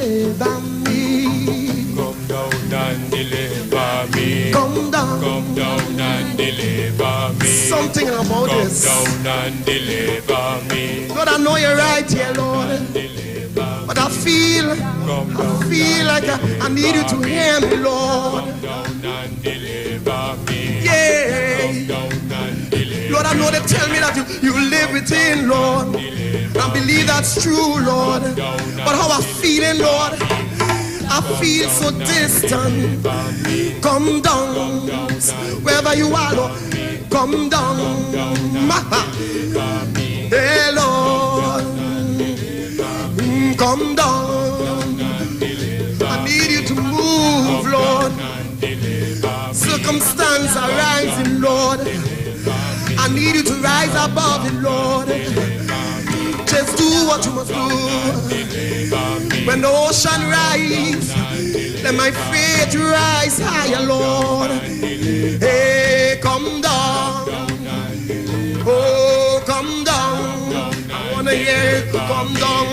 deliver me. Come down and deliver me. Come down. Come down and deliver me. Something about this. Come down and deliver me. Lord, I know you're right here, Lord. But I feel like I need you to hear me, Lord. Come down and deliver me. Yeah. Come down and deliver. Lord, I know they tell me that you live within, Lord. I believe that's true, Lord. But how I'm feeling, Lord, I feel so distant. Come down, wherever you are, Lord. Come down, hey, Lord. Come down. I need you to move, Lord. Circumstances are rising, Lord. I need you to rise above it, Lord. Just do what you must do. When the ocean rise, let my faith rise higher, Lord. Hey, come down. Oh, come down. I wanna hear you come down.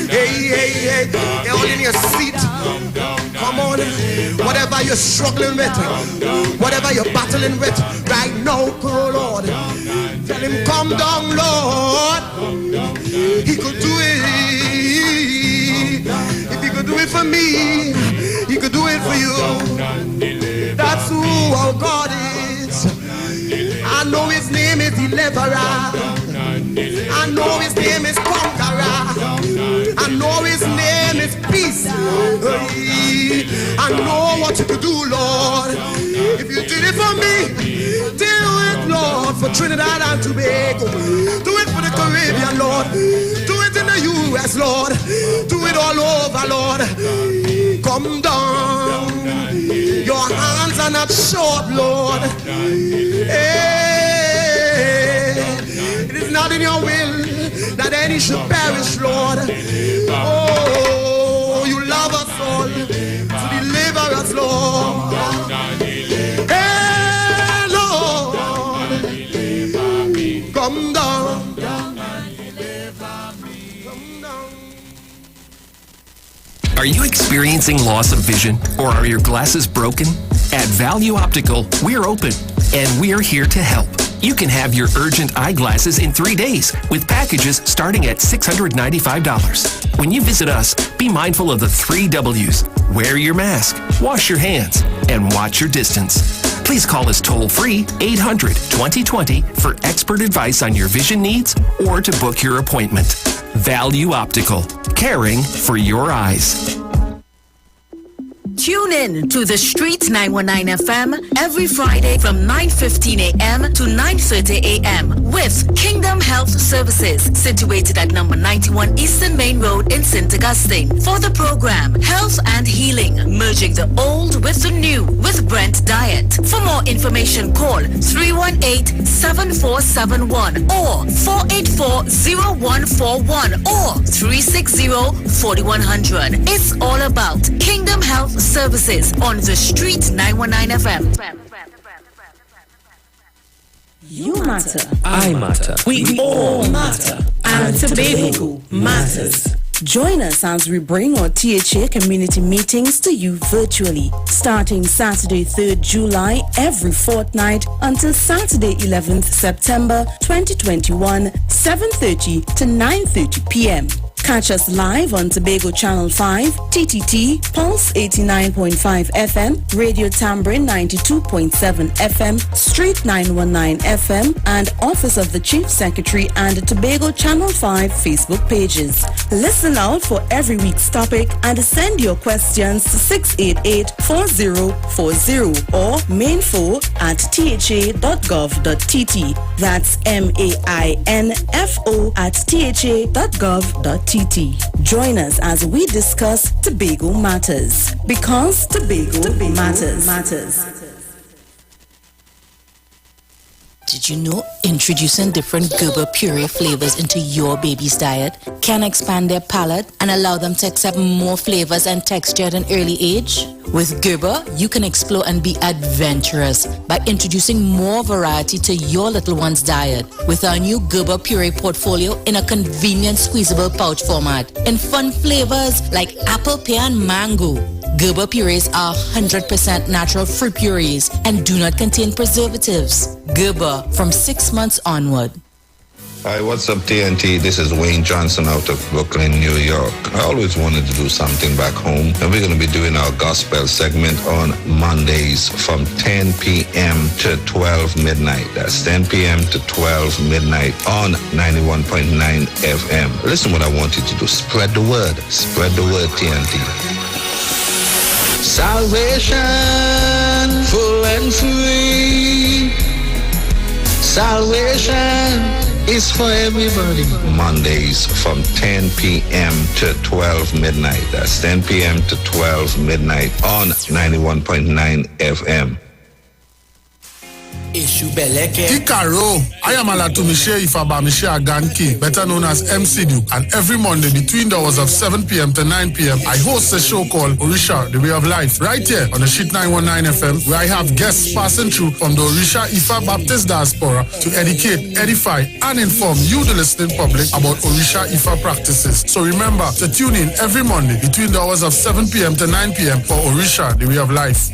Hey, hey, hey. They're all in your seat. Come on. Whatever you're struggling with, whatever you're battling with right now, oh Lord. Tell him, come down, Lord. He could do it. If he could do it for me, he could do it for you. That's who our God is. I know his name is Deliverer. I know his name is Conqueror. I know his name is Peace. I know what you could do, Lord. If you did it for me, do it, Lord, for Trinidad and Tobago. Do it for the Caribbean, Lord. Do it in the U.S., Lord. Do it all over, Lord. Come down. Your hands are not short, Lord. Hey, it is not in your will that any should perish, Lord. Oh, you love us all to deliver us, Lord. Hey, Lord, come down. Come down. Are you experiencing loss of vision, or are your glasses broken? At Value Optical, we're open, and we're here to help. You can have your urgent eyeglasses in 3 days with packages starting at $695. When you visit us, be mindful of the 3 W's. Wear your mask, wash your hands, and watch your distance. Please call us toll-free 800-2020 for expert advice on your vision needs or to book your appointment. Value Optical, caring for your eyes. Tune in to the Street 919 FM every Friday from 9:15 a.m. to 9:30 a.m. with Kingdom Health Services, situated at number 91 Eastern Main Road in St. Augustine. For the program, Health and Healing, merging the old with the new with Brent Diet. For more information, call 318-7471 or 484-0141 or 360-4100. It's all about Kingdom Health Services on the Street 919 FM. You matter. I matter. We all matter. And Tobago matters. Join us as we bring our THA community meetings to you virtually, starting Saturday 3rd July every fortnight until Saturday 11th September 2021, 7:30 to 9:30 p.m. Catch us live on Tobago Channel 5, TTT, Pulse 89.5 FM, Radio Tambourine 92.7 FM, Street 919 FM, and Office of the Chief Secretary and the Tobago Channel 5 Facebook pages. Listen out for every week's topic and send your questions to 688-4040 or mainfo@tha.gov.tt. That's mainfo@tha.gov.tt. Join us as we discuss Tobago Matters, because Tobago matters. Did you know introducing different Gerber puree flavors into your baby's diet can expand their palate and allow them to accept more flavors and texture at an early age? With Gerber, you can explore and be adventurous by introducing more variety to your little one's diet with our new Gerber puree portfolio in a convenient squeezable pouch format in fun flavors like apple, pear, and mango. Gerber purees are 100% natural fruit purees and do not contain preservatives. Gerber, from 6 months onward. Hi, what's up, TNT? This is Wayne Johnson out of Brooklyn, New York. I always wanted to do something back home, and we're going to be doing our gospel segment on Mondays from 10 p.m. to 12 midnight. That's 10 p.m. to 12 midnight on 91.9 FM. Listen what I want you to do. Spread the word. Spread the word, TNT. Salvation, full and free. Salvation is for everybody. Mondays from 10 p.m. to 12 midnight. That's 10 p.m. to 12 midnight on 91.9 FM. Ikaro, I am Alatumishe Ifabamishe Aganki, better known as MC Duke, and every Monday between the hours of 7 p.m. to 9 p.m. I host a show called Orisha, The Way of Life, right here on the Sheet 919 FM, where I have guests passing through from the Orisha Ifa Baptist Diaspora to educate, edify, and inform you, the listening public, about Orisha Ifa practices. So remember to tune in every Monday between the hours of 7 p.m. to 9 p.m. for Orisha, The Way of Life.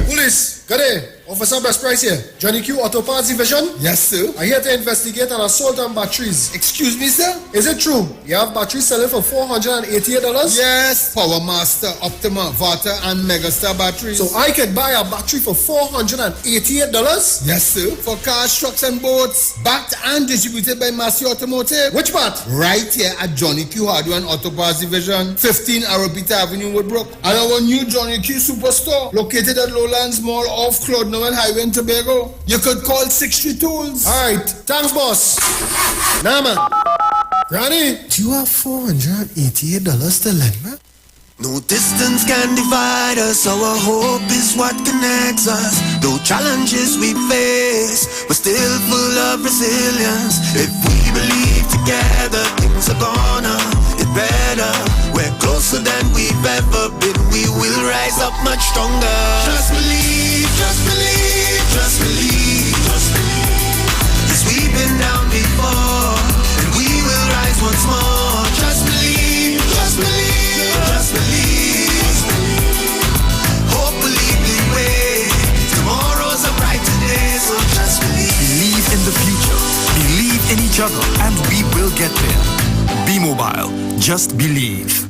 Police, good day. Officer Best Price here. Johnny Q Auto Parts Division? Yes, sir. I'm here to investigate an assault on batteries. Excuse me, sir? Is it true? You have batteries selling for $488? Yes. Power Master, Optima, Vata, and Megastar batteries. So I can buy a battery for $488? Yes, sir. For cars, trucks, and boats. Backed and distributed by Massey Automotive. Which part? Right here at Johnny Q Hardware and Auto Parts Division, 15 Arrowbita Avenue, Woodbrook. And our new Johnny Q Superstore, located at Lowlands Mall off Claude Noel Highway in Tobago. You could call 63 Tools. Alright, thanks, boss. Nah, man. Granny, do you have $488 to lend me? No distance can divide us, our hope is what connects us. Though challenges we face, we're still full of resilience. If we believe together, things are gonna get better. We're closer than we've ever been, we will rise up much stronger. Just believe, just believe, just believe, just believe. 'Cause we've been down before, and we will rise once more. Just believe, just believe, just believe. Hope will lead the way. Tomorrow's a brighter day, so just believe. Believe in the future, believe in each other, and we will get there. Be mobile, just believe.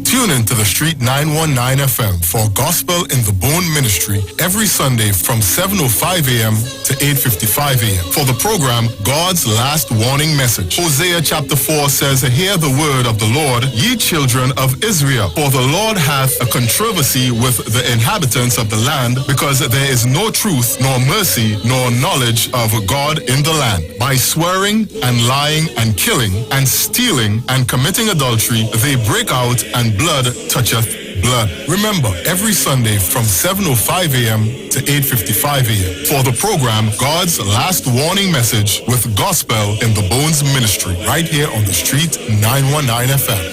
Tune in to the Street 919 FM for Gospel in the Bone Ministry every Sunday from 7:05 a.m. to 8:55 a.m. for the program God's Last Warning Message. Hosea chapter 4 says, "Hear the word of the Lord, ye children of Israel, for the Lord hath a controversy with the inhabitants of the land, because there is no truth, nor mercy, nor knowledge of God in the land. By swearing and lying and killing and stealing and committing adultery, they break out, and blood toucheth blood." Remember, every Sunday from 7:05 a.m. to 8:55 a.m. for the program God's Last Warning Message with Gospel in the Bones Ministry, right here on the Street 919 FM.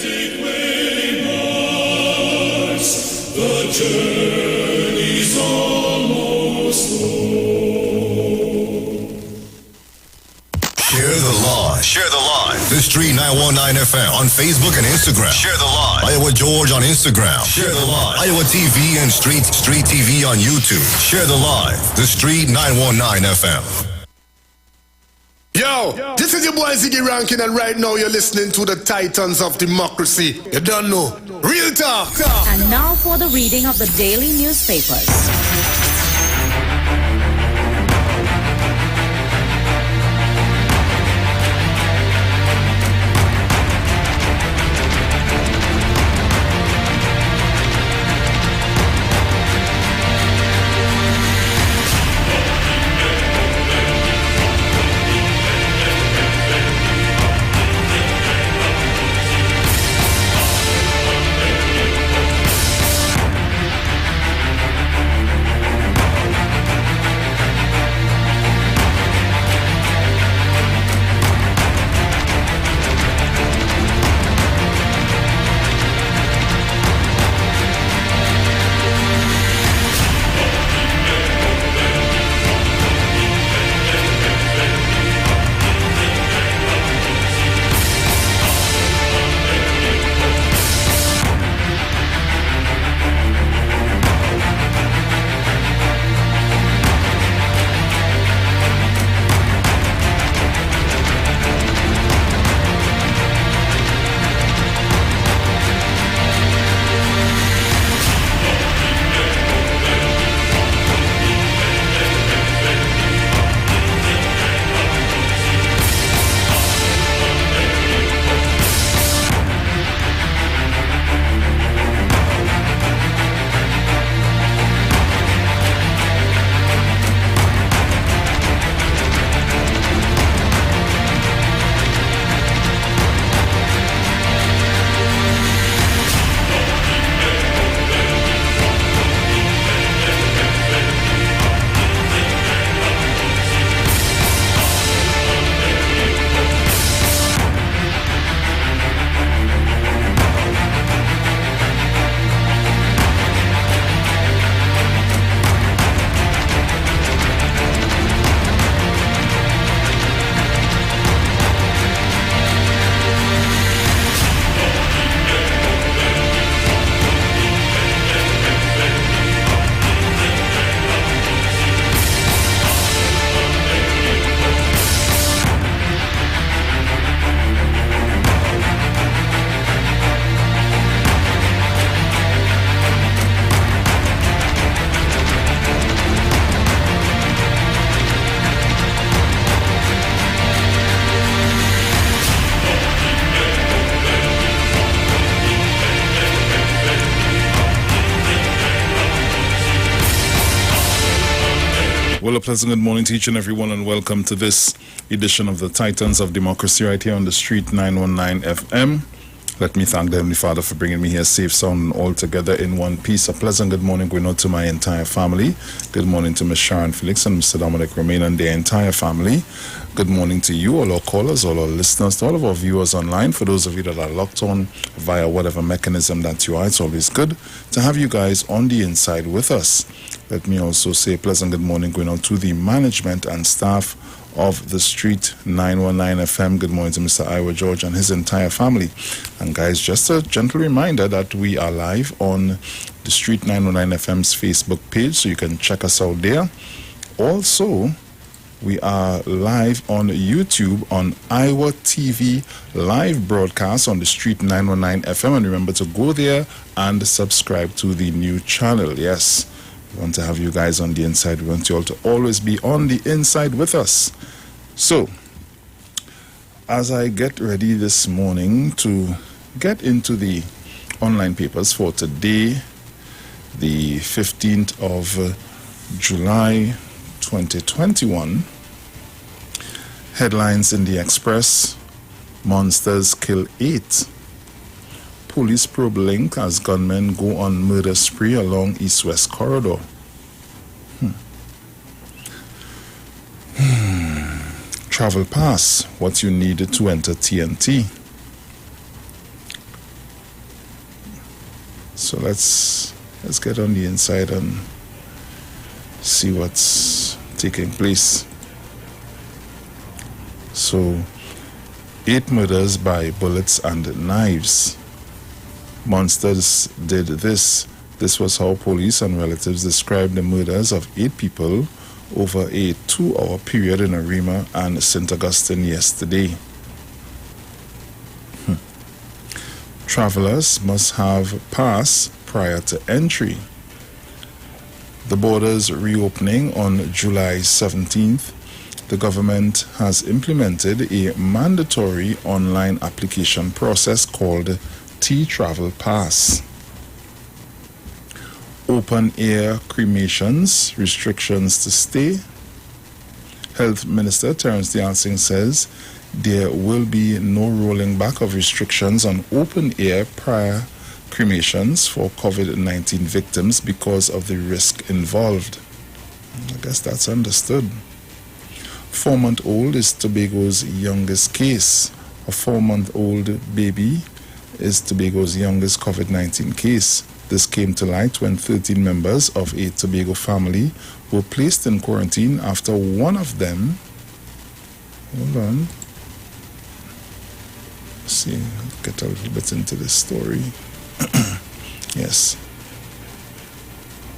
The journey's almost over. Share the live. Share the live. The Street 919 FM on Facebook and Instagram. Share the live. Iowa George on Instagram. Share the live. Iowa TV and Street TV on YouTube. Share the live. The Street 919 FM. Yo, this is your boy Ziggy Rankin, and right now you're listening to the Titans of Democracy. You don't know. Real talk. And now for the reading of the daily newspapers. Well, a pleasant good morning to each and everyone, and welcome to this edition of the Titans of Democracy right here on the Street 919 FM. Let me thank the Heavenly Father for bringing me here safe, sound, and all together in one piece. A pleasant good morning going out to my entire family. Good morning to Ms. Sharon Felix and Mr. Dominic Romain and their entire family. Good morning to you, all our callers, all our listeners, to all of our viewers online. For those of you that are locked on via whatever mechanism that you are, it's always good to have you guys on the inside with us. Let me also say a pleasant good morning going out to the management and staff of the Street 919 FM. Good morning to Mr. Iwer George and his entire family. And guys, just a gentle reminder that we are live on the Street 919 FM's Facebook page, so you can check us out there. Also, we are live on YouTube on Iwer TV live broadcast on the Street 919 FM. And remember to go there and subscribe to the new channel. Yes, we want to have you guys on the inside. We want you all to always be on the inside with us. So, as I get ready this morning to get into the online papers for today, the 15th of July 2021, headlines in the Express: monsters kill 8. Police probe link as gunmen go on murder spree along East-West corridor. Travel pass, what you need to enter TNT. So let's get on the inside and see what's taking place. So, 8 murders by bullets and knives. Monsters did this. This was how police and relatives described the murders of 8 people over a 2-hour period in Arima and St. Augustine yesterday. Travelers must have pass prior to entry. The borders reopening on July 17th. The government has implemented a mandatory online application process called T-Travel Pass. Open-air cremations, restrictions to stay. Health Minister Terence Dancing says there will be no rolling back of restrictions on open-air prior cremations for COVID-19 victims because of the risk involved. I guess that's understood. 4-month-old is Tobago's youngest case. A 4-month-old baby is Tobago's youngest COVID-19 case. This came to light when 13 members of a Tobago family were placed in quarantine after one of them... Hold on. Let's see, I'll get a little bit into this story. Yes.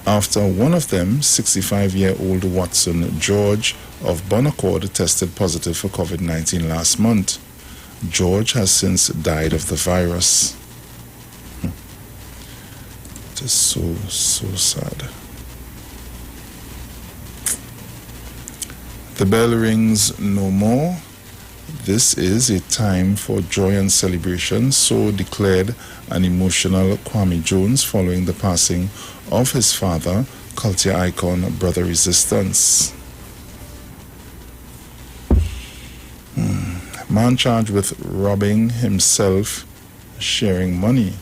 After one of them, 65-year-old Watson George of Bonaccord, tested positive for COVID-19 last month. George has since died of the virus. It is so sad. The bell rings no more. This is a time for joy and celebration, so declared an emotional Kwame Jones following the passing of his father, culture icon Brother Resistance. Man charged with robbing himself, sharing money.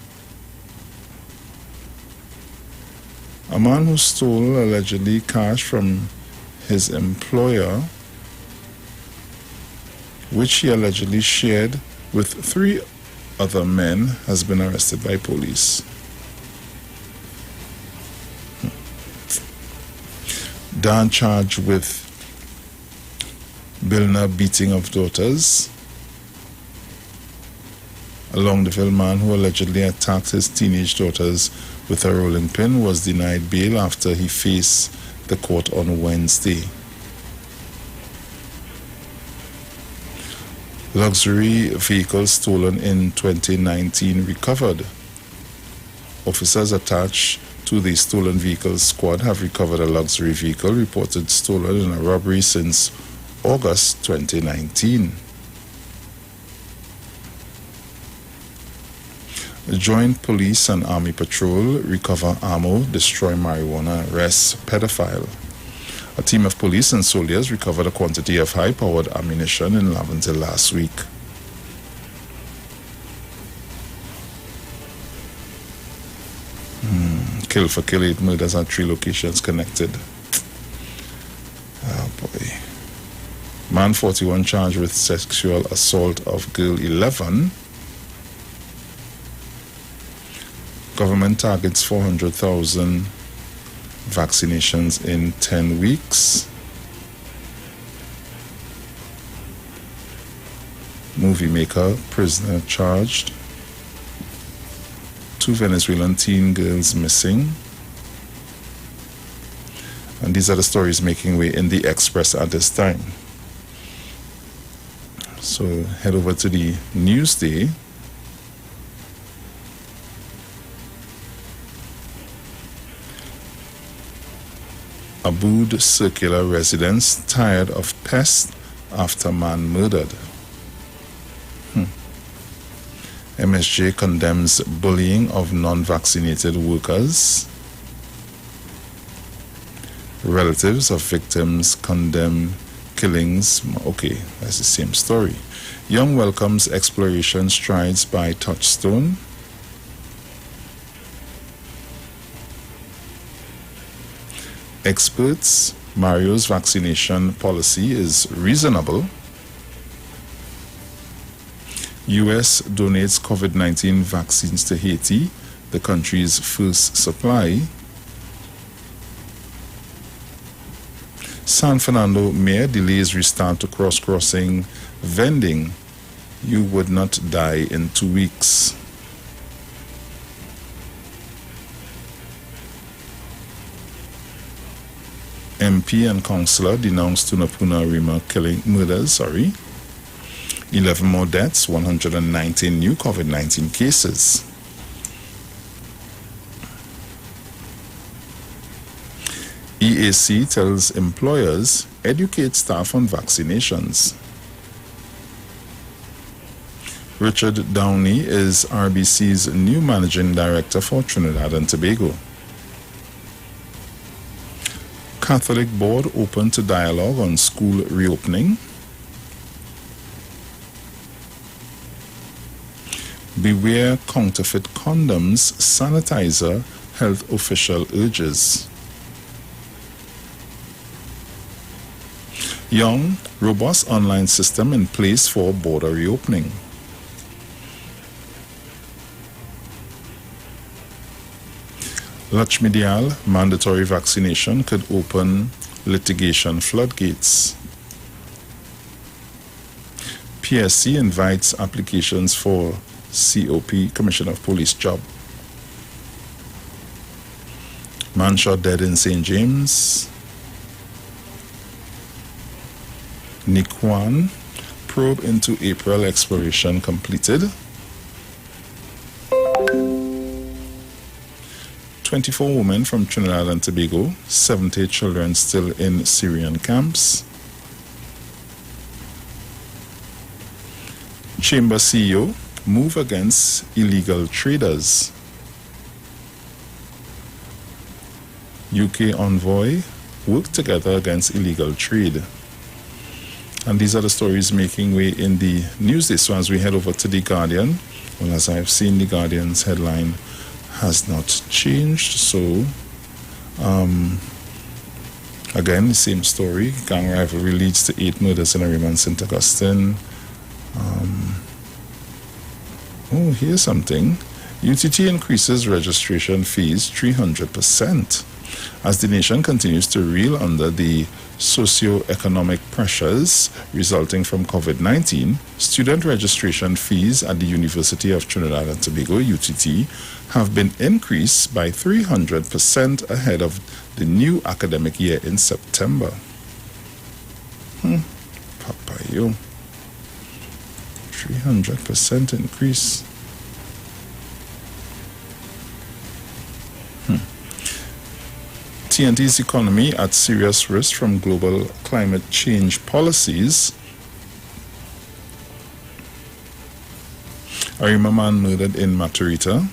A man who stole allegedly cash from his employer, which he allegedly shared with 3 other men, has been arrested by police. Dan charged with Bilna beating of daughters. A Longdeville man who allegedly attacked his teenage daughters with a rolling pin was denied bail after he faced the court on Wednesday. Luxury vehicles stolen in 2019 recovered. Officers attached to the stolen vehicles squad have recovered a luxury vehicle reported stolen in a robbery since August 2019. Joint police and army patrol recover ammo, destroy marijuana, arrest pedophile. A team of police and soldiers recovered a quantity of high-powered ammunition in Laventille last week. Kill for kill, 8 murders at 3 locations connected. Oh boy. Man 41 charged with sexual assault of girl 11. Government targets 400,000 vaccinations in 10 weeks. Movie maker, prisoner charged. 2 Venezuelan teen girls missing. And these are the stories making way in the Express at this time. So head over to the Newsday. Abood Circular residents tired of pest after man murdered. MSJ condemns bullying of non-vaccinated workers. Relatives of victims condemn killings. Okay, that's the same story. Young welcomes exploration strides by Touchstone. Experts, Mario's vaccination policy is reasonable. US donates COVID-19 vaccines to Haiti, the country's first supply. San Fernando mayor delays restart to cross-crossing vending. You would not die in 2 weeks. MP and councillor denounced Tunapuna Rima murders. 11 more deaths, 119 new COVID-19 cases. EAC tells employers educate staff on vaccinations. Richard Downey is RBC's new managing director for Trinidad and Tobago. Catholic board open to dialogue on school reopening. Beware counterfeit condoms, sanitizer, health official urges. Young, robust online system in place for border reopening. Lakshmi Dayal, mandatory vaccination could open litigation floodgates. PSC invites applications for COP, Commissioner of Police job. Man shot dead in St. James. Nikwan, probe into April exploration completed. 24 women from Trinidad and Tobago, 70 children still in Syrian camps. Chamber CEO, move against illegal traders. UK envoy, work together against illegal trade. And these are the stories making way in the Newsday. So as we head over to The Guardian, well, as I've seen, The Guardian's headline has not changed. So, again, the same story. Gang rivalry leads to 8 murders in Arima and St. Augustine. Oh, here's something. UTT increases registration fees 300%. As the nation continues to reel under the socio-economic pressures resulting from COVID-19, student registration fees at the University of Trinidad and Tobago, UTT, have been increased by 300% ahead of the new academic year in September. Papayo. 300% increase. TNT's economy at serious risk from global climate change policies. Arima man murdered in Matarita.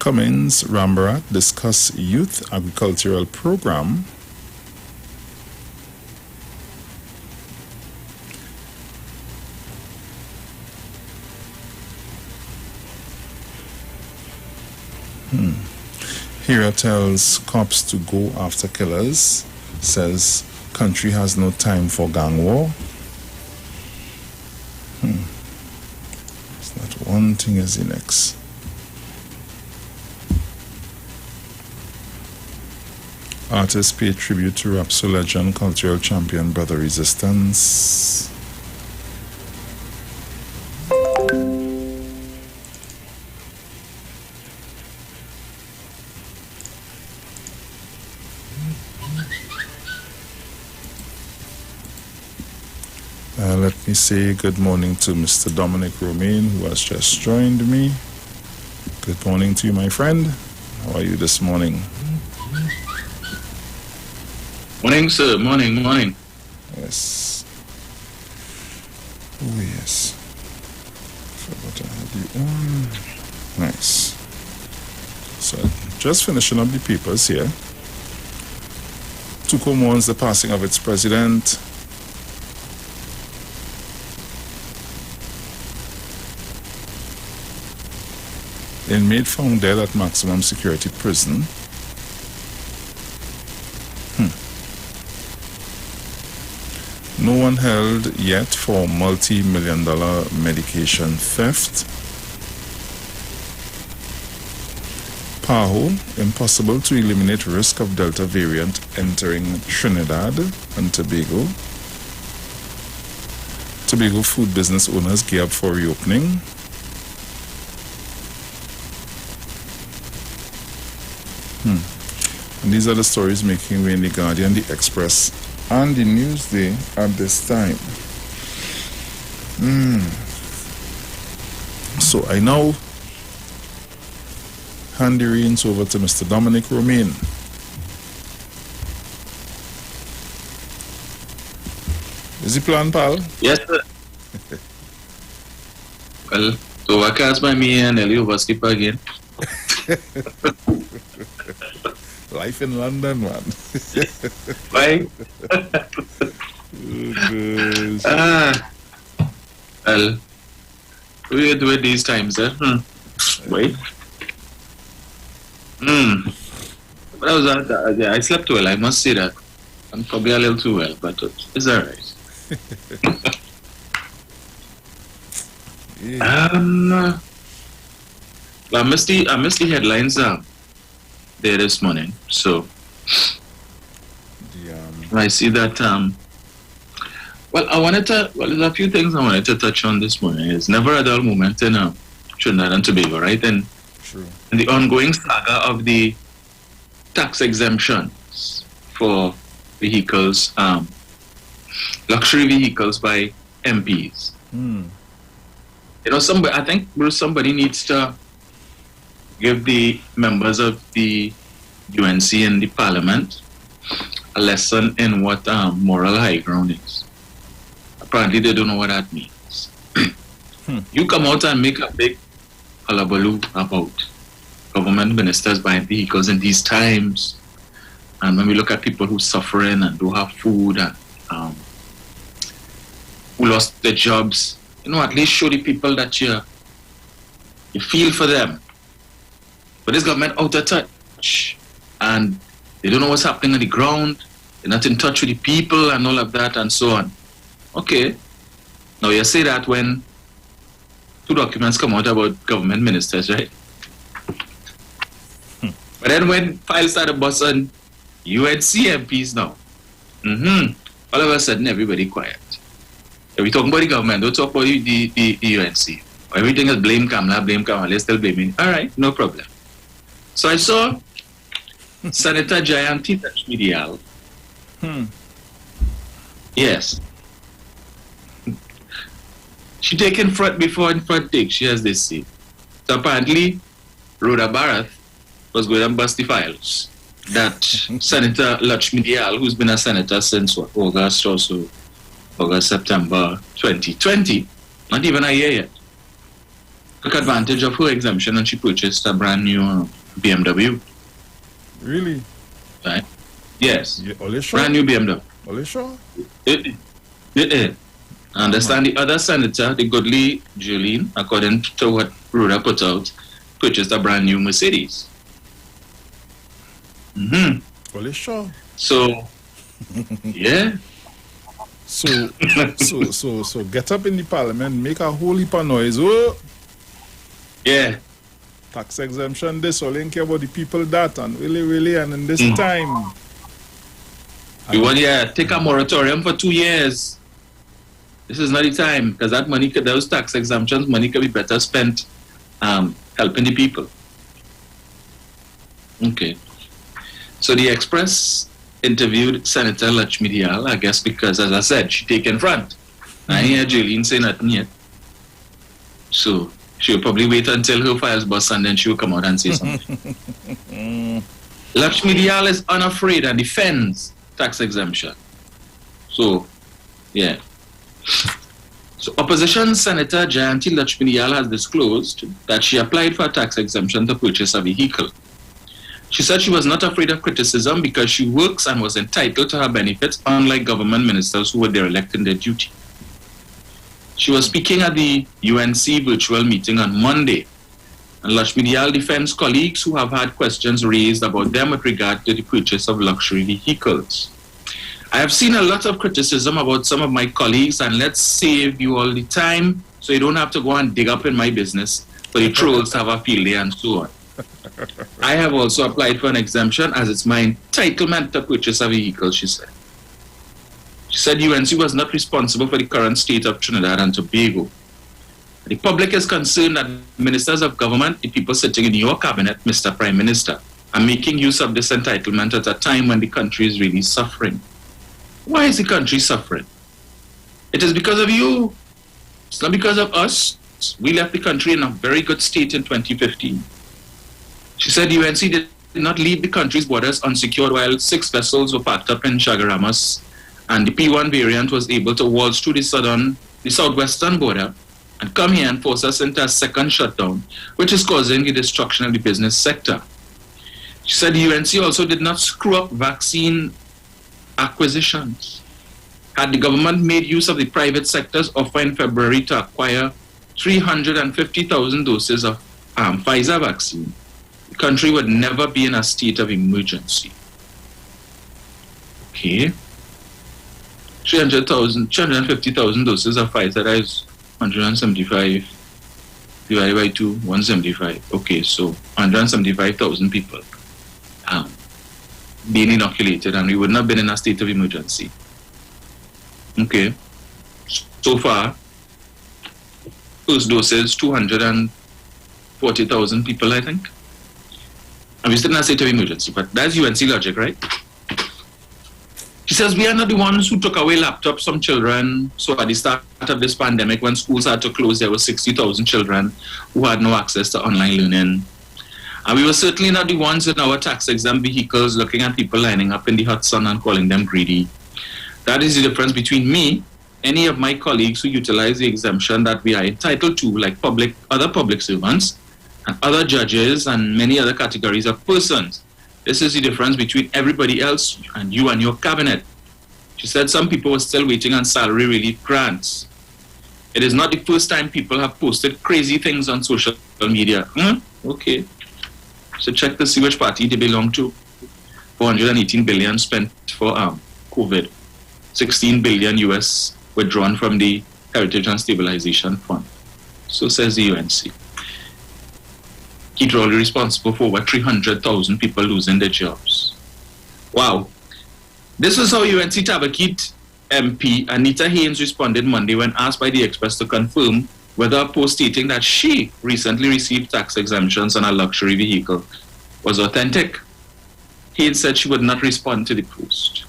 Cummins Rambarat discuss youth agricultural program. Hira tells cops to go after killers, says country has no time for gang war. It's not one thing as the next. Artists pay tribute to rap soul legend, cultural champion, Brother Resistance. Let me say good morning to Mr. Dominic Romain, who has just joined me. Good morning to you, my friend. How are you this morning? Morning, sir. Morning. Yes. Oh, yes. Forgot I had you on. Nice. So, just finishing up the papers here. Tuco mourns the passing of its president. Inmate found dead at maximum security prison. No one held yet for multi-million-dollar medication theft. PAHO, impossible to eliminate risk of Delta variant entering Trinidad and Tobago. Tobago food business owners gear up for reopening. And these are the stories making way in the Guardian, the Express, and the Newsday at this time. So I now hand the reins over to Mr. Dominic Romain. Is the plan, pal? Yes, sir. Well, to overcast by me and Ellie overskip again. Life in London, man. Why? Well, what do you do at these times, sir? Wait. But I slept well, I must say that. I'm probably a little too well, but it's alright. I missed the headlines there this morning, so I see that. There's a few things I wanted to touch on this morning. It's never a dull moment in Trinidad and Tobago, right? And the ongoing saga of the tax exemptions for vehicles, luxury vehicles by MPs. You know, I think somebody needs to give the members of the UNC and the Parliament a lesson in what moral high ground is. Apparently, they don't know what that means. You come out and make a big hullabaloo about government ministers buying vehicles in these times, and when we look at people who are suffering and don't have food and who lost their jobs, you know, at least show the people that you feel for them. But this government out of touch, and they don't know what's happening on the ground. They're not in touch with the people and all of that and so on. Okay, now you say that when two documents come out about government ministers, right? But then when files start bust on UNC MPs now, all of a sudden everybody quiet. If we talk about the government, don't talk about the UNC. Everything is blame Kamala, they're still blaming. All right, no problem. So I saw Senator Jayanti Medial. Yes. She taken front before in front take. She has this seat. So apparently, Rhoda Barath was going to bust the files that Senator Lakshmi Dial, who's been a senator since August, September 2020, not even a year yet. took advantage of her exemption and she purchased a brand new BMW. Really? Right? Yes. Sure? Brand new BMW. Sure? I understand the other senator, the goodly Jolene, according to what Rhoda put out, purchased a brand new Mercedes. Sure? So, yeah. So get up in the parliament, make a whole heap of noise. Oh, yeah. Tax exemption, this, all in care about the people that, and really, and in this time. You want take a moratorium for 2 years. This is not the time, because that money, those tax exemptions, money could be better spent helping the people. Okay. So the Express interviewed Senator Lakshmi Dayal, I guess because, as I said, she take in front. I hear Jolene say nothing yet. So she'll probably wait until her files bust and then she'll come out and say something. Lakshmi Dayal is unafraid and defends tax exemption. So, yeah. So opposition Senator Jayanti Lakshmi Dayal has disclosed that she applied for a tax exemption to purchase a vehicle. She said she was not afraid of criticism because she works and was entitled to her benefits, unlike government ministers who were derelict in their duty. She was speaking at the UNC virtual meeting on Monday, and Lakshmi Dayal defends colleagues who have had questions raised about them with regard to the purchase of luxury vehicles. I have seen a lot of criticism about some of my colleagues, and let's save you all the time so you don't have to go and dig up in my business for the trolls to have a field day and so on. I have also applied for an exemption as it's my entitlement to purchase a vehicle, she said. She said UNC was not responsible for the current state of Trinidad and Tobago. The public is concerned that ministers of government, the people sitting in your cabinet, Mr. Prime Minister, are making use of this entitlement at a time when the country is really suffering. Why is the country suffering? It is because of you. It's not because of us. We left the country in a very good state in 2015. She said UNC did not leave the country's borders unsecured while 6 vessels were packed up in Chagaramas, and the P1 variant was able to waltz through the southwestern border and come here and force us into a second shutdown, which is causing the destruction of the business sector. She said the UNC also did not screw up vaccine acquisitions. Had the government made use of the private sector's offer in February to acquire 350,000 doses of Pfizer vaccine, the country would never be in a state of emergency. Okay. 350,000 doses of Pfizer, that is 175 divided by 2, 175. Okay, so 175,000 people being inoculated, and we would not have been in a state of emergency. Okay. So far, first doses, 240,000 people, I think. And we're still in a state of emergency, but that's UNC logic, right? She says, we are not the ones who took away laptops from children. So at the start of this pandemic, when schools had to close, there were 60,000 children who had no access to online learning. And we were certainly not the ones in our tax-exempt vehicles looking at people lining up in the hot sun and calling them greedy. That is the difference between me, any of my colleagues who utilize the exemption that we are entitled to, like other public servants, and other judges, and many other categories of persons. This is the difference between everybody else and you and your cabinet. She said some people were still waiting on salary relief grants. It is not the first time people have posted crazy things on social media. Okay. So check to see which party they belong to. 418 billion spent for COVID. 16 billion US withdrawn from the Heritage and Stabilization Fund. So says the UNC. He's only responsible for over 300,000 people losing their jobs. Wow. This was how UNC Tabakit MP Anita Haynes responded Monday when asked by the Express to confirm whether a post stating that she recently received tax exemptions on a luxury vehicle was authentic. Haynes said she would not respond to the post.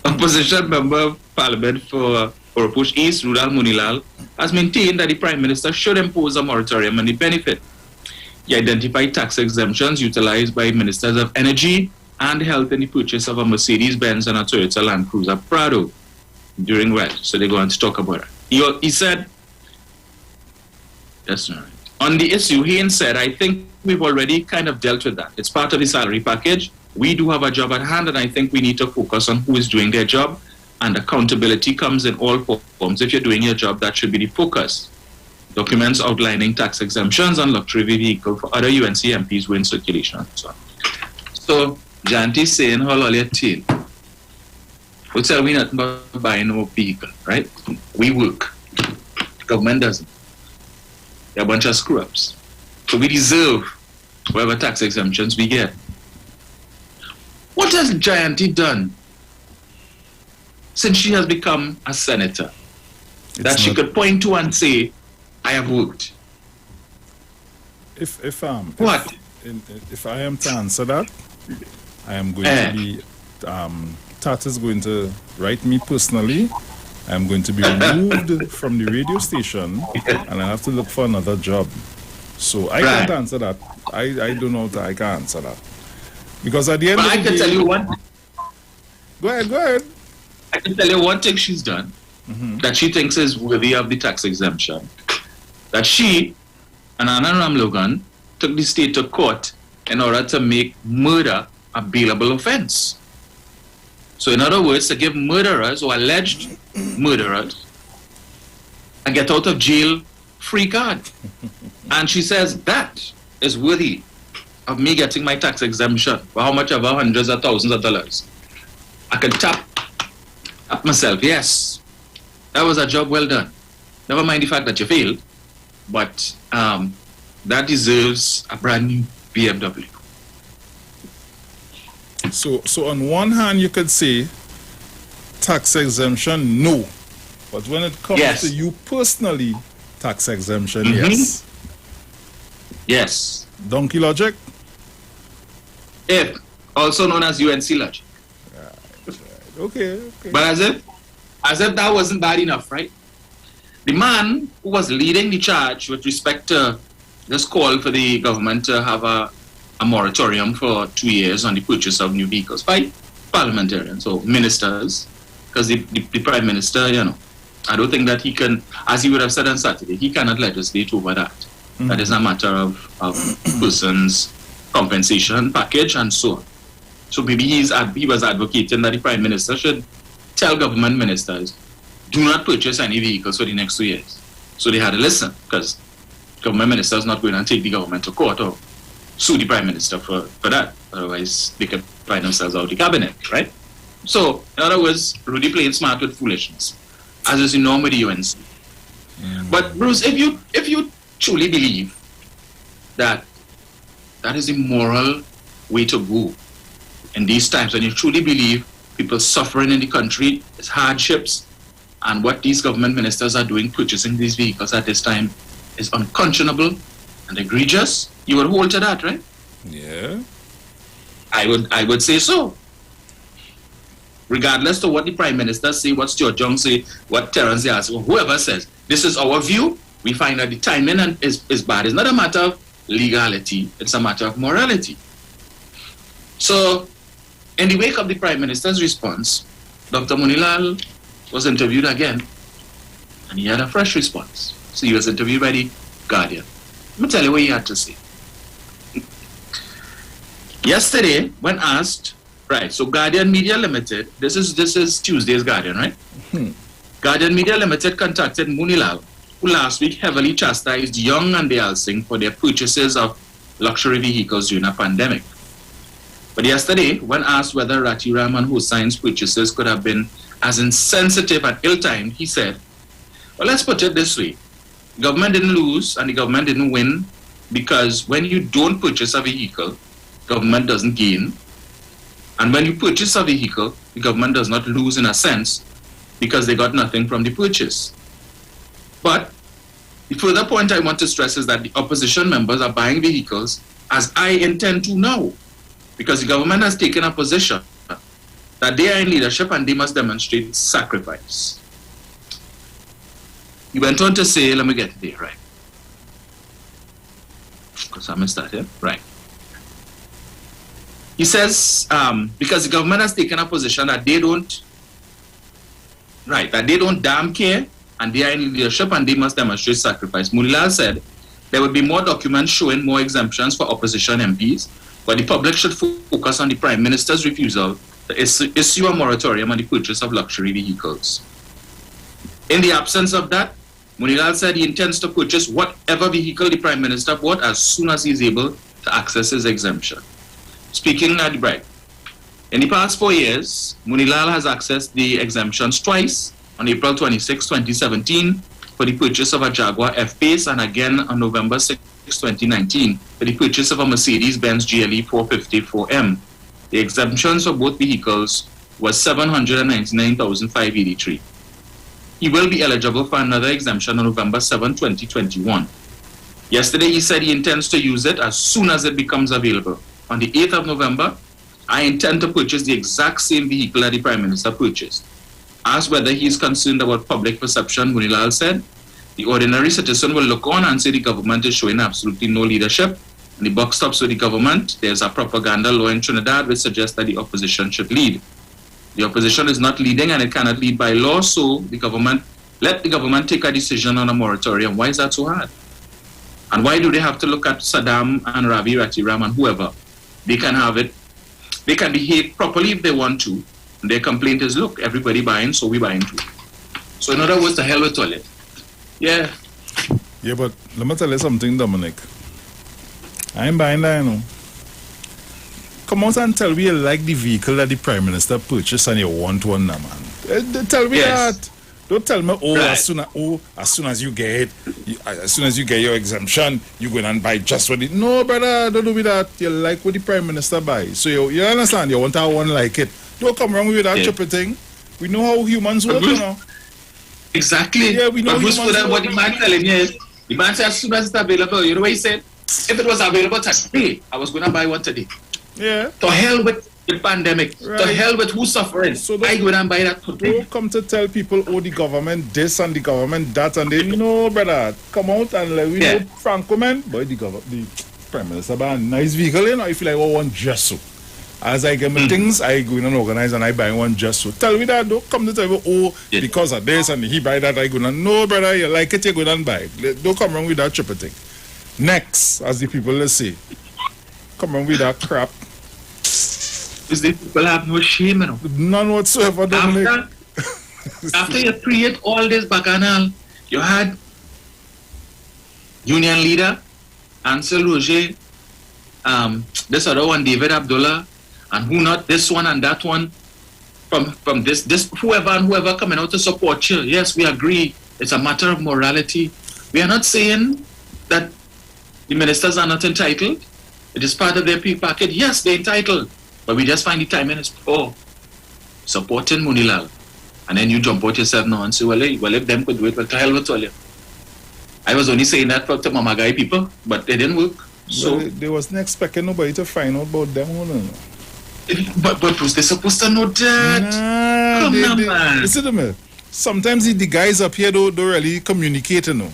Opposition Member of Parliament for Oropush East, Rudal Munilal, has maintained that the Prime Minister should impose a moratorium on the benefit. He identified tax exemptions utilized by Ministers of Energy and Health in the purchase of a Mercedes-Benz and a Toyota Land Cruiser Prado during WED. So they're going to talk about it. He said That's right. On the issue, Haynes said, I think we've already kind of dealt with that. It's part of the salary package. We do have a job at hand, and I think we need to focus on who is doing their job, and accountability comes in all forms. If you're doing your job, that should be the focus. Documents outlining tax exemptions on luxury vehicle for other UNC MPs were in circulation and so on. So, Janti's saying, hold on your tail. We tell me nothing about buying no vehicle, right? We work. Government doesn't. They're a bunch of screw-ups. So we deserve whatever tax exemptions we get. What has Jayanti done since she has become a senator that she could point to and say, I have worked? If I am to answer that, I am going to be Tat is going to write me personally. I'm going to be removed from the radio station, and I have to look for another job. So I can't answer that. I don't know that I can answer that. Because at the end of the day... I can tell you one... Go ahead. I can tell you one thing she's done that she thinks is worthy of the tax exemption. That she and Anna Ramlogan took the state to court in order to make murder a bailable offense. So in other words, to give murderers or alleged murderers a get out of jail free card. And she says that is worthy of me getting my tax exemption for how much ever, hundreds of thousands of dollars. I can tap myself, yes. That was a job well done. Never mind the fact that you failed, but that deserves a brand new BMW. So on one hand, you could say tax exemption, no. But when it comes to you personally, tax exemption, yes. Yes. Donkey logic? If, also known as UNC logic. Right. Okay. But as if that wasn't bad enough, right? The man who was leading the charge with respect to this call for the government to have a moratorium for 2 years on the purchase of new vehicles by parliamentarians or ministers, because the prime minister, I don't think that he can, as he would have said on Saturday, he cannot legislate over that. Mm-hmm. That is a matter of person's compensation package and so on. So maybe he was advocating that the prime minister should tell government ministers, do not purchase any vehicles for the next 2 years. So they had to listen, because government minister is not going to take the government to court or sue the prime minister for that. Otherwise, they could find themselves out of the cabinet, right? So, in other words, Rudy playing smart with foolishness, as is the norm with the UNC. Mm. But Bruce, if you truly believe that is the moral way to go in these times, and you truly believe people suffering in the country is hardships, and what these government ministers are doing, purchasing these vehicles at this time, is unconscionable and egregious, you would hold to that, right? Yeah. I would say so. Regardless of what the Prime Minister say, what Stuart Young say, what Terence Yas, or whoever says, this is our view, we find that the timing is bad. It's not a matter of legality, it's a matter of morality. So, in the wake of the Prime Minister's response, Dr. Munilal was interviewed again, and he had a fresh response. So he was interviewed by the Guardian. Let me tell you what he had to say. Yesterday, when asked, right, so Guardian Media Limited, this is Tuesday's Guardian, right? Mm-hmm. Guardian Media Limited contacted Munilal, who last week heavily chastised Young and Dayal Singh for their purchases of luxury vehicles during a pandemic. But yesterday, when asked whether Rati Rahman Hussein's purchases could have been as insensitive and ill-timed, he said, well, let's put it this way. Government didn't lose and the government didn't win, because when you don't purchase a vehicle, government doesn't gain. And when you purchase a vehicle, the government does not lose in a sense, because they got nothing from the purchase. But the further point I want to stress is that the opposition members are buying vehicles, as I intend to now, because the government has taken a position that they are in leadership and they must demonstrate sacrifice. He went on to say, let me get it there, right? Because I missed that here, right? He says, because the government has taken a position that they don't damn care, and they are in leadership and they must demonstrate sacrifice. Munilal said, there would be more documents showing more exemptions for opposition MPs, but the public should focus on the Prime Minister's refusal to issue a moratorium on the purchase of luxury vehicles. In the absence of that, Munilal said he intends to purchase whatever vehicle the Prime Minister bought as soon as he is able to access his exemption. Speaking at the break, in the past 4 years, Munilal has accessed the exemptions twice, on April 26, 2017, for the purchase of a Jaguar F-Pace, and again on November 6, 2019, for the purchase of a Mercedes-Benz GLE 454M. The exemptions for both vehicles was $799,583. He will be eligible for another exemption on November 7, 2021. Yesterday, he said he intends to use it as soon as it becomes available. On the 8th of November, I intend to purchase the exact same vehicle that the Prime Minister purchased. Asked whether he is concerned about public perception, Munilal said, the ordinary citizen will look on and say the government is showing absolutely no leadership, and the buck stops with the government. There's a propaganda law in Trinidad which suggests that the opposition should lead. The opposition is not leading and it cannot lead by law, so let the government take a decision on a moratorium. Why is that so hard? And why do they have to look at Saddam and Ravi Ratiram and whoever? They can have it. They can behave properly if they want to. And their complaint is, look, everybody buying, so we buying too. So in other words, the hell with toilet. Yeah. Yeah, but let me tell you something, Dominic. I ain't buying that, you know. Come out and tell me you like the vehicle that the Prime Minister purchased and you want one now, man. Tell me that. Don't tell me, as soon as you get your exemption, you go and buy just what it. No, brother, don't do with that. You like what the Prime Minister buys. So you understand, you want to have one like it. Don't come wrong with that stupid thing. We know how humans work, you know. Exactly. Yeah, we know but who's for that? What the man telling you is, the man said as soon as it's available, you know what he said? If it was available today, I was going to buy one today. Yeah. To hell with the pandemic. Right. To hell with who's suffering. So I go and buy that today. Don't come to tell people, the government this and the government that, and they know, brother. Come out and let we know, Franco, man. Boy, the Prime Minister buy a nice vehicle, you know, if you like one just so. As I get my things, I go in and organize and I buy one just so. Tell me that, don't come to tell me, because of this and he buy that, I go and no, brother, you like it, you go and buy it. Don't come wrong with that triple thing. Next, as the people let's say, come wrong with that crap. Because the people have no shame, you know. None whatsoever, Dominic. After you create all this bacchanal, you had union leader, Ansel Roger, this other one, David Abdullah, and who not, this one and that one, from this whoever and whoever coming out to support you. Yes, we agree. It's a matter of morality. We are not saying that the ministers are not entitled. It is part of their pay packet. Yes, they're entitled. But we just find the timing is poor. Supporting Munilal. And then you jump out yourself now and say, well, if them could do it, well, to hell with all you. I was only saying that for the Mamagai people, but it didn't work. So they wasn't expecting nobody to find out about them. But Bruce, they're supposed to know that. Come on, man. Listen to me. Sometimes the guys up here don't really communicate, you know.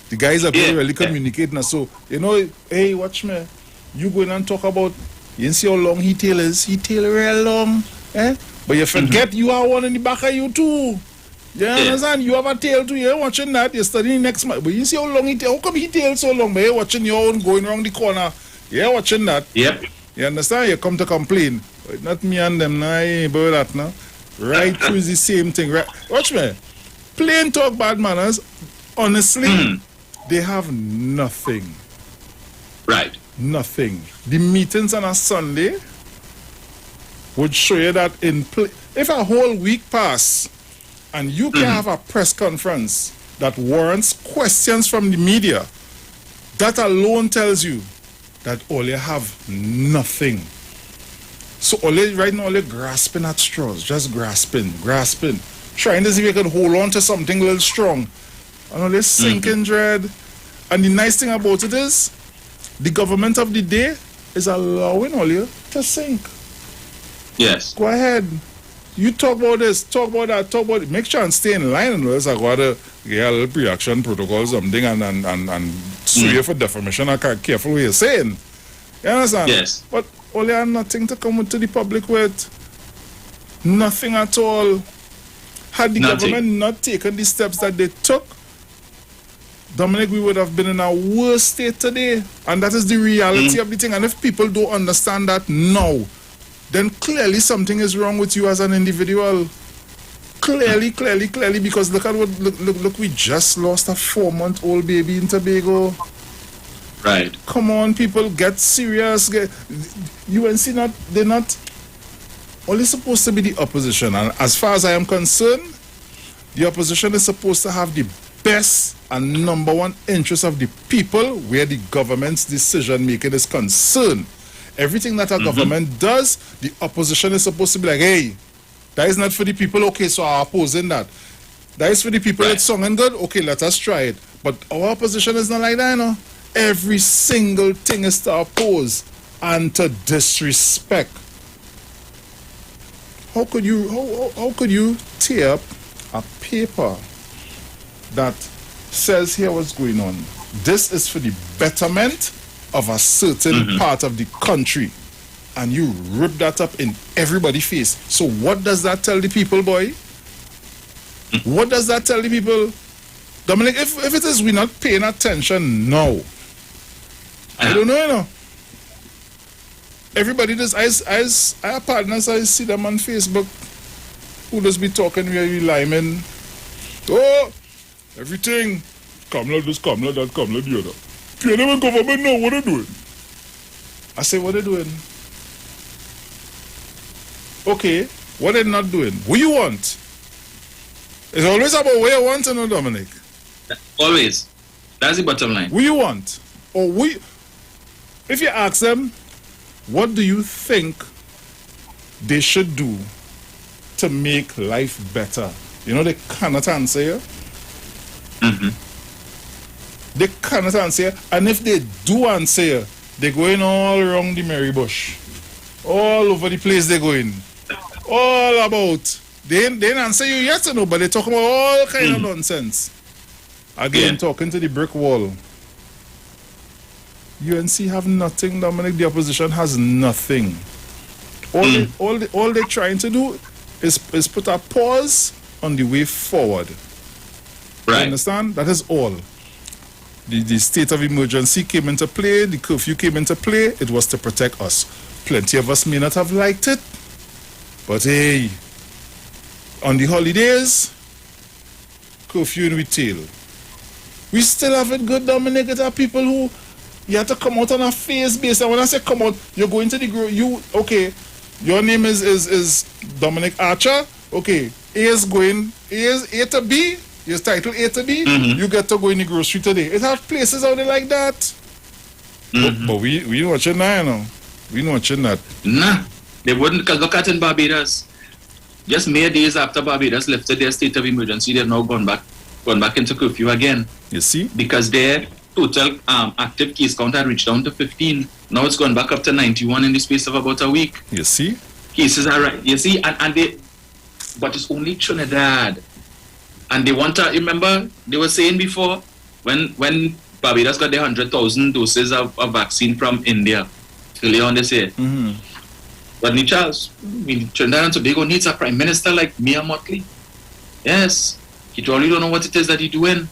The guys up here don't really communicate. Now. So, you know, hey, watch me. You go in and talk about, you see how long he tail is? He tail real long. Eh? But you forget you are one in the back of you too. You understand? You have a tail too. You're watching that. You're studying next month. But you see how long he tail. How come he tail so long? But you're watching your own going around the corner. You're watching that. Yep. You understand? You come to complain. But not me and them. Nah, I ain't about that now. Right through the same thing. Right. Watch me. Plain talk bad manners. Honestly, they have nothing. Right. Nothing. The meetings on a Sunday would show you that if a whole week pass and you can have a press conference that warrants questions from the media, that alone tells you that all you have nothing. So right now, grasping at straws, just grasping, trying to see if you can hold on to something a little strong. And all sinking dread. And the nice thing about it is, the government of the day is allowing all you to sink. Yes. Go ahead. You talk about this, talk about that, talk about it. Make sure and stay in line, and else I got to get a little pre-action protocol, something, and sue you for defamation. I can't careful what you're saying. You understand? Yes. But all you have nothing to come to the public with. Nothing at all. Had the government not taken the steps that they took, Dominic, we would have been in a worse state today. And that is the reality of the thing. And if people don't understand that now, then clearly something is wrong with you as an individual. Clearly, because look, we just lost a 4-month-old baby in Tobago. Right. Come on, people, get serious. UNC they're not only supposed to be the opposition. And as far as I am concerned, the opposition is supposed to have the best and number one interest of the people where the government's decision making is concerned. Everything that a government does, the opposition is supposed to be like, hey, that is not for the people, okay, so I'm opposing that. That is for the people, it's song and good, okay, let us try it. But our opposition is not like that, you know. Every single thing is to oppose and to disrespect. How could you tear up a paper that says here what's going on? This is for the betterment of a certain part of the country, and you rip that up in everybody's face. So what does that tell the people, boy? What does that tell the people? Dominic, if it is we're not paying attention now, I don't know, you know. Everybody does, as I have partners, I see them on Facebook who just be talking where you liming. Oh, everything. Come like this, come like that, come like the other. Pay them in government now, what they doing? I say, what they doing? Okay, what they not doing? What you want? It's always about what you want, you know, Dominic. Always. That's the bottom line. What you want? Or if you ask them, what do you think they should do to make life better? You know, they cannot answer you. They cannot answer you. And if they do answer you, they're going all around the merry bush. All over the place they're going. All about. They ain't answer you yet, you know, but they talk about all kind of nonsense. Again, talking to the brick wall. UNC have nothing, Dominic. The opposition has nothing. All they're trying to do is put a pause on the way forward. Right. You understand? That is all. The state of emergency came into play. The curfew came into play. It was to protect us. Plenty of us may not have liked it, but hey, on the holidays, curfew in retail. We still have it good, Dominic. It are people who you have to come out on a face basis. And when I say come out, you're going to the okay, your name is Dominic Archer. Okay, A is A to B. Your title A to B. You get to go in the grocery today. It have places out there like that. But we watching that, you know. We not watching that. Nah, they wouldn't, because look at in Barbados. Just mere days after Barbados lifted their state of emergency, they've now gone back into curfew again. You see? Because their total active case count had reached down to 15. Now it's gone back up to 91 in the space of about a week. You see? Cases are right. You see, and they, but it's only Trinidad. And they want to, remember, they were saying before, when Barbados got their 100,000 doses of vaccine from India, earlier on this year. But Charles, Trinidad and Tobago needs a prime minister like Mia Motley. Yes, he truly don't know what it is that he's doing.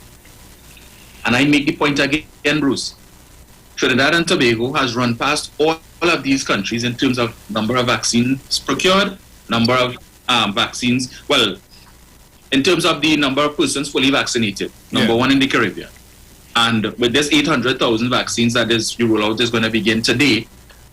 And I make the point again, Bruce. Trinidad and Tobago has run past all of these countries in terms of number of vaccines procured, number of vaccines, well, in terms of the number of persons fully vaccinated, number one in the Caribbean. And with this 800,000 vaccines that is the rollout is going to begin today,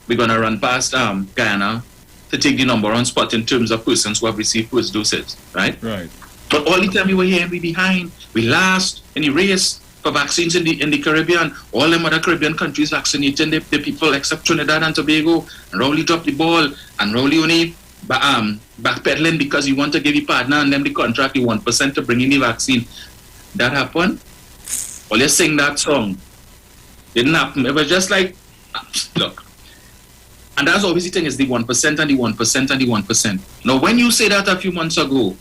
we're going to run past Guyana to take the number on spot in terms of persons who have received first doses, right? Right. But all the time we were here, we behind. We last in the race for vaccines in the Caribbean. All them other Caribbean countries vaccinating the people except Trinidad and Tobago. And Rowley dropped the ball. And Rowley only backpedaling because he want to give the partner and them the contract, the 1% to bring in the vaccine. That happened. Well, you sing that song. Didn't happen. It was just like, look. And that's always the thing, is the 1% and the 1% and the 1%. Now, when you say that a few months ago,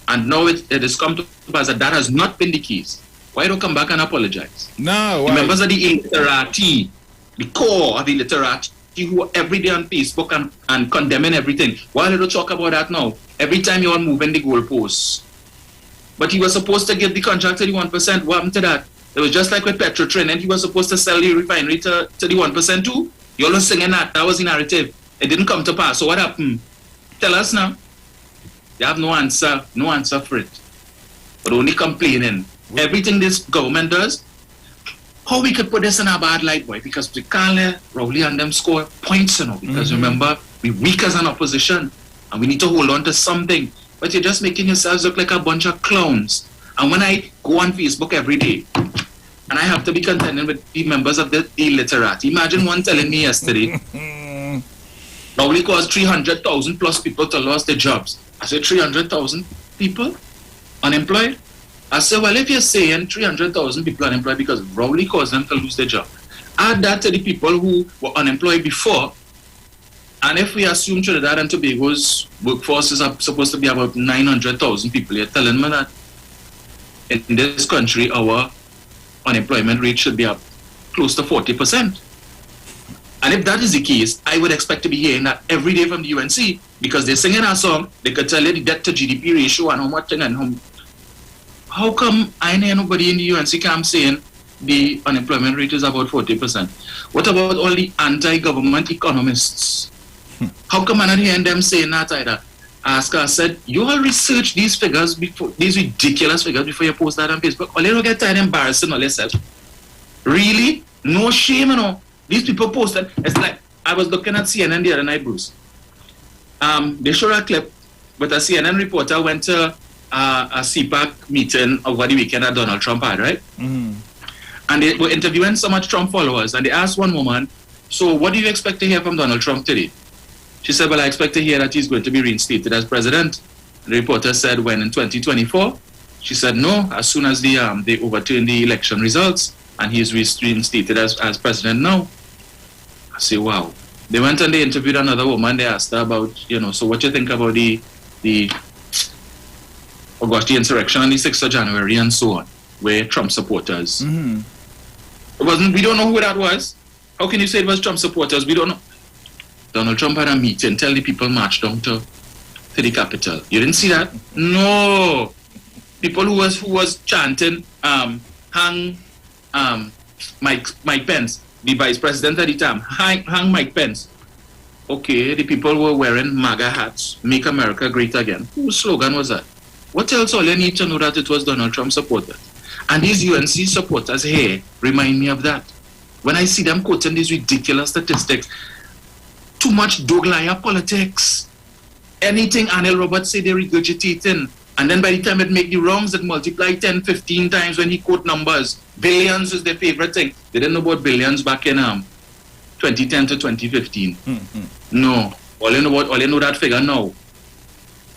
and now it has come to pass that has not been the case, why don't come back and apologize? No. The members of the literati, the core of the literati, who are every day on Facebook and condemning everything, why don't you talk about that now? Every time you're moving the goalposts. But he was supposed to give the contract to the 1%. What happened to that? It was just like with Petrotrin, and he was supposed to sell the refinery to the 1% too. You all was singing that. That was the narrative. It didn't come to pass. So what happened? Tell us now. You have no answer for it. But only complaining. Everything this government does, how we could put this in a bad light, boy, because we can't let Rowley and them score points, because remember, we're weak as an opposition, and we need to hold on to something. But you're just making yourselves look like a bunch of clowns. And when I go on Facebook every day, and I have to be contending with the members of the illiterate, imagine one telling me yesterday, Rowley caused 300,000 plus people to lose their jobs. I said 300,000 people unemployed? I said, well, if you're saying 300,000 people unemployed because Rowley caused them to lose their job, add that to the people who were unemployed before, and if we assume Trinidad and Tobago's workforce is supposed to be about 900,000 people, you're telling me that in this country, our unemployment rate should be up close to 40%. And if that is the case, I would expect to be hearing that every day from the UNC, because they're singing our song, they could tell you the debt to GDP ratio and how much thing and how come I know nobody in the UNC camp saying the unemployment rate is about 40%? What about all the anti-government economists? How come I'm not hearing them saying that either? Asker said, you all research these figures before, these ridiculous figures before you post that on Facebook. Or you don't get tired embarrassing all yourself. Really? No shame, These people posted. It's like, I was looking at CNN the other night, Bruce. They showed a clip with a CNN reporter went to a CPAC meeting over the weekend that Donald Trump had, right? Mm-hmm. And they were interviewing so much Trump followers, and they asked one woman, so what do you expect to hear from Donald Trump today? She said, well, I expect to hear that he's going to be reinstated as president. The reporter said, when in 2024? She said, no, as soon as they overturn the election results, and he's reinstated as president now. I say, wow. They went and they interviewed another woman. They asked her about, so what you think about the insurrection on the 6th of January and so on, where Trump supporters. Mm-hmm. We don't know who that was. How can you say it was Trump supporters? We don't know. Donald Trump had a meeting, tell the people march down to the Capitol. You didn't see that? No. People who was chanting, hang Mike Pence, the vice president at the time, hang Mike Pence. Okay, the people were wearing MAGA hats, Make America Great Again. Whose slogan was that? What else all you need to know that it was Donald Trump supporters? And these UNC supporters here remind me of that. When I see them quoting these ridiculous statistics, too much dog liar politics. Anything Anil Roberts say they're regurgitating. And then by the time it make the wrongs, it multiply 10, 15 times when he quote numbers. Billions is their favorite thing. They didn't know about billions back in 2010 to 2015. Mm-hmm. No. All you know that figure now.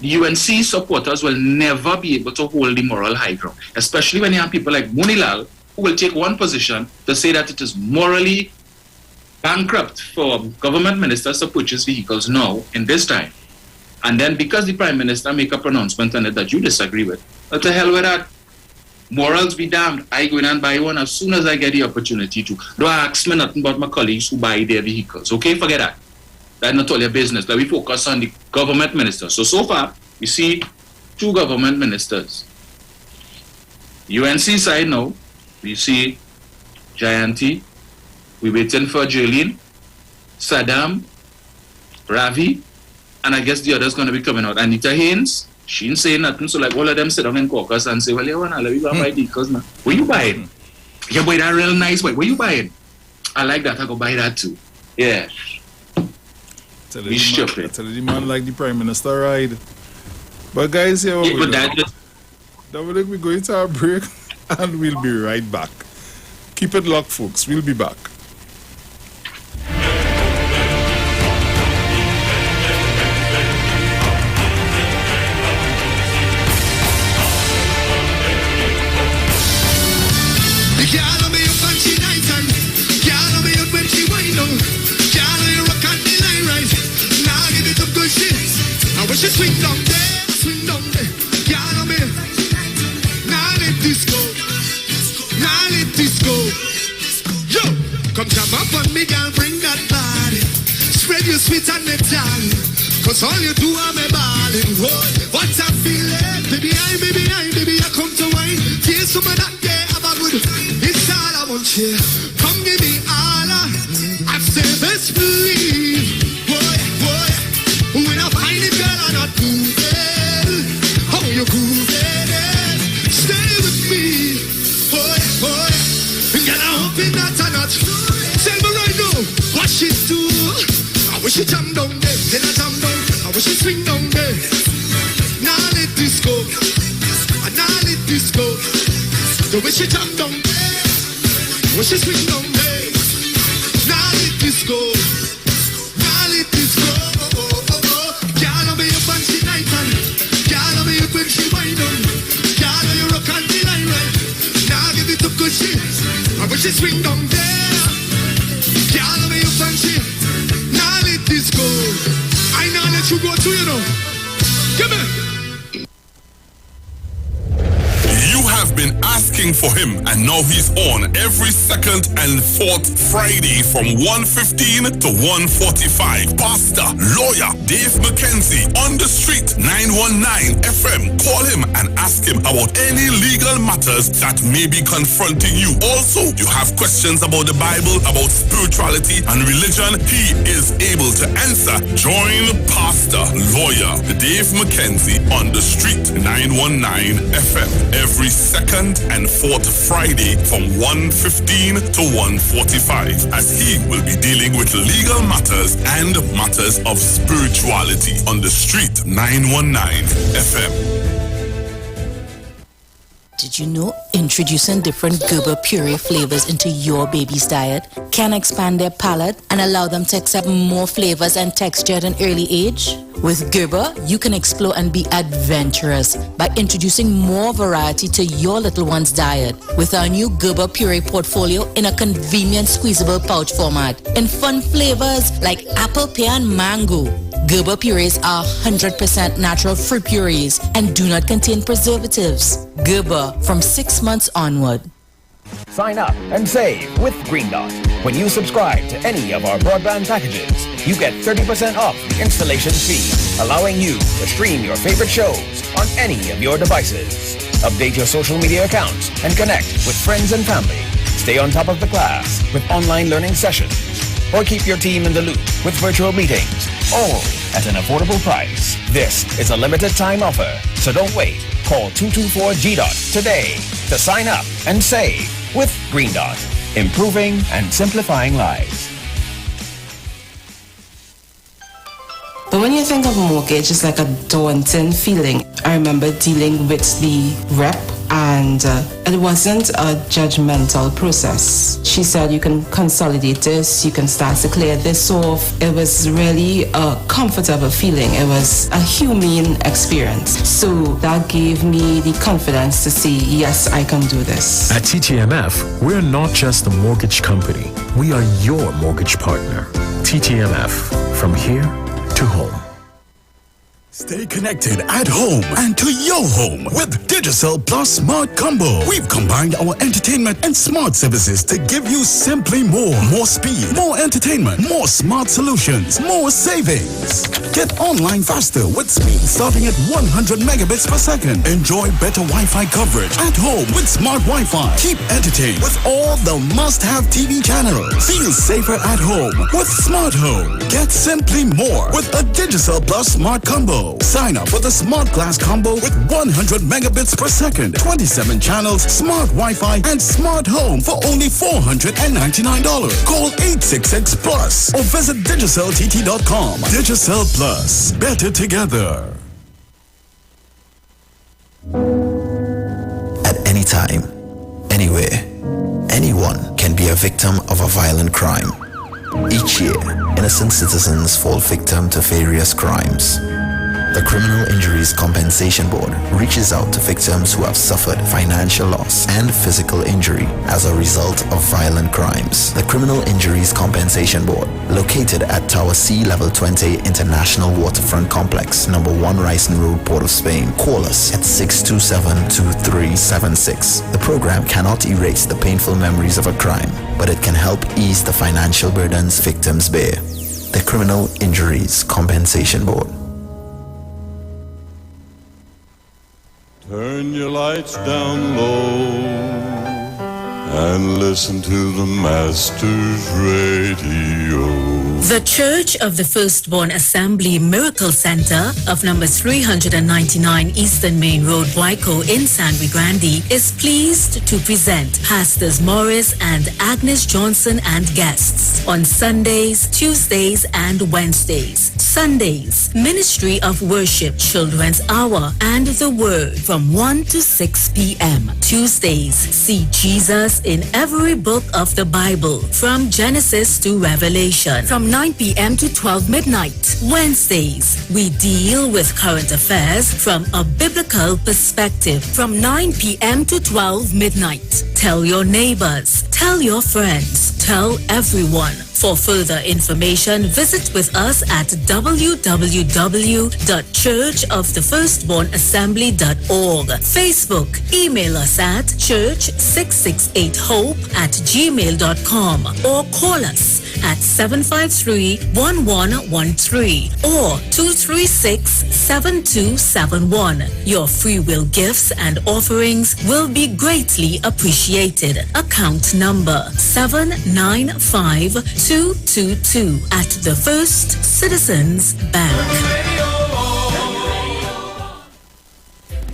The UNC supporters will never be able to hold the moral high ground, especially when you have people like Munilal who will take one position to say that it is morally bankrupt for government ministers to purchase vehicles now in this time. And then because the Prime Minister make a pronouncement on it that you disagree with, what the hell with that? Morals be damned. I go in and buy one as soon as I get the opportunity to. Don't ask me nothing about my colleagues who buy their vehicles. Okay, forget that. That's not all your business. Let me focus on the government ministers. So far, we see 2 government ministers. UNC side now, we see Jayanti, we're waiting for Jolene, Saddam, Ravi, and I guess the other's going to be coming out. Anita Haynes, she ain't saying nothing, so like all of them sit down in caucus and say, well, you want to let me buy vehicles now. Where you buying? You buy that real nice way. Where you buying? I like that. I go buy that too. Yeah. Be stupid. Tell the man like the Prime Minister ride. But guys, here we go. Dominic, we're going to our break and we'll be right back. Keep it locked, folks. We'll be back. She swing down there, girl on me. Now let this go, Yo, come jam up on me, girl, bring that body. Spread your sweet and darling, cause all you do are me balling. What a feeling, baby, I come to wine. Here's some of that, yeah, have a good. Yeah, come give me all I've said best believe. Boy, when I find it, girl, I'm not moving. How you grooving? Stay with me. Boy, girl, I'm hoping that I'm not. Tell me right now, what she do? I wish she jump down there, then I jump down. I wish she swing down there. Now let this go. Now let this go. The way she jump down there, the way she swing down there. Now let this go. Now let this go. Girl, I'm your fancy night and girl, I'm your when she wind on. Girl, you rock and the line right. Now give it to good shit. I wish she swing down there. Girl, I'm your fancy. Now let this go. I now let you go too, you know. Come here. You have been asking for him, and now he's on every second and fourth Friday from 1:15 to 1:45. Pastor, lawyer Dave McKenzie on the street 919 FM. Call him and ask him about any legal matters that may be confronting you. Also, you have questions about the Bible, about spirituality and religion. He is able to answer. Join Pastor, lawyer Dave McKenzie on the street 919 FM every second and fourth Friday from 1:15 to 1:45, as he will be dealing with legal matters and matters of spirituality on the street 919 FM. Did you know introducing different Gerber puree flavors into your baby's diet can expand their palate and allow them to accept more flavors and texture at an early age? With Gerber, you can explore and be adventurous by introducing more variety to your little one's diet with our new Gerber puree portfolio in a convenient squeezable pouch format in fun flavors like apple, pear, and mango. Gerber purees are 100% natural fruit purees and do not contain preservatives. Gerber from 6 months onward. Sign up and save with Green Dot. When you subscribe to any of our broadband packages, you get 30% off the installation fee, allowing you to stream your favorite shows on any of your devices. Update your social media accounts and connect with friends and family. Stay on top of the class with online learning sessions, or keep your team in the loop with virtual meetings, all at an affordable price. This is a limited time offer, so don't wait. Call 224-GDOT today to sign up and save with Green Dot, improving and simplifying lives. But when you think of mortgage, it's like a daunting feeling. I remember dealing with the rep, and it wasn't a judgmental process. She said, you can consolidate this, you can start to clear this off. It was really a comfortable feeling. It was a humane experience. So that gave me the confidence to say, yes, I can do this. At TTMF, we're not just a mortgage company. We are your mortgage partner. TTMF, from here to home. Stay connected at home and to your home with Digicel Plus Smart Combo. We've combined our entertainment and smart services to give you simply more. More speed, more entertainment, more smart solutions, more savings. Get online faster with speed starting at 100 megabits per second. Enjoy better Wi-Fi coverage at home with smart Wi-Fi. Keep entertained with all the must-have TV channels. Feel safer at home with Smart Home. Get simply more with a Digicel Plus Smart Combo. Sign up for the Smart Glass Combo with 100 megabits per second, 27 channels, smart Wi-Fi, and smart home for only $499. Call 866-PLUS or visit DigicelTT.com. Digicel Plus. Better together. At any time, anywhere, anyone can be a victim of a violent crime. Each year, innocent citizens fall victim to various crimes. The Criminal Injuries Compensation Board reaches out to victims who have suffered financial loss and physical injury as a result of violent crimes. The Criminal Injuries Compensation Board, located at Tower C Level 20 International Waterfront Complex, number 1 Ryson Road, Port of Spain. Call us at 627-2376. The program cannot erase the painful memories of a crime, but it can help ease the financial burdens victims bear. The Criminal Injuries Compensation Board. Turn your lights down low and listen to the Master's Radio. The Church of the Firstborn Assembly Miracle Center of number 399 Eastern Main Road, Waiko in San Luis Grande is pleased to present Pastors Morris and Agnes Johnson and guests on Sundays, Tuesdays, and Wednesdays. Sundays, Ministry of Worship Children's Hour and the Word from 1 to 6 p.m. Tuesdays, see Jesus in every book of the Bible from Genesis to Revelation from 9 p.m. to 12 midnight. Wednesdays, we deal with current affairs from a biblical perspective from 9 p.m. to 12 midnight. Tell your neighbors, tell your friends, tell everyone. For further information, visit with us at www.churchofthefirstbornassembly.org. Facebook, email us at church668hope@gmail.com or call us at 753-1113 or 236-7271. Your free will gifts and offerings will be greatly appreciated. Account number 795222 at the First Citizens Bank.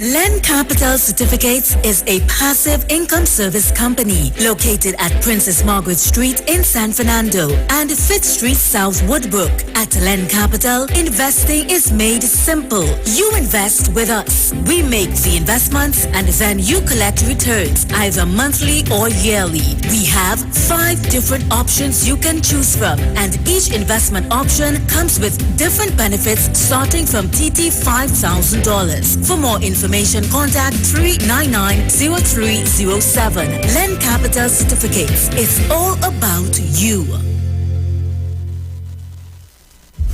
Len Capital Certificates is a passive income service company located at Princess Margaret Street in San Fernando and Fifth Street South Woodbrook. At Len Capital, investing is made simple. You invest with us. We make the investments and then you collect returns either monthly or yearly. We have 5 different options you can choose from, and each investment option comes with different benefits starting from TT $5,000. For more information, contact 399-0307. Len Capital Certificates. It's all about you.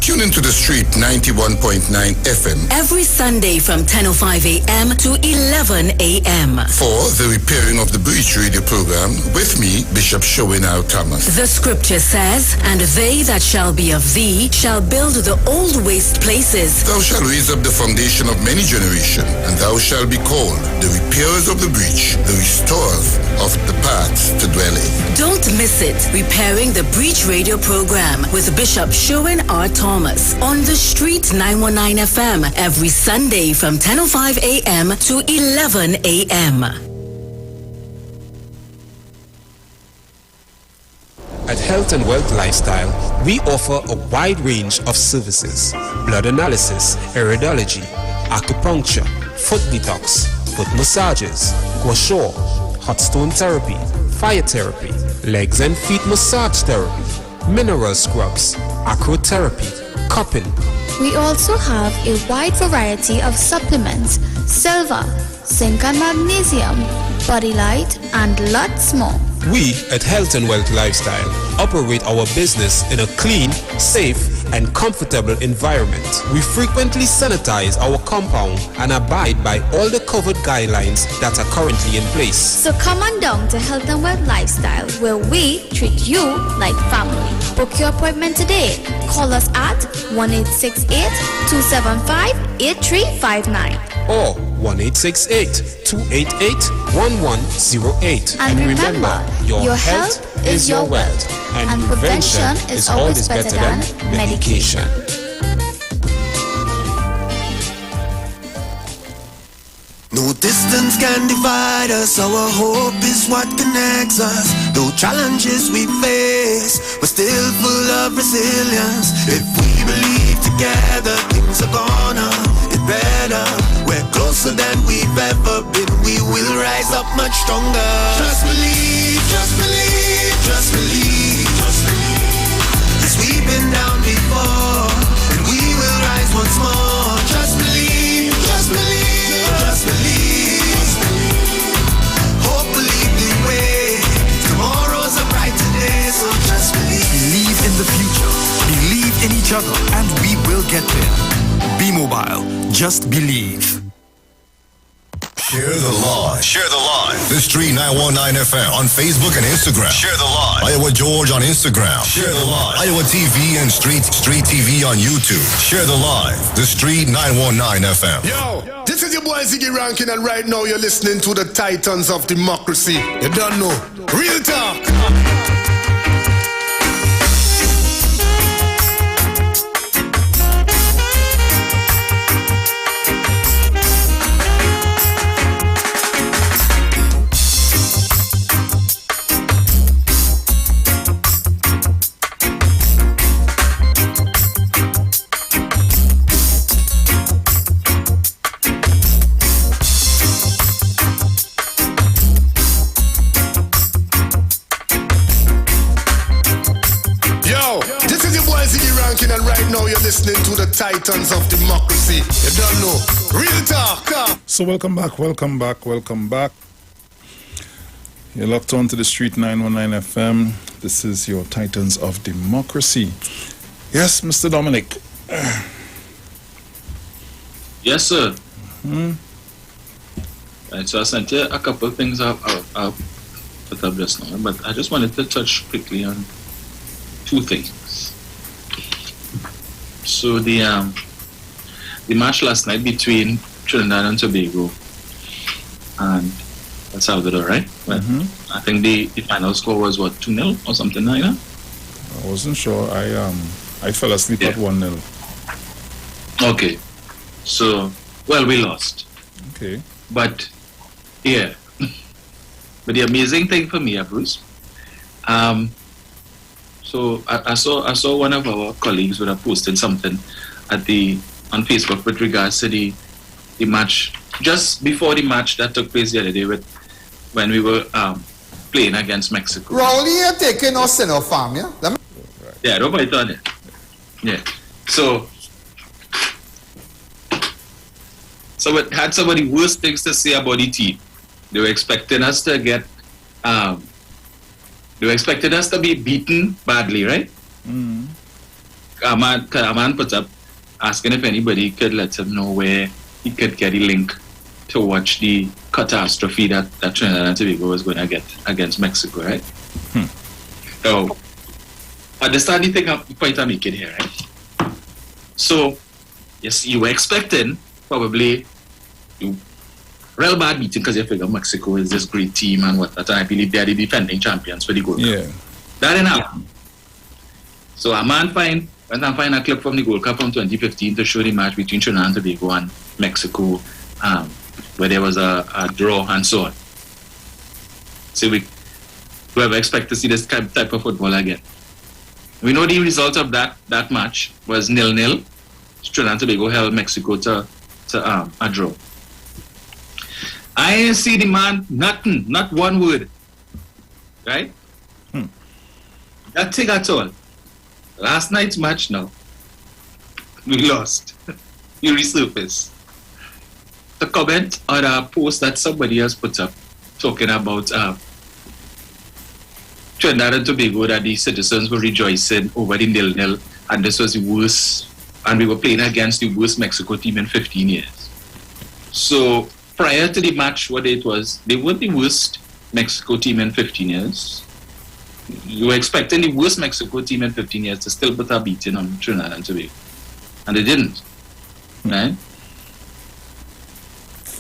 Tune into the street 91.9 FM every Sunday from 10:05 a.m. to 11 a.m. for the Repairing of the Breach radio program with me, Bishop Showinau Thomas. The scripture says, "And they that shall be of thee shall build the old waste places. Thou shalt raise up the foundation of many generations, and thou shalt be called the repairers of the breach, the restorers of the paths to dwell in." Don't miss it. Repairing the Breach radio program with Bishop Sherwin R. Thomas on the Street 919 FM every Sunday from 10:05 a.m. to 11 a.m. At Health and Wealth Lifestyle, we offer a wide range of services: blood analysis, iridology, acupuncture, foot detox, foot massages, gua sha, hot stone therapy, fire therapy, legs and feet massage therapy, mineral scrubs, acrotherapy, cupping. We also have a wide variety of supplements: silver, zinc and magnesium, body light, and lots more. We at Health and Wealth Lifestyle operate our business in a clean, safe, and comfortable environment. We frequently sanitize our compound and abide by all the COVID guidelines that are currently in place. So come on down to Health and Wealth Lifestyle, where we treat you like family. Book your appointment today. Call us at 1-868-275-8359 or 1-868-288-1108. And remember, your health is your wealth, and prevention is always better than medication. No distance can divide us, our hope is what connects us. Though challenges we face, we're still full of resilience. If we believe together, things are gonna get better. We're closer than we've ever been, we will rise up much stronger. Just believe, just believe, just believe, just believe. As we've been down before, and we will rise once more. Just believe, just believe, just believe. Hope will lead the way. Tomorrow's a brighter day, so just believe. Believe in the future, believe in each other, and we will get there. Be mobile, just believe. Share the live. Share the live. The Street 919 FM on Facebook and Instagram. Share the live. Iowa George on Instagram. Share the live. Iowa TV and Street TV on YouTube. Share the live. The Street 919 FM. Yo, this is your boy Ziggy Rankin, and right now you're listening to the Titans of Democracy. You don't know. Real talk. And right now you're listening to the Titans of Democracy. You don't know. Real talk. So welcome back. You're locked on to the Street 919 FM. This is your Titans of Democracy. Yes, Mr. Dominic. Yes, sir. Right, so I sent you a couple of things I'll put up just now, but I just wanted to touch quickly on two things. So the match last night between Trinidad and Tobago and El Salvador, right? Well, I think the final score was what, 2-0 or something like that? I wasn't sure. I fell asleep at 1-0. Okay. So, well, we lost. Okay. But yeah. But the amazing thing for me, Bruce, so I saw one of our colleagues would have posted something on Facebook with regards to the match, just before the match that took place the other day when we were playing against Mexico. Raul, you're taking us in our farm, yeah? Yeah, nobody done it. Yeah. So it had some of the worst things to say about the team. They were expecting us to get they were expecting us to be beaten badly, right? A man put up asking if anybody could let him know where he could get a link to watch the catastrophe that Trinidad and Tobago was going to get against Mexico, right? So, understand the point I'm making here, right? So, yes, you were expecting probably real bad beating because you figure Mexico is this great team and whatnot, and I believe they are the defending champions for the Gold Cup. Yeah. That didn't happen. So a man went and find a clip from the Gold Cup from 2015 to show the match between Trinidad and Tobago and Mexico, where there was a draw and so on. So we ever expect to see this type of football again. We know the result of that match was 0-0. Trinidad and Tobago held Mexico to a draw. I ain't see the man, nothing, not one word. Right? Nothing at all. Last night's match now, we lost. You resurface. The comment on a post that somebody has put up talking about Trinidad and Tobago, that the citizens were rejoicing over the 0-0, and this was the worst, and we were playing against the worst Mexico team in 15 years. So, prior to the match, what it was, they weren't the worst Mexico team in 15 years. You were expecting the worst Mexico team in 15 years to still put a beating on Trinidad and Tobago. And they didn't. Right?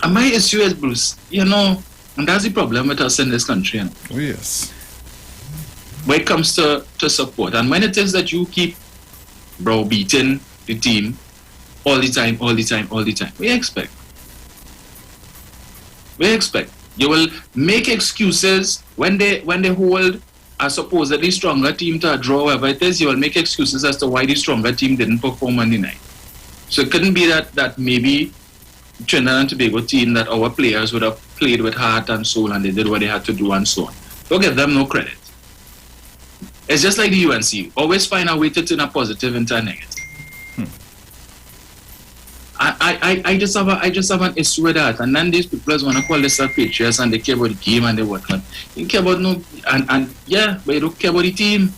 And my issue is, Bruce, and that's the problem with us in this country. Oh, yes. When it comes to support, and when it is that you keep browbeating the team all the time, we expect. You will make excuses when they hold a supposedly stronger team to a draw, whatever it is. You will make excuses as to why the stronger team didn't perform on the night. So it couldn't be that maybe Trinidad and Tobago team, that our players would have played with heart and soul and they did what they had to do and so on. Don't give them no credit. It's just like the UNC. Always find a way to turn a positive into a negative. I just have an issue with that. And then these people want to call this a patriots and they care about the game and they whatnot. You care about but you don't care about the team.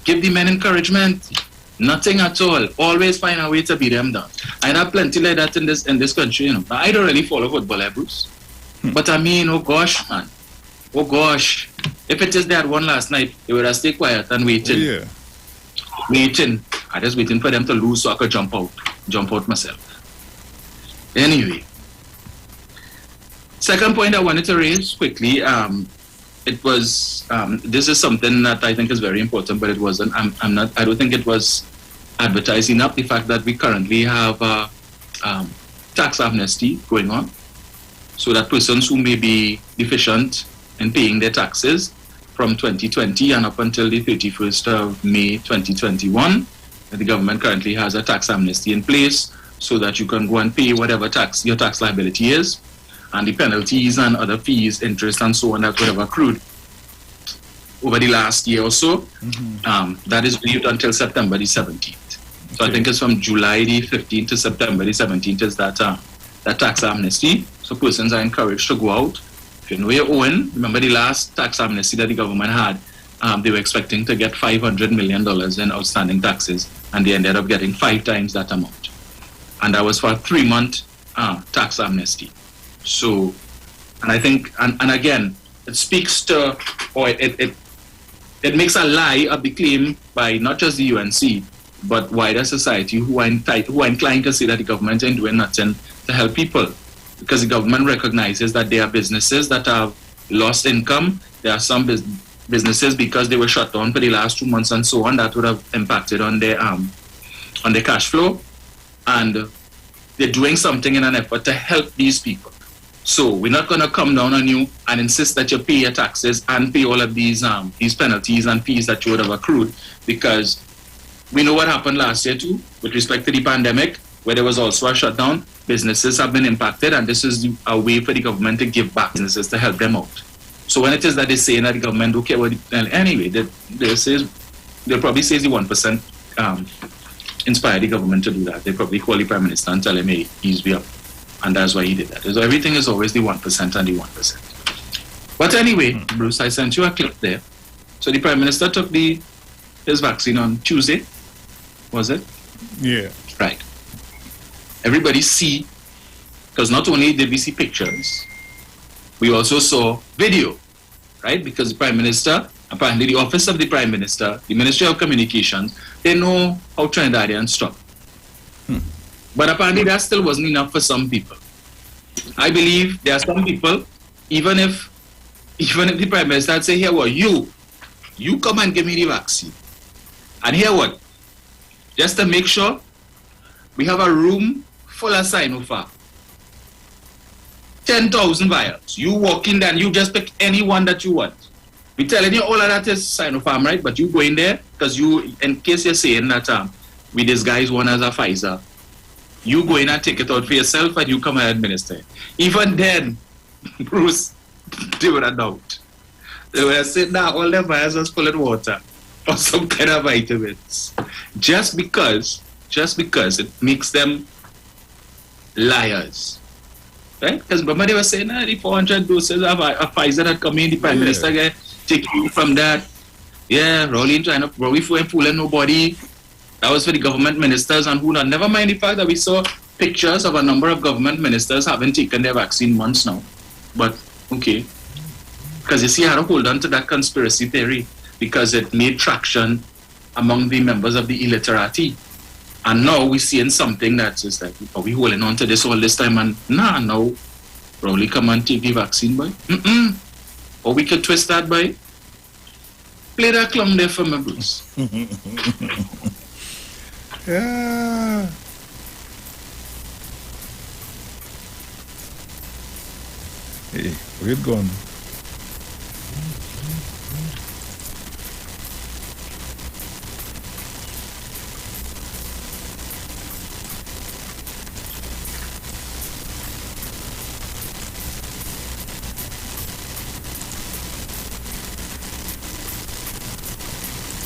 Give the men encouragement. Nothing at all. Always find a way to beat them down. I have plenty like that in this country. I don't really follow football, Bruce. But I mean, oh gosh, man. Oh gosh. If it is they had one last night, they would have stayed quiet and waiting. Yeah. Waiting. I just waiting for them to lose so I could jump out myself. Anyway. Second point I wanted to raise quickly, it was, this is something that I think is very important, but it wasn't, I don't think it was advertised enough, the fact that we currently have tax amnesty going on, so that persons who may be deficient in paying their taxes from 2020 and up until the 31st of May 2021, the government currently has a tax amnesty in place so that you can go and pay whatever tax your tax liability is, and the penalties and other fees, interest and so on that would have accrued over the last year or so. That is waived until September the 17th. So I think it's from July the 15th to September the 17th is that tax amnesty. So persons are encouraged to go out. If you know you're owing, remember the last tax amnesty that the government had, they were expecting to get $500 million in outstanding taxes, and they ended up getting 5 times that amount. And that was for a 3-month tax amnesty. So, and I think, and again, it speaks to, or it makes a lie of the claim by not just the UNC, but wider society who are inclined to say that the government ain't doing nothing to help people. Because the government recognizes that there are businesses that have lost income. There are some businesses, because they were shut down for the last 2 months and so on, that would have impacted on their cash flow. And they're doing something in an effort to help these people. So we're not going to come down on you and insist that you pay your taxes and pay all of these penalties and fees that you would have accrued, because we know what happened last year too with respect to the pandemic, where there was also a shutdown. Businesses have been impacted, and this is a way for the government to give back businesses to help them out. So when it is that they say that the government don't care what anyway, they'll probably say the 1% inspire the government to do that. They probably call the Prime Minister and tell him, hey, ease me up. And that's why he did that. So everything is always the 1% and the 1%. But anyway, Bruce, I sent you a clip there. So the Prime Minister took his vaccine on Tuesday, was it? Yeah. Right. Everybody see, because not only did we see pictures, we also saw video, right? Because the Prime Minister, apparently the Office of the Prime Minister, the Ministry of Communications, they know how Trinidadians talk. But apparently that still wasn't enough for some people. I believe there are some people, even if the Prime Minister had say, here what, you come and give me the vaccine. And here what, just to make sure, we have a room full of Sinopharm. 10,000 vials. You walk in there and you just pick any one that you want. We're telling you all of that is Sinopharm, right? But you go in there, because you, in case you're saying that we disguise one as a Pfizer, you go in and take it out for yourself and you come and administer it. Even then, Bruce, they would have doubt. They would have said, nah, all the vials are full of water or some kind of vitamins. Just because it makes them liars. Right? Because remember they were saying, the 400 doses of a Pfizer that come in, the Prime Minister get take you from that. Yeah, Rowley trying to fooling nobody. That was for the government ministers and who not. Never mind the fact that we saw pictures of a number of government ministers having taken their vaccine months now. But, okay. Because you see, I had to hold on to that conspiracy theory because it made traction among the members of the illiterati. And now we're seeing something that's just like, are we holding on to this all this time? And no. Rowley come and take the vaccine, boy. Or we could twist that, boy. Play that clump there for me, Bruce. Yeah. Hey, where it gone?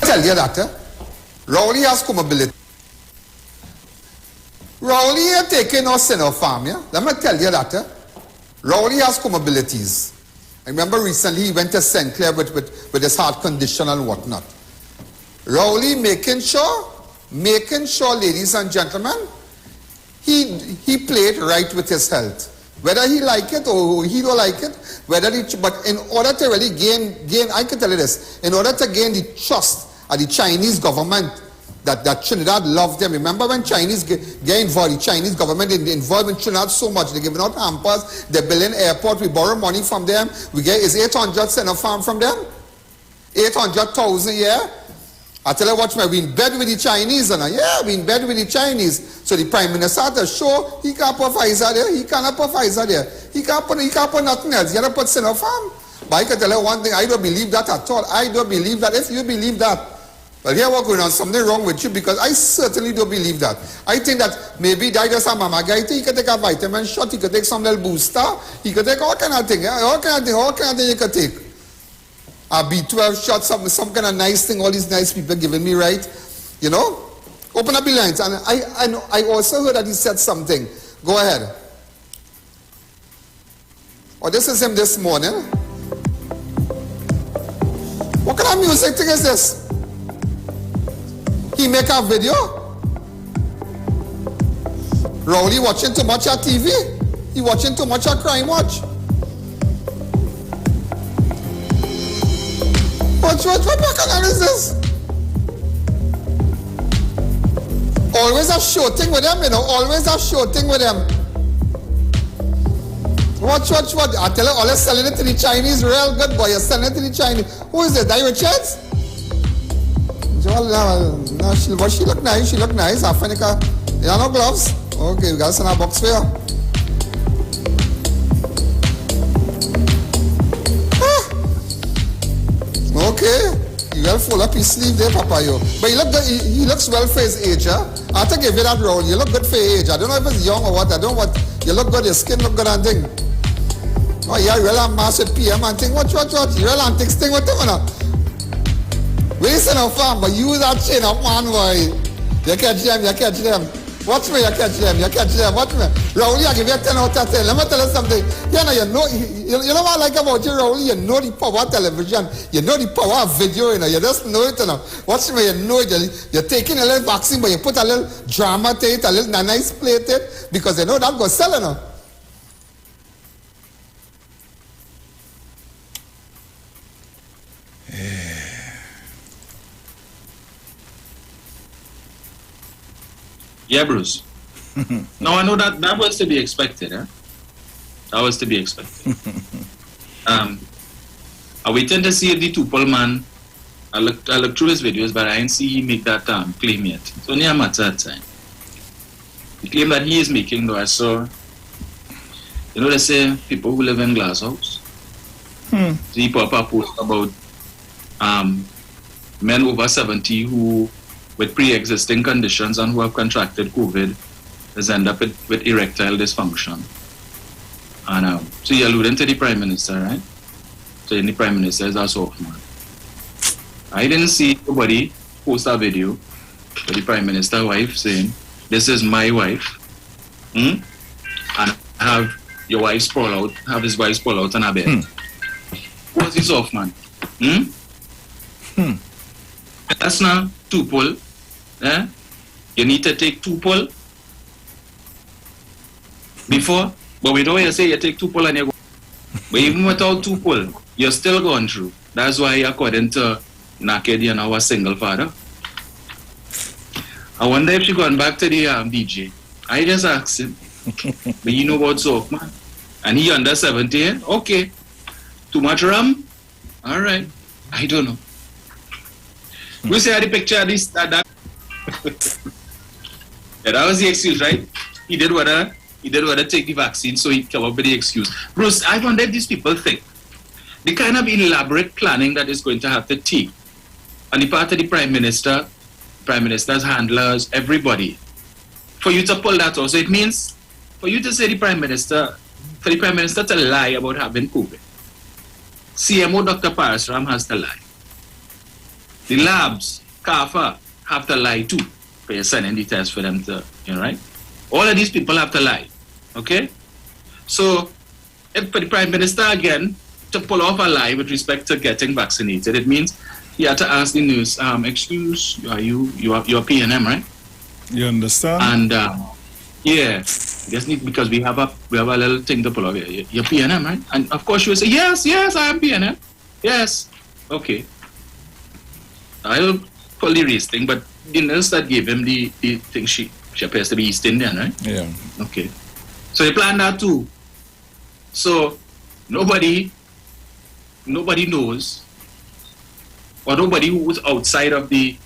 Tell you that, Rowley has comorbidity. Rowley ain't taking no Sinopharm, yeah? Let me tell you that, Rowley has comorbidities. I remember recently he went to St. Clair with his heart condition and whatnot. Rowley making sure, ladies and gentlemen, he played right with his health. Whether he like it or he don't like it, but in order to really gain, I can tell you this, in order to gain the trust of the Chinese government, that Trinidad loved them. Remember when Chinese get involved, the Chinese government involved in Trinidad so much, they're giving out hampers, they're building airport, we borrow money from them, is 800 cent a farm from them? 800,000 a year? I tell you what, we in bed with the Chinese, we in bed with the Chinese. So the Prime Minister had to show he can't put Pfizer there, he cannot put Pfizer there. He can't put nothing else, he can't put Sinopharm. But I can tell you one thing, I don't believe that at all. I don't believe that. If you believe that, well, here we're going on, something wrong with you, because I certainly don't believe that. I think that maybe that just a mama guy, he could take a vitamin shot, he could take some little booster, he could take all kind of thing, all kind of thing you could take. A B12 shot, some kind of nice thing, all these nice people giving me, right? You know? Open up the lines. And I also heard that he said something. Go ahead. Oh, this is him this morning. What kind of music thing is this? He make a video? Rowley watching too much at TV? He watching too much at Crime Watch? What bacchanal is this? Always a show thing with them, you know. Always a show thing with them. What? I tell you, always selling it to the Chinese, real good boy. You're selling it to the Chinese. Who is it? Iwer Chance? No, she look nice. She look nice. Africa. You have no gloves? Okay, we got some box for you. Okay, you well full up his sleeve there, Papa, yo. But he looks well for his age, huh? I have to give you that role. You look good for your age. I don't know if it's young or what. I don't know what. You look good, your skin look good and thing. Oh, yeah, you really master PM and thing. What? You really antics thing with them or not? We listen to farm, but use that chain up, man, boy. You catch them. Watch me, you catch them. Watch me. Rowley, I give you a 10 out of 10. Let me tell you something. You know what I like about you, Rowley? You know the power of television. You know the power of video, you know. You just know it, you know. Watch me, you know it. You're taking a little vaccine, but you put a little drama to it, a little nice plate to it, because you know that goes sell, you know. Yeah, Bruce. No, I know that was to be expected, huh? That was to be expected. I waited to see if the Tupol man, I looked through his videos, but I didn't see him make that claim yet. It's only a matter of time. The claim that he is making, though, I saw, you know, they say people who live in glass house. See, Papa post about men over 70 who, with pre-existing conditions and who have contracted COVID, has ended up with erectile dysfunction. And so you're alluding to the Prime Minister, right? So the Prime Minister is a soft man. I didn't see nobody post a video with the Prime Minister's wife saying, "This is my wife," and have your wife sprawl out, have his wife sprawl out on her bed. Who was the soft man? That's not Tupol. You need to take Tupol before, but we don't say you take Tupol and you go. But even without Tupol, you're still going through. That's why, according to Naked, you know, a single father. I wonder if she gone back to the DJ. I just asked him, but you know about soft man, and he under 70. Okay, too much rum. All right, I don't know. We see the picture of this that. Yeah, that was the excuse, right? He did want to take the vaccine, so he came up with the excuse. Bruce, I wonder if these people think the kind of elaborate planning that is going to have to take on the part of the Prime Minister, Prime Minister's handlers, everybody, for you to pull that off. So it means for you to say for the Prime Minister to lie about having COVID. CMO Dr. Parasram has to lie. The labs, CAFA, have to lie too. For you're sending the test for them to, you know, right? All of these people have to lie. Okay? So, if for the Prime Minister again to pull off a lie with respect to getting vaccinated, it means he had to ask the nurse, excuse, you're PNM, right? You understand? And yeah. Just need, because we have a little thing to pull out here. You're PNM, right? And of course she will say, yes, I am PNM. Yes. Okay. I'll pull the race thing, but the nurse that gave him the thing, she appears to be East Indian, right? Yeah. Okay. So they planned that too. So nobody knows, or nobody who was outside of the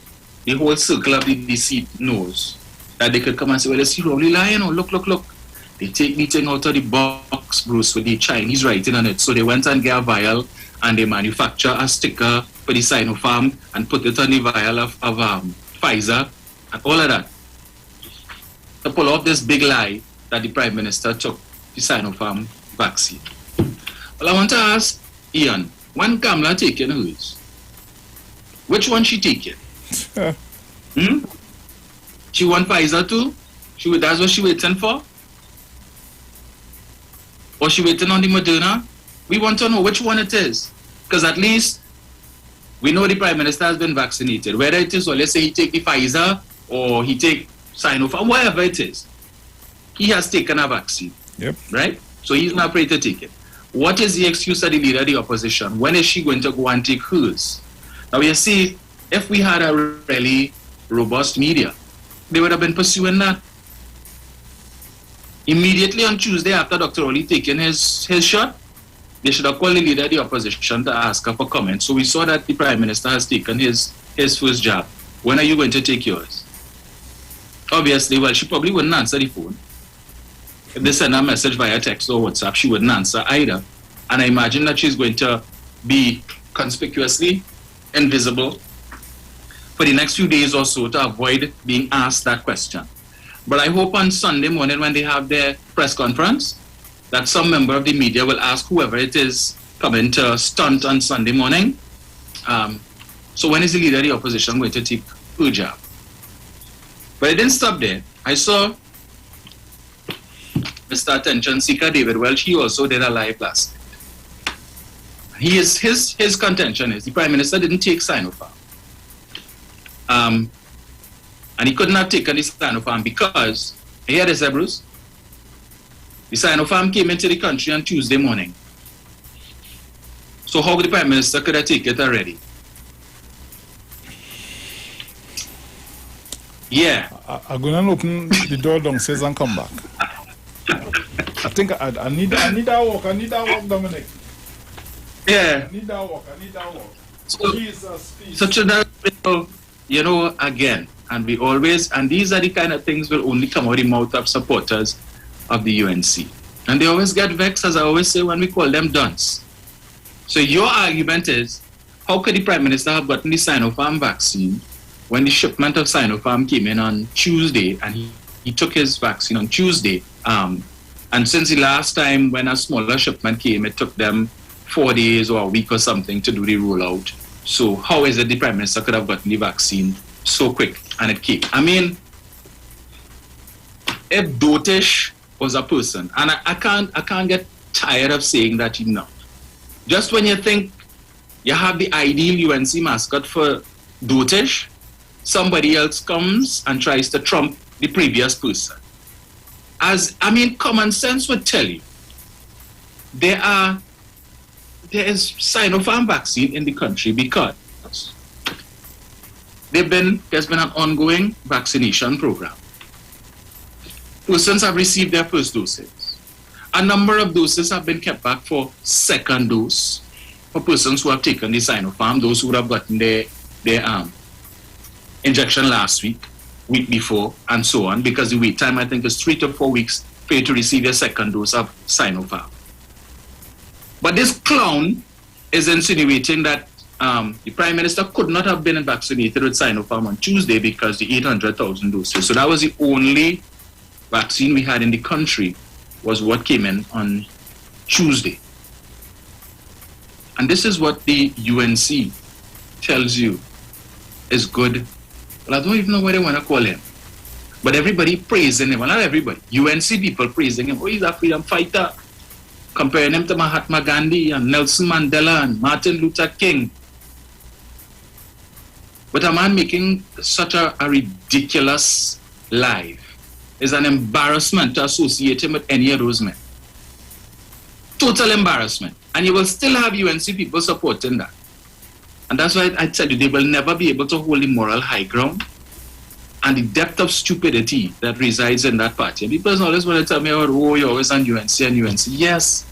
whole circle of the deceased knows that they could come and say, well, let's see Rowley lying, or look. They take the thing out of the box, Bruce, with the Chinese writing on it. So they went and get a vial and they manufacture a sticker for the Sinopharm and put it on the vial of Pfizer and all of that. To pull off this big lie that the Prime Minister took the Sinopharm vaccine. Well, I want to ask Ian, when Kamala taking hers, which one she taking? She want Pfizer too? That's what she waiting for? Or she waiting on the Moderna? We want to know which one it is. Because at least we know the Prime Minister has been vaccinated. Whether it is, or let's say he take the Pfizer or he take Sinopharm, whatever it is, he has taken a vaccine. Yep. Right? So he's not afraid to take it. What is the excuse of the leader of the opposition? When is she going to go and take hers? Now you see, if we had a really robust media, they would have been pursuing that. Immediately on Tuesday, after Dr. Oli taking his shot, they should have called the leader of the opposition to ask her for comment. So we saw that the Prime Minister has taken his first jab. When are you going to take yours? Obviously, well, she probably wouldn't answer the phone. If they send a message via text or WhatsApp, she wouldn't answer either. And I imagine that she's going to be conspicuously invisible for the next few days or so to avoid being asked that question. But I hope on Sunday morning when they have their press conference that some member of the media will ask whoever it is coming to stunt on Sunday morning. So when is the leader of the opposition going to take her job? But it didn't stop there. I saw Mr. Attention Seeker David Welch. He also did a live last night. His contention is the Prime Minister didn't take Sinopharm. And he couldn't have taken the Sinopharm because, hear this, Bruce? The Sinopharm came into the country on Tuesday morning. So how the Prime Minister could have taken it already? Yeah. I'm going to open the door downstairs and come back. I think I need that walk. I need that walk, Dominic. Yeah. I need that walk. So, Jesus, such a, you know, again, and we always, and these are the kind of things will only come out of the mouth of supporters of the UNC. And they always get vexed, as I always say, when we call them dunce. So your argument is, how could the Prime Minister have gotten the Sinopharm vaccine when the shipment of Sinopharm came in on Tuesday, and he took his vaccine on Tuesday? And since the last time when a smaller shipment came, it took them 4 days or a week or something to do the rollout. So how is it the Prime Minister could have gotten the vaccine so quick and it came? I mean, if Dotish was a person, and I can't get tired of saying that enough. Just when you think you have the ideal UNC mascot for Dotish, somebody else comes and tries to trump the previous person. Common sense would tell you there is Sinopharm vaccine in the country because there's been an ongoing vaccination program. Persons have received their first doses. A number of doses have been kept back for second dose for persons who have taken the Sinopharm, those who would have gotten their injection last week before, and so on, because the wait time, I think, is 3 to 4 weeks for you to receive your second dose of Sinopharm. But this clown is insinuating that the Prime Minister could not have been vaccinated with Sinopharm on Tuesday because the 800,000 doses. So that was the only vaccine we had in the country, was what came in on Tuesday. And this is what the UNC tells you is good. Well, I don't even know what they want to call him. But everybody praising him. Well, not everybody. UNC people praising him. Oh, he's a freedom fighter. Comparing him to Mahatma Gandhi and Nelson Mandela and Martin Luther King. But a man making such a ridiculous lie is an embarrassment to associate him with any of those men. Total embarrassment. And you will still have UNC people supporting that. And that's why I tell you, they will never be able to hold the moral high ground and the depth of stupidity that resides in that party. And people always want to tell me, oh, you're always on UNC and UNC. Yes,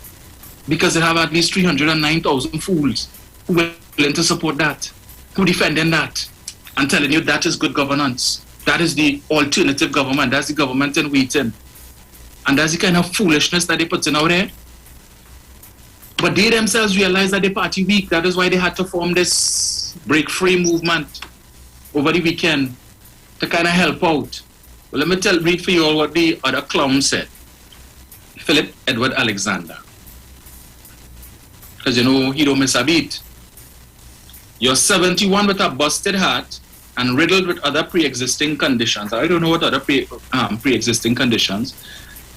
because they have at least 309,000 fools who are willing to support that, who defending that, and telling you that is good governance. That is the alternative government. That's the government in waiting. And that's the kind of foolishness that they put in out there. But they themselves realized that the party weak. That is why they had to form this break free movement over the weekend to kind of help out. Well, let me read for you all what the other clown said. Philip Edward Alexander. Because you know, he don't miss a beat. You're 71 with a busted heart and riddled with other pre-existing conditions. I don't know what other pre-existing conditions.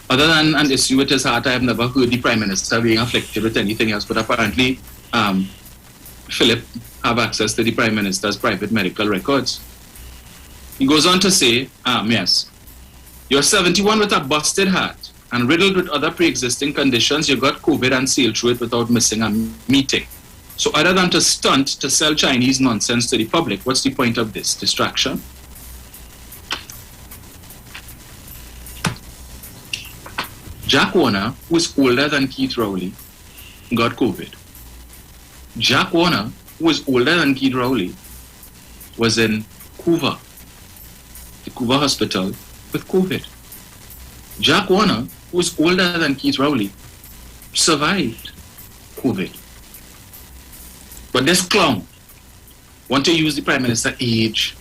Other than an issue with his heart, I have never heard the Prime Minister being afflicted with anything else. But apparently, Philip have access to the Prime Minister's private medical records. He goes on to say, yes, you're 71 with a busted heart and riddled with other pre-existing conditions. You got COVID and sailed through it without missing a meeting. So other than to stunt to sell Chinese nonsense to the public, what's the point of this? Distraction? Jack Warner, who is older than Keith Rowley, got COVID. Jack Warner, who is older than Keith Rowley, was in Cuba, the Cuba hospital, with COVID. Jack Warner, who is older than Keith Rowley, survived COVID. But this clown want to use the Prime Minister age.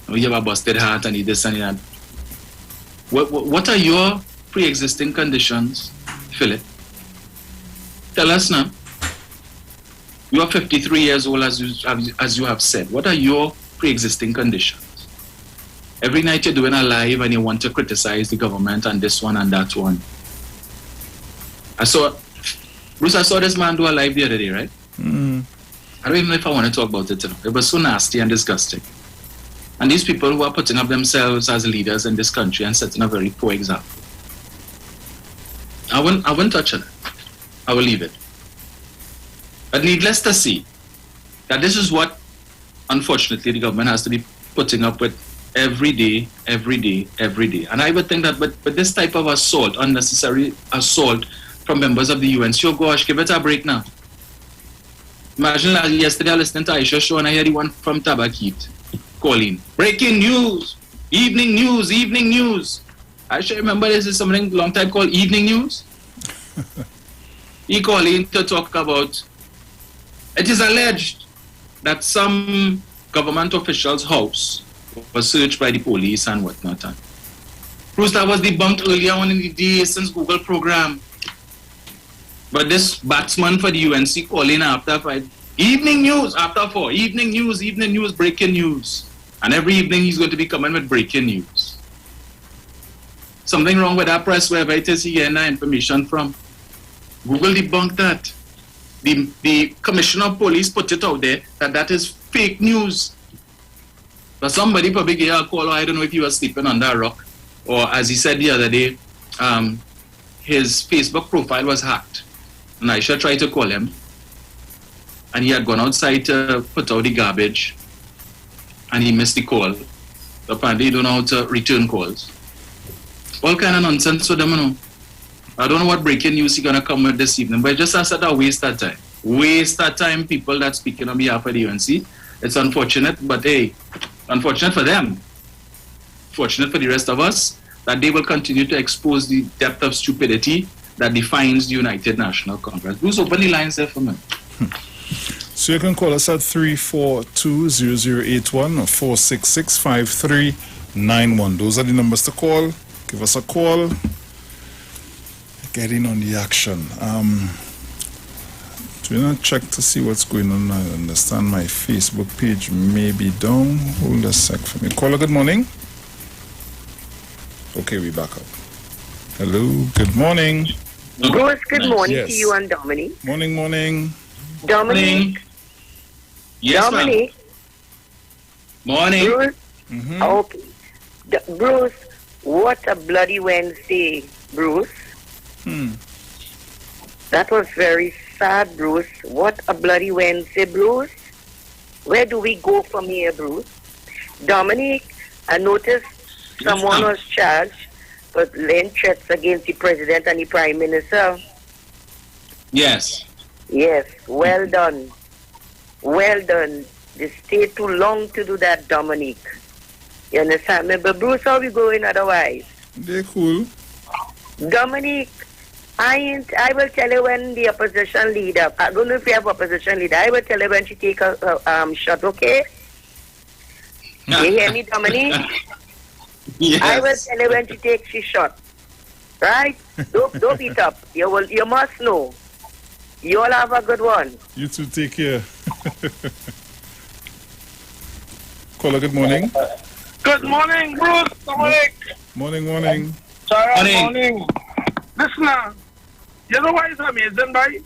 You have a busted heart and this and that. What are your pre-existing conditions, Philip? Tell us now. You are 53 years old, as you have said. What are your pre-existing conditions? Every night you're doing a live and you want to criticize the government and this one and that one. Bruce, I saw this man do a live the other day, right? I don't even know if I want to talk about it. It was so nasty and disgusting. And these people who are putting up themselves as leaders in this country and setting a very poor example. I won't touch on it. I will leave it. But needless to say, that this is what, unfortunately, the government has to be putting up with every day. And I would think that with this type of assault, unnecessary assault from members of the UN, oh gosh, give it a break now. Imagine yesterday I listened to Aisha show and I heard the one from Tabakit calling, breaking news, evening news. I should remember this is something long time called evening news. He calling to talk about, it is alleged that some government official's house was searched by the police and whatnot. Bruce, that was debunked earlier on in the day since Google program. But this batsman for the UNC calling after 5, evening news, after 4, evening news, breaking news. And every evening he's going to be coming with breaking news. Something wrong with that press, wherever it is he getting that information from. Google debunked that. The commissioner of police put it out there that is fake news. But somebody probably gave a call, or I don't know if he was sleeping under a rock, or as he said the other day, his Facebook profile was hacked. And Aisha tried to call him, and he had gone outside to put out the garbage, and he missed the call. Apparently, he don't know how to return calls. All kind of nonsense with them, you know. I don't know what breaking news he's gonna come with this evening, but just as a waste of time. Waste of time, people that speaking on behalf of the UNC. It's unfortunate, but hey, unfortunate for them. Fortunate for the rest of us, that they will continue to expose the depth of stupidity that defines the United National Congress. Who's open the lines there for me? So you can call us at 342-0081 or 466-5391. Those are the numbers to call. Give us a call. Get in on the action. Do you not check to see what's going on? I understand my Facebook page may be down. Hold a sec for me. Caller, good morning. Okay, we back up. Hello, good morning. Bruce, good morning Yes. to you and Dominique. Morning. Dominique. Yes, Dominique. Morning. Bruce. Okay. Bruce, What a bloody Wednesday, Bruce. That was very sad, Bruce. What a bloody Wednesday, Bruce. Where do we go from here, Bruce? Dominic, I noticed someone was charged for laying threats against the president and the prime minister. Yes. Yes, well done. Well done. They stayed too long to do that, Dominic. You understand me? But Bruce, how we going otherwise? They're cool. Dominic, I will tell you when the opposition leader, I don't know if you have opposition leader, I will tell you when she take a shot, okay? You hear me, Dominic? Yes. I will tell you when she takes she shot. Right? Don't beat up. You must know. You all have a good one. You too, take care. Caller, good morning. Good morning, Bruce. Dominic. Morning. Sorry, morning. Listen, you know why it's amazing, boy?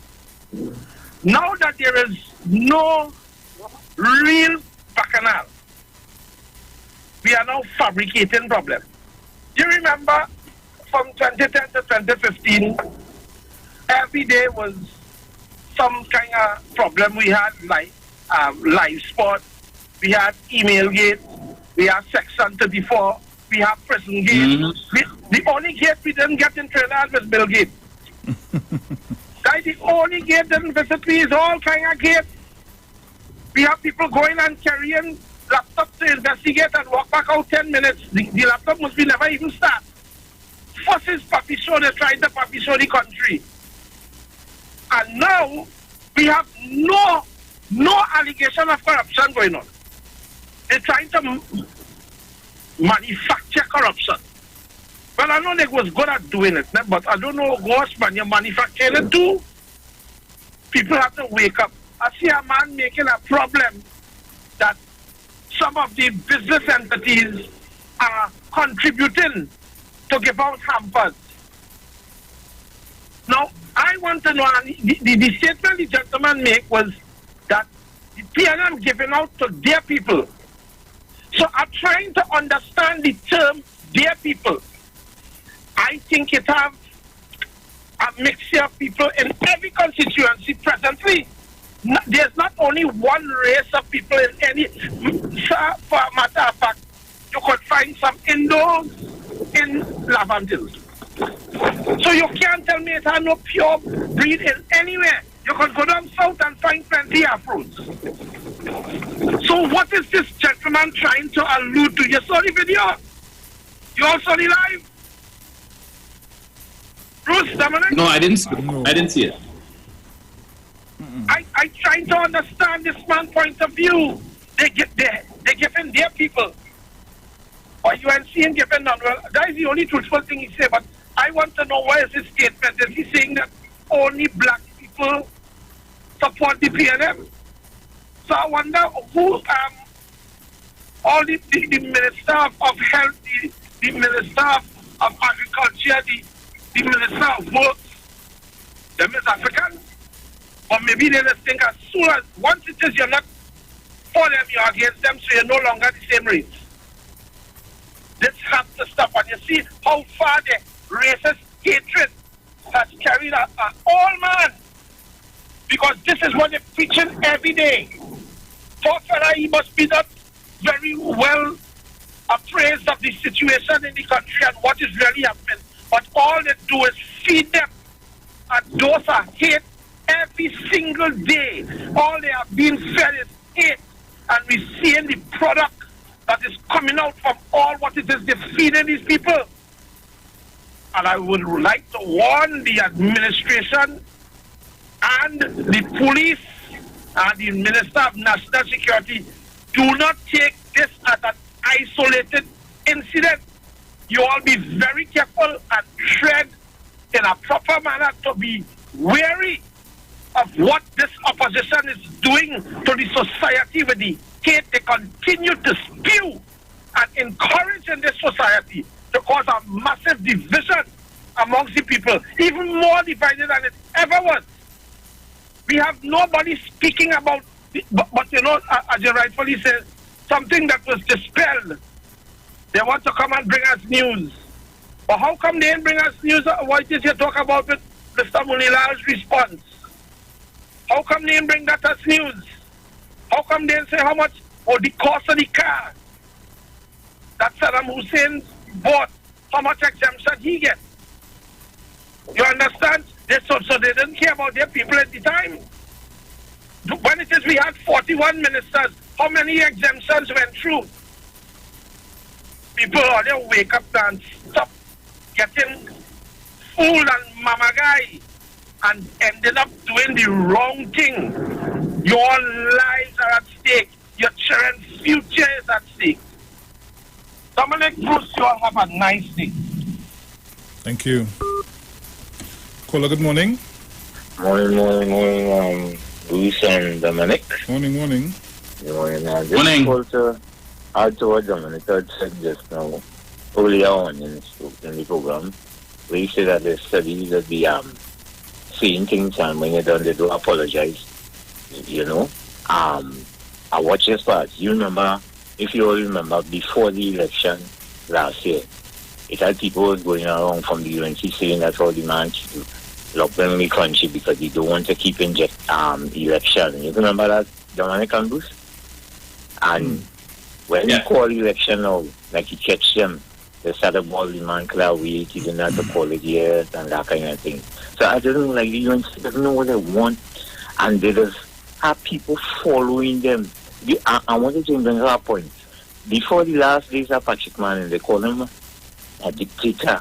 Now that there is no real bacchanal, we are now fabricating problems. You remember from 2010 to 2015, every day was some kind of problem. We had like live sport, we had email gate, we had Section 34, we had prison gate. The only gate we didn't get in Trinidad was Bill Gate. That's the only gate didn't visit me. Is all kind of gate. We have people going and carrying laptops to investigate and walk back out 10 minutes. The laptop must be never even start. First is puppy show, they tried the puppy show the country. And now we have no allegation of corruption going on. They're trying to manufacture corruption. Well, I know they was good at doing it, but I don't know gosh, man, you're manufacturing it too. People have to wake up. I see a man making a problem that some of the business entities are contributing to give out hampers. Now, I want to know, and the statement the gentleman made was that the PNM giving out to their people. So I'm trying to understand the term their people. I think it have a mixture of people in every constituency presently. There's not only one race of people in any, for a matter of fact, you could find some Indos in Laventille. So you can't tell me it has no pure breed in anywhere. You can go down south and find plenty of fruits. So what is this gentleman trying to allude to? You saw the video? You all saw the live? Bruce, Dominic? No, I didn't see it. I trying to understand this man's point of view. They're giving their people. Or you ain't seeing giving none. Well, that is the only truthful thing he said, but I want to know why is his statement. Is he saying that only black people support the PNM? So I wonder who, all the Minister of Health, the Minister of Agriculture, the Minister of Works, them is African. Or maybe they just think as soon as, once it is you're not for them, you're against them, so you're no longer the same race. This has to stop. And you see how far the racist hatred has carried all man. Because this is what they're preaching every day. Poor fella, he must be not very well appraised of the situation in the country and what is really happening. But all they do is feed them. And those are hate every single day. All they are being fed is hate. And we're seeing the product that is coming out from all what it is they're feeding these people. And I would like to warn the administration and the police and the Minister of National Security, do not take this as an isolated incident. You all be very careful and tread in a proper manner to be wary of what this opposition is doing to the society with the hate they continue to spew and encourage in this society to cause a massive division amongst the people, even more divided than it ever was. We have nobody speaking about, but you know, as you rightfully said, something that was dispelled. They want to come and bring us news. But how come they didn't bring us news? What did you talk about with Mr. Munilal's response? How come they didn't bring that as news? How come they didn't say how much or the cost of the car that Saddam Hussein bought, how much exemption he gets? You understand? So they didn't care about their people at the time. When it is we had 41 ministers, how many exemptions went through? People all they wake up and stop getting fooled and mamagai and ended up doing the wrong thing. Your lives are at stake. Your children's future is at stake. Dominic Bruce, you all have a nice day. Thank you. Caller, good morning. Morning, Bruce and Dominic. Morning. Morning. Morning. Call to add to what Dominic had said just now, earlier on in the program, where he said that the studies that the saying things and when you're done, they do apologize. You know, I watch this part. You remember, if you all remember, before the election last year, it had people going around from the UNC saying that's all the man to lock them in the country because they don't want to keep election. You remember that, Dominic and Bruce? And when you call election now, like you catch them, they start to ball the man clear wait, he didn't have to call it yet, and that kind of thing. So I don't know, like the UNC doesn't know what they want, and they just have people following them. I wanted to bring up a point. Before the last days of Patrick Manning, they call him a dictator.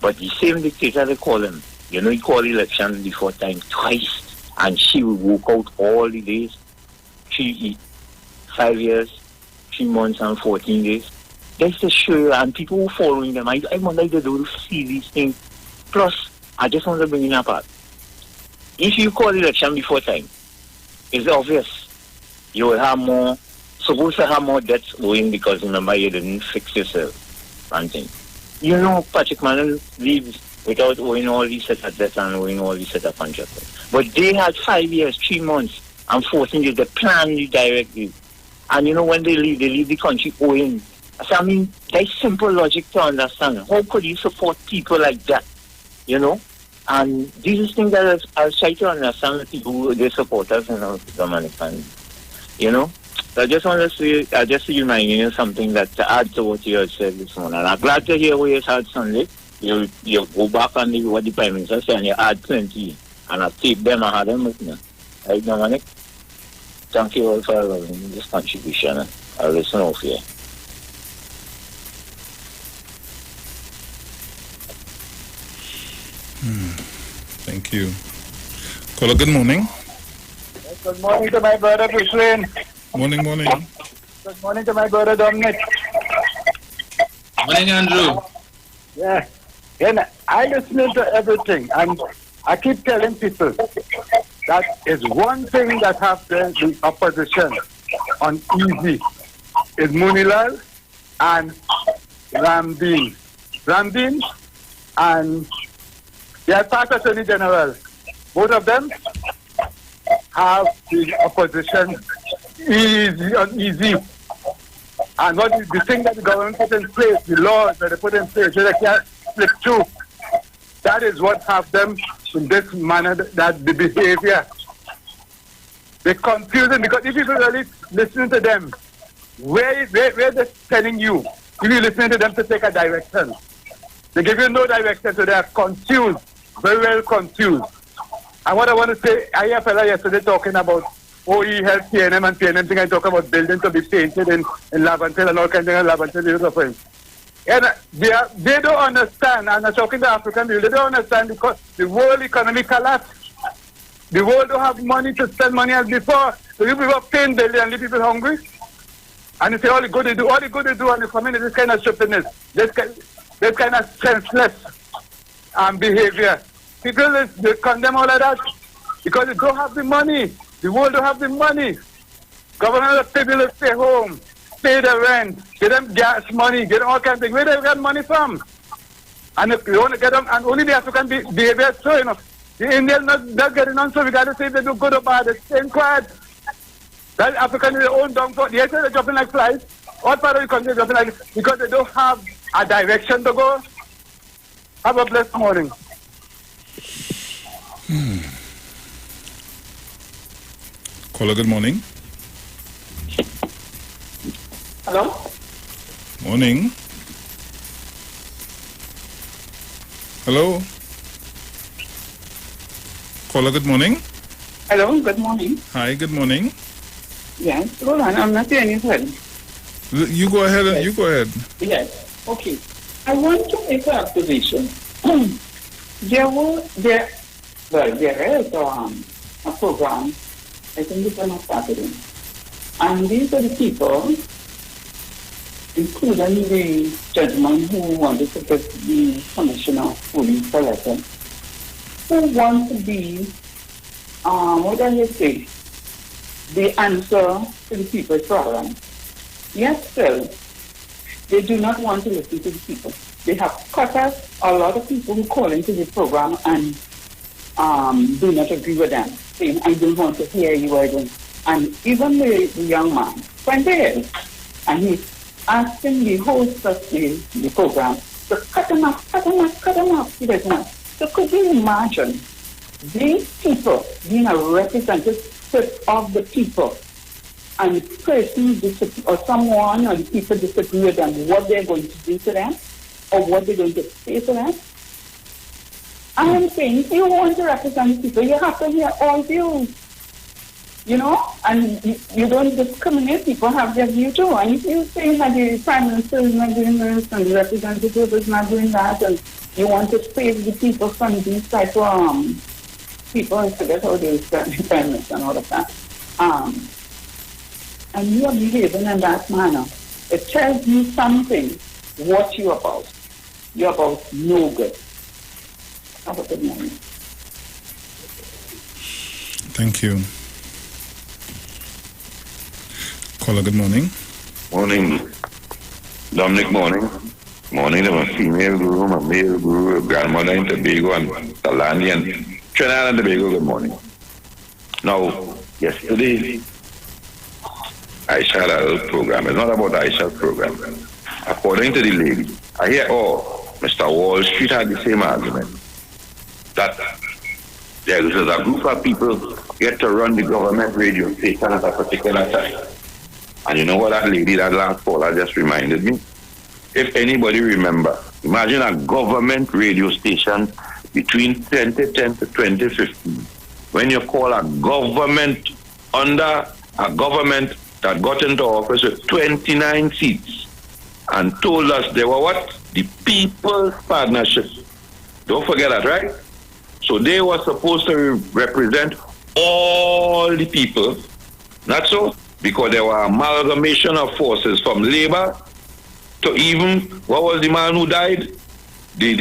But the same dictator they call him, you know, he called elections before time twice, and she will walk out all the days. 5 years, 3 months, and 14 days. That's the show, and people who following them. I wonder if they don't see these things. Plus, I just want to bring in a part. If you call election before time, it's obvious you will have more, supposed to have more debts owing because remember you didn't fix yourself. One thing. You know, Patrick Manning leaves without owing all these set of debts and owing all these set of contracts. But they had 5 years, 3 months, and 14 days. They planned it directly. And you know, when they leave the country owing. So, I mean, there's simple logic to understand. How could you support people like that? You know? And these are things that I try to understand the people who they support us and Dominic. You know? So I just want to say, I just remind you something that to add to what you had said this morning. And I'm glad to hear what you said Sunday. You go back on what the Prime Minister said and you add plenty. And I take them and have them with me. Right, Dominic? Thank you all for this contribution. I'll listen off here. Thank you. Caller, good morning. Good morning to my brother Krishlin. Morning. Good morning to my brother Dominic. Morning, Andrew. Yeah. And I listen to everything, and I keep telling people that is one thing that have the opposition on easy is Munilal and Ramdeen. Ramdeen and their past Attorney General, both of them have the opposition easy. And what is the thing that the government put in place, the laws that they put in place, so they can't slip through. That is what have them in this manner, that the behavior. They're confusing because if you really listen to them, where they're telling you, if you listen to them to take a direction, they give you no direction, so they are confused, very well confused. And what I want to say, I hear a fella yesterday talking about OE Health, PNM and PNM thing, and talk about buildings to be painted in Laventille and all kinds of Laventille. And they don't understand, and I'm talking to African people, they don't understand because the world economy collapsed. The world don't have money to spend money as before. So you people paying daily and leave people hungry. And you say all the good they do, and they come in this kind of stupidness, this kind of senseless behavior. People they condemn all of that because they don't have the money. The world don't have the money. Government people will stay home, pay the rent, get them gas money, get them all kinds of things. Where they get money from? And if you want to get them, and only the African behavior, so you know, the Indians not getting on, so we got to say if they do good or bad. It's staying quiet. That African is their own downfall. Yes, they're dropping like flies. All part of the country is dropping like because they don't have a direction to go. Have a blessed morning. Caller, good morning. Hello? Morning. Hello? Caller, good morning. Hello, good morning. Hi, good morning. Yes, hold on, I'm not hearing anything. You go ahead and you go ahead. Yes, okay. I want to make an observation. There is a program, I think it's on a Saturday. And these are the people, including the gentleman who wanted to get the commissioner of police elected, who want to be, what do I say, the answer to the people's problem. Yet still, they do not want to listen to the people. They have cut us a lot of people who call into the program and do not agree with them, saying, I don't want to hear you, I don't. And even the young man went there, and he's asking the host of the program to cut him off. He doesn't want. So could you imagine these people being a representative of the people, and the person or someone or the people disagree with them, what they're going to do to them or what they're going to say to them? I am saying, if you want to represent the people, you have to hear all views, you know, and you don't discriminate. People have their view too. And if you say that the Prime Minister is not doing this and the representative is not doing that, and you want to save the people from these type of people, I forget how they the Prime Minister and all of that, and you are behaving in that manner, it tells you something, what you're about. You're about no good. Have a good morning. Thank you. Caller, good morning. Morning. Dominic, morning. Morning, I'm a female guru, I'm a male guru, a grandmother in Tobago and Talani and Trinidad and Tobago, good morning. Now, yesterday, Aisha had a little program. It's not about Aisha's program. According to the lady, I hear, Mr. Wall Street had the same argument. That there is a group of people get to run the government radio station at a particular time. And you know what that lady, that last caller just reminded me? If anybody remember, imagine a government radio station between 2010 to 2015. When you call a government under a government that got into office with 29 seats and told us they were what? The People's Partnership. Don't forget that, right? So they were supposed to represent all the people. Not so? Because there were amalgamation of forces from Labour to even, what was the man who died? The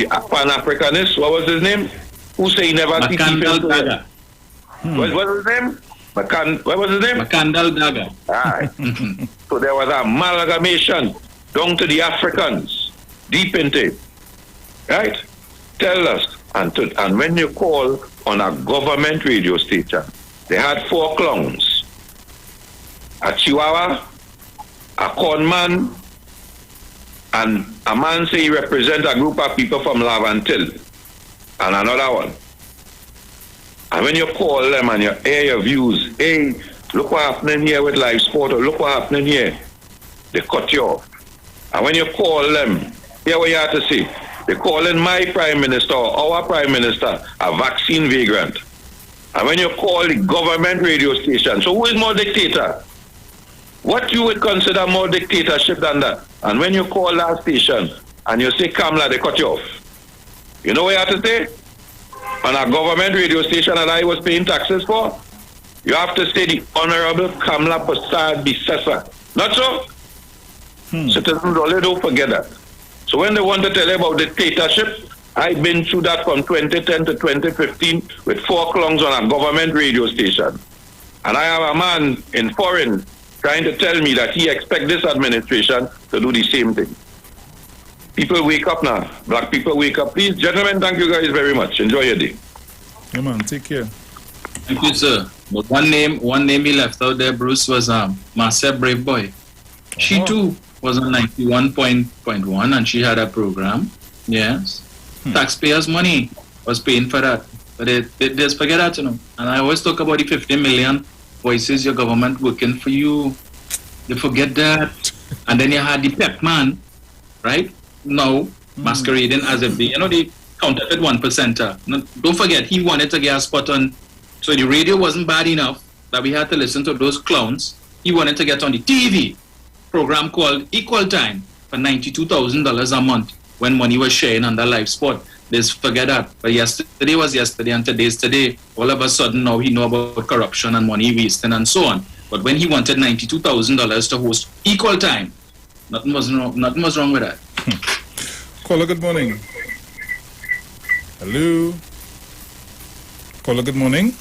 Pan-Africanist, what was his name? Who say he never see people? What was his name? What was his name? Makandal Daga. Aye. So there was amalgamation down to the Africans, deep into it. Right? Tell us. And when you call on a government radio station, they had 4 clowns. A Chihuahua, a conman, and a man say he represents a group of people from Lavantil, and another one. And when you call them and you air your views, hey, look what happening here with live sport, or look what happening here, they cut you off. And when you call them, hear what you have to say. They call in my Prime Minister or our Prime Minister a vaccine vagrant. And when you call the government radio station, so who is more dictator? What you would consider more dictatorship than that? And when you call that station and you say Kamla, they cut you off. You know what you have to say? On a government radio station that I was paying taxes for, you have to say the Honorable Kamla Prasad Bisesa. Not so? Citizens only don't forget that. So when they want to tell you about dictatorship, I've been through that from 2010 to 2015 with 4 clowns on a government radio station. And I have a man in foreign trying to tell me that he expects this administration to do the same thing. People wake up now. Black people wake up. Please, gentlemen, thank you guys very much. Enjoy your day. Yeah, man, take care. Thank you, sir. But one name he left out there, Bruce, was Marcel Brave Boy. She too was on 91.1 and she had a program. Yes. Taxpayers' money was paying for that. But they just forget that, And I always talk about the 50 million voices your government working for you. They forget that. And then you had the pep man, right? Now, masquerading as if they counterfeit 1%. No, don't forget, he wanted to get a spot on. So the radio wasn't bad enough that we had to listen to those clowns. He wanted to get on the TV program called Equal Time for $92,000 a month when money was sharing on the live spot. Let's forget that. But yesterday was yesterday and today's today. All of a sudden now he know about corruption and money wasting and so on. But when he wanted $92,000 to host Equal Time, nothing was wrong with that. Caller, good morning. Hello. Caller, good morning.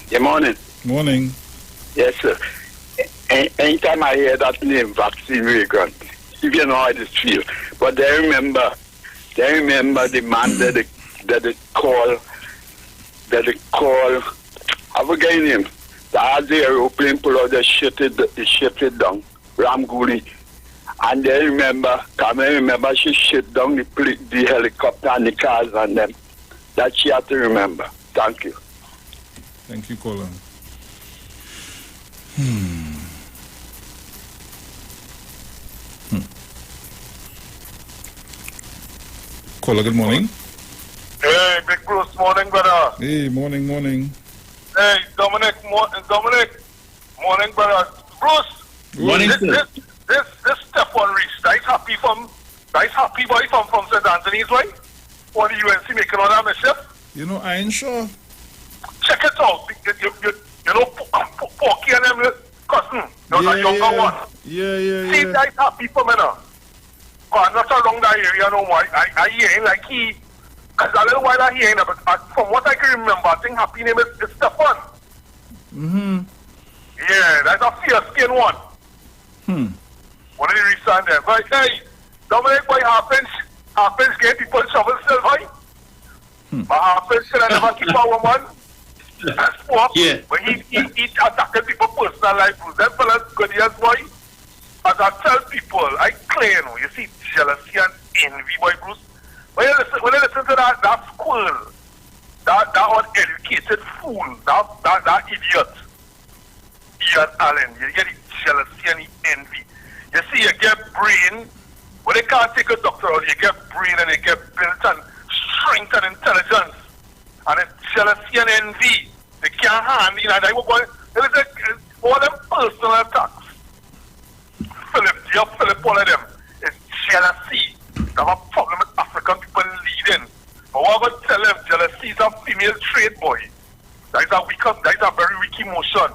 Good morning. Morning. Yes, sir. Anytime I hear that name, vaccine migrant, you know how it feel. But they remember the man that they call, I forget his name. That had the aeroplane pull out, they shut it down, Ramguli. And they remember she shut down the helicopter and the cars and them. That she had to remember. Thank you. Thank you, Colin. Caller, good morning. Hey, Big Bruce, morning, brother. Hey, morning. Hey, Dominic, morning, brother. Bruce, morning, this Stephon Reese, that's happy boy from St. Anthony's, right? What the UNC making on that mischief? I ain't sure. Check it out. Porky and them cousin, the younger one. Yeah. See, that's happy for me now. But not along that area no more. I hear like because a little while I hear him, but from what I can remember, I think happy name is Stephon. Yeah, that's a fair-skinned one. One of the reasons there. But hey, Dominic, boy, happens get people shovel still, boy. But happens still I never keep a woman. And spoke. Yeah. But he attacking people personal life. Them fellas good years, boy. As I tell people, I clear you see jealousy and envy, boy, Bruce. When you listen to that squirrel, that uneducated fool, that idiot, Ian Allen, you get the jealousy and the envy. You see, you get brain, when they can't take a doctor out, you get brain and you get built and strength and intelligence. And it's jealousy and envy. They can't handle it. All them personal attacks. Philip, all of them. It's jealousy. They have a problem with African people leading. But what I would tell them, jealousy is a female trait, boy. That is a very weak emotion.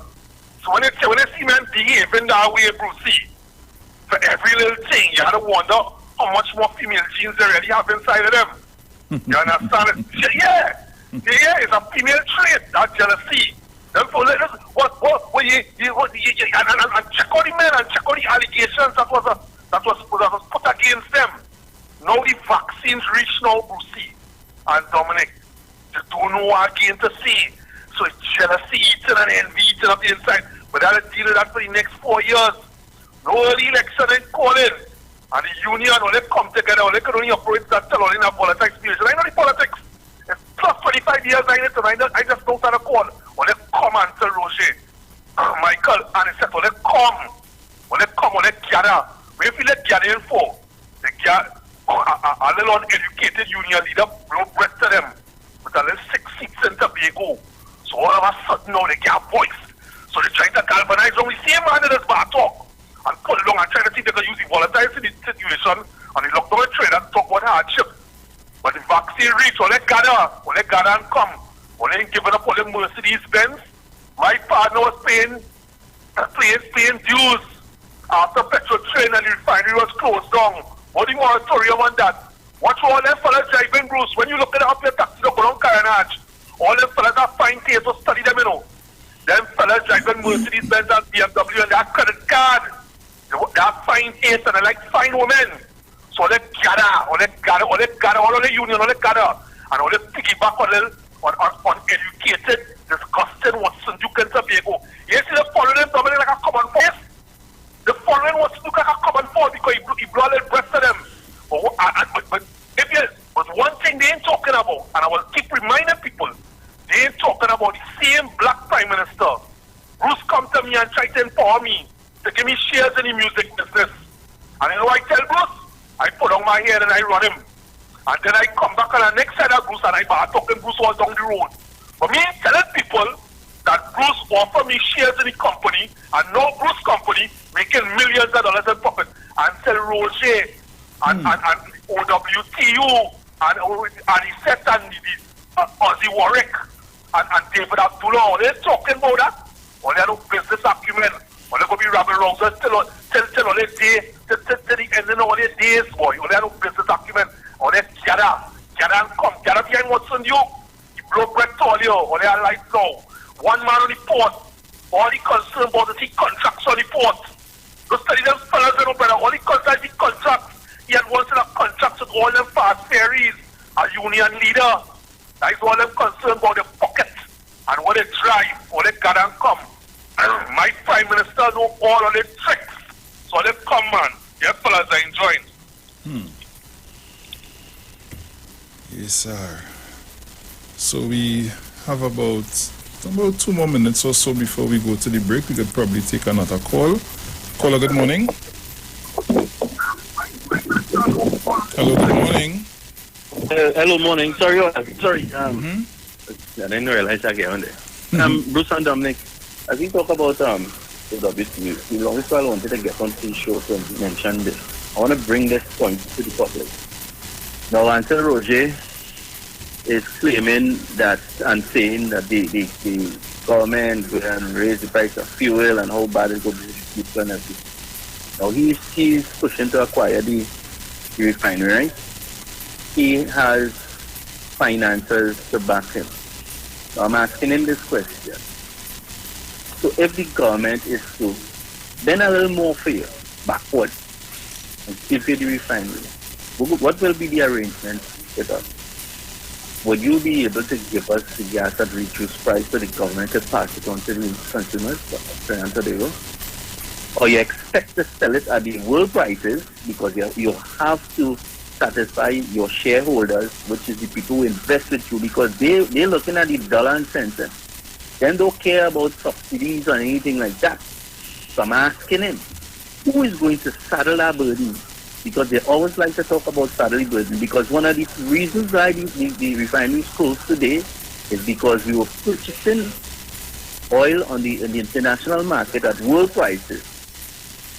So when they see men behaving that way, Brucey, for every little thing, you have to wonder how much more female genes they really have inside of them. You understand? Yeah, it's a female trait, that jealousy. Therefore, and check out the men and check out the allegations that was put against them. Now the vaccines reach now, Brucey and Dominic. They don't know what again to say. So it's jealousy eating and envy eating up the inside. But they'll deal with that for the next 4 years. No early election ain't calling. And the union, when they come together, when they can only operate that tell in a politics situation. I know the politics. It's plus 25 years I just don't stand a call. When they come and tell Roger, Michael, and he said, when they gather, where feel they gathering for? They gather a little uneducated union leader, blow breath to them with a little 6 seats in Tobago. So all of a sudden now they get a voice. So they try to galvanize on the same man that does bad talk and pull it along and try to see if they can use the volatile situation and the lockdown trade and talk about hardship. But the vaccine reach, when they gather and come, when they giving up all the Mercedes-Benz, my partner was paying dues after petrol train and the refinery was closed down. What the moratorium on that? Watch all them fellas driving, Bruce. When you look at up your taxi, look around Carnage. All them fellas are fine taste to study them, Them fellas driving Mercedes-Benz and BMW and they have credit card. They have fine taste and they like fine women. So they gather, all the union, all they gather, and all they piggyback on educated, disgusting Watson Duke and Tobago. You see they follow them, Dominic, like a common face. They following what's look like a common fault because he blew a little breast to them. But if yes, but one thing they ain't talking about, and I will keep reminding people, they ain't talking about the same black prime minister. Bruce come to me and try to empower me to give me shares in the music business. And you know I tell Bruce? I put on my hair and I run him. And then I come back on the next side of Bruce and I start talking Bruce all down the road. But me telling people that Bruce offer me shares in the company and now Bruce company making millions of dollars in profit and sell Roger and OWTU and the set and the Ozzy Warwick and David Abdullah. They're talking about that. Or they have no business acumen. Or they're going to be robbing rounds till all their day, till the end of all their days, boy. Or they have no business acumen. Or they gather behind what's on you. You blow bread to all you. Or they are like now. One man on the port. All the concern about the contracts on the port. Just study them fellas, you know, brother. All the contracts. He had one set of contracts with all them fast ferries. A union leader. That is all them concerned about the pocket. And when they drive, when they gather and come. And my prime minister know all of the tricks. So they come, man. Your fellas are enjoying. Yes, sir. So we have about 2 more minutes or so before we go to the break. We could probably take another call. Caller, good morning. Hello, good morning. Hello, morning. Sorry. I didn't realize I get on there. Bruce and Dominic, as we talk about the WTU, the longest while I wanted to get on the show to mention this. I want to bring this point to the public. Now, until Roger is claiming that and saying that the government will raise the price of fuel and how bad it's going to be to people and everything. Now, he's pushing to acquire the refinery, right? He has finances to back him. So I'm asking him this question. So if the government is to then a little more for you, backward, and give you the refinery, what will be the arrangement with us? Would you be able to give us the gas at reduced price so the government to pass it on to the consumers? Or you expect to sell it at the world prices because you have to satisfy your shareholders, which is the people who invest with you, because they're looking at the dollar and cents. They don't care about subsidies or anything like that. So I'm asking him, who is going to saddle that burden? Because they always like to talk about saddling burden, because one of the reasons why the refinery is closed today is because we were purchasing oil on the international market at world prices,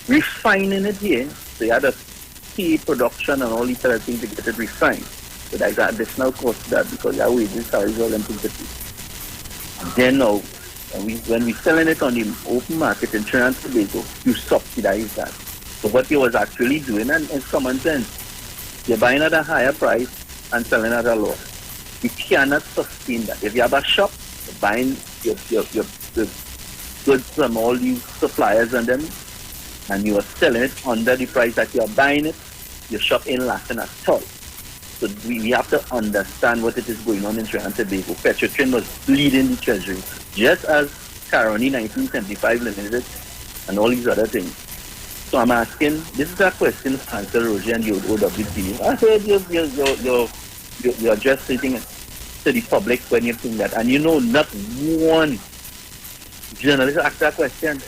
refining it here, so you had a pay production and all these other things to get it refined. So there's an additional cost to that because your wages, salaries, all them things to pay. And then now, when we're selling it on the open market in Trinidad and Tobago, you subsidize that. So what you was actually doing, and in common sense, you're buying at a higher price and selling at a loss. You cannot sustain that. If you have a shop, you're buying your goods from all these suppliers and them, and you are selling it under the price that you are buying it, your shop ain't lasting at all. So we have to understand what it is going on in Trinidad and Tobago. Petrotrin was bleeding the treasury, just as Caroni 1975 Limited and all these other things. So I'm asking, this is a question for Ansel Roger and the OWTU. I heard you're just sitting to the public when you think that, and you know not one journalist asked that question.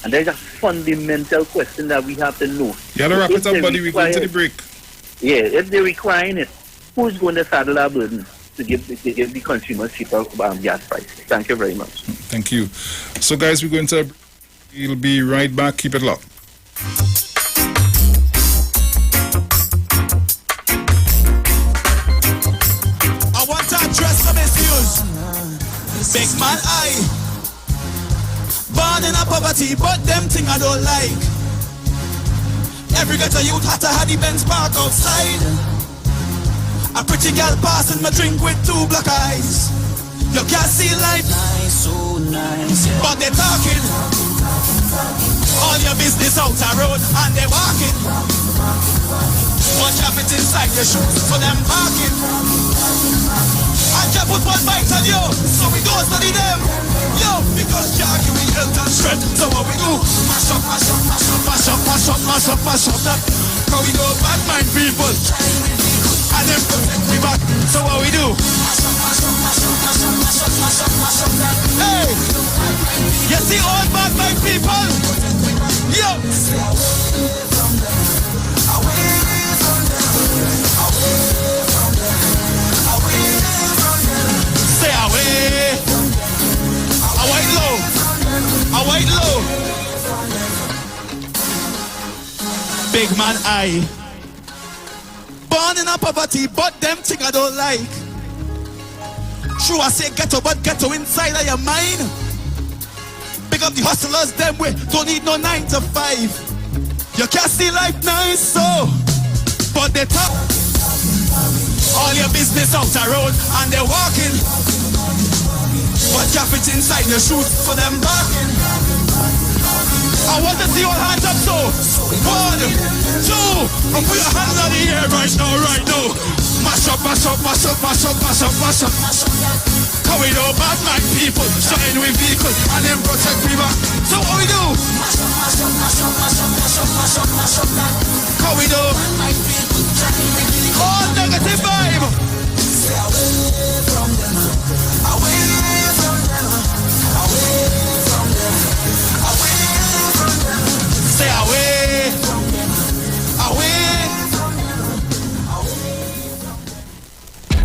And there's a fundamental question that we have to know. You gotta wrap it up, buddy. We're going to the break. Yeah, if they're requiring it, who's going to saddle our burden to give the consumers cheaper gas price? Thank you very much. Thank you. So, guys, we're going to... We'll be right back. Keep it locked. I want to address some issues. Big man, born in a poverty, but them thing I don't like. Every ghetto youth had to have the Benz park outside. A pretty girl passing my drink with 2 black eyes. You can't see life, nice, so nice, yeah. But they talking. All your business out the road and they walking. One drop it inside your shoes for them parking. And you put one bite on you, so we go study them. Yo, because Jah give me health and strength. So what we do? Mash up, mash up, mash up, mash up, mash up, mash up, mash up that. Cause we know bad mind people, and them protect me back. So what we do? Mash up, mash up, mash up, mash up, mash up, mash up, mash up that. Hey, you see all bad mind people? Yo. Stay away from them, away from them, away from them, away from them. Stay away. Away low, away low. Big man I born in a poverty, but them thing I don't like. True I say ghetto, but ghetto inside of your mind. Big up the hustlers, them way don't need no 9 to 5. You can't see life nice, so but they talk all your business out the road and they're walking. But you fit inside your shoes for them barking. I want to see your hands up, so 1, 2, and put your hands on the air right now, right now. Mash up, mash up, mash up, mash up, mash up, mash up, mash up. Cause we know bad mind people, shine with vehicles, and them protect me back. So what we do? Mash up, mash up, mash up, mash up, mash up, mash up, mash up. Cause we know all negative vibe. Stay away from them, away from them, away from them, away from them. Stay away from them, away.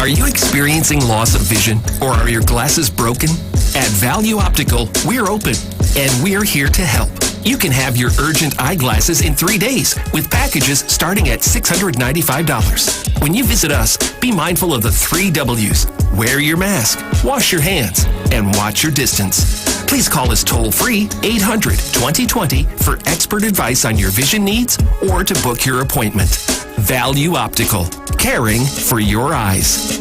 Are you experiencing loss of vision, or are your glasses broken? At Value Optical, we're open, and we're here to help. You can have your urgent eyeglasses in 3 days with packages starting at $695. When you visit us, be mindful of the 3 W's. Wear your mask, wash your hands, and watch your distance. Please call us toll-free 800-2020 for expert advice on your vision needs or to book your appointment. Value Optical, caring for your eyes.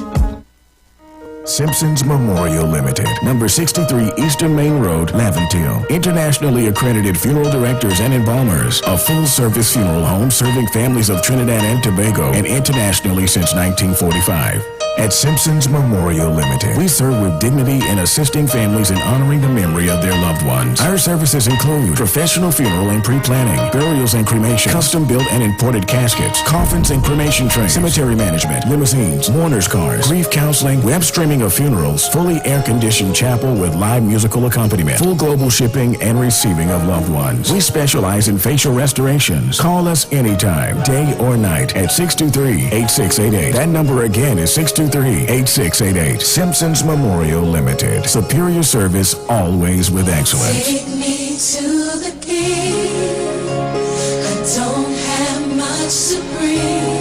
Simpsons Memorial Limited, number 63 Eastern Main Road, Laventille. Internationally accredited funeral directors and embalmers. A full-service funeral home serving families of Trinidad and Tobago and internationally since 1945. At Simpsons Memorial Limited, we serve with dignity in assisting families in honoring the memory of their loved ones. Our services include professional funeral and pre-planning, burials and cremation, custom-built and imported caskets, coffins and cremation trays, cemetery management, limousines, mourners cars, grief counseling, web streaming of funerals, fully air-conditioned chapel with live musical accompaniment, full global shipping and receiving of loved ones. We specialize in facial restorations. Call us anytime, day or night, at 623-8688. That number again is 623-8688. Simpsons Memorial Limited. Superior service, always with excellence. Take me to the king. I don't have much to bring.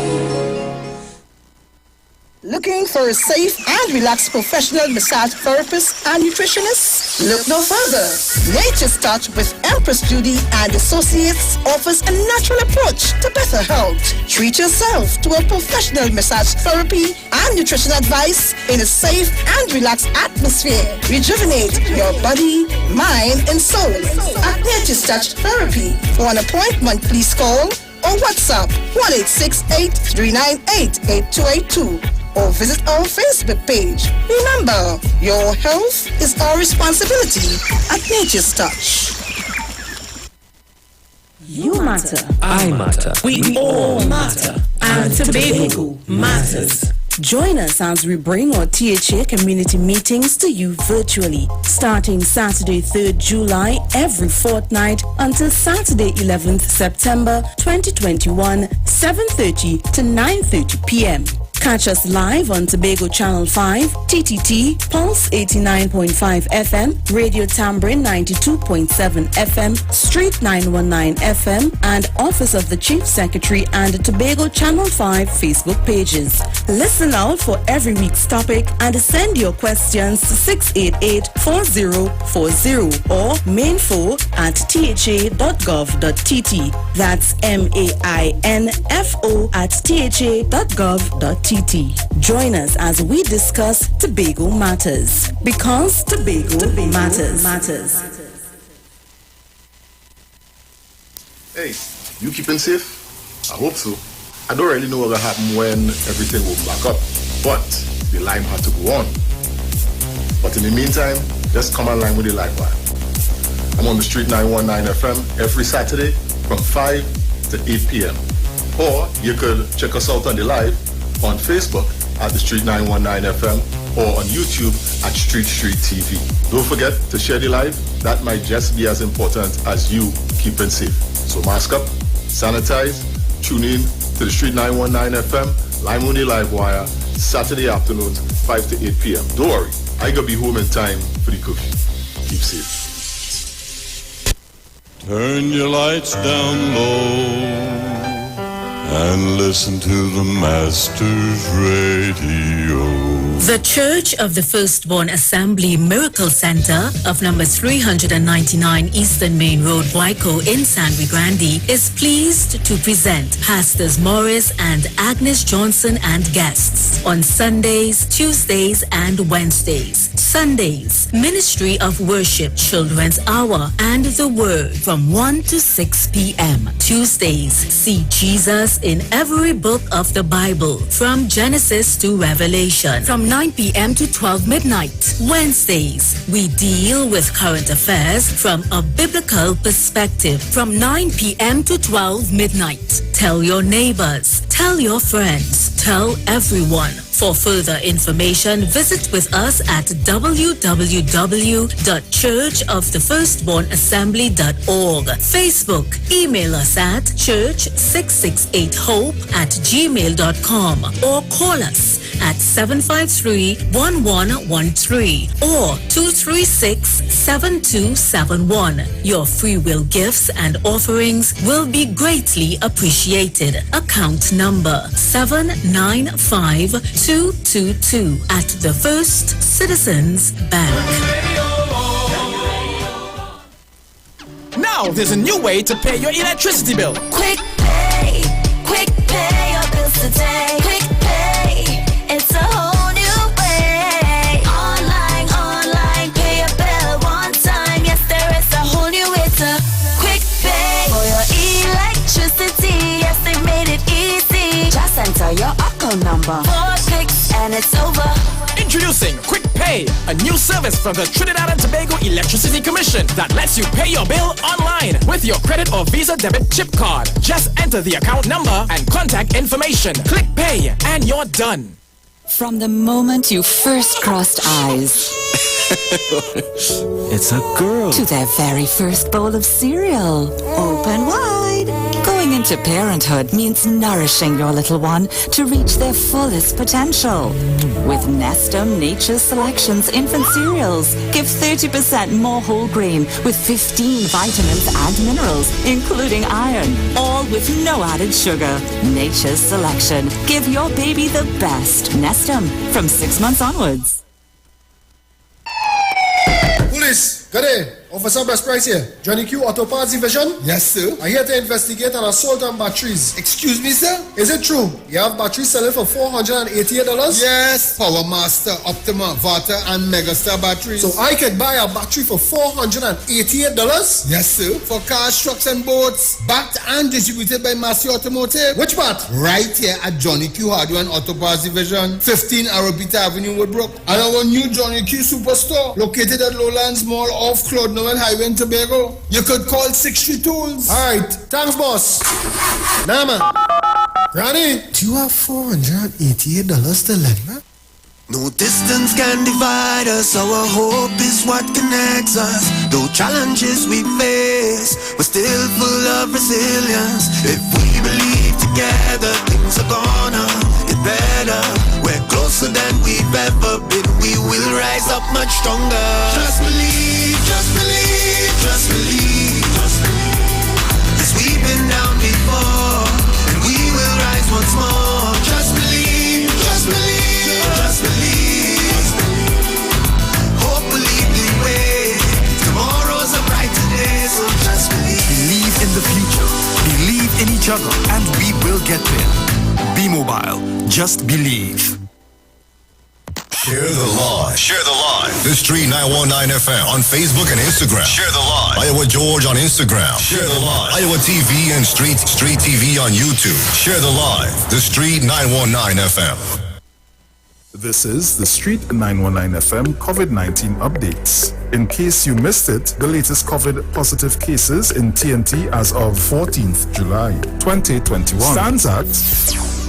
Looking for a safe and relaxed professional massage therapist and nutritionist? Look no further. Nature's Touch with Empress Judy and Associates offers a natural approach to better health. Treat yourself to a professional massage therapy and nutrition advice in a safe and relaxed atmosphere. Rejuvenate your body, mind, and soul at Nature's Touch Therapy. For an appointment, please call or WhatsApp 1-868-398-8282. or visit our Facebook page. Remember, your health is our responsibility at Nature's Touch. You matter. I matter. We all matter. And Tobago matters. Join us as we bring our THA community meetings to you virtually, starting Saturday 3rd July every fortnight until Saturday 11th September 2021, 7:30 to 9:30 p.m. Catch us live on Tobago Channel 5, TTT, Pulse 89.5 FM, Radio Tambourine 92.7 FM, Street 919 FM, and Office of the Chief Secretary and Tobago Channel 5 Facebook pages. Listen out for every week's topic and send your questions to 688-4040 or mainfo@tha.gov.tt. That's mainfo@tha.gov.tt. Join us as we discuss Tobago Matters, because Tobago matters. Hey, you keeping safe? I hope so. I don't really know what will happen when everything will back up, but the line had to go on. But in the meantime, just come online with the live wire. I'm on the Street 919 FM every Saturday from 5 to 8 p.m. Or you could check us out on the live on Facebook at the Street 919 FM or on YouTube at Street TV. Don't forget to share the live. That might just be as important as you keeping safe. So mask up, sanitize, tune in to the Street 919 FM, Lime on the Live Wire, Saturday afternoons, 5 to 8 p.m. Don't worry, I gonna be home in time for the curfew. Keep safe. Turn your lights down low and listen to the Master's Radio. The Church of the Firstborn Assembly Miracle Center of number 399 Eastern Main Road, Waiko in San Luis Grande is pleased to present Pastors Morris and Agnes Johnson and guests on Sundays, Tuesdays, and Wednesdays. Sundays, Ministry of Worship Children's Hour and the Word from 1 to 6 p.m. Tuesdays, see Jesus in every book of the Bible from Genesis to Revelation from 9 p.m. to 12 midnight. Wednesdays, we deal with current affairs from a biblical perspective from 9 p.m. to 12 midnight. Tell your neighbors, tell your friends, tell everyone. For further information, visit with us at www.churchofthefirstbornassembly.org. Facebook, email us at church668hope@gmail.com or call us at 753-1113 or 236-7271. Your free will gifts and offerings will be greatly appreciated. Account number 795222 at the First Citizens Bank. Now there's a new way to pay your electricity bill. Quick pay your bills today. Quick pay, it's a whole new way. Online, pay your bill one time. Yes, there is a whole new way to quick pay for your electricity. Yes, they made it easy. Just enter your account number. 4 clicks and it's over. Introducing Quick Pay, a new service from the Trinidad and Tobago Electricity Commission that lets you pay your bill online with your credit or Visa debit chip card. Just enter the account number and contact information. Click Pay and you're done. From the moment you first crossed eyes, it's a girl. To their very first bowl of cereal, open wide. Going into parenthood means nourishing your little one to reach their fullest potential. With Nestum Nature's Selections infant cereals, give 30% more whole grain with 15 vitamins and minerals, including iron, all with no added sugar. Nature's Selection. Give your baby the best. Nestum, from 6 months onwards. Police, good day. Officer Best Price here. Johnny Q Auto Parts Division? Yes, sir. I'm here to investigate an assault on batteries. Excuse me, sir? Is it true? You have batteries selling for $488? Yes. Power Master, Optima, Vata, and Megastar batteries. So I could buy a battery for $488? Yes, sir. For cars, trucks, and boats. Backed and distributed by Massey Automotive. Which part? Right here at Johnny Q Hardware and Auto Parts Division, 15 Arabita Avenue, Woodbrook. And our new Johnny Q Superstore, located at Lowlands Mall off Claude Noel Highway in Tobago. You could call 63 Tools. Alright, thanks, boss. Nah, man. Granny, do you have $488 to lend, man? No distance can divide us, our hope is what connects us. Though challenges we face, we're still full of resilience. If we believe together, things are gonna get better. We're closer than we've ever been, we will rise up much stronger. Just believe, just believe, just believe, just believe. Yes, we've been down before, and we will rise once more. Just believe, just believe. Just believe. Hope will lead the way. Tomorrow's a brighter day, so just believe. Believe in the future. Believe in each other, and we will get there. Be mobile. Just believe. Share the live. Share the live. The Street 919 FM on Facebook and Instagram. Share the live. Iowa George on Instagram. Share the live. Iowa TV and Street TV on YouTube. Share the live. The Street 919 FM. This is the Street 919 FM COVID-19 updates. In case you missed it, the latest COVID positive cases in TNT as of 14th July 2021 stands at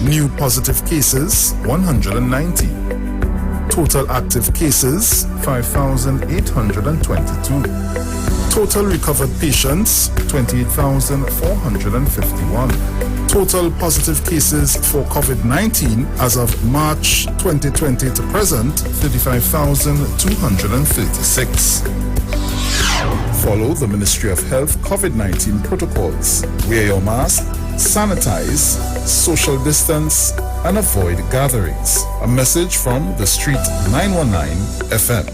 new positive cases 190. Total active cases 5,822. Total recovered patients 28,451. Total positive cases for COVID-19 as of March 2020 to present 35,236. Follow the Ministry of Health COVID-19 protocols. Wear your mask, sanitize, social distance, and avoid gatherings. A message from the Street 919 FM.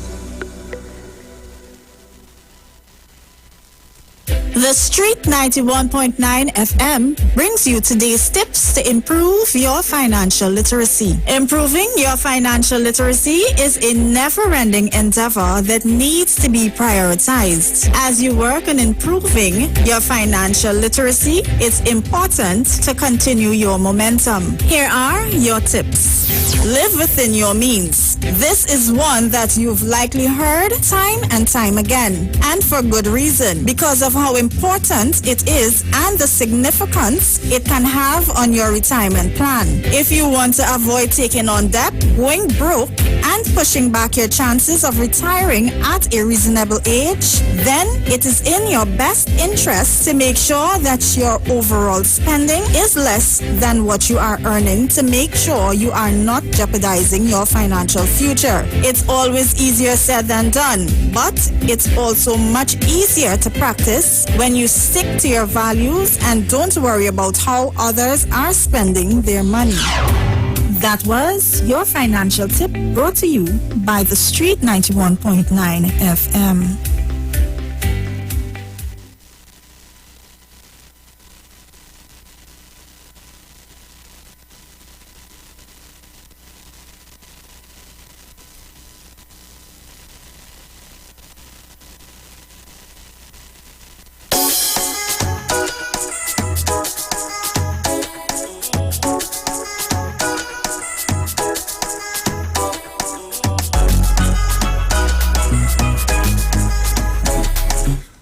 The Street 91.9 FM brings you today's tips to improve your financial literacy. Improving your financial literacy is a never-ending endeavor that needs to be prioritized. As you work on improving your financial literacy, it's important to continue your momentum. Here are your tips. Live within your means. This is one that you've likely heard time and time again, and for good reason, because of how important it is and the significance it can have on your retirement plan. If you want to avoid taking on debt, going broke, and pushing back your chances of retiring at a reasonable age, then it is in your best interest to make sure that your overall spending is less than what you are earning to make sure you are not jeopardizing your financial future. It's always easier said than done, but it's also much easier to practice when you stick to your values and don't worry about how others are spending their money. That was your financial tip brought to you by the Street 91.9 FM.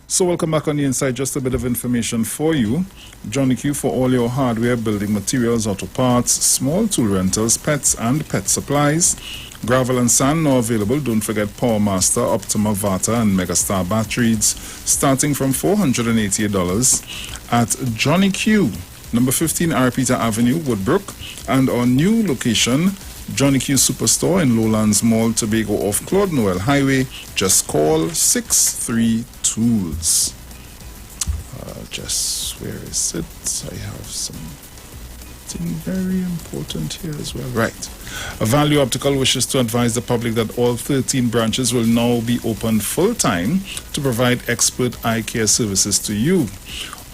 So welcome back on the inside. Just a bit of information for you. Johnny Q for all your hardware, building materials, auto parts, small tool rentals, pets and pet supplies. Gravel and sand now available. Don't forget Power Master, Optima Vata and Megastar batteries starting from $488 at Johnny Q, number 15 Arapita Avenue, Woodbrook, and our new location, Johnny Q Superstore in Lowlands Mall, Tobago off Claude Noel Highway. Just call 63 Tools. Where is it? I have something very important here as well. Right. Value Optical wishes to advise the public that all 13 branches will now be open full-time to provide expert eye care services to you.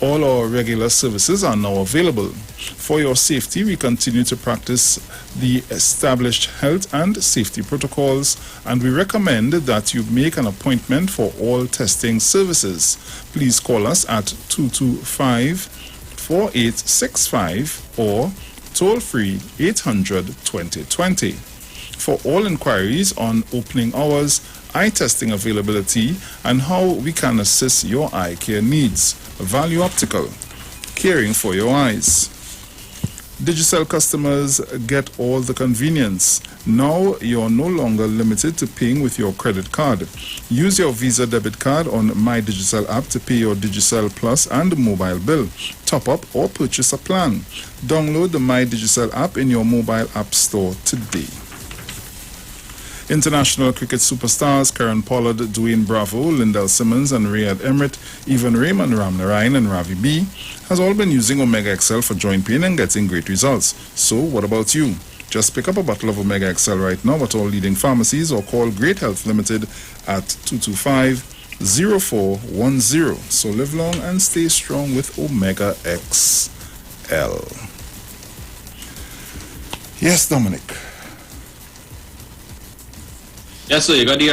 All our regular services are now available. For your safety, we continue to practice the established health and safety protocols, and we recommend that you make an appointment for all testing services. Please call us at 225-4865 or toll-free 800-2020. For all inquiries on opening hours, eye testing availability, and how we can assist your eye care needs. Value Optical, caring for your eyes. Digicel customers get all the convenience. Now you're no longer limited to paying with your credit card. Use your Visa debit card on My Digicel app to pay your Digicel Plus and mobile bill, top up or purchase a plan. Download the My Digicel app in your mobile app store today. International cricket superstars Karen Pollard, Dwayne Bravo, Lindell Simmons and Riyad Emrit, even Raymond Ramnarayan and Ravi B has all been using Omega XL for joint pain and getting great results. So what about you? Just pick up a bottle of Omega XL right now at all leading pharmacies or call Great Health Limited at 225-0410. So live long and stay strong with Omega XL. Yes, Dominic. Yes, so you got the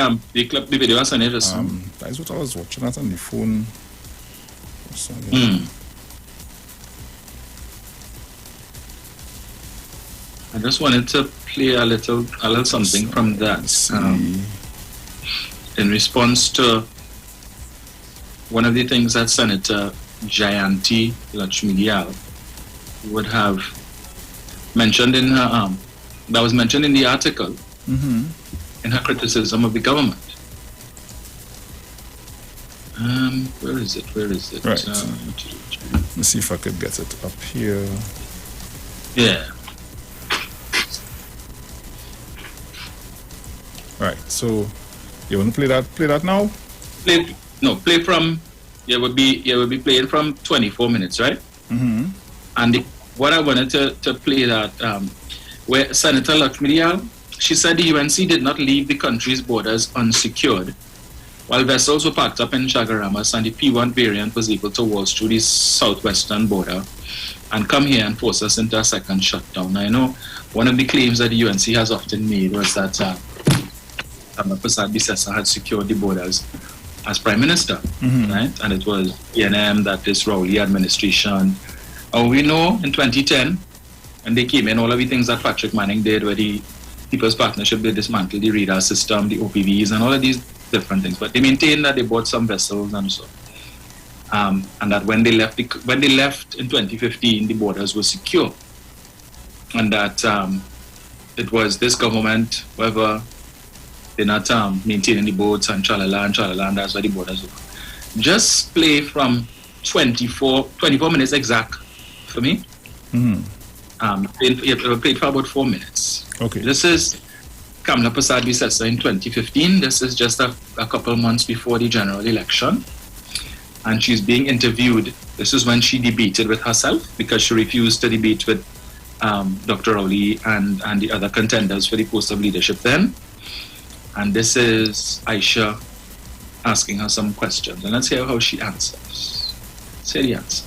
clip, the video, and everything. That's what I was watching that on the phone. I just wanted to play a little something from that in response to one of the things that Senator Jayanti Lakshmidiyal would have mentioned in her that was mentioned in the article in her criticism of the government. Where is it? Right. Let's see if I could get it up here. Yeah. Right. So you want to play that now? Play from. Would be playing from 24 minutes, right? Mm-hmm. And what I wanted to play that where Senator Lakshmidiyal, she said the UNC did not leave the country's borders unsecured, while vessels were packed up in Chagaramas and the P1 variant was able to waltz through the southwestern border and come here and force us into a second shutdown. I know one of the claims that the UNC has often made was that Prasad Bisesa had secured the borders as Prime Minister, right? And it was ENM, that is Rowley administration. We know in 2010, when they came in, all of the things that Patrick Manning did, where the People's Partnership, they dismantled the radar system, the OPVs, and all of these different things. But they maintained that they bought some vessels and so. And that when they left in 2015, the borders were secure, and that it was this government, whether they're not maintaining the boats and tralala, and that's why the borders were. Just play from 24 minutes exact for me. Played for about 4 minutes. Okay. This is Kamala Prasad Bisesa in 2015. This is just a couple months before the general election. And she's being interviewed. This is when she debated with herself, because she refused to debate with Dr. Rowley and the other contenders for the post of leadership then. And this is Aisha asking her some questions. And let's hear how she answers. Say the answer.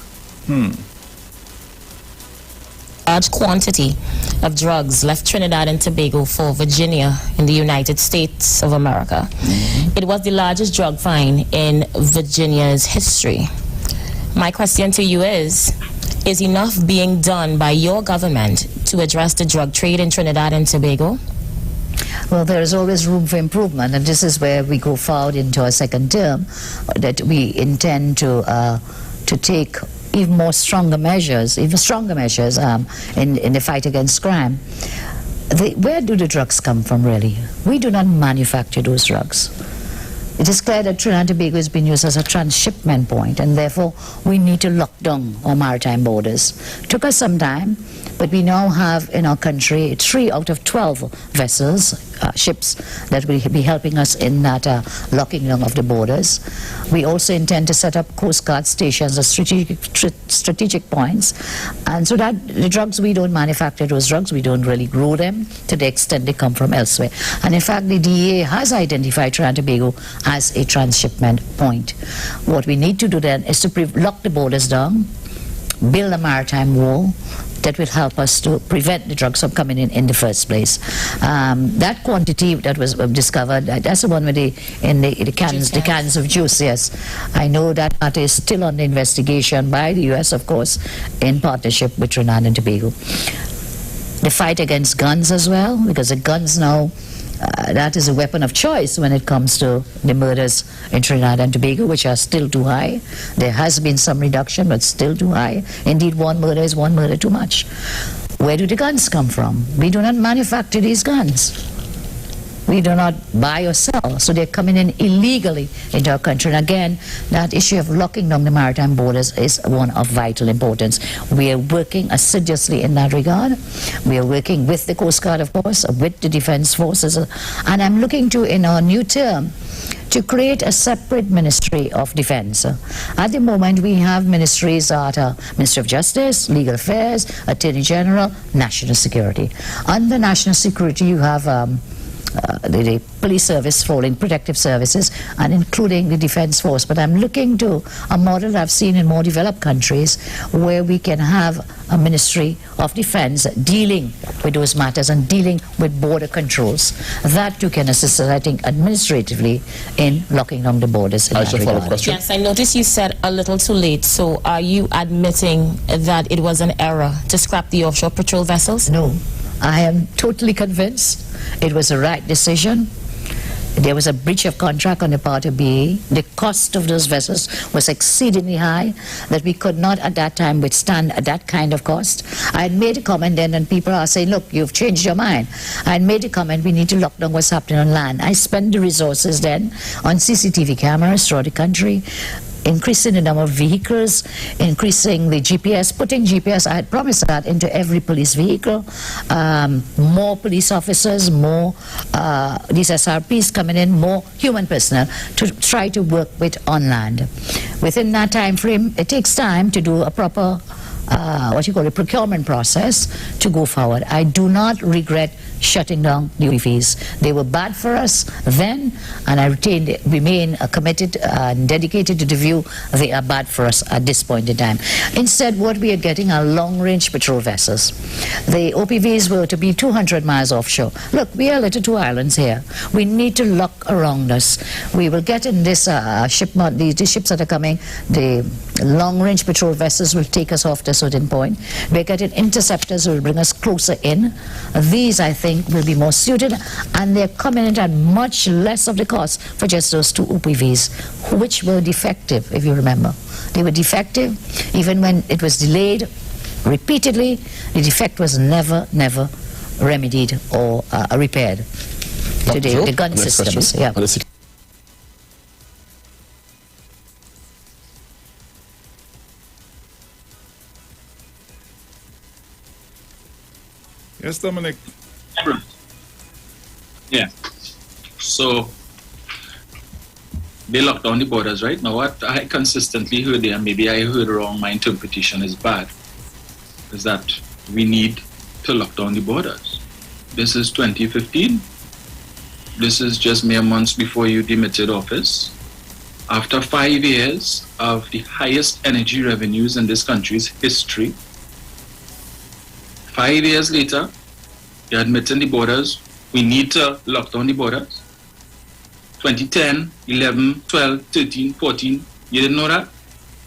Large quantity of drugs left Trinidad and Tobago for Virginia in the United States of America. It was the largest drug find in Virginia's history. My question to you is enough being done by your government to address the drug trade in Trinidad and Tobago? Well, there is always room for improvement, and this is where we go forward into our second term, that we intend to take even stronger measures in the fight against crime. Where do the drugs come from, really? We do not manufacture those drugs. It is clear that Trinidad and Tobago has been used as a transshipment point, and therefore we need to lock down our maritime borders. Took us some time, but we now have in our country 3 out of 12 vessels, ships, that will be helping us in that locking down of the borders. We also intend to set up Coast Guard stations at strategic points, and so that the drugs, we don't manufacture those drugs, we don't really grow them to the extent they come from elsewhere. And in fact, the DEA has identified Trinidad and Tobago as a transshipment point. What we need to do then is to lock the borders down, build a maritime wall that will help us to prevent the drugs from coming in the first place. That quantity that was discovered, that's the one with the cans of juice, yes. I know that matter is still under investigation by the US, of course, in partnership with Trinidad and Tobago. The fight against guns as well, because the guns now, that is a weapon of choice when it comes to the murders in Trinidad and Tobago, which are still too high. There has been some reduction, but still too high. Indeed, one murder is one murder too much. Where do the guns come from? We do not manufacture these guns. We do not buy or sell, so they're coming in illegally into our country. And again, that issue of locking down the maritime borders is one of vital importance. We are working assiduously in that regard. We are working with the Coast Guard, of course, with the Defense Forces, and I'm looking to, in our new term, to create a separate Ministry of Defense. At the moment, we have ministries that are Ministry of Justice, Legal Affairs, Attorney General, National Security. Under National Security, you have the police service falling, protective services, and including the defense force. But I'm looking to a model that I've seen in more developed countries where we can have a Ministry of Defense dealing with those matters and dealing with border controls. That too can assist us, I think, administratively in locking down the borders in that regard. Yes, I noticed you said a little too late. So are you admitting that it was an error to scrap the offshore patrol vessels? No. I am totally convinced it was the right decision. There was a breach of contract on the part of BA. The cost of those vessels was exceedingly high, that we could not at that time withstand that kind of cost. I had made a comment then, and people are saying, look, you've changed your mind. I had made a comment, we need to lock down what's happening on land. I spent the resources then on CCTV cameras throughout the country, increasing the number of vehicles, increasing the GPS, putting GPS, I had promised that, into every police vehicle, more police officers, more these SRPs coming in, more human personnel to try to work with on land. Within that time frame, it takes time to do a proper a procurement process to go forward. I do not regret shutting down the UPVs. They were bad for us then, and I remain committed and dedicated to the view they are bad for us at this point in time. Instead, what we are getting are long-range patrol vessels. The OPVs were to be 200 miles offshore. Look, we are little two islands here. We need to look around us. We will get in this shipment, the ships that are coming, the long-range patrol vessels will take us off to a certain point. We're getting interceptors will bring us closer in. These, I think, will be more suited, and they're coming in at much less of the cost for just those two OPVs, which were defective, if you remember. They were defective. Even when it was delayed repeatedly, the defect was never remedied or repaired. Today, the gun systems. Yeah. Yes, Dominic. Yeah. So they locked down the borders, right? Now what I consistently heard there, maybe I heard wrong, my interpretation is bad, is that we need to lock down the borders. This is 2015. This is just mere months before you demitted office. After 5 years of the highest energy revenues in this country's history, 5 years later, you're admitting the borders. We need to lock down the borders. 2010, 11, 12, 13, 14, you didn't know that?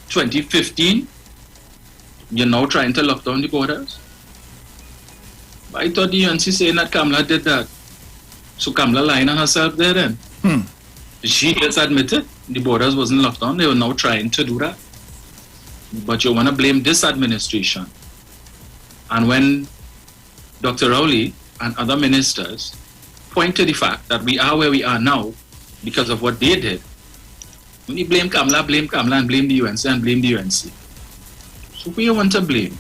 2015, you're now trying to lock down the borders. But I thought the UNC saying that Kamala did that. So Kamala lying on herself there then. She just admitted the borders wasn't locked down. They were now trying to do that. But you want to blame this administration. And when Dr. Rowley and other ministers point to the fact that we are where we are now because of what they did, when you blame Kamala and blame the UNC and blame the UNC. So who you want to blame?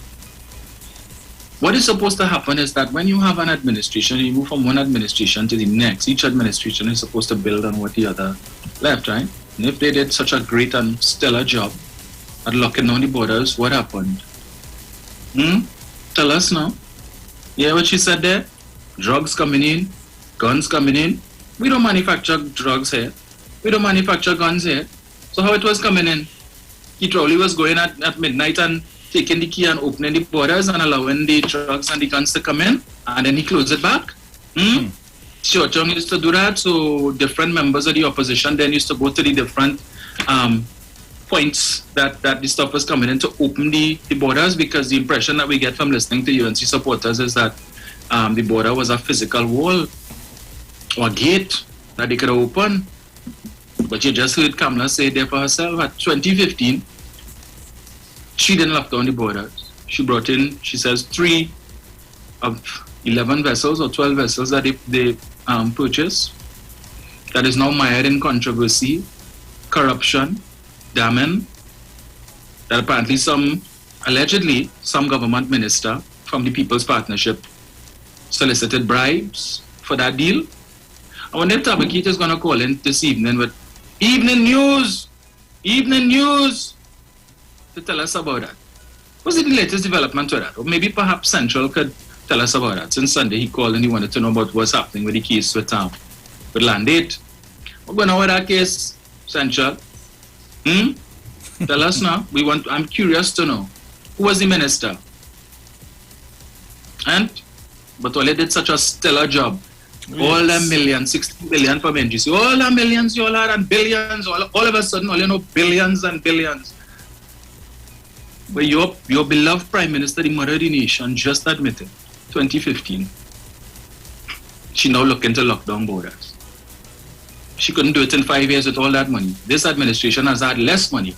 What is supposed to happen is that when you have an administration, you move from one administration to the next. Each administration is supposed to build on what the other left, right? And if they did such a great and stellar job at locking down the borders, what happened? Tell us now. Yeah, what she said there? Drugs coming in, guns coming in. We don't manufacture drugs here. We don't manufacture guns here. So how it was coming in? He probably was going at midnight and taking the key and opening the borders and allowing the drugs and the guns to come in, and then he closed it back. Sure, Chung used to do that, so different members of the opposition then used to go to the different points that the stuff was coming in to open the borders, because the impression that we get from listening to UNC supporters is that the border was a physical wall or gate that they could open. But you just heard Kamala say there for herself at 2015, she didn't lock down the borders. She brought in, she says, 3 of 11 vessels or 12 vessels that they purchased that is now mired in controversy, corruption, damning, that apparently allegedly some government minister from the People's Partnership solicited bribes for that deal. I wonder if Tabakit is going to call in this evening with evening news to tell us about that. What's the latest development to that? Or maybe perhaps Central could tell us about that. Since Sunday he called and he wanted to know about what's happening with the case with Land 8. What's going on with that case, Central? Tell us now. I'm curious to know. Who was the minister? But Ole did such a stellar job. Yes. All them millions, 60 billion from NGC. All the millions you all had and billions. All of a sudden, all you know, billions and billions. But your beloved Prime Minister, the mother of the nation, just admitted, 2015, she now looking to lock down borders. She couldn't do it in 5 years with all that money. This administration has had less money,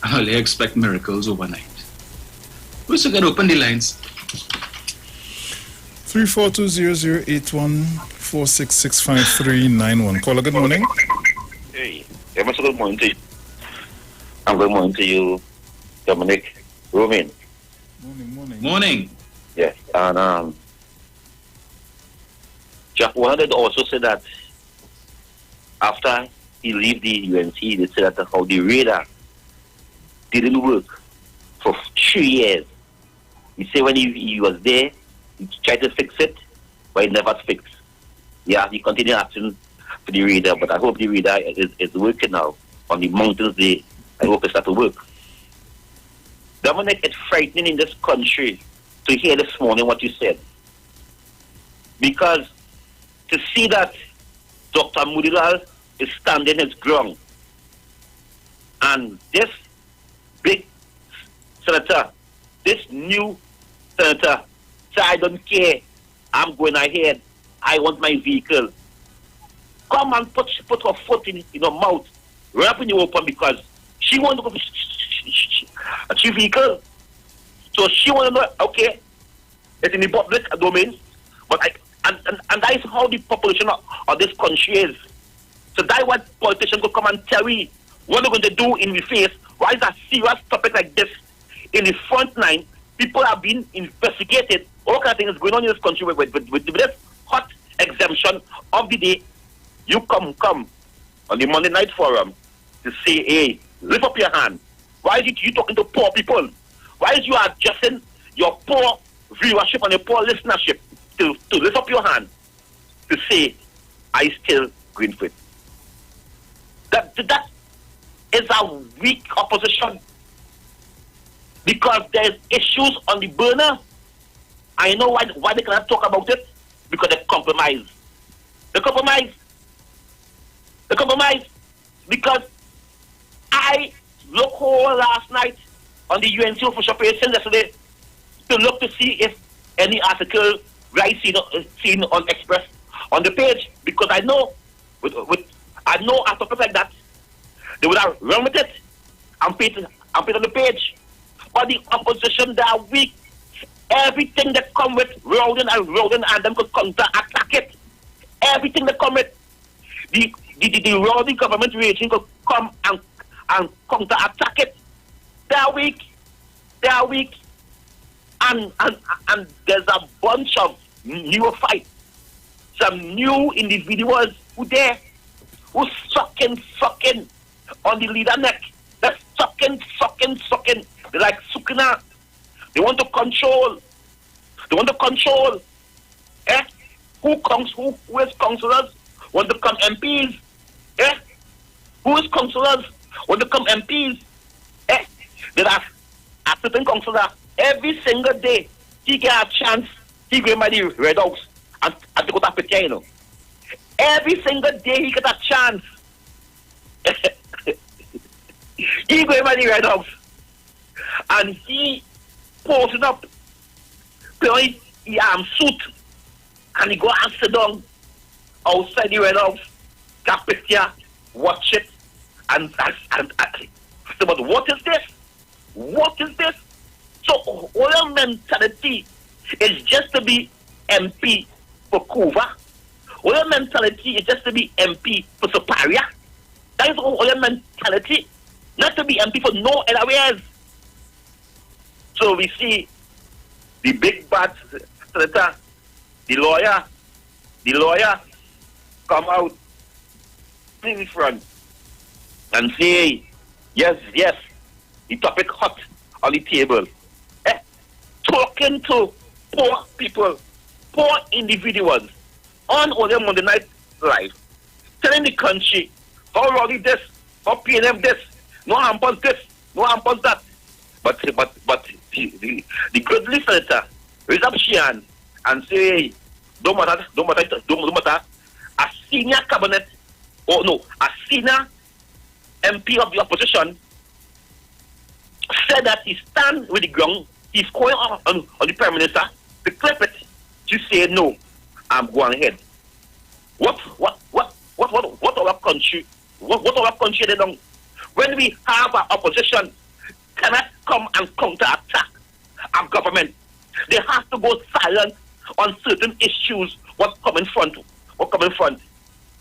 and they expect miracles overnight. We should get open the lines. 3420081466539. Caller, good morning. Hey, good morning to you. Good morning to you, Dominic, Romain. Morning. Yes, and Jack wanted to also say that after he left the UNC, they said that how the radar didn't work for 3 years. He said when he was there, he tried to fix it, but it never fixed. Yeah, he continued asking for the radar, but I hope the radar is working now on the mountains there. I hope it starts to work. Dominic, it's frightening in this country to hear this morning what you said. Because to see that Dr. Mudilal is standing his ground, and this big senator, this new senator, say, I don't care, I'm going ahead, I want my vehicle. Come and put her foot in her mouth, wrapping you open because she wants to go a vehicle. So she want to know, okay, it's in the public domain, but and that is how the population of this country is. So that's what politicians will come and tell me what they're going to do in the face. Why is a serious topic like this in the front line? People are being investigated. All kind of things going on in this country with this hot exemption of the day. You come on the Monday night forum to say, hey, lift up your hand. Why is it you talking to poor people? Why is you adjusting your poor viewership and your poor listenership to lift up your hand to say, I still green for it? That is a weak opposition because there's issues on the burner. I know why they cannot talk about it, because they compromise. They compromise because I looked all last night on the UNC official page since yesterday to look to see if any article I seen on Express on the page, because I know I know a topic like that they would have run with it and put it on the page. But the opposition, they are weak. Everything that come with rolling and them could counter-attack it. Everything that come with the rowdy government regime could come and counter-attack it. They are weak. And there's a bunch of neophytes, some new individuals who sucking on the leader neck. They're sucking. They're like Sukina. They want to control. Who is councillors want to become MPs? Who is councillors want to become MPs? There are a certain councillor every single day he get a chance. He go by the Red House and to go to picture, you know. Every single day he get a chance. He go by the Red House and he posting up, putting his suit, and he go and sit down outside the Red House, get a picture, watch it, and but what is this? So all mentality is just to be MP for Kuva. All mentality is just to be MP for Superior. That is all mentality, not to be MP for no other ways. So we see the big bad senator, the lawyer come out in front and say, yes, the topic hot on the table. Talking to poor people, poor individuals on only Monday Night Live, telling the country how rowdy this, how PNM this, no hampers this, no hampers that. But the goodly senator raise up his hand and say, don't matter, a senior cabinet, a senior MP of the opposition said that he stand with the ground, he's calling on the Prime Minister to clip it, to say, no, I'm going ahead. What our country, what our country they don't, when we have our opposition cannot come and counter-attack our government, they have to go silent on certain issues, what come in front.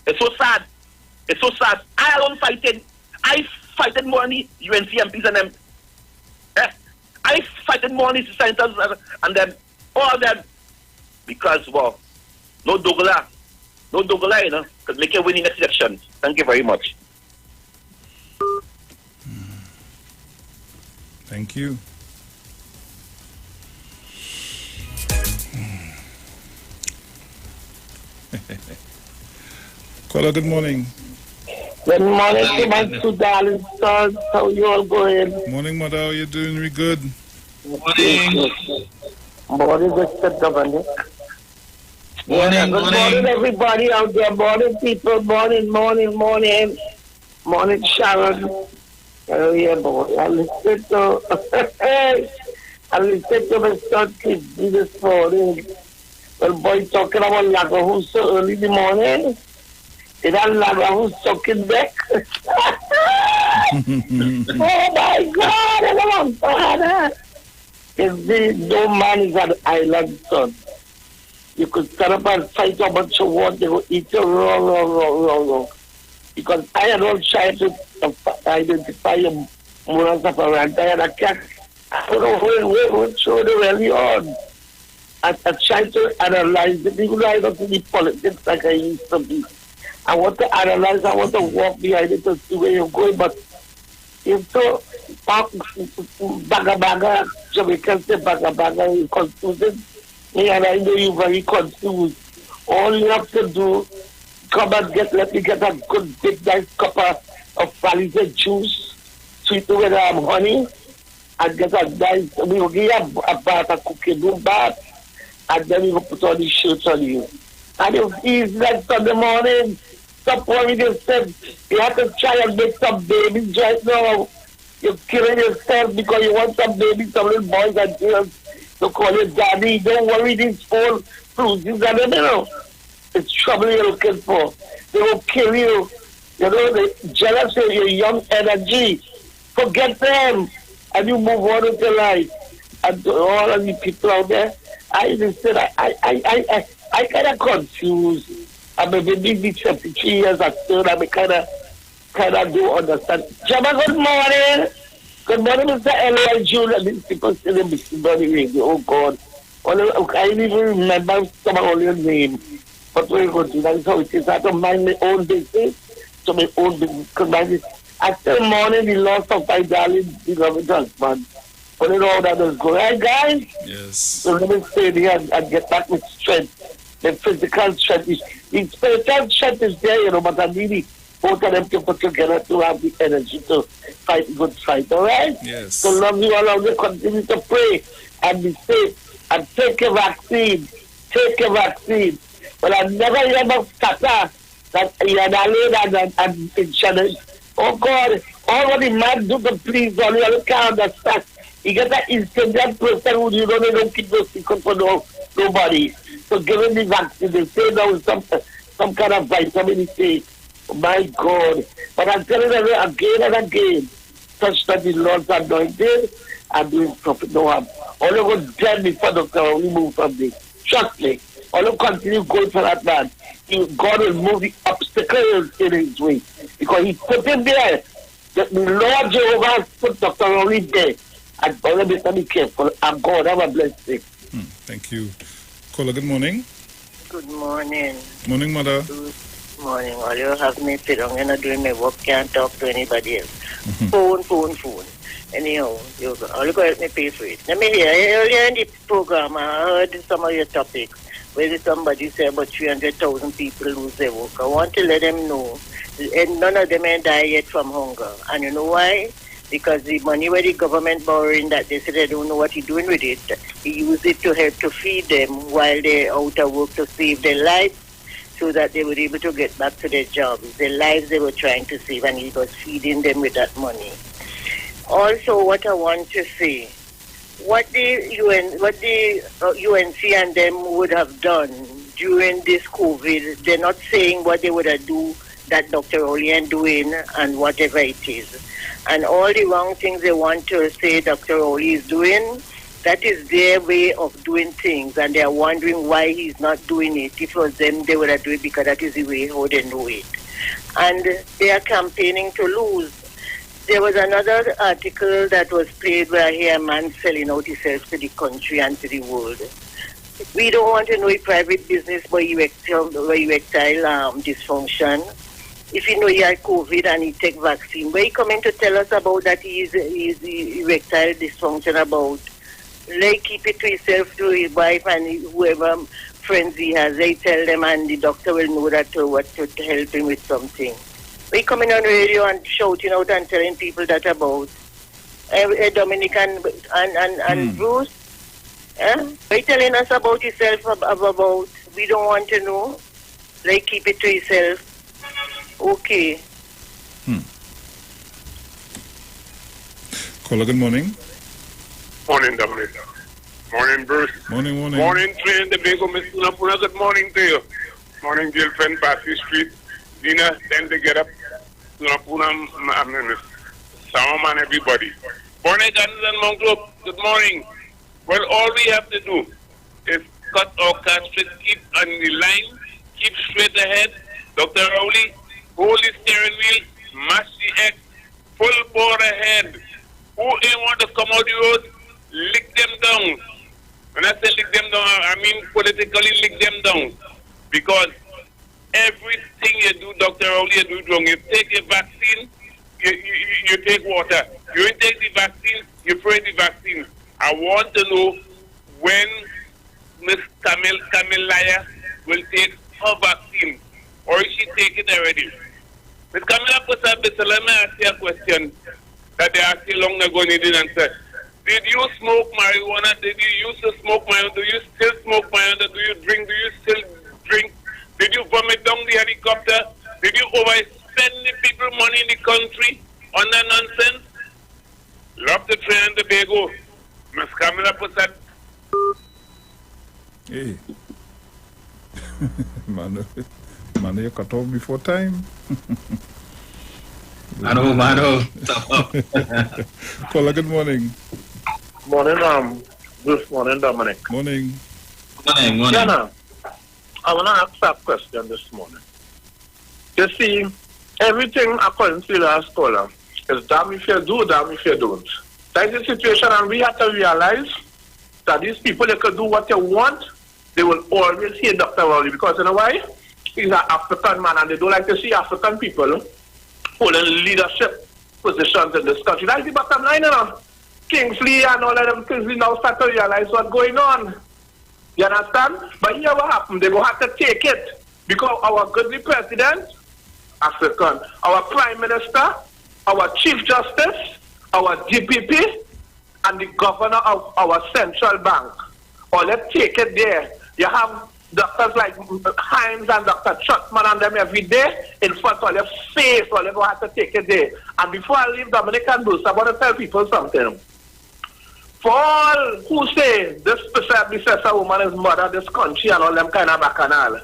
It's so sad. It's so sad. I alone fighting. I fighting more than the UNC MPs and them. I fighting more than the senators and them, all of them. Because, well, no dogola, you know, because make a winning next election. Thank you very much. Thank you. Caller, good morning. Good morning to my two darling sons. How you all going? Morning, mother. How you doing? We good? Morning. Morning, Mr. Dominic. Good morning, everybody out there. Morning, people. Morning. Morning, Sharon. Oh, yeah, boy. I listened to my son kids this morning. Well, boy, talking about Lago who's so early in the morning. Is that Lago who's talking back? Oh, my God. I don't know, if no man is an island, son. You could stand up and fight how much you want, they will eat you wrong. Because I had all tried to identify your morals of around and I don't know what show they really on. I tried to analyze it, even though I don't see politics like I used to be. I want to analyze, I want to walk behind it to see where you're going, but it's so baga, Jamaicans say baga, you're confused. Me and I know you're very confused. All you have to do, come and let me get a good big nice cup of Valley's juice, sweet with honey, and get a nice, we will give you a bath, a cookie room bath, and then we will put all these shirts on you. And if it's like Sunday morning, stop worrying yourself. You have to try and make some babies right now. You're killing yourself because you want some babies, some little boys and girls to call you daddy. Don't worry, these four fruits are the middle. It's trouble you're looking for. They will kill you. You know, they're jealous of your young energy. Forget them. And you move on with your life. And to all of you people out there, I just said, I kind of confused. I'm a baby 73 years and still I kind of do understand. Jama, good morning. Good morning, Mr. Eli June. And these people still in the body radio. Oh, God. I didn't even remember some of your name. But we're going to do that. Is how it is. I don't mind my own business. So my own business. Because I still mourning the loss of my darling beloved husband. But you know how that is going. Right, guys? Yes. So let me stay here and get back with strength. The physical strength is, the spiritual strength is there, you know, but I need both of them to put together to have the energy to fight good fight, all right? Yes. So love you all, and continue to pray and be safe and take your vaccine. Take your vaccine. But I never hear about Tata that Yadalena and insurance. Oh God, all what the man do to please all you can't understand. You get that instant person who you don't keep those secret for nobody. So given the vaccine, they say now some kind of vitamin C. Oh my God. But I'm telling them again and again, such that the Lord's anointed and doing profit no harm. All of us dead before Dr. We move from this. Trust me. All of continue going for that man. God will move the obstacles in his way. Because he put him there. The Lord Jehovah has put Dr. Rowley there. And all be careful. And God, have a blessed day. Thank you. Caller, good morning. Good morning. Morning, mother. Good morning. All you have me sit down and doing my work, can't talk to anybody else. Phone. Anyhow, all you got to help me pay for it. Let me hear, earlier in the program, I heard some of your topics where somebody said about 300,000 people lose their work. I want to let them know, and none of them ain't died yet from hunger. And you know why? Because the money where the government borrowing that they said they don't know what he's doing with it, he used it to help to feed them while they're out of work to save their lives so that they were able to get back to their jobs, their lives they were trying to save, and he was feeding them with that money. Also, what I want to say, what the UNC and them would have done during this COVID. They're not saying what they would do that Dr. Olian doing and whatever it is. And all the wrong things they want to say Dr. Oli is doing, that is their way of doing things, and they are wondering why he's not doing it. If it was them, they would do it because that is the way how they know it. And they are campaigning to lose. There was another article that was played where I hear a man selling out himself to the country and to the world. We don't want to know a private business by erectile dysfunction. If you know he had COVID and he take vaccine, but he coming to tell us about that he is erectile dysfunction about. Like keep it to himself, to his wife and whoever friends he has. They tell them and the doctor will know that what to help him with something. We coming on radio and shouting out and telling people that about Dominic and Bruce. They telling us about himself about we don't want to know. Like keep it to himself. Okay. Caller, good morning. Morning, Dominic. Morning, Bruce. Morning. Morning, Train the Bingo, Mr. Napuna. Good morning to you. Morning, Gilfen, Passy Street. Dina, then to get up. Napuna, Salman, everybody. Morning, Gardens and Mount Globe. Good morning. Well, all we have to do is cut our castrate, keep on the line, keep straight ahead. Dr. Rowley, hold the steering wheel, mash the X, full bore ahead. Who ain't want to come out the road? Lick them down. When I say lick them down, I mean politically lick them down. Because everything you do, Dr. Rowley, you do wrong. You take a vaccine, you take water. You take the vaccine, you pray the vaccine. I want to know when Miss Camilla will take her vaccine. Or is she taking it already? Miss Camilla Pusa, let me ask you a question that they asked you long ago and you didn't answer. Did you smoke marijuana? Did you used to smoke marijuana? Do you still smoke marijuana? Do you drink? Do you still drink? Did you vomit down the helicopter? Did you overspend the people money in the country on that nonsense? Love the train and the Tobago. Miss Camilla Pusa. Hey. Man, you cut off before time. Mano. Caller, good morning. Morning, Bruce. Morning, Dominic. Morning. Jenna, I want to ask that question this morning. You see, everything according to the last caller is damn if you do, damn if you don't. That's the situation, and we have to realize that these people, they can do what they want. They will always hear Dr. Rowley, because you know why? He's an African man, and they don't like to see African people holding leadership positions in this country. That's the bottom line, you know. Kingsley and all of them, Kingsley now start to realize what's going on. You understand? But here what happened, they will have to take it. Because our goodly president, African, our prime minister, our chief justice, our DPP, and the governor of our central bank. Or let's take it there. You have doctors like Hines and Dr. Chutman and them every day in front of your face, or they will have to take it there. And before I leave Dominic and Bruce, I want to tell people something. For all who say this predecessor woman is mother this country and all them kind of bacchanal,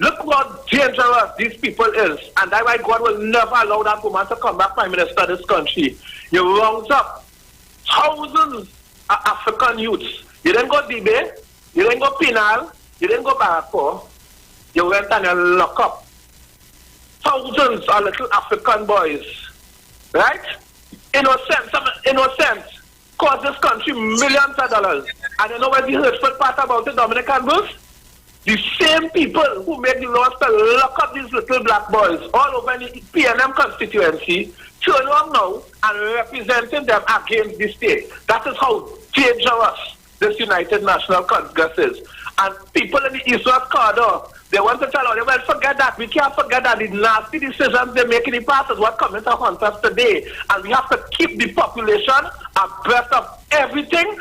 look what dangerous these people is. And that's why God will never allow that woman to come back prime minister of this country. You round up thousands of African youths. You didn't go Dibe, you didn't go Pinal, you didn't go Barako. You went and you lock up thousands of little African boys. Right? Innocent. Cost this country millions of dollars. And you know what the hurtful part about it, Dominic and Bruce? The same people who made the laws to lock up these little black boys all over the PNM constituency turn around now and representing them against the state. That is how dangerous this United National Congress is. And people in the East-West corridor, they want to tell us, well, forget that. We can't forget that the nasty decisions they make in the past is what coming to haunt us today. And we have to keep the population abreast of everything,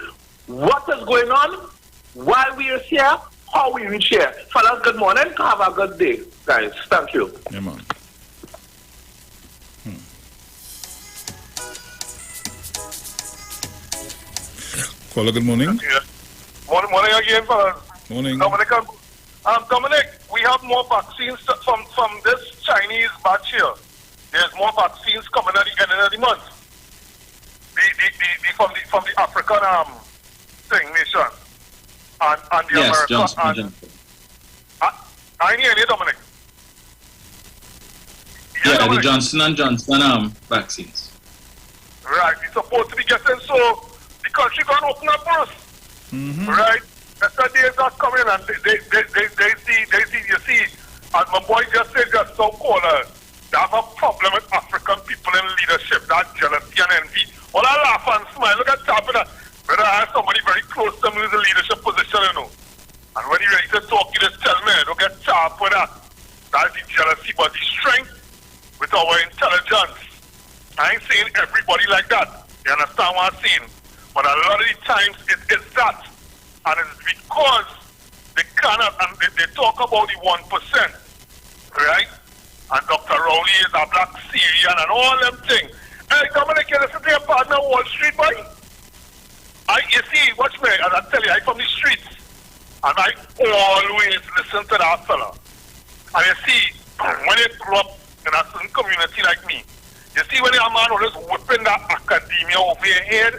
what is going on, while we are here, how we reach here. Fellas, good morning. Have a good day, guys. Thank you. Yeah, man. Caller, good morning. Morning again, fellas. Morning. Dominic Dominic, we have more vaccines from this Chinese batch here. There's more vaccines coming at the end of the month. From the African nation and the Yes, American. Johnson. I hear you, Dominic. Yeah, Dominic. the Johnson & Johnson vaccines. Right, it's supposed to be getting so the country gonna open up for us. Right? That's the days are coming and they see, you see, as my boy just said, just so called, they have a problem with African people in leadership, that jealousy and envy. All I laugh and smile, look at top of that. But I have somebody very close to me in the leadership position, you know. And when you're ready to talk, you just tell me, don't get sharp with that. That's the jealousy, but the strength with our intelligence. I ain't saying everybody like that. You understand what I'm saying? But a lot of the times it is that. And it's because they cannot, and they talk about the 1%, right? And Dr. Rowley is a black Syrian and all them things. Hey, Dominic, you listen to your partner Wall Street, boy? You see, watch me, as I tell you, I'm from the streets. And I always listen to that fella. And you see, when you grow up in a certain community like me, you see when a man always whipping that academia over your head,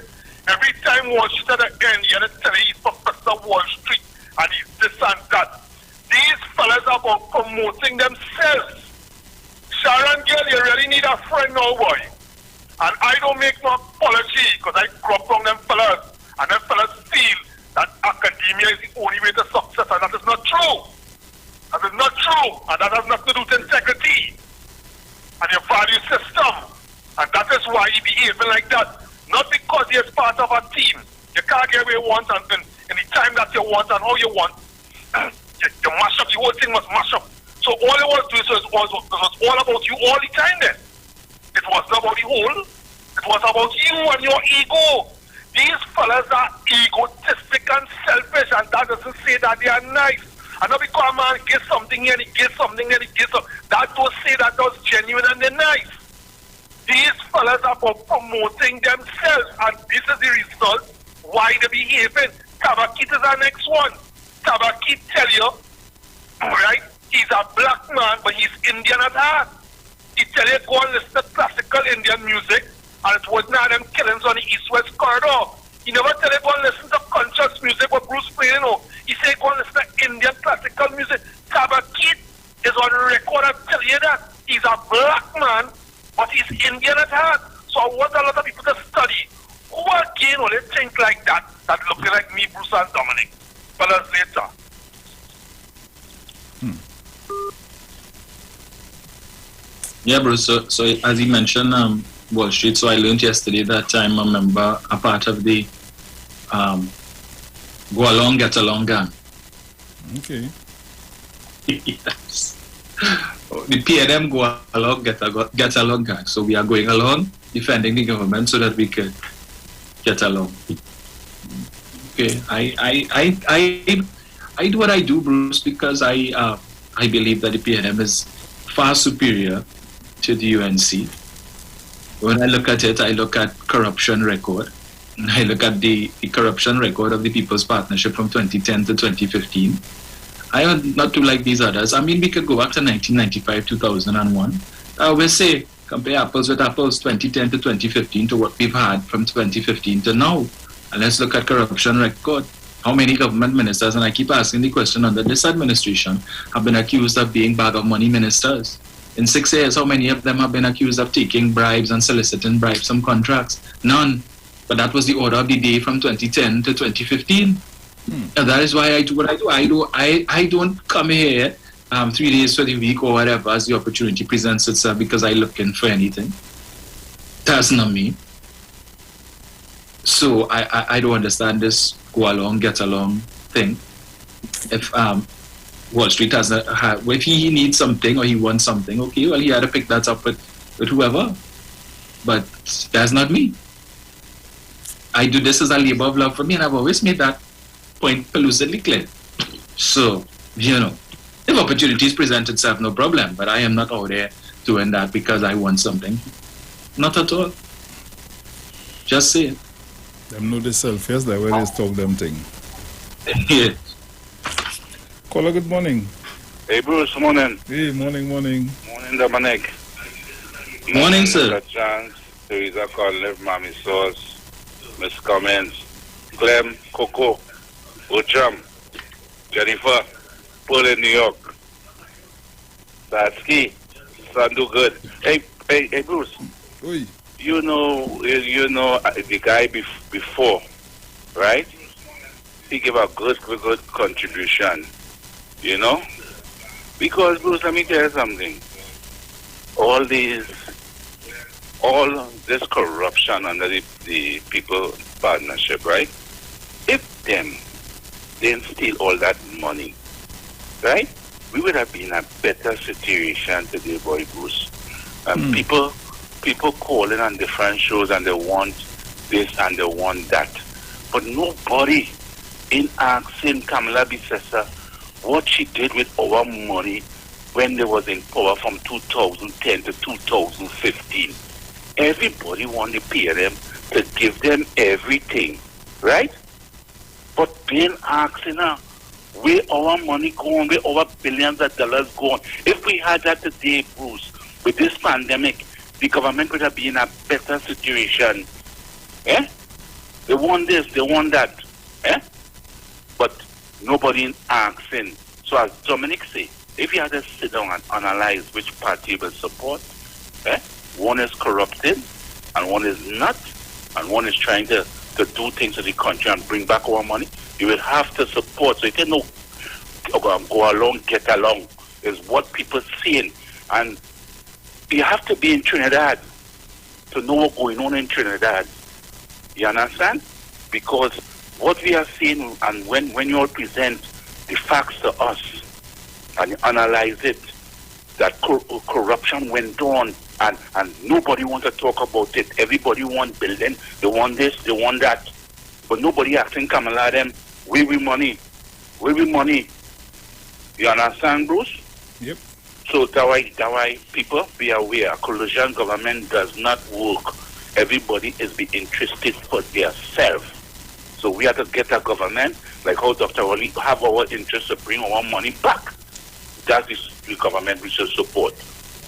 every time Wall Street at the end, you have to tell you he's Professor Wall Street and he's this and that. These fellas are about promoting themselves. Sharon girl, you really need a friend now, boy. And I don't make no apology because I grew up from them fellas. And them fellas feel that academia is the only way to success, and that is not true. That is not true, and that has nothing to do with integrity and your value system. And that is why he behaving like that. Not because he is part of a team. You can't get where you want and in the time that you want and how you want. You mash up, the whole thing must mash up. So all it was doing was all about you all the time then. It wasn't about the whole. It was about you and your ego. These fellas are egotistic and selfish, and that doesn't say that they are nice. And not because a man gives something here and he gives something and he gives something. That don't say that those genuine and they're nice. These fellas are about promoting themselves, and this is the result why they're behaving. Tabakit is our next one. Tabakit tell you, alright, he's a black man, but he's Indian at heart. He tell you go and listen to classical Indian music, and it was not them killings on the East-West corridor. He never tell you go and listen to conscious music with Bruce playing, you know. He say go and listen to Indian classical music. Tabakit is on record and tell you that. He's a black man, but he's Indian at heart. So I want a lot of people to study. Who again will they think like that, that looking like me, Bruce and Dominic? Fellas later. Yeah, Bruce. So as you mentioned, Wall Street. So I learned yesterday that I'm a part of the Go Along, Get Along gang. Okay. Yes. The PNM Go Along, Get Along gang. So we are going along, defending the government so that we can get along. Okay. I do what I do, Bruce, because I believe that the PNM is far superior to the UNC. When I look at it, I look at corruption record. And I look at the corruption record of the People's Partnership from 2010 to 2015. I am not too like these others. I mean, we could go back to 1995, 2001. We'll say, compare apples with apples, 2010 to 2015 to what we've had from 2015 to now. And let's look at corruption record. How many government ministers, and I keep asking the question under this administration, have been accused of being bag of money ministers? In 6 years, how many of them have been accused of taking bribes and soliciting bribes from contracts? None. But that was the order of the day from 2010 to 2015. And that is why I do what I do. I don't come here 3 days for the week or whatever as the opportunity presents itself because I'm looking for anything. That's not me. So I don't understand this go along, get along thing. If Wall Street has if he needs something or he wants something, okay, well, he had to pick that up with whoever. But that's not me. I do this as a labor of love for me, and I've always made that point lucidly clear. So, if opportunities present itself, no problem. But I am not out there doing that because I want something. Not at all. Just say it. Them know themselves, yes, that way they talk them thing. Yeah. Caller, good morning. Hey, Bruce, morning. Hey, morning. Morning, Dominic. Morning, sir. Mr. Chance, Teresa Conlive, Mammy Sauce, Miss Cummins, Clem, Coco, Ocham, Jennifer, Paul in New York, Satsky, Sandu Good. Hey, Bruce. Oi. You know the guy before, right? He gave a good contribution, you know? Because, Bruce, let me tell you something. All this corruption under the people partnership, right? If them didn't steal all that money, right? We would have been in a better situation today, boy, Bruce. People calling on different shows and they want this and they want that. But nobody in asking Kamala Bissessa what she did with our money when they was in power from 2010 to 2015. Everybody wanted to pay them to give them everything, right? But being asking her where our money going, where our billions of dollars going. If we had that today, Bruce, with this pandemic, the government would have been in a better situation. Eh? They want this, they want that. Eh? But nobody asking. So as Dominic say, if you had to sit down and analyze which party will support, one is corrupted and one is not, and one is trying to do things to the country and bring back our money, you will have to support. So you can go along, get along, is what people saying. And you have to be in Trinidad to know what's going on in Trinidad. You understand? Because what we are seeing, and when you all present the facts to us and you analyze it, that corruption went on and nobody wants to talk about it. Everybody wants building, they want this, they want that. But nobody asking Kamala them, where we money? You understand, Bruce? Yep. So that why people be aware, a coalition government does not work. Everybody is be interested for themselves. So we have to get a government, like how Dr. Wally have our interest to bring our money back. That is the government we should support.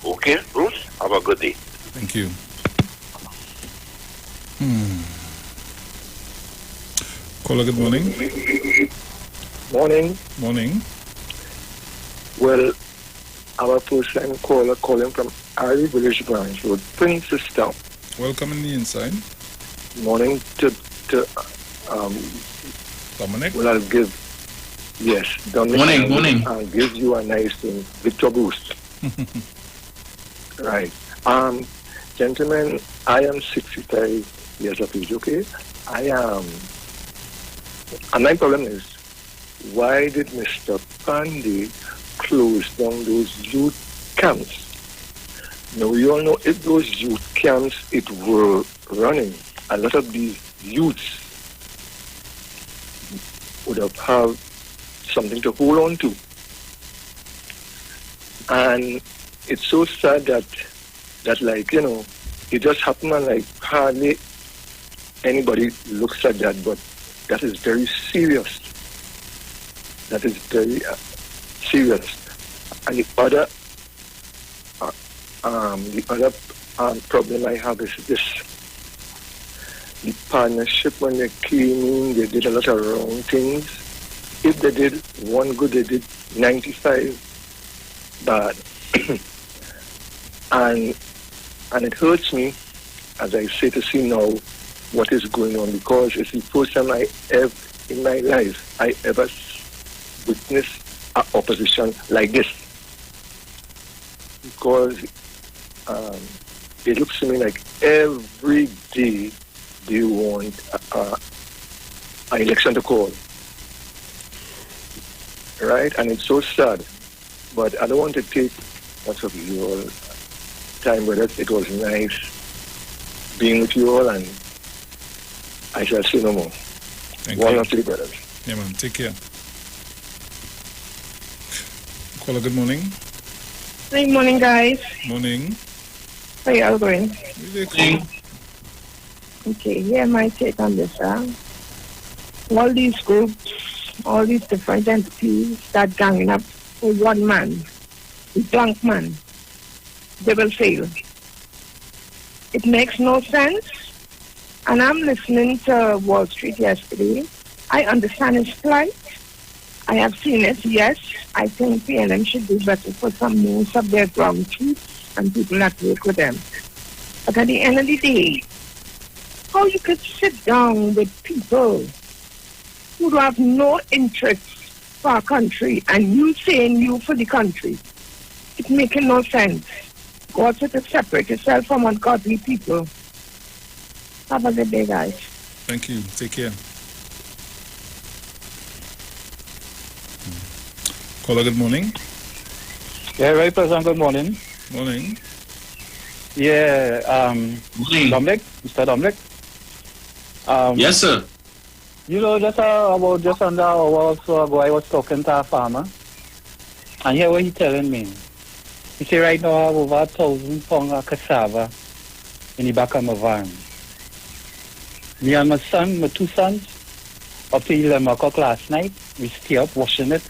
Okay, Bruce? Have a good day. Thank you. Caller, good morning. Morning. Well, our first time caller calling from Ari Village Branch Road, Princestown. Welcome in the inside. Morning to Dominic. Well, I'll give, yes, Dominic. Morning. I'll give you a nice Victor boost. Right. Gentlemen, I am 65 years of age, okay? And my problem is, why did Mr. Pandey close down those youth camps? Now, we all know if those youth camps, it were running, a lot of these youths would have something to hold on to. And it's so sad that like, you know, it just happened and like hardly anybody looks at that, but that is very serious. That is very serious. And the other problem I have is this. The partnership, when they came in, they did a lot of wrong things. If they did one good, they did 95 bad. And it hurts me, as I say, to see now what is going on, because it's the first time in my life I ever witnessed an opposition like this. Because it looks to me like every day they want an election to call. Right? And it's so sad. But I don't want to take much of your time with us. It was nice being with you all, and I shall see no more. Thank One you. or three brothers. Yeah, man. Take care. Caller, good morning. Good morning, guys. Morning. How you all going? Morning. Okay, here my take on this. All these groups all these different entities start ganging up for one man, the drunk man, they will fail. It makes no sense. And I'm listening to Wall Street yesterday. I understand his plight. I have seen it, yes. I think PNM should do better for some most of their ground troops and people that work with them. But at the end of the day, how you could sit down with people who have no interest for our country and you saying you for the country, it's making no sense. God said to separate yourself from ungodly people. Have a good day, guys. Thank you. Take care. Caller, good morning. Yeah, right, President, good morning. Morning. Yeah, Dominic, Mr. Dominic. Yes, sir. You know, just under an hour or so ago, I was talking to a farmer, and here what he telling me. He said right now I have over 1,000 pounds of cassava in the back of my van. Me and my son, my two sons, up to 11 o'clock last night, we stay up washing it,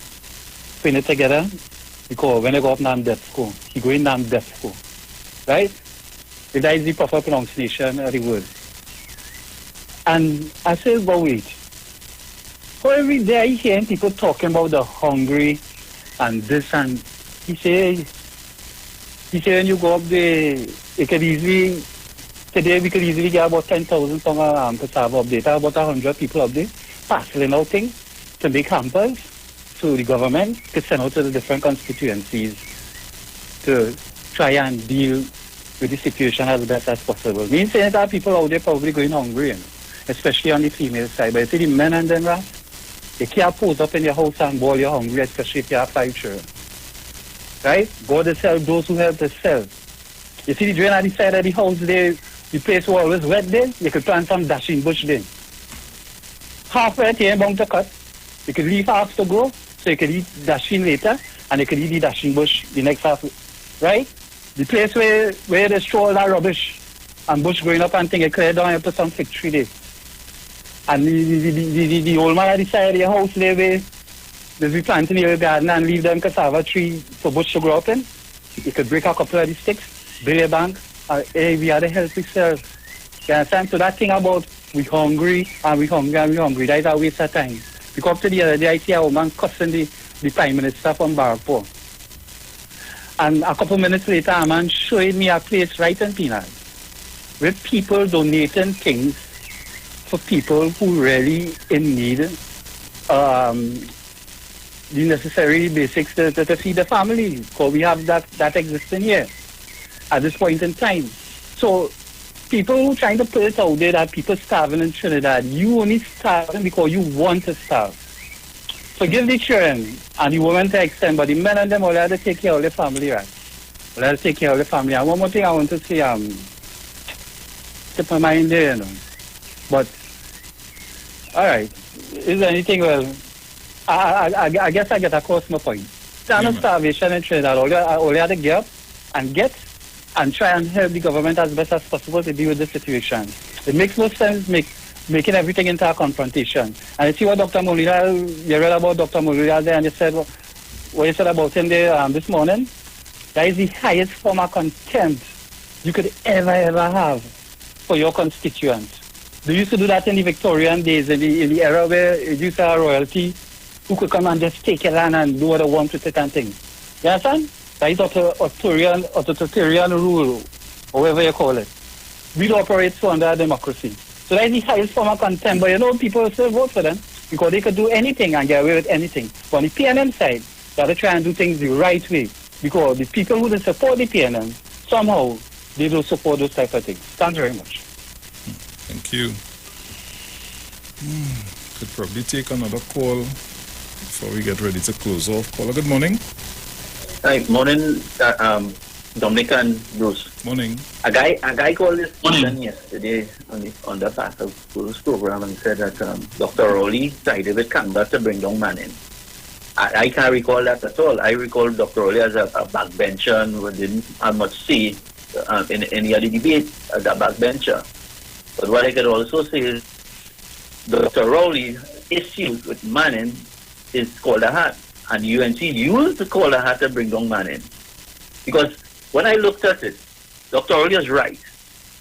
putting it together, because when I go up to deaf school, he go in deaf school, right? If that is the proper pronunciation of the word. And I said, but wait, for every day I hear people talking about the hungry and this, and he said when you go up there, it could easily, today we could easily get about 10,000 pounds of cassava up there. There are about 100 people up there parceling out things to make hampers so the government could send out to the different constituencies to try and deal with the situation as best as possible. Means saying that people out there probably going hungry, especially on the female side. But you see the men and them, they can't pose up in your house and boil you hungry, especially if you have 5 children. Right? Go to sell those who help to sell. You see the drain on the side of the house there, the place was always wet there, you could plant some dashing bush there. Half wet you ain't bound to cut. You could leave half to grow, so you could eat dashing later, and you could eat the dashing bush the next half. Right? The place where they throw all that rubbish and bush growing up and things, you clear down and put some fig tree there. And the old man at the side of your house there, where there's be planting your garden and leave them cassava tree for bush to grow up in. You could break a couple of the sticks, build a bank, hey, we are the healthy cells. You understand? So that thing about we hungry and we hungry, that is a waste of time. Because to the other day, I see a woman cussing the Prime Minister from Barpo. And a couple minutes later, a man showed me a place right in Penal with people donating things for people who really in need the necessary basics to feed the family. So we have that existing here at this point in time. So people who trying to put it out there that people starving in Trinidad, you only starving because you want to starve. Forgive the children and the women to extend, but the men and them all have to take care of their family, right? All have to take care of their family. And one more thing I want to say, keep my mind there, you know. But, all right, is there anything, well, I guess I get across my point. There's no starvation in Trinidad. All you have to get up and try and help the government as best as possible to deal with the situation. It makes no sense making everything into a confrontation. And you see what Dr. Molina, you read about Dr. Molina there, and you said what you said about him there this morning. That is the highest form of contempt you could ever have for your constituents. They used to do that in the Victorian days, in the era where it used to have royalty, who could come and just take your land and do what they want with it and things. You understand? That is authoritarian rule, or whatever you call it. We operate so under a democracy. So that is the highest form of contempt. But you know, people still vote for them because they could do anything and get away with anything. But on the PNM side, they have to try and do things the right way. Because the people who support the PNM, somehow, they don't support those type of things. Thanks very much. Thank you. Could probably take another call before we get ready to close off. Caller, good morning. Hi, morning, Dominic and Bruce. Morning. A guy called this morning yesterday on the Path of Schools program and said that Dr. Rowley sided with Canberra to bring down Manning. I can't recall that at all. I recall Dr. Rowley as a backbencher and who didn't have much say in any other debate as a backbencher. But what I could also say is Dr. Rowley's issues with Manning is Calder Hat. And the UNC used the Calder Hat to bring down Manning. Because when I looked at it, Dr. Oli is right.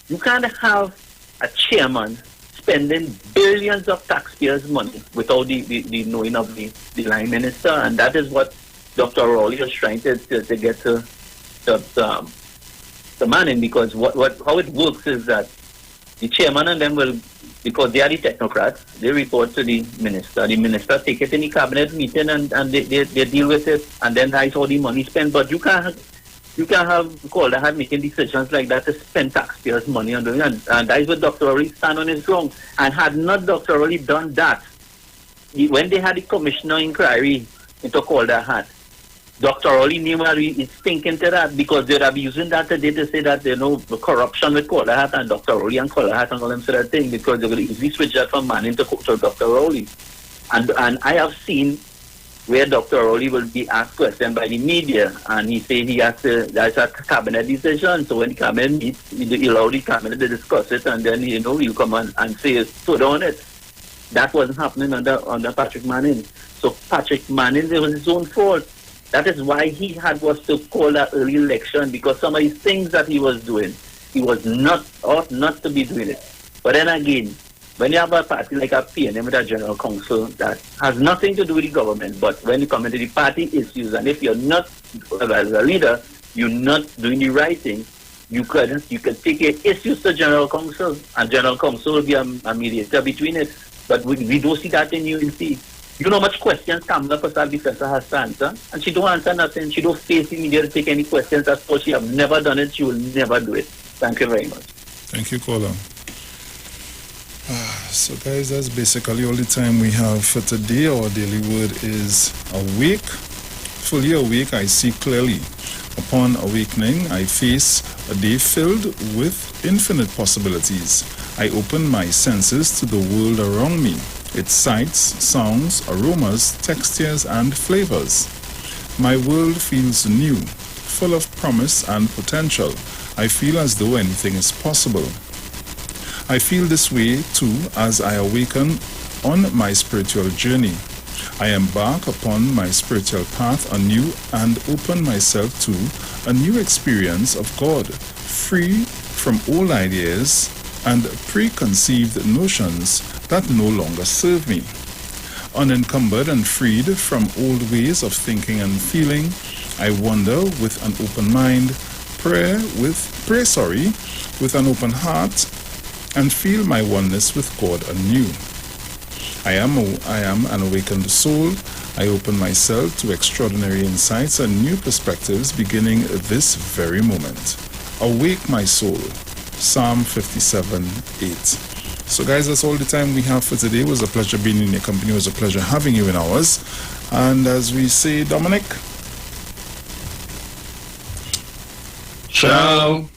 You can't have a chairman spending billions of taxpayers' money without the knowing of the line minister, and that is what Dr. Rowley is trying to get to Manning, because how it works is that the chairman and them will, because they are the technocrats, they report to the minister take it in the cabinet meeting and they deal with it, and then that's how the money spent. But you can't have Calder Hat making decisions like that to spend taxpayers' money on doing it. And that is what Dr. Rowley stand on his ground. And had not Dr. Rowley done that, when they had the commissioner inquiry into Calder Hat, Dr. Rowley knew where he is thinking to that, because they'd have using that today to say that, the corruption with Calder Hat and Dr. Rowley and Calder Hat and all them sort of thing, because they will easily switch that from Manning to Dr. Rowley. And I have seen where Dr. Rowley will be asked questions by the media, and he say that's a cabinet decision. So when the cabinet meets, he allow the cabinet to discuss it, and then he'll come and say so on it. That wasn't happening under Patrick Manning. So Patrick Manning, it was his own fault. That is why he was to call that early election, because some of these things that he was doing, he ought not to be doing it. But then again, when you have a party like a PNM with a general council that has nothing to do with the government, but when you come into the party issues, and if you're not, as a leader, you're not doing the right thing, you could take your issues to general council, and general council will be a mediator between it. But we don't see that in UNC. You know how much questions Kamala Prasad-Bifesa has to answer, and she don't answer nothing. She don't face the media to take any questions. That's why she have never done it. She will never do it. Thank you very much. Thank you, caller. So guys, that's basically all the time we have for today. Our daily word is awake. Fully awake, I see clearly. Upon awakening, I face a day filled with infinite possibilities. I open my senses to the world around me. Its sights, sounds, aromas, textures, and flavors. My world feels new, full of promise and potential. I feel as though anything is possible. I feel this way too as I awaken on my spiritual journey. I embark upon my spiritual path anew and open myself to a new experience of God, free from old ideas and preconceived notions that no longer serve me. Unencumbered and freed from old ways of thinking and feeling, I wander with an open mind, pray with an open heart, and feel my oneness with God anew. I am an awakened soul. I open myself to extraordinary insights and new perspectives beginning this very moment. Awake my soul. Psalm 57:8. So guys, that's all the time we have for today. It was a pleasure being in your company. It was a pleasure having you in ours. And as we say, Dominic. Ciao.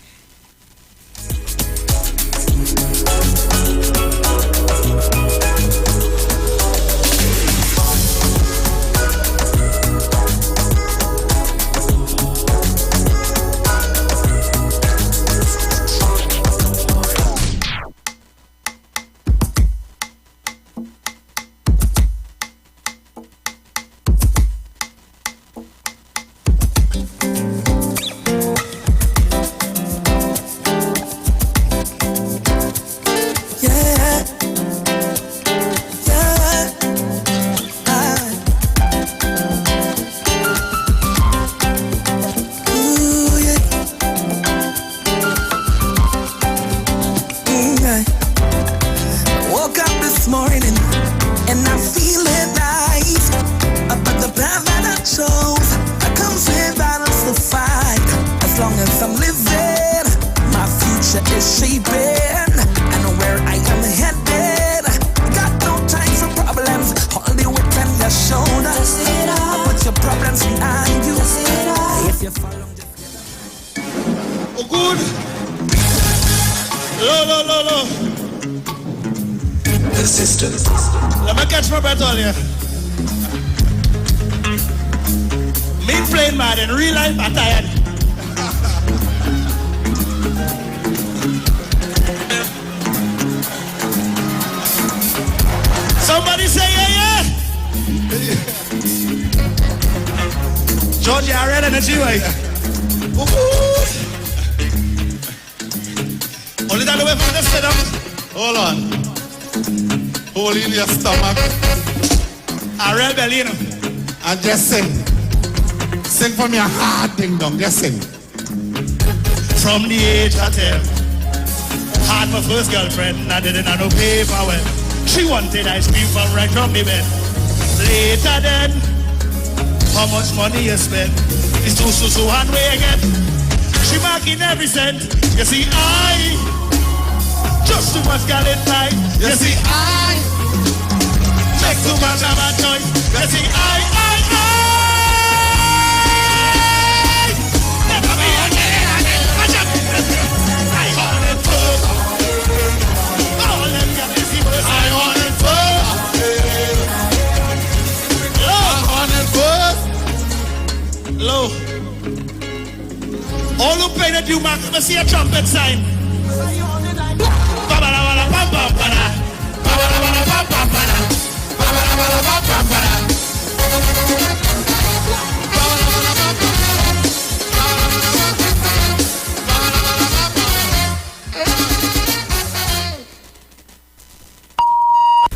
Let me catch my breath on you. Me playing mad in real life, I'm tired. Somebody say yeah, yeah. energy, right? Only that way from the setup. Hold on. Hold in your stomach. A real belly, you know. And just sing. Sing from your heart, ding dong. Just sing. From the age of 10, had my first girlfriend. I didn't have no paper when she wanted ice cream from right from the bed. Later then, how much money you spend? It's too one way again. She marking every cent. You see, I just too much girl in time. You see, I make too much of a choice. You see, I never be again. I want it first. All them girls is the first. I want it first. Low. All who play the due mark, let see a trumpet sign.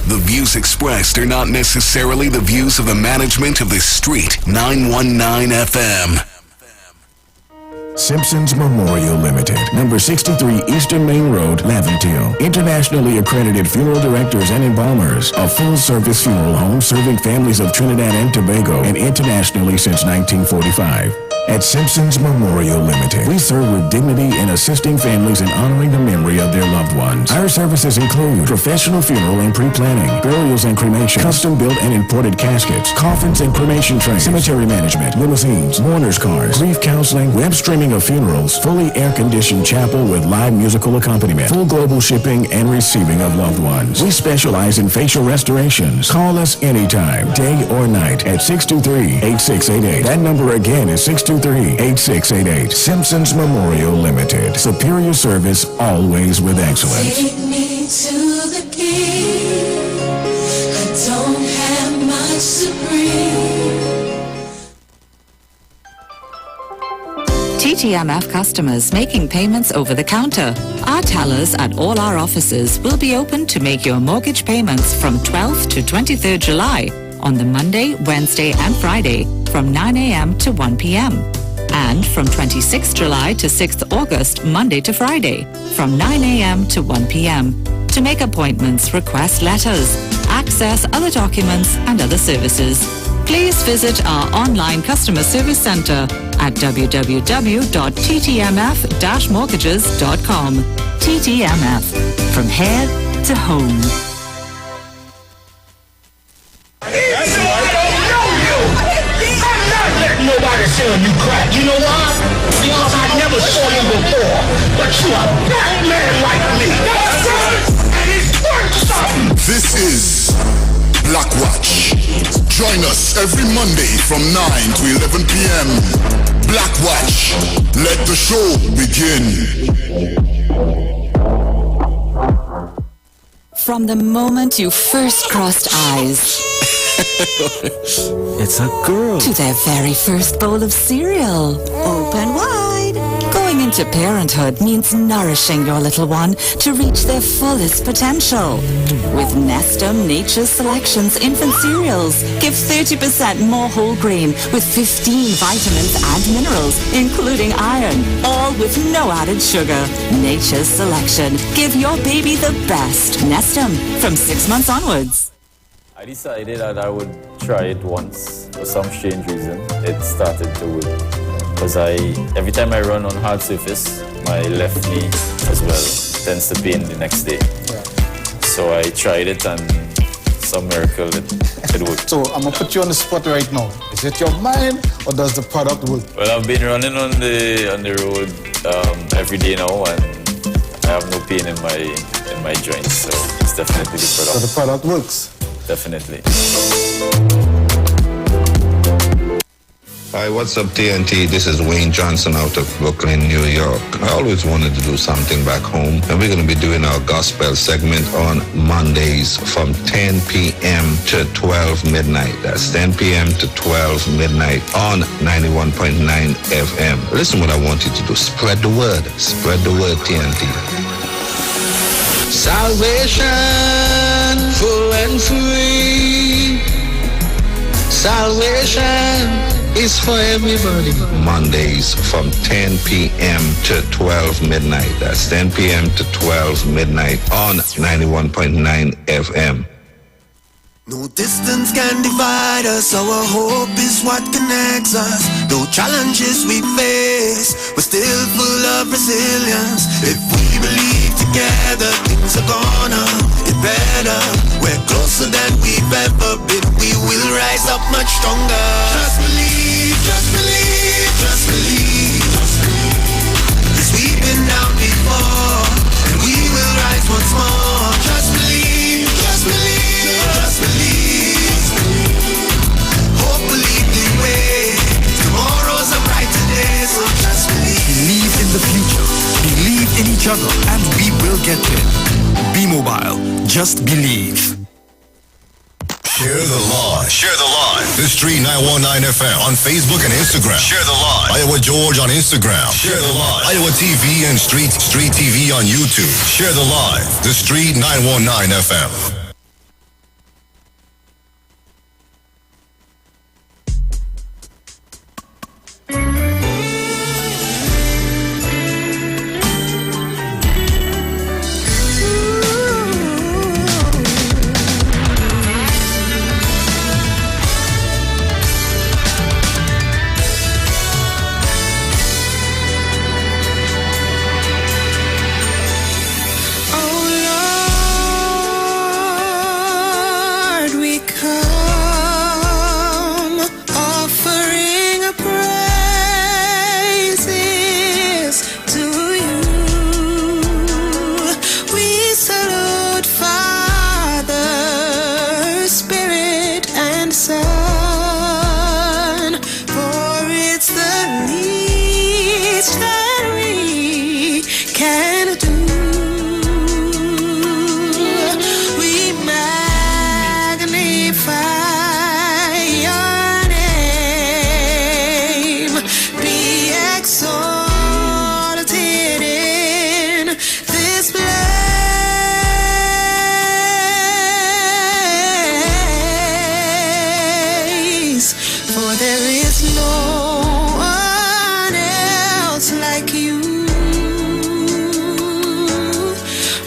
The views expressed are not necessarily the views of the management of the Street 919 FM. Simpsons Memorial Limited, number 63 Eastern Main Road, Laventille. Internationally accredited funeral directors and embalmers. A full-service funeral home serving families of Trinidad and Tobago and internationally since 1945. At Simpsons Memorial Limited, we serve with dignity in assisting families in honoring the memory of their loved ones. Our services include professional funeral and pre-planning, burials and cremation, custom-built and imported caskets, coffins and cremation trays, cemetery management, limousines, mourners cars, grief counseling, web streaming of funerals, fully air-conditioned chapel with live musical accompaniment, full global shipping and receiving of loved ones. We specialize in facial restorations. Call us anytime, day or night, at 623-8688. That number again is 623-8688. Simpsons Memorial Limited. Superior service, always with excellence. Take me to the king. I don't have much to bring. TTMF customers making payments over the counter. Our tellers at all our offices will be open to make your mortgage payments from 12th to 23rd July on the Monday, Wednesday and Friday from 9 a.m. to 1 p.m. and from 26th July to 6th August, Monday to Friday from 9 a.m. to 1 p.m. To make appointments, request letters, access other documents and other services, please visit our online customer service center at www.ttmf-mortgages.com. TTMF, from here to home. Nobody selling you crack. You know why? Because I never saw you before. But you a black man like me. That's right. And it's worth something. This is Black Watch. Join us every Monday from 9 to 11 p.m. Black Watch. Let the show begin. From the moment you first crossed eyes, It's a girl. to their very first bowl of cereal, open wide. Going into parenthood means nourishing your little one to reach their fullest potential. With Nestum Nature's Selections infant cereals, give 30% more whole grain with 15 vitamins and minerals, including iron, all with no added sugar. Nature's Selection. Give your baby the best. Nestum, from 6 months onwards. I decided that I would try it once for some strange reason. It started to work. Because every time I run on hard surface, my left knee as well tends to pain the next day. So I tried it and some miracle it worked. So I'm gonna put you on the spot right now. Is it your mind or does the product work? Well, I've been running on the road every day now and I have no pain in my joints. So it's definitely the product. So the product works? Definitely. Hi, what's up, TNT? This is Wayne Johnson out of Brooklyn, New York. I always wanted to do something back home, and we're going to be doing our gospel segment on Mondays from 10 p.m. to 12 midnight. That's 10 p.m. to 12 midnight on 91.9 FM. Listen what I want you to do. Spread the word. Spread the word, TNT. Salvation, full and free. Salvation is for everybody. Mondays from 10 p.m. to 12 midnight. That's 10 p.m. to 12 midnight on 91.9 FM. No distance can divide us, our hope is what connects us. Though challenges we face, we're still full of resilience. If we believe together, things are gonna get better. We're closer than we've ever been, we will rise up much stronger. Just believe, just believe, just believe, just believe. 'Cause we've been down before, and we will rise once more. Just believe, just believe. Just believe. Hope will lead the way. Tomorrow's a brighter day, so just believe. Believe in the future. Believe in each other, and we will get there. Be mobile. Just believe. Share the live. Share the live. The Street 919 FM on Facebook and Instagram. Share the live. Iowa George on Instagram. Share the live. Iowa TV and Street TV on YouTube. Share the live. The Street 919 FM.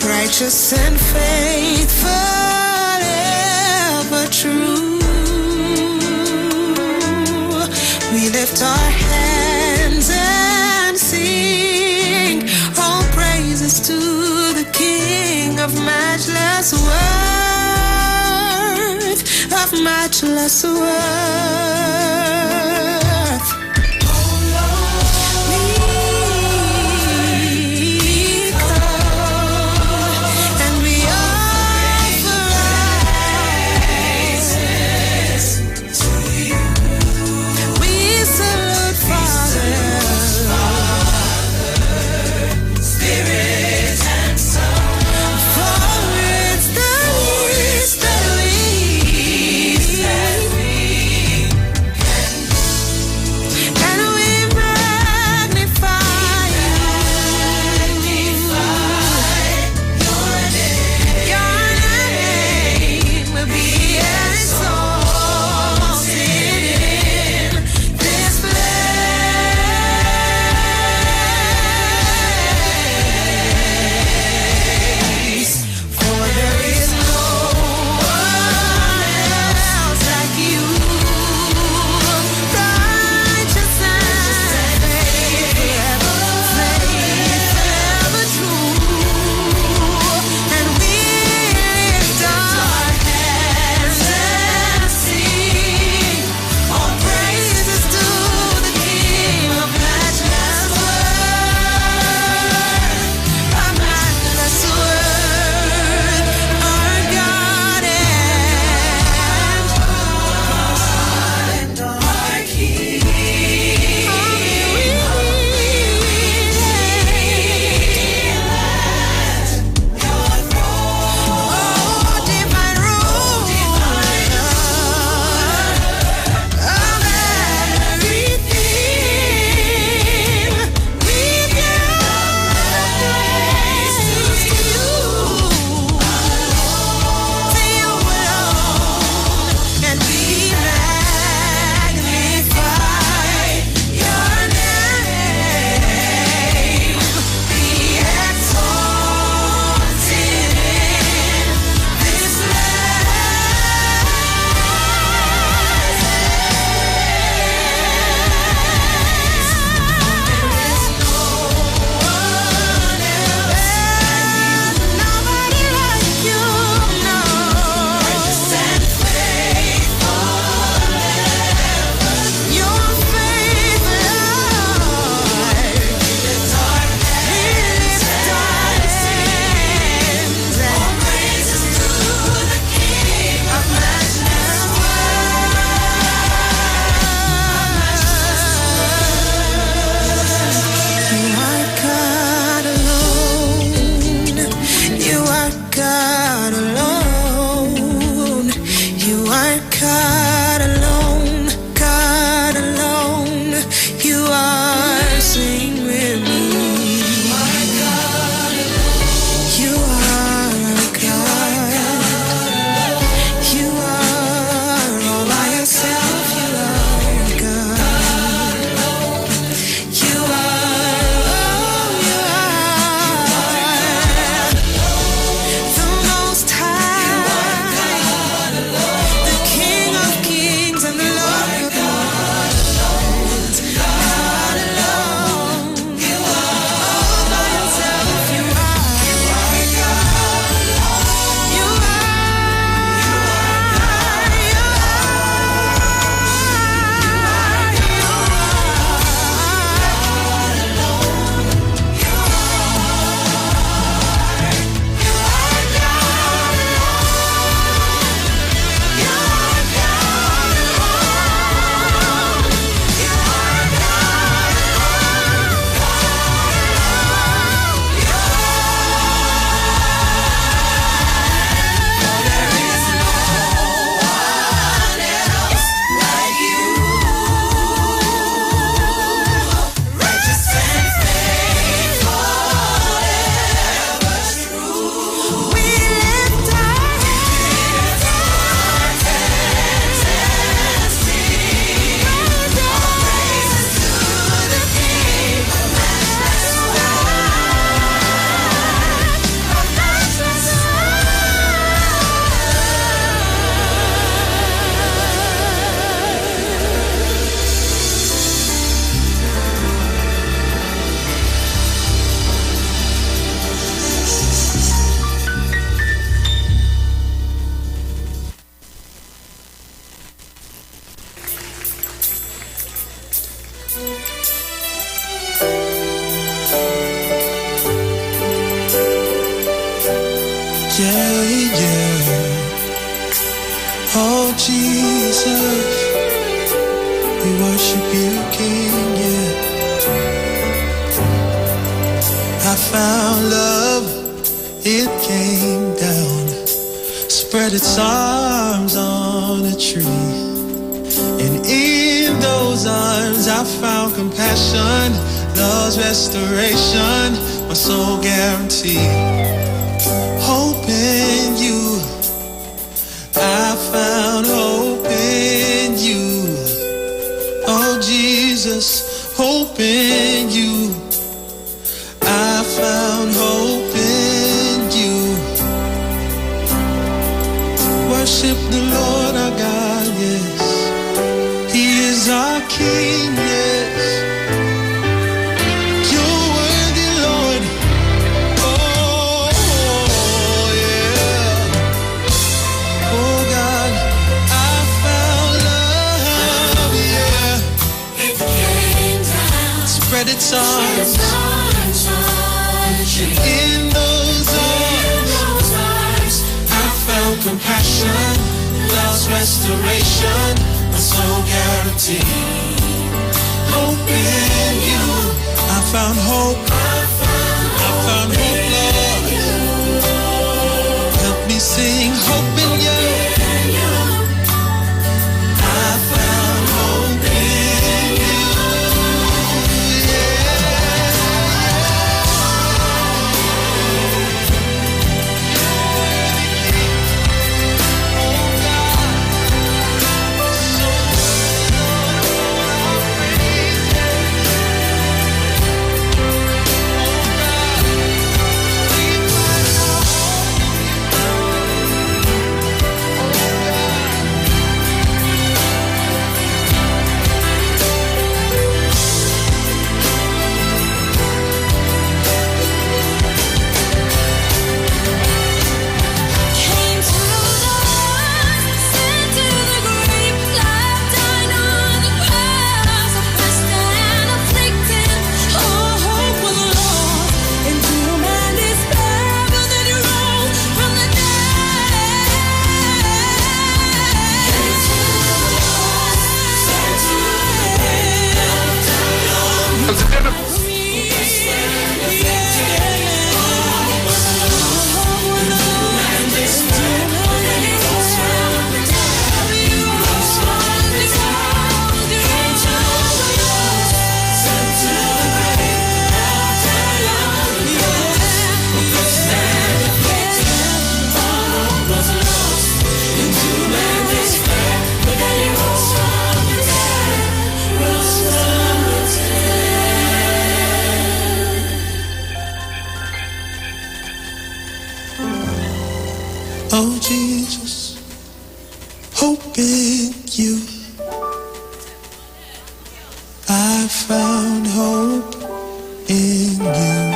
Righteous and faithful, ever true. We lift our hands and sing all praises to the King of matchless worth, of matchless worth. Jesus, we worship you, King, yeah. I found love, it came down, spread its arms on a tree. And in those arms I found compassion, love's restoration, my soul guarantee. Hope in you, I found hope in you. Oh Jesus, hope in you, I found hope in you. Worship the Lord our God, yes. He is our King, yes. You're worthy, Lord. Oh, yeah. Oh, God, I found love, yeah. It came down, spread its arms. And in those arms, I found compassion, love's restoration, my soul guarantee. Hope in you, I found hope. I found hope, Lord. Help me sing hope in you. I found hope in you. Oh Jesus, hope in you. I found hope in you.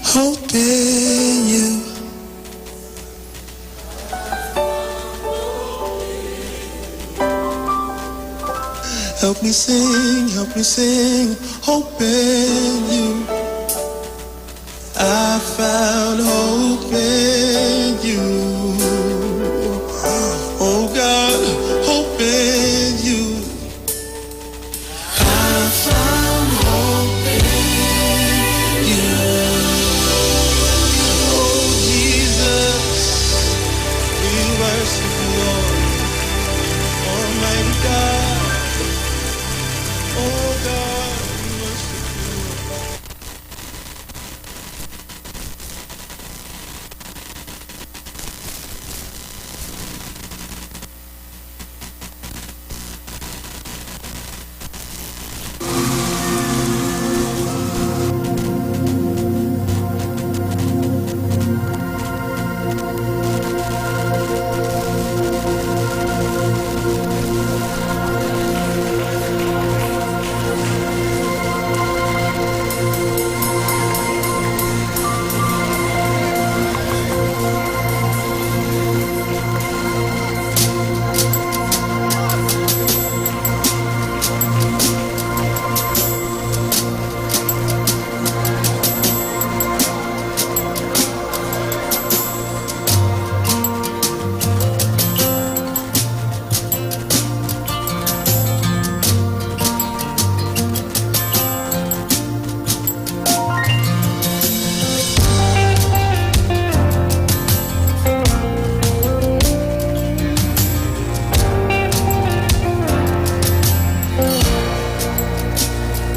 Hope in you. Help me sing, hope in you. I found hope in you. Oh God, hope in you. I found hope in you. Oh Jesus, we worship you, Lord. Almighty God. Oh God, we worship you.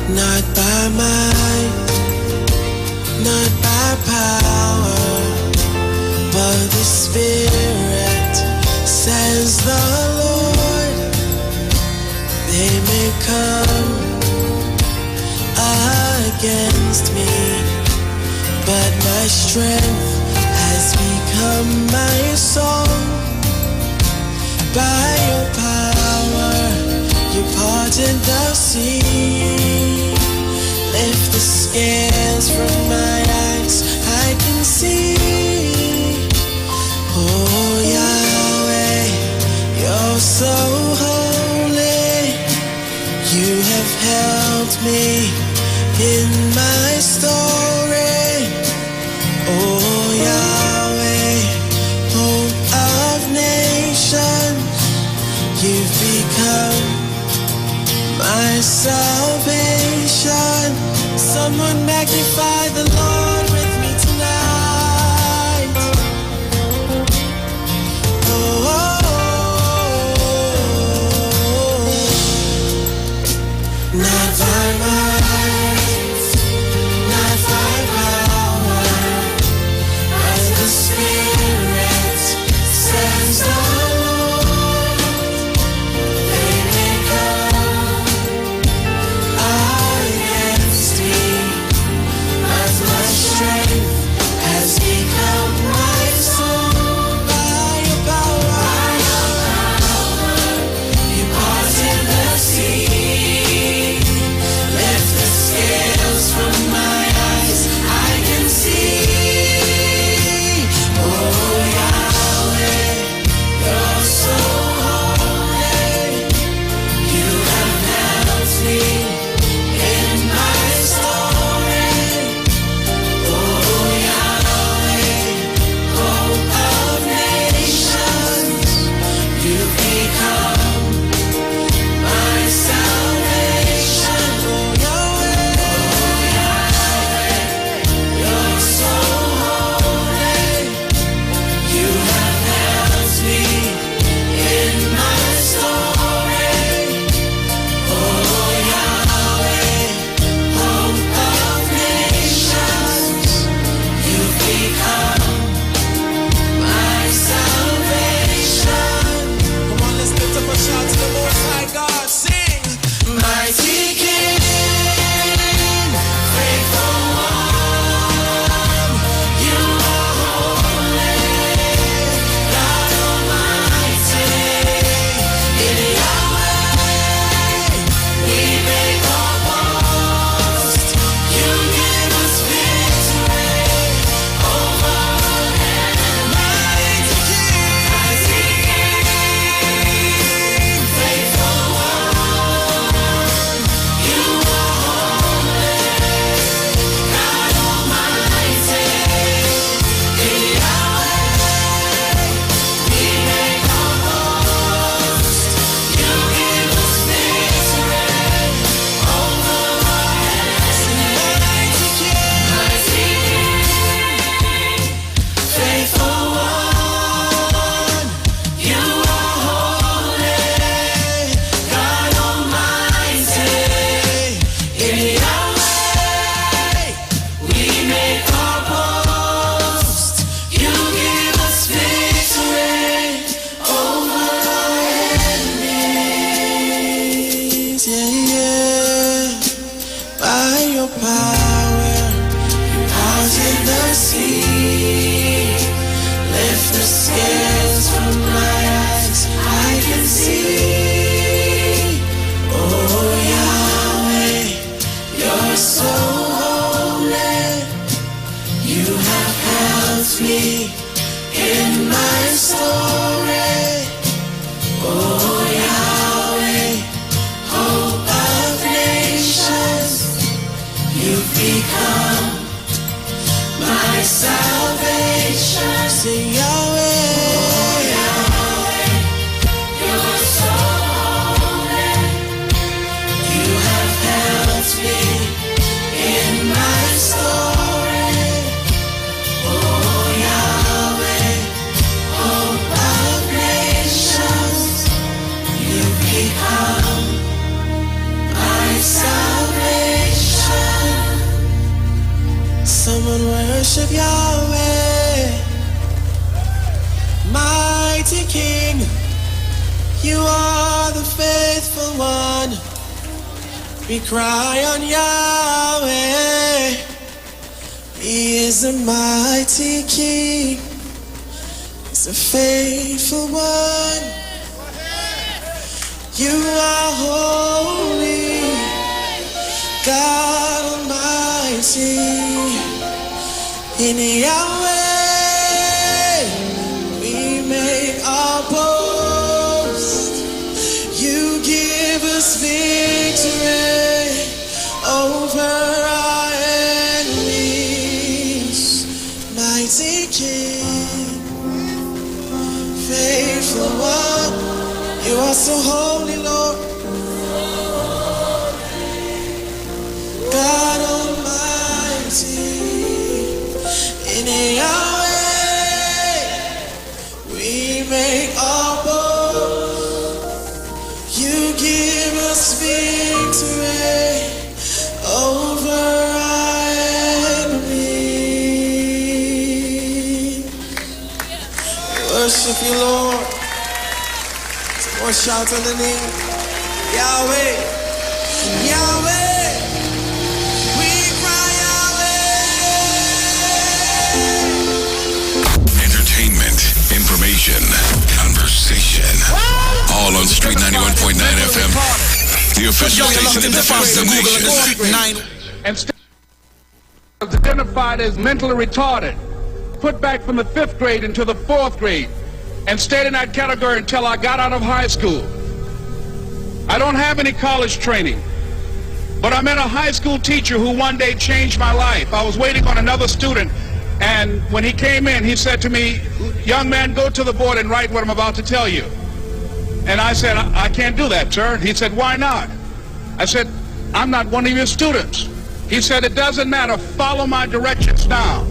not by might, not by power, but the Spirit, says the Lord. They may come against me, but my strength has become my song. By your power, you parted the sea. Lift the scales from my eyes, I can see. Oh Yahweh, you're so holy. You have helped me in my story. Oh Yahweh, hope of nations, you've become my salvation. Someone magnify the Lord with me tonight. Oh, not by might, not by power, but the Spirit, says the Lord. They may come against me, but my strength has become my song. By your power, you parted the sea. Lift the scales from my eyes, I can see. Oh Yahweh, you're so holy. You have helped me in my story. Oh Yahweh, hope of nations, you've become my salvation. Oh Yahweh, you're so holy. You have helped me in my story. Oh Yahweh, hope of nations, you've become my salvation. Come on, let's lift up a shout to the Most High God. Sing, mighty King, faithful one, you are holy, God Almighty. In Yahweh, we make our boast. You give us victory over our enemies. Mighty King, faithful one, you are holy, God Almighty. In Yahweh, we make our boast. You give us victory over our enemies. Mighty King, faithful one, you are holy, God Almighty. In Yahweh, we make our boast. You give us victory over our enemies. Yeah, yeah. By your power, you parted the sea. Lift the scales from my eyes, I can see. Oh Yahweh, you're so holy. You have helped me in my story. Oh Yahweh, hope of nations, you've become my salvation. Sing Yahweh, oh Yahweh, you're so holy. You have helped me in my story. Oh Yahweh, hope of nations, you've become my salvation. worship Yahweh, mighty King. You are the faithful one. We cry on Yahweh. He is a mighty King. He's a faithful one. You are holy, God Almighty. In Yahweh we make our boast. You give us victory over our enemies. Mighty King, faithful one, you are so holy, Lord. God Almighty, in Yahweh we make our boast. You give us victory over our enemy. Worship you, Lord. Some more shout on the name Yahweh, Yahweh. Information, conversation, all on Street 91.9 FM, the official station that defends the nation. And identified as mentally retarded, put back from the 5th grade into the 4th grade, and stayed in that category until I got out of high school. I don't have any college training, but I met a high school teacher who one day changed my life. I was waiting on another student, and when he came in, he said to me, "Young man, go to the board and write what I'm about to tell you." And I said, I can't do that, sir. He said, "Why not?" I said, "I'm not one of your students." He said, "It doesn't matter. Follow my directions now."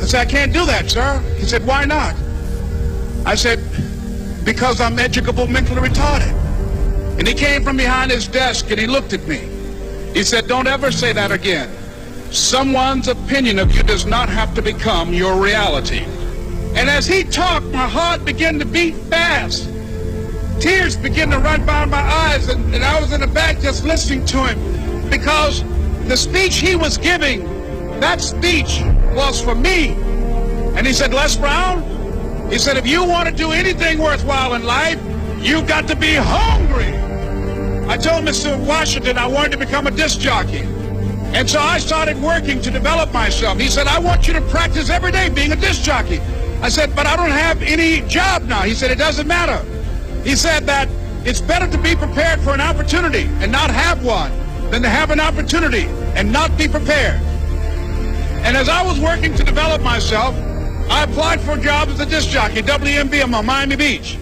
I said, "I can't do that, sir." He said, "Why not?" I said, "Because I'm educable mentally retarded." And he came from behind his desk and he looked at me. He said, "Don't ever say that again. Someone's opinion of you does not have to become your reality." And as he talked, my heart began to beat fast. Tears began to run by my eyes, and I was in the back just listening to him, because the speech he was giving, that speech was for me. And he said, "Les Brown," he said, "if you want to do anything worthwhile in life, you've got to be hungry." I told Mr. Washington I wanted to become a disc jockey. And so I started working to develop myself. He said, "I want you to practice every day being a disc jockey." I said, "But I don't have any job now." He said, "It doesn't matter." He said that it's better to be prepared for an opportunity and not have one than to have an opportunity and not be prepared. And as I was working to develop myself, I applied for a job as a disc jockey at WMBM on Miami Beach.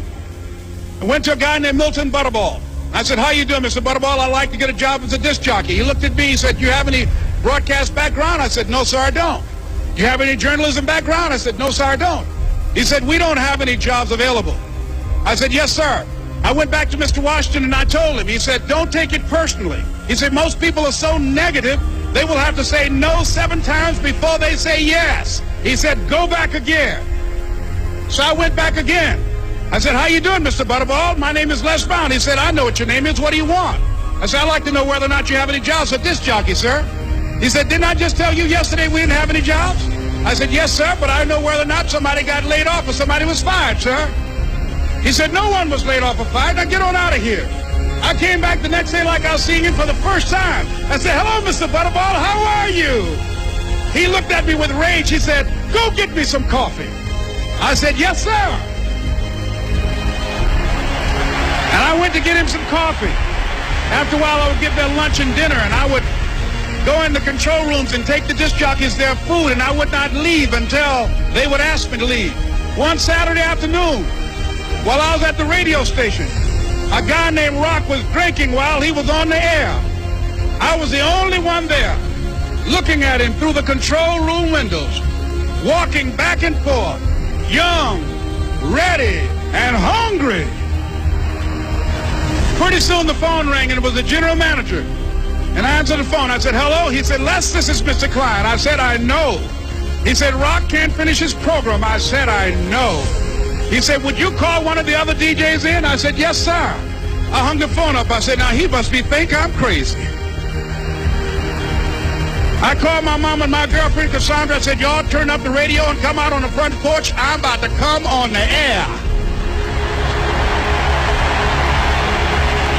I went to a guy named Milton Butterball. I said, "How you doing, Mr. Butterball? I'd like to get a job as a disc jockey." He looked at me, he said, "You have any broadcast background?" I said, "No, sir, I don't." "You have any journalism background?" I said, "No, sir, I don't." He said, "We don't have any jobs available." I said, "Yes, sir." I went back to Mr. Washington and I told him. He said, "Don't take it personally." He said, "Most people are so negative, they will have to say no 7 times before they say yes." He said, "Go back again." So I went back again. I said, "How you doing, Mr. Butterball? My name is Les Brown." He said, "I know what your name is. What do you want?" I said, "I'd like to know whether or not you have any jobs at disc jockey, sir." He said, "Didn't I just tell you yesterday we didn't have any jobs?" I said, "Yes, sir, but I know whether or not somebody got laid off or somebody was fired, sir." He said, "No one was laid off or fired. Now get on out of here." I came back the next day like I was seeing him for the first time. I said, "Hello, Mr. Butterball, how are you?" He looked at me with rage. He said, "Go get me some coffee." I said, "Yes, sir." And I went to get him some coffee. After a while, I would get their lunch and dinner, and I would go in the control rooms and take the disc jockeys their food, and I would not leave until they would ask me to leave. One Saturday afternoon, while I was at the radio station, a guy named Rock was drinking while he was on the air. I was the only one there, looking at him through the control room windows, walking back and forth, young, ready, and hungry. Pretty soon the phone rang, and it was the general manager. And I answered the phone. I said, "Hello?" He said, "Les, this is Mr. Klein." I said, "I know." He said, Rock can't finish his program. I said, I know. He said, would you call one of the other DJs in? I said, yes, sir. I hung the phone up. I said, now he must think I'm crazy. I called my mom and my girlfriend, Cassandra. I said, y'all turn up the radio and come out on the front porch. I'm about to come on the air.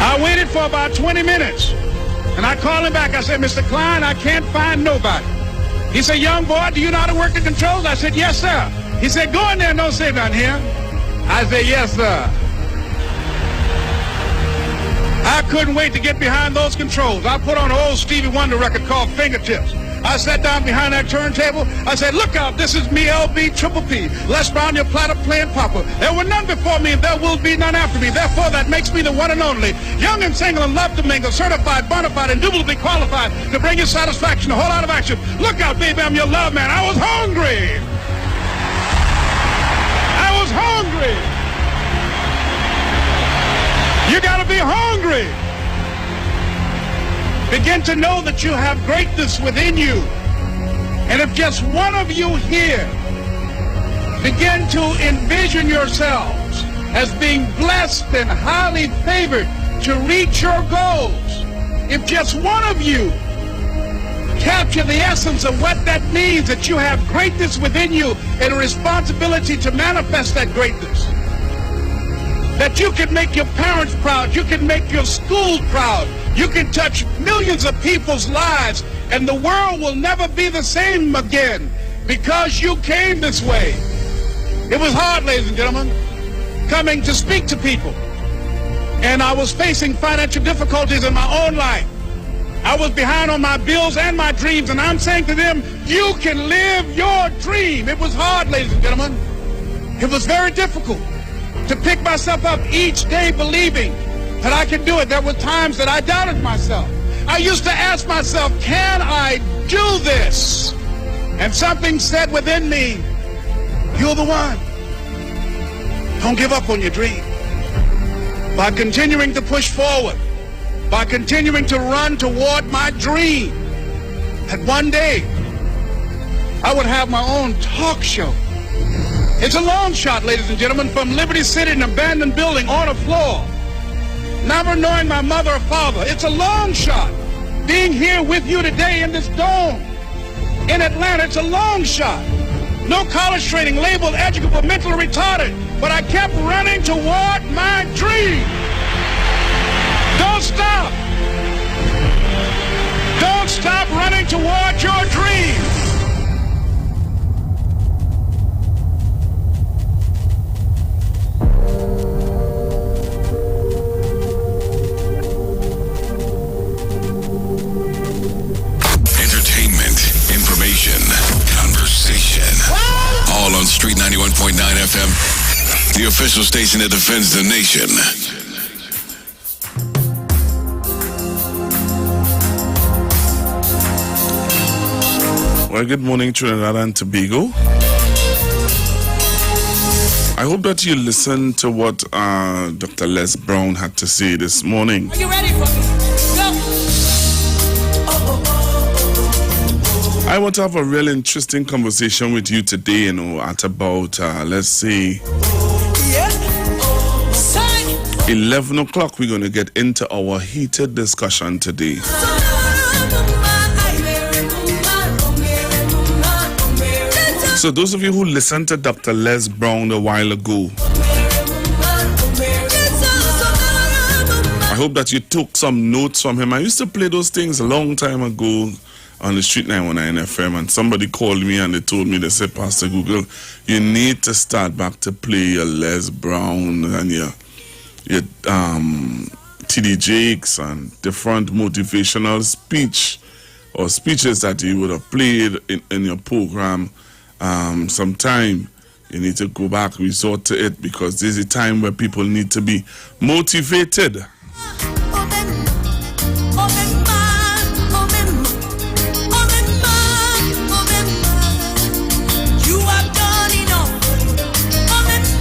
I waited for about 20 minutes. And I called him back. I said, Mr. Klein, I can't find nobody. He said, young boy, do you know how to work the controls? I said, yes, sir. He said, go in there and don't say nothing here. I said, yes, sir. I couldn't wait to get behind those controls. I put on an old Stevie Wonder record called Fingertips. I sat down behind that turntable. I said, look out, this is me, LB Triple P. Les Brown, your platter playing Papa. There were none before me, and there will be none after me. Therefore, that makes me the one and only. Young and single and love to mingle, certified, bona fide, indubitably qualified to bring you satisfaction, a whole lot of action. Look out, baby, I'm your love man. I was hungry. I was hungry. You gotta be hungry. Begin to know that you have greatness within you. And if just one of you here begin to envision yourselves as being blessed and highly favored to reach your goals, if just one of you capture the essence of what that means, that you have greatness within you and a responsibility to manifest that greatness, that you can make your parents proud, you can make your school proud, you can touch millions of people's lives, and the world will never be the same again because you came this way. It was hard, ladies and gentlemen, coming to speak to people. And I was facing financial difficulties in my own life. I was behind on my bills and my dreams, and I'm saying to them, you can live your dream. It was hard, ladies and gentlemen. It was very difficult to pick myself up each day believing that I could do it. There were times that I doubted myself. I used to ask myself, can I do this? And something said within me, you're the one. Don't give up on your dream. By continuing to push forward, by continuing to run toward my dream, that one day I would have my own talk show. It's a long shot, ladies and gentlemen, from Liberty City, an abandoned building on a floor, never knowing my mother or father. It's a long shot. Being here with you today in this dome in Atlanta, it's a long shot. No college training, labeled educable, mentally retarded, but I kept running toward my dream. Don't stop. Don't stop running toward your dream. Conversation. All on Street 91.9 FM, the official station that defends the nation. Well, good morning, Trinidad and Tobago. I hope that you listened to what Dr. Les Brown had to say this morning. Are you ready for me? I want to have a real interesting conversation with you today, at about, let's say, 11 o'clock. We're going to get into our heated discussion today. So those of you who listened to Dr. Les Brown a while ago, I hope that you took some notes from him. I used to play those things a long time ago on the Street 919 FM, and somebody called me and they told me, they said, Pastor Google, you need to start back to play your Les Brown and your T.D. Jakes and different motivational speeches that you would have played in your program. Sometime you need to go back, resort to it, because there's a time where people need to be motivated.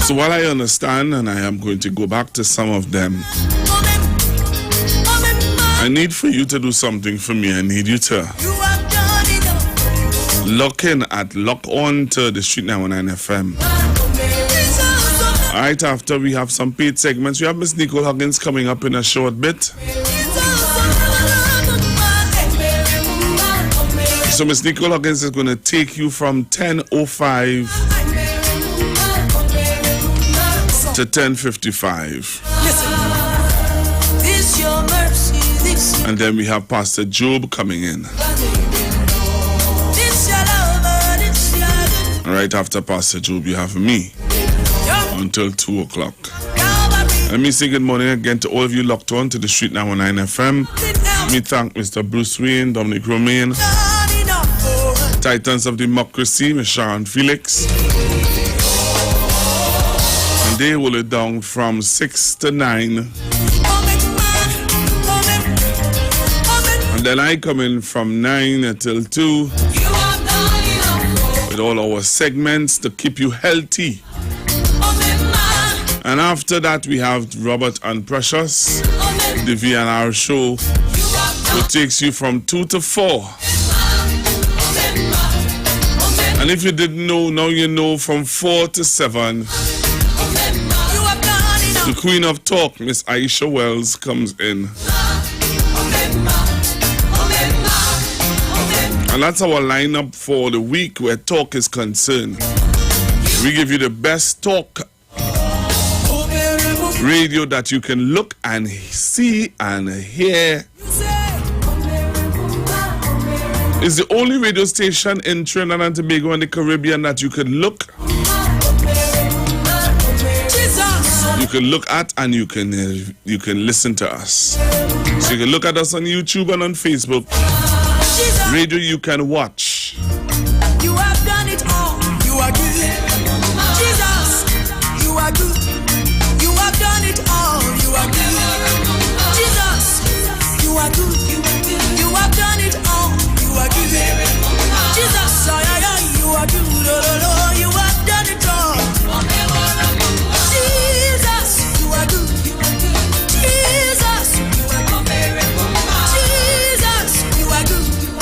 So while I understand, and I am going to go back to some of them, I need for you to do something for me. I need you to Lock on to the Street 919 FM. Alright, after we have some paid segments, we have Miss Nicole Huggins coming up in a short bit. So Miss Nicole Huggins is going to take you from 10:05 to 10:55. And then we have Pastor Job coming in. Right after Pastor Job, you have me until 2 o'clock. Let me say good morning again to all of you locked on to the Street 919 FM. Let me thank Mr. Bruce Wayne, Dominic Romaine, Titans of Democracy, Ms. Sharon Felix. And they will it down from 6 to 9. And then I come in from 9 until 2 with all our segments to keep you healthy. And after that, we have Robert and Precious, the VNR show, which takes you from 2 to 4. And if you didn't know, now you know from 4 to 7. The Queen of Talk, Miss Aisha Wells, comes in. And that's our lineup for the week where talk is concerned. We give you the best talk radio that you can look and see and hear. It's the only radio station in Trinidad and Tobago and the Caribbean that you can look. You can look at and you can listen to us. So you can look at us on YouTube and on Facebook. Radio you can watch. You have done it all. You are good. Jesus, you are good. You have done it all. You are good. Jesus, you are good. You have done it all. You are good. Jesus, you are good. You have done it all. Jesus, you are good. Jesus, you are good. Jesus, you are good. You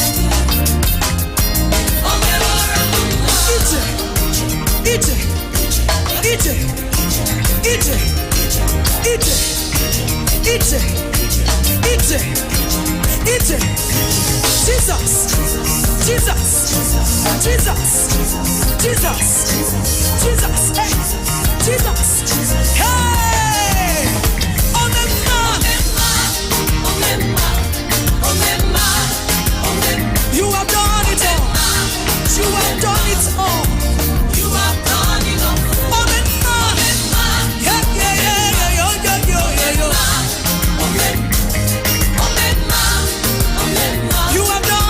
have done it all. You have done it all. You have done it all. You have done enough.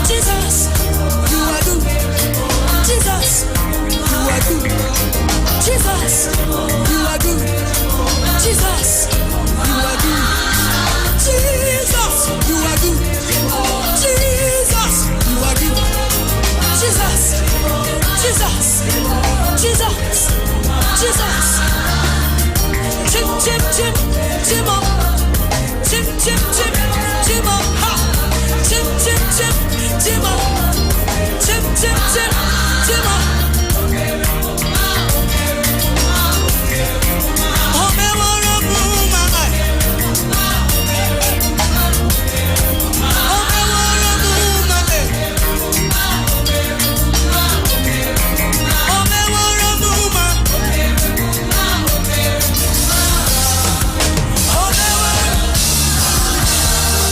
Jesus, you are good. Jesus, you are good. Jesus, you are good. Jesus, you are good. Jesus, you are good. Jesus, you are good. Jesus, Jesus, Jesus, Jesus. Chim, chim, chim, chim up. Chim, chim, chim, chim up. Ha. Chim, chim, chim, chim up. Chim, chim, chim, chim up.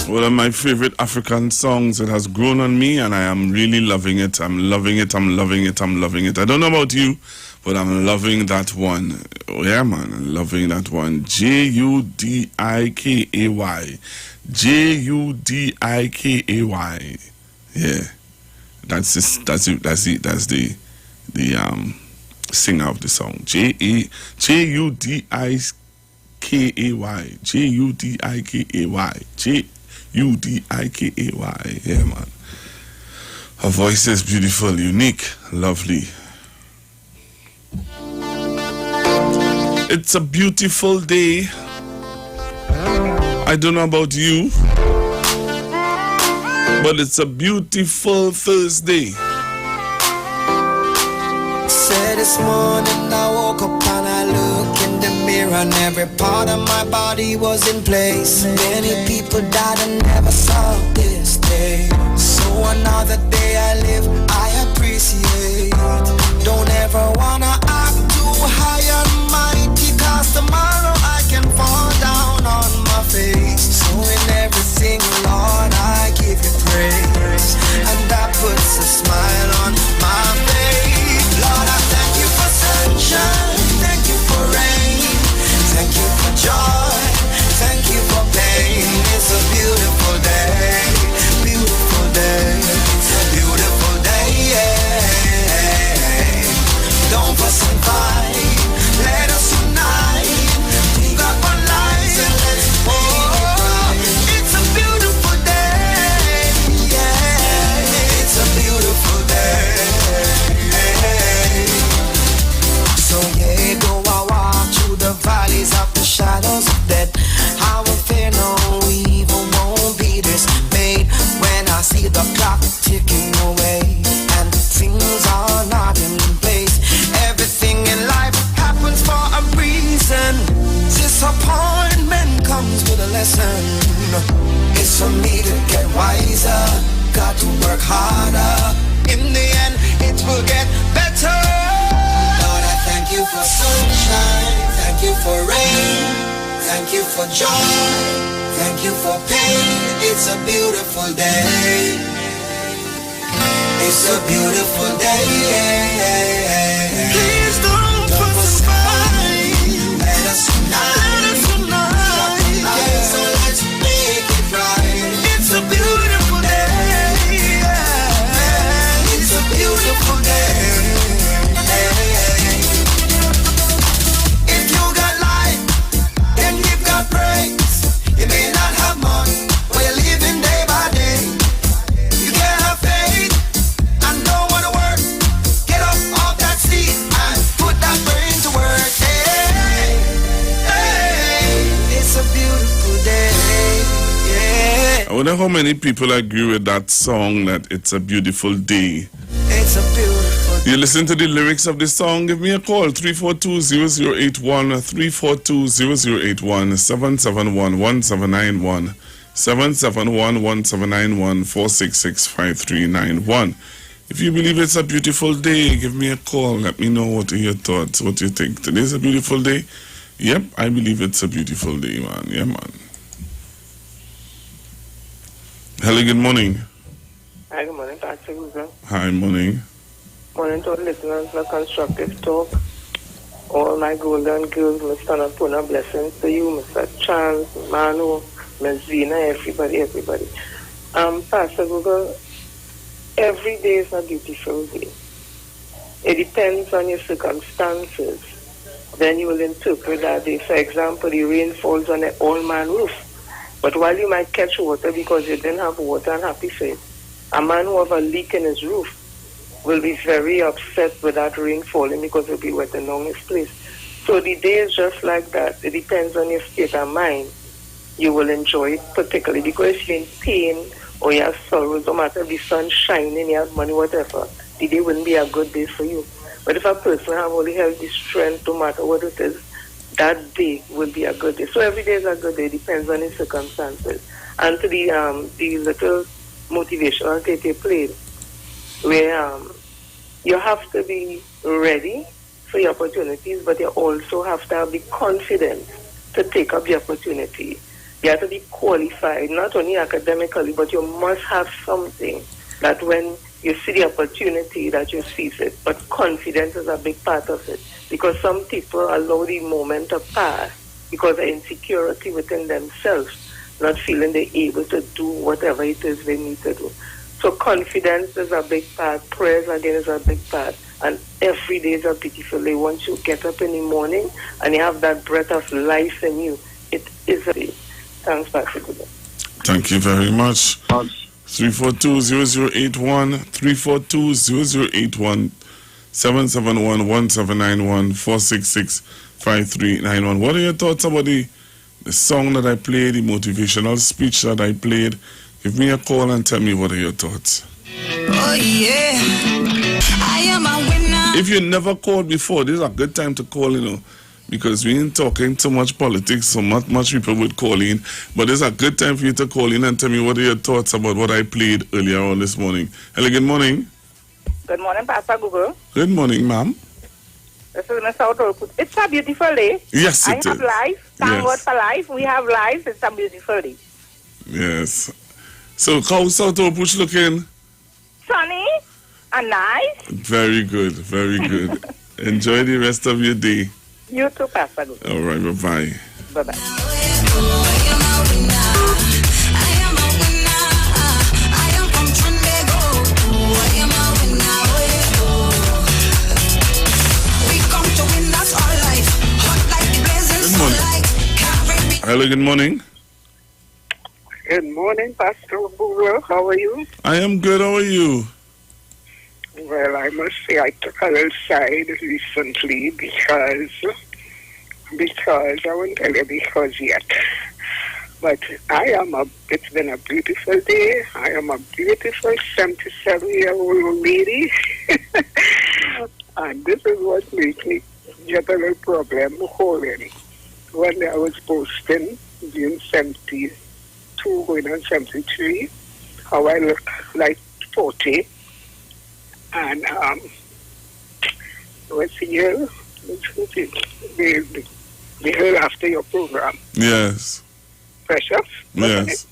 One of my favorite African songs. It has grown on me and I am really loving it. I'm loving it. I'm loving it. I'm loving it. I don't know about you, but I'm loving that one. Oh, yeah, man. I'm loving that one. Judikay. Judikay. Yeah. That's the Sing out the song. Judikay. Judikay. Judikay. Yeah, man. Her voice is beautiful, unique, lovely. It's a beautiful day. I don't know about you, but it's a beautiful Thursday. Say this morning I woke up and I look in the mirror and every part of my body was in place. Many people died and never saw this day. So another day I live, I appreciate. Don't ever wanna act too high and mighty, cause tomorrow I can fall down on my face. So in everything, Lord, I give you praise, and that puts a smile on my face. Lord, I thank you for sunshine, thank you for rain, thank you for joy, thank you for pain. It's a beautiful day, beautiful day, beautiful day, yeah. Don't fuss and fight, let us unite. We got one life and let's it's a beautiful day, yeah. It's a beautiful day. So yeah, though I walk through the valleys of the shadows of death, I will fear no evil, won't be dismayed. When I see the clock ticking away and things are not in place, everything in life happens for a reason. Disappointment comes with a lesson. It's for me to get wiser, got to work harder. In the end, it will get better. Lord, I thank you for sunshine, thank you for rain, thank you for joy, thank you for pain. It's a beautiful day. It's a beautiful day. Please don't put us by. Let us unite. So let's make it right. It's a beautiful day. It's a beautiful day. If you got life, then you've got praise. You may not have money, but you're living day by day. You can't have faith and don't wanna work. Get up off that seat and put that brain to work. Hey, hey, it's a beautiful day. Yeah. I wonder how many people agree with that song, that it's a beautiful day. It's a beautiful. You listen to the lyrics of the song, give me a call, 342-0081, 342-0081, 771-1791, 771-1791, 466-5391. If you believe it's a beautiful day, give me a call. Let me know what are your thoughts, what you think. Today's a beautiful day? Yep, I believe it's a beautiful day, man. Yeah, man. Hello, good morning. Hi, good morning, Pastor Google. Hi, morning. Morning to all listeners for constructive talk. All my golden girls, Mr. Napuna, blessings to you, Mr. Charles, Manu, Ms. Zina, everybody. Pastor Google, every day is a beautiful day. It depends on your circumstances. Then you will interpret that day. For example, the rain falls on an old man roof. But while you might catch water because you didn't have water and happy faith, a man who have a leak in his roof will be very upset with that rain falling because it will be wet along his place. So the day is just like that. It depends on your state of mind. You will enjoy it particularly because if you're in pain or you have sorrows, no matter if the sun shining, you have money, whatever, the day wouldn't be a good day for you. But if a person have only healthy strength, no matter what it is, that day will be a good day. So every day is a good day. It depends on his circumstances. And to the little motivational tape they played, where you have to be ready for your opportunities, but you also have to have the confidence to take up the opportunity. You have to be qualified, not only academically, but you must have something that when you see the opportunity that you seize it. But confidence is a big part of it, because some people allow the moment to pass because of insecurity within themselves, not feeling they're able to do whatever it is they need to do. So confidence is a big part. Prayers again is a big part. And every day is a beautiful day. Once you get up in the morning and you have that breath of life in you, it is a day. Thanks, Pastor Goodman. Thank you very much. 342-0081, 342-0081, 771-1791, 466-5391. What are your thoughts about the song that I played, the motivational speech that I played? Give me a call and tell me what are your thoughts. Oh yeah, I am a winner. If you never called before, this is a good time to call, because we ain't talking so much politics, so much people would call in. But it's a good time for you to call in and tell me what are your thoughts about what I played earlier on this morning. Hello, good morning. Good morning, Pastor Google. Good morning, ma'am. This is Miss Outlook. It's a beautiful day. Yes, it I have is. life. Thank Yes. God for life. We have life. It's a beautiful day. Yes. So, how's South Opuch looking? Sunny and nice. Very good, very good. Enjoy the rest of your day. You too, Pastor Google. All right, bye-bye. Bye-bye. Hello, good morning. Good morning, Pastor Boower. How are you? I am good. How are you? Well, I must say I took a little side recently because I won't tell you because yet. But it's been a beautiful day. I am a beautiful 77-year-old lady. And this is what makes me get a little problem holding. One day I was posting June 72 going on 73, how I look like 40. And what's the year? The year after your program. Yes. Precious? Yes.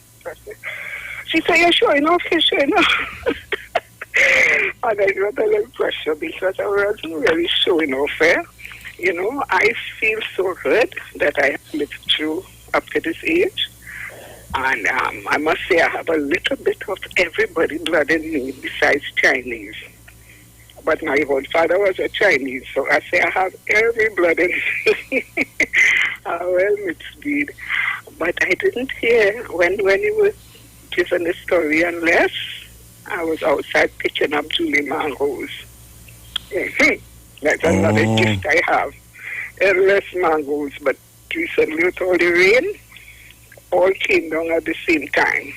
She said, you're showing off, you're showing off. And I got a little pressure because I wasn't really showing off there. I feel so good that I have lived through up to this age. And I must say I have a little bit of everybody blood in me besides Chinese. But my own father was a Chinese, so I say I have every blood in me. Well, mixed breed. But I didn't hear when he was giving the story unless I was outside picking up Julie mangoes. That's another gift I have. Endless mangoes, but recently with all the rain, all came down at the same time.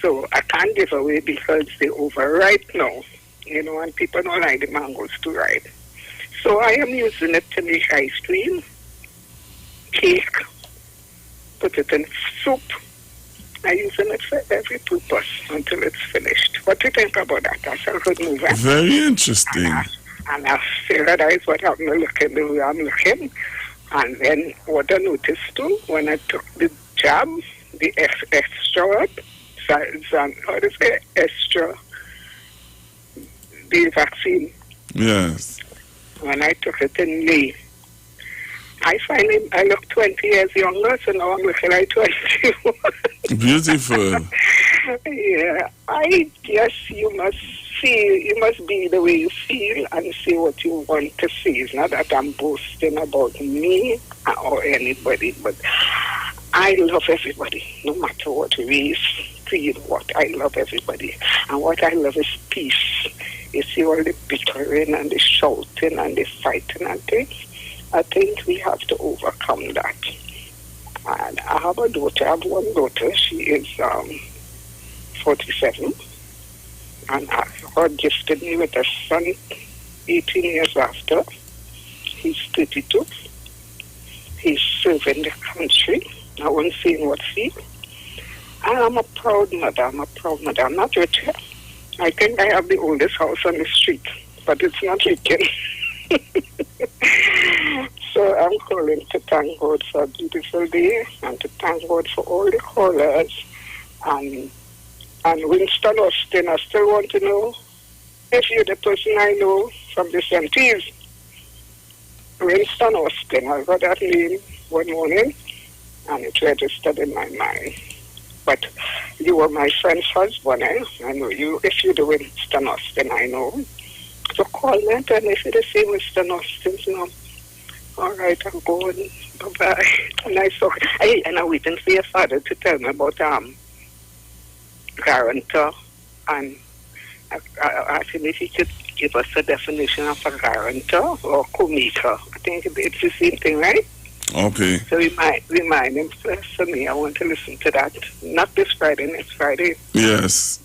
So I can't give away because they're overripe now, and people don't like the mangoes too ripe. So I am using it to make ice cream, cake, put it in soup. I'm using it for every purpose until it's finished. What do you think about that? That's a good move. Very interesting. And I realized what happened to looking the way I'm looking. And then what I noticed too, when I took the jab, the extra, the vaccine. Yes. When I took it in May, I finally, I look 20 years younger, so now I'm looking like 21. Beautiful. Yeah, I guess you must be the way you feel and say what you want to say. It's not that I'm boasting about me or anybody, but I love everybody, no matter what race, creed, what. I love everybody. And what I love is peace. You see all the bickering and the shouting and the fighting and things. I think we have to overcome that. And I have a daughter. I have one daughter. She is 47. And God gifted me with a son 18 years after. He's 32. He's serving the country. I won't say in what field. And I'm a proud mother. I'm not rich. I think I have the oldest house on the street, but it's not leaking. So I'm calling to thank God for a beautiful day and to thank God for all the callers. And Winston Austin, I still want to know if you're the person I know from the 70s. Winston Austin, I got that name one morning and it registered in my mind. But you were my friend's husband, eh? I know you. If you're the Winston Austin, I know. So call me and tell me if they say Mr. Austin's now. All right, I'm going. Bye-bye. And I saw, hey, and I'm waiting for your father to tell me about guarantor. And I asked him if he could give us a definition of a guarantor or co-maker. I think it's the same thing, right? Okay. So remind him first for me. I want to listen to that. Not this Friday, next Friday. Yes.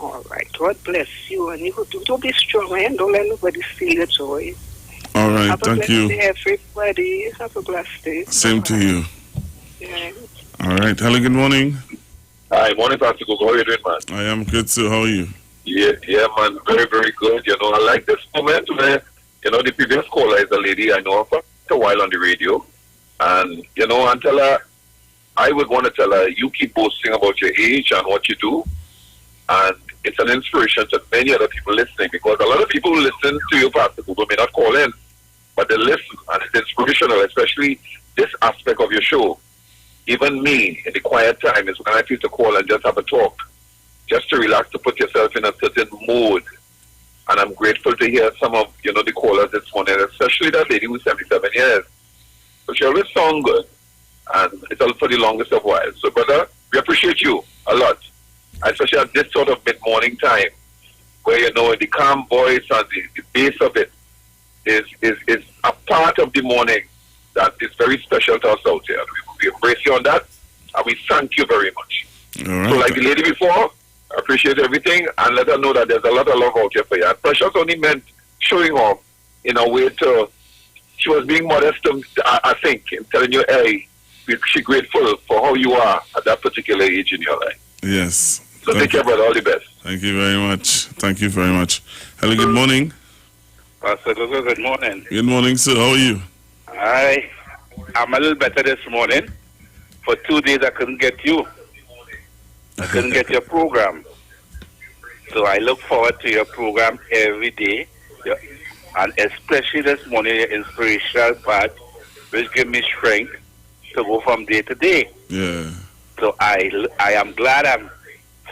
All right. God bless you. And you don't be strong, and don't let nobody steal your joy. All right. Have Thank you. Day, everybody. Have a blessed day. Same to you. Yeah. All right. Hello, good morning. Hi, morning, Pastor Gogo. How are you doing, man? I am good, sir. How are you? Yeah, man. Very, very good. You know, I like this moment where, you know, the previous caller is a lady I know for a while on the radio. And, you know, I would want to tell her, you keep boasting about your age and what you do. And it's an inspiration to many other people listening, because a lot of people who listen to you, Pastor Google, may not call in, but they listen, and it's inspirational, especially this aspect of your show. Even me, in the quiet time, is when I feel to call and just have a talk, just to relax, to put yourself in a certain mood. And I'm grateful to hear some of, you know, the callers this morning, especially that lady who's 77 years. So she always sound good, and it's all for the longest of while. So, brother, we appreciate you a lot, especially at this sort of mid-morning time, where, you know, the calm voice and the bass of it is a part of the morning that is very special to us out here. We embrace you on that, and we thank you very much. All right. So, like the lady before, I appreciate everything, and let her know that there's a lot of love out here for you. And Precious only meant showing off in a way to, she was being modest, I think, in telling you, hey, she's grateful for how you are at that particular age in your life. Yes. So take care, brother. All the best. Thank you very much. Thank you very much. Hello, good morning. Pastor Gogo, good morning. Good morning, sir. How are you? I'm a little better this morning. For 2 days, I couldn't get you. I couldn't get your program. So I look forward to your program every day. And especially this morning, your inspirational part, which gives me strength to go from day to day. Yeah. So I am glad I'm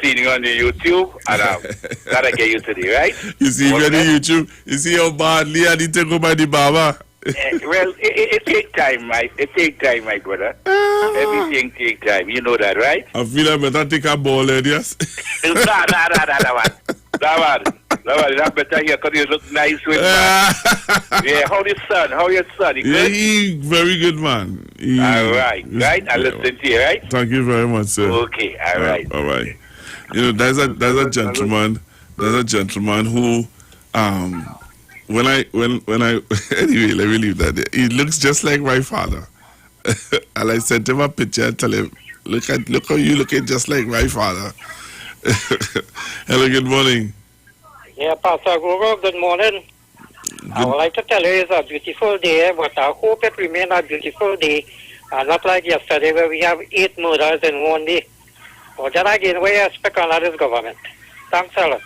seeing you on the YouTube, and I'm glad I get you today, right? You see me on the YouTube, you see how badly I need to go by the barber. Well, it takes time, it takes time, my brother. Everything takes time. You know that, right? I feel I better take a ball, yes. That one, better here because you look nice with yeah, how your son? How your son? He Yeah, good? he very good man. All right. I listen to you, right? Thank you very much, sir. Okay, all right. All right. You know, there's a gentleman who when I anyway, let me leave that there. He looks just like my father. And I sent him a picture and tell him, look how you looking just like my father. Hello, good morning. Yeah, Pastor Gogo, good morning. I would like to tell you it's a beautiful day, but I hope it remains a beautiful day. Not like yesterday where we have 8 murders in one day. But then again, we expect on this government. Thanks a lot.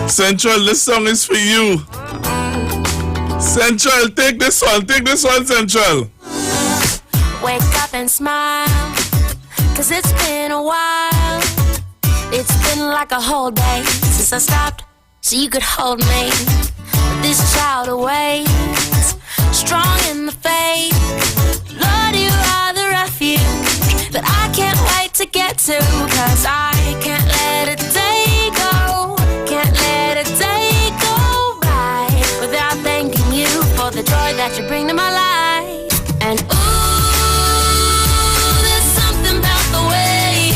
Central, this song is for you. Central, take this one, Central. Wake up and smile, 'cause it's been a while. It's been like a whole day since I stopped so you could hold me. This child awaits, strong in the faith. Lord, you are the refuge that I can't wait to get to, 'cause I can't let a day go, can't let a day go by without thanking you for the joy that you bring to my life. And there's something about the way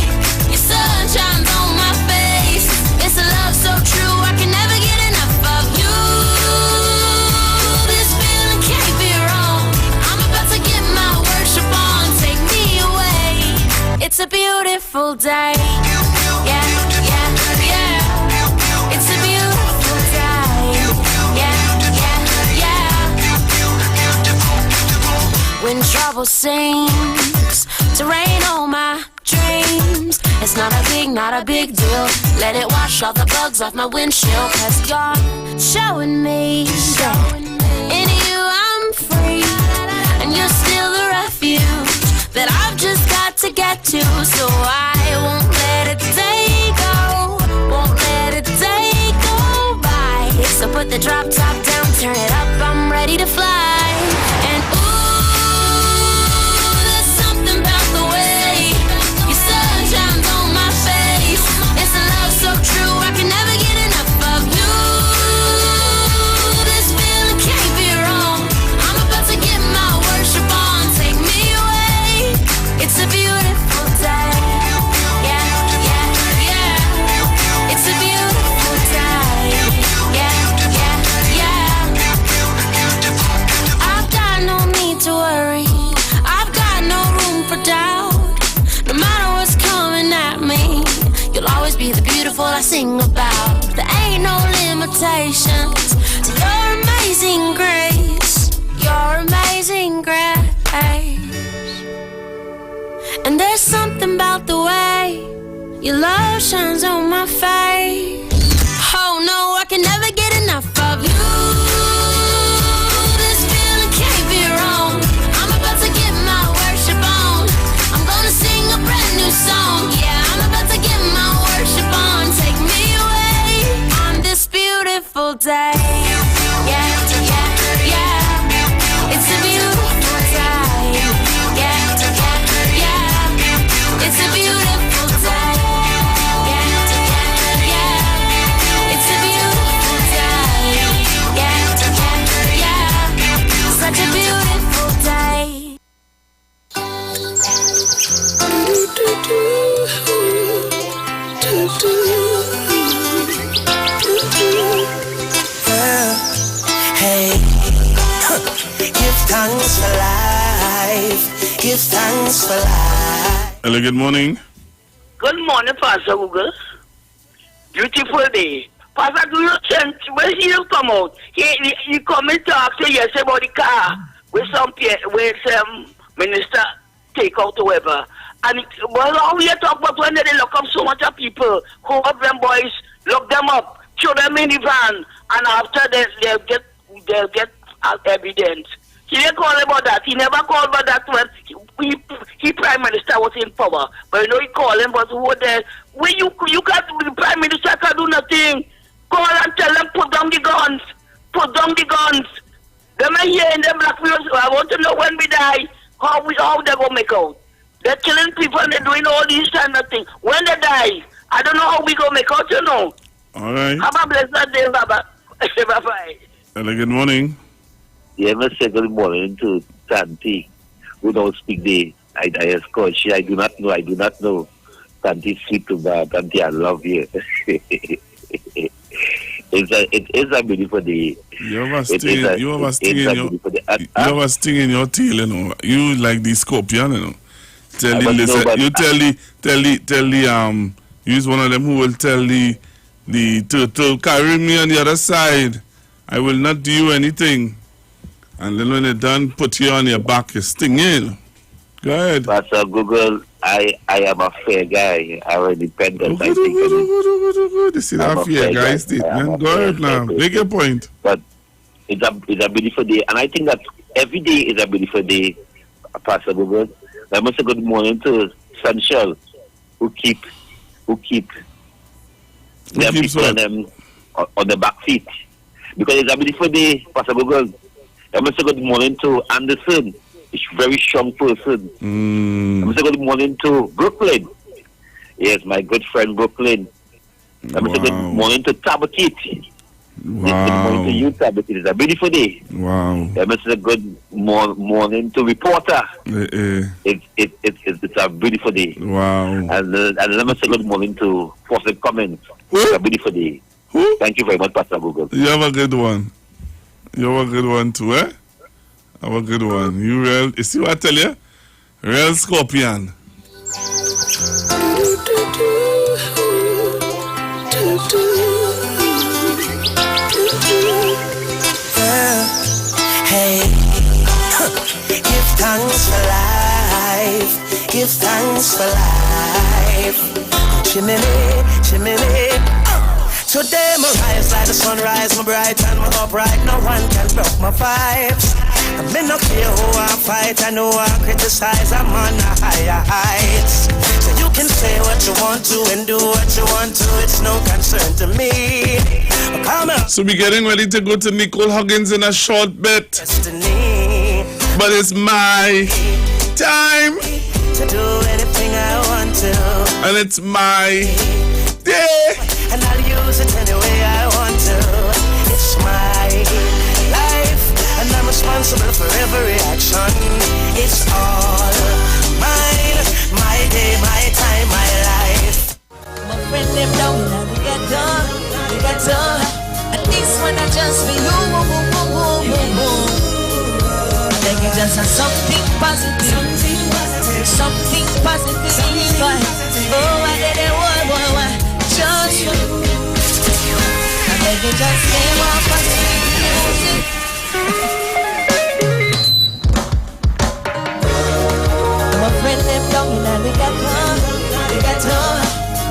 your sun shines on my face. It's a love so true, I can never get enough of you. This feeling can't be wrong. I'm about to get my worship on. Take me away. It's a beautiful day. Yeah, yeah, yeah. It's a beautiful day. Yeah, yeah, yeah. When trouble seems to rain on my dreams, it's not a big deal. Let it wash all the bugs off my windshield, 'cause you're showing me that in you I'm free, and you're still the refuge that I've just got to get to, so I won't let a day go, won't let a day go by. So put the drop top down, turn it up, I'm ready to fly. And ooh, there's something about the way your sun shines on my face. It's a love so true, I can never get enough of you. This feeling can't be wrong. I'm about to get my worship on. Take me away. It's a beautiful day. Yeah, yeah, yeah. It's a beautiful day. Yeah, yeah, yeah. I've got no need to worry. I've got no room for doubt. No matter what's coming at me, you'll always be the beautiful I sing about. There ain't no limitations to your amazing grace. Your amazing grace. And there's something about the way your love shines on my face. Oh no, I can never get enough of you. This feeling can't be wrong. I'm about to get my worship on. I'm gonna sing a brand new song. Yeah, I'm about to get my worship on. Take me away on this beautiful day. Yeah, yeah, yeah. It's a beautiful day. Yeah, yeah, yeah. It's a beautiful day. Yeah, yeah, yeah. It's a beautiful day. Yeah, yeah, yeah. Such a beautiful day. Hey, give thanks for life. Give thanks for life. Hello, good morning. Good morning, Pastor Google. Beautiful day. Pastor, do you sense when he come out? He come and talk to you yesterday about the car with some minister take out whoever. And well, how we talk about when they lock up so much of people, hold up them boys, lock them up, throw them in the van, and after they'll get evidence. He didn't call about that. He never called about that when he prime minister was in power. But you know he called him, but who was there? When you can't, the prime minister can't do nothing. Call and tell them put down the guns. Put down the guns. Them are here in the black videos. I want to know when we die, how they gonna make out. They're killing people and they're doing all these kind of things. When they die, I don't know how we gonna make out, you know. All right. Have a blessed day, Baba. Bye-bye. Hello, good morning. Yeah, I say good morning to Tanti, who don't speak the I escort. I do not know. Tanti, sweet to that. Tanti, I love you. It is a beautiful day. You have a sting in your tail, you know. You like the scorpion, you know. Tell the use one of them who will tell the turtle, carry me on the other side. I will not do you anything. And then when you're done, put you on your back, you're stinging. Go ahead. Pastor Google, I am a fair guy. I'm independent. Good. This is a fair guy statement. Go ahead now. Make your point. But it's a beautiful day. And I think that every day is a beautiful day, Pastor Google. I must say good morning to Sunshell, who keep them people on the back feet. Because it's a beautiful day, Pastor Google. I must say good morning to Anderson. He's a very strong person. I must say good morning to Brooklyn. Yes, my good friend Brooklyn. I must say good morning to Tabakit. Wow. Good morning to you, Tabakit. It's a beautiful day. Wow. I must say good morning to Reporter. It's a beautiful day. Wow. And I must say good morning to Fawcett Cummins. It's a beautiful day. Thank you very much, Pastor Google. You have a good one. You have a good one too, eh? Have a good one. You see what I tell you? Real scorpion. Hey, give thanks for life. Give thanks for life. Chimney. Today my rise like the sunrise, my bright and my upright. No one can block my vibes. Me no care who I fight, I know I criticize, I'm on the higher heights. So you can say what you want to and do what you want to, it's no concern to me. So we're getting ready to go to Nicole Huggins in a short bit. Destiny. But it's my time to do anything I want to. And it's my day. And I'll use it any way I want to. It's my life, and I'm responsible for every action. It's all mine, my day, my time, my life. My friend them down and we get done. And this one I just feel like it just has something positive. Something positive. Oh, I did it, boy. Just for I beg you, just play more positive music. My friend them down and we got on.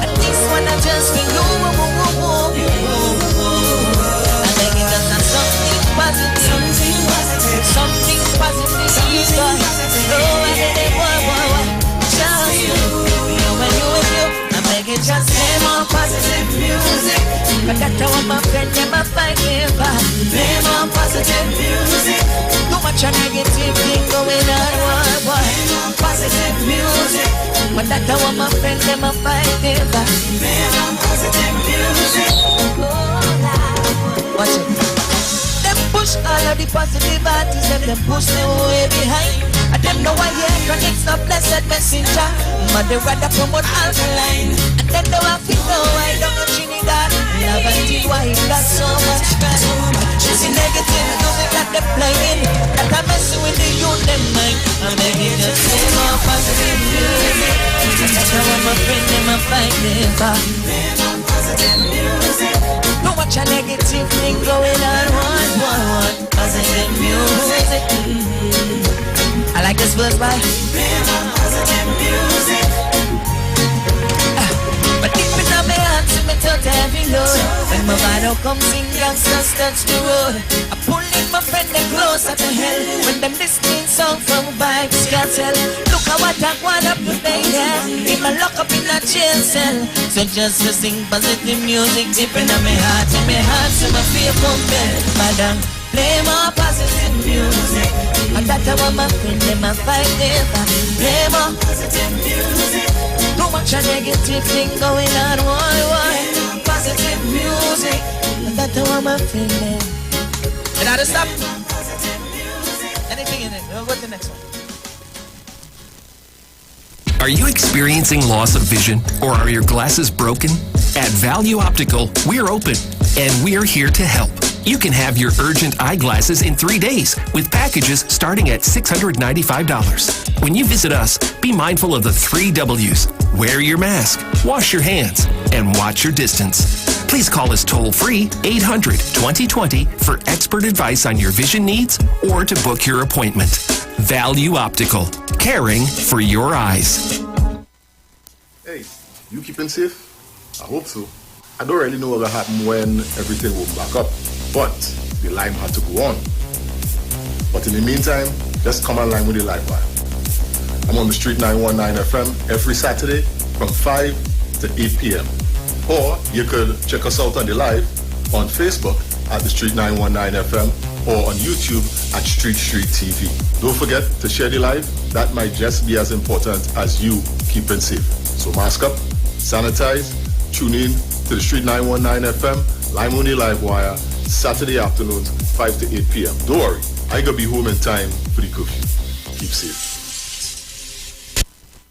And this one I just feel I beg you, just have something positive. Something positive. Oh, I did it, boy. Just you and you. I beg you, just play more positive music. But that's how my friend them a fight never. Play more positive music. Too much of negative thing going on, boy. Positive music. But that's how my friend them a fight never. Play more positive music. Watch it. Them push all of the positive artists, them push them way behind. And them know why electronics a blessed messenger. But they rather promote alkaline. And then they want to know why don't know Trinidad. Love and tea, why it got so much crime. It's negative music that they're playing. That I'm messing with the youth, them mind. I'm making just play more positive music. That's how my friend, them a fight never. Play more positive music. Too much a negative thing going on. One. Positive music. I like this verse by positive music. But deep in my heart, see me tell every load. When my body comes in, gangsters touch the road. I pull in my friend them closer to hell. When them listening song from Vibes Cartel. Look at what I want up today, yeah. In my lock up in a jail cell. So just to sing positive music deep in my heart. In my heart, see my fear pumping. Madam, play more positive music. And that's how my friend them a fight never. Play more positive music. Too much a negative thing going on. Why? Positive music. And that's how my friend them. And I just stop. Anything in it. We'll go to the next one. Are you experiencing loss of vision, or are your glasses broken? At Value Optical, we're open, and we're here to help. You can have your urgent eyeglasses in 3 days with packages starting at $695. When you visit us, be mindful of the 3 W's. Wear your mask, wash your hands, and watch your distance. Please call us toll-free 800-2020 for expert advice on your vision needs or to book your appointment. Value Optical, caring for your eyes. Hey, you keeping safe? I hope so. I don't really know what will happen when everything will back up, but the line had to go on. But in the meantime, just come online with the live wire. I'm on the Street 919 FM every Saturday from 5 to 8 p.m. Or you could check us out on the live on Facebook at the Street 919 FM or on YouTube at Street TV. Don't forget to share the live. That might just be as important as you keeping safe. So mask up, sanitize, tune in to the Street 919 FM, Lime on the Live Wire, Saturday afternoons, 5 to 8 p.m. Don't worry, I gonna be home in time for the curfew. Keep safe.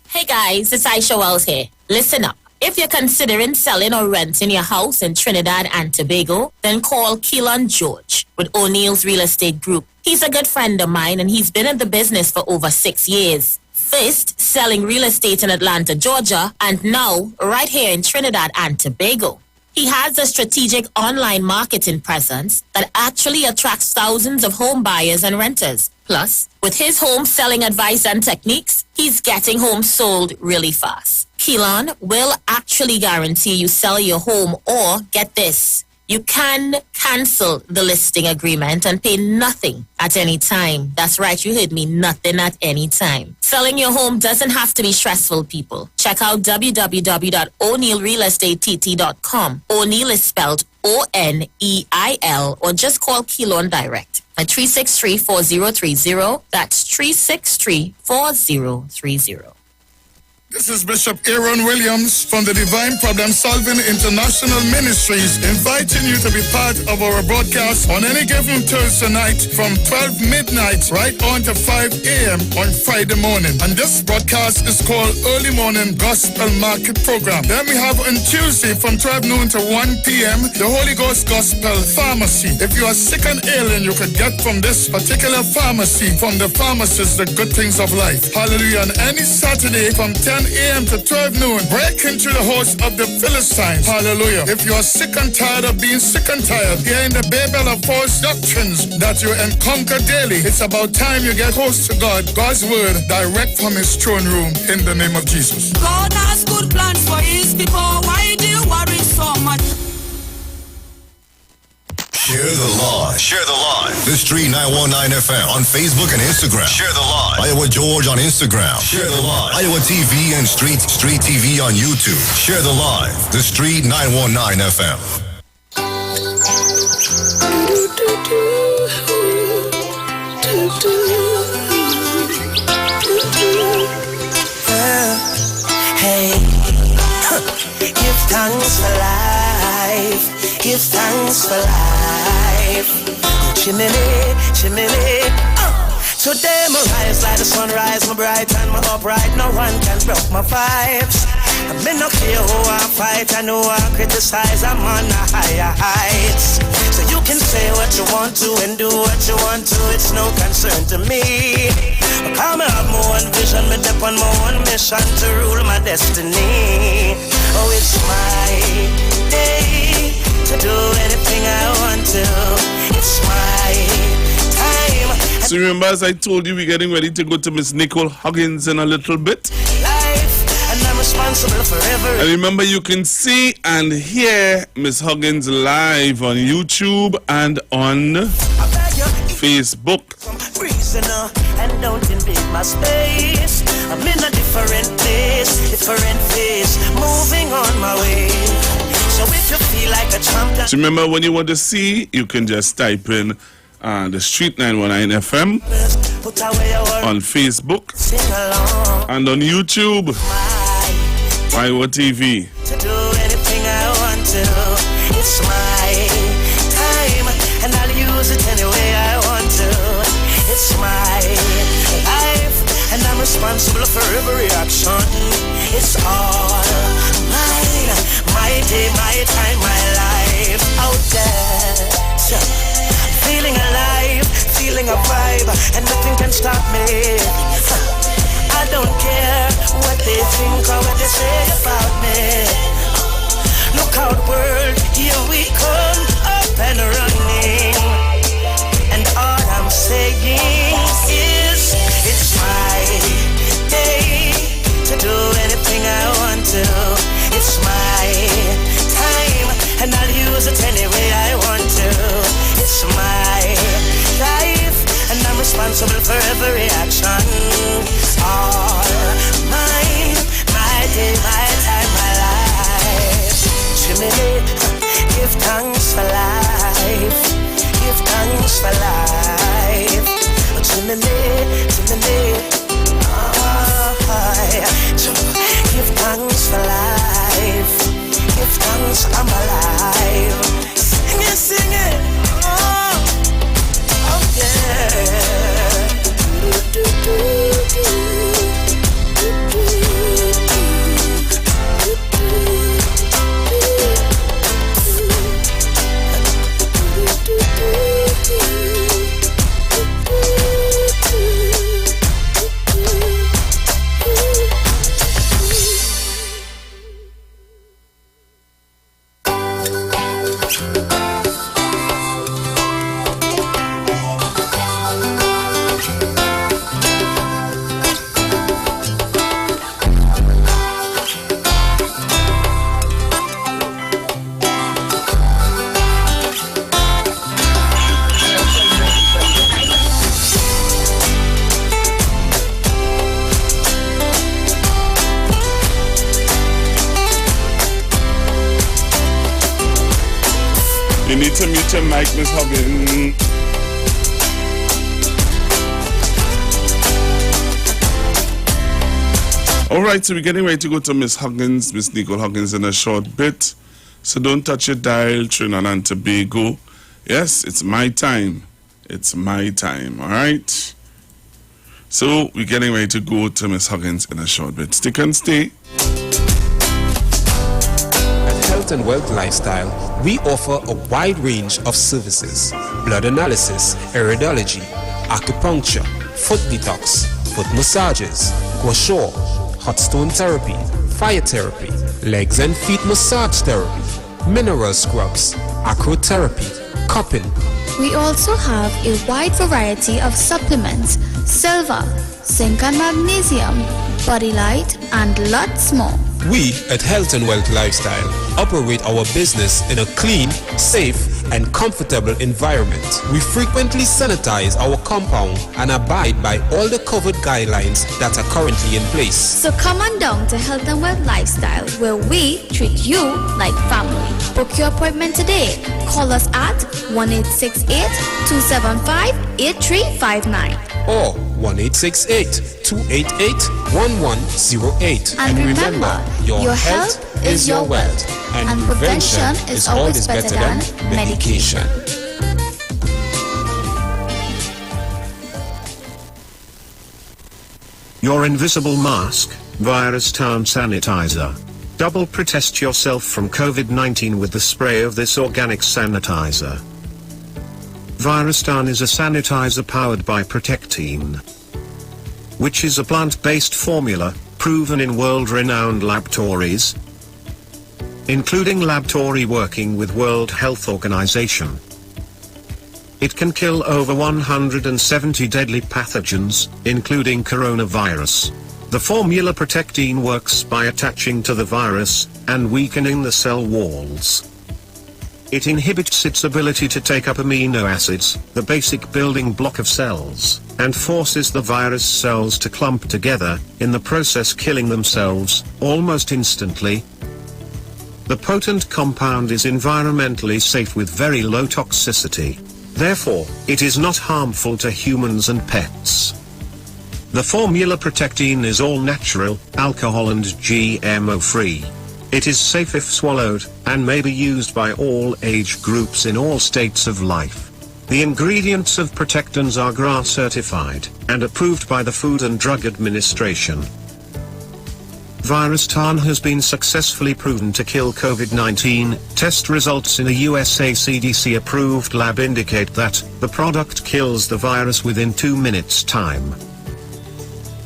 Hey guys, it's Aisha Wells here. Listen up. If you're considering selling or renting your house in Trinidad and Tobago, then call Keelan George with O'Neill's Real Estate Group. He's a good friend of mine and he's been in the business for over 6 years. First, selling real estate in Atlanta, Georgia, and now right here in Trinidad and Tobago. He has a strategic online marketing presence that actually attracts thousands of home buyers and renters. Plus, with his home selling advice and techniques, he's getting homes sold really fast. Keelan will actually guarantee you sell your home or, get this, You can cancel the listing agreement and pay nothing at any time. That's right, you heard me, nothing at any time. Selling your home doesn't have to be stressful, people. Check out www.o'neillrealestatetT.com. O'Neill is spelled O-N-E-I-L, or just call Keylon direct at 363-4030. That's 363-4030. This is Bishop Aaron Williams from the Divine Problem Solving International Ministries, inviting you to be part of our broadcast on any given Thursday night from 12 midnight right on to 5 a.m. on Friday morning. And this broadcast is called Early Morning Gospel Market Program. Then we have on Tuesday from 12 noon to 1 p.m. the Holy Ghost Gospel Pharmacy. If you are sick and ill, and you could get from this particular pharmacy, from the pharmacist, the good things of life. Hallelujah. And any Saturday from 10 a.m. to 12 noon, break into the host of the Philistines. Hallelujah. If you are sick and tired of being sick and tired, hearing the babel of false doctrines that you encounter daily, it's about time you get close to God, God's word, direct from his throne room, in the name of Jesus. God has good plans for his people. Why do you worry so much? Share the Lawn. Share the Lawn. The Street 919 FM on Facebook and Instagram. Share the Lawn. Iowa George on Instagram. Share the Lawn. Iowa TV and Street TV on YouTube. Share the Lawn. The Street 919 FM. Hey, give thanks for life. Give thanks for life. Chimney, chimney. Today my rise like the sunrise, my bright and my upright. No one can broke my vibes. I may not care who I fight, I know I criticize. I'm on the higher heights. So you can say what you want to and do what you want to. It's no concern to me. I come have my own vision, me dip on my own mission to rule my destiny. Oh, it's my day to do anything I want to. It's my time. So remember, as I told you, we're getting ready to go to Miss Nicole Huggins in a little bit. Life, and I'm responsible forever. And remember, you can see and hear Miss Huggins live on YouTube and on Facebook. Prisoner, and don't invade my space. I'm in a different place, different phase, moving on my way. So if you feel like a champion. So remember, when you want to see, you can just type in the Street 919 FM on Facebook and on YouTube, Iwer TV. To do anything I want to. It's my time, and I'll use it any way I want to. It's my life, and I'm responsible for every action. It's all mine, my day, my time, my life out there. Feeling alive, feeling a vibe, and nothing can stop me. I don't care what they think or what they say about me. Look out, world, here we come, up and running. And all I'm saying is, it's my day to do anything I want to. It's my time, and I'll use it any way I want to. It's my life, and I'm responsible for every action. All mine, my day, my time, my life. Chimney, give thanks for life. Give thanks for life. Chimney, chimney. Give thanks for life. Give thanks I'm alive. Sing it, sing it. Oh yeah. Do, do, do, You need to mute your mic, Miss Huggins. All right, so we're getting ready to go to Miss Huggins, Miss Nicole Huggins, in a short bit. So don't touch your dial, Trinidad and Tobago. Yes, it's my time. It's my time, all right? So we're getting ready to go to Miss Huggins in a short bit. Stick and stay. At Health and Wealth Lifestyle, we offer a wide range of services: blood analysis, iridology, acupuncture, foot detox, foot massages, gua sha, hot stone therapy, fire therapy, legs and feet massage therapy, mineral scrubs, acrotherapy, cupping. We also have a wide variety of supplements: silver, zinc and magnesium, body light, and lots more. We at Health and Wealth Lifestyle operate our business in a clean, safe, and comfortable environment. We frequently sanitize our compound and abide by all the COVID guidelines that are currently in place. So come on down to Health and Wealth Lifestyle, where we treat you like family. Book your appointment today. Call us at 1-868-275-8359 or 1-868-288-1108. And remember, your health is your wealth, and prevention is always better than medication. Your invisible mask, Virus Town Sanitizer. Double protect yourself from COVID-19 with the spray of this organic sanitizer. Virustan is a sanitizer powered by Protectine, which is a plant-based formula proven in world-renowned laboratories, including laboratory working with World Health Organization. It can kill over 170 deadly pathogens, including coronavirus. The formula Protectine works by attaching to the virus and weakening the cell walls. It inhibits its ability to take up amino acids, the basic building block of cells, and forces the virus cells to clump together, in the process killing themselves, almost instantly. The potent compound is environmentally safe with very low toxicity. Therefore, it is not harmful to humans and pets. The formula Protectine is all natural, alcohol and GMO-free. It is safe if swallowed, and may be used by all age groups in all states of life. The ingredients of Protectins are GRA certified, and approved by the Food and Drug Administration. Virustan has been successfully proven to kill COVID-19. Test results in a USA CDC approved lab indicate that the product kills the virus within 2 minutes time.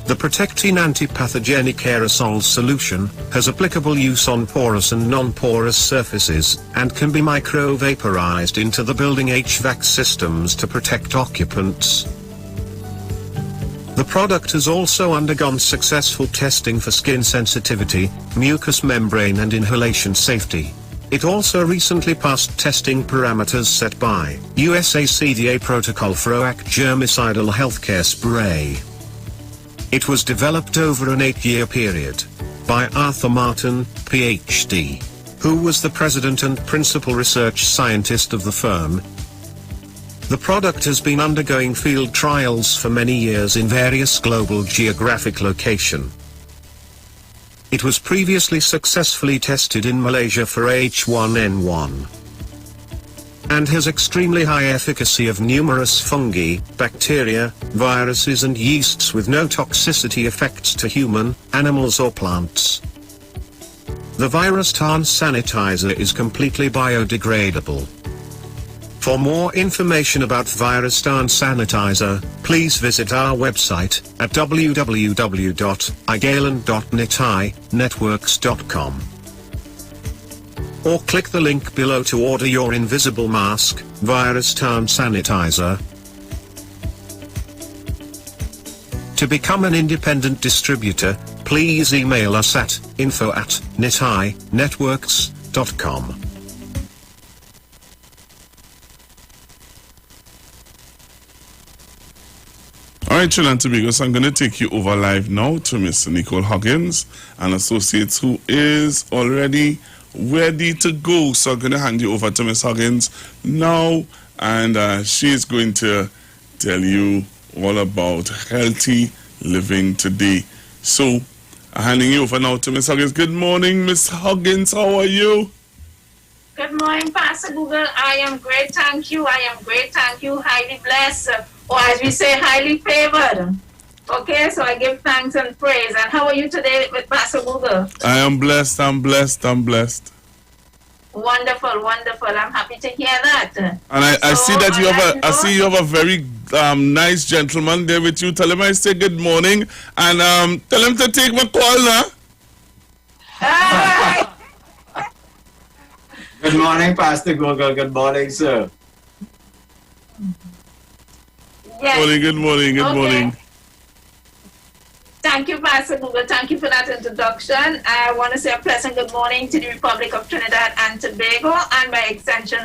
The Protectine antipathogenic aerosol solution has applicable use on porous and non-porous surfaces, and can be micro-vaporized into the building HVAC systems to protect occupants. The product has also undergone successful testing for skin sensitivity, mucous membrane and inhalation safety. It also recently passed testing parameters set by USA CDA protocol for OAC germicidal healthcare spray. It was developed over an 8-year period by Arthur Martin, PhD, who was the president and principal research scientist of the firm. The product has been undergoing field trials for many years in various global geographic locations. It was previously successfully tested in Malaysia for H1N1. And has extremely high efficacy of numerous fungi, bacteria, viruses and yeasts with no toxicity effects to human, animals or plants. The Virustan sanitizer is completely biodegradable. For more information about Virustan sanitizer, please visit our website at www.igalen.networks.com. Or click the link below to order your invisible mask, Virustan sanitizer. To become an independent distributor, please email us at info@netiNetworks.com. All right, Trinidad and Tobago, so I'm going to take you over live now to Miss Nicole Huggins and Associates, who is already ready to go. So I'm going to hand you over to Miss Huggins now, and she's going to tell you all about healthy living today. So I'm handing you over now to Miss Huggins. Good morning, Miss Huggins. How are you? Good morning, Pastor Google. I am great, thank you. I am great, thank you. Highly blessed, or as we say, highly favored. Okay, so I give thanks and praise. And how are you today with Pastor Google? I am blessed. I'm blessed. I'm blessed. Wonderful, wonderful. I'm happy to hear that. And I see that you have I see you have a very nice gentleman there with you. Tell him I say good morning, and tell him to take my call now. Good morning, Pastor Google. Good morning, sir. Yes. Good morning. Good morning. Thank you, Pastor Google. Thank you for that introduction. I want to say a pleasant good morning to the Republic of Trinidad and Tobago, and by extension,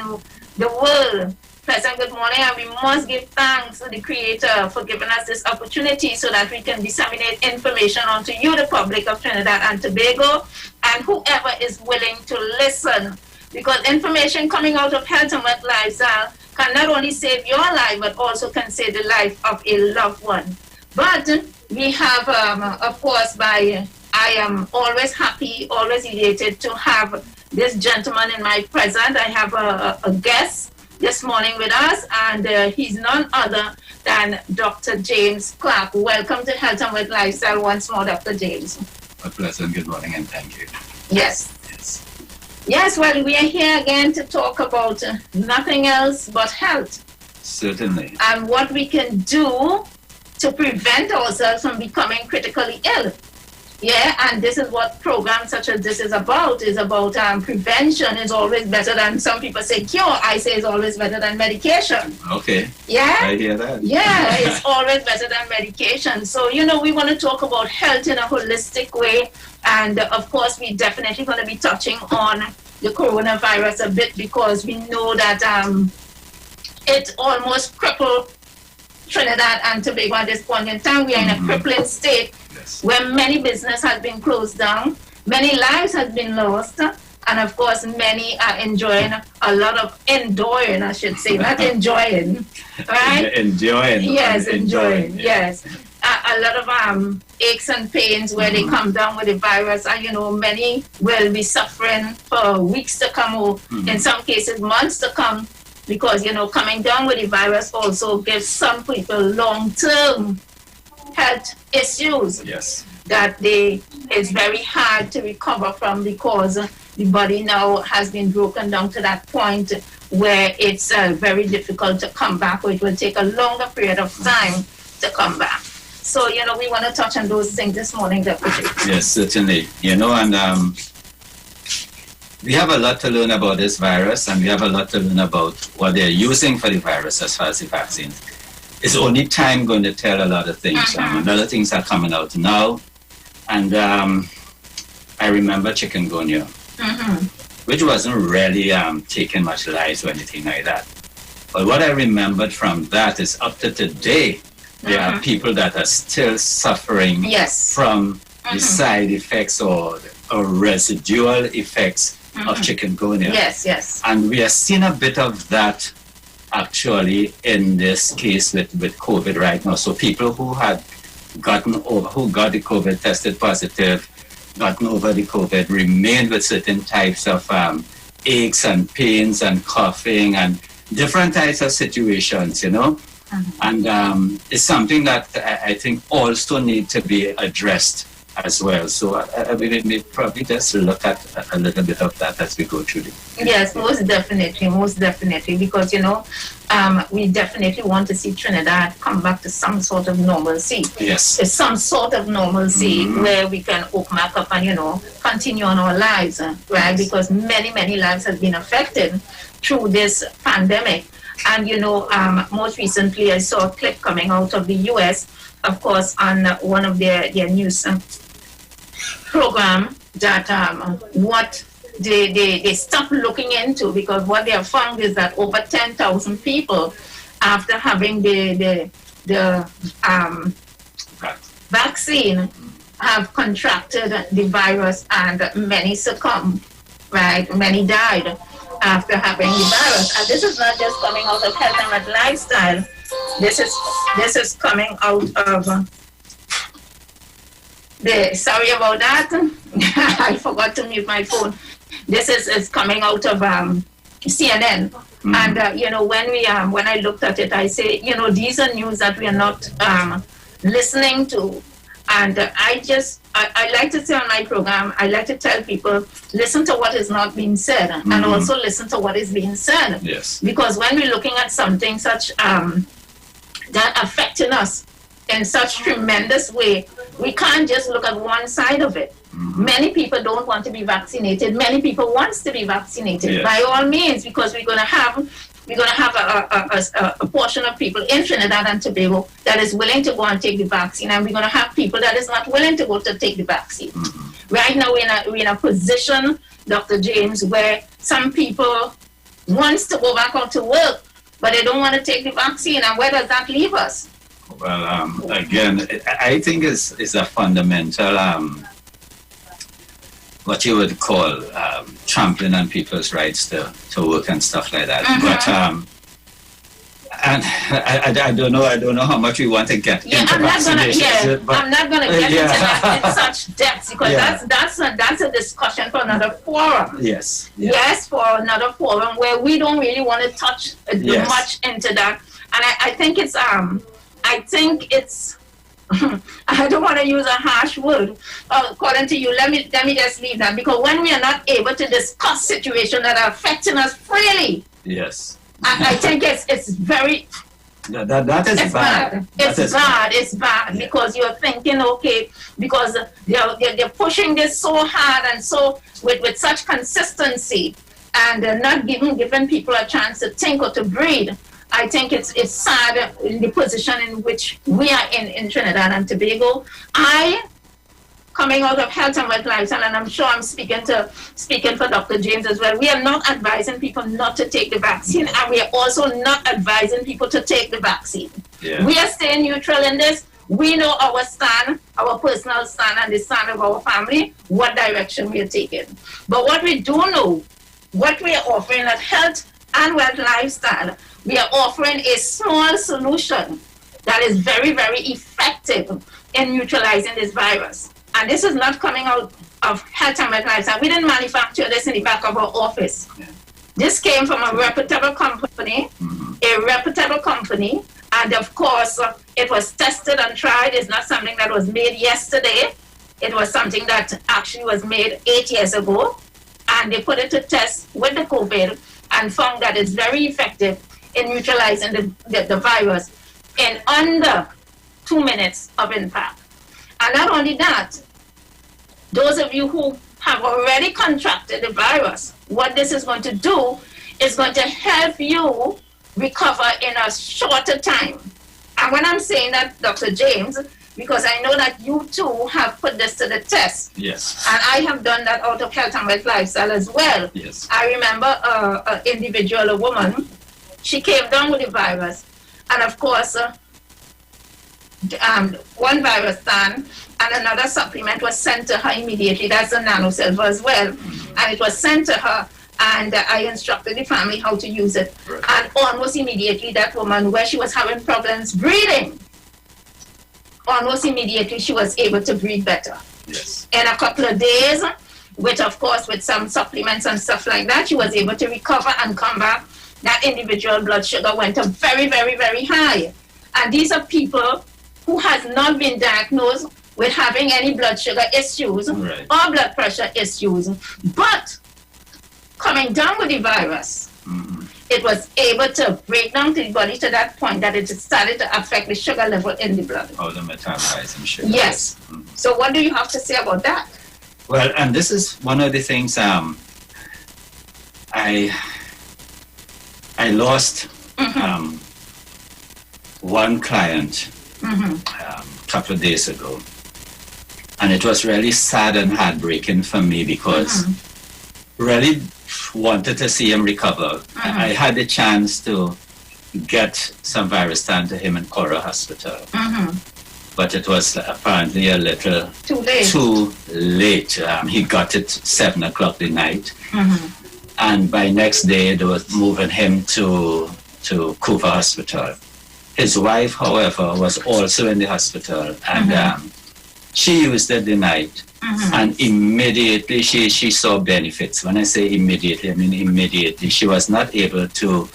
the world. Pleasant good morning, and we must give thanks to the Creator for giving us this opportunity so that we can disseminate information onto you, the public of Trinidad and Tobago, and whoever is willing to listen. Because information coming out of Health and Wealth Lifestyle can not only save your life, but also can save the life of a loved one. But we have, of course, I am always happy, always elated to have this gentleman in my presence. I have a guest this morning with us, and he's none other than Dr. James Clark. Welcome to Health and Wealth Lifestyle once more, Dr. James. A pleasant good morning and thank you. Yes. Yes, well, we are here again to talk about nothing else but health. Certainly. And what we can do to prevent ourselves from becoming critically ill. Yeah, and this is what programs such as this is about prevention is always better than, some people say cure, I say it's always better than medication. Okay. Yeah? I hear that. Yeah, it's always better than medication. So, we want to talk about health in a holistic way. And of course, we're definitely going to be touching on the coronavirus a bit, because we know that it almost crippled Trinidad and Tobago at this point in time. We are in a crippling state where many business has been closed down, many lives has been lost, and of course many are enjoying a lot of enduring, I should say, not enjoying, right? Enjoying. Yes, enjoying. Yes. A lot of aches and pains where they come down with the virus, and many will be suffering for weeks to come, or in some cases months to come, because coming down with the virus also gives some people long-term health issues. Yes. That it's very hard to recover from, because the body now has been broken down to that point where it's very difficult to come back, or it will take a longer period of time to come back. So, we want to touch on those things this morning, Dr. J. Yes, certainly. And we have a lot to learn about this virus, and we have a lot to learn about what they're using for the virus as far as the vaccine. It's only time going to tell a lot of things. A lot of things are coming out now. And I remember chikungunya, which wasn't really taking much lives or anything like that. But what I remembered from that is up to today, there are people that are still suffering from the side effects or residual effects of chikungunya. Yes, yes. And we are seeing a bit of that actually in this case with COVID right now. So people who had got the COVID, tested positive, gotten over the COVID, remained with certain types of aches and pains and coughing and different types of situations, And it's something that I think also need to be addressed as well. So we may probably just look at a little bit of that as we go through it. Yes, most definitely, because, we definitely want to see Trinidad come back to some sort of normalcy. Yes. It's some sort of normalcy where we can open back up and, continue on our lives, right? Because many, many lives have been affected through this pandemic. And, most recently I saw a clip coming out of the U.S., of course, on one of their news program that what they stopped looking into, because what they have found is that over 10,000 people, after having the vaccine, have contracted the virus, and many succumb right? Many died after having the virus. And this is not just coming out of health and lifestyle. This is coming out of sorry about that. I forgot to mute my phone. This is coming out of CNN. And when I looked at it, I say, these are news that we are not listening to. And I like to say on my program, I like to tell people, listen to what is not being said, and also listen to what is being said. Yes. Because when we're looking at something such that affecting us in such tremendous way, we can't just look at one side of it. Many people don't want to be vaccinated. Many people want to be vaccinated. Yes. By all means, because we're going to have a portion of people in Trinidad and Tobago that is willing to go and take the vaccine, and we're going to have people that is not willing to go to take the vaccine. Right now, we're in a position, Dr. James, where some people wants to go back out to work, but they don't want to take the vaccine. And where does that leave us? Well, again, I think it's a fundamental, what you would call trampling on people's rights to work and stuff like that. But and I don't know how much we want to get into vaccinations. I'm not going to get into that in such depth, because that's a discussion for another forum. Yes. Yes, for another forum where we don't really want to touch much into that. And I think it's I don't want to use a harsh word according to you. Let me just leave that, because when we are not able to discuss situations that are affecting us freely, yes, I think it's very that is bad. It's bad because you're thinking, okay, because they're pushing this so hard and so with such consistency, and not giving people a chance to think or to breathe. I think it's sad in the position in which we are in Trinidad and Tobago. Coming out of health and wealth lifestyle, and I'm sure I'm speaking for Dr. James as well, we are not advising people not to take the vaccine, and we are also not advising people to take the vaccine. Yeah. We are staying neutral in this. We know our stand, our personal stand, and the stand of our family, what direction we are taking. But what we do know, what we are offering at health and wealth lifestyle, we are offering a small solution that is very, very effective in neutralizing this virus. And this is not coming out of health and wealth lifestyle. We didn't manufacture this in the back of our office. This came from a reputable company, and of course, it was tested and tried. It's not something that was made yesterday. It was something that actually was made 8 years ago, and they put it to test with the COVID and found that it's very effective in neutralizing the virus in under 2 minutes of impact. And not only that, those of you who have already contracted the virus, what this is going to do is going to help you recover in a shorter time. And when I'm saying that, Dr. James, because I know that you too have put this to the test. Yes. And I have done that out of health and wealth lifestyle as well. Yes. I remember an individual, a woman, she came down with the virus. And of course, one virus stand and another supplement was sent to her immediately. That's a nanosilver as well. And it was sent to her, and I instructed the family how to use it. Right. And almost immediately, that woman, where she was having problems breathing, almost immediately she was able to breathe better. Yes. In a couple of days, with some supplements and stuff like that, she was able to recover and come back. That individual blood sugar went up very, very, very high. And these are people who has not been diagnosed with having any blood sugar issues or blood pressure issues. But coming down with the virus, it was able to break down the body to that point that it started to affect the sugar level in the blood. Oh, the metabolizing sugar. Yes. So what do you have to say about that? Well, and this is one of the things I lost one client a couple of days ago. And it was really sad and heartbreaking for me because really wanted to see him recover. I had the chance to get some virus down to him in Cora Hospital. but it was apparently a little too late. He got it 7 o'clock the night. Mm-hmm. And by next day, they were moving him to Cooper Hospital. His wife, however, was also in the hospital, and she used it the night. Mm-hmm. And immediately she saw benefits. When I say immediately, I mean immediately. She was not able to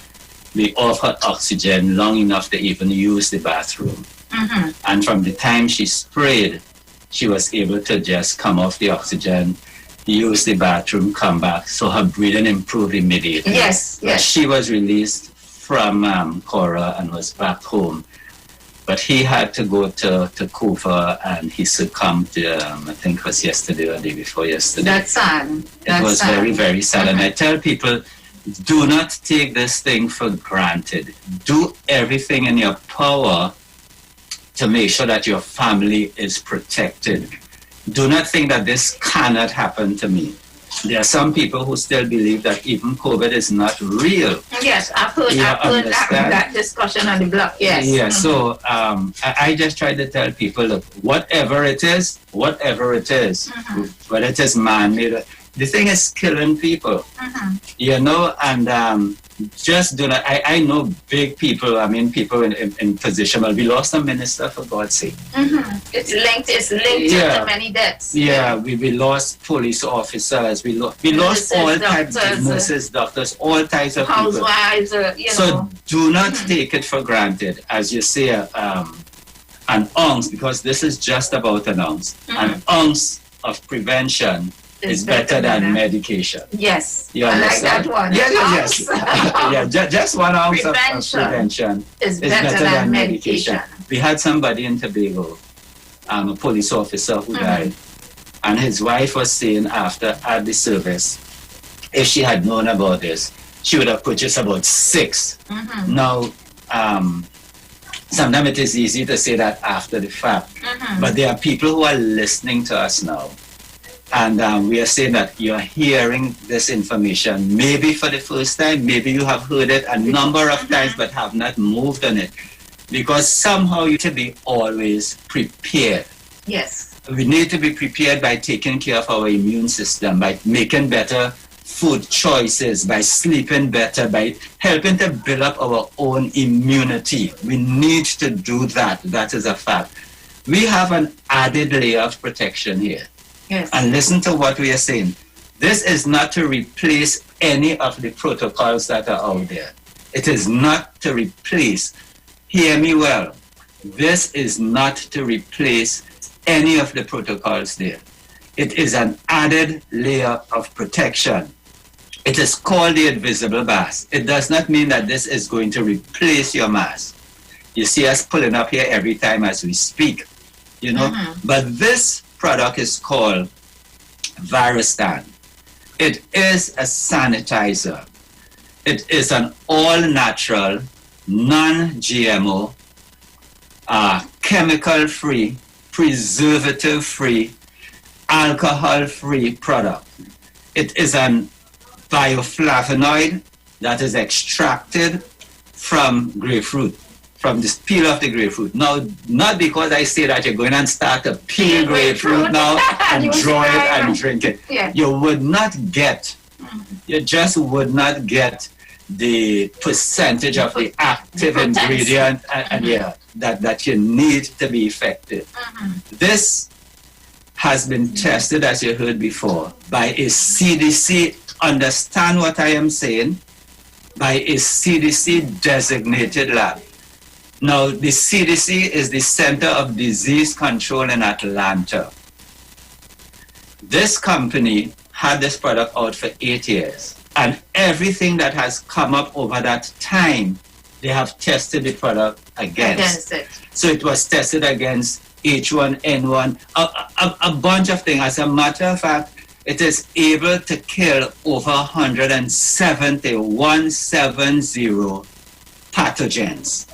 be off her oxygen long enough to even use the bathroom. Mm-hmm. And from the time she sprayed, she was able to just come off the oxygen, use the bathroom, come back. So her breathing improved immediately. Yes, But yes. she was released from Cora and was back home. But he had to go to Cooper, and he succumbed, I think it was yesterday or the day before yesterday. That's sad. It was very, very sad. And I tell people, do not take this thing for granted. Do everything in your power to make sure that your family is protected. Do not think that this cannot happen to me. There are some people who still believe that even COVID is not real. Yes, I've heard that discussion on the block, yes. Yeah, so I just try to tell people, look, whatever it is, whether it is man-made, the thing is killing people, you know, and just do not, I know big people, I mean, people in position, well, we lost a minister, for God's sake. It's linked to many deaths. Yeah, we lost police officers, we lost all types of nurses, doctors, all types of people. Housewives, So do not take it for granted, as you say, an ounce, because this is just about an ounce. An ounce of prevention is better than medication. Yes, You I like understand? that one. Yes. Just 1 ounce of prevention is better than medication. We had somebody in Tobago, a police officer who died, and his wife was saying after at the service, if she had known about this, she would have purchased about 6. Now, sometimes it is easy to say that after the fact, but there are people who are listening to us now. And we are saying that you're hearing this information maybe for the first time, maybe you have heard it a number of times but have not moved on it. Because somehow you need to be always prepared. Yes. We need to be prepared by taking care of our immune system, by making better food choices, by sleeping better, by helping to build up our own immunity. We need to do that. That is a fact. We have an added layer of protection here. Yes. And listen to what we are saying. This is not to replace any of the protocols that are out there. It is not to replace. Hear me well. This is not to replace any of the protocols there. It is an added layer of protection. It is called the invisible mask. It does not mean that this is going to replace your mask. You see us pulling up here every time as we speak, you know. But this product is called Virustan. It is a sanitizer. It is an all-natural, non-GMO, chemical-free, preservative-free, alcohol-free product. It is an bioflavonoid that is extracted from grapefruit, from the peel of the grapefruit. Now, not because I say that you're going and start to peel grapefruit now and draw it and drink it. Yeah. You would not get, you just would not get the percentage of the active ingredient that you need to be effective. This has been tested, as you heard before, by a CDC, understand what I am saying, by a CDC designated lab. Now, the CDC is the Center of Disease Control in Atlanta. This company had this product out for 8 years. And everything that has come up over that time, they have tested the product against it. So it was tested against H1N1, a bunch of things. As a matter of fact, it is able to kill over 170 pathogens.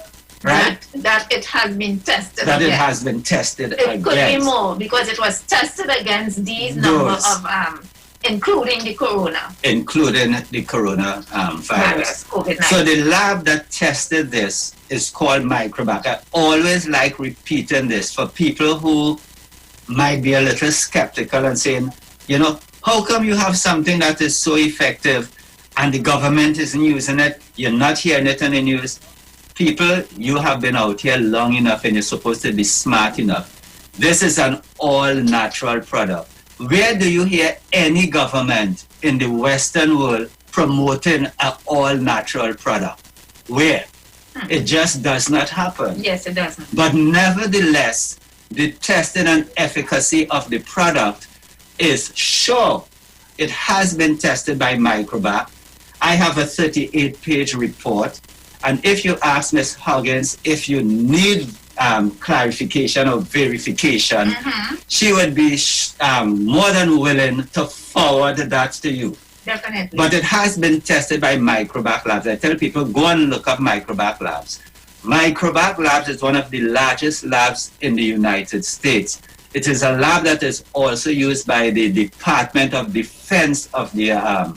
Right? That it has been tested That against. it has been tested It could be against. more because it was tested against these number Those. of Including the corona. Virus. COVID-19. So the lab that tested this is called Microbac. I always like repeating this for people who might be a little skeptical and saying, how come you have something that is so effective and the government isn't using it? You're not hearing it in the news. People, you have been out here long enough and you're supposed to be smart enough. This is an all-natural product. Where do you hear any government in the Western world promoting an all-natural product? Where? It just does not happen. Yes, it doesn't. But nevertheless, the testing and efficacy of the product is sure. It has been tested by Microbac. I have a 38-page report. And if you ask Ms. Huggins if you need clarification or verification, she would be more than willing to forward that to you. Definitely. But it has been tested by Microbac Labs. I tell people, go and look up Microbac Labs. Microbac Labs is one of the largest labs in the United States. It is a lab that is also used by the Department of Defense of the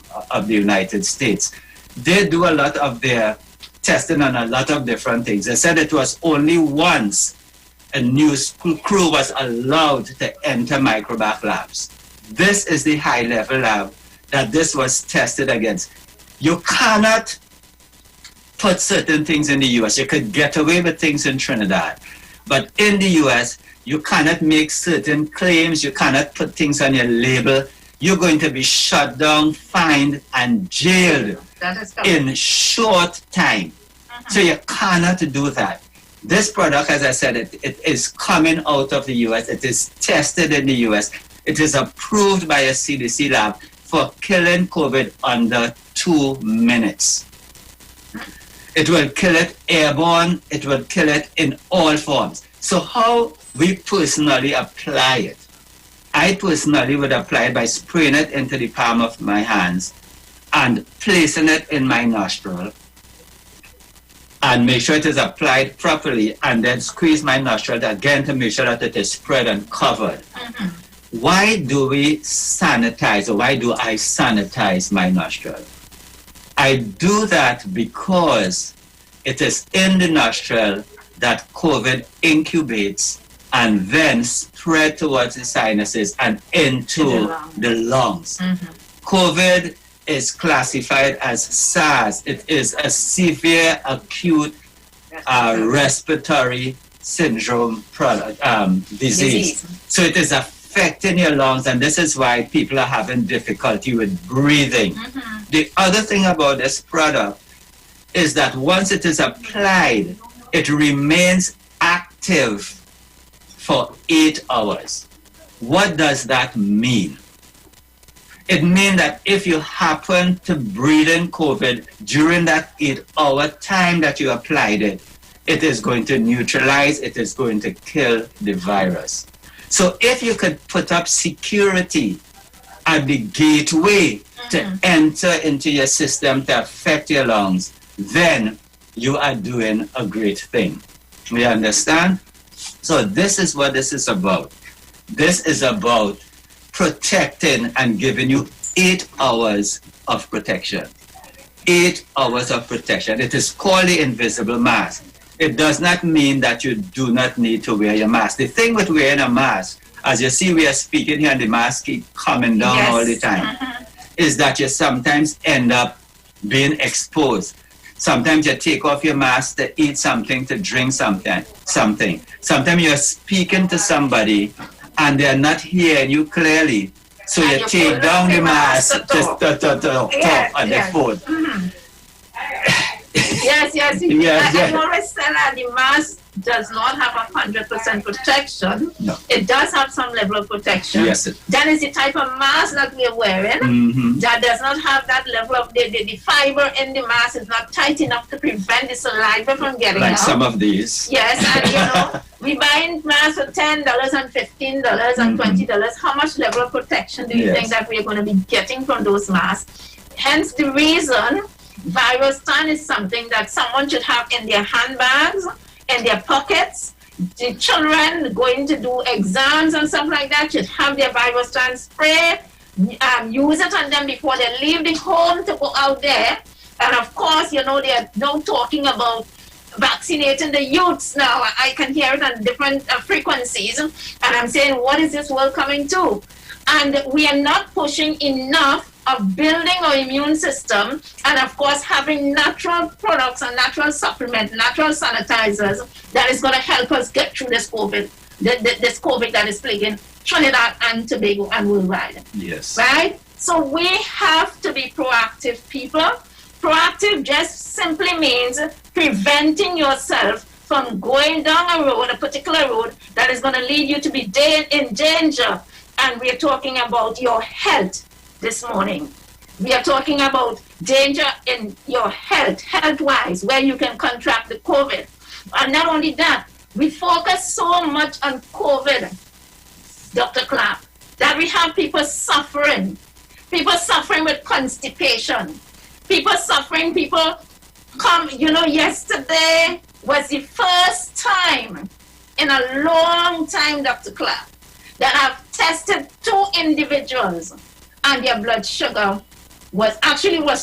United States. They do a lot of their testing on a lot of different things. They said it was only once a news crew was allowed to enter Microbac Labs. This is the high-level lab that this was tested against. You cannot put certain things in the U.S. You could get away with things in Trinidad. But in the U.S., you cannot make certain claims. You cannot put things on your label. You're going to be shut down, fined, and jailed in short time. So you cannot do that. This product, as I said, it is coming out of the U.S. It is tested in the U.S. It is approved by a CDC lab for killing COVID under 2 minutes. It will kill it airborne. It will kill it in all forms. So how we personally apply it? I personally would apply it by spraying it into the palm of my hands and placing it in my nostril and make sure it is applied properly, and then squeeze my nostril again to make sure that it is spread and covered. Why do we sanitize, or why do I sanitize my nostril? I do that because it is in the nostril that COVID incubates and then spread towards the sinuses and into the lungs. COVID is classified as SARS. It is a severe acute respiratory syndrome disease. So it is affecting your lungs, and this is why people are having difficulty with breathing. The other thing about this product is that once it is applied, it remains active for 8 hours. What does that mean? It means that if you happen to breathe in COVID during that 8-hour time that you applied it, it is going to neutralize, it is going to kill the virus. So if you could put up security at the gateway to enter into your system to affect your lungs, then you are doing a great thing. You understand? So this is what this is about. This is about protecting and giving you 8 hours of protection. 8 hours of protection. It is called the invisible mask. It does not mean that you do not need to wear your mask. The thing with wearing a mask, as you see we are speaking here and the mask keep coming down all the time, is that you sometimes end up being exposed. Sometimes you take off your mask to eat something, to drink something. Sometimes you're speaking to somebody and they're not hearing you clearly. So you take down the mask to talk on the phone. Yes. I always say that the mask does not have 100% protection. No. It does have some level of protection. Yes. That is the type of mask that we are wearing. That does not have that level of the fiber in the mask is not tight enough to prevent the saliva from getting out. Like some of these. Yes, and we buy masks for $10 and $15 and $20. How much level of protection do you think that we are going to be getting from those masks? Hence the reason Virustan is something that someone should have in their handbags, in their pockets. The children going to do exams and stuff like that should have their Virustan spray use it on them before they leave the home to go out there. And of course, they are now talking about vaccinating the youths now. I can hear it on different frequencies. And I'm saying, what is this world coming to? And we are not pushing enough of building our immune system, and of course having natural products and natural supplements, natural sanitizers that is going to help us get through this COVID, this COVID that is plaguing Trinidad and Tobago and worldwide. Yes. Right? So we have to be proactive people. Proactive just simply means preventing yourself from going down a particular road that is going to lead you to be in danger. And we are talking about your health this morning. We are talking about danger in your health-wise, where you can contract the COVID. And not only that, we focus so much on COVID, Dr. Clark, that we have people suffering with constipation, people come, yesterday was the first time in a long time, Dr. Clark, that I've tested 2 individuals and their blood sugar was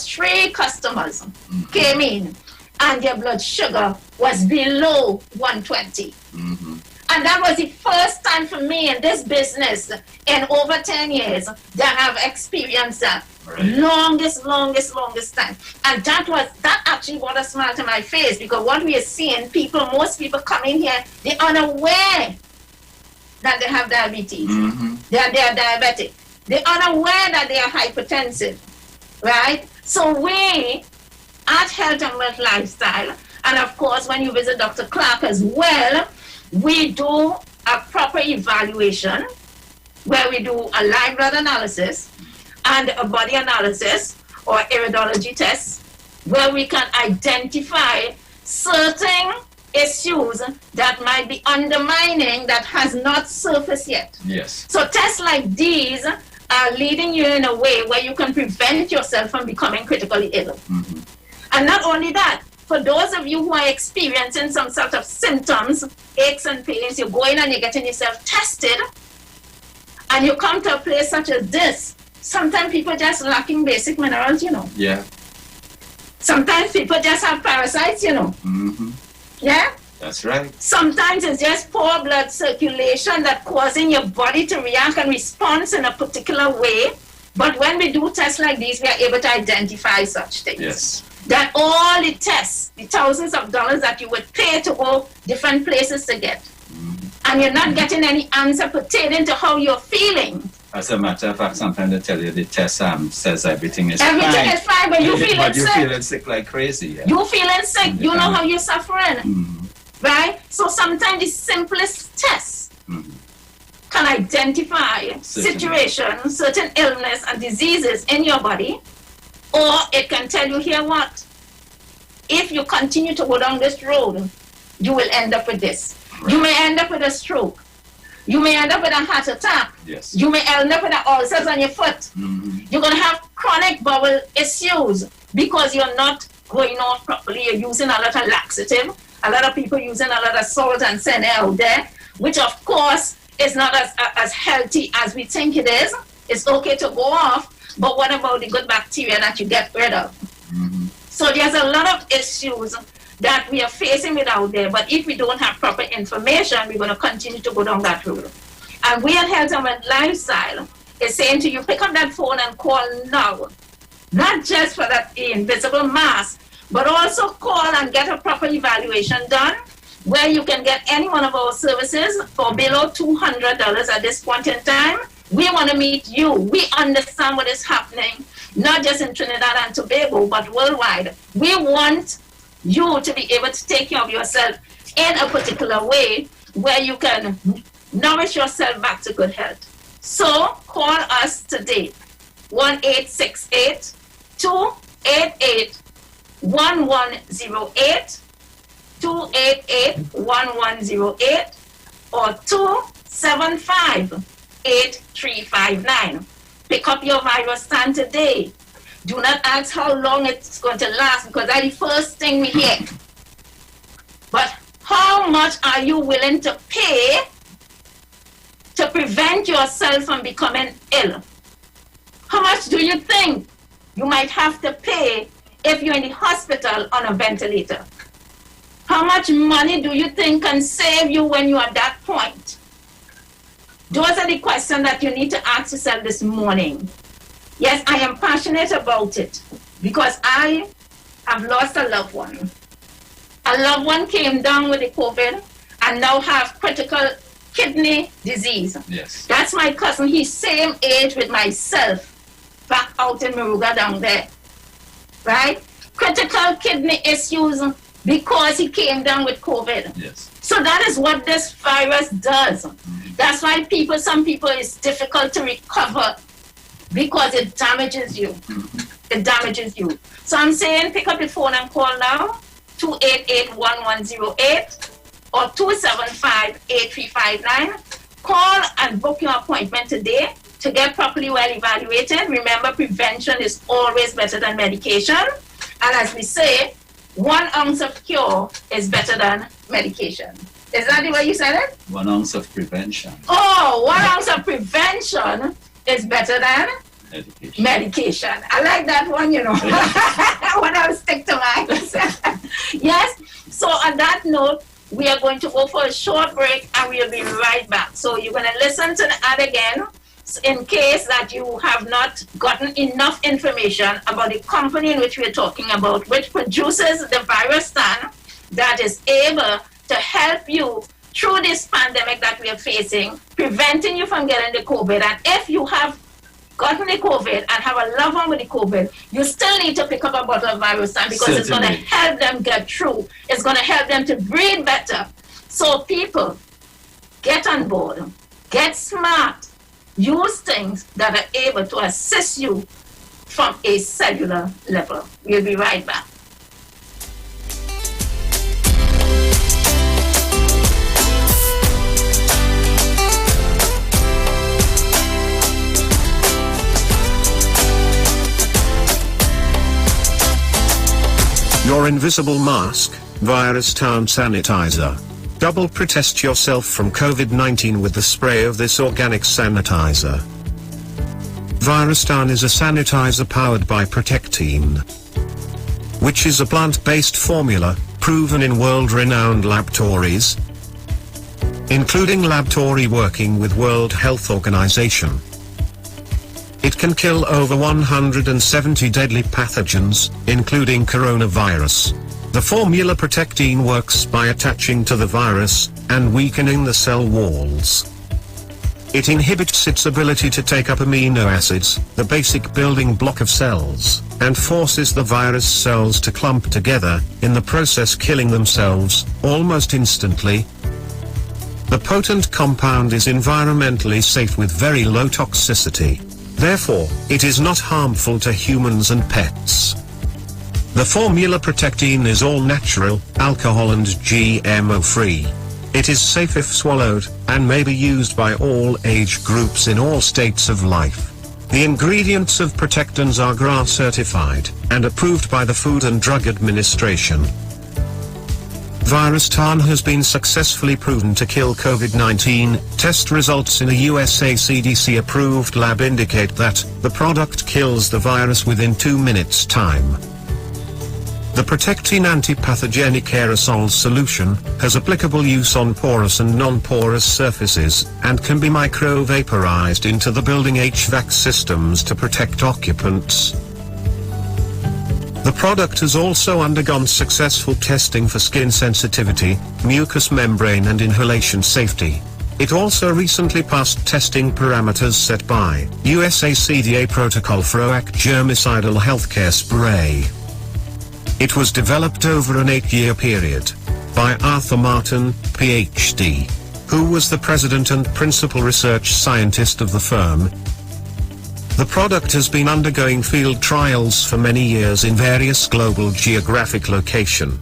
3 customers came in and their blood sugar was below 120. Mm-hmm. And that was the first time for me in this business in over 10 years that I've experienced that. Right. Longest time. And that actually brought a smile to my face, because what we are seeing, most people come in here, they're unaware that they have diabetes. Mm-hmm. They are diabetic. They're unaware that they are hypertensive, right? So we, at Health and Wealth Lifestyle, and of course when you visit Dr. Clark as well, we do a proper evaluation where we do a live blood analysis and a body analysis or iridology test, where we can identify certain issues that might be undermining that has not surfaced yet. Yes. So tests like these are leading you in a way where you can prevent yourself from becoming critically ill. Mm-hmm. And not only that, for those of you who are experiencing some sort of symptoms, aches and pains, you're going and you're getting yourself tested, and you come to a place such as this, sometimes people just lacking basic minerals, Yeah. Sometimes people just have parasites, Mm-hmm. Yeah? That's right. Sometimes it's just poor blood circulation that causing your body to react and respond in a particular way. But when we do tests like these, we are able to identify such things. Yes. That all the tests, the thousands of dollars that you would pay to go different places to get, and you're not getting any answer pertaining to how you're feeling. As a matter of fact, sometimes they tell you the test says everything is Everything is fine, but you're feeling sick. You're feeling sick like crazy. Yeah. You're feeling sick. You know how you're suffering. Mm-hmm. Right? So sometimes the simplest tests can identify situations, certain illness and diseases in your body, or it can tell you, here what? If you continue to go down this road, you will end up with this. Right. You may end up with a stroke. You may end up with a heart attack. Yes. You may end up with ulcers on your foot. Mm-hmm. You're going to have chronic bowel issues because you're not going off properly. You're using a lot of laxative. A lot of people using a lot of salt and senna out there, which of course is not as healthy as we think it is. It's okay to go off, but what about the good bacteria that you get rid of? Mm-hmm. So there's a lot of issues that we are facing with out there, but if we don't have proper information, we're going to continue to go down that road. And we at Health and Wealth Lifestyle is saying to you, pick up that phone and call now. Not just for that invisible mask, but also call and get a proper evaluation done, where you can get any one of our services for below $200 at this point in time. We want to meet you. We understand what is happening, not just in Trinidad and Tobago, but worldwide. We want you to be able to take care of yourself in a particular way where you can nourish yourself back to good health. So call us today, 1-868-288-1108 288-1108 or 275-8359. Pick up your virus stand today. Do not ask how long it's going to last, because that's the first thing we hear. But how much are you willing to pay to prevent yourself from becoming ill? How much do you think you might have to pay if you're in the hospital on a ventilator? How much money do you think can save you when you're at that point? Those are the questions that you need to ask yourself this morning. Yes, I am passionate about it because I have lost a loved one. A loved one came down with the COVID and now have critical kidney disease. Yes. That's my cousin. He's same age with myself, back out in Maruga down there. Right? Critical kidney issues because he came down with COVID. Yes. So that is what this virus does. That's why some people, it's difficult to recover because it damages you. It damages you. So I'm saying pick up the phone and call now, 288-1108 or 275-8359. Call and book your appointment today to get properly well evaluated. Remember, prevention is always better than medication. And as we say, 1 ounce of cure is better than medication. Is that the way you said it? 1 ounce of prevention. Oh, 1 ounce of prevention is better than medication. I like that one, you know. When I stick to mine. Yes. So on that note, we are going to go for a short break and we'll be right back. So you're going to listen to the ad again in case that you have not gotten enough information about the company in which we're talking about, which produces the Virustan that is able to help you through this pandemic that we are facing, preventing you from getting the COVID. And if you have gotten the COVID and have a loved one with the COVID, you still need to pick up a bottle of Virustan because it's going to help them get through. It's going to help them to breathe better. So people, get on board, get smart, use things that are able to assist you from a cellular level. We'll be right back. Your invisible mask, Virustan sanitizer. Double protect yourself from COVID-19 with the spray of this organic sanitizer. Virustan is a sanitizer powered by Protectine, which is a plant-based formula, proven in world-renowned laboratories, including laboratory working with World Health Organization. It can kill over 170 deadly pathogens, including coronavirus. The formula Protectine works by attaching to the virus and weakening the cell walls. It inhibits its ability to take up amino acids, the basic building block of cells, and forces the virus cells to clump together, in the process killing themselves, almost instantly. The potent compound is environmentally safe with very low toxicity. Therefore, it is not harmful to humans and pets. The formula Protectine is all natural, alcohol and GMO free. It is safe if swallowed, and may be used by all age groups in all states of life. The ingredients of Protectins are GRA certified, and approved by the Food and Drug Administration. Virustan has been successfully proven to kill COVID-19. Test results in a USA CDC approved lab indicate that the product kills the virus within 2 minutes time. The Protectine antipathogenic aerosol solution has applicable use on porous and non-porous surfaces and can be micro-vaporized into the building HVAC systems to protect occupants. The product has also undergone successful testing for skin sensitivity, mucous membrane and inhalation safety. It also recently passed testing parameters set by USA CDA protocol for OAC germicidal healthcare spray. It was developed over an 8-year period by Arthur Martin, PhD, who was the president and principal research scientist of the firm. The product has been undergoing field trials for many years in various global geographic locations.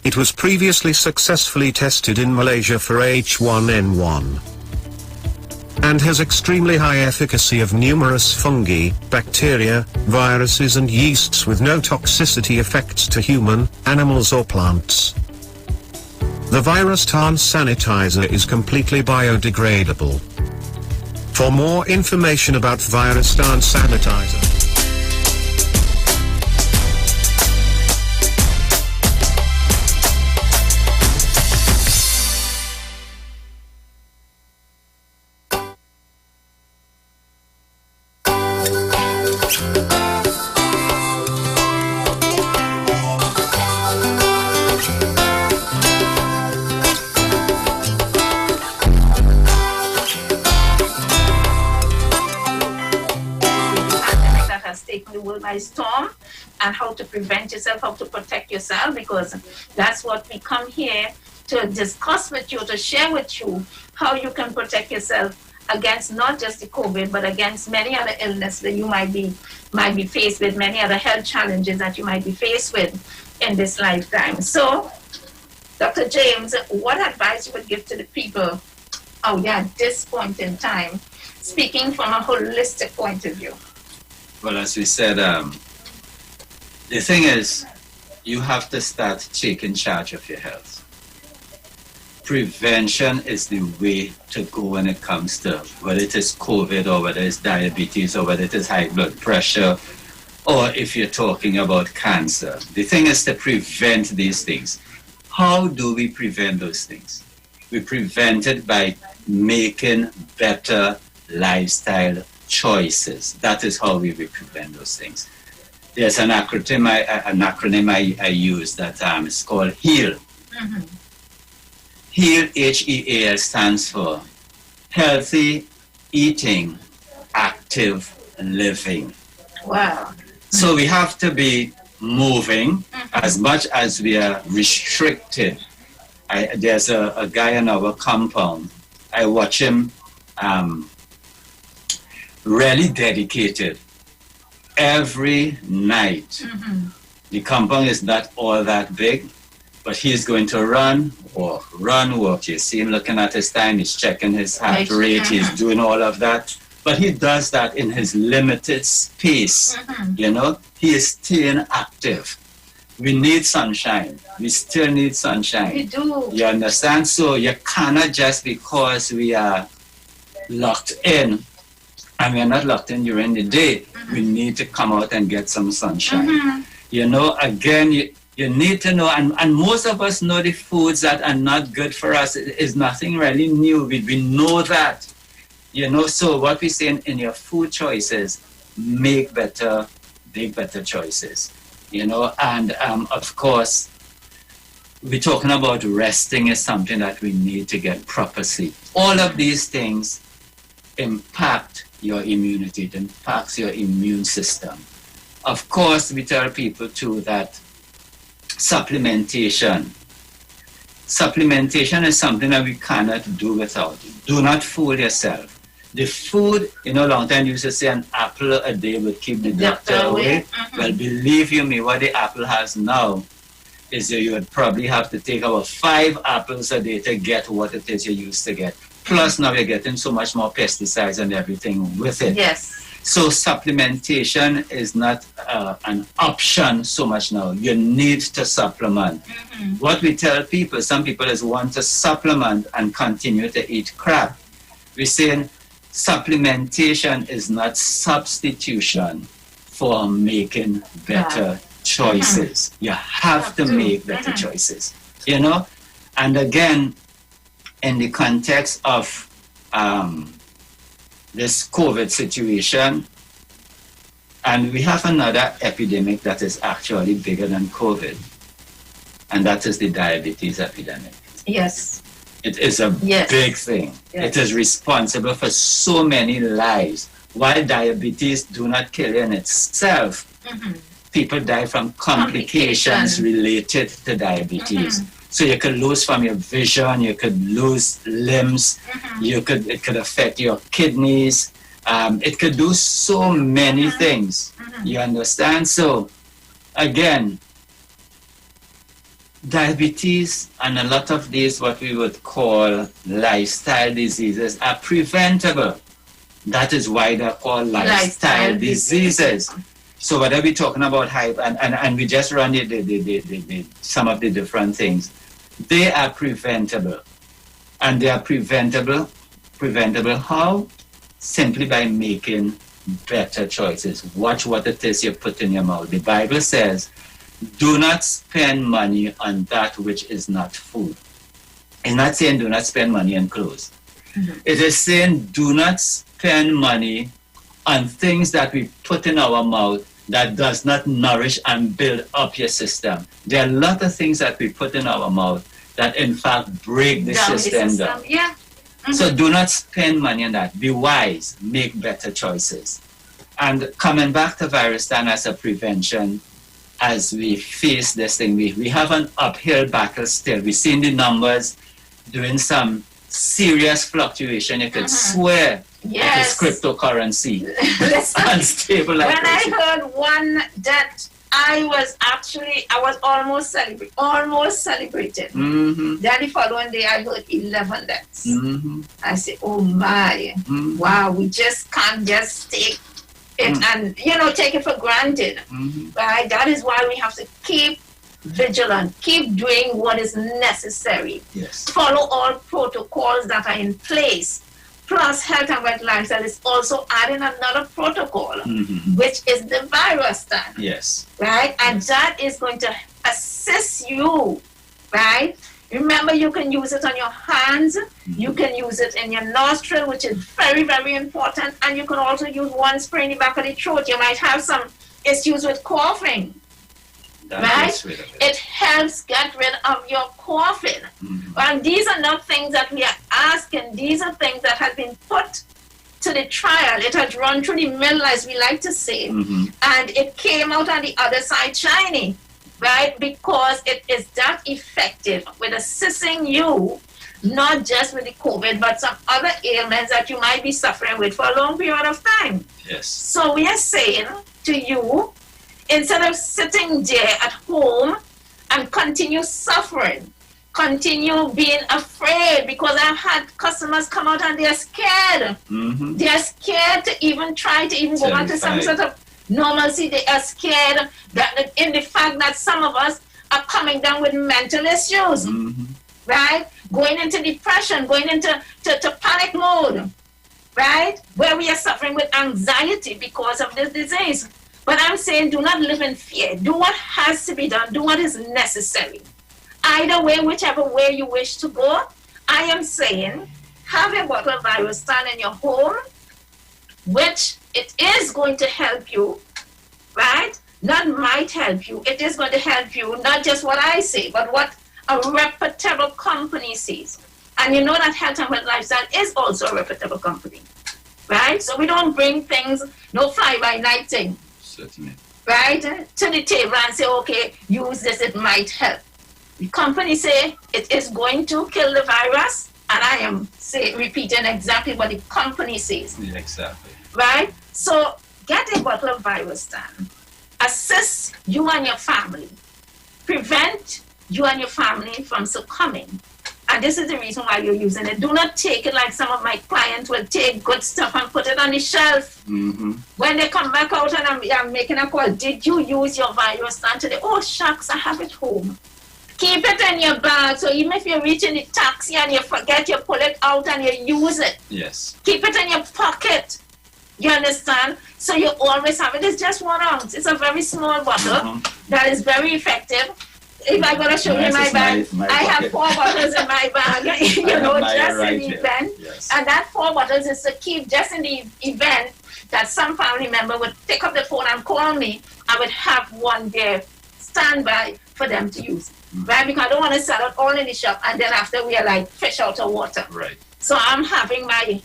It was previously successfully tested in Malaysia for H1N1 and has extremely high efficacy of numerous fungi, bacteria, viruses and yeasts with no toxicity effects to human, animals or plants. The Virustan sanitizer is completely biodegradable. For more information about virus hand sanitizer, by storm, and how to prevent yourself, how to protect yourself, because that's what we come here to discuss with you, to share with you how you can protect yourself against not just the COVID, but against many other illnesses that you might be faced with, many other health challenges that you might be faced with in this lifetime. So, Dr. James, what advice you would give to the people at this point in time, speaking from a holistic point of view? Well, as we said, the thing is, you have to start taking charge of your health. Prevention is the way to go when it comes to whether it is COVID or whether it's diabetes or whether it is high blood pressure or if you're talking about cancer. The thing is to prevent these things. How do we prevent those things? We prevent it by making better lifestyle choices. That is how we will prevent those things. There's an acronym I use that is called HEAL. Mm-hmm. HEAL, H-E-A-L, stands for Healthy Eating, Active Living. Wow. So we have to be moving as much as we are restricted. There's a guy in our compound. I watch him really dedicated. Every night, the compound is not all that big, but he's going to run, walk. You see him looking at his time, he's checking his heart rate, he's doing all of that. But he does that in his limited space, you know? He is staying active. We need sunshine. We still need sunshine. We do. You understand? So you cannot just because we are locked in, and we are not locked in during the day, we need to come out and get some sunshine. You know, again, you need to know, and most of us know the foods that are not good for us. It is nothing really new. We know that. You know, so what we say in your food choices, make better choices. You know, and of course, we're talking about resting is something that we need to get proper sleep. All of these things impact your immunity, it impacts your immune system. Of course, we tell people too that supplementation is something that we cannot do without. Do not fool yourself. The food, you know, long time used to say an apple a day would keep the doctor away. Well, believe you me, what the apple has now is that you would probably have to take about 5 apples a day to get what it is you used to get. Plus now you're getting so much more pesticides and everything with it. Yes. So supplementation is not an option so much now. You need to supplement. What we tell people, some people is want to supplement and continue to eat crap. We're saying supplementation is not substitution for making better choices. You have to make better choices, you know? And again, in the context of this COVID situation, and we have another epidemic that is actually bigger than COVID, and that is the diabetes epidemic. Yes. It is a big thing. It is responsible for so many lives. While diabetes do not kill in itself, people die from complications related to diabetes. So you could lose from your vision, you could lose limbs, it could affect your kidneys, it could do so many things. You understand? So again, diabetes and a lot of these what we would call lifestyle diseases are preventable. That is why they're called lifestyle diseases. So whether we're talking about hype and we just run some of the different things, they are preventable. And they are preventable how? simply by making better choices. Watch what it is you put in your mouth. The Bible says, do not spend money on that which is not food. It's not saying do not spend money on clothes. It is saying do not spend money on things that we put in our mouth that does not nourish and build up your system. There are a lot of things that we put in our mouth that in fact break the system down. Yeah. So do not spend money on that. Be wise. Make better choices. And coming back to virus stand as a prevention, as we face this thing, we have an uphill battle still. We've seen the numbers doing some serious fluctuation. You could swear Yes. it is cryptocurrency. Listen, Unstable. when I heard one that I was almost celebrating. Mm-hmm. Then the following day I heard 11 deaths. Mm-hmm. I said, oh my, wow, we just can't just take it and, take it for granted. Right? That is why we have to keep vigilant, keep doing what is necessary. Yes. Follow all protocols that are in place. Plus, Health and Wet Lifestyle is also adding another protocol, which is the virus stand. Yes. Right? And that is going to assist you, right? Remember, you can use it on your hands, you can use it in your nostril, which is very, very important, and you can also use one spray in the back of the throat. You might have some issues with coughing. Right? It helps get rid of your coughing. And these are not things that we are asking. These are things that have been put to the trial. It has run through the mill, as we like to say. And it came out on the other side shiny. Right? Because it is that effective with assisting you, not just with the COVID, but some other ailments that you might be suffering with for a long period of time. Yes. So we are saying to you, instead of sitting there at home and continue suffering, continue being afraid, because I've had customers come out and they're scared. They're scared to even try to even go back to some sort of normalcy. They are scared that in the fact that some of us are coming down with mental issues, right? Going into depression, going into panic mode, right? Where we are suffering with anxiety because of this disease. But I'm saying do not live in fear. Do what has to be done. Do what is necessary. Either way, whichever way you wish to go, I am saying have a bottle of virus stand in your home, which it is going to help you, right? Not might help you. It is going to help you, not just what I say, but what a reputable company says. And you know that Health and Wet Lifestyle is also a reputable company, right? So we don't bring things, no fly-by-night thing. Certainly. Right? To the table and say, okay, use this, it might help. The company say it is going to kill the virus, and I am repeating exactly what the company says. Yeah, exactly. Right? So get a bottle of virus stand. Assist you and your family. Prevent you and your family from succumbing. And this is the reason why you're using it. Do not take it like some of my clients will take good stuff and put it on the shelf. When they come back out and I'm making a call, did you use your virus stand today? Oh, shucks, I have it home. Keep it in your bag, so even if you reach in the taxi and you forget, you pull it out and you use it. Yes. Keep it in your pocket. You understand? So you always have it. It's just 1 ounce. It's a very small bottle that is very effective. If I'm going to show you my bag, I have 4 bottles in my bag, just in the event. Yes. And that 4 bottles is to keep just in the event that some family member would pick up the phone and call me. I would have one there standby for them to use. Right? Because I don't want to sell it all in the shop and then after we are like fish out of water. Right. So I'm having my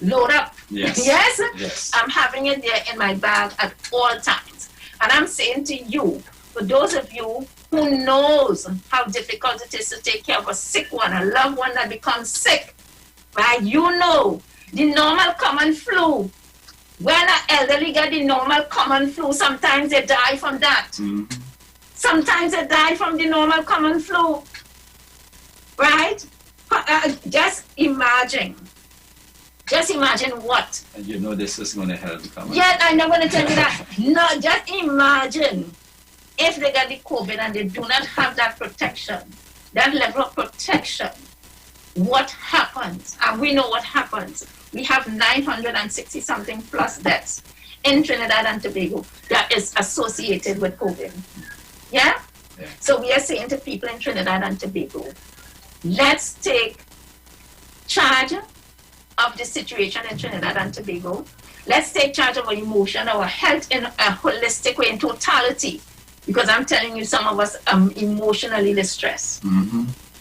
load up. Yes. Yes? I'm having it there in my bag at all times. And I'm saying to you, for those of you who knows how difficult it is to take care of a sick one, a loved one that becomes sick, right? You know the normal common flu. When an elderly get the normal common flu, sometimes they die from that. Sometimes they die from the normal common flu, right? Just imagine what. And you know this is going to help the common. Yet I'm not going to tell you that. No, just imagine if they get the COVID and they do not have that protection, that level of protection, what happens? And we know what happens we have 960 something plus deaths in Trinidad and Tobago that is associated with COVID. Yeah? So we are saying to people in Trinidad and Tobago, let's take charge of the situation in Trinidad and Tobago. Let's take charge of our emotion, our health in a holistic way, in totality. Because I'm telling you, some of us are emotionally distressed.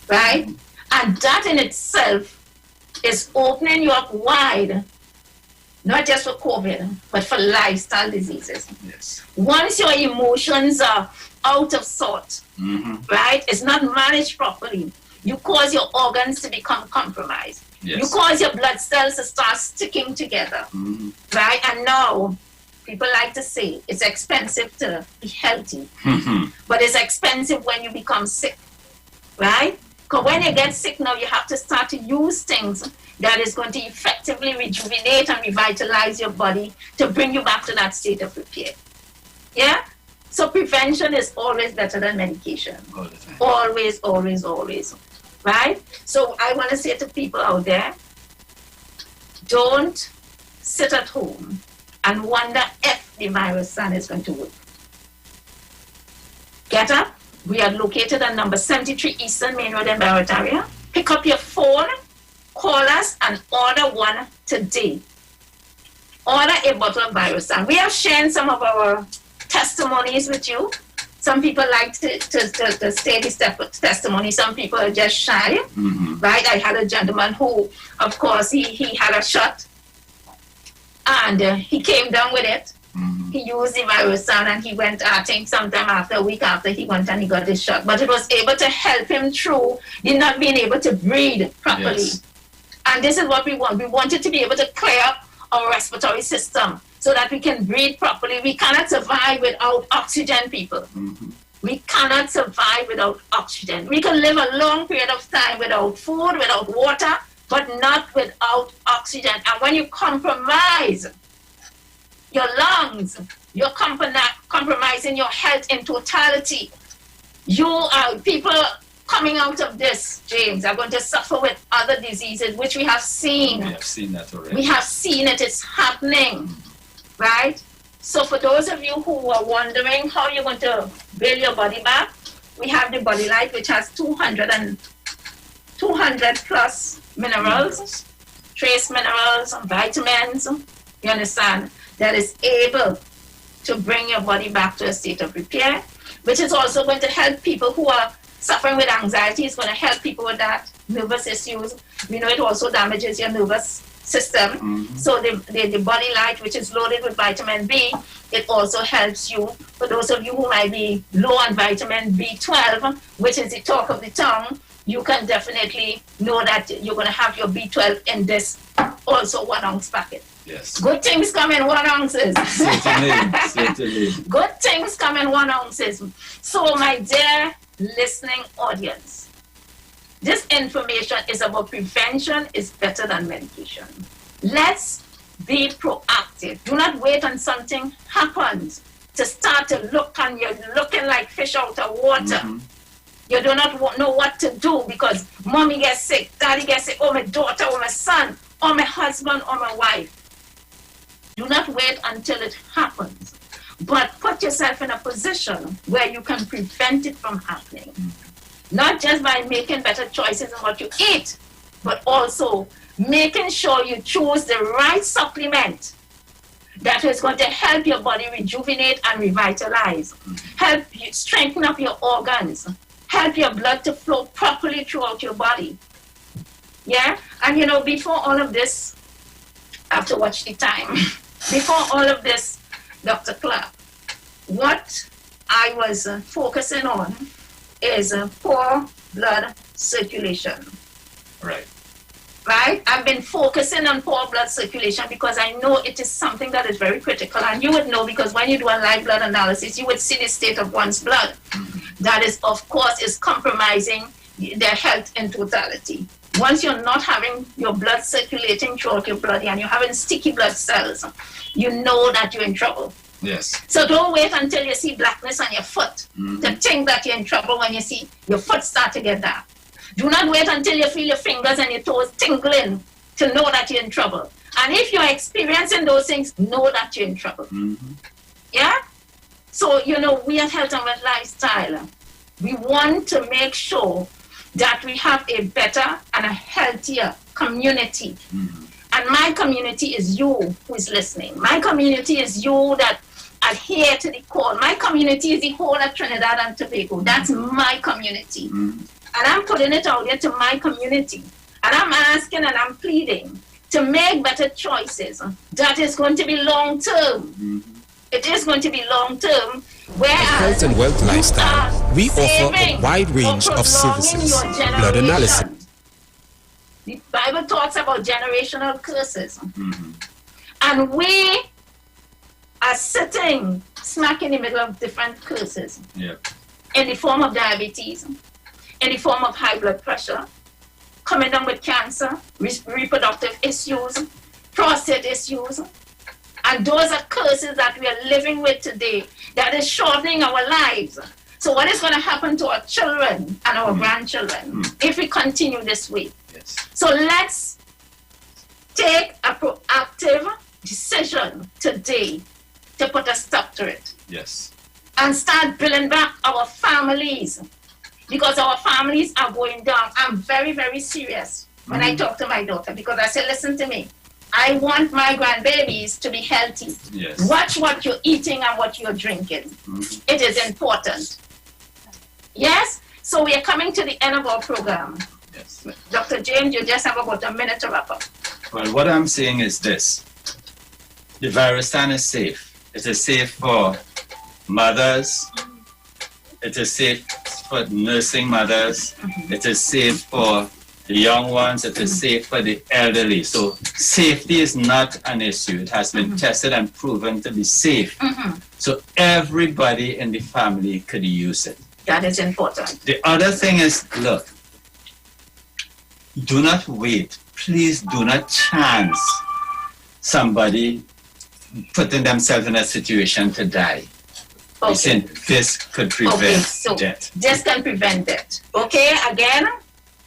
Right? And that in itself is opening you up wide, not just for COVID, but for lifestyle diseases. Yes. Once your emotions are out of sort, right, it's not managed properly, you cause your organs to become compromised. Yes. You cause your blood cells to start sticking together, right? And now, people like to say it's expensive to be healthy, but it's expensive when you become sick, right? Because when you get sick now, you have to start to use things that is going to effectively rejuvenate and revitalize your body to bring you back to that state of repair. Yeah? So prevention is always better than medication. Always, always, always. Right? So I want to say to people out there, don't sit at home and wonder if the virus sign is going to work. Get up. We are located at number 73 Eastern Main Road in Barataria. Pick up your phone, call us, and order one today. Order a bottle of virus. And we have shared some of our testimonies with you. Some people like to say this testimony. Some people are just shy. Right? I had a gentleman who, of course, he had a shot. And he came down with it. He used the virus and he went, I think sometime after, a week after, he went and he got his shot. But it was able to help him through not being able to breathe properly. Yes. And this is what we want. We wanted to be able to clear up our respiratory system so that we can breathe properly. We cannot survive without oxygen, people. We cannot survive without oxygen. We can live a long period of time without food, without water, but not without oxygen. And when you compromise your lungs, you're compromising your health in totality. People coming out of this, James, are going to suffer with other diseases, which we have seen. We have seen that already. We have seen it. It's happening, right? So for those of you who are wondering how you're going to build your body back, we have the Body Light, which has 200 plus minerals, trace minerals, and vitamins, you understand, that is able to bring your body back to a state of repair, which is also going to help people who are suffering with anxiety. It's going to help people with that, nervous issues. We know it also damages your nervous system. So the Body Light, which is loaded with vitamin B, it also helps you. For those of you who might be low on vitamin B12, which is the talk of the tongue, you can definitely know that you're going to have your B12 in this also 1 ounce packet. Yes. Good things come in 1 ounces. Certainly. Good things come in 1 ounces. So, my dear listening audience, this information is about prevention is better than medication. Let's be proactive. Do not wait until something happens to start to look, and you're looking like fish out of water. You do not know what to do because mommy gets sick, daddy gets sick, or my daughter, or my son, or my husband, or my wife. Do not wait until it happens, but put yourself in a position where you can prevent it from happening. Not just by making better choices in what you eat, but also making sure you choose the right supplement that is going to help your body rejuvenate and revitalize, help you strengthen up your organs, help your blood to flow properly throughout your body. Yeah? And before all of this, I have to watch the time. Before all of this, Dr. Clark, what I was focusing on is poor blood circulation. Right. Right? I've been focusing on poor blood circulation because I know it is something that is very critical. And you would know because when you do a live blood analysis, you would see the state of one's blood. That is, of course, is compromising their health in totality. Once you're not having your blood circulating throughout your body and you're having sticky blood cells, you know that you're in trouble. Yes. So don't wait until you see blackness on your foot to think that you're in trouble when you see your foot start to get dark. Do not wait until you feel your fingers and your toes tingling to know that you're in trouble. And if you're experiencing those things, know that you're in trouble. Yeah? So, we at Health and Wealth Lifestyle, we want to make sure that we have a better and a healthier community. And my community is you who is listening. My community is you that adhere to the call. My community is the whole of Trinidad and Tobago. That's my community. And I'm putting it out there to my community. And I'm asking and I'm pleading to make better choices. That is going to be long term. It is going to be long term. Health and Wealth Lifestyle, we offer a wide range of services. Blood analysis. The Bible talks about generational curses. And we are sitting smack in the middle of different curses. In the form of diabetes, in the form of high blood pressure, coming down with cancer, reproductive issues, prostate issues. And those are curses that we are living with today that is shortening our lives. So what is going to happen to our children and our grandchildren if we continue this way? So let's take a proactive decision today to put a stop to it. And start building back our families, because our families are going down. I'm very, very serious when I talk to my daughter, because I say, listen to me. I want my grandbabies to be healthy. Watch what you're eating and what you're drinking. It is important. Yes? So we are coming to the end of our program. Dr. James, you just have about a minute to wrap up. Well, what I'm saying is this. The Virustan is safe. It is safe for mothers. It is safe for nursing mothers. It is safe for the young ones. It is safe for the elderly. So safety is not an issue. It has been tested and proven to be safe. So everybody in the family could use it. That is important. The other thing is, look, do not wait. Please do not chance somebody putting themselves in a situation to die. Okay. This could prevent death. This can prevent it. Okay, again,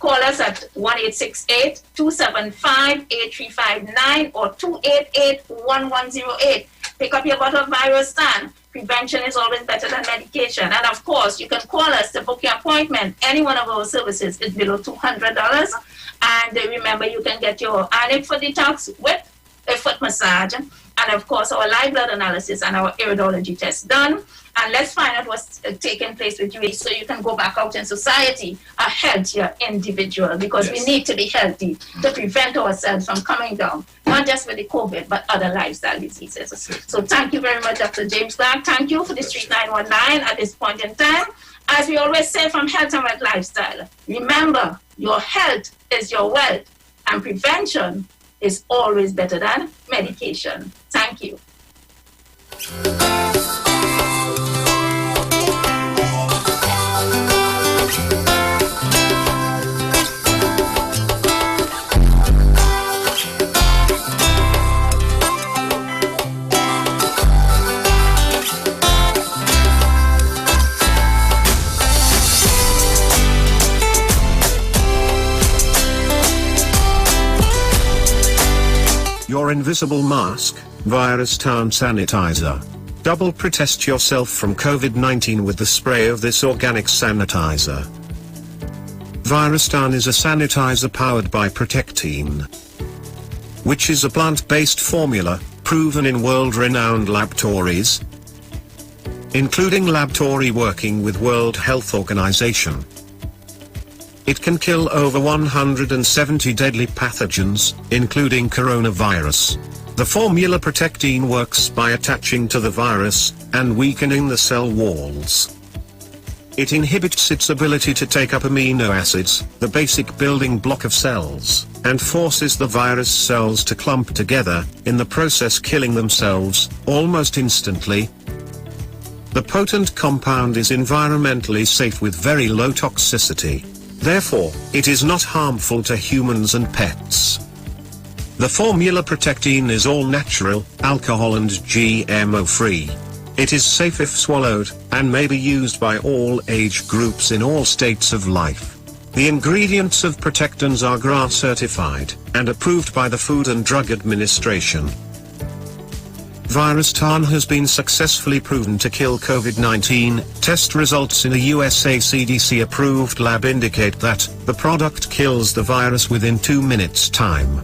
call us at 1-868-275-8359 or 288-1108. Pick up your bottle of Virustan. Prevention is always better than medication. And of course, you can call us to book your appointment. Any one of our services is below $200. And remember, you can get your ionic foot detox with a foot massage. And of course, our live blood analysis and our iridology test done. And let's find out what's taking place with you so you can go back out in society a healthier individual, because we need to be healthy to prevent ourselves from coming down, not just with the COVID, but other lifestyle diseases. So thank you very much, Dr. James Clark. Thank you for the Street 919 at this point in time. As we always say from Health and Wealth Lifestyle, remember, your health is your wealth, and prevention is always better than medication. Thank you. Your invisible mask, Virustan sanitizer. Double protect yourself from COVID-19 with the spray of this organic sanitizer. Virustan is a sanitizer powered by Protectine, which is a plant-based formula, proven in world-renowned laboratories, including laboratory working with World Health Organization. It can kill over 170 deadly pathogens, including coronavirus. The formula Protectine works by attaching to the virus and weakening the cell walls. It inhibits its ability to take up amino acids, the basic building block of cells, and forces the virus cells to clump together, in the process killing themselves, almost instantly. The potent compound is environmentally safe with very low toxicity. Therefore, it is not harmful to humans and pets. The formula Protectine is all natural, alcohol and GMO free. It is safe if swallowed, and may be used by all age groups in all states of life. The ingredients of protectants are GRA certified and approved by the Food and Drug Administration. Virus TAN has been successfully proven to kill COVID-19. Test results in a USA CDC approved lab indicate that the product kills the virus within 2 minutes time.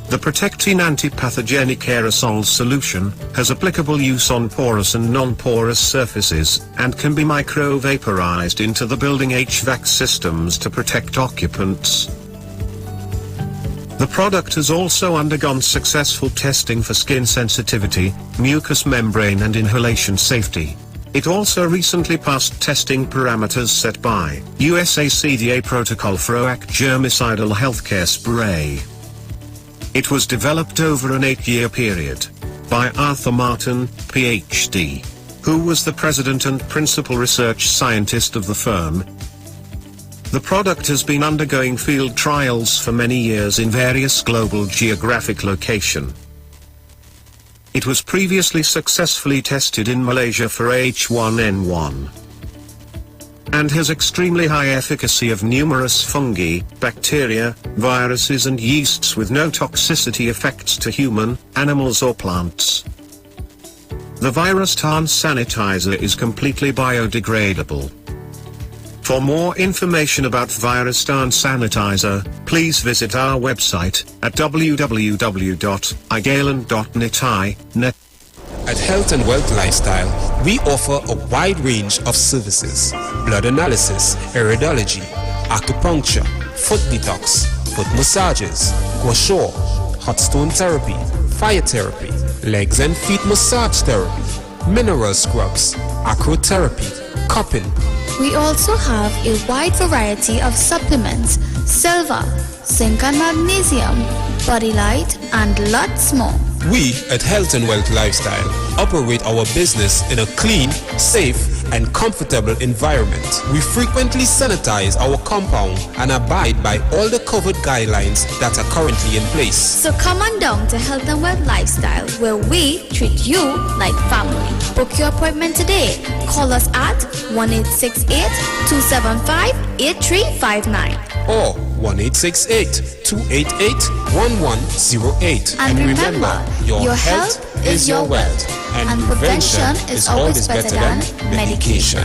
The Protectin antipathogenic aerosol solution has applicable use on porous and non-porous surfaces and can be micro-vaporized into the building HVAC systems to protect occupants. The product has also undergone successful testing for skin sensitivity, mucous membrane and inhalation safety. It also recently passed testing parameters set by USA CDA protocol for OAC germicidal healthcare spray. It was developed over an 8-year period by Arthur Martin, PhD, who was the president and principal research scientist of the firm. The product has been undergoing field trials for many years in various global geographic locations. It was previously successfully tested in Malaysia for H1N1 and has extremely high efficacy of numerous fungi, bacteria, viruses and yeasts with no toxicity effects to human, animals or plants. The Virus TAN sanitizer is completely biodegradable. For more information about Virus TAN sanitizer, please visit our website at www.igalen.net. At Health and Wealth Lifestyle, we offer a wide range of services: blood analysis, iridology, acupuncture, foot detox, foot massages, gua sha, hot stone therapy, fire therapy, legs and feet massage therapy, mineral scrubs, acrotherapy, cupping. We also have a wide variety of supplements, silver, zinc and magnesium, body light, and lots more. We at Health and Wealth Lifestyle operate our business in a clean, safe, and comfortable environment. We frequently sanitize our compound and abide by all the COVID guidelines that are currently in place. So come on down to Health and Wealth Lifestyle, where we treat you like family. Book your appointment today. Call us at 1-868-275-8359 or 1-868-288-1108. And remember, your health is your wealth, and prevention is always better than medication.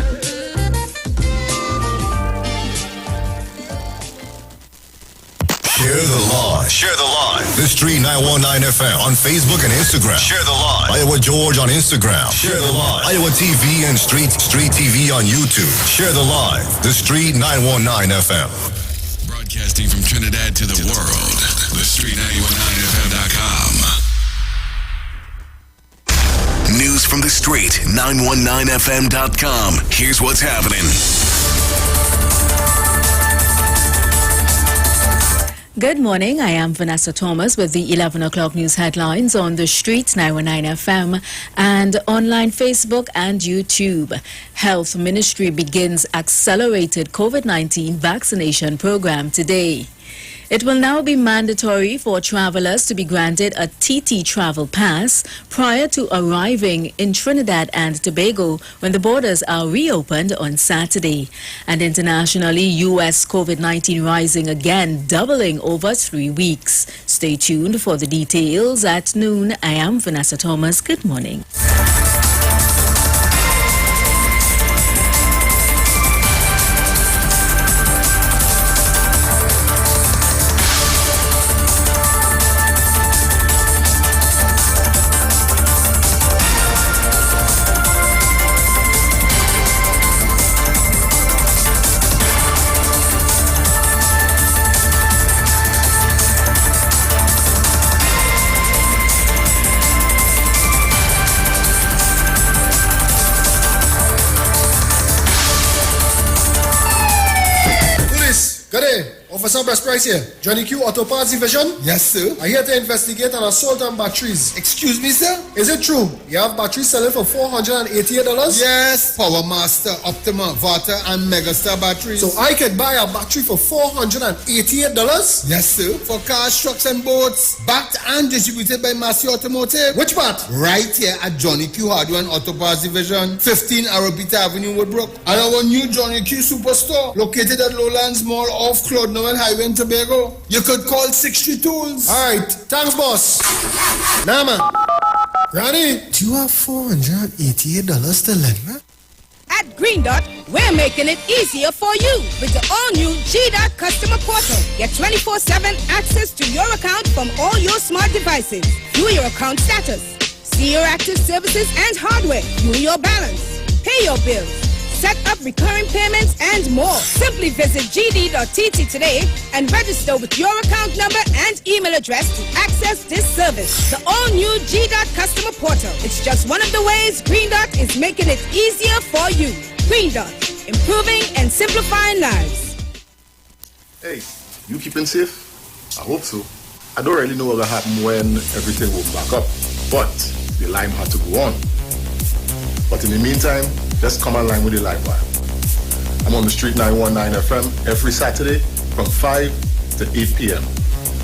Share the live. Share the live. The Street 919 FM on Facebook and Instagram. Share the live. Iowa George on Instagram. Share the live. Iowa TV and Street TV on YouTube. Share the live. The Street 919 FM. Broadcasting from Trinidad to the world. The Street919FM.com. News from the Street 919FM.com. Here's what's happening. Good morning, I am Vanessa Thomas with the 11 o'clock news headlines on the Streets 919 FM and online Facebook and YouTube. Health Ministry begins accelerated COVID-19 vaccination program today. It will now be mandatory for travelers to be granted a TT travel pass prior to arriving in Trinidad and Tobago when the borders are reopened on Saturday. And internationally, U.S. COVID-19 rising again, doubling over 3 weeks. Stay tuned for the details at noon. I am Vanessa Thomas. Good morning. Officer Best Price here. Johnny Q Auto Parts Division? Yes, sir. I'm here to investigate an assault on batteries. Excuse me, sir? Is it true? You have batteries selling for $488? Yes, Power Master, Optima, Vata, and Megastar batteries. So I could buy a battery for $488? Yes, sir. For cars, trucks, and boats. Backed and distributed by Massey Automotive. Which part? Right here at Johnny Q Hardware and Auto Parts Division, 15 Arrowbita Avenue, Woodbrook. And our new Johnny Q Superstore, located at Lowlands Mall off Claude Noel Highway in Tobago. You could call 63 Tools. Alright, thanks boss. Nah man. Granny, do you have $488 to lend me? At Green Dot, we're making it easier for you with the all-new G-Dot customer portal. Get 24/7 access to your account from all your smart devices. View your account status, see your active services and hardware, view your balance, pay your bills, set up recurring payments, and more. Simply visit gd.tt today and register with your account number and email address to access this service. The all-new G-Dot customer portal. It's just one of the ways Green Dot is making it easier for you. Green Dot, improving and simplifying lives. Hey, you keeping safe? I hope so. I don't really know what will happen when everything will back up, but the line had to go on. But in the meantime, let's come online with the live wire. I'm on the Street 919 FM every Saturday from 5 to 8 p.m.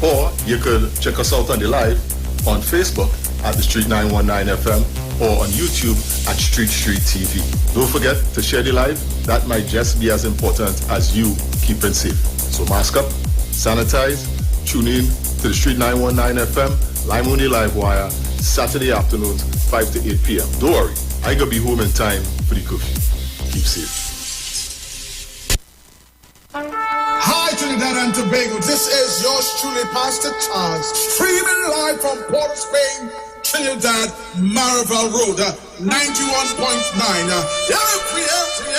Or you could check us out on the live on Facebook at the Street 919 FM or on YouTube at Street TV. Don't forget to share the live. That might just be as important as you keeping safe. So mask up, sanitize, tune in to the Street 919 FM, Lime on the Live Wire, Saturday afternoons, 5 to 8 p.m. Don't worry, I gotta be home in time for the curfew. Keep safe. Hi, Trinidad and Tobago. This is yours truly, Pastor Charles, streaming live from Port of Spain, Trinidad, Marival Road, 91.9.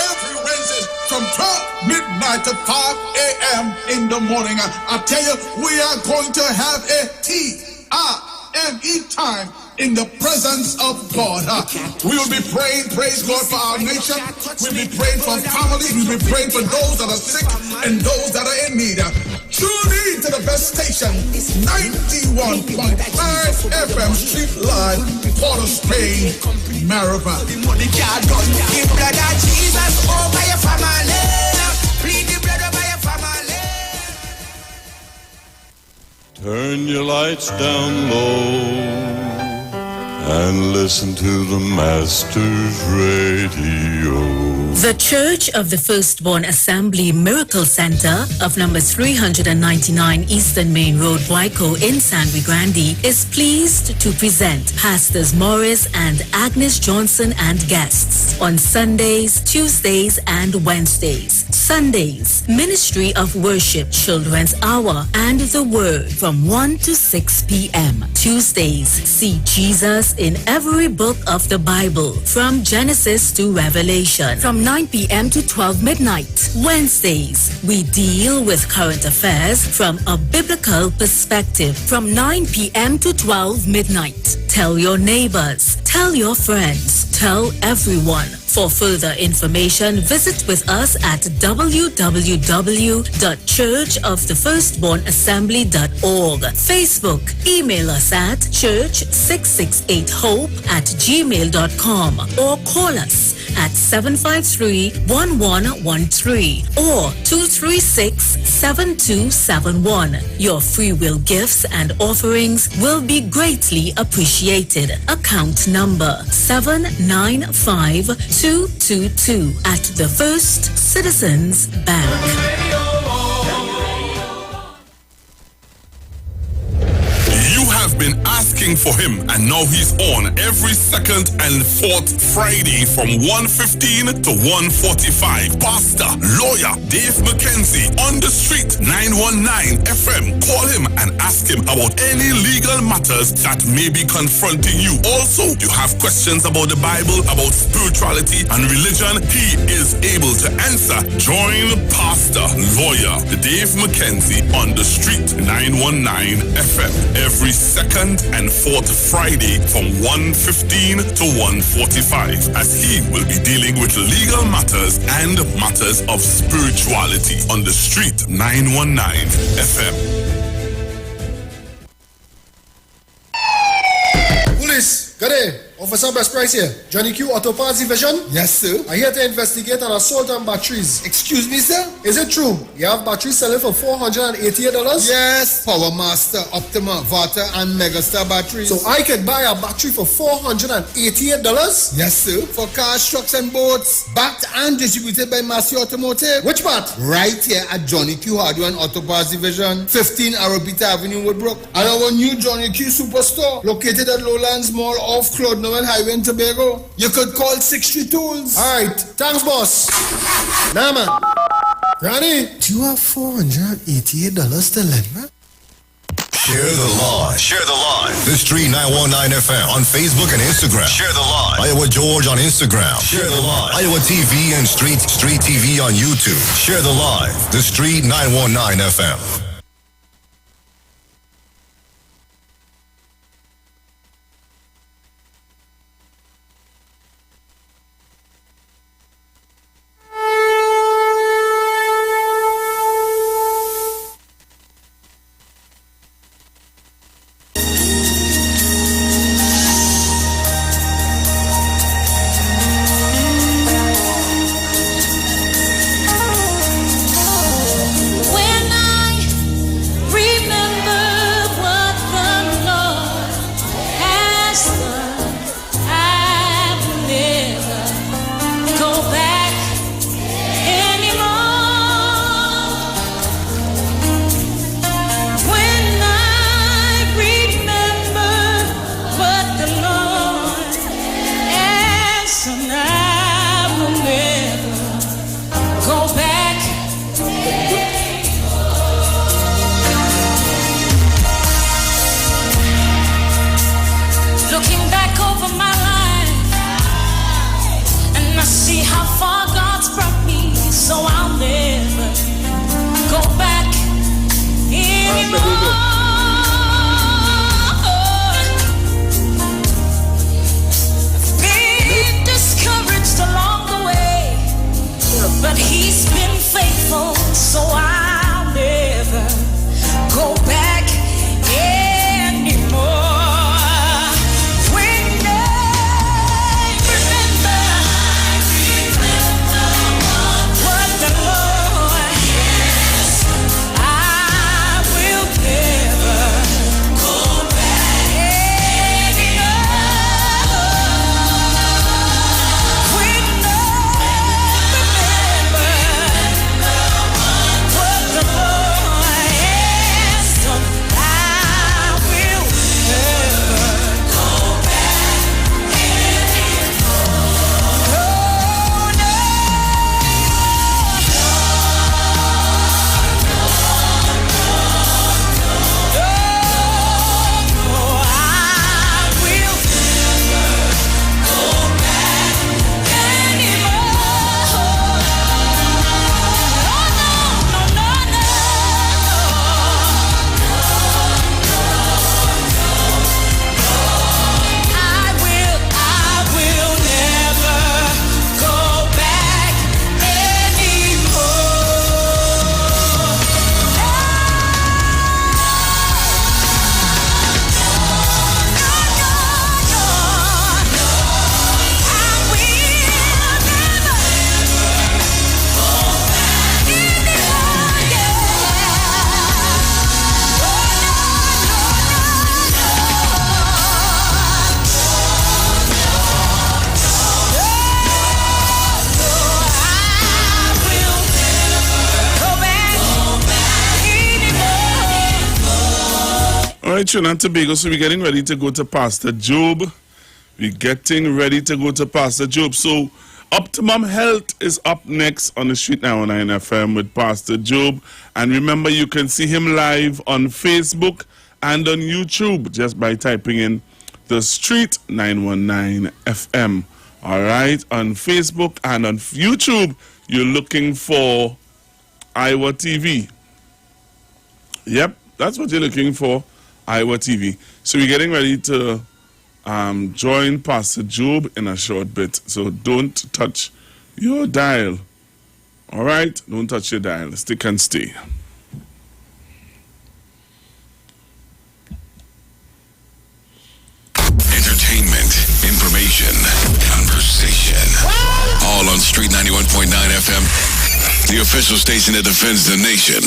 Every Wednesday from 12 midnight to 5 a.m. in the morning. I tell you, we are going to have a TIME time in the presence of God. We will be praying, praise God, for our nation. We'll be praying for families. We'll be praying for those that are sick and those that are in need. Tune in to the best station, 91.5 FM Street Live, Port of Spain, Marival. The money can't go. Give brother Jesus over your family. Plead the blood over your family. Turn your lights down low and listen to the Master's Radio. The Church of the Firstborn Assembly Miracle Center of number 399 Eastern Main Road, Waiko in San Luis Grande is pleased to present Pastors Morris and Agnes Johnson and guests on Sundays, Tuesdays, and Wednesdays. Sundays, Ministry of Worship, Children's Hour, and the Word from 1 to 6 p.m. Tuesdays, see Jesus in every book of the Bible from Genesis to Revelation from 9 p.m. to 12 midnight. Wednesdays, we deal with current affairs from a biblical perspective from 9 p.m. to 12 midnight. Tell your neighbors, tell your friends, tell everyone. For further information, visit with us at www.churchofthefirstbornassembly.org. Facebook, email us at church668hope@gmail.com or call us at 753-1113 or 236-7271. Your free will gifts and offerings will be greatly appreciated. Account number 795222 at the First Citizens Bank. Have been asking for him, and now he's on every second and fourth Friday from 1:15 to 1:45. Pastor, lawyer Dave McKenzie on the Street 919 FM. Call him and ask him about any legal matters that may be confronting you. Also, you have questions about the Bible, about spirituality and religion, he is able to answer. Join Pastor, lawyer Dave McKenzie on the Street 919 FM every second and fourth Friday from 1:15 to 1:45, as he will be dealing with legal matters and matters of spirituality on the Street 919 FM. Police, good day. Officer Best Price here. Johnny Q Auto Parts Division? Yes, sir. I'm here to investigate an assault on batteries. Excuse me, sir? Is it true? You have batteries selling for $488? Yes, Power Master, Optima, Vata, and Megastar batteries. So I could buy a battery for $488? Yes, sir. For cars, trucks, and boats. Backed and distributed by Massey Automotive. Which part? Right here at Johnny Q Hardware and Auto Parts Division, 15 Arrowbita Avenue, Woodbrook. And our new Johnny Q Superstore, located at Lowlands Mall off Claude Noel Highway in Tobago. You could call 63 Tools. Alright, thanks, boss. Nah, man. Granny, do you have $488 to lend, man? Share the line. Share the line. The Street 919 FM on Facebook and Instagram. Share the line. Iowa George on Instagram. Share the line. Iowa TV and Street TV on YouTube. Share the line. The Street 919 FM. All right, Trinidad and Tobago, so we're getting ready to go to Pastor Job. We're getting ready to go to Pastor Job. So Optimum Health is up next on the Street 919 FM with Pastor Job. And remember, you can see him live on Facebook and on YouTube just by typing in the Street 919 FM. All right, on Facebook and on YouTube, you're looking for Iwer TV. Yep, that's what you're looking for, Iwer TV. So we're getting ready to join Pastor Job in a short bit. So don't touch your dial. All right? Don't touch your dial. Stick and stay. Entertainment, information, conversation. All on Street 91.9 FM, the official station that defends the nation.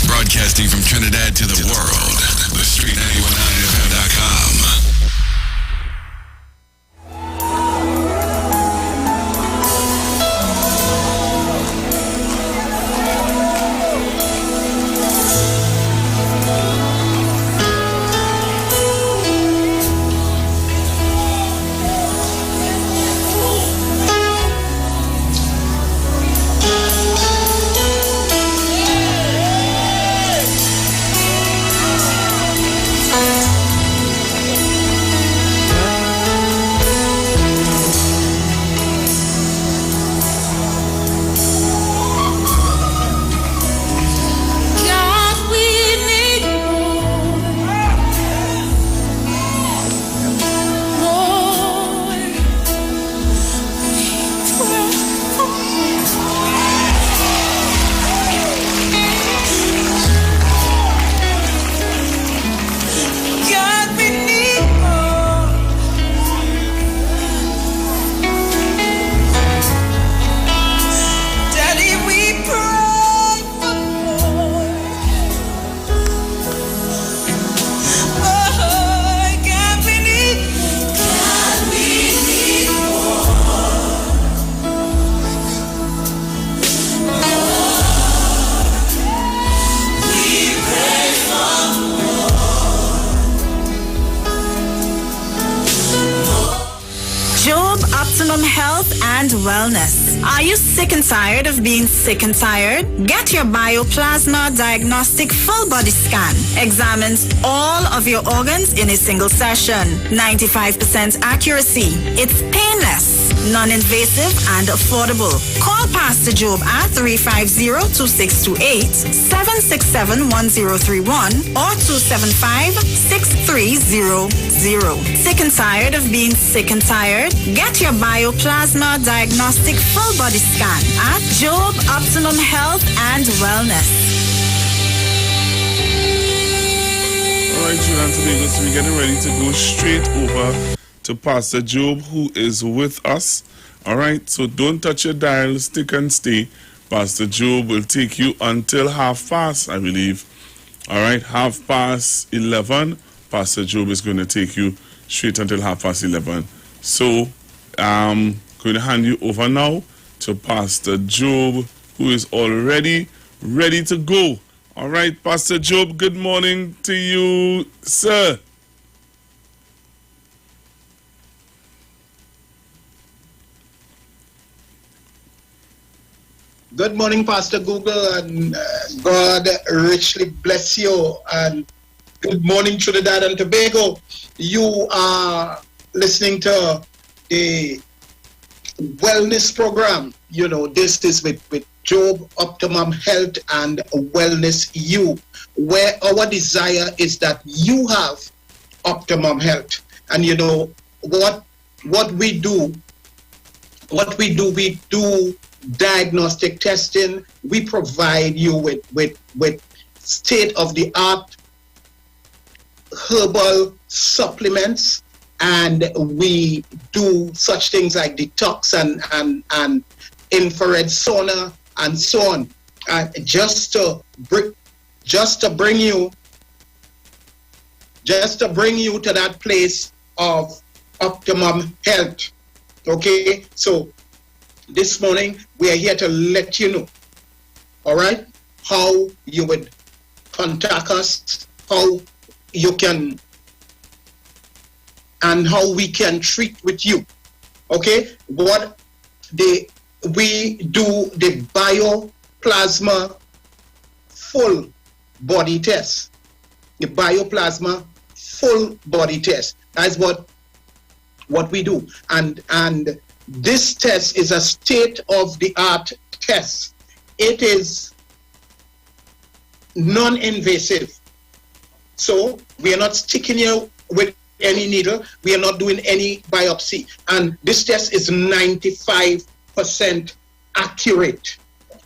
Broadcasting from Trinidad to the world, the Street919FM.com. Optimum Health and Wellness. Are you sick and tired of being sick and tired? Get your Bioplasma Diagnostic Full Body Scan. Examines all of your organs in a single session. 95% accuracy. It's painless, non-invasive, and affordable. Call Pastor Job at 350-2628, 767-1031, or 275-6300. Sick and tired of being sick and tired? Get your Bioplasma Diagnostic Full Body Scan at Job Optimum Health and Wellness. All right, Trinidad and Tobago, so we're getting ready to go straight over to Pastor Job, who is with us. All right, so don't touch your dial, stick and stay. Pastor Job will take you until 5:30, I believe. All right, 11:30. Pastor Job is going to take you straight until 11:30. So I'm going to hand you over now to Pastor Job, who is already ready to go. All right, Pastor Job, good morning to you, sir. Good morning, Pastor Google, and God richly bless you. And good morning, Trinidad and Tobago. You are listening to the wellness program. You know, this is with Job Optimum Health and Wellness U, where our desire is that you have optimum health. And you know what we do, we do diagnostic testing. We provide you with state-of-the-art herbal supplements, and we do such things like detox and infrared sauna and so on, just to bring you to that place of optimum health. Okay, so this morning we are here to let you know, all right, how you would contact us, how you can, and how we can treat with you. Okay, we do the bioplasma full body test. The bioplasma full body test. That's what we do. And this test is a state-of-the-art test. It is non-invasive. So we are not sticking you with any needle. We are not doing any biopsy. And this test is 95% accurate.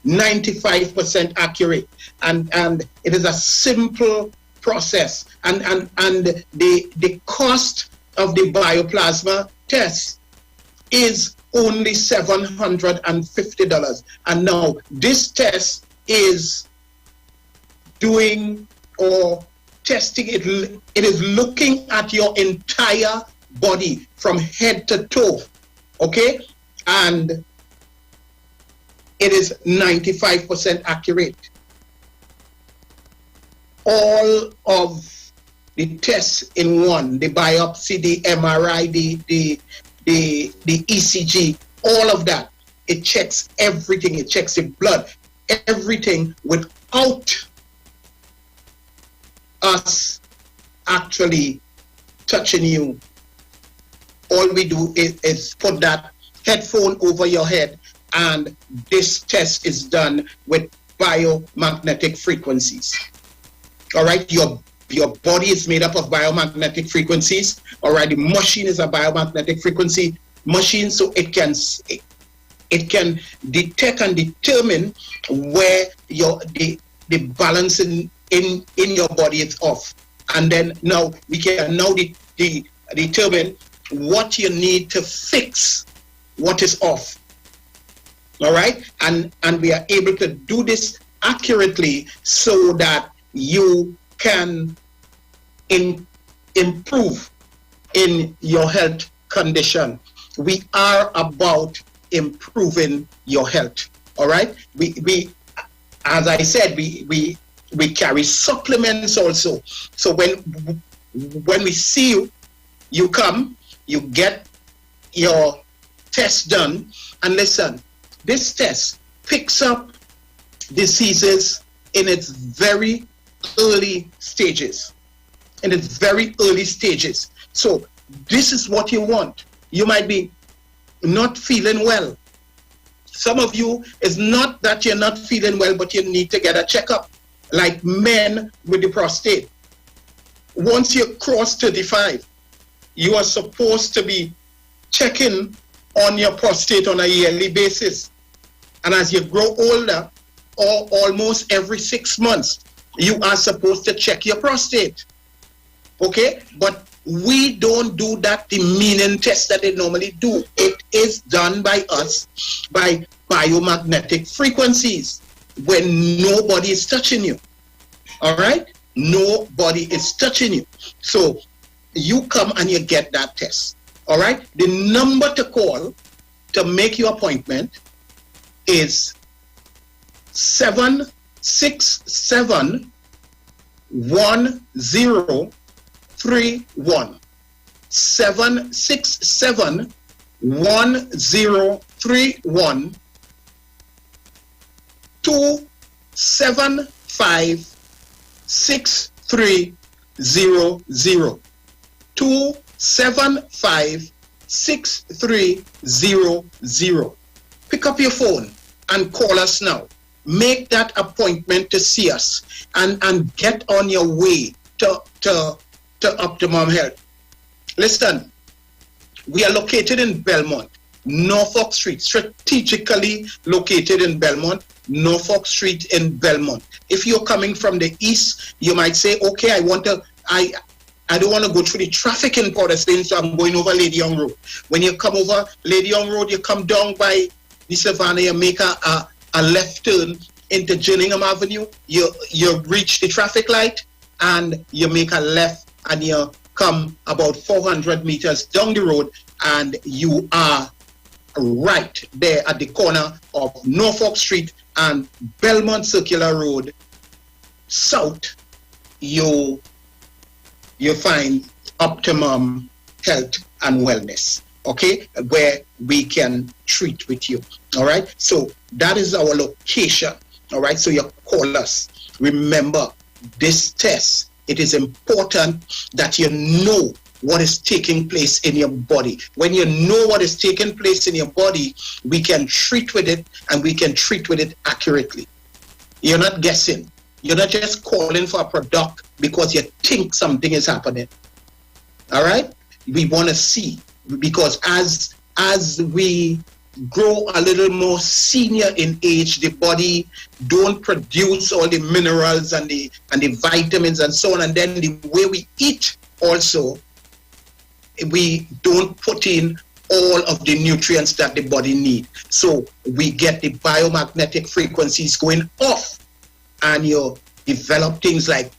95% accurate. And it is a simple process. And the cost of the bioplasma test is only $750. And now this test is doing or testing it. It is looking at your entire body from head to toe. Okay? And it is 95% accurate. All of the tests in one, the biopsy, the MRI, the ECG, all of that, it checks everything. It checks the blood, everything, without us actually touching you. All we do is put that headphone over your head, and this test is done with biomagnetic frequencies. All right, your body is made up of biomagnetic frequencies. All right, the machine is a biomagnetic frequency machine, so it can detect and determine where the balance in your body is off, and then now we can now determine what you need to fix what is off. All right, and we are able to do this accurately so that you can improve in your health condition. We are about improving your health. All right, we as I said, we carry supplements also. So when we see you, you come, you get your test done, and listen, this test picks up diseases in its very early stages. In its very early stages. So this is what you want. You might be not feeling well. Some of you, it's not that you're not feeling well, but you need to get a checkup. Like men with the prostate. Once you cross 35, you are supposed to be checking on your prostate on a yearly basis. And as you grow older, or almost every 6 months, you are supposed to check your prostate. Okay? But we don't do that demeaning test that they normally do. It is done by us by biomagnetic frequencies when nobody is touching you. All right? Nobody is touching you. So you come and you get that test. All right? The number to call to make your appointment is 767 1031. 767 1031 275 6300. 275 6300. Pick up your phone and call us now. Make that appointment to see us and get on your way to Optimum Health. Listen, we are located in Belmont, Norfolk Street, strategically located in Belmont, Norfolk Street in Belmont. If you're coming from the east, you might say, okay, I don't want to go through the traffic in Port of Spain, so I'm going over Lady Young Road. When you come over Lady Young Road, you come down by the Savannah, you make a left turn into Gillingham Avenue, you reach the traffic light, and you make a left, and you come about 400 meters down the road, and you are right there at the corner of Norfolk Street and Belmont Circular Road. South, you find Optimum Health and Wellness, okay, where we can treat with you. All right, so that is our location. All right, so you call us. Remember, this test, it is important that you know what is taking place in your body. When you know what is taking place in your body, we can treat with it, and we can treat with it accurately. You're not guessing. You're not just calling for a product because you think something is happening. All right? We want to see, because as we grow a little more senior in age, the body don't produce all the minerals and the vitamins and so on, and then the way we eat also, we don't put in all of the nutrients that the body needs. So we get the biomagnetic frequencies going off, and you develop things like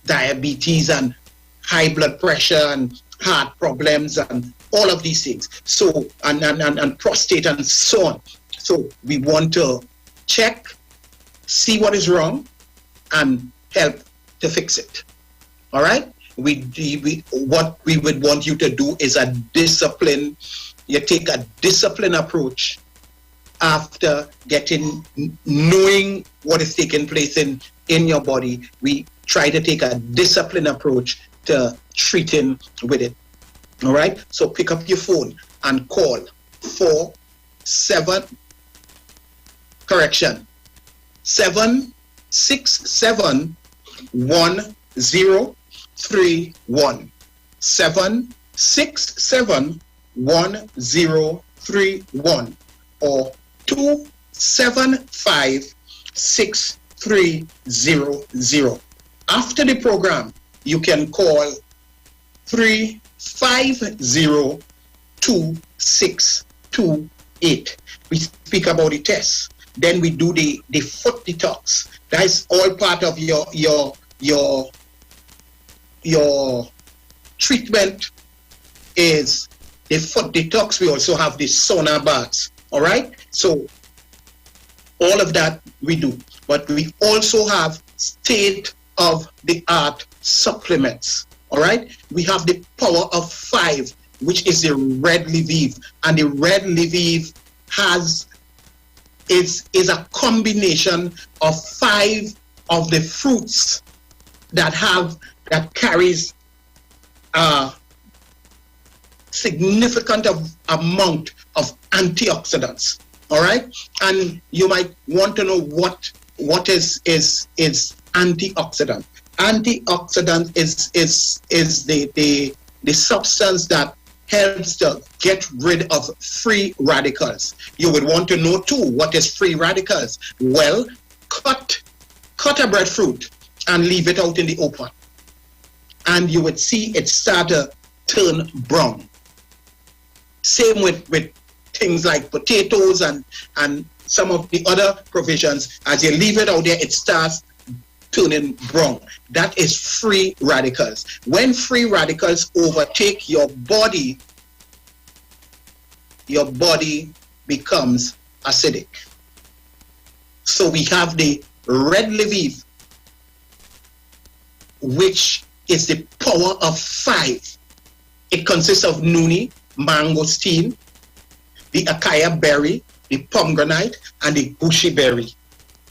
diabetes and high blood pressure and heart problems and all of these things. So, and prostate and so on. So we want to check, see what is wrong, and help to fix it. All right? What we would want you to do is a discipline. You take a discipline approach after knowing what is taking place in your body. We try to take a discipline approach to treating with it. All right? So pick up your phone and call 767 1031. 767 1031 or 275 6300. After the program, you can call 350-2628. We speak about the test. Then we do the foot detox. That is all part of your treatment is the foot detox. We also have the sauna baths. All right? So all of that we do. But we also have state-of-the-art supplements. All right? We have the Power of 5, which is the red Lviv. And the red Lviv is a combination of 5 of the fruits that carries a significant amount of antioxidants. All right? And you might want to know what is antioxidant. Antioxidant is the substance that helps to get rid of free radicals. You would want to know too, what is free radicals? Well, cut a breadfruit and leave it out in the open, and you would see it start to turn brown. Same with things like potatoes and some of the other provisions. As you leave it out there, it starts turning brown. That is free radicals. When free radicals overtake your body becomes acidic. So we have the red Lviv, which is the Power of 5. It consists of nuni, mangosteen, the acai berry, the pomegranate, and the bushy berry.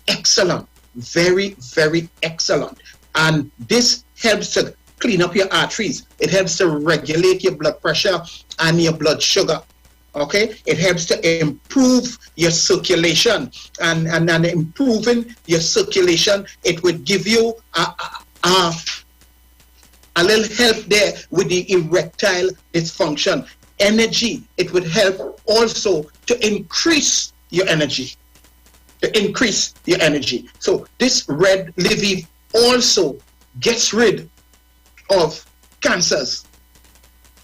Excellent. Very, very excellent. And this helps to clean up your arteries. It helps to regulate your blood pressure and your blood sugar. Okay? It helps to improve your circulation. And improving your circulation, it would give you a little help there with the erectile dysfunction. Energy, it would help also to increase your energy. So this red Lviv also gets rid of cancers.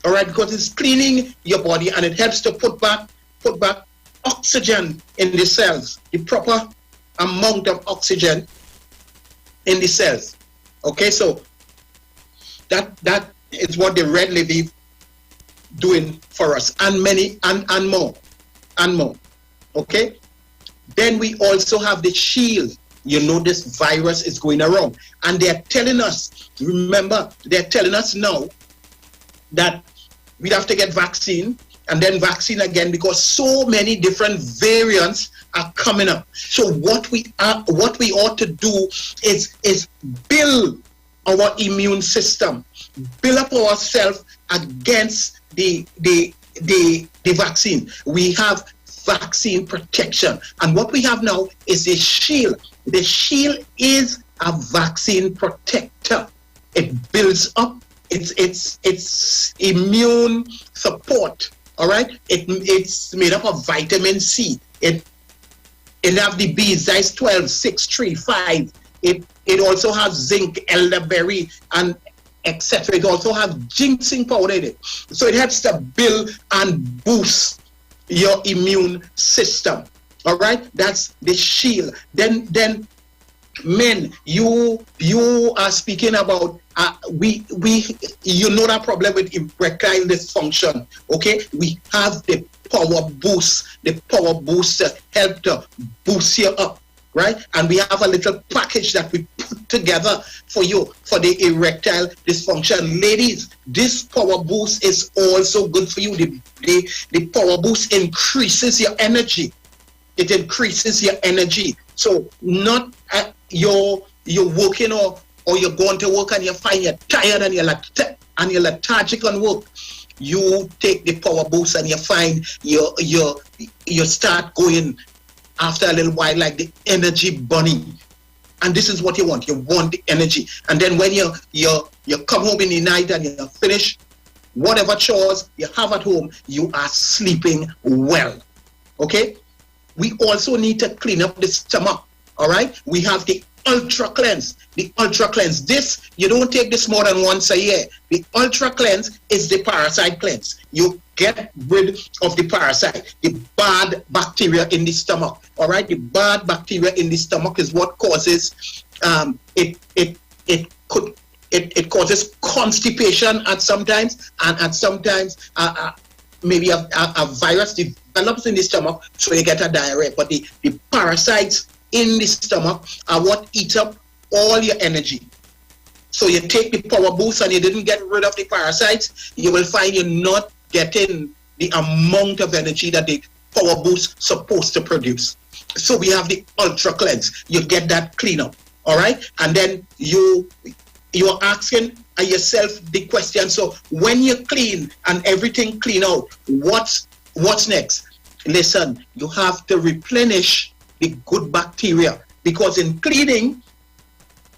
All right, because it's cleaning your body and it helps to put back oxygen in the cells, the proper amount of oxygen in the cells. Okay, so that is what the red Lviv doing for us, and many and more. Okay, then we also have the shield. You know, this virus is going around, and they're telling us, remember, they're telling us now that we have to get vaccine and then vaccine again, because so many different variants are coming up. So what we ought to do is build our immune system, build up ourselves against the vaccine. We have vaccine protection, and what we have now is the shield. The shield is a vaccine protector. It builds up its immune support. All right, it's made up of vitamin C. It have the B, size 12, 6, 3, 5. It also has zinc, elderberry, and etc. It also has ginseng powder in it. So it helps to build and boost your immune system. All right, that's the shield. Then men, you are speaking about you know that problem with erectile dysfunction. Okay, we have the power boost. The power boost help to boost you up, right? And we have a little package that we put together for you for the erectile dysfunction. Ladies, this power boost is also good for you. The power boost increases your energy. It increases your energy. So not you're working or you're going to work and you find you're tired and you're lethargic on work. You take the power boost and you find you start going after a little while like the energy bunny. And this is what you want. You want the energy. And then when you come home in the night and you finish whatever chores you have at home, you are sleeping well. Okay? We also need to clean up the stomach. All right? We have the Ultra Cleanse. The Ultra Cleanse. This, you don't take this more than once a year. The Ultra Cleanse is the parasite cleanse. You get rid of the parasite, the bad bacteria in the stomach. All right? The bad bacteria in the stomach is what causes it causes constipation at sometimes, and at sometimes maybe a virus develops in the stomach, so you get a diarrhea. But the parasites in the stomach are what eat up all your energy. So you take the power boost and you didn't get rid of the parasites, you will find you're not getting the amount of energy that the power boost supposed to produce. So we have the Ultra Cleanse. You get that cleanup, all right? And then you're asking yourself the question, so when you clean and everything clean out, what's next? Listen, you have to replenish the good bacteria, because in cleaning,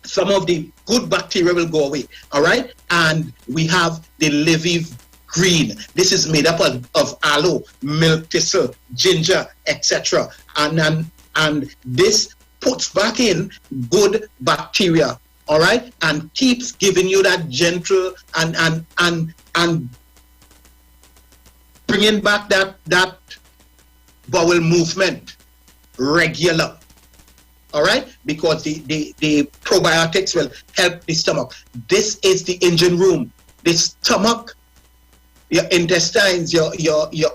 some of the good bacteria will go away, all right? And we have the Liviv Green. This is made up of aloe, milk thistle, ginger, etc. And this puts back in good bacteria, all right? And keeps giving you that gentle and bringing back that bowel movement regular, all right? Because the probiotics will help the stomach. This is the engine room. The stomach, your intestines, your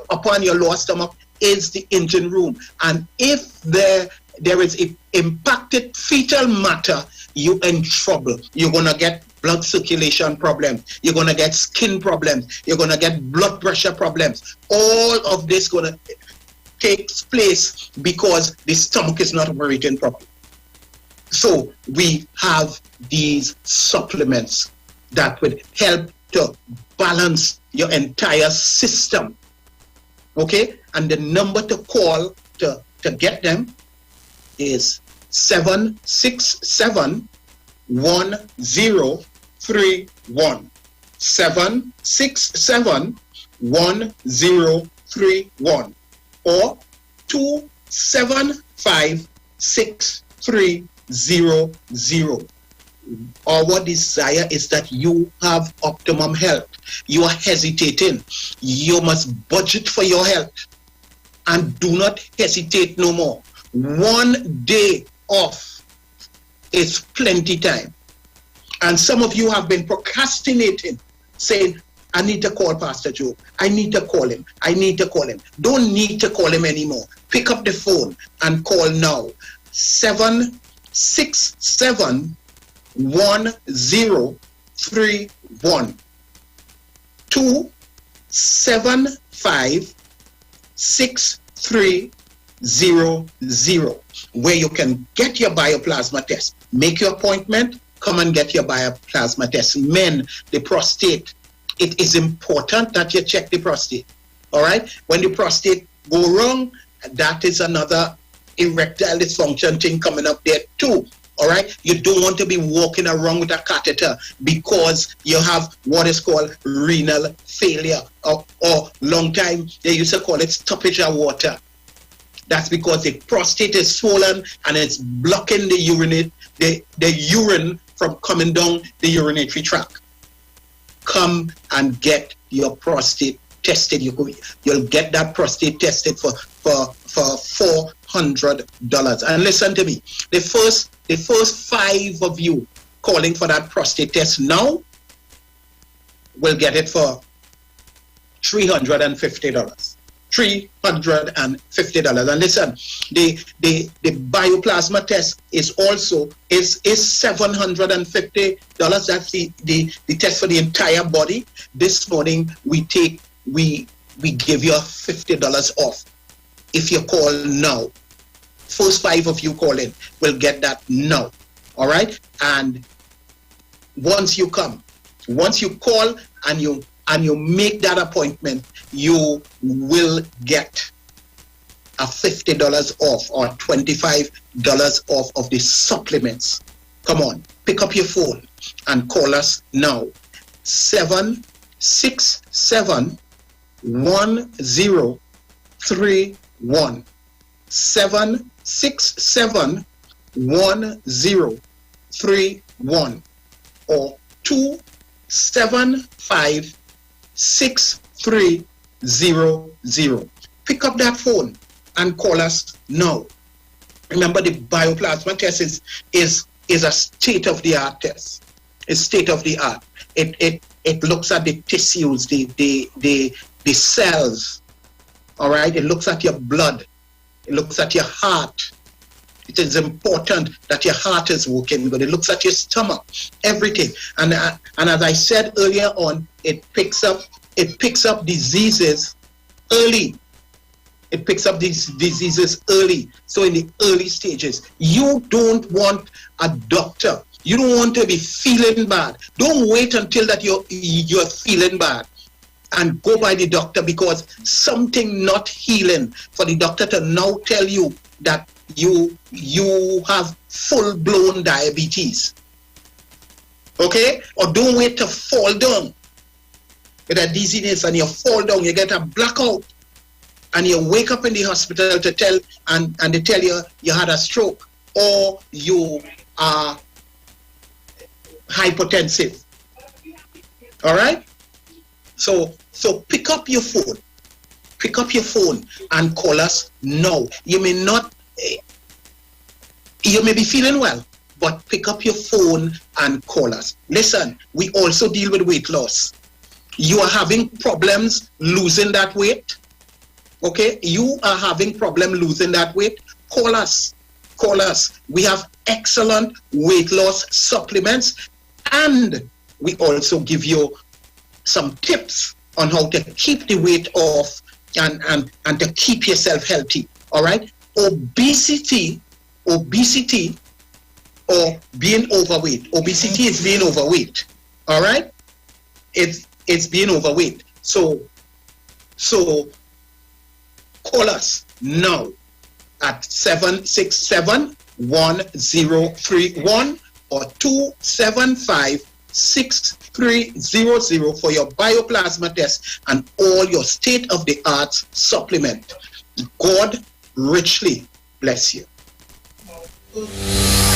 upper and your lower stomach is the engine room. And if there is impacted fetal matter, you're in trouble. You're gonna get blood circulation problems. You're gonna get skin problems. You're gonna get blood pressure problems. All of this gonna takes place because the stomach is not operating properly. So we have these supplements that would help to balance your entire system. Okay? And the number to call to get them is 767-1031. 767-1031 or 275-6300. Our desire is that you have optimum health. You are hesitating. You must budget for your health and do not hesitate no more. 1 day off is plenty time. And some of you have been procrastinating, saying, I need to call Pastor Joe. I need to call him. I need to call him. Don't need to call him anymore. Pick up the phone and call now. 767-1031. 275-6300, where you can get your bioplasma test. Make your appointment. Come and get your bioplasma test. Men, the prostate. It is important that you check the prostate. All right? When the prostate go wrong, that is another erectile dysfunction thing coming up there too. All right, you don't want to be walking around with a catheter because you have what is called renal failure, or long time they used to call it stoppage of water. That's because the prostate is swollen and it's blocking the urine from coming down the urinary tract. Come and get your prostate tested. You'll get that prostate tested for $400. And listen to me, the first 5 of you calling for that prostate test now will get it for $350. $350. And listen, the bioplasma test is also is $750. That's the test for the entire body. This morning we give you $50 off if you call now. First 5 of you call in will get that now. All right? And once you call and you make that appointment, you will get a $50 off or $25 off of the supplements. Come on, pick up your phone and call us now. 767-1031. 767-1031 or 275-6300. Pick up that phone and call us now. Remember, the bioplasma test is a state-of-the-art test. It's state-of-the-art. It looks at the tissues, the cells. All right. It looks at your blood. It looks at your heart. It is important that your heart is working, but it looks at your stomach, everything. And as I said earlier on, it picks up diseases early. It picks up these diseases early. So in the early stages, you don't want a doctor. You don't want to be feeling bad. Don't wait until that you're feeling bad and go by the doctor because something not healing for the doctor to now tell you that you have full-blown diabetes. Okay? Or don't wait to fall down with a dizziness and you fall down, you get a blackout and you wake up in the hospital to tell and they tell you you had a stroke or you are hypertensive. All right? So pick up your phone. Pick up your phone and call us now. You may be feeling well, but pick up your phone and call us. Listen, we also deal with weight loss. You are having problems losing that weight. Okay? You are having problem losing that weight. Call us. Call us. We have excellent weight loss supplements, and we also give you some tips on how to keep the weight off and to keep yourself healthy. All right? Obesity or being overweight. Obesity is being overweight. All right? It's being overweight. So call us now at 767-1031 or 275-6300 for your bioplasma test and all your state-of-the-art supplement. God richly bless you.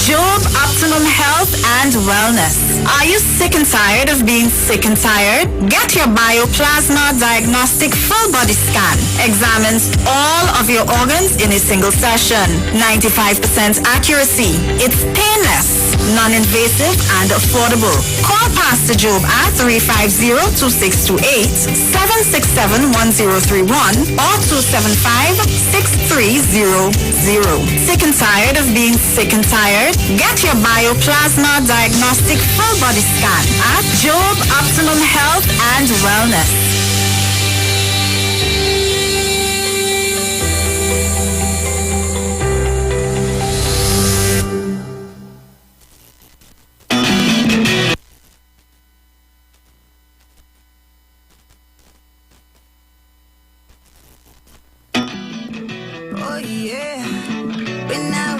Job Optimum Health and Wellness. Are you sick and tired of being sick and tired? Get your Bioplasma Diagnostic Full Body Scan. Examines all of your organs in a single session. 95% accuracy. It's painless, non-invasive, and affordable. Call Pastor Job at 350-2628, 767-1031, or 275-6300. Sick and tired of being sick and tired? Get your Bioplasma Diagnostic Full Body Scan at Job Optimum Health and Wellness. Oh yeah, we're now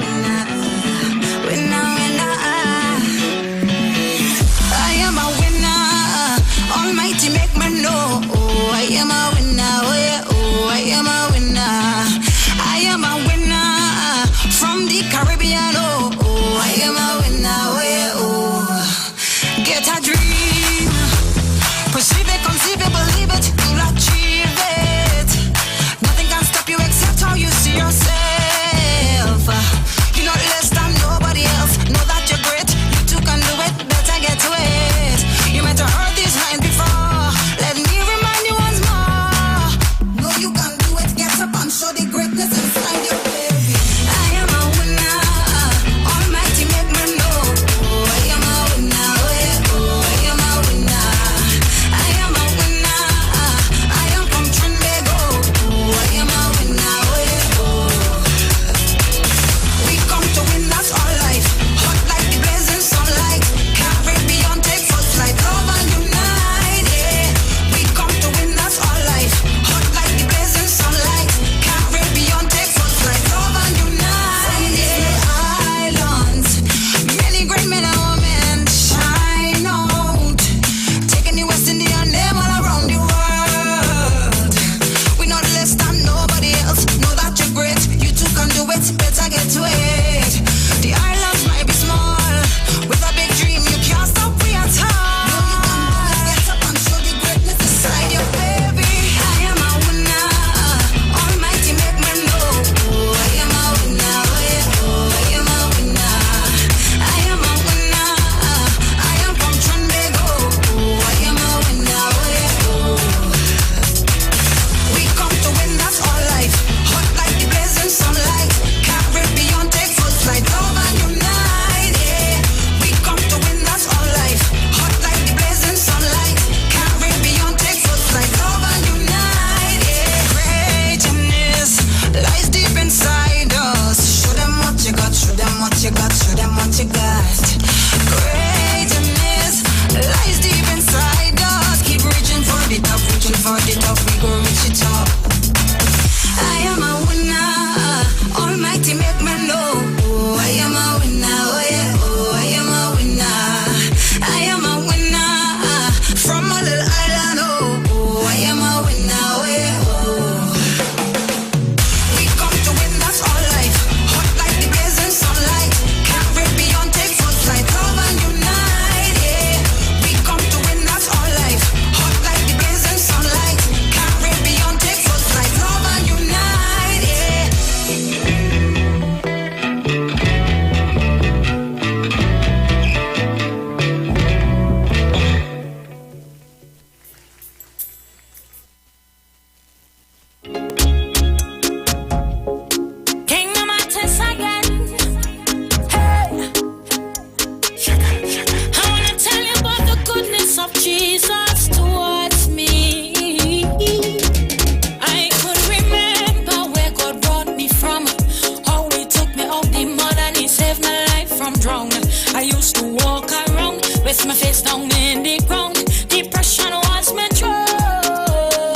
drown. I used to walk around with my face down in the ground. Depression was my drug.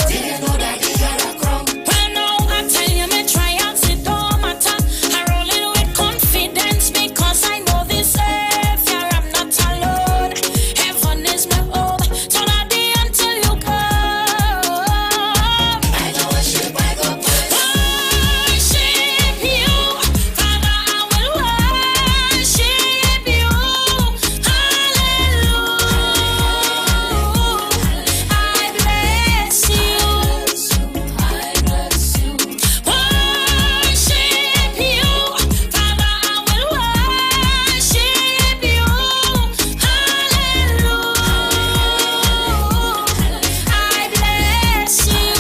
Didn't know that you had a crown. Well, now I tell you, me try and sit don't matter. I roll it with confidence because I know this Savior, I'm not alone. Heaven is my home. So not the until you come. I go worship, I go worship you. Father, I will worship you. Hallelujah. I bless you. I bless you. Worship you. Father, I will worship you. Hallelujah. I bless you.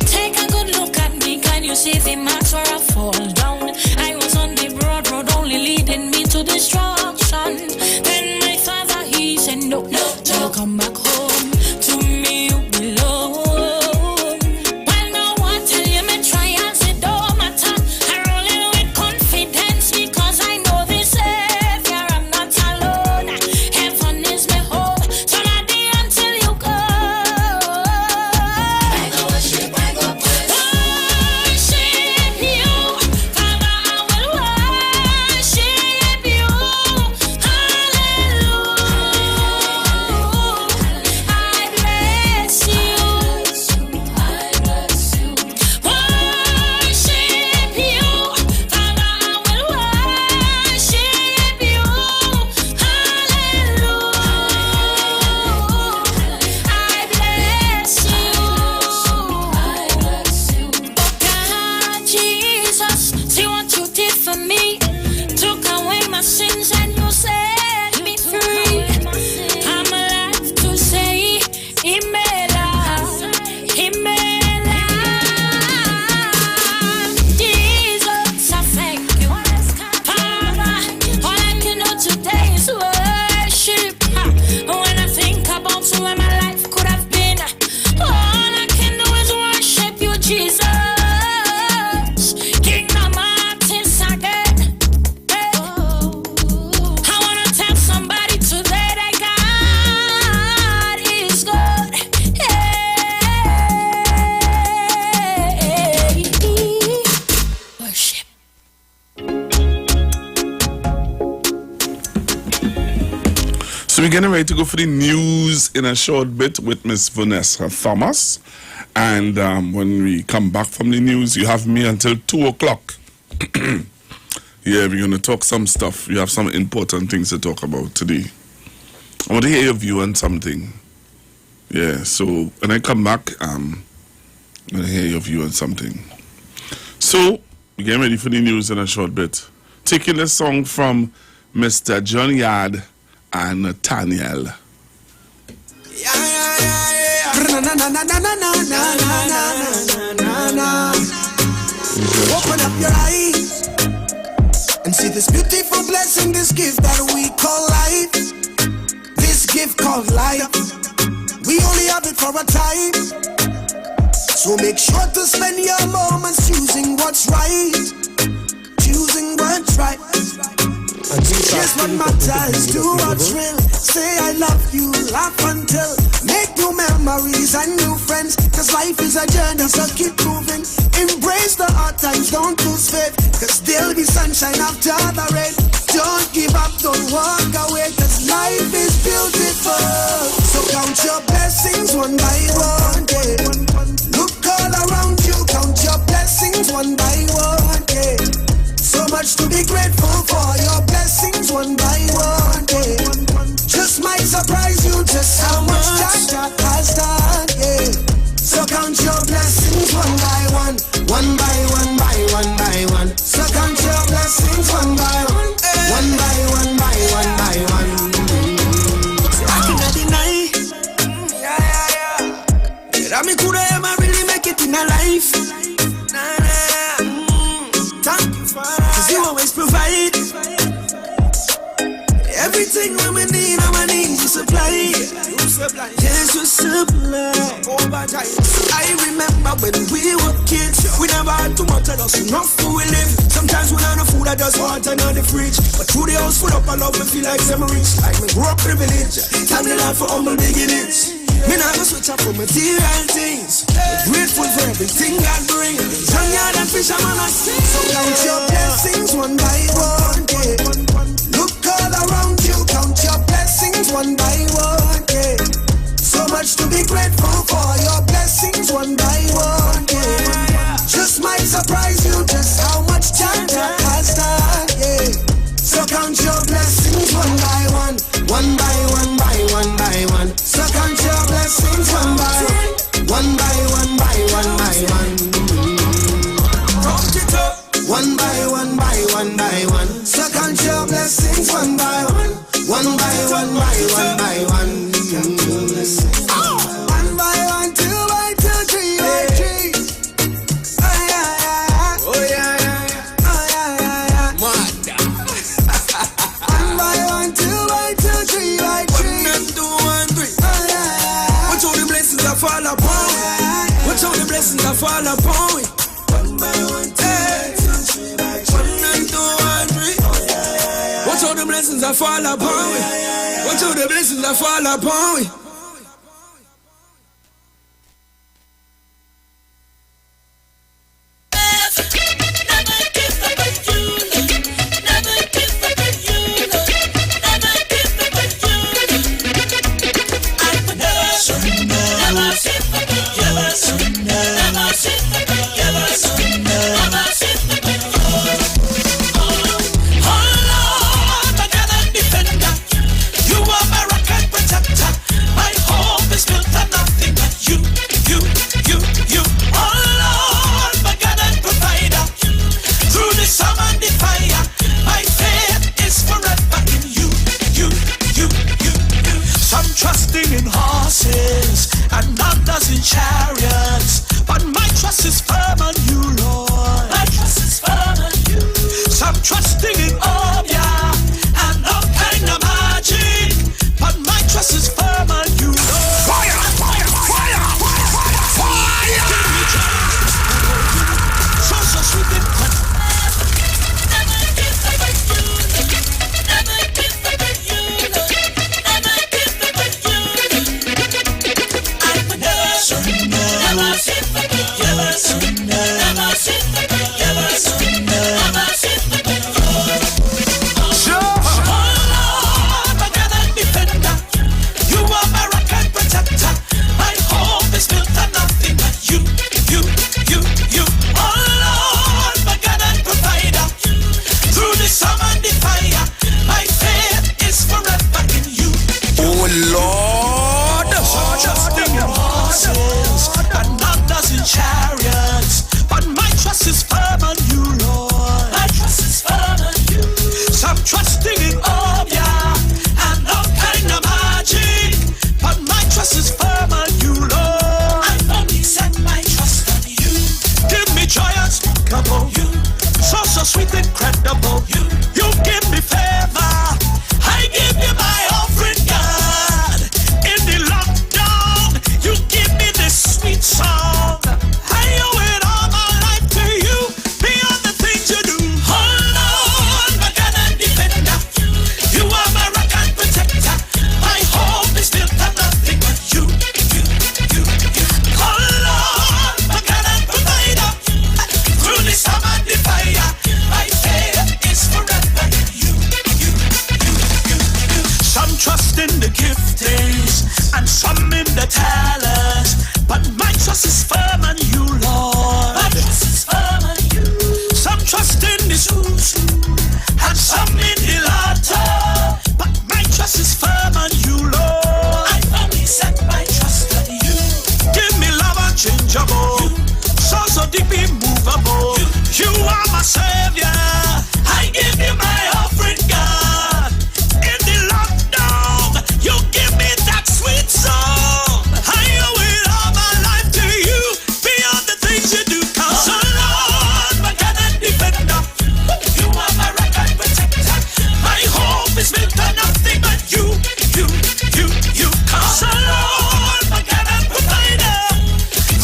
Take a good look at me. Can you see the marks where I fall down? I was on the broad road, only leading me to destruction. Then my father, he said, no, no, come back home. To me you belong. Well, now I tell you, me try and say don't matter. I roll in with confidence because I know this Savior, I'm not alone. Heaven is my home. So not the until you go. I go worship, I go worship you. Father, I will worship you. Hallelujah. I bless you. I bless you. Worship you. Father, I will worship you. Hallelujah. I bless you. I bless you. God, Jesus, see what you did for me. Took away my sins and you set me free. I'm alive to say, Imela, Imela. Jesus, I thank you. Father, all I can do today is worship. When I think about where my life could have been, all I can do is worship you, Jesus. Kingdom artists again. Hey. I wanna tell somebody today that God is good. Hey. Worship. So we're getting ready to go for the news in a short bit with Miss Vanessa Thomas. And when we come back from the news, you have me until 2 o'clock. Yeah, we're going to talk some stuff. We have some important things to talk about today. I want to hear your view on something. Yeah, so when I come back, I'm going to hear your view on something. So, we're getting ready for the news in a short bit. Taking a song from Mr. John Yard and Nathaniel. Open up your eyes and see this beautiful blessing, this gift that we call life. This gift called life, we only have it for a time. So make sure to spend your moments choosing what's right. Choosing what's right. Here's what matters, do a thrill. Say I love you, laugh until. Make new memories and new friends. Cause life is a journey, so keep moving. Embrace the hard times, don't lose faith. Cause there'll be sunshine after the rain. Don't give up, don't walk away. Cause life is beautiful. So count your blessings one by one, yeah. Look all around you, count your blessings one by one, yeah. So much to be grateful for, your blessings one by one, yeah. Just might surprise you just how much God has done, yeah. So count your blessings one by one, one by one by one by one. So count your blessings one by one, one by one by one by one. I cannot deny, that me could ever really make it in a life. Thank you, Father, 'cause you always provide everything when we need, and we need you supply. Yes, you supply. I remember when we were kids, we never had too much of us, enough to live. Sometimes we learn a fool food I just want and on the fridge. But through the house full up, I love me feel like I'm rich. Like me grew up privilege. Thank the Lord for humble beginnings. Me not gonna switch up for material things. Grateful for everything God brings. Young yard and fisherman I sing. So count your blessings one by one, yeah. Look all around you, count your blessings one by one, yeah. So much to be grateful for, your blessings one by one, yeah. Just might surprise you just how much time that has done, yeah. So count your blessings one by one, one by one by one by one. So count your blessings one by one, one by one by one by one. Count it up. One by one by one by one. So count your blessings one by one, one by one by one by one. One by one, two by two, three by three. Oh yeah, yeah. Oh yeah, yeah. Oh yeah, yeah, yeah. One by one, two by two, three by three. 1, 2, 1, 3. Oh yeah, yeah. Watch all the blessings that fall upon me. Watch all the blessings that fall upon me. One by one, two, 3 by 3. 1, 2, 1, 3. Watch all the blessings that fall upon me. Watch all the blessings that fall upon me.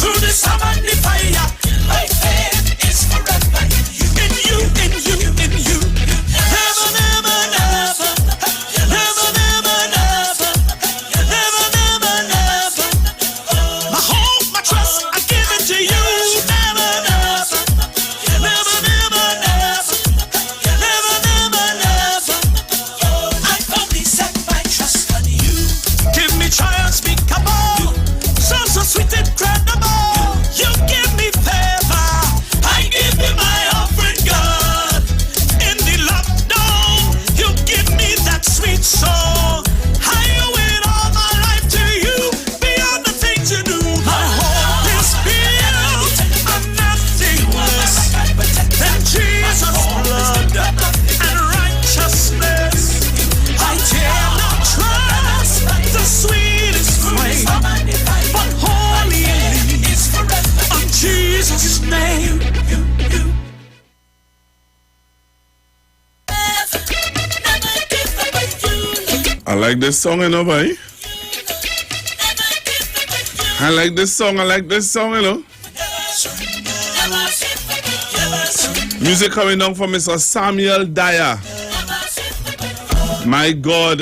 Through the summer and the fire, my faith is forever in you. like this song, you know, boy. I like this song, you know. Music coming down from Mr. Samuel Dyer. My God.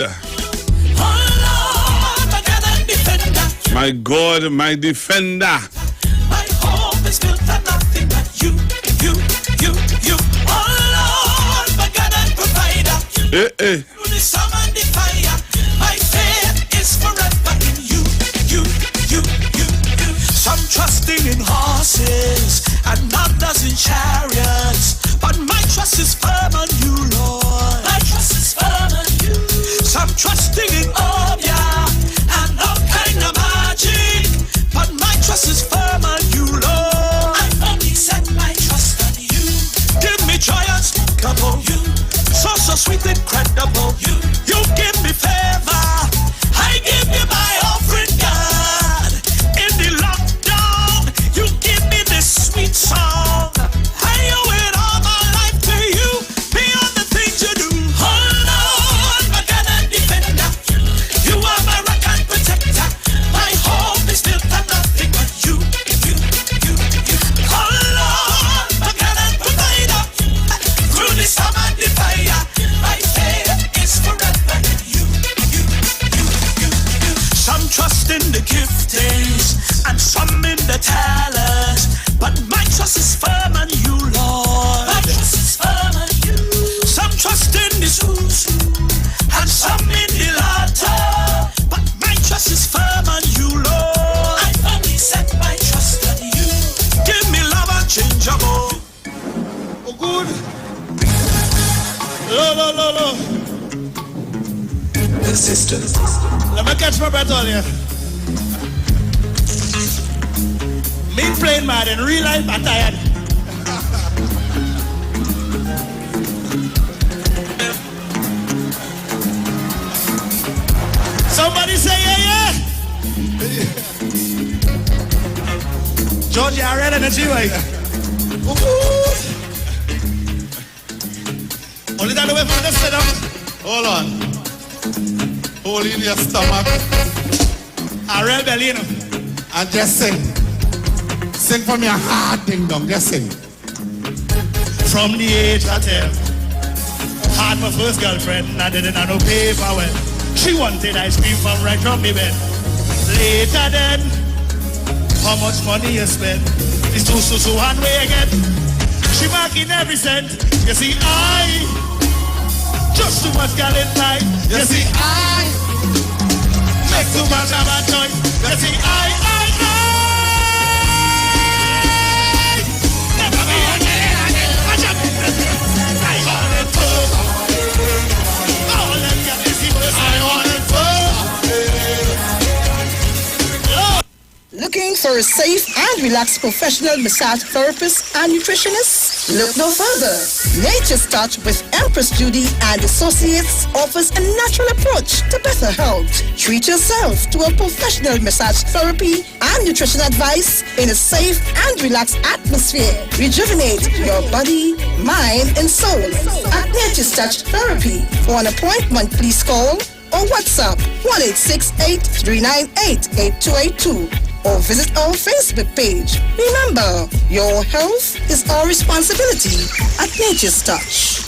My God, my defender. My hope is built on nothing but you. Oh Lord, my God and provider. Through the sun and the fire, my faith is forever in you. Some trusting in horses and others in chariots, but my trust is firm on you, Lord. My trust is firm on you. Some trusting in and all kind of magic, but my trust is firm on you, Lord. I only set my trust on you. Give me joy unspeakable, you. So sweet, incredible, you. You give me favor. I give you my offering, God. In the lockdown, you give me this sweet song. I owe it all my life to you. Beyond the things you do. Oh Lord, my God and defender. You are my rock and protector. My hope is built on nothing but you. Oh Lord, my God and provider. Through the storm and the fire, my faith is forever in you. Some trust in the giftings and some in the talents, but my trust is firm on you, Lord. My trust is firm on you. Some trust in the susu and some in the lotto, but my trust is firm on you, Lord. I only set my trust on you. Give me love unchangeable. Oh, good. Lo. The sisters. Let me catch my breath on here. Me playing mad in real life, I'm tired. Somebody say yeah. Georgia, I read energy way. Only that way from the setup. Hold on. Hold in your stomach. I read belly, you know. And just sing. Sing from your heart, ding dong. Just sing. From the age of 10, had my first girlfriend. I didn't have no paper well. She wanted ice cream from right from me bed. Later then, how much money you spend? It's too one way again. She marking every cent. You see, just too much gal in time. You see, I make too much of a choice. You see, I never be again. Watch out. I want it full. All them gal is the I want it full. Looking for a safe and relaxed professional massage therapist and nutritionist? Look no further. Nature's Touch with Empress Judy and Associates offers a natural approach to better health. Treat yourself to a professional massage therapy and nutrition advice in a safe and relaxed atmosphere. Rejuvenate your body, mind, and soul at Nature's Touch Therapy. For an appointment, please call or WhatsApp 1-868-398-8282 or visit our Facebook page. Remember, your health is our responsibility at Nature's Touch.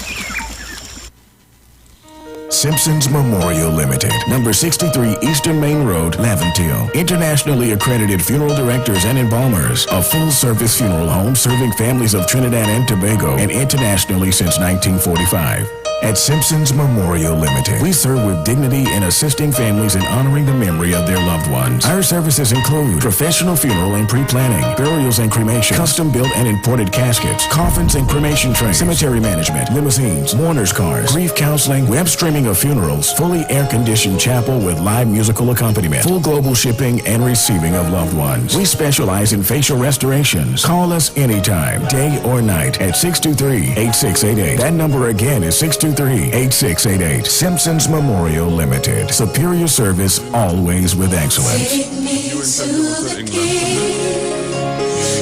Simpson's Memorial Limited, number 63 Eastern Main Road, Laventille. Internationally accredited funeral directors and embalmers. A full-service funeral home serving families of Trinidad and Tobago and internationally since 1945. At Simpson's Memorial Limited, we serve with dignity in assisting families in honoring the memory of their loved ones. Our services include professional funeral and pre-planning, burials and cremation, custom-built and imported caskets, coffins and cremation trays, cemetery management, limousines, mourners cars, grief counseling, web streaming of funerals, fully air-conditioned chapel with live musical accompaniment, full global shipping and receiving of loved ones. We specialize in facial restorations. Call us anytime, day or night, at 623-8688. That number again is 623-8688. Simpsons Memorial Limited. Superior service, always with excellence. Take me to the king.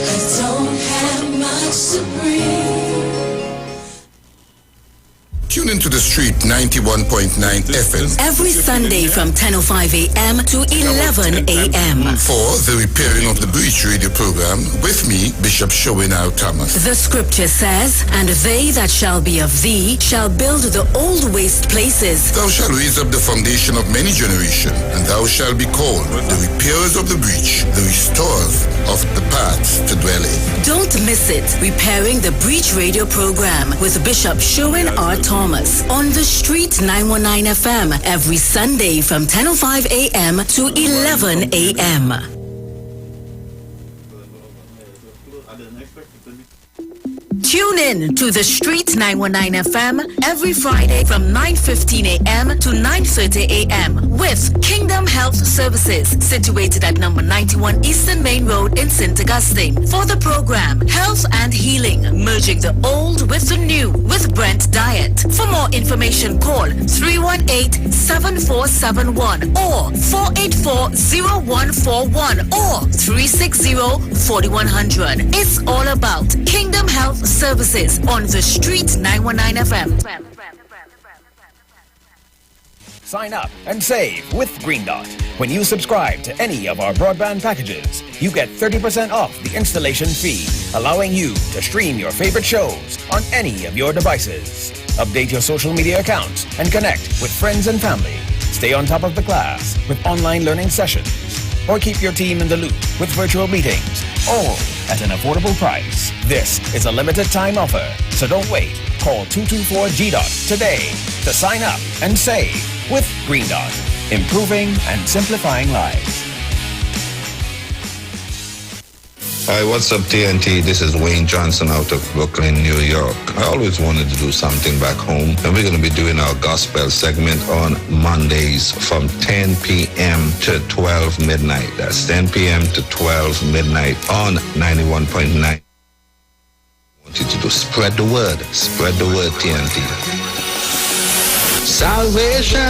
I don't have much to bring. Tune Tune into the street 91.9 FM. Every Sunday from 10:05 a.m. to 11 a.m. For the Repairing of the Breach radio program with me, Bishop Showinau Thomas. The scripture says, "And they that shall be of thee shall build the old waste places. Thou shalt raise up the foundation of many generations, and thou shalt be called the repairers of the breach, the restorers of the paths to dwell in." Don't miss it. Repairing the Breach radio program with Bishop Sherwin R. Thomas on the Street 919 FM every Sunday from 10:05 a.m. to 11 a.m. Tune in to the Street 919 FM every Friday from 9:15 a.m. to 9:30 a.m. with Kingdom Health Services, situated at number 91 Eastern Main Road in St. Augustine. For the program, Health and Healing, merging the old with the new with Brent Diet. For more information, call 318-7471 or 484-0141 or 360-4100. It's all about Kingdom Health Services on the Street 919 FM. Sign up and save with Green Dot. When you subscribe to any of our broadband packages, you get 30% off the installation fee, allowing you to stream your favorite shows on any of your devices. Update your social media accounts and connect with friends and family. Stay on top of the class with online learning sessions, or keep your team in the loop with virtual meetings, all at an affordable price. This is a limited time offer, so don't wait. Call 224-GDOT today to sign up and save with Green Dot, improving and simplifying lives. Hi, what's up, TNT? This is Wayne Johnson out of Brooklyn, New York. I always wanted to do something back home, and we're going to be doing our gospel segment on Mondays from 10 p.m. to 12 midnight. That's 10 p.m. to 12 midnight on 91.9. I want you to do spread the word, TNT. Salvation,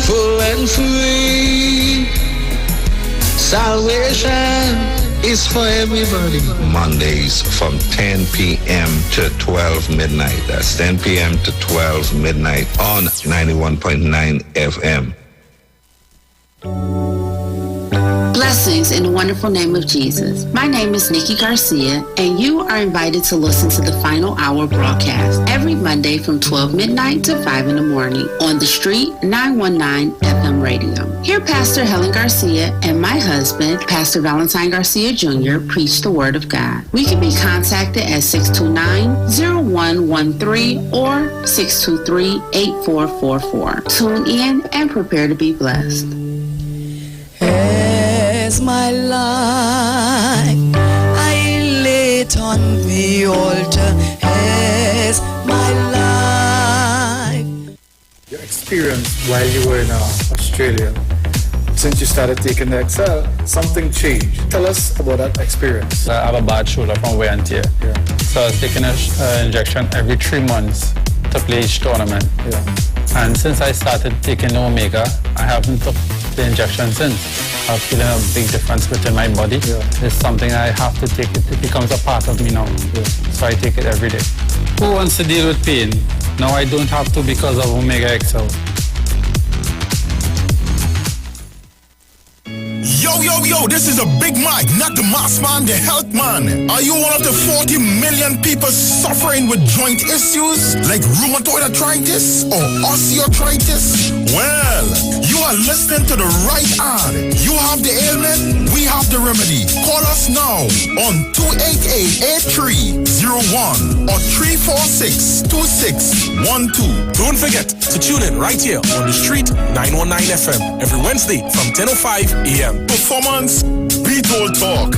full and free. Salvation is for everybody. Mondays from 10 p.m. to 12 midnight. That's 10 p.m. to 12 midnight on 91.9 FM. Blessings in the wonderful name of Jesus. My name is Nikki Garcia, and you are invited to listen to the Final Hour broadcast every Monday from 12 midnight to 5 in the morning on the Street 919 FM radio. Here, Pastor Helen Garcia and my husband, Pastor Valentine Garcia Jr., preach the Word of God. We can be contacted at 629-0113 or 623-8444. Tune in and prepare to be blessed. As my life I lay it on the altar, as my life. Your experience while you were in Australia, since you started taking the Excel, something changed. Tell us about that experience. I have a bad shoulder from wear and tear. Yeah. So I was taking an injection every 3 months to play each tournament. Yeah. And since I started taking the Omega, I haven't took the injection since. I'm feeling a big difference within my body. Yeah. It's something I have to take. It becomes a part of me now. Yeah. So I take it every day. Who wants to deal with pain? Now I don't have to because of Omega XL. Yo, this is a Big Mike, not the mass man, the health man. Are you one of the 40 million people suffering with joint issues like rheumatoid arthritis or osteoarthritis? Well, you are listening to the right ad. You have the ailment, we have the remedy. Call us now on 288-8301 or 346-2612. Don't forget to tune in right here on the Street 919 FM every Wednesday from 10:05 a.m. Performance, beat all talk.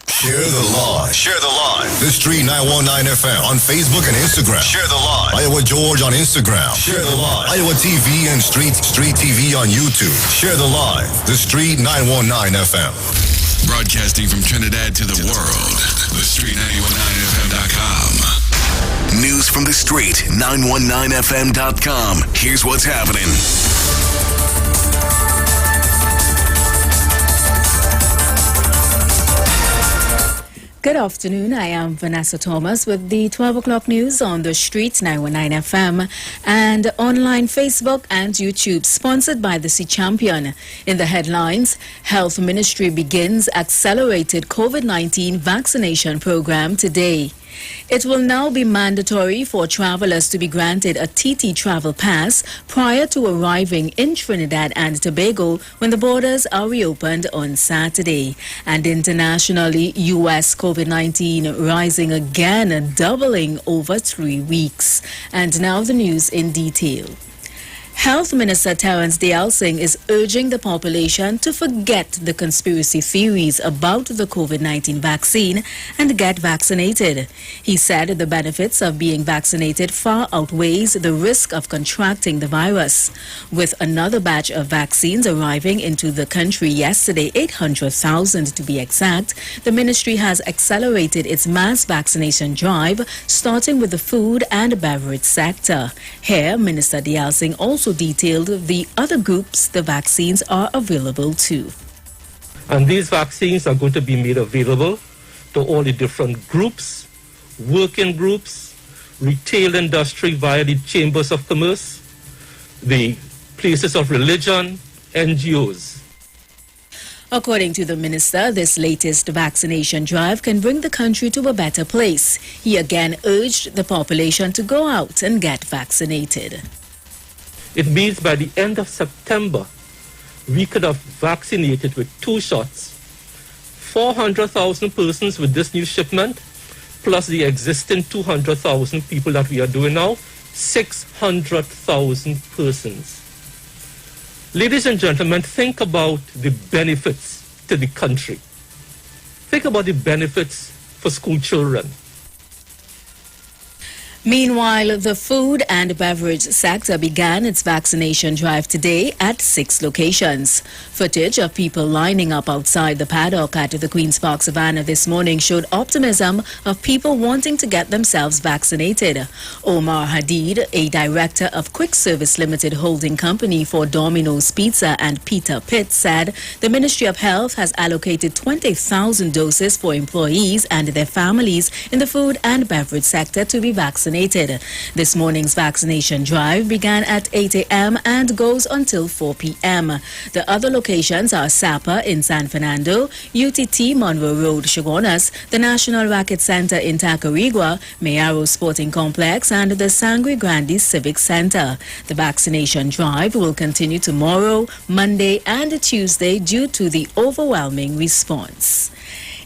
Share the live. Share the live. The Street 919 FM on Facebook and Instagram. Share the live. Iowa George on Instagram. Share the live. Iowa TV and Street TV on YouTube. Share the live. The Street 919 FM. Broadcasting from Trinidad to the world. The Street919FM.com. News from the Street 919FM.com. Here's what's happening. Good afternoon. I am Vanessa Thomas with the 12 o'clock news on the Street 919 FM and online Facebook and YouTube, sponsored by the Sea Champion. In the headlines, Health Ministry begins accelerated COVID-19 vaccination program today. It will now be mandatory for travelers to be granted a TT travel pass prior to arriving in Trinidad and Tobago when the borders are reopened on Saturday. And internationally, U.S. COVID-19 rising again, doubling over 3 weeks. And now the news in detail. Health Minister Terence Dialsing is urging the population to forget the conspiracy theories about the COVID-19 vaccine and get vaccinated. He said the benefits of being vaccinated far outweighs the risk of contracting the virus. With another batch of vaccines arriving into the country yesterday, 800,000 to be exact, the ministry has accelerated its mass vaccination drive, starting with the food and beverage sector. Here, Minister Dialsing also detailed the other groups the vaccines are available to. And these vaccines are going to be made available to all the different groups, working groups, retail industry via the chambers of commerce, the places of religion, NGOs. According to the minister, this latest vaccination drive can bring the country to a better place. He again urged the population to go out and get vaccinated. It means by the end of September, we could have vaccinated with 2 shots 400,000 persons with this new shipment, plus the existing 200,000 people that we are doing now, 600,000 persons. Ladies and gentlemen, think about the benefits to the country. Think about the benefits for school children. Meanwhile, the food and beverage sector began its vaccination drive today at 6 locations. Footage of people lining up outside the paddock at the Queen's Park Savannah this morning showed optimism of people wanting to get themselves vaccinated. Omar Hadid, a director of Quick Service Limited holding company for Domino's Pizza and Peter Pitt, said the Ministry of Health has allocated 20,000 doses for employees and their families in the food and beverage sector to be vaccinated. This morning's vaccination drive began at 8 a.m. and goes until 4 p.m. The other locations are Sapa in San Fernando, UTT Monroe Road, Chaguanas, the National Racket Center in Tacarigua, Mayaro Sporting Complex, and the Sangre Grande Civic Center. The vaccination drive will continue tomorrow, Monday, and Tuesday due to the overwhelming response.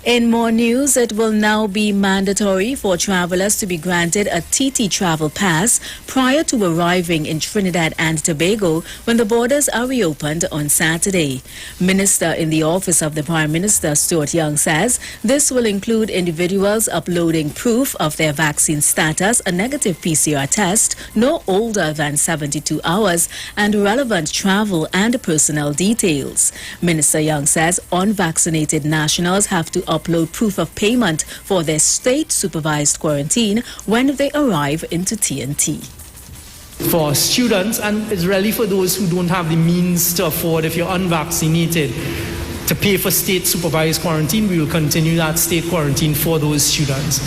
In more news, it will now be mandatory for travelers to be granted a TT travel pass prior to arriving in Trinidad and Tobago when the borders are reopened on Saturday. Minister in the Office of the Prime Minister, Stuart Young, says this will include individuals uploading proof of their vaccine status, a negative PCR test no older than 72 hours, and relevant travel and personnel details. Minister Young says unvaccinated nationals have to upload proof of payment for their state-supervised quarantine when they arrive into TNT. For students, and it's really for those who don't have the means to afford, if you're unvaccinated, to pay for state-supervised quarantine, we will continue that state quarantine for those students.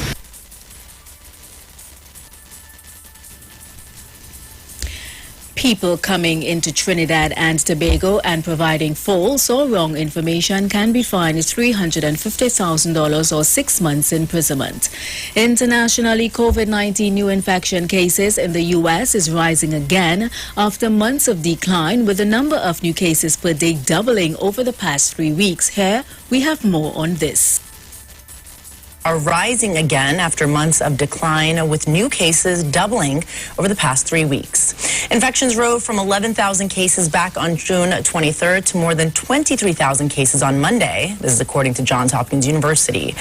People coming into Trinidad and Tobago and providing false or wrong information can be fined $350,000 or 6 months imprisonment. Internationally, COVID-19 new infection cases in the U.S. is rising again after months of decline, with the number of new cases per day doubling over the past 3 weeks. Here, we have more on this. Are rising again after months of decline, with new cases doubling over the past 3 weeks. Infections rose from 11,000 cases back on June 23rd to more than 23,000 cases on Monday. This is according to Johns Hopkins University.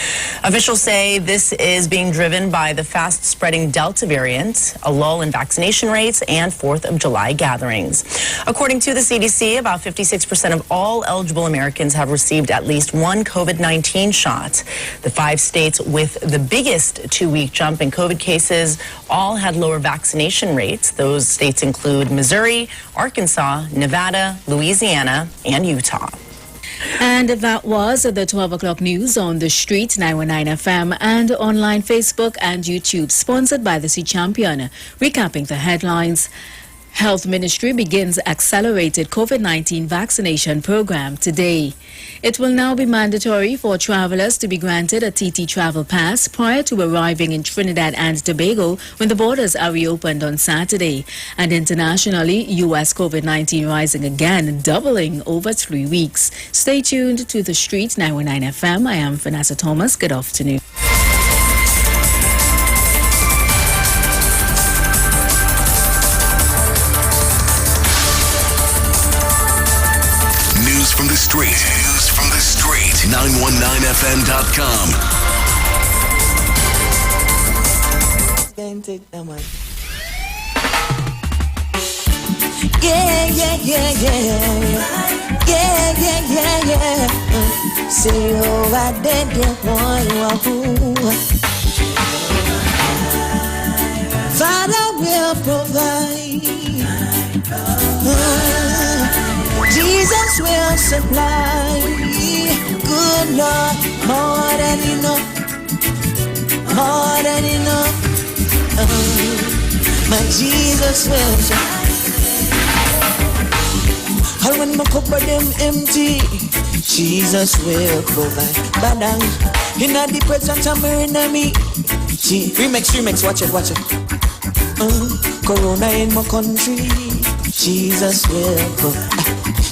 Officials say this is being driven by the fast-spreading Delta variant, a lull in vaccination rates, and 4th of July gatherings. According to the CDC, about 56% of all eligible Americans have received at least one COVID-19 shot. The 5 states with the biggest 2-week jump in COVID cases all had lower vaccination rates. Those states include Missouri, Arkansas, Nevada, Louisiana, and Utah. And that was the 12 o'clock news on the street, 919 FM, and online Facebook and YouTube, sponsored by the Sea Champion. Recapping the headlines. Health Ministry begins accelerated COVID-19 vaccination program today. It will now be mandatory for travelers to be granted a TT travel pass prior to arriving in Trinidad and Tobago when the borders are reopened on Saturday. And internationally, U.S. COVID-19 rising again, doubling over 3 weeks. Stay tuned to the street, 919 FM. I am Vanessa Thomas. Good afternoon. From the street. News from the street. 919fm.com. Can't take that one. Yeah. Say, oh, I did get one. Father will provide. Jesus will supply. Good Lord, more than enough. More than enough. My Jesus will supply. And when my cupboard them empty, Jesus will provide. Badang, in the presence of my enemy. Remix, watch it. Corona in my country, Jesus will provide.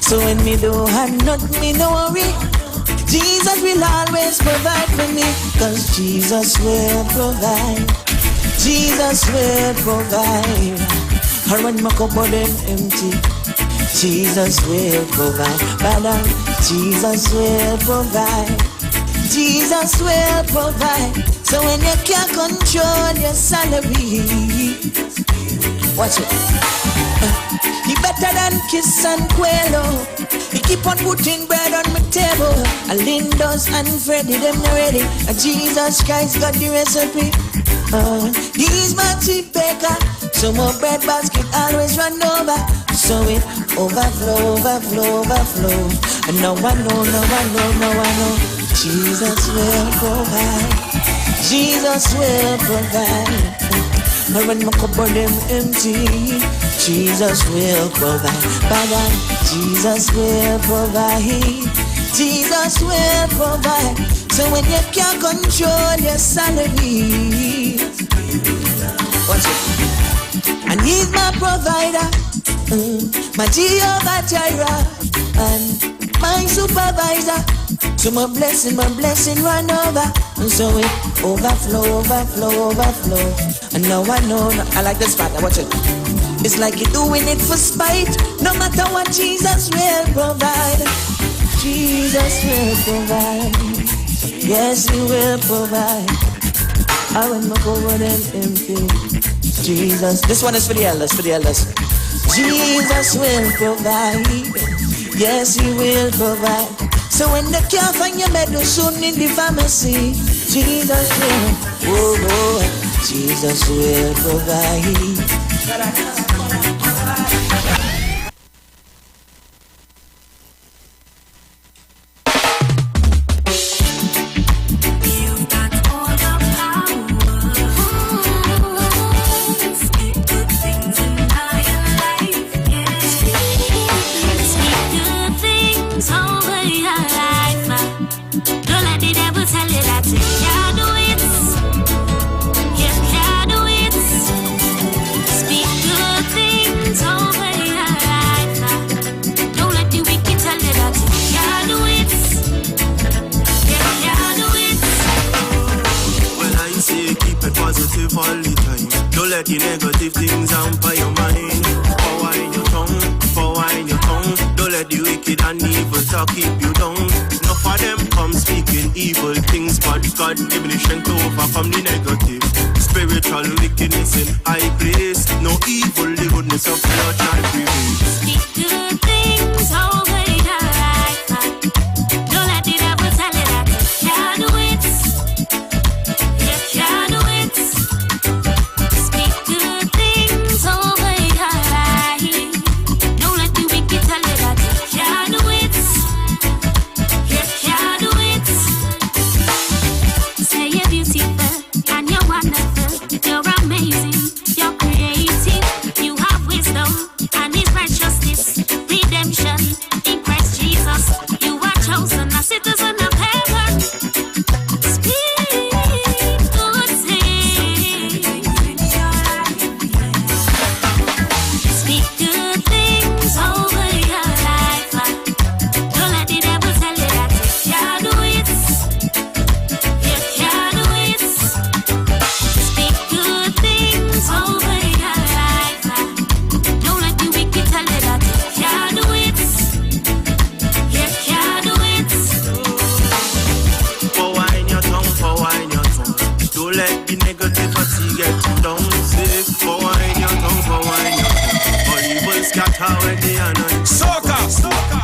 So when me don't have nothing, me no worry. Jesus will always provide for me. Cause Jesus will provide. Jesus will provide. And when my cupboard them empty, Jesus will provide. Father, Jesus will provide. Jesus will provide. So when you can't control your salary, watch it. He better than kiss and quail. He keep on putting bread on my table. A Lindos and Freddy, them not ready. A Jesus Christ got the recipe. He's my chief baker. So my bread basket always run over. So it overflow. And now I know. Jesus will provide. Jesus will provide. And when my cupboard them empty, Jesus will provide. Father, Jesus will provide. Jesus will provide. So when you can't control your salary, watch it. And He's my provider, my Jehovah Jireh, and my supervisor. So my blessing run over. And so it overflow. And now I know, I like this part, watch it. It's like you're doing it for spite. No matter what, Jesus will provide. Jesus will provide. Yes, He will provide. I will not go over them empty. Jesus, this one is for the elders, Jesus will provide. Yes, He will provide. So when they can't find your medicine in the pharmacy, Jesus will, Jesus will provide. All the time. Don't let the negative things hamper your mind. Power in your tongue. Don't let the wicked and evil talk keep you down. Enough of them come speaking evil things, but God give me the strength to overcome the negative. Spiritual wickedness in high place. No evil, the goodness of God shall prevail. Speak good things over your life. Don't let the devil tell you that you can't do it. You can't do it. Speak good things over your life. Don't let the wicked tell you that you can't do it. let the negativity get you down. Say, for wine your tongue, for wine your tongue. All evil scatter when they are not. Soca.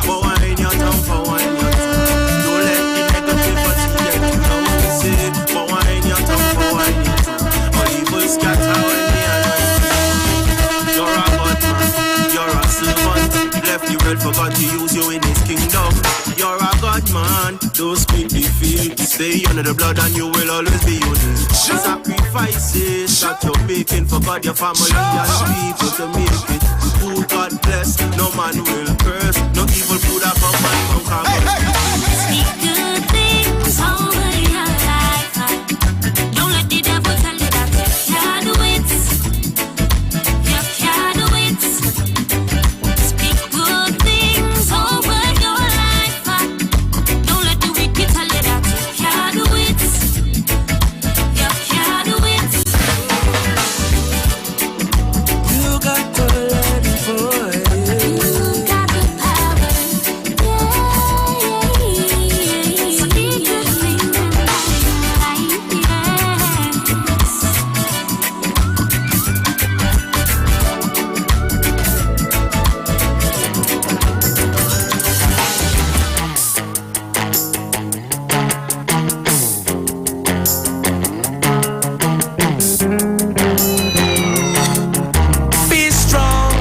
For wine your tongue, for wine your tongue. Don't let the negativity get you down. Say, for wine your tongue, for wine your tongue. All evil scatter when they are not. You're a bad man, you're a servant. Left the world, forgot to use you in his kingdom. You're a God man, don't speak defeat. Stay under the blood and you will always be unique. Sacrifices that you're making for God, your family and people to make it. Who God bless, no man will curse. No evil food that come and conquer. Speak good things over your life. Don't let the devil tell you that you can't do it. You can't do it. Speak good things over your life. Don't let the wicked tell you that you can't do it. You can't do it. You got to let it for it. You got the power. Yeah. Speak good things in my life. Be strong,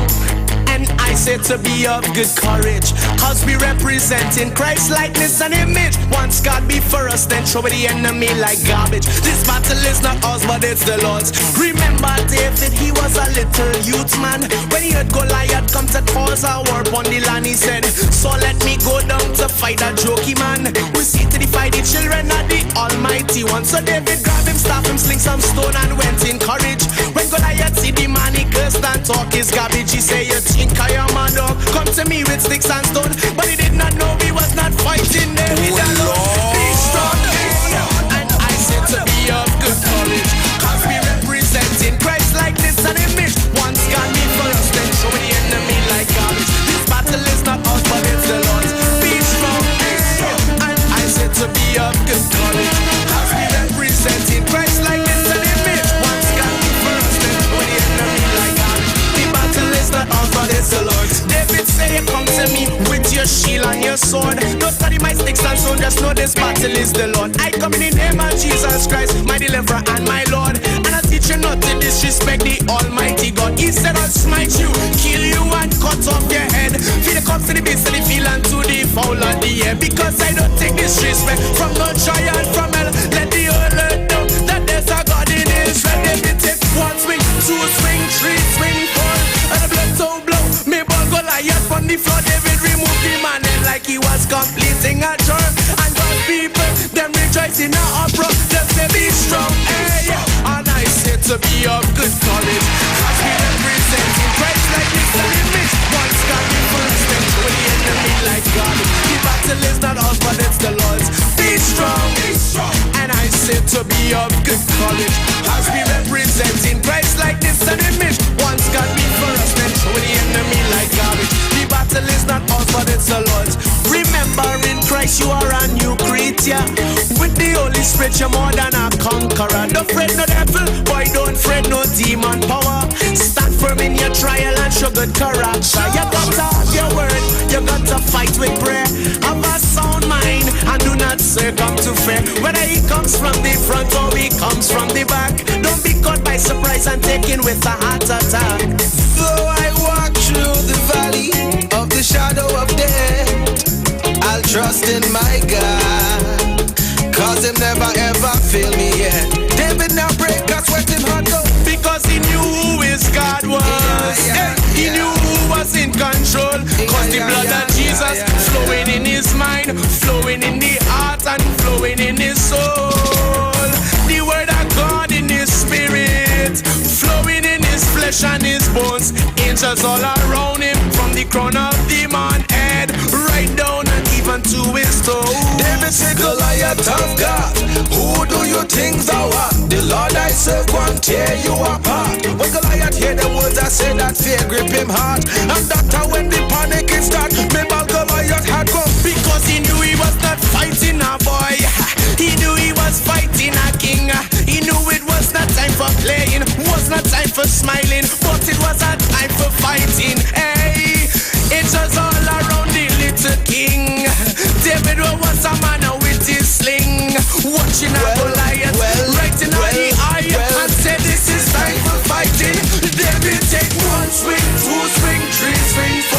and I say to be of good courage, cause we representing Christ likeness and image. Once God be for us, then throw the enemy like garbage. This battle is not ours, but it's the Lord's. Remember David, he was a little youth man. When he heard Goliath come to cause a war upon the land, he said, so let me go down to fight that jokey man. We see to defy the children of the Almighty One. So David grabbed him, staff him, sling some stone and went in courage. When Goliath see the man, he cursed and talk his garbage. He say, you think I am a dog? Come to me with sticks and stone. But he did not know he was not fighting David alone. Be strong, and I say to be of good courage, cause we representing Christ likeness and image. Once God be for us, then show the enemy like garbage. This battle is not ours, but it's the Lord's. Be strong, and I say to be of good courage, cause we representing Christ likeness and image. Once God be for us, then show the enemy like garbage. The battle is not ours, but it's the Lord's. David say, come to me with your shield and your sword. Don't study my sticks and stone, just know this battle is the Lord. I come in the name of Jesus Christ, my deliverer and my Lord. And I teach you not to disrespect the Almighty God. He said I'll smite you, kill you and cut off your head. Feed the cops to the beast to the field and to the fowl of the air. Because I don't take disrespect from no giant from hell. Let the whole earth know that there's a God in Israel. David take one swing, two swing, three swing, four. And the blood so blow, me ball Goliath from the floor. David removed the man head like he was completing a chore. And God's people, them rejoicing in a uproar. Them say be strong, hey. And I say to be of good courage, cause we representing Christ like this and image. Once God be first, then show the enemy like God. The battle is not ours, but it's the Lord's. Be strong, and I say to be of good courage, cause we representing Christ like this and image. Once God be for us, then show the enemy like garbage. The battle is not ours, but it's the Lord's. Remember in Christ you are a new creature. With the Holy Spirit you're more than a conqueror. Don't fret no devil, boy, don't fret no demon power. Stand firm in your trial and show good character. You got to have your word, you got to fight with prayer. Have a sound mind and do not succumb to fear. Whether he comes from the front or he comes from the back, don't be caught by surprise and taken with a heart attack. Though I walk through the valley of the shadow of death, I'll trust in my God, cause him never ever fail me yet. David now break a sweating heart though, because he knew who his God was. He knew who was in control, cause the blood of Jesus flowing in his mind, flowing in the heart and flowing in his soul. The word of God in his spirit, flowing in his flesh and his bones. Angels all around him, from the crown of the man head right down and even to his toe. David said, Goliath of God, who do you think thou art? The Lord I serve won't tear you apart. When Goliath hear the words I say, that fear grip him hard. And that's when the panic is start. Maybe Goliath had come, because he knew he was not fighting a boy. He knew he was fighting a king. He knew it was watching a Goliath right in the eye and said this is time for fighting. David take 1 swing, 2 swing, 3 swing, 4.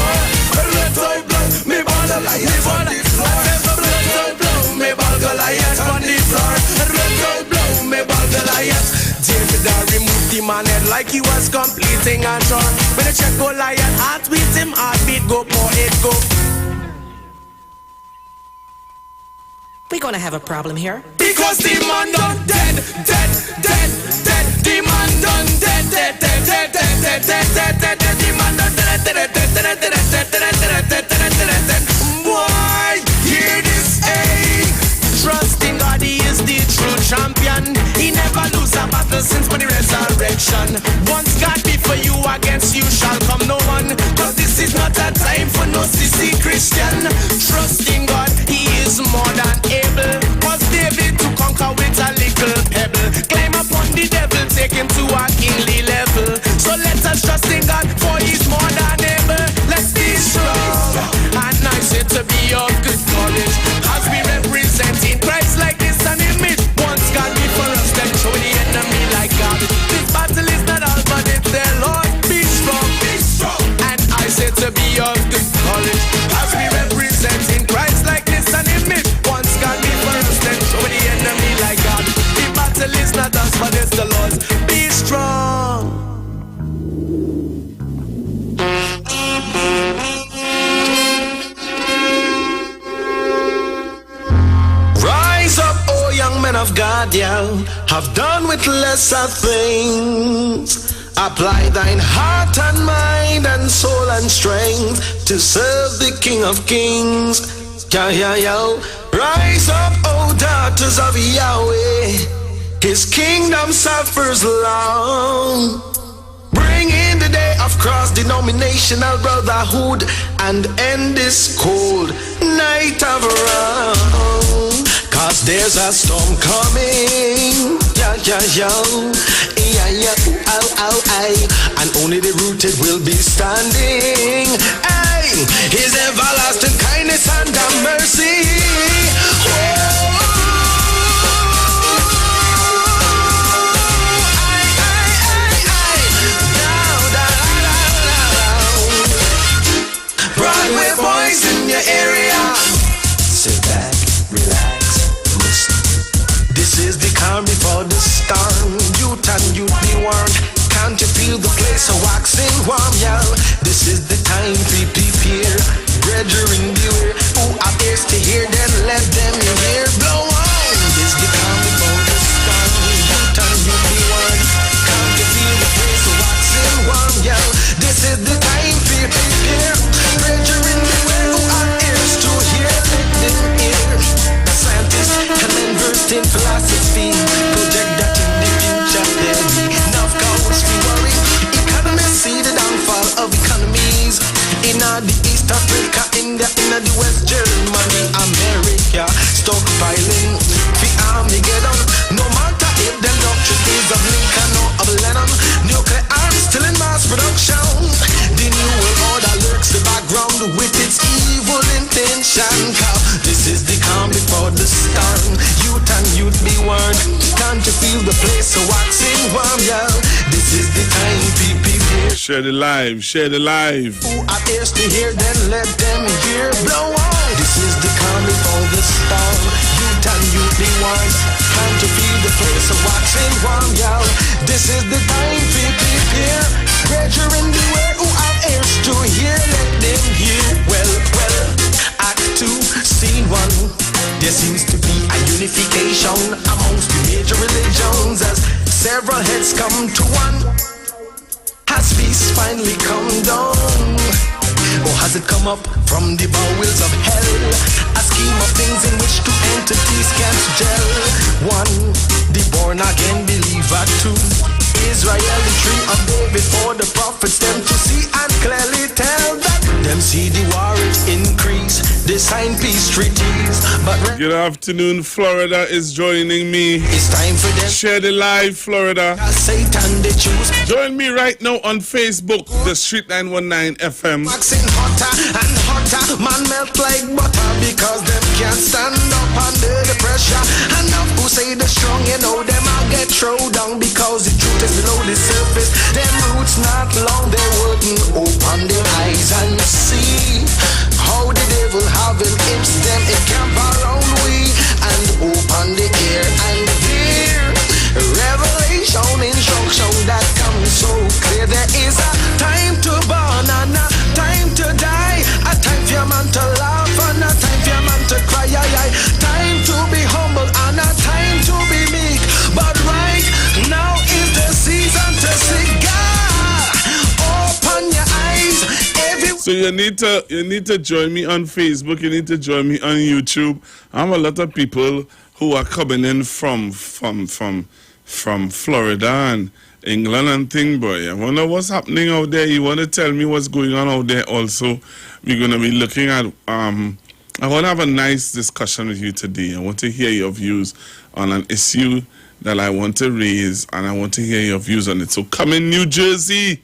Red eye blow, me ball Goliath on the floor. Red eye blow, me ball Goliath on the floor. Red eye blow, me ball Goliath. David removed the man head like he was completing a chore. When I check Goliath, heart beat him, heartbeat go, more it go. We're gonna have a problem here. Because the man done dead. The man done dead. The man done dead. Boy, hear this, eh? Trusting God, he is the true champion. He never lose a battle since the resurrection. Once God be for you, against you shall come no one. Cause this is not a time for no sissy Christian. Trusting God, he is more than able. Was David to conquer with a little pebble. Climb upon the devil, take him to a kingly level. So let us trust in God, for he's more than able. Let's be strong and nice it to be of good courage. As we representing Christ like this an image. Once God be for us, then show the enemy like God. This battle is not all, but it's the Lord. Be strong, and I say to be of good courage. As we representing Christ like this an image. Once God be for us, then show the enemy like God. The battle is not us, but it's the Lord's. Be strong. Rise up, oh young men of God, yeah. Have done with lesser things. Apply thine heart and mind and soul and strength to serve the King of Kings. Yeah. Rise up, oh daughters of Yahweh. His kingdom suffers long. Bring in the day of cross-denominational brotherhood and end this cold night of wrong. Cause there's a storm coming. Yeah. And only the rooted will be standing. Aye. His everlasting kindness and mercy. Broadway boys in your area. Sit back, relax, listen. This is the calm before the storm. Youth and youth be warned. Can't you feel the place of waxing warm, y'all? This is the time we prepare. Brethren, beware. Who are ears to hear, then let them hear. Blow on. This is the calm before the storm. Youth and youth be warned. Can't you feel the place of waxing warm, y'all? This is the time we prepare. Brethren, beware. Who are ears to hear, let them hear. Scientists and then versed in philosophy project that in the future there'll be enough cause to worry. Economists see the downfall of economies in the East Africa, India, in the West Germany, America. Stockpiling for Armageddon. No matter if them doctrine is of Lincoln or of Lennon. Nuclear arms still in mass production. The new world order lurks the background with its evil intention. This is the calm before the storm. Youth and youth be warned. Can't you feel the place of waxing warm, y'all? This is the time people. Share the live, share the live. Who are ears to hear, then let them hear. Blow on. This is the calm before the storm. Youth and youth be warned. Can't you feel the place of waxing warm, y'all? This is the time people prepare. Brethren, beware. Who are ears to hear, let them hear. Well, Act 2, Scene 1. There seems to be a unification amongst the major religions as several heads come to one. Has peace finally come down? Or has it come up from the bowels of hell? A scheme of things in which two entities can't gel. One, the born again believer. Two, Israel, the tree of David for the prophets, them to see and clearly tell that them see the war increase, they sign peace treaties. But good afternoon, Florida is joining me. It's time for them. Share the live, Florida. Satan they choose. Join me right now on Facebook, the Street 919 FM. Waxing hotter and hotter, man melt like butter because them can't stand up under the pressure. Enough who say strong, you know them I'll get thrown down because the truth is below the surface. Them roots not long, they wouldn't open their eyes and see how the devil having imps them it camp around we and open the ear and hear revelation, instruction that comes so clear. There is a time to burn and a time to die, a time for your man to laugh and a time for your man to cry, time to be humble and a time to be meek, but right now is the season to see God. Open your eyes. So you need to join me on Facebook. You need to join me on YouTube. I have a lot of people who are coming in from Florida and England and thing, boy. I wonder what's happening out there. You want to tell me what's going on out there also? We're going to be looking at, I want to have a nice discussion with you today. I want to hear your views on an issue that I want to raise, and I want to hear your views on it. So come in, New Jersey.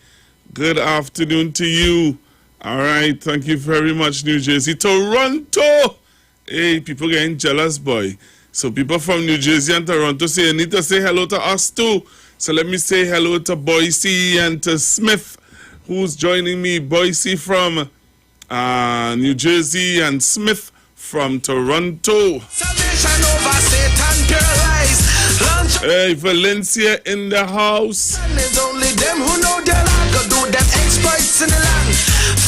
Good afternoon to you. All right, thank you very much, New Jersey. Toronto! Hey, people getting jealous, boy. So people from New Jersey and Toronto say, you need to say hello to us too. So let me say hello to Boise and to Smith, who's joining me. Boise from New Jersey and Smith from Toronto. Salvation over Satan, paralyzed. Hey, Valencia in the house. It's only them who know their land, go do them exploits in the land.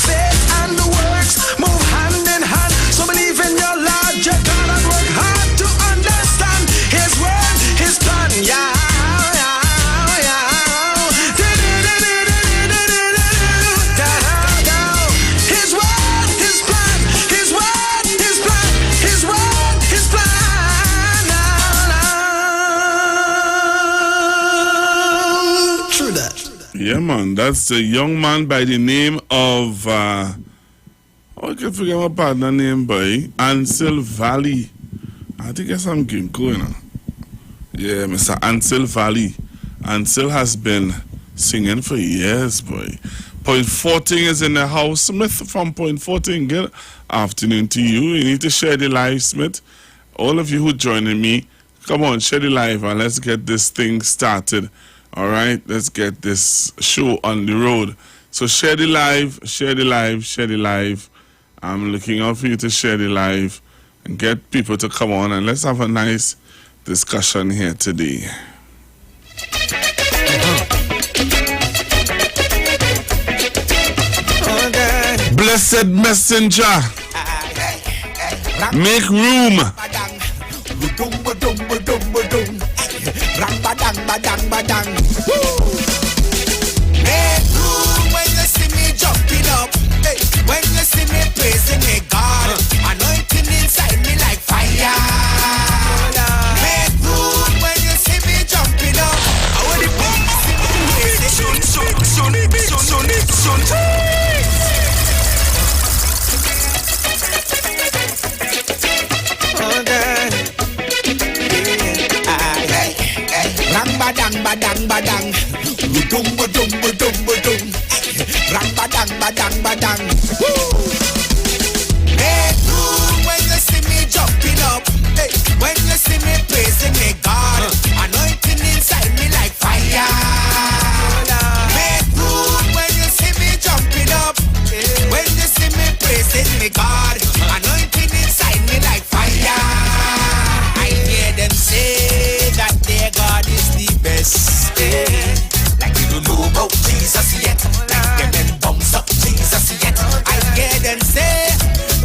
Faith and the works move hand in hand. So believe in your Lord, you gotta work hard to understand His word, His plan. Yeah. His word, His plan. His word, His plan. His word, His plan. True that. Yeah, man, that's a young man by the name of, I can forget my partner name, boy, Ansel Valley. I think there's some game going on. Yeah, Mr. Ansel Valley. Ansel has been singing for years, boy. Point 14 is in the house. Smith from Point 14, good afternoon to you. You need to share the live, Smith. All of you who joining me, come on, share the live and let's get this thing started. All right, let's get this show on the road. So share the live, share the live, share the live. I'm looking out for you to share the live and get people to come on and let's have a nice discussion here today. Blessed messenger, make room. Rang badang badang badang. Make room when you see me jumping up. Hey, when you see me praising me God, anointing inside me like fire. Make room when you see me jumping up. I want the bomb see me praising. Soon. Rang badang badang badang, budung budung budung budung. Rang badang badang badang. Make room when you see me jumping up. Hey, when you see me praising me God, anointing inside me like fire. Make room when you see me jumping up. When you see me praising me God, anointing inside me like fire. I hear them say that their God is the best. Like they don't know about Jesus yet. Like them and bumps up Jesus yet. I hear them say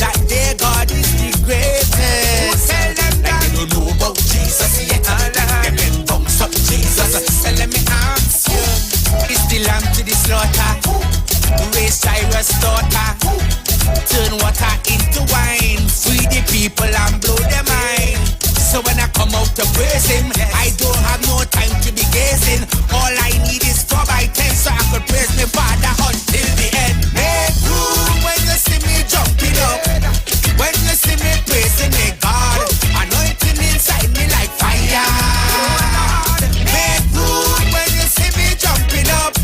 that their God is the greatest. Tell them that they don't know about Jesus yet. Like them and bumps up Jesus. So let me ask you, is the lamb to the slaughter? Raise Cyrus' daughter. Turn water into wine. Free the people and blow their mind. So when I come out to praise Him, I don't have no time to be gazing. All I need is 4x10 so I could praise my Father until the end. Make room when you see me jumping up. When you see me praising me God, anointing inside me like fire. Make room when you see me jumping up.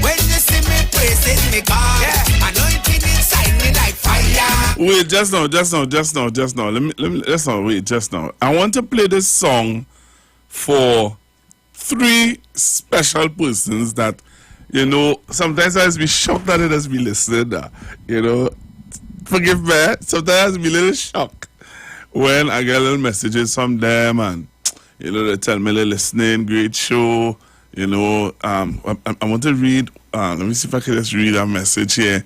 When you see me praising me God, anointing inside me like fire. Wait, just now. Let's not wait, just now. I want to play this song for 3 special persons that, you know, sometimes I just be shocked that it has been listened. You know, forgive me. Sometimes I be a little shocked when I get little messages from them, and you know, they tell me they're listening, great show. You know, I want to read. Let me see if I can just read a message here.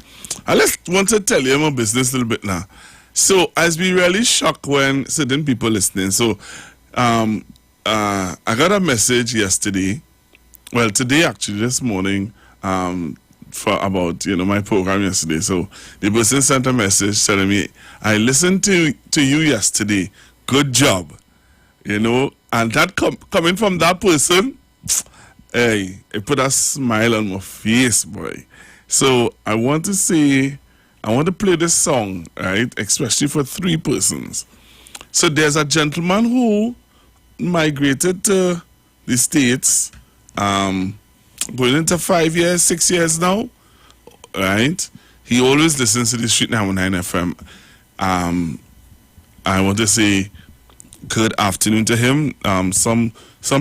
I just want to tell you my business a little bit now. So I be really shocked when certain people listening. So I got a message yesterday. Well, today actually, this morning, for about, you know, my program yesterday. So the person sent a message telling me, I listened to you yesterday. Good job. You know, and that coming from that person, hey, it put a smile on my face, boy. So I want to play this song, right? Especially for 3 persons. So there's a gentleman who migrated to the States, going into 5 years, 6 years now, right? He always listens to the Street 919 FM. I want to say good afternoon to him. Some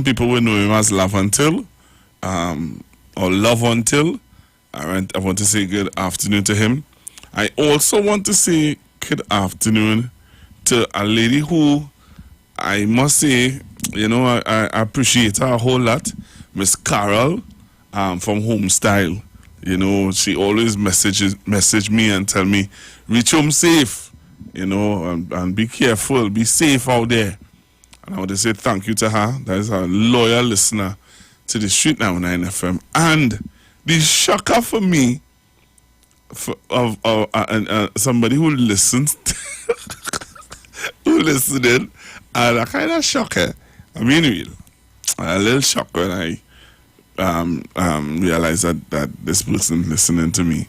people will know him as Love Until, or Love Until. All right, I want to say good afternoon to him. I also want to say good afternoon to a lady who I must say, you know, I appreciate her a whole lot, Miss Carol, from Homestyle. You know, she always message me and tell me, reach home safe, you know, and be careful, be safe out there. And I want to say thank you to her. That is a loyal listener to the Street 919 FM. And the shocker for me, of somebody who listens, who listened in, and a kind of shocker. I mean, real, a little shock when I realized that this person listening to me.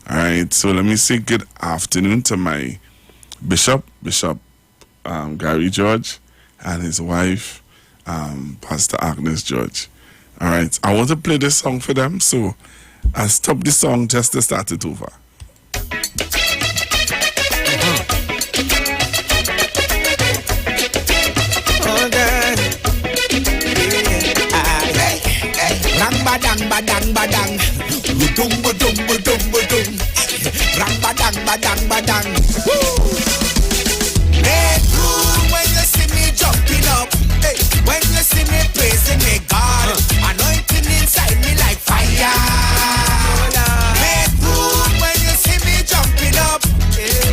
All right, so let me say good afternoon to my Bishop Gary George, and his wife, Pastor Agnes George. All right, I want to play this song for them, so I stopped the song just to start it over. Badang badang badang, budung budung budung budung, rang badang badang badang. Hey, when you see me jumping up, hey, when you see me praising me God, anointing inside me like fire. Hey, when you see me jumping up,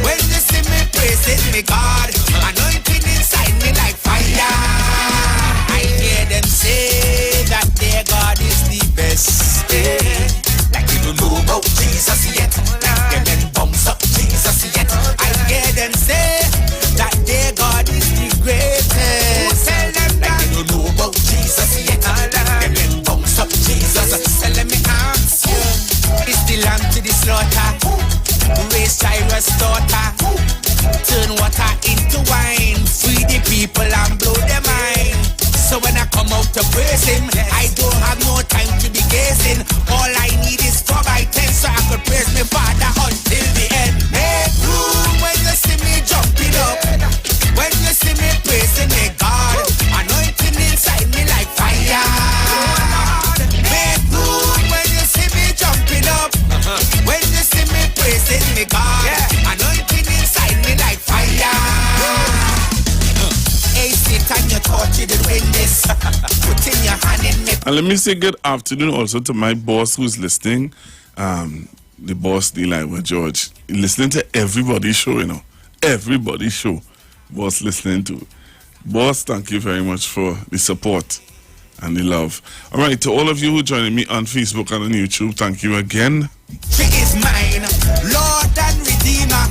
when you see me praising me God, anointing inside me like fire. I hear them say that their God is the best. Like you don't know about Jesus yet. Like them and bumps up Jesus yet. I hear them say that their God is the greatest. Like you don't know about Jesus yet. Like them and bumps up Jesus. So let me ask you, is the lamb to the slaughter? Raise Cyrus' daughter. Turn water into wine. Free the people and blow their mind. So when I come out to praise him, I don't have no time to be gazing. All I need is 4x10 so I could praise my Father until the end. Hey, when you see me jumping up, when you see me praising me God, anointing inside me like fire. Hey, when you see me jumping up, when you see me praising me God, anointing inside me like fire. Hey, Satan, you thought you did win this. Put in your hand in me. And let me say good afternoon also to my boss who's listening, the boss, Iwer George. Listening to everybody's show, you know. Everybody's show. Boss listening to. Boss, thank you very much for the support and the love. All right, to all of you who joining me on Facebook and on YouTube, thank you again. She is mine, Lord and Redeemer.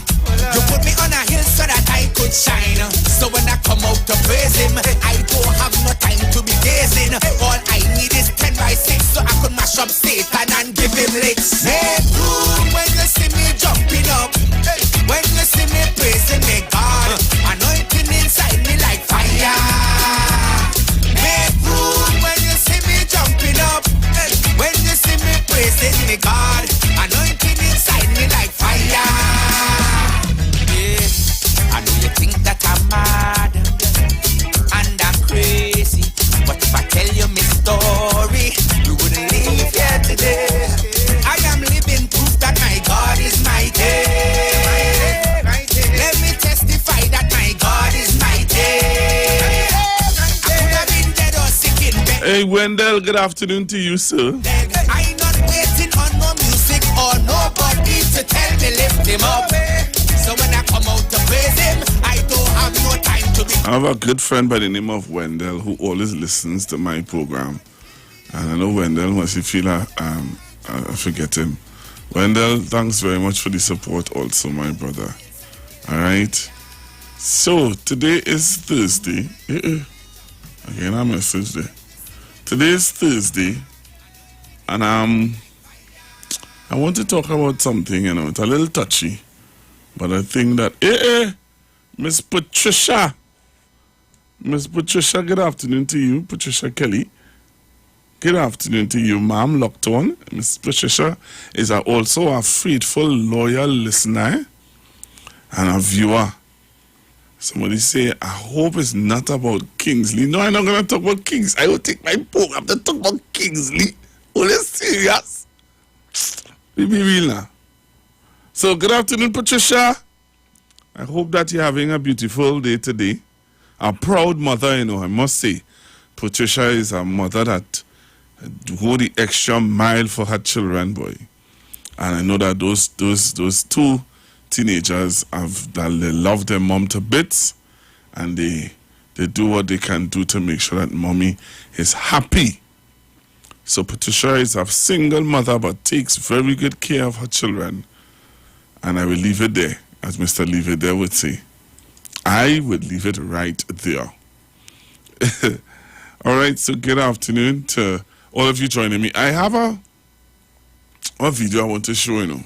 You put me on a hill so that I could shine. So when I come out to praise him, I don't have no time to be gazing. All I need is 10x6 so I could mash up Satan and give him licks. Hey, when you see me jumping up, when you see me praising me God, anointing inside me like fire. Hey, when you see me jumping up, when you see me praising me God, anointing inside me like fire. I know you think that I'm mad and I'm crazy, but Hey, Wendell, good afternoon to you, sir. I not waiting on no music or nobody to tell me lift him up. So when I come out to praise him, I don't have no time to be. I have a good friend by the name of Wendell who always listens to my program. And I know Wendell, once you feel I forget him. Wendell, thanks very much for the support also, my brother. All right. So, today is Thursday. Again, I message there. Today is Thursday. And I want to talk about something, it's a little touchy. But I think that, Miss Patricia. Miss Patricia, good afternoon to you, Patricia Kelly. Good afternoon to you, ma'am, locked on. Miss Patricia is also a faithful, loyal listener and a viewer. Somebody say, I hope it's not about Kingsley. No, I'm not going to talk about Kingsley. I will take my program to talk about Kingsley. Oh, that's serious. Be real now. So, good afternoon, Patricia. I hope that you're having a beautiful day today. A proud mother, I must say. Patricia is a mother that go the extra mile for her children, boy. And I know that those two teenagers they love their mom to bits, and they do what they can do to make sure that mommy is happy. So Patricia is a single mother but takes very good care of her children. And I will leave it there, as Mr. Leave It There would say. I would leave it right there. All right, so good afternoon to all of you joining me. I have a video I want to show you.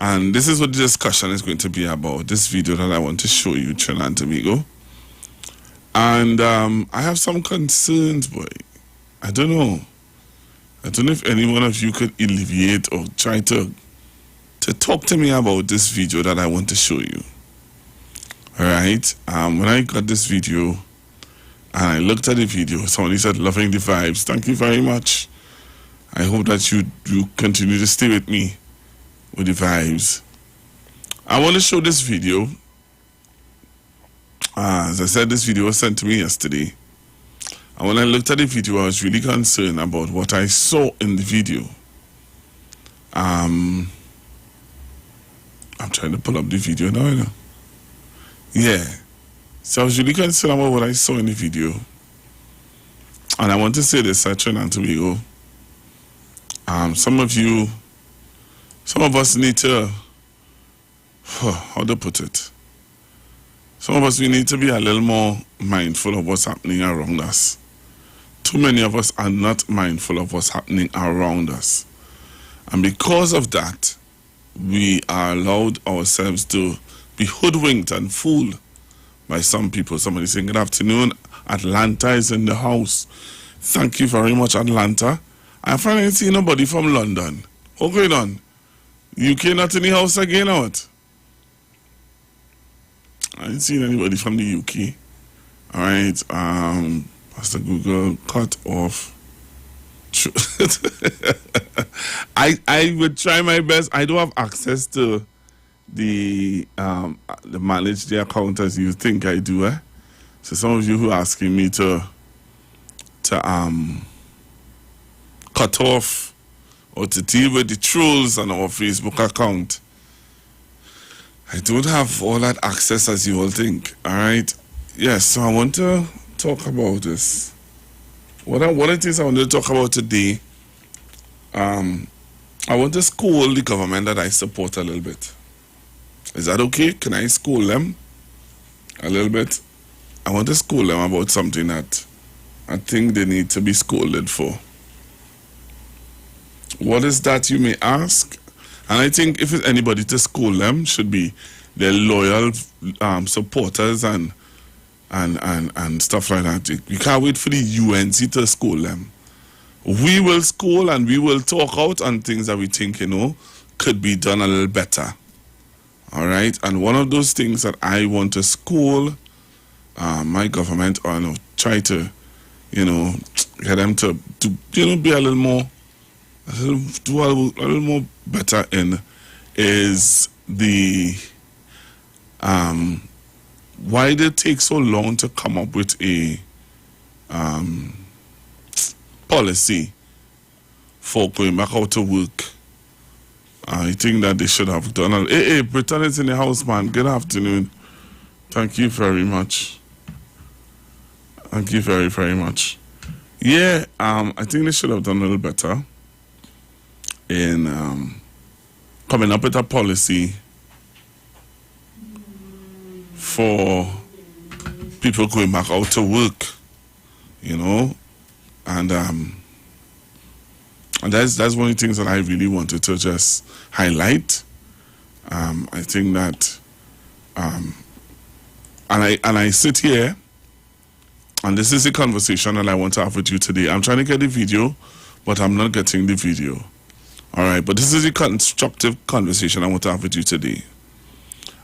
And this is what the discussion is going to be about. This video that I want to show you, Trinidad and Tobago. And I have some concerns, boy. I don't know if any one of you could alleviate or try to talk to me about this video that I want to show you. All right. When I got this video and I looked at the video, somebody said, loving the vibes. Thank you very much. I hope that you continue to stay with me with the vibes. I want to show this video. As I said, this video was sent to me yesterday. And when I looked at the video, I was really concerned about what I saw in the video. I'm trying to pull up the video now, Yeah. So I was really concerned about what I saw in the video. And I want to say this, Trinidad and Tobago. Some of us need to, how to put it? Some of us, we need to be a little more mindful of what's happening around us. Too many of us are not mindful of what's happening around us. And because of that, we are allowed ourselves to be hoodwinked and fooled by some people. Somebody saying, good afternoon, Atlanta is in the house. Thank you very much, Atlanta. I finally see nobody from London. What's going on? UK not in the house again or what? I ain't seen anybody from the UK. Alright, Pastor Google, cut off. I would try my best. I don't have access to the manage the account as you think I do. So some of you who are asking me to cut off or to deal with the trolls on our Facebook account, I don't have all that access as you all think. All right. Yes. So I want to talk about this. What it is I want to talk about today. I want to scold the government that I support a little bit. Is that okay? Can I scold them a little bit? I want to scold them about something that I think they need to be scolded for. What is that, you may ask? And I think if it's anybody to scold them, should be their loyal supporters and stuff like that. You can't wait for the UNC to scold them. We will scold and we will talk out on things that we think, could be done a little better. All right? And one of those things that I want to scold my government or try to, get them to be a little more, do a little more better in is the why did it take so long to come up with a policy for going back out to work. I think that they should have done it. Hey, Britain is in the house, man. Good afternoon. Thank you very much. Thank you very, very much. Yeah, I think they should have done a little better in coming up with a policy for people going back out to work, you know, and that's one of the things that I really wanted to just highlight. I think that, and I sit here, and this is the conversation that I want to have with you today. I'm trying to get the video, but I'm not getting the video. All right, but this is the constructive conversation I want to have with you today.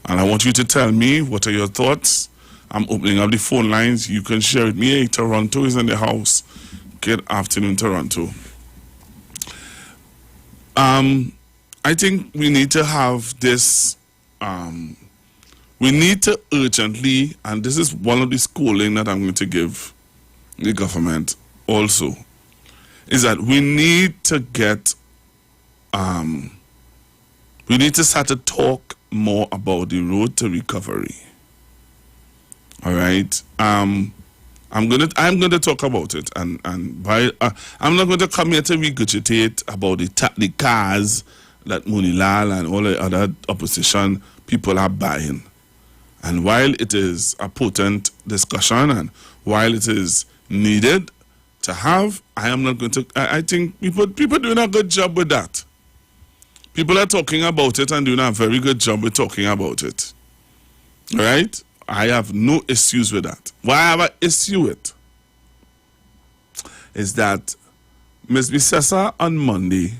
And I want you to tell me, what are your thoughts? I'm opening up the phone lines. You can share with me. Hey, Toronto is in the house. Good afternoon, Toronto. I think we need to have this, we need to urgently, and this is one of the schooling that I'm going to give the government also, is that we need to get, we need to start to talk more about the road to recovery. All right. I'm gonna talk about it, and by I'm not going to come here to regurgitate about the cars that Munilal and all the other opposition people are buying. And while it is a potent discussion, and while it is needed to have, I am not going to. I think people doing a good job with that. People are talking about it and doing a very good job with talking about it. All right? I have no issues with that. What I have an issue with is that Ms. Bissessa on Monday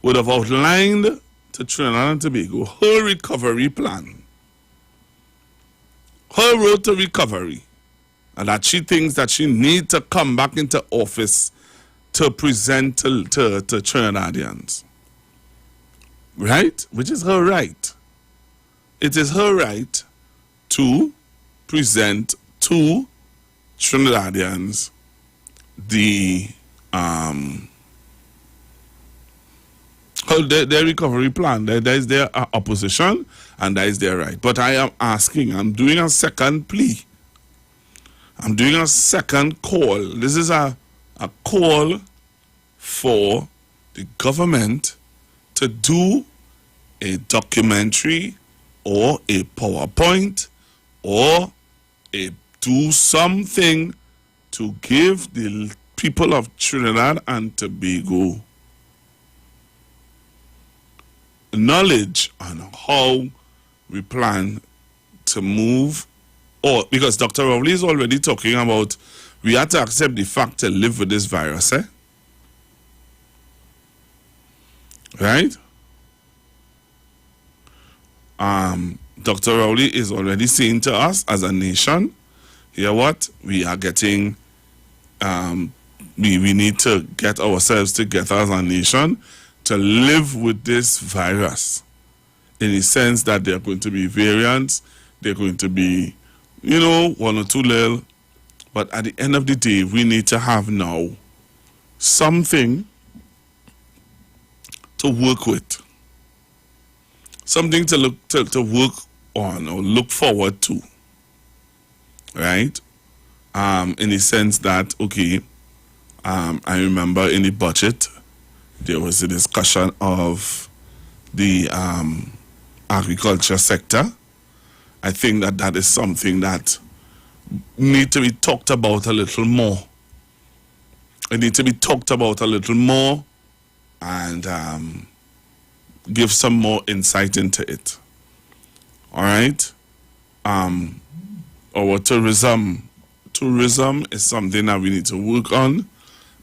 would have outlined to Trinidad and Tobago her recovery plan, her road to recovery, and that she thinks that she needs to come back into office to present to Trinidadians. Right? Which is her right. It is her right to present to Trinidadians their recovery plan. That is their opposition, and that is their right. But I am asking, I'm doing a second plea. I'm doing a second call. This is a call for the government to do a documentary or a PowerPoint or do something to give the people of Trinidad and Tobago knowledge on how we plan to move, or because Dr. Rowley is already talking about we have to accept the fact to live with this virus, right? Dr. Rowley is already saying to us as a nation, hear what? We are getting, we need to get ourselves together as a nation to live with this virus, in the sense that there are going to be variants, there are going to be, one or two little, but at the end of the day, we need to have now something to work with, something to work on or look forward to, right? In the sense that, okay, I remember in the budget, there was a discussion of the agriculture sector. I think that is something that needs to be talked about a little more. It needs to be talked about a little more and give some more insight into it. All right? Our tourism is something that we need to work on,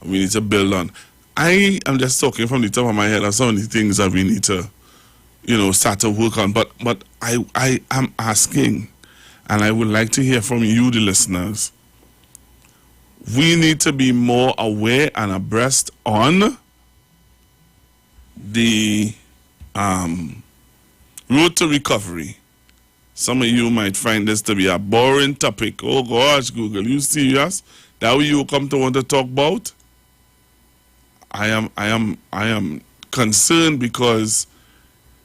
we need to build on. I am just talking from the top of my head of some of the things that we need to, start to work on. But I am asking, and I would like to hear from you, the listeners. We need to be more aware and abreast on the road to recovery. Some of you might find this to be a boring topic. Oh gosh, Google, you serious? That what you come to want to talk about? I am concerned because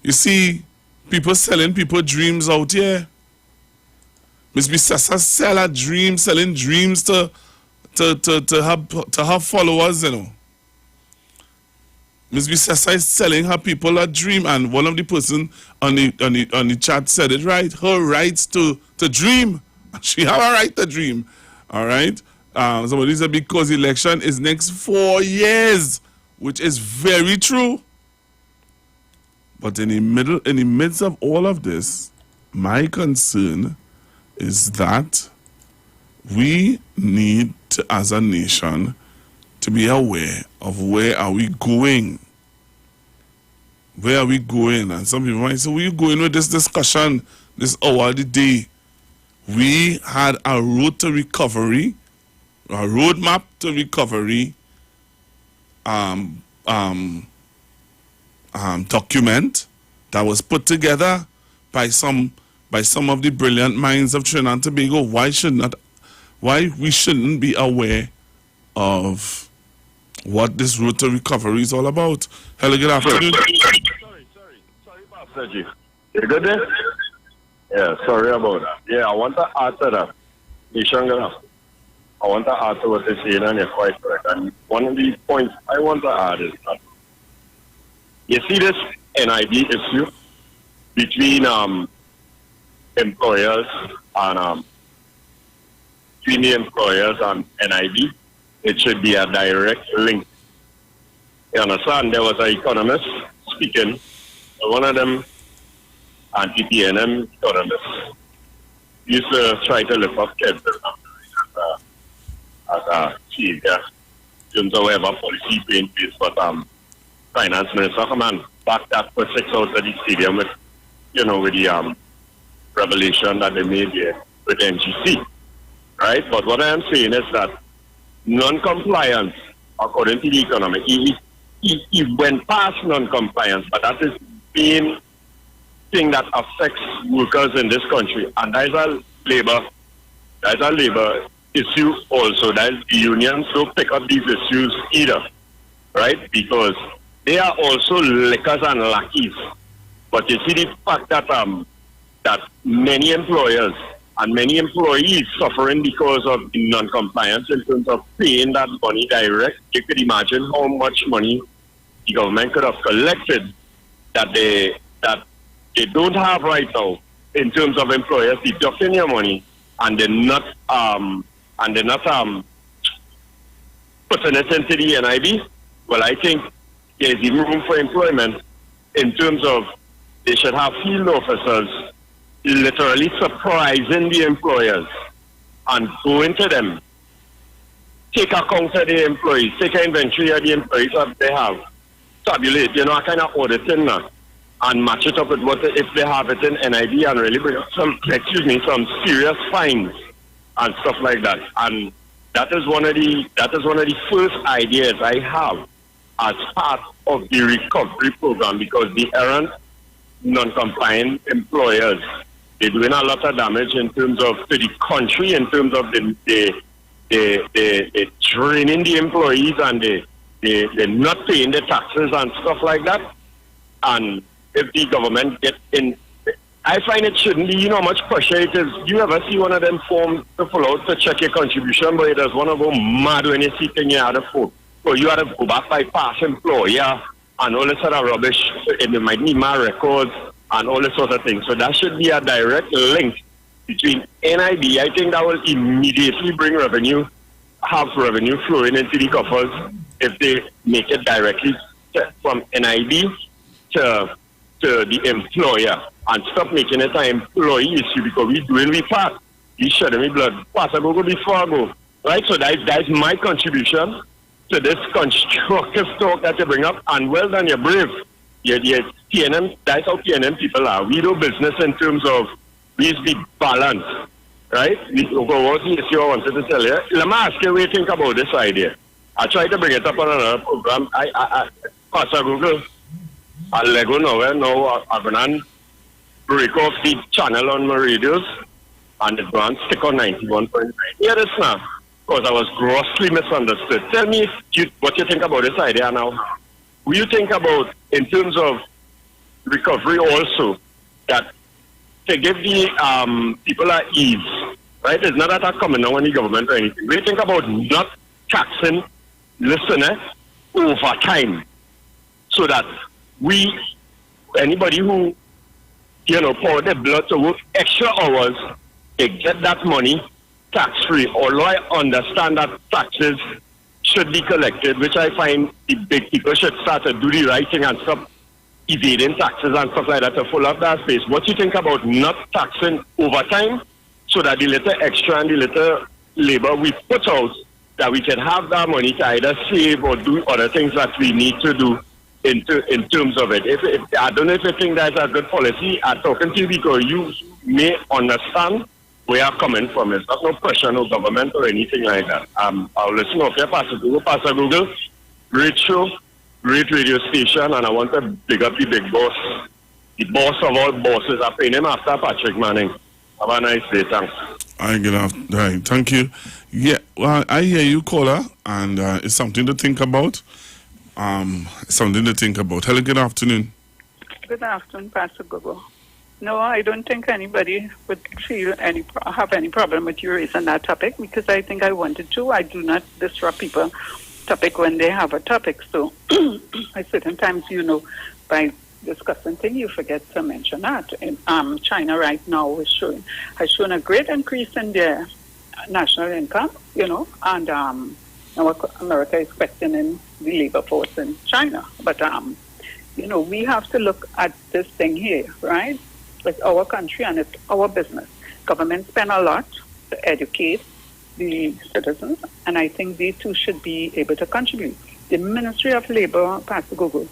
you see people selling people dreams out here. Miss Bissessa selling dreams to her followers, you know. Miss Bissessa is selling her people a dream, and one of the person on the chat said it right. Her rights to dream. She have a right to dream. All right. Somebody said because election is next 4 years, which is very true. But in the midst of all of this, my concern is that we need to, as a nation, to be aware of where are we going. Where are we going? And some people might say, where are you going with this discussion, this hour of the day? We had a road to recovery, a roadmap to recovery document that was put together by some of the brilliant minds of Trinidad and Tobago. Why we shouldn't be aware of what this road to recovery is all about. Hello, good afternoon. Sorry, Pastor G. You good there? Yeah, sorry about that. Yeah, I want to add to that. I want to add to what you're saying, and you're quite correct. And one of the points I want to add is that you see this NIB issue between employers and between the employers and NIB. It should be a direct link. You understand? There was an economist speaking, one of them anti-PNM economists used to try to lift up kids as a chief, yeah. In terms of whatever policy put in place, but finance minister come and back that for 6 out of the stadium with, you know, with the revelation that they made here with NGC, right? But what I am saying is that non-compliance, according to the economy, he went past non-compliance, but that is the main thing that affects workers in this country, and that is a labor issue also. That is, the unions don't pick up these issues either, right? Because they are also lickers and lackeys. But you see the fact that that many employers and many employees suffering because of the non-compliance in terms of paying that money direct. You could imagine how much money the government could have collected that they don't have right now in terms of employers deducting your money and they're not putting it into the NIB. Well, I think there's even room for employment in terms of they should have field officers literally surprising the employers and going to them, take account of the employees, take an inventory of the employees that they have, tabulate, you know, a kind of auditing now, and match it up with what if they have it in NIB and really bring some serious fines and stuff like that. And that is one of the first ideas I have as part of the recovery program, because the errant non-compliant employers, they're doing a lot of damage in terms of to the country, in terms of the training the employees and they're not paying the taxes and stuff like that. And if the government get in, I find it shouldn't be, you know how much pressure it is. You ever see one of them forms to fill out to check your contribution, but it does one of them mad when you see thing you had a phone. So you had to go back by past employer and all this sort of rubbish, and they might need my records and all this sort of things. So that should be a direct link between NIB. I think that will immediately bring revenue, have revenue flowing into the coffers if they make it directly from NIB to the employer and stop making it an employee issue, because we're doing we part. You shedding me blood. Pass I go before I go. Right? So that's my contribution to this constructive talk that you bring up. And well done, you're brave. You're TNM, that's how TNM people are. We do business in terms of we used to be balanced. Right? What's the issue I wanted to tell you? Let me ask you what you think about this idea. I tried to bring it up on another program. I Pastor Google. I'll let go now. I'm going to break off the channel on my radios and it's going to stick on 91.9. Hear this now. because I was grossly misunderstood. Tell me what you think about this idea now. Will you think about, in terms of recovery also, that to give the people at ease, right? It's not that coming now on the government or anything. We think about not taxing listener over time, so that anybody who, pour their blood to work extra hours, they get that money tax-free. Although I understand that taxes should be collected, which I find the big people should start to do the right thing and stop evading taxes and stuff like that to fill up that space. What do you think about not taxing overtime, so that the little extra and the little labor we put out, that we can have that money to either save or do other things that we need to do in terms of it? If I don't know if you think that's a good policy. I'm talking to you because you may understand where I'm coming from. It's not no pressure, no government or anything like that. I'll listen up here, Pastor Google, great show, great radio station, and I want to big up the big boss, the boss of all bosses. I pay him after Patrick Manning. Have a nice day, thanks. Right, thank you. Yeah, well, I hear you, caller, and it's something to think about. Hello, good afternoon. Good afternoon, Pastor Gogo. No, I don't think anybody would have any problem with you raising that topic, because I think I wanted to. I do not disrupt people's topic when they have a topic. So at certain times, by discussing things, you forget to mention that. And, China right now has shown a great increase in their national income, and now America is questioning the labor force in China. But, we have to look at this thing here, right? It's our country and it's our business. Government spend a lot to educate the citizens, and I think they too should be able to contribute. The Ministry of Labor, Pastor Google,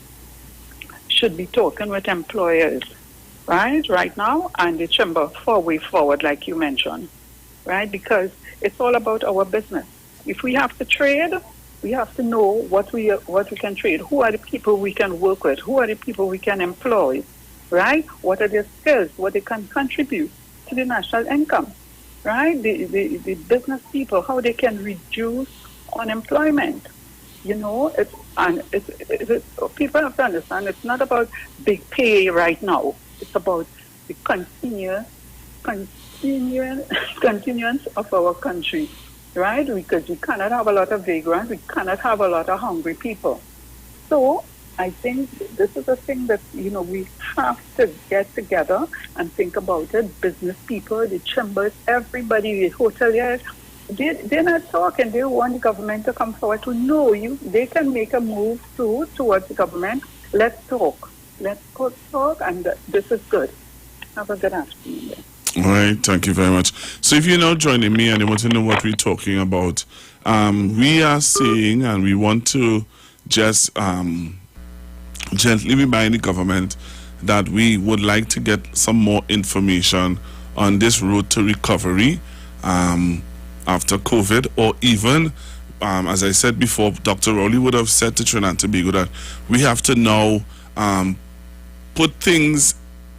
should be talking with employers, right now, and the chamber for way forward, like you mentioned, right? Because it's all about our business. If we have to trade, we have to know what we can trade. Who are the people we can work with? Who are the people we can employ, right? What are their skills? What they can contribute to the national income, right? The business people, how they can reduce unemployment. People have to understand it's not about big pay right now. It's about the continuance of our country, right? Because we cannot have a lot of vagrants, we cannot have a lot of hungry people. So I think this is a thing that, we have to get together and think about it. Business people, the chambers, everybody, the hoteliers, they're not talking. They want the government to come forward to know they can make a move towards the government. Let's talk. Let's talk, and this is good. Have a good afternoon. All right, thank you very much. So if you're now joining me and you want to know what we're talking about, we are saying, and we want to just gently remind the government that we would like to get some more information on this road to recovery after COVID, or even, as I said before, Dr. Rowley would have said to Trinidad and Tobago that we have to now put things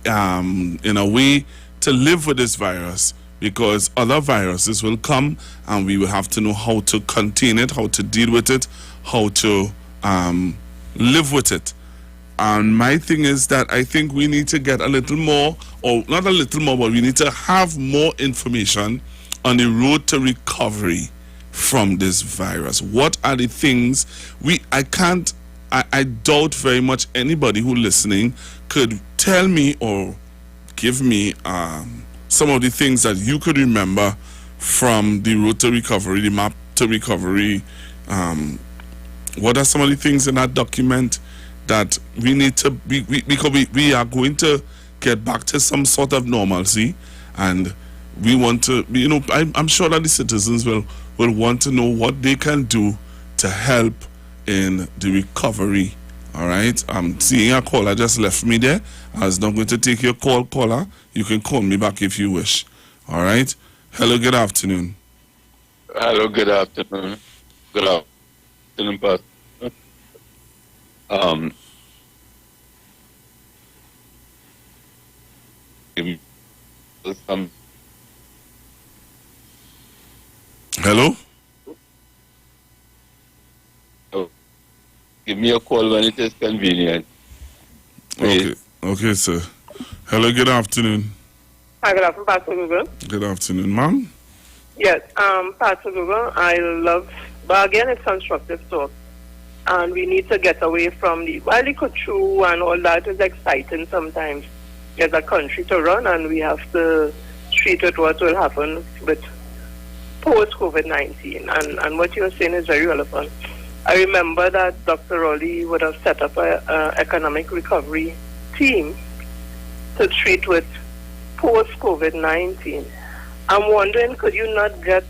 in a way to live with this virus, because other viruses will come and we will have to know how to contain it, how to deal with it, how to live with it. And my thing is that I think we need to get a little more, or not a little more, but we need to have more information on the road to recovery from this virus. What are the things I doubt very much anybody who listening could tell me or give me some of the things that you could remember from the road to recovery, the map to recovery. What are some of the things in that document that we need to be, because we are going to get back to some sort of normalcy, and we want to, I'm sure that the citizens will want to know what they can do to help in the recovery. All right, I'm seeing a caller just left me there. I was not going to take your call, caller. You can call me back if you wish. All right. Hello, good afternoon. Hello, good afternoon. Good afternoon, Pastor. Hello? Give me a call when it is convenient. Okay, okay, sir. Hello, good afternoon. Hi, good afternoon, Pastor Google. Good afternoon, ma'am. Yes, Pastor Google, I love, but again, it's constructive talk. And we need to get away from while the couture and all that is exciting sometimes. There's a country to run, and we have to treat with what will happen with post-COVID-19. And what you're saying is very relevant. I remember that Dr. Rowley would have set up an economic recovery team to treat with post-COVID-19. I'm wondering, could you not get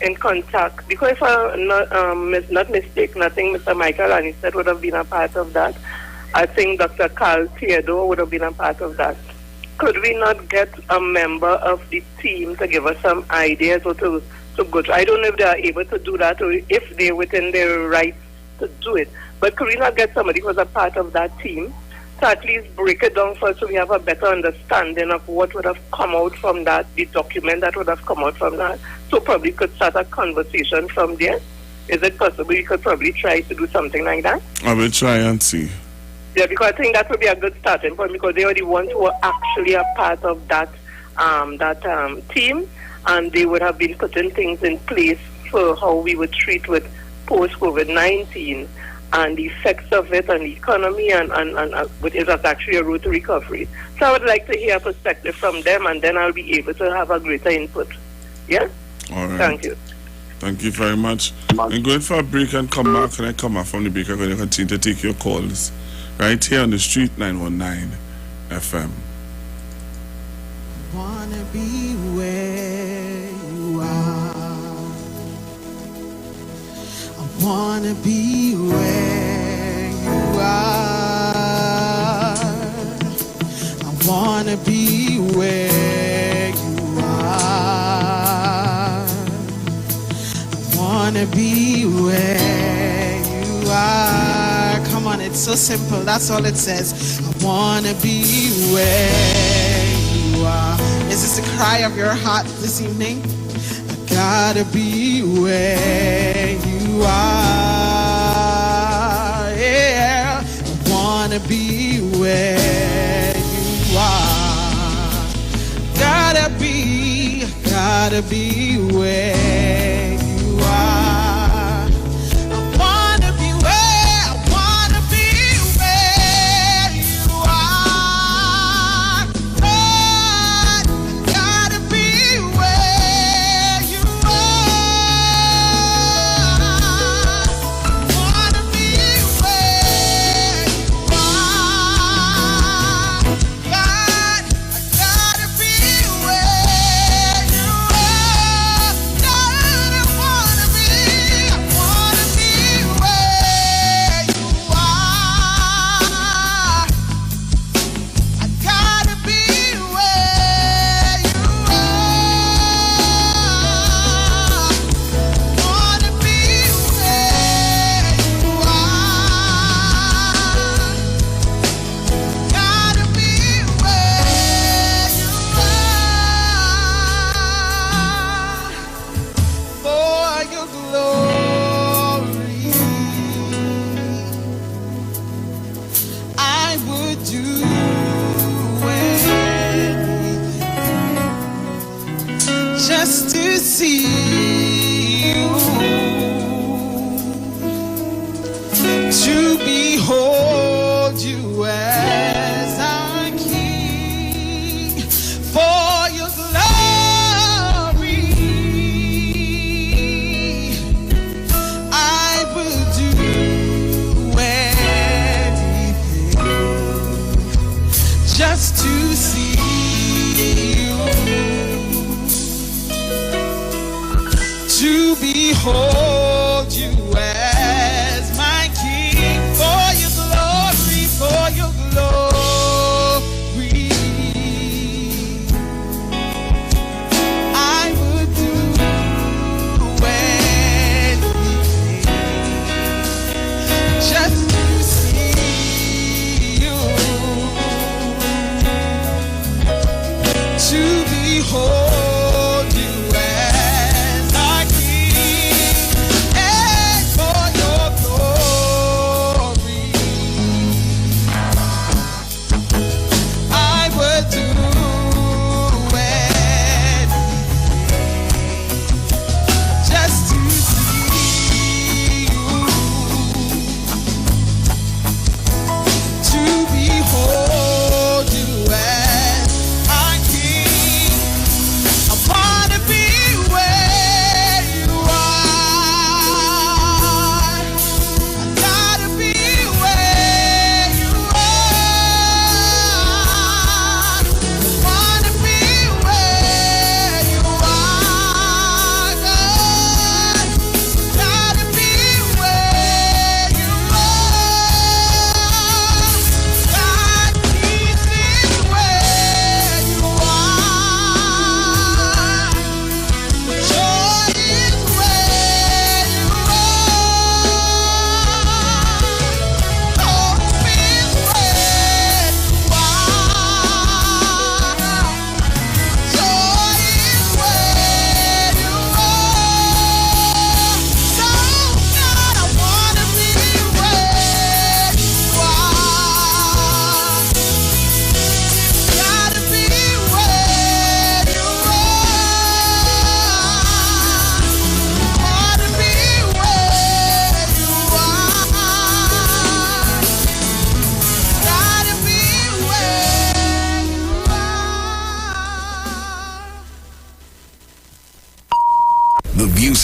in contact? Because if I'm not mistaken, I think Mr. Michael Anistet would have been a part of that. I think Dr. Carl Theodore would have been a part of that. Could we not get a member of the team to give us some ideas or to go to? I don't know if they are able to do that or if they're within their rights to do it. But could we not get somebody who was a part of that team to at least break it down first so we have a better understanding of what would have come out from that, the document that would have come out from that? So probably could start a conversation from there. Is it possible you could probably try to do something like that? I will try and see. Yeah, because I think that would be a good starting point because they are the ones who are actually a part of that team, and they would have been putting things in place for how we would treat with post-COVID-19 and the effects of it on the economy and it is actually a road to recovery. So I would like to hear a perspective from them, and then I'll be able to have a greater input. Yeah? All right. Thank you. Thank you very much. I'm going for a break and come back. When I come back from the break, I'm going to continue to take your calls right here on the street 919 FM. Wanna be where you are. I wanna be where you are. I wanna be where you are. I wanna be where you are. Come on, it's so simple. That's all it says. I wanna be where you are. Is this the cry of your heart this evening? I gotta be where you are. Yeah, I wanna be where you are. Gotta be where you are. I wanna be where, I wanna be where you are. Lord, I gotta be where you are. I wanna be where you are. God, I gotta be where you are.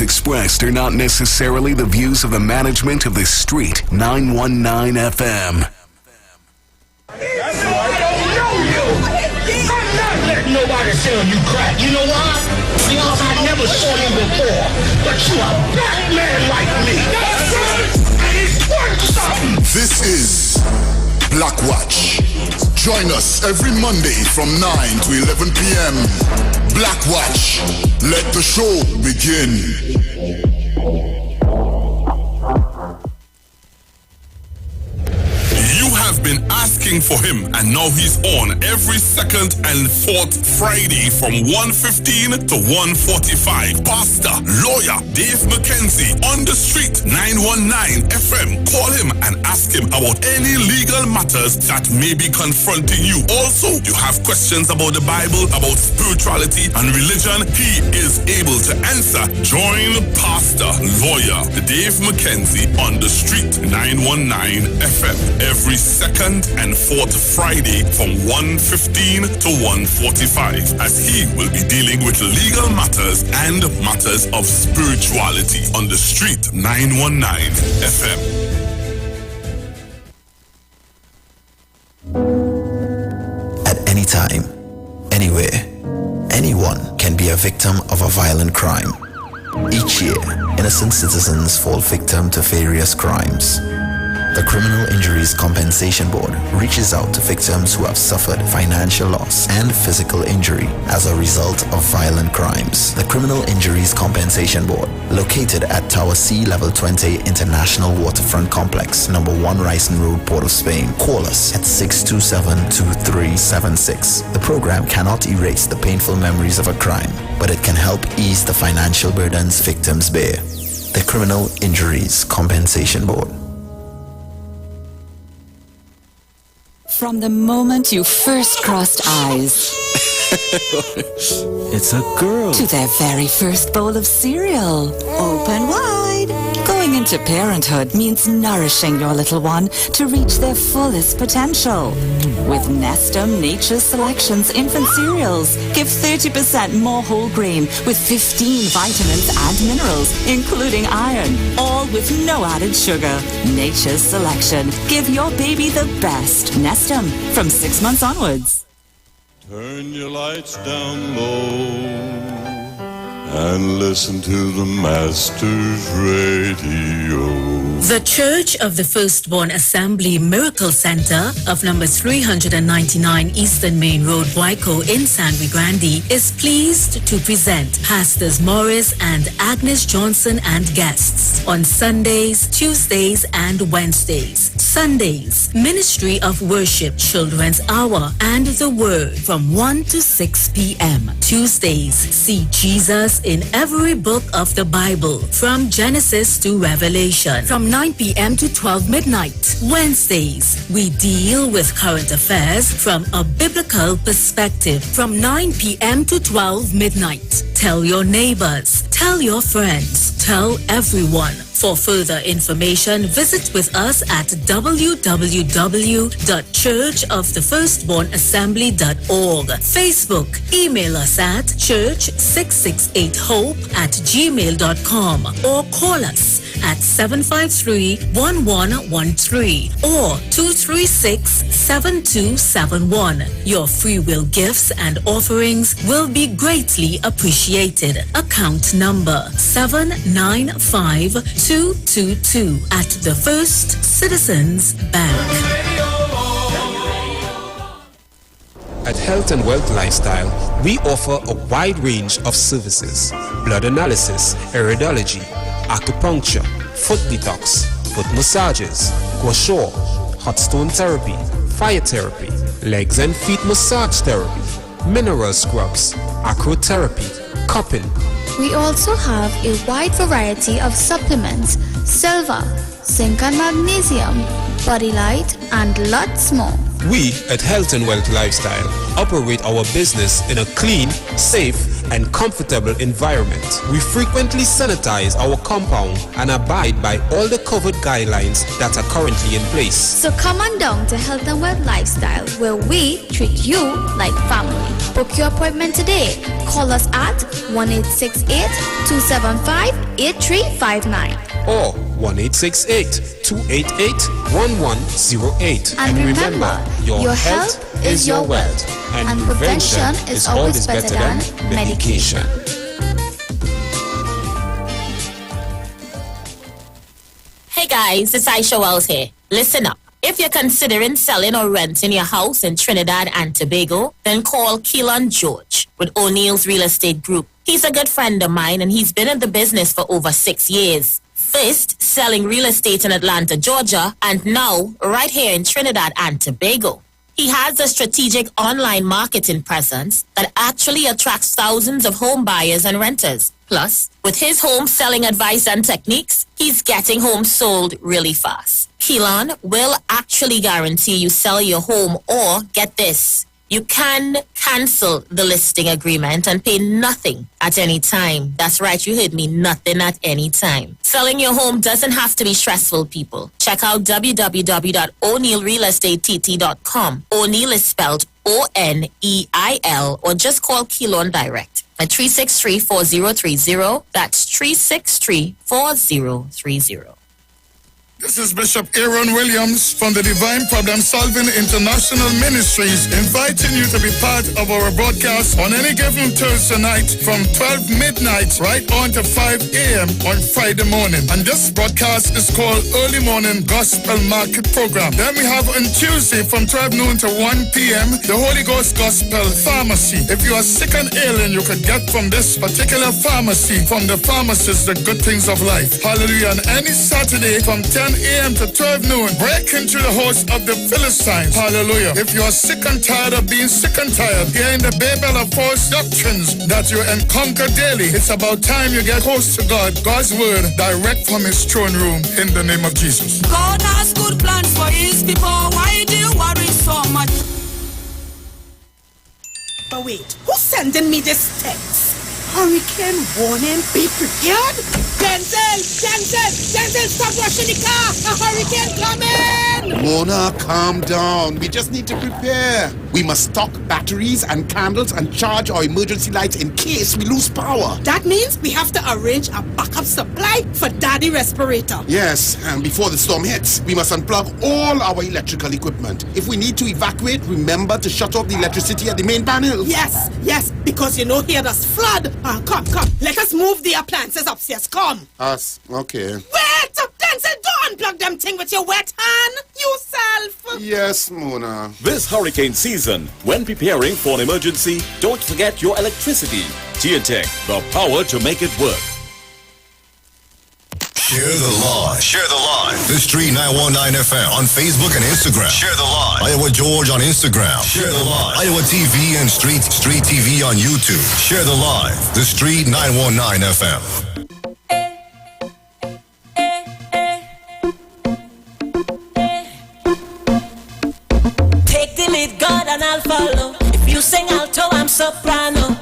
expressed are not necessarily the views of the management of the Street 919 FM. Nobody selling you crack. You know why? Because I never saw you before. But you a black man like me. And it's worth something. This is Black Watch. Join us every Monday from 9 to 11 p.m. Black Watch. Let the show begin. You have been asking for him, and now he's on every second and fourth Friday from 1:15 to 1:45. Pastor, lawyer Dave McKenzie on the Street 919 FM. Call him and ask him about any legal matters that may be confronting you. Also, you have questions about the Bible, about spirituality and religion. He is able to answer. Join Pastor, lawyer Dave McKenzie on the Street 919 FM every second and fourth Friday from 1:15 to 1:45, as he will be dealing with legal matters and matters of spirituality on the Street 919 FM. At any time, anywhere, anyone can be a victim of a violent crime. Each year, innocent citizens fall victim to various crimes. The Criminal Injuries Compensation Board reaches out to victims who have suffered financial loss and physical injury as a result of violent crimes. The Criminal Injuries Compensation Board, located at Tower C Level 20 International Waterfront Complex, number 1 Ryson Road, Port of Spain. Call us at 627-2376. The program cannot erase the painful memories of a crime, but it can help ease the financial burdens victims bear. The Criminal Injuries Compensation Board. From the moment you first crossed eyes, it's a girl. To their very first bowl of cereal. Open wide. Going into parenthood means nourishing your little one to reach their fullest potential. With Nestum Nature's Selections infant cereals, give 30% more whole grain with 15 vitamins and minerals, including iron, all with no added sugar. Nature's Selection. Give your baby the best. Nestum, from 6 months onwards. Turn your lights down low and listen to the Master's Radio. The Church of the Firstborn Assembly Miracle Center of number 399 Eastern Main Road, Waiko in San Luis Grande is pleased to present Pastors Morris and Agnes Johnson and guests on Sundays, Tuesdays, and Wednesdays. Sundays, Ministry of Worship, Children's Hour, and the Word from 1 to 6 p.m. Tuesdays, see Jesus in every book of the Bible from Genesis to Revelation from 9 p.m. to 12 midnight. Wednesdays, we deal with current affairs from a biblical perspective from 9 p.m. to 12 midnight. Tell your neighbors, tell your friends, tell everyone. For further information, visit with us at www.churchofthefirstbornassembly.org. Facebook, email us at church668hope@gmail.com or call us at 753-1113 or 236-7271. Your free will gifts and offerings will be greatly appreciated. Account number 795222 at the First Citizens Bank. At Health and Wealth Lifestyle, we offer a wide range of services: blood analysis, iridology, acupuncture, foot detox, foot massages, gua sha, hot stone therapy, fire therapy, legs and feet massage therapy, mineral scrubs, acrotherapy, cupping. We also have a wide variety of supplements, silver, zinc and magnesium, body light, and lots more. We at Health and Wealth Lifestyle operate our business in a clean, safe, and comfortable environment. We frequently sanitize our compound and abide by all the COVID guidelines that are currently in place. So come on down to Health and Wealth Lifestyle, where we treat you like family. Book your appointment today. Call us at 1-868-275-8359. Or 1-868-288-1108. And remember, your health is your wealth. And prevention is always better than medication. Hey guys, it's Aisha Wells here. Listen up. If you're considering selling or renting your house in Trinidad and Tobago, then call Keelan George with O'Neill's Real Estate Group. He's a good friend of mine and he's been in the business for over 6 years. First, selling real estate in Atlanta, Georgia, and now right here in Trinidad and Tobago. He has a strategic online marketing presence that actually attracts thousands of home buyers and renters. Plus, with his home selling advice and techniques, he's getting homes sold really fast. Keelan will actually guarantee you sell your home, or get this, you can cancel the listing agreement and pay nothing at any time. That's right, you heard me, nothing at any time. Selling your home doesn't have to be stressful, people. Check out www.o'neillrealestatetT.com. O'Neill is spelled O-N-E-I-L, or just call Keelan direct at 363-4030. That's 363-4030. This is Bishop Aaron Williams from the Divine Problem Solving International Ministries, inviting you to be part of our broadcast on any given Thursday night from 12 midnight right on to 5 a.m. on Friday morning. And this broadcast is called Early Morning Gospel Market Program. Then we have on Tuesday from 12 noon to 1 p.m. the Holy Ghost Gospel Pharmacy. If you are sick and ill, and you could get from this particular pharmacy, from the pharmacist, the good things of life. Hallelujah. And any Saturday from 10 a.m. to 12 noon, break into the host of the Philistines. Hallelujah. If you are sick and tired of being sick and tired, hearing the babel of false doctrines that you encounter daily, it's about time you get close to God, God's word, direct from his throne room, in the name of Jesus. God has good plans for his people. Why do you worry so much? But wait, who's sending me this text? Hurricane warning, be prepared? Denzel, stop rushing the car! A hurricane coming! Mona, calm down. We just need to prepare. We must stock batteries and candles and charge our emergency lights in case we lose power. That means we have to arrange a backup supply for Daddy respirator. Yes, and before the storm hits, we must unplug all our electrical equipment. If we need to evacuate, remember to shut off the electricity at the main panel. Yes, because you know here there's flood. Come, let us move the appliances upstairs, come. Us, okay. Wait, Denzel, don't unplug them thing with your wet hand, yourself. Yes, Mona. This hurricane season, when preparing for an emergency, don't forget your electricity. Geotech, the power to make it work. Share the live. Share the live. The Street 919 FM on Facebook and Instagram. Share the live. Iowa George on Instagram. Share the live. Iowa TV and Street TV on YouTube. Share the live. The Street 919 FM. Take the lead, God, and I'll follow. If you sing alto, I'm soprano.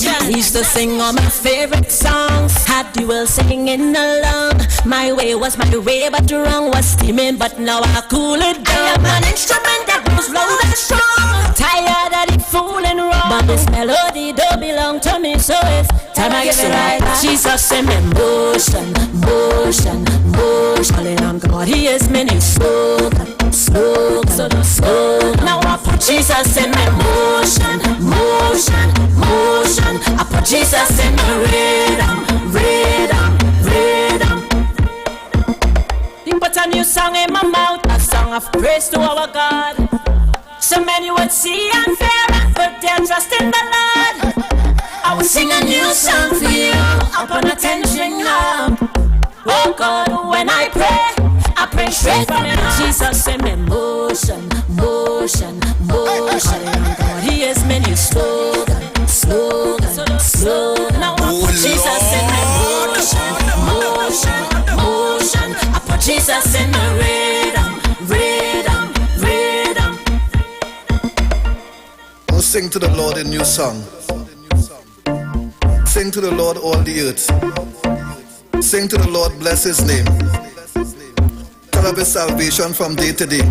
I used to sing all my favorite songs. Had you all singing along. My way was my way, but wrong was steaming. But now I cool it down. I am an instrument that grows loud and strong. Tired of it fooling wrong, but this melody don't belong to me, so it's time I get it right. Jesus in me, motion. Calling on God, he is many slogan. Now I put Jesus in my motion. I put Jesus in my rhythm. He put a new song in my mouth, a song of praise to our God. So many would see and fear, but their trust in the Lord. I will sing a new song for you upon a ten-string harp. Oh God, when I pray straight from your heart. Jesus in me, motion. God, he is many slogan. Now I put Jesus in me, motion. I put Jesus Jesus in the rhythm, rhythm, rhythm. Oh, sing to the Lord a new song. Sing to the Lord all the earth. Sing to the Lord, bless his name. Tell of his salvation from day to day.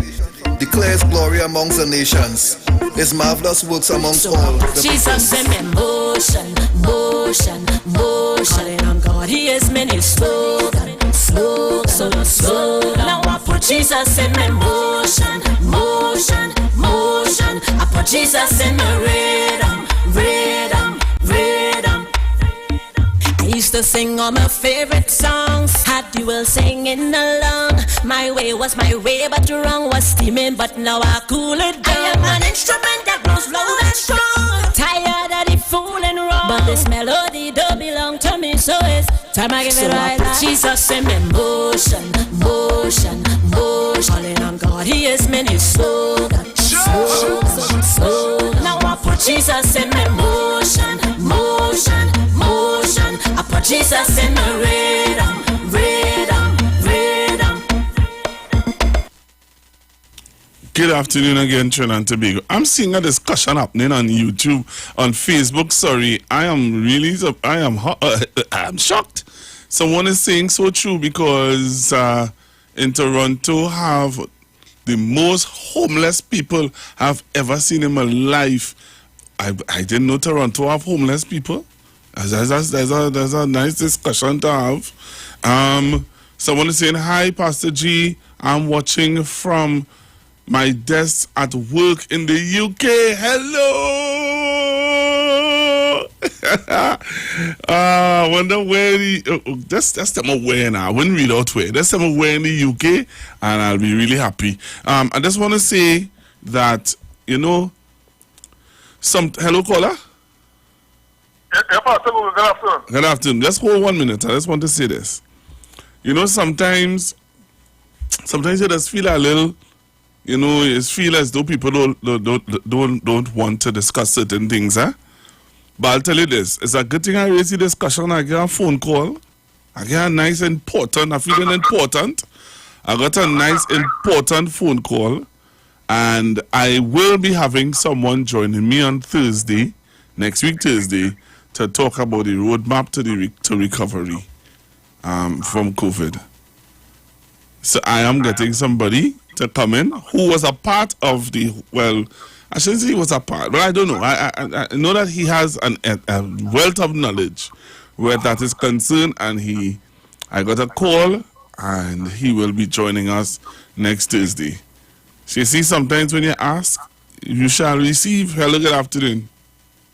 Declare his glory amongst the nations. His marvelous works amongst all. Jesus in me motion, motion, motion. Calling on God, he is many slogan, slogan, slogan. Now I put Jesus in me motion, motion, motion. I put Jesus in the rhythm, rhythm, rhythm. I used to sing all my favorite songs, had dual singing along. My way was my way, but the wrong was steaming, but now I cool it down. I am an instrument that grows loud and strong. Tired of the fooling wrong, but this melody don't belong to me, so it's time I give it right back. Jesus in me motion, motion, motion. Calling on God, he is many slogan, slogan, slogan. Now I put Jesus in me motion, motion, motion. I put Jesus in the rhythm, rhythm, rhythm. Good afternoon again, Trinidad and Tobago. I'm seeing a discussion happening on YouTube, on Facebook. Sorry, I am really, I'm shocked. Someone is saying so true because in Toronto have the most homeless people I've ever seen in my life. I didn't know Toronto have homeless people. There's a nice discussion to have. Someone is saying, hi, Pastor G. I'm watching from my desk at work in the UK. Hello! I wonder where that's them aware now. I wouldn't read out where. That's them aware in the UK, and I'll be really happy. I just want to say that, hello, caller? Yeah, Pastor, good afternoon. Good afternoon. Just hold 1 minute. I just want to say this. Sometimes you just feel a little, you feel as though people don't want to discuss certain things, huh? But I'll tell you this, it's a good thing I raised the discussion. I get a phone call. I get a nice important, I'm feeling important. I got a nice important phone call, and I will be having someone joining me on Thursday, next week Thursday, to talk about the roadmap to recovery from COVID. So I am getting somebody to come in who was a part of I shouldn't say he was a part, but I don't know. I know that he has a wealth of knowledge where that is concerned, and I got a call, and he will be joining us next Thursday. So you see, sometimes when you ask, you shall receive. Hello, good afternoon.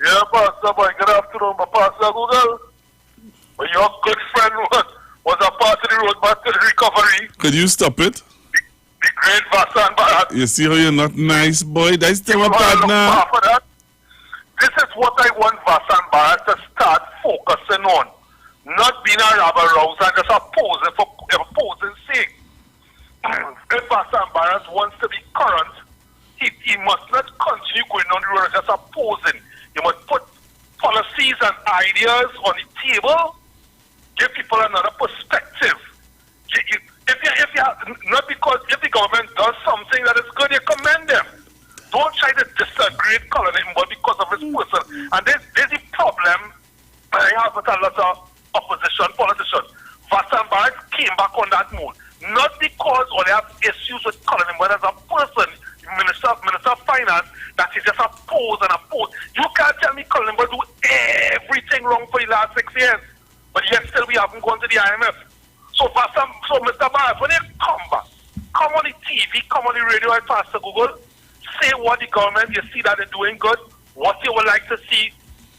Yeah, Pastor boy, good afternoon, my Pastor Google. But your good friend was a part of the roadmap to the recovery. Could you stop it? The great Vassan Bharat. You see how you're not nice, boy? That's still a partner. This is what I want Vassan Bharat to start focusing on. Not being a rabble rouser and just opposing for opposing's sake. If Vassan Bharat wants to be current, he must not continue going on the road and just opposing. You must put policies and ideas on the table, give people another perspective. Not because if the government does something that is good, you commend them. Don't try to disagree with Colin, but because of his person. And there's a problem I have with a lot of opposition politicians. Vassan Bharat came back on that mood. Not because they have issues with Colin, but as a person, Minister of Finance, that is just oppose and oppose. You can't tell me Colin will do everything wrong for the last 6 years, but yet still we haven't gone to the IMF. So Mr. Bharat, when you come back, come on the TV, come on the radio at Pastor Google, say what the government, you see that they're doing good, what you would like to see,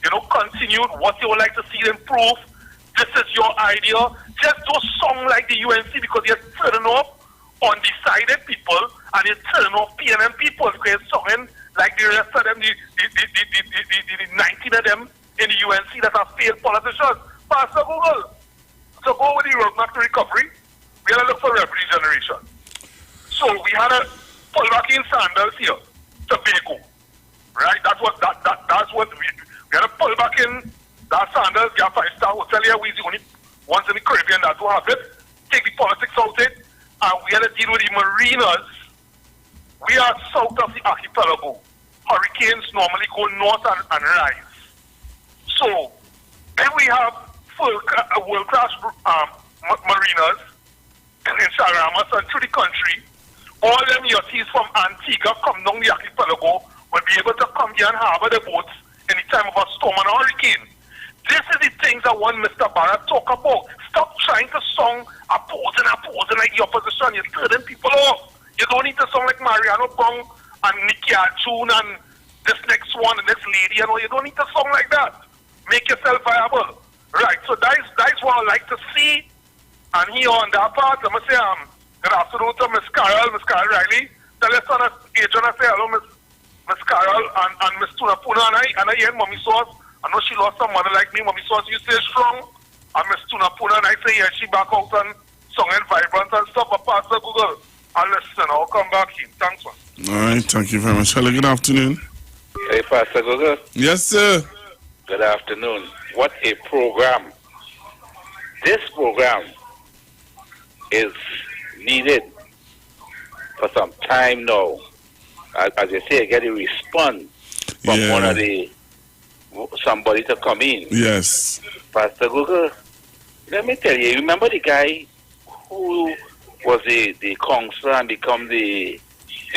continued, what you would like to see improve. This is your idea. Just do song like the UNC because you're turning off undecided people and you're turning off PNM people because you're songing like the rest of them, the 19 of them in the UNC that are failed politicians. Pastor Google. So go with the roadmap to recovery. We had to look for revenue generation. So we had to pull back in sandals here, Tobago. Right? That's what we had to pull back in that sandals, get a 5-star hotel here. We're the only ones in the Caribbean that do have it. Take the politics out of it. and we had to deal with the marinas. We are south of the archipelago. Hurricanes normally go north and rise. So, then we have world-class marinas in Saramas and through the country. All them yachties from Antigua come down the archipelago will be able to come here and harbor the boats any time of a storm and a hurricane. This is the things I want Mr. Barrett talk about. Stop trying to song opposing like the opposition. You're turning people off. You don't need to sound like Mariano Bong and Nicky June and this next one, the next lady. You don't need to sound like that. Make yourself viable. Right, so that's what I like to see. And here on that part, let me say, good afternoon to Miss Carol Riley. Tell us on agent, I say hello, Miss Carol and Miss Tuna Puna, and I hear Mommy Sauce. I know she lost some mother like me. Mommy Sauce, you stay strong. And Miss Tuna Puna, and I say, yeah, she back out and song and vibrant and stuff. But Pastor Google, I'll listen. I'll come back in. Thanks, man. All right, thank you very much. Hello, good afternoon. Hey, Pastor Google. Yes, sir. Good afternoon. What a program. This program is needed for some time now. As you say, I get a response from one of somebody to come in. Yes. Pastor Google, let me tell you, remember the guy who was the councillor and become the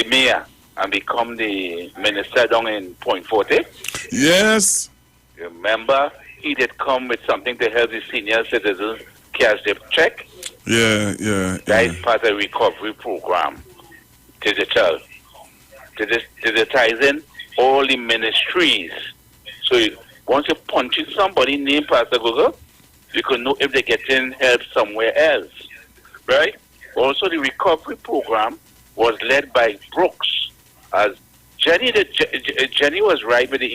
mayor and become the minister down in Point Forte? Yes. Remember, he did come with something to help the senior citizens cash their check? Yeah. That is part of the recovery program. Digital. Digitizing all the ministries. So once you punch in somebody's name, Pastor Google, you can know if they're getting help somewhere else. Right? Also, the recovery program was led by Brooks. As Jenny was right with the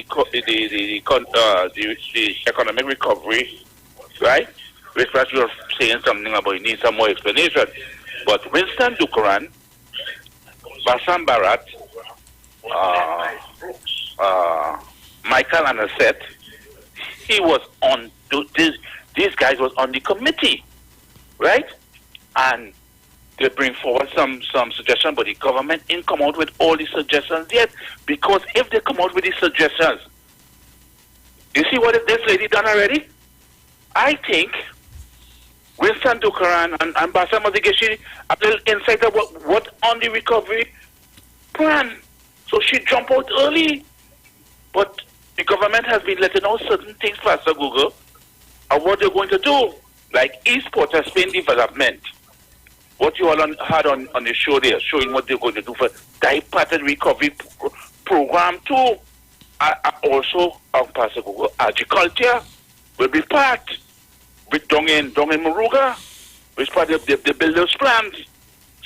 economic recovery, right? Which was you were saying something about you need some more explanation. But Winston Dukaran, Bassam Barat, Michael Anaset, he was on these guys was on the committee, right? And they bring forward some suggestions, but the government ain't come out with all the suggestions yet. Because if they come out with these suggestions, you see what this lady done already? I think Winston Dukaran and Bassam Mazigeshi a little insight of what on the recovery plan. So she jumped out early. But the government has been letting out certain things, Pastor Google, of what they're going to do. Like East Port of Spain development. What you all had on the show there, showing what they're going to do for diaparted recovery program too. Also, Pastor Google, agriculture will be part with down in Maruga, which part of the builders' plans.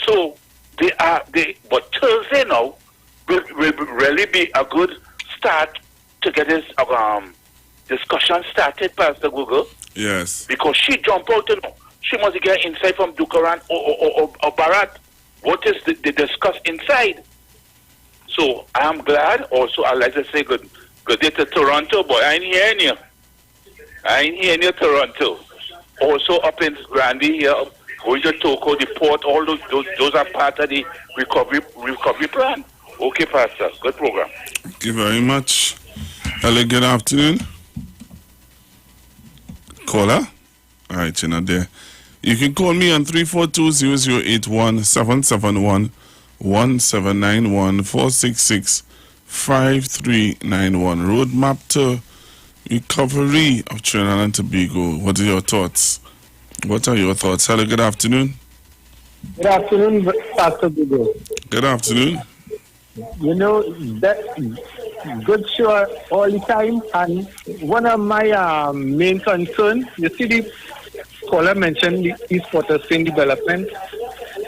So but Thursday now will really be a good start to get this discussion started, Pastor Google. Yes. Because she jumped out and she must get insight from Dukaran or Barat. What is they discuss inside? So I'm glad. Also, I'd like to say good day to Toronto, but I ain't hearing you. I ain't hearing you, Toronto. Also up in Randy here, going to Toko, the port, all those are part of the recovery plan. Okay, Pastor. Good program. Thank you very much. Hello, good afternoon. Caller? All right, you're not there. You can call me on 342-0081-7791-466-5391. Roadmap to recovery of Trinidad and Tobago. What are your thoughts? Hello, good afternoon. Good afternoon, Pastor Gugu. Good afternoon. You know, that good show all the time, and one of my main concerns, you see the caller mentioned the East Port of Spain development,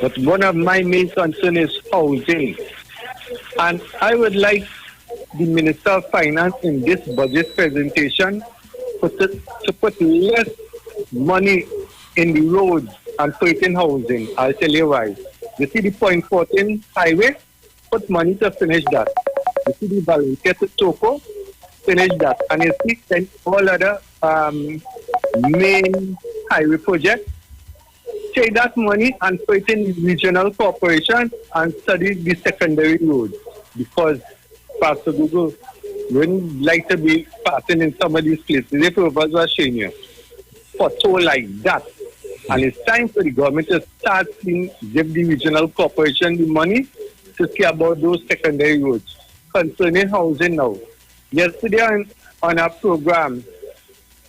but one of my main concerns is housing. And I would like the Minister of Finance in this budget presentation to put less money in the roads and put it in housing. I'll tell you why. You see the Point 14 highway? Put money to finish that. You see the Volunteer to Toko? Finish that. And you see all other main highway projects, take that money and put it in regional corporation and study the secondary roads. Because, Pastor Google, we wouldn't like to be passing in some of these places. If it was showing you for toll like that. And it's time for the government to start give the regional corporation the money to care about those secondary roads. Concerning housing now. Yesterday on our program,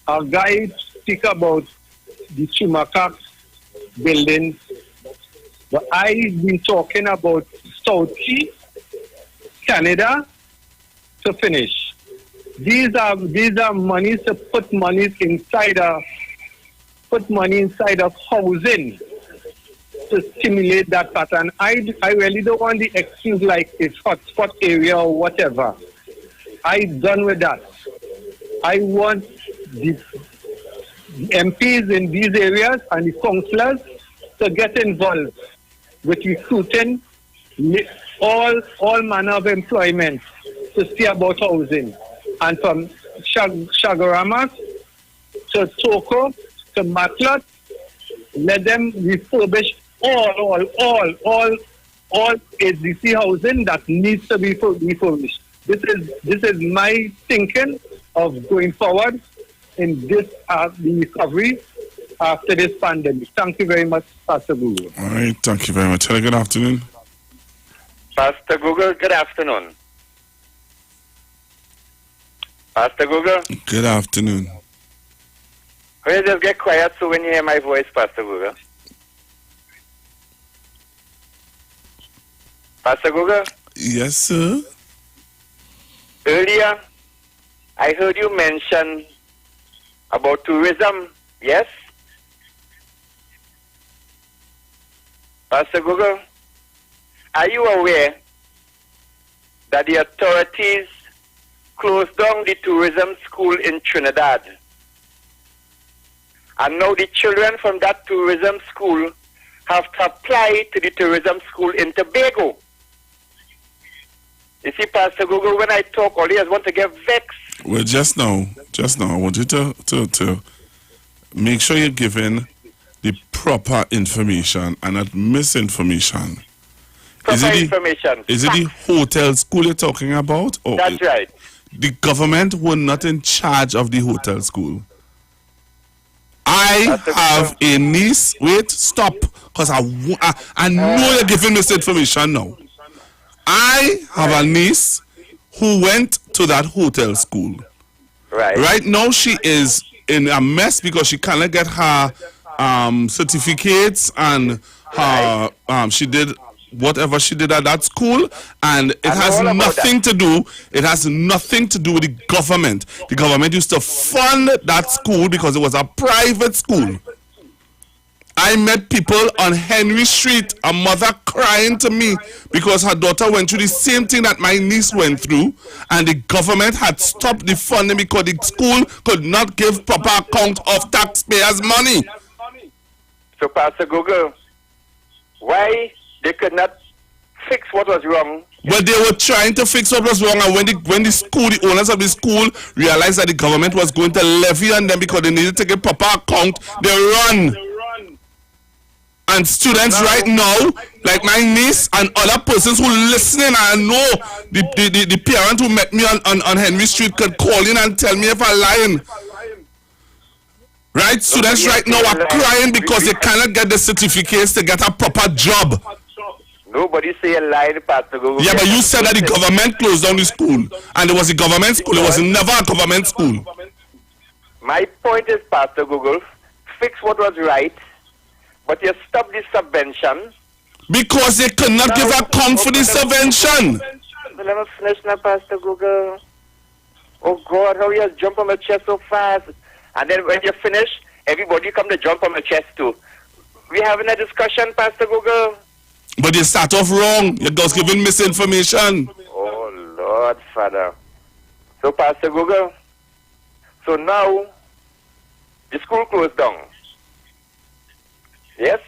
our guy speak about the Chumaka buildings, but I've been talking about South Key, Canada, to finish. These are monies to put money inside of housing to stimulate that pattern. I really don't want the excuse like it's hotspot area or whatever. I'm done with that. I want the MPs in these areas and the councillors to get involved with recruiting all manner of employment to see about housing. And from Shagaramas to Toko to Matlat, let them refurbish all ADC housing that needs to be refurbished. This is my thinking of going forward in this the recovery after this pandemic. Thank you very much, Pastor Google. All right, thank you very much. Hello, good afternoon. Pastor Google, good afternoon. Pastor Google. Good afternoon. Will you just get quiet so when you hear my voice, Pastor Google? Pastor Google? Yes, sir. Earlier, I heard you mention about tourism, yes? Pastor Google, are you aware that the authorities closed down the tourism school in Trinidad? And now the children from that tourism school have to apply to the tourism school in Tobago. You see, Pastor Google, when I talk, all he has want to get vexed. Well, just now, I want you to make sure you're giving the proper information and not misinformation. Information. Is it the hotel school you're talking about? Or That's right. The government were not in charge of the hotel school. I have a niece. Wait, stop. Because I know you're giving misinformation now. I have a niece who went to that hotel school. Right. Right now she is in a mess because she cannot get her certificates and her she did whatever she did at that school, and it has nothing to do. It has nothing to do with the government. The government used to fund that school because it was a private school. I met people on Henry Street, a mother crying to me because her daughter went through the same thing that my niece went through, and the government had stopped the funding because the school could not give proper account of taxpayers' money. So, Pastor Google, why they could not fix what was wrong? Well, they were trying to fix what was wrong, and when the owners of the school realized that the government was going to levy on them because they needed to give proper account, they run. And students right now, like my niece and other persons who listening, I know the parent who met me on Henry Street could call in and tell me if I'm lying. Right? Students right now are crying because they cannot get the certificates to get a proper job. Nobody say a lie, Pastor Google. Yeah, but you said that the government closed down the school. And it was a government school. It was never a government school. My point is, Pastor Google, fix what was right, but you stop the subvention. Because they could not give account for the subvention. Well, let me finish now, Pastor Google. Oh, God, how you jump on my chest so fast. And then when you finish, everybody come to jump on my chest too. We having a discussion, Pastor Google. But you start off wrong. You're just giving misinformation. Oh, Lord, Father. So, Pastor Google, so now the school closed down. Yes?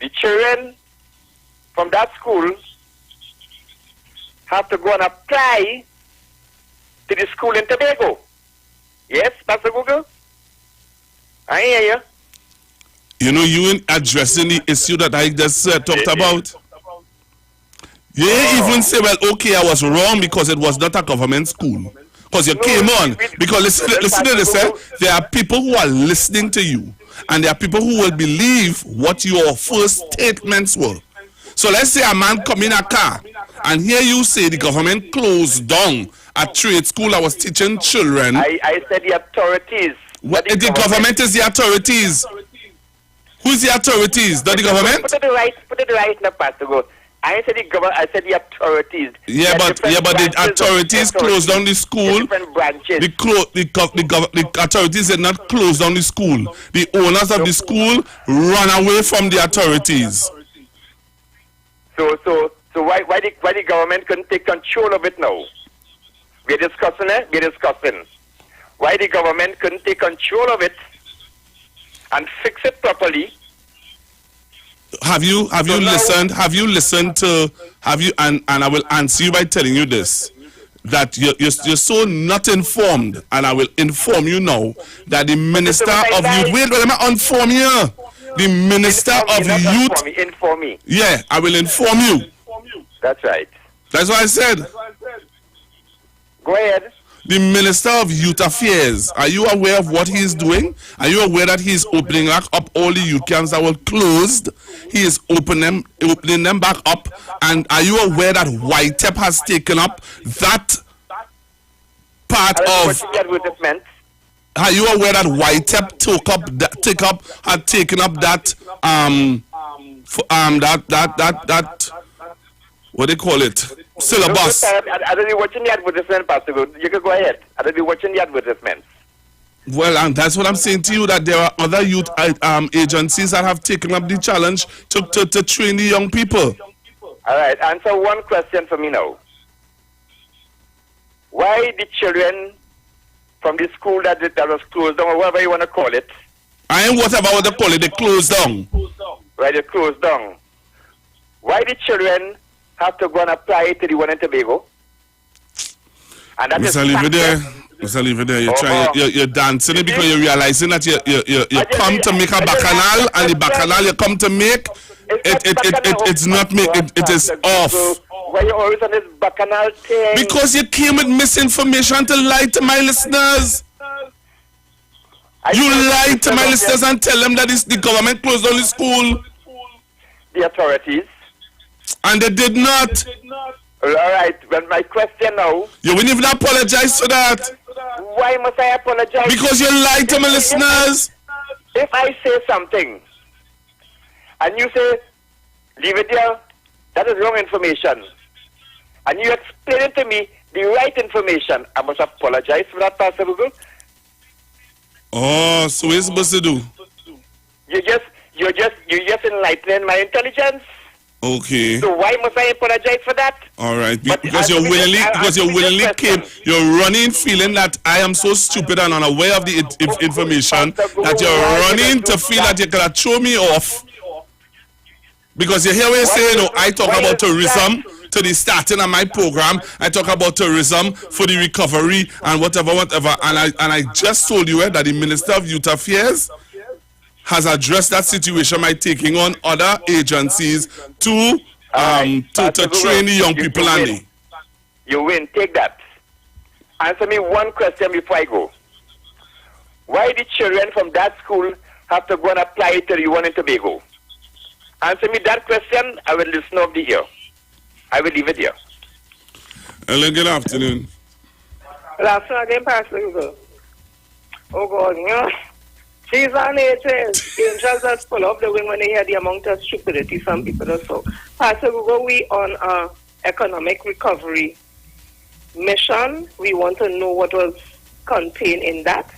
The children from that school have to go and apply to the school in Tobago. Yes, Pastor Google? I hear you. You know, you in addressing the issue that I just talked about. You even say, well, okay, I was wrong because it was not a government school. Because you came on. Because listen to this, there are people who are listening to you. And there are people who will believe what your first statements were. So let's say a man come in a car and hear you say the government closed down a trade school that was teaching children. I said the authorities. What, the government is the authorities. Who's the authorities? Not the government? Put it right now, Pastor Go. I said the government. I said the authorities. Yeah, but the authorities closed down the school. Different branches. The authorities did not close down the school. The owners of the school run away from the authorities. So why the government couldn't take control of it now? We're discussing it. We're discussing why the government couldn't take control of it and fix it properly. Have you listened? Have you listened to? And I will answer you by telling you this: that you're so not informed, and I will inform you now that the Minister of Youth. Wait, let me inform you. The Minister of Youth. Inform me. Yeah, I will inform you. That's right. That's what I said. Go ahead. The Minister of Youth Affairs, are you aware of what he is doing? Are you aware that he is opening up all the youth camps that were closed? He is opening them back up. And are you aware that YTEP has taken up that part of... Are you aware that YTEP had taken up that what do they call it? Syllabus. I don't be watching the advertisement, Pastor. You can go ahead. I don't be watching the advertisement. Well, and that's what I'm saying to you, that there are other youth agencies that have taken up the challenge to train the young people. All right, answer one question for me now. Why the children from the school that was closed down, or whatever you want to call it? I ain't whatever what they call it, they closed down. Right, they closed down. Why the children have to go and apply to the one in Tobago? And that Mr. Leave it there. Mr. Leave it there. You're dancing it because you're realizing that you come to make a bacchanal, and the bacchanal you come to make, it's not make, it is off. Why you always on this bacchanal thing? Because you came with misinformation to lie to my listeners. You lied to my listeners and tell them that the government closed down the school. The authorities. And they did not. All right, but my question now... You wouldn't even apologize for that. Why must I apologize? Because you lied to my listeners. If I say something, and you say, leave it there, that is wrong information, and you explain it to me, the right information, I must apologize for that, Pastor Google. Oh, so what are you supposed to do? You're just enlightening my intelligence. Okay. So why must I apologize for that? All right, because you willingly came. You're running feeling that I am so stupid and unaware of the information that you're running to feel that you can throw me off. Because you hear what you say, I talk about tourism to the starting of my program. I talk about tourism for the recovery and whatever. And I just told you that the Minister of Youth Affairs has addressed that situation by taking on other agencies to train the young people and they. You win. Take that. Answer me one question before I go. Why did children from that school have to go and apply to the one in Tobago? Answer me that question. I will listen off the ear. I will leave it here. Hello, good afternoon. Good afternoon again, Pastor Hugo. Oh God, you know. These are natures. Angels just pull up the wing when they hear the amount of stupidity some people do. So, Pastor Google, we on an economic recovery mission. We want to know what was contained in that.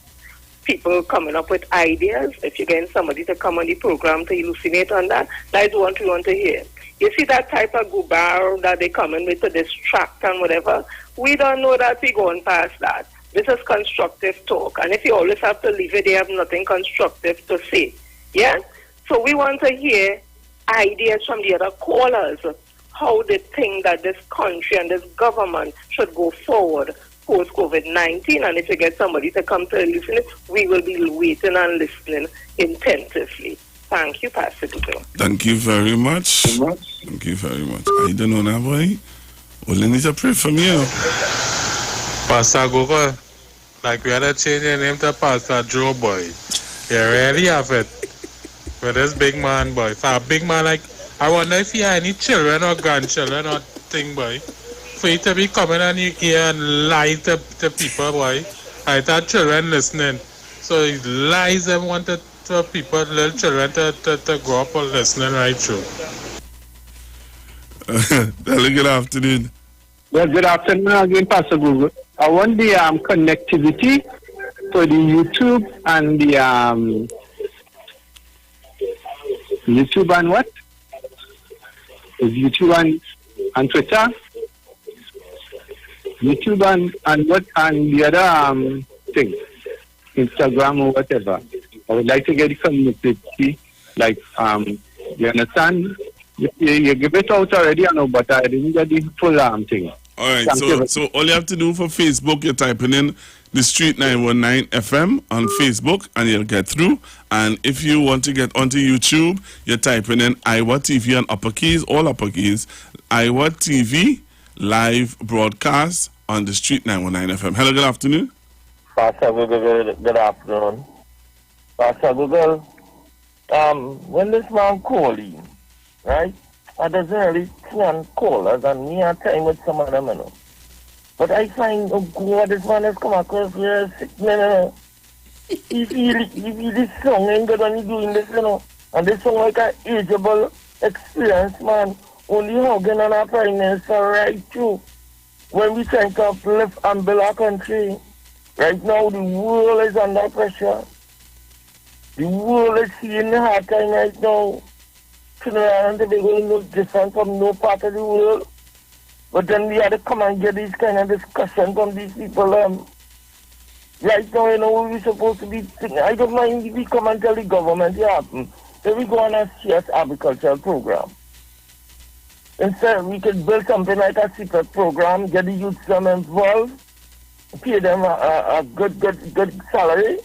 People coming up with ideas. If you're getting somebody to come on the program to elucidate on that, that's what we want to hear. You see that type of gubar that they come in with to distract and whatever? We don't know that we're going past that. This is constructive talk. And if you always have to leave it, they have nothing constructive to say. Yeah? So we want to hear ideas from the other callers, how they think that this country and this government should go forward post-COVID-19. And if you get somebody to come to listen, we will be waiting and listening intensively. Thank you, Pastor Google. Thank you very much. Thank you very much. I don't know now, boy. Well, I need to pray for me. Pastor Google, like we had to change your name to Pastor Joe, boy. You really have it. With this big man, boy. For a big man, like, I wonder if he had any children or grandchildren or thing, boy. For you to be coming and you here and lie to people, boy. I thought children listening. So he lies and wanted to people, little children to grow up and listening right through. Good afternoon. Well, good afternoon again, Pastor Google. I want the connectivity for the YouTube and the YouTube and what? Is YouTube and Twitter? YouTube and what, and the other thing, Instagram or whatever. I would like to get the connectivity, like, you understand? You give it out already, I know, but I didn't get the full thing. All right, so all you have to do for Facebook, you're typing in the Street 919 FM on Facebook, and you'll get through. And if you want to get onto YouTube, you're typing in Iwer TV on upperkeys, all upperkeys, Iwer TV live broadcast on the Street 919 FM. Hello, good afternoon. Pastor Google, good afternoon. Pastor Google, when this man called him, right? I doesn't really can call us and me have time with some of them, you know. But I find, oh God, this man has come across here sick, you know. If this song ain't good when he doing this, you know. And this song like an ageable experience, man. Only hugging on our prime minister right through. When we try to uplift and build our country, right now the world is under pressure. The world is seeing the hard time right now. Trinidad and Tobago is no different from no part of the world. But then we had to come and get this kind of discussion from these people. Right now, you know, we're supposed to be thinking. I don't mind if we come and tell the government it happened. Then we go on a CS agricultural program. Instead, we could build something like a secret program, get the youth involved, pay them a good salary,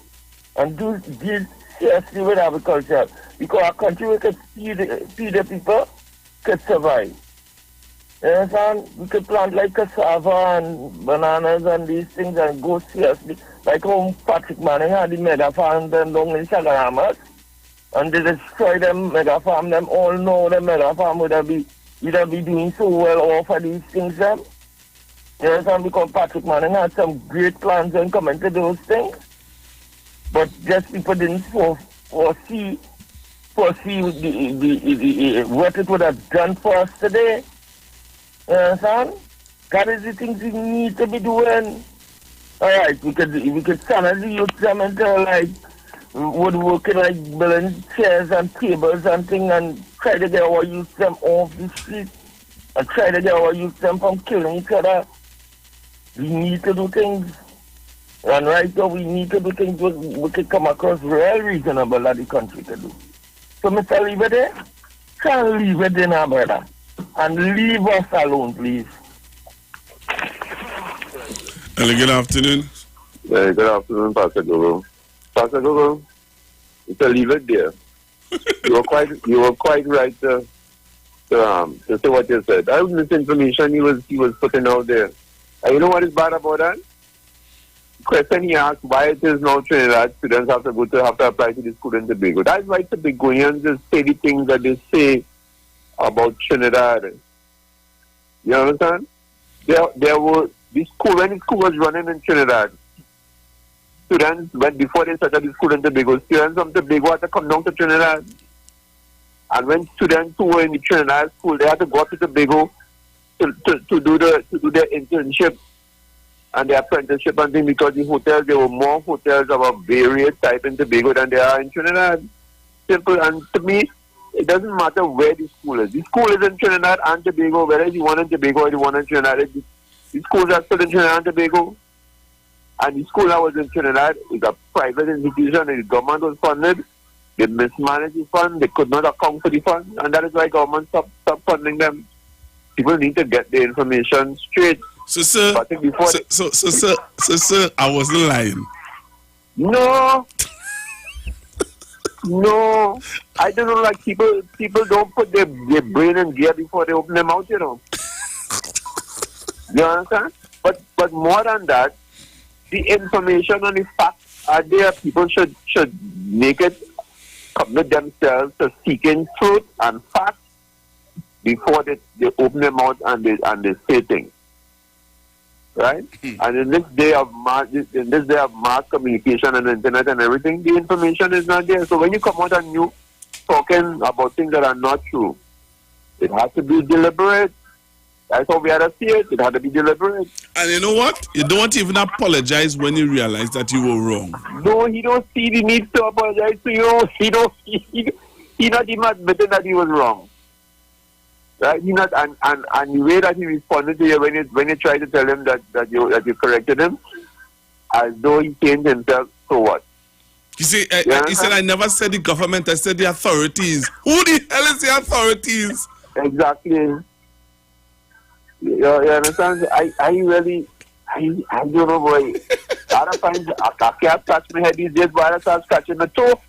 and do deal seriously with agriculture. Because our country, we could feed the people, could survive. You understand? We could plant like cassava and bananas and these things and go seriously. Like how Patrick Manning had the mega farm down in Shagaramas, and they destroy them mega farm. Them all know the mega farm would have be doing so well off of these things. Them. You understand? Because Patrick Manning had some great plans and coming to those things. But just people didn't foresee what it would have done for us today. You understand? That is the things we need to be doing. Alright, we could stand as the youth them until like woodworking, like building chairs and tables and things, and try to get our youth them off the street and try to get our youth them from killing each other. We need to do things. And right now we need to do things we can come across real reasonable that the country to do. So Mr. Leave it there, try and leave it there now, brother. And leave us alone, please. Hello, good afternoon. Good afternoon, Pastor Gogo. Pastor Gogo, you can leave it there. You were quite right to say what you said. That was misinformation he was putting out there. And you know what is bad about that? Question he asked why it is now Trinidad students have to apply to the school in Tobago. That's why Tobagoans just say the things that they say about Trinidad. You understand? There were the school when the school was running in Trinidad. Students, before they started the school in Tobago, students from Tobago had to come down to Trinidad. And when students who were in the Trinidad school, they had to go to Tobago to do their internship and their apprenticeship and things, because the hotels, there were more hotels of a various type in Tobago than there are in Trinidad. Simple. And to me, it doesn't matter where the school is. The school is in Trinidad and Tobago, whether it's the one in Tobago or the one in Trinidad. The schools are still in Trinidad and Tobago. And the school that was in Trinidad is a private institution, and the government was funded. They mismanaged the fund. They could not account for the fund. And that is why government stopped funding them. People need to get the information straight. So, sir, I wasn't lying. No. No, I don't know. Like people don't put their brain in gear before they open their mouth. You know. You understand? But more than that, the information and the facts are there. People should make it commit themselves to seeking truth and facts before they open their mouth and they say things. Right? And in this day of mass communication and internet and everything, the information is not there. So when you come out and you talking about things that are not true, it has to be deliberate. That's how we had to see it. It had to be deliberate. And you know what? You don't even apologize when you realize that you were wrong. No, he don't see the need to apologize to you. He not even admitting that he was wrong. Right? He not and the way that he responded to you when you tried to tell him that you corrected him, as though he changed himself. So what? You see, he said I never said the government. I said the authorities. Who the hell is the authorities? Exactly. You understand? I don't know, boy. Other times I can't scratch my head these days, but I start scratching my toe.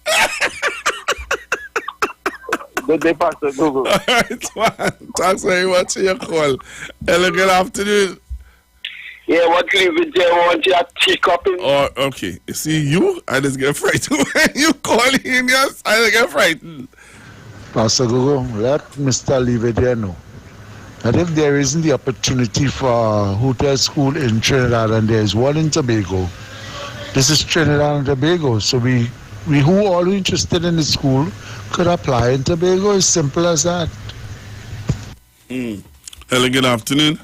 Good day, Pastor Google. All right, man. Thanks very much for your call. Hello, good afternoon. Yeah, what leave it there? Want your teacup in? Oh, okay. You see, I just get frightened when you call in. Yes, I just get frightened. Pastor Google, let Mr. Leavitt know that if there isn't the opportunity for a hotel school in Trinidad and there is one in Tobago, this is Trinidad and Tobago. So we who are interested in the school could apply in Tobago. As simple as that. Hello, good afternoon.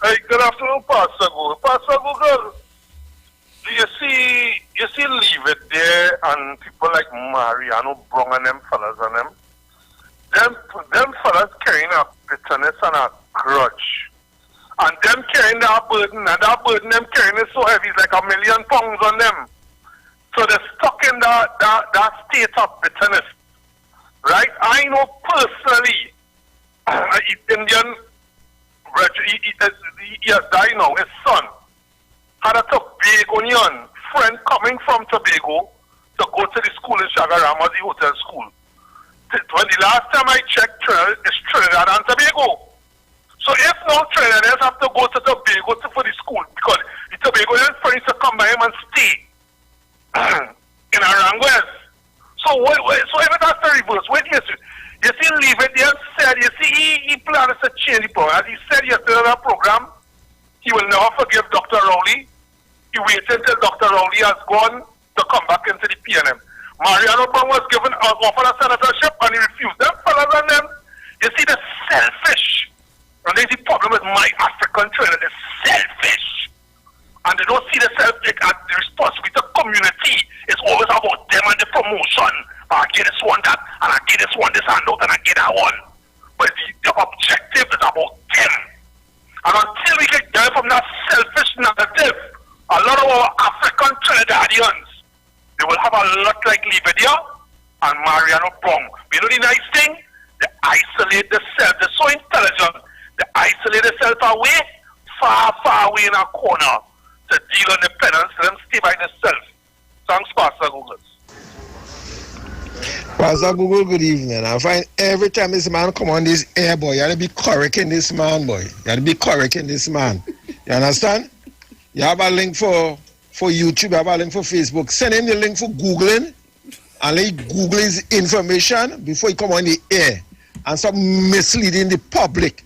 Hey, good afternoon, Pastor Google. Pastor Google, do you see Leave It there and people like Mariano Brong and them fellas and them? Them fellas carrying a bitterness and a grudge. And them carrying that burden, and that burden them carrying is so heavy, it's like 1 million pounds on them. So they're stuck in that state of bitterness. Right? I know personally, Indian, yes, I know, his son had a Tobagonian friend coming from Tobago to go to the school in Shagarama, the hotel school. When the last time I checked, it's Trinidad and Tobago. So if no Trinidadians have to go to Tobago for the school, because the Tobagonian friends to come by him and stay in Aranguez. So if it has to reverse, wait a minute. You see, Leave It there said, you see, he plans to change the program. As he said yesterday on that program, he will never forgive Dr. Rowley. He waited until Dr. Rowley has gone to come back into the PNM. Mariano Brown was given offered a senatorship and he refused. Them fellas and them, you see, they're selfish. And there's the problem with my African trainer, they're selfish. And they don't see themselves as the responsibility of the community. It's always about them and the promotion. I get this one, that, and I get this one, this handout, and I get that one. But the objective is about them. And until we get down from that selfish narrative, a lot of our African Trinidadians, they will have a lot like Lividia and Mariano Brong. You know the nice thing? They isolate themselves. They're so intelligent. They isolate themselves away, far away in a corner to deal on the penance. Let them stay by themselves. Thanks, Pastor Google. Pastor Google, good evening. I find every time this man come on this air, boy, you have to be correcting this man, boy. You have to be correcting this man. You understand? You have a link for YouTube, you have a link for Facebook. Send him the link for Googling and let him Google his information before he come on the air and stop misleading the public.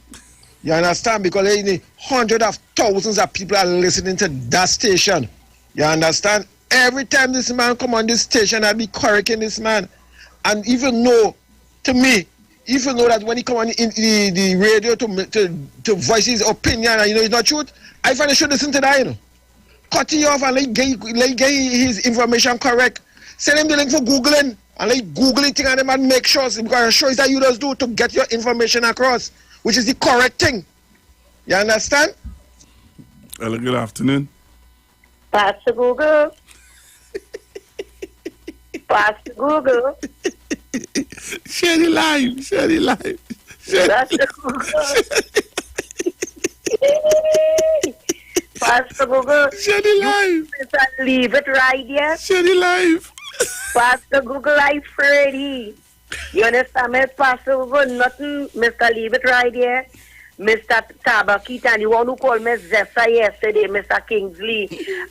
You understand? Because hundreds of thousands of people are listening to that station. You understand? Every time this man come on this station, I'll be correcting this man. And even know, to me, even know that when he come on the radio to voice his opinion and it's not truth, I find I should listen to that, Cut it off and let get his information correct. Send him the link for Googling and let Google it and man make sure, because sure is that you just do to get your information across, which is the correct thing. You understand? Hello, good afternoon. Pastor Google. Pastor Google. Share the live. Share the live. Pastor Google. Pastor Google. Share the live. Leave it right there. Share the live. Pastor Google, I Freddy. You understand me? Pastor Google, nothing, Mr. Leave It Right Here. Mr. Tabakit, and you want to call me Zessa yesterday, Mr. Kingsley.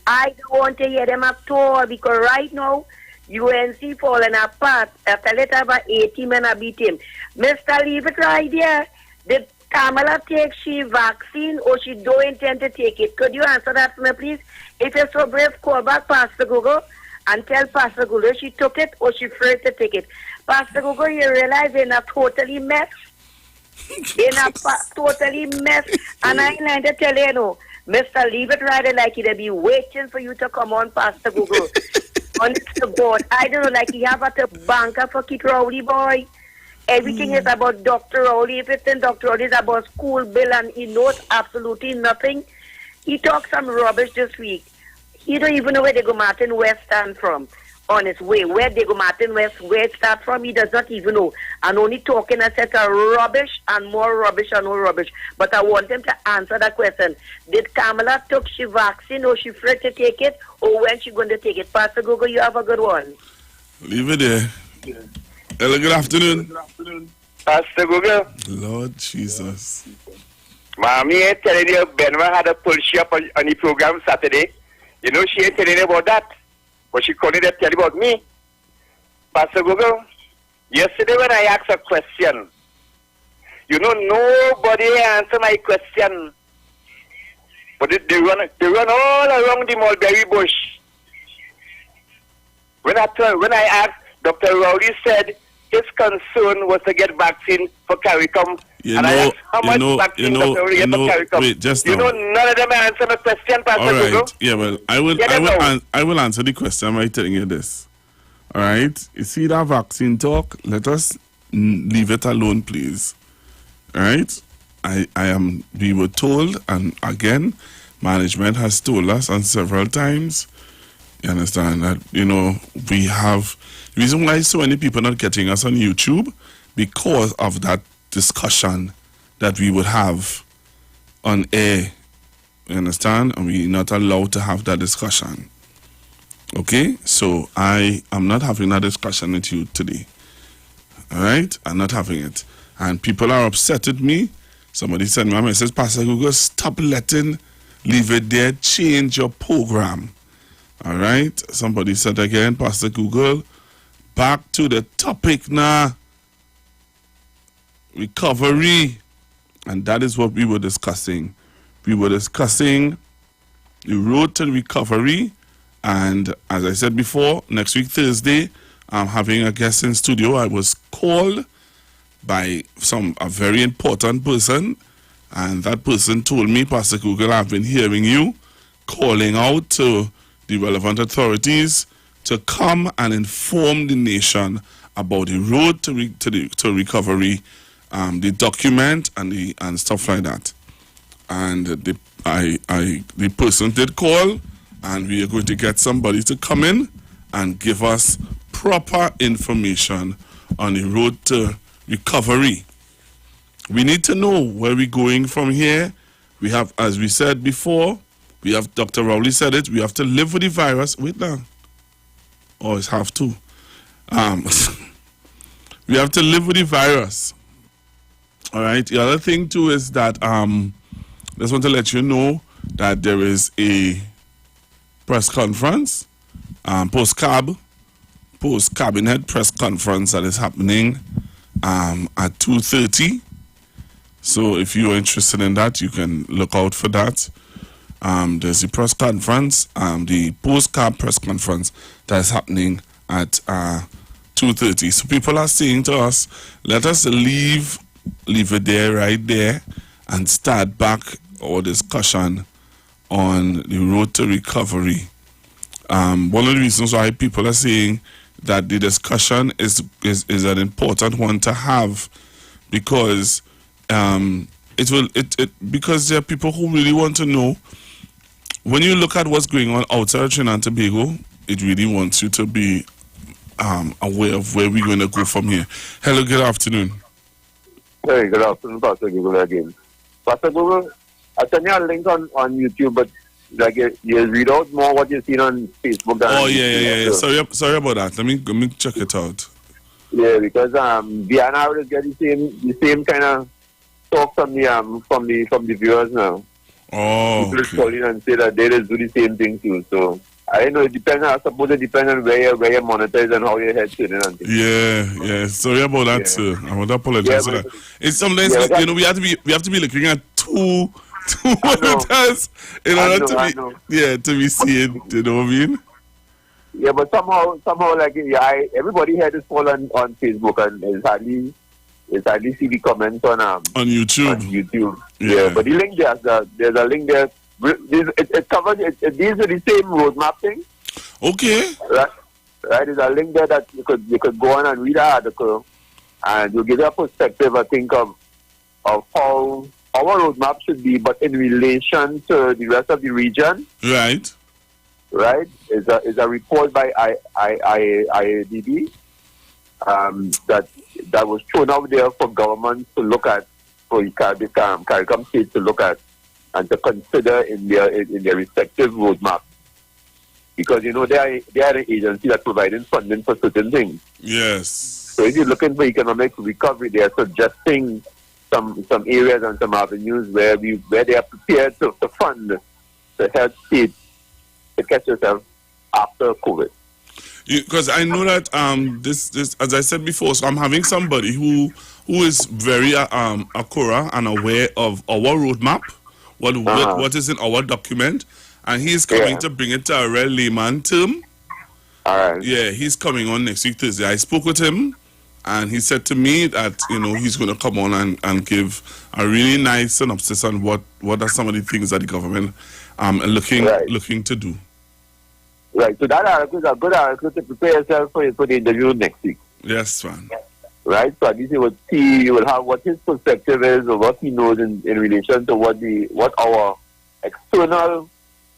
I don't want to hear them at all because right now, UNC falling apart. After let about 80 men I beat him. Mr. Leave It Right Here. Did Kamala take she vaccine or she don't intend to take it? Could you answer that for me, please? If you're so brave, call back Pastor Google and tell Pastor Google she took it or she afraid to take it. Pastor Google, you realize they're not totally mess. Totally mess. And I like to tell you, no, Mr. Leave It Right, like he'll be waiting for you to come on, Pastor Google. On the board. I don't know, like he have at a banker for Kit Rowley, boy. Everything is about Dr. Rowley. If it's in Dr. Rowley, is about school bill, and he knows absolutely nothing. He talked some rubbish this week. He don't even know where Diego Martin West stand from. On his way, where Diego Martin West, where it start from, he does not even know. And only talking a set of rubbish and more rubbish and more rubbish. But I want him to answer that question. Did Kamala took she vaccine or she afraid to take it? Or when she going to take it? Pastor Google, you have a good one. Leave it there. Hello, good afternoon. Pastor Google. Lord Jesus. Mommy ain't telling you Benwa had a pull she up on the program Saturday. You know she ain't telling you about that. But she couldn't tell you about me. Pastor Google, yesterday when I asked a question, you know, nobody answered my question. But they run all around the mulberry bush. When I asked, Dr. Rowley said his concern was to get vaccine for CARICOM. And I asked how much vaccine Dr. Rowley get for CARICOM. Wait, just you now. know, none of them answer my question, Pastor All right. Google. Yeah, well, I will answer the question by telling you this. All right. You see that vaccine talk? Let us leave it alone, please. All right. We were told, and again, management has told us on several times. You understand that, you know, we have the reason why so many people are not getting us on YouTube because of that discussion that we would have on air. You understand? And we're not allowed to have that discussion. Okay? So I am not having that discussion with you today. All right? I'm not having it. And people are upset with me. Somebody sent me a message, Pastor Google, stop letting Leave It There change your program. All right? Somebody said again, Pastor Google, back to the topic now. Recovery. And that is what we were discussing. We were discussing the road to recovery. And as I said before, next week, Thursday, I'm having a guest in studio. I was called by a very important person. And that person told me, Pastor Google, I've been hearing you calling out to the relevant authorities to come and inform the nation about the road to recovery, the document and stuff like that. And the person did call, and we are going to get somebody to come in and give us proper information on the road to recovery. We need to know where we're going from here. We have, as we said before, we have, Dr. Rowley said it, we have to live with the virus. Wait now. Always have to. We have to live with the virus. All right. The other thing, too, is that just want to let you know that there is a press conference, post-cabinet press conference that is happening at 2:30. So if you are interested in that, you can look out for that. There's a press conference, the post-cab press conference that is happening at 2:30. So people are saying to us, let us leave it there, right there, and start back our discussion on the road to recovery. One of the reasons why people are saying that the discussion is an important one to have, because because there are people who really want to know. When you look at what's going on outside Trinidad and Tobago, it really wants you to be aware of where we're going to go from here. Hello, good afternoon. Hey, good afternoon, Pastor Google again. Pastor Google, I sent you a link on YouTube, but like you read out more what you see on Facebook than Oh on yeah. YouTube. Sorry about that. Let me check it out. Yeah, because Vienna always get the same kind of talk from the viewers now. Oh, People calling and say that they just do the same thing too. So I know it depends. I suppose it depends on where you monetize and how your head to it and things. Yeah. Sorry about that, sir. I would apologize for that. It's sometimes we have to be looking at two monitors in order to be seen. You know what I mean? Yeah, but somehow, like everybody had this fall on Facebook, and it's hardly see the comments on YouTube. On YouTube. Yeah, but the link there's a link there. It covers these are the same roadmap thing. Okay. Right. There's a link there that you could go on and read the article, and you'll get a perspective, I think, of how our roadmap should be, but in relation to the rest of the region. Right. Right? Is a report by IADB that was thrown out there for governments to look at, for CARICOM states to look at and to consider in their respective roadmap. Because they are an agency that providing funding for certain things. Yes. So if you're looking for economic recovery, they are suggesting some areas and some avenues where they are prepared to fund the health states to catch yourself after COVID. Because I know that this as I said before, so I'm having somebody who is very accurate and aware of our roadmap, what is in our document, and he's coming to bring it to a real layman term. All right. Yeah, he's coming on next week Thursday. I spoke with him, and he said to me that he's going to come on and give a really nice synopsis on what are some of the things that the government looking to do. Right. So that article is a good article to prepare yourself for the interview next week. Yes, man. Right. So at least you will have what his perspective is or what he knows in relation to what our external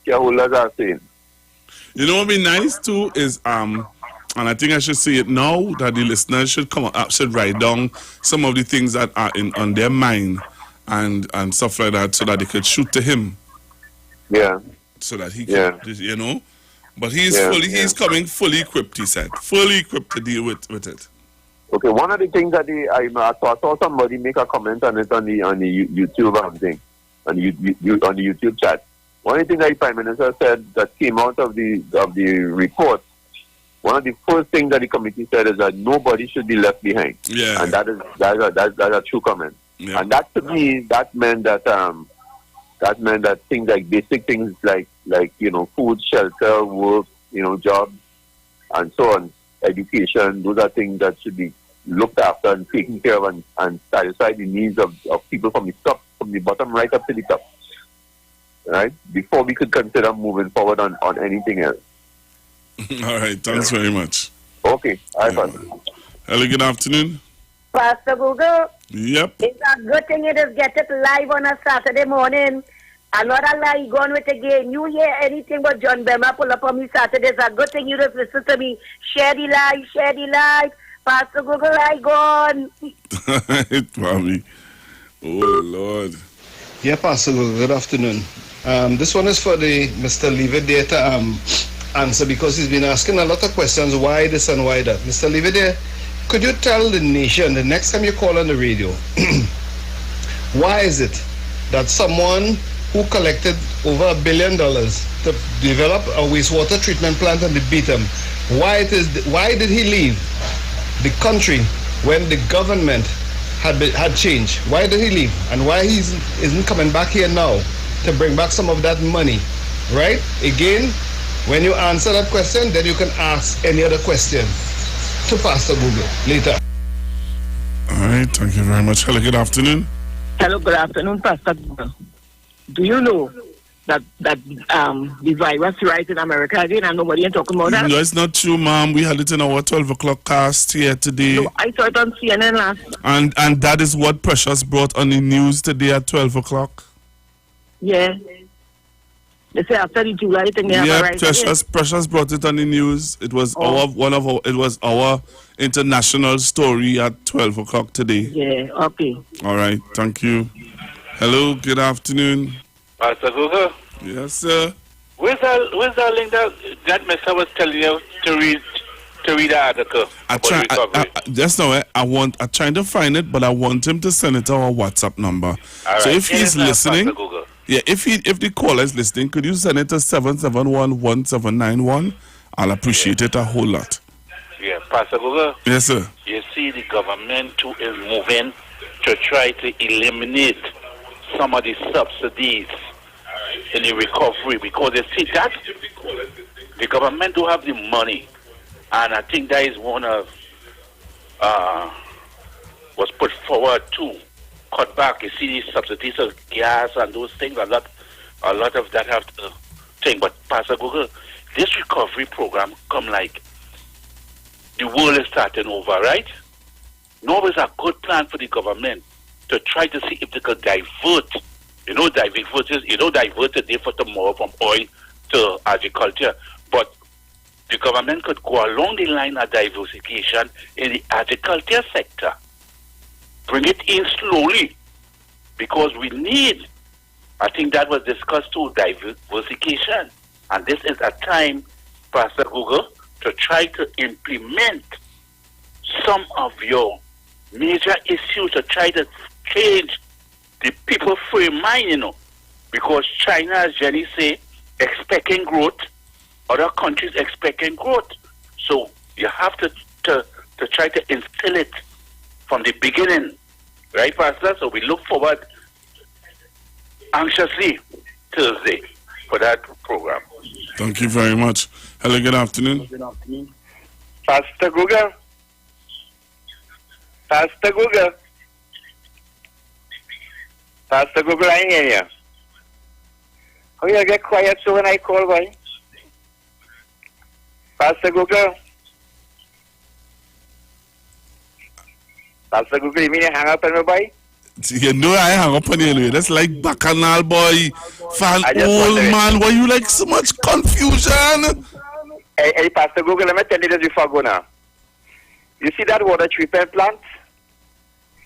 shareholders are saying. You know what would be nice too is and I think I should say it now that the listeners should write down some of the things that are on their mind and stuff like that, so that they could shoot to him. Yeah. So that he can, But he's coming fully equipped, he said. Fully equipped to deal with it. Okay, one of the things that I saw somebody make a comment on it on the YouTube thing, on the YouTube chat. One of the things that the Prime Minister said that came out of the report, one of the first things that the committee said is that nobody should be left behind. Yeah. And that's a true comment. Yeah. And that to me, that meant that things like basic things like food, shelter, work, jobs, and so on, education, those are things that should be looked after and taken care of and satisfy the needs of people from the bottom right up to the top. Right? Before we could consider moving forward on anything else. All right, thanks very much. Okay. Hello, good afternoon. Pastor Google. Yep. It's a good thing you just get it live on a Saturday morning. Another lie gone with again. You hear anything but John Bema pull up on me Saturday. It's a good thing you just listen to me. Share the live. Pastor Google, I gone. Probably. Oh, Lord. Yeah, Pastor Google, good afternoon. This one is for the Mr. Lever there to answer, because he's been asking a lot of questions. Why this and why that? Mr. Lever there, could you tell the nation the next time you call on the radio, why is it that someone who collected over $1 billion to develop a wastewater treatment plant and beat him, why did he leave the country when the government had changed? Why did he leave? And why he isn't coming back here now to bring back some of that money? Right? Again, when you answer that question, then you can ask any other question to Pastor Google later. All right, thank you very much. Hello, good afternoon. Hello, good afternoon, Pastor Google. Do you know that the virus rise in America again and nobody ain't talking about that? No, it's not true, ma'am. We had it in our 12 o'clock cast here today. No, I saw it on CNN last night. And that is what Precious brought on the news today at 12 o'clock. Yeah. They say after the July thing they have a rise Precious brought it on the news. It was our international story at 12 o'clock today. Yeah, okay. All right, thank you. Hello, good afternoon. Pastor Google? Yes, sir. Where's the link that Mister was telling you to read the article? Just now, I'm trying to find it, but I want him to send it to our WhatsApp number. So if he's listening, if the caller is listening, could you send it to 771-1791? I'll appreciate it a whole lot. Yeah, Pastor Google. Yes, sir. You see, the government too is moving to try to eliminate some of the subsidies in the recovery, because they see that the government do have the money, and I think that is one of was put forward to cut back. You see these subsidies of gas and those things, a lot of that have to think. But Pastor Google, this recovery program come like the world is starting over, right? No, it's a good plan for the government to try to see if they could divert. Divert today for tomorrow from oil to agriculture. But the government could go along the line of diversification in the agriculture sector. Bring it in slowly, because we need, I think that was discussed too, diversification. And this is a time, Pastor Google, to try to implement some of your major issues, to try to change the people frame mind, because China, as Jenny say, expecting growth, other countries expecting growth. So you have to try to instill it from the beginning, right, Pastor? So we look forward anxiously Thursday for that program. Thank you very much. Hello, good afternoon. Pastor Google. Pastor Google. Pastor Google, I ain't hear you. How you get quiet so when I call, boy? Pastor Google. Pastor Google, you mean you hang up on me, boy? You know I hang up on you. That's like bacchanal, boy. Fan old man. Why you like so much confusion? Hey, Pastor Google, let me tell you this before I go now. You see that water treatment plant?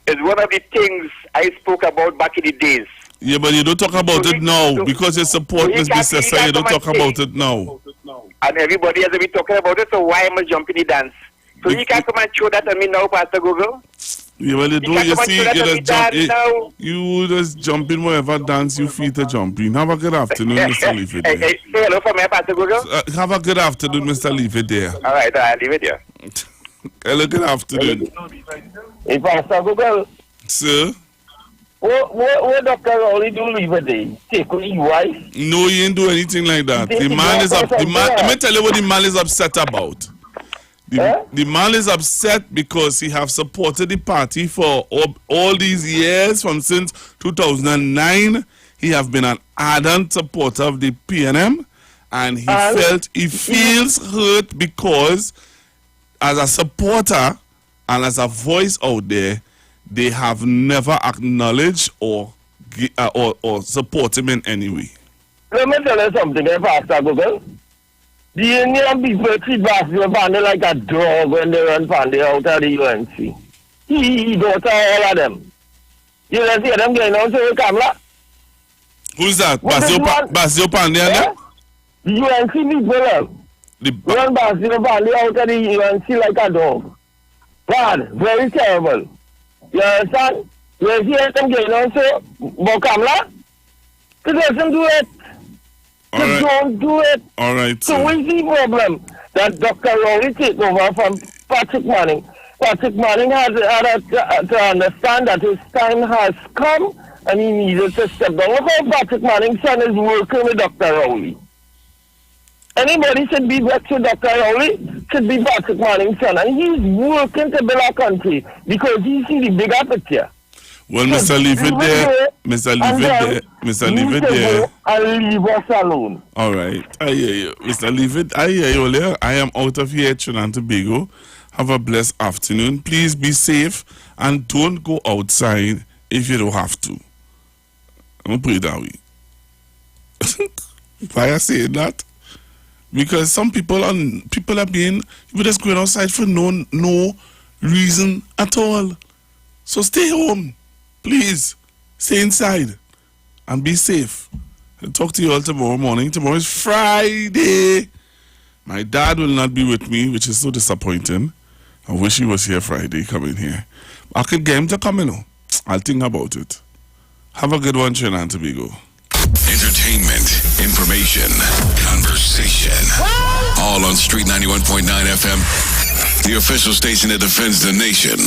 It's one of the things I spoke about back in the days. Yeah, but you don't talk about it now because you support Ms. Bissessa. You don't talk about it now. And everybody has been talking about it, so why am I jumping the dance? So you can't come and show that to me now, Pastor Google. Yeah, well, you do. You see, you just jump in whatever dance you feel to jump in. Have a good afternoon, Mr. Leave It There. Say hello for me, Pastor Google. Have a good afternoon, Mr. Leave It There. All right, I'll leave it there. Hello, good afternoon. Hey, Pastor Google. Sir? What Dr. Rowley do leave it there? Take on your wife? No, he ain't do anything like that. The man is up. Let me tell you what the man is upset about. The man is upset because he have supported the party for all these years, from since 2009. He have been an ardent supporter of the PNM, and he feels hurt because as a supporter and as a voice out there, they have never acknowledged or support him in any way. Let me tell you something, Pastor Google. The Indian people treat Basile Pandey like a dog when they run Pandey out of the UNC. He got all of them. You don't see them getting on to the camera? Who's that? Basile Pandey? Yeah? The UNC people run Basile Pandey out of the UNC like a dog. Bad, very terrible. You understand? You see them getting on to the camera? He doesn't do it. Just don't do it. All right. So what's the problem that Dr. Rowley take over from Patrick Manning? Patrick Manning had to understand that his time has come and he needed to step down. Look how Patrick Manning's son is working with Dr. Rowley. Anybody should be back to Dr. Rowley, should be Patrick Manning's son. And he's working to build our country because he sees the bigger picture. Well, Mr. Leave It There, Mr. Leave It There. And leave us alone. All right, I hear you. Mr. Leave It, I hear you earlier. I am out of here, Trinidad and Tobago. Have a blessed afternoon. Please be safe and don't go outside if you don't have to. I'm going to put it that way. Why I say that? Because some people are just going outside for no reason at all. So stay home. Please, stay inside and be safe. I'll talk to you all tomorrow morning. Tomorrow is Friday. My dad will not be with me, which is so disappointing. I wish he was here Friday, coming here. I could get him to come in. I'll think about it. Have a good one, Trinidad and Tobago. Entertainment, information, conversation. All on Street 91.9 FM, the official station that defends the nation.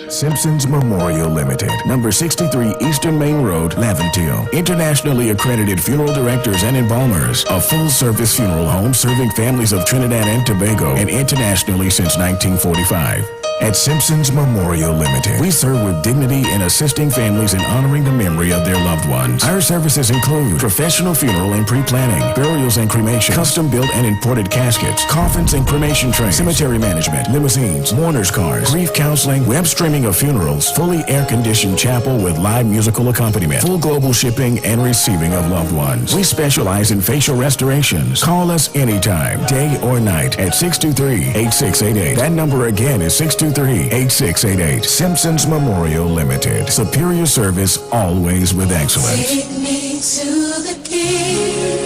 Simpsons Memorial Limited, number 63 Eastern Main Road, Laventille. Internationally accredited funeral directors and embalmers. A full-service funeral home serving families of Trinidad and Tobago and internationally since 1945. At Simpsons Memorial Limited, we serve with dignity in assisting families in honoring the memory of their loved ones. Our services include professional funeral and pre-planning, burials and cremation, custom-built and imported caskets, coffins and cremation trays, cemetery management, limousines, mourners cars, grief counseling, web streaming of funerals, fully air-conditioned chapel with live musical accompaniment, full global shipping and receiving of loved ones. We specialize in facial restorations. Call us anytime, day or night, at 623-8688. That number again is 623-8688. Simpsons Memorial Limited. Superior service, always with excellence. Take me to the king.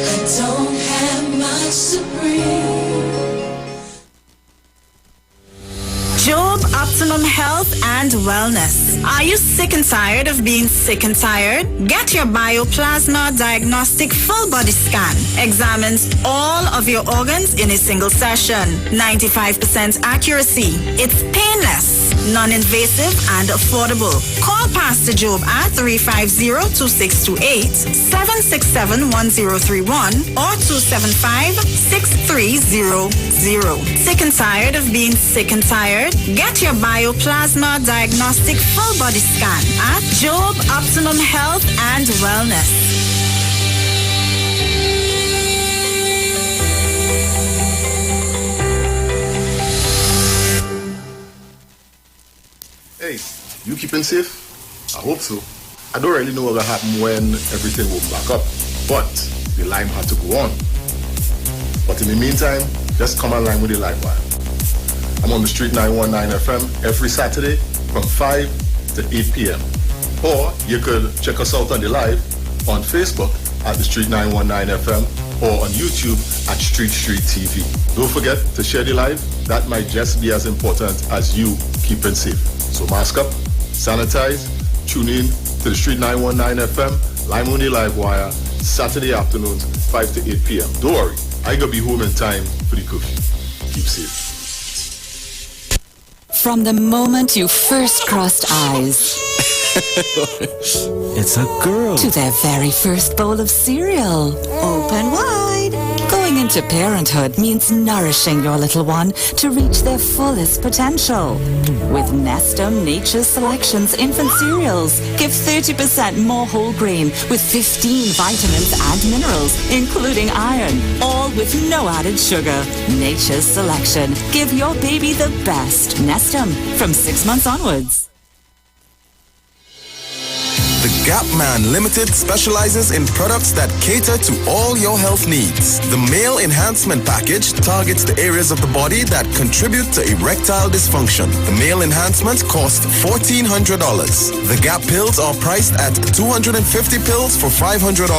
I don't have much to bring. Job Optimum Health and Wellness. Are you sick and tired of being sick and tired? Get your Bioplasma Diagnostic Full Body Scan. Examines all of your organs in a single session. 95% accuracy. It's painless, non-invasive, and affordable. Call Pastor Job at 350-2628, 767-1031, or 275-6300. Sick and tired of being sick and tired? Get your Bioplasma Diagnostic Full Body Scan at Job Optimum Health and Wellness. Hey, you keeping safe? I hope so. I don't really know what will happen when everything will back up, but the line had to go on. But in the meantime, just come online with the live wire. I'm on the Street 919 FM every Saturday from 5 to 8 p.m. Or you could check us out on the live on Facebook at the Street 919 FM or on YouTube at Street TV. Don't forget to share the live. That might just be as important as you keeping safe. So mask up, sanitize, tune in to the Street 919 FM, Lime on the Live Wire, Saturday afternoons, 5 to 8 p.m. Don't worry, I gonna be home in time for the curfew. Keep safe. From the moment you first crossed eyes, It's a girl. to their very first bowl of cereal. Open wide. Going into parenthood means nourishing your little one to reach their fullest potential. With Nestum Nature's Selections infant cereals, give 30% more whole grain with 15 vitamins and minerals, including iron, all with no added sugar. Nature's Selection. Give your baby the best. Nestum, from 6 months onwards. The Gap Man Limited specializes in products that cater to all your health needs. The Male Enhancement Package targets the areas of the body that contribute to erectile dysfunction. The Male Enhancement costs $1,400. The Gap pills are priced at 250 pills for $500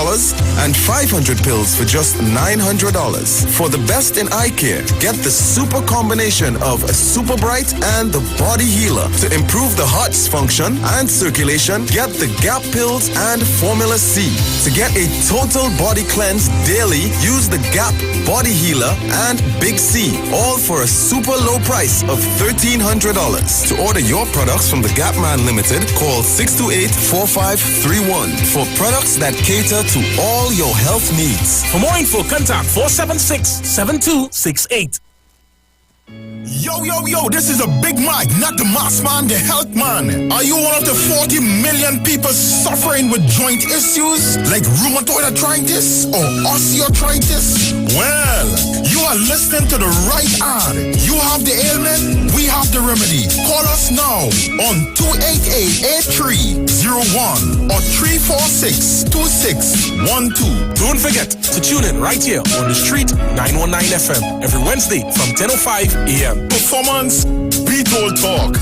and 500 pills for just $900. For the best in eye care, get the super combination of Super Bright and the Body Healer. To improve the heart's function and circulation, get the Gap pills and Formula C. To get a total body cleanse daily, use the Gap Body Healer and Big C, all for a super low price of $1,300. To order your products from the Gap Man Limited, call 628-4531 for products that cater to all your health needs. For more info, contact 476-7268. Yo, this is a Big Mike, not the mass man, the health man. Are you one of the 40 million people suffering with joint issues like rheumatoid arthritis or osteoarthritis? Well, you are listening to the right ad. You have the ailment, we have the remedy. Call us now on 288-8301 or 346-2612. Don't forget to tune in right here on the Street 919 FM every Wednesday from 10:05 a.m. Performance, beat all talk.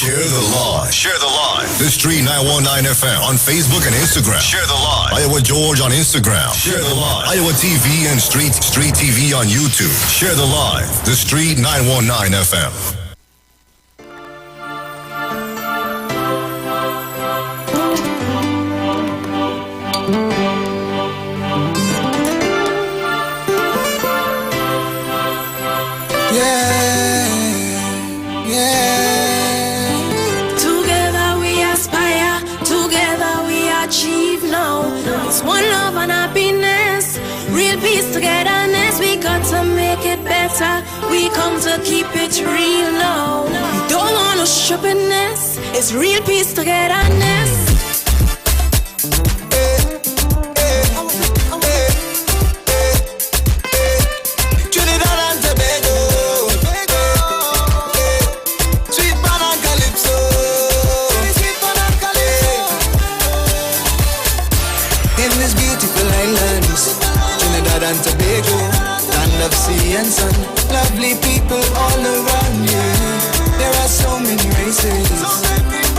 Share the live. Share the live. This Street 919 FM on Facebook and Instagram. Share the live. Iowa George on Instagram. Share the live. Iowa TV and Street TV on YouTube. Share the live. The Street 919 FM. One love and happiness, real peace, togetherness. We got to make it better. We come to keep it real now. We don't want no stupidness. It's real peace, togetherness. Sea and sun, lovely people all around you. There are so many races,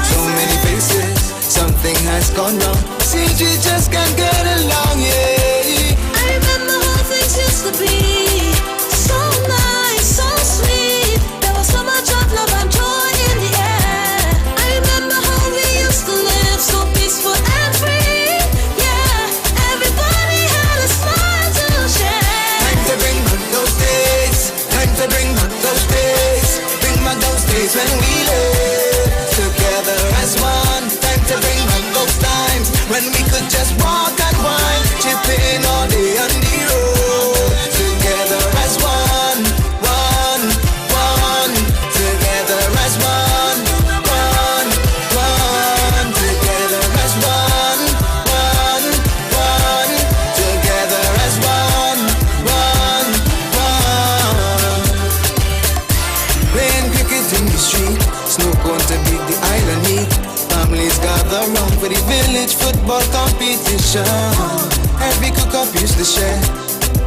so many faces. Something has gone wrong. See, you just can't get along, yeah. I remember how things used to be. So nice, so sweet. There was so much of love and joy in the air. I remember how we used to live so peaceful and free. Yeah, everybody had a smile to share. Time to bring back those days. Time to bring back those days. Bring back those days when we lived together as one. Time to bring back those times when we could just walk and wine, chipping all day on the road. Together as one, one, one. Together as one, one, one. Together as one, one, one. Together as one, one, one. Playing cricket in the street, snow cone to beat the island heat. Families gather round for the village football competition. Every cook-up used to share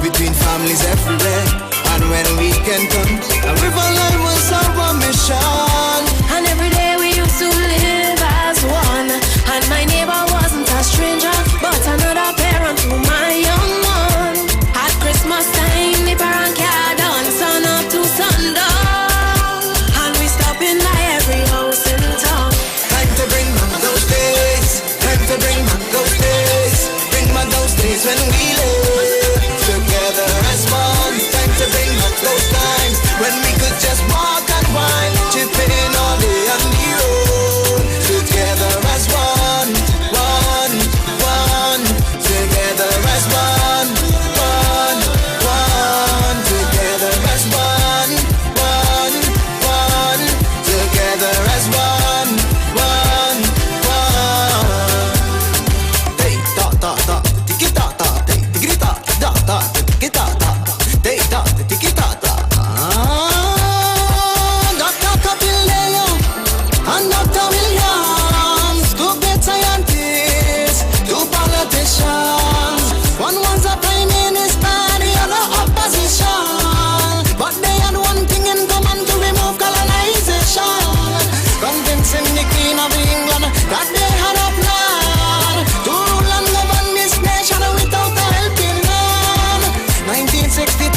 between families everywhere. And when weekend comes, a river line was our mission. And every day we used to live as one. And my neighbor wasn't a stranger, but another parent to my young one. At Christmas time, the parent car done sun up to sundown. And we stopping by every house in town. Time to bring back those days. Time to bring back those days. Bring back those days when we lived together as one. Time to bring back those times when we could just walk and wine, chipping all day on the road. Together as one, one, one. Together as one, one, one. Together as one, one, one. Together as one, one, one. Hey, da da da, tiki da da, tiki da da da, tiki da da, hey da, tiki da da. Dr. Capileo and Dr. Williams, two great scientists, two politicians. One was a prime minister, the other opposition. But they had one thing in common: to remove colonization. Convincing the Queen of England that they had a plan to rule and govern this nation without a helping hand. 1962,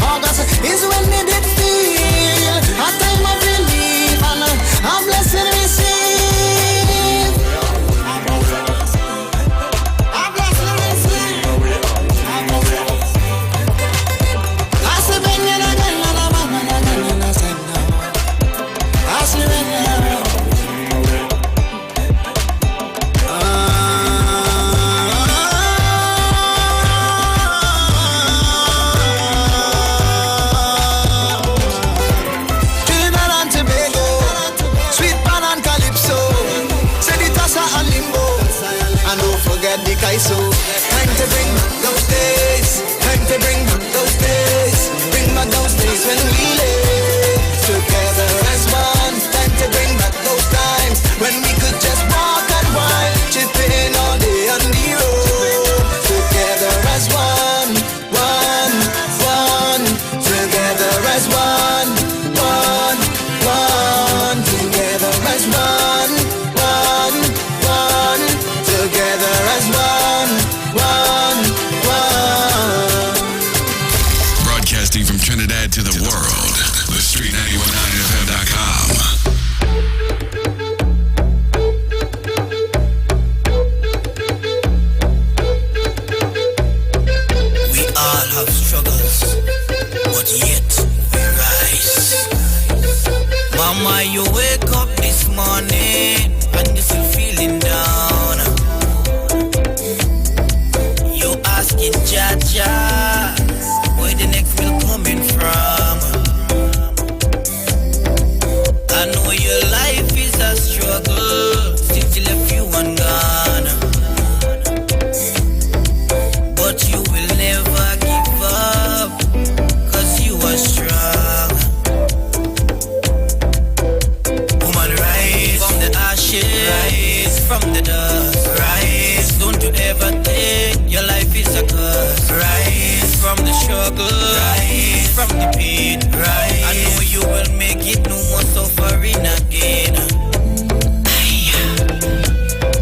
August is when they did feel a time of relief and a blessing received. A blessing received. I see when you're not going to I see when you're Trinidad and Tobago, sweet pan and calypso, Seditasa and limbo, and don't forget the kaiso. Time to bring back those days. Time to bring back those days. Bring back those days when we lived together as one. Time to bring back those times when we could just walk and wine, chipping all day on the road. Together as one, one, one. Together as one, one, one. Together as Mama, you wake up this morning and you're still feeling down. You asking Jaja, where the next meal coming from? I know your life is a struggle since you left you and gone, but you will never give up, 'cause you are strong. Woman, rise from the ashes, rise from the dust, rise. Don't you ever think your life is a curse. Rise from the struggle, rise from the pain, rise. I know you will make it, no more suffering again.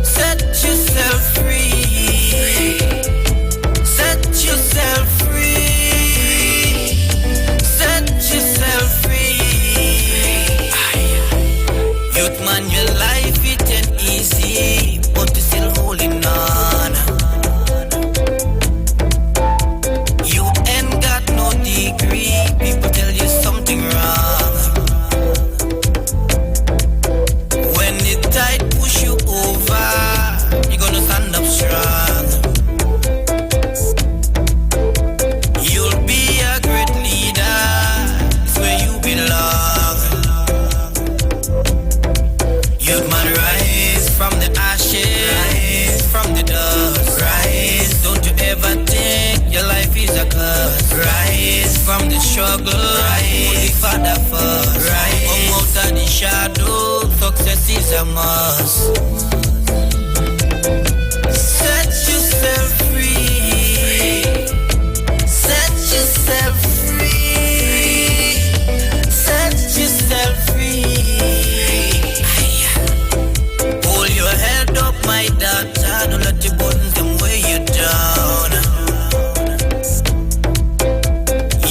Set yourself free. Set yourself free. Set yourself free. Youth man, your life it ain't easy, but you're still holding on. You ain't got no degree, people tell you something wrong. When the tide push you over, you're gonna stand up strong. You'll be a great leader, it's where you belong. Youth man, rise from the ashes, rise from the dust, rise. Don't you ever think your life is a curse. Rise from the struggle, rise. Holy Father first, rise. Come out of the shadow, success is a must. Set yourself free. Set yourself free. Set yourself free. Hold your head up, my daughter. Don't let your burdens them weigh you down.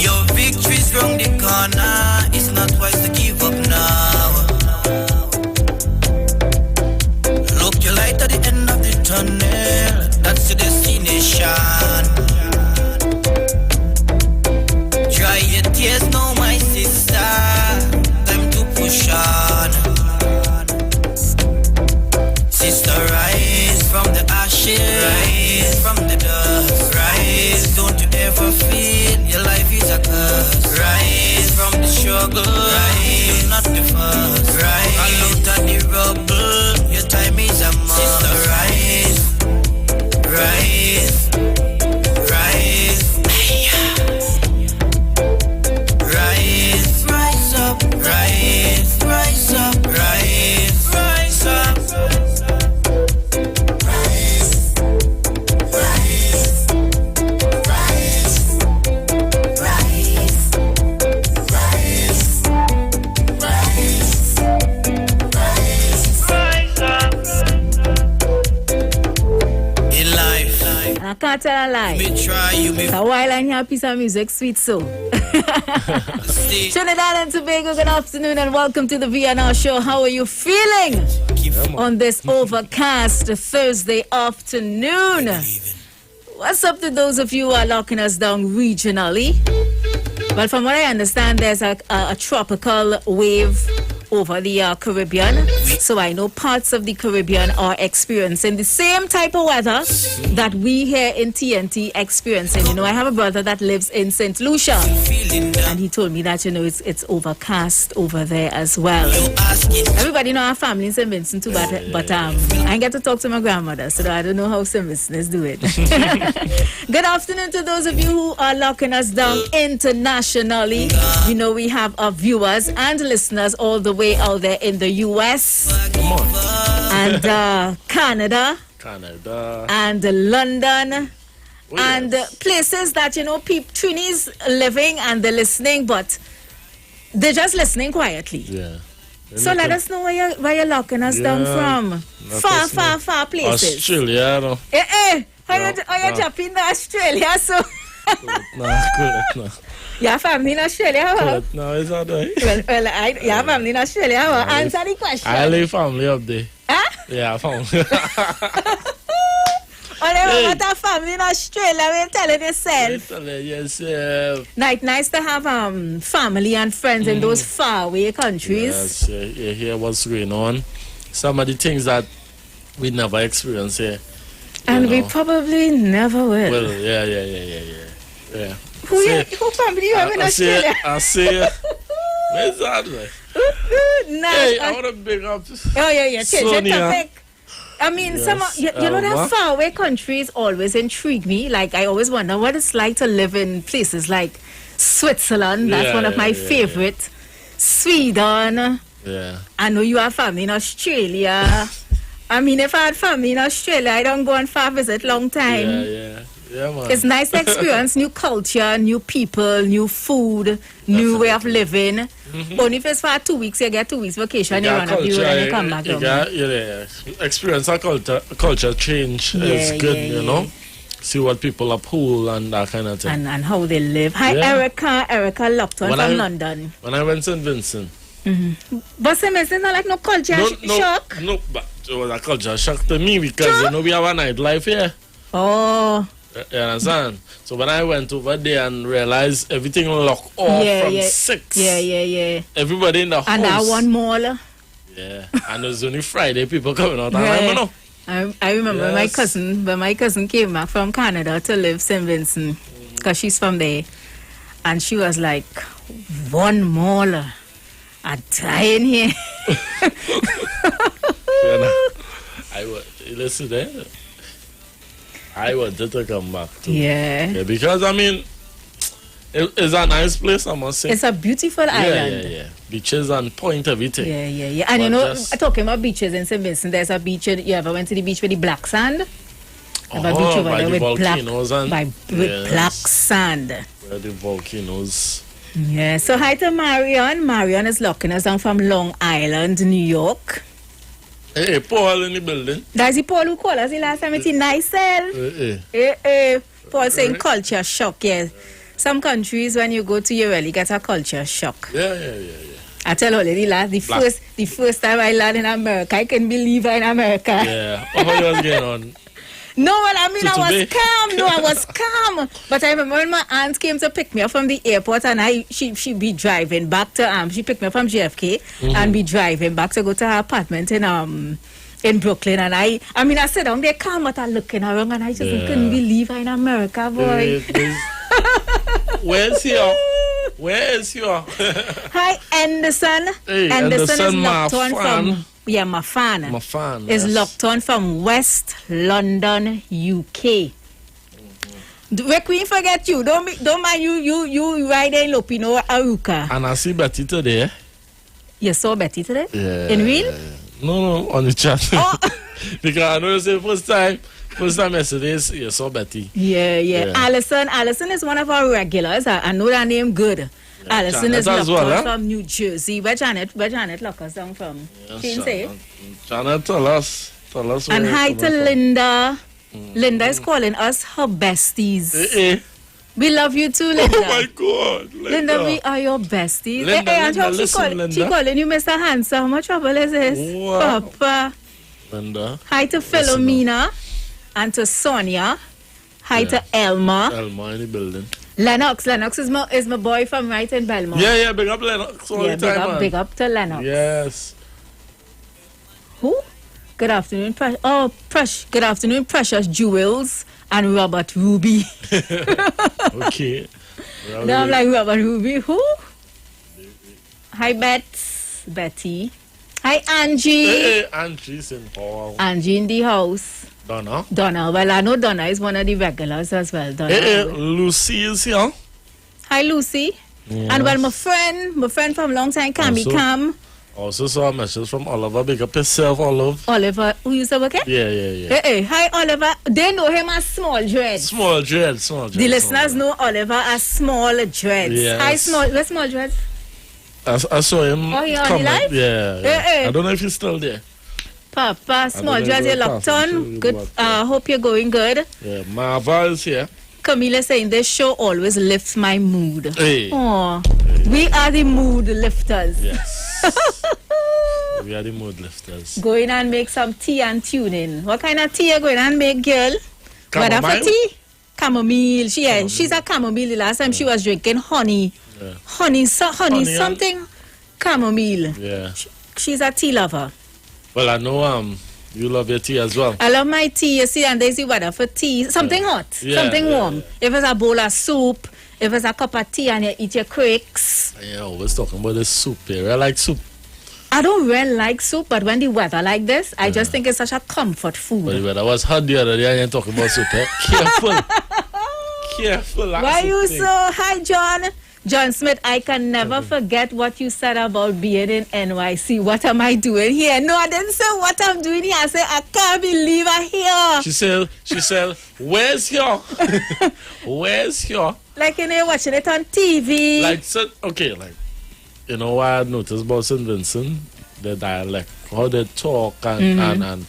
Your victory's round the corner. It's not wise to give up now. Look your light at the end of the tunnel. That's the destination. Dry your tears now, my sister. Time to push on. Sister, rise from the ashes, rise from the dust, rise. Don't you ever feel your life is a curse. Rise from the struggle, rise. You're not the first, rise. All out of the rubble, your time is a must. Sister, rise, rise, rise, rise, rise up, rise, rise up, rise, rise up. I can't tell a lie. A while I hear a piece of music, sweet soul. Trinidad and Tobago, good afternoon and welcome to the VNR show. How are you feeling on this overcast Thursday afternoon? What's up to those of you who are locking us down regionally? Well, from what I understand, there's a tropical wave over the Caribbean. So I know parts of the Caribbean are experiencing the same type of weather that we here in TNT experiencing. You know, I have a brother that lives in St. Lucia, and he told me that, you know, it's overcast over there as well. Everybody know our family in St. Vincent too, but I ain't get to talk to my grandmother, so I don't know how St. Vincent is doing. Good afternoon to those of you who are locking us down internationally. You know, we have our viewers and listeners all the way out there in the US and Canada and London and places that, you know, Trini's living and they're listening, but they're just listening quietly. Yeah. So let us know where you're locking us down from. Far places. Australia, no. How you jumping to Australia? So no. Your family in Australia? No, it's not there. Well, your family in Australia? Answer the question. I live family up there. Huh? Yeah, family. what a family in Australia, we're telling yourself. Nice to have family and friends in those faraway countries. Yes, you hear what's going on. Some of the things that we never experience here. And we probably never will. Well, yeah. Who family you have in Australia? I say, where's that? Nice. Hey, I want to big up. Oh, yeah. Change the Sonia. topic. I mean, Yes, some you know that what? faraway countries always intrigue me. Like, I always wonder what it's like to live in places like Switzerland. That's one of my favorite. Sweden. Yeah. I know you have family in Australia. I mean, if I had family in Australia, I don't go on far visit long time. Yeah, man. It's nice to experience new culture, new people, new food, new way of living. Only if it's for 2 weeks, you get 2 weeks vacation, you run up the road and you come back home. Experience a culture change is good, you know. See what people uphold and that kind of thing. And how they live. Hi, Erica. Erica Lupton from London. When I went to St. Vincent. But St. Vincent not like no culture shock? No, but it was a culture shock to me because, you know, we have a nightlife here. Oh. You understand? So when I went over there and realized everything locked off from 6. Yeah. Everybody in the house. And that one mall. Yeah. And it was only Friday people coming out. And I remember my cousin, when my cousin came back from Canada to live St. Vincent, because she's from there. And she was like, one mall. I'm dying here. Listen there. I wanted to come back too. Yeah. Because I mean, it's a nice place, I must say. It's a beautiful island. Yeah. Beaches and point, everything. Yeah. And you know, talking about beaches in St. Vincent, there's a beach. You ever went to the beach with the black sand? There's a beach over there with volcanoes with black sand. Where the volcanoes. Yeah. So hi to Marion. Marion is locking us down from Long Island, New York. Hey, Paul in the building. That's the Paul who called us the last time. It's nice self. Paul saying culture shock. Yeah. Some countries, when you go to, you really get a culture shock. Yeah. I tell you already, the first time I landed in America, I can believe I'm in America. Yeah. How you was getting on? No, well, I mean, I was calm. No, I was calm. But I remember when my aunt came to pick me up from the airport, and she be driving back to she picked me up from JFK and be driving back to go to her apartment in Brooklyn. And I mean, I sat down there calm, but I looking around, and I just couldn't believe I'm in America, boy. Where's your? Hi, Anderson. Hey, Anderson is locked on fan. from. Yeah, my fan. Is yes. locked on from West London, UK. We queen forget you. Don't mind you riding Lopino Aruka. And I see Betty today. You saw Betty today? Yeah. In real? No, on the chat. Oh. Because I know it's the first time yesterday you saw Betty. Yeah. Allison is one of our regulars. I know that name good. Allison is locked on from New Jersey. Where Janet locked us down from? Yes, she didn't say. Janet, tell us. And hi to Linda. Linda is calling us her besties. We love you too, Linda. Oh my God, Linda, we are your besties. Linda, She calling you Mr. Handsome. How much trouble is this? Wow. Papa. Linda. Hi to Philomena and to Sonia. Hi to Elma. Elma in the building. Lennox is my boy from right in Belmont. Yeah, big up Lennox all the time, big up to Lennox. Yes. Who? Good afternoon, good afternoon, Precious Jewels and Robert Ruby. Okay. Now I'm like, Robert Ruby, who? Hi, Betty. Hi, Angie. Hey, Angie's in power. Angie in the house. Donna. Well, I know Donna is one of the regulars as well. Donna. Lucy is here. Hi, Lucy. Yes. And well, my friend from long time, Cammy Cam. Also saw a message from Oliver. Big up yourself, Oliver, who you say, okay? Yeah. Hey, hi, Oliver. They know him as Small Dread. Small Dread. The listeners know Oliver as Small Dread. Yes. Hi, where's Small Dread? I saw him. Oh, he on the live? Yeah. Hey. I don't know if he's still there. Papa, Small Dread, you're locked on. Good. Hope you're going good. Yeah, Marva is here. Camila saying this show always lifts my mood. Hey. Oh, we are the mood lifters. Yes. We are the mood lifters. Go in and make some tea and tune in. What kind of tea you going and make, girl? What for tea? Chamomile. She's a chamomile. The last time she was drinking honey. Yeah. Honey Honey something. Chamomile. Yeah. She's a tea lover. Well, I know you love your tea as well. I love my tea, you see, and there's the weather for tea. Something hot, Yeah, something yeah, warm. If it's a bowl of soup, if it's a cup of tea and you eat your cricks. Yeah, always talking about the soup here. I like soup. I don't really like soup, but when the weather like this, I just think it's such a comfort food. But the weather was hot the other day and you're talking about soup. Eh? Careful. Careful. Why you so... Hi, John. John Smith, I can never forget what you said about being in NYC. What am I doing here? No, I didn't say what I'm doing here. I said, I can't believe I'm here. She said, where's your? Where's your? Like, you know, watching it on TV. Like, so, okay, like, you know what I noticed about St. Vincent? The dialect, how they talk, and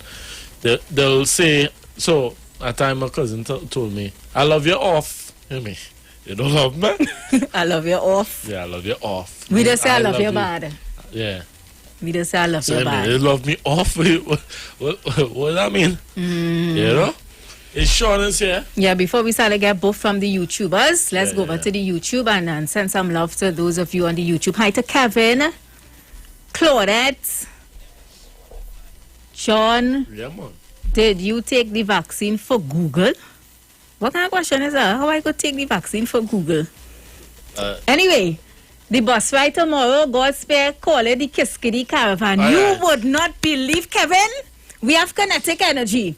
they'll say, so, at time my cousin told me, I love you off. Hear me? You don't love me? I love you off. Yeah, I love you off. We just say I love you bad. Yeah. We just say I love So you bad. they love me off. What does that mean? You know? It's Sean is here. Yeah, before we start to get both from the YouTubers, let's go over to the YouTube and send some love to those of you on the YouTube. Hi to Kevin, Claudette, John. Yeah, man. Did you take the vaccine for Google? What kind of question is that? How I could take the vaccine for Google? Anyway, the bus ride tomorrow, God spare, call it the Kiskiddy Caravan. You would not believe, Kevin, we have kinetic energy.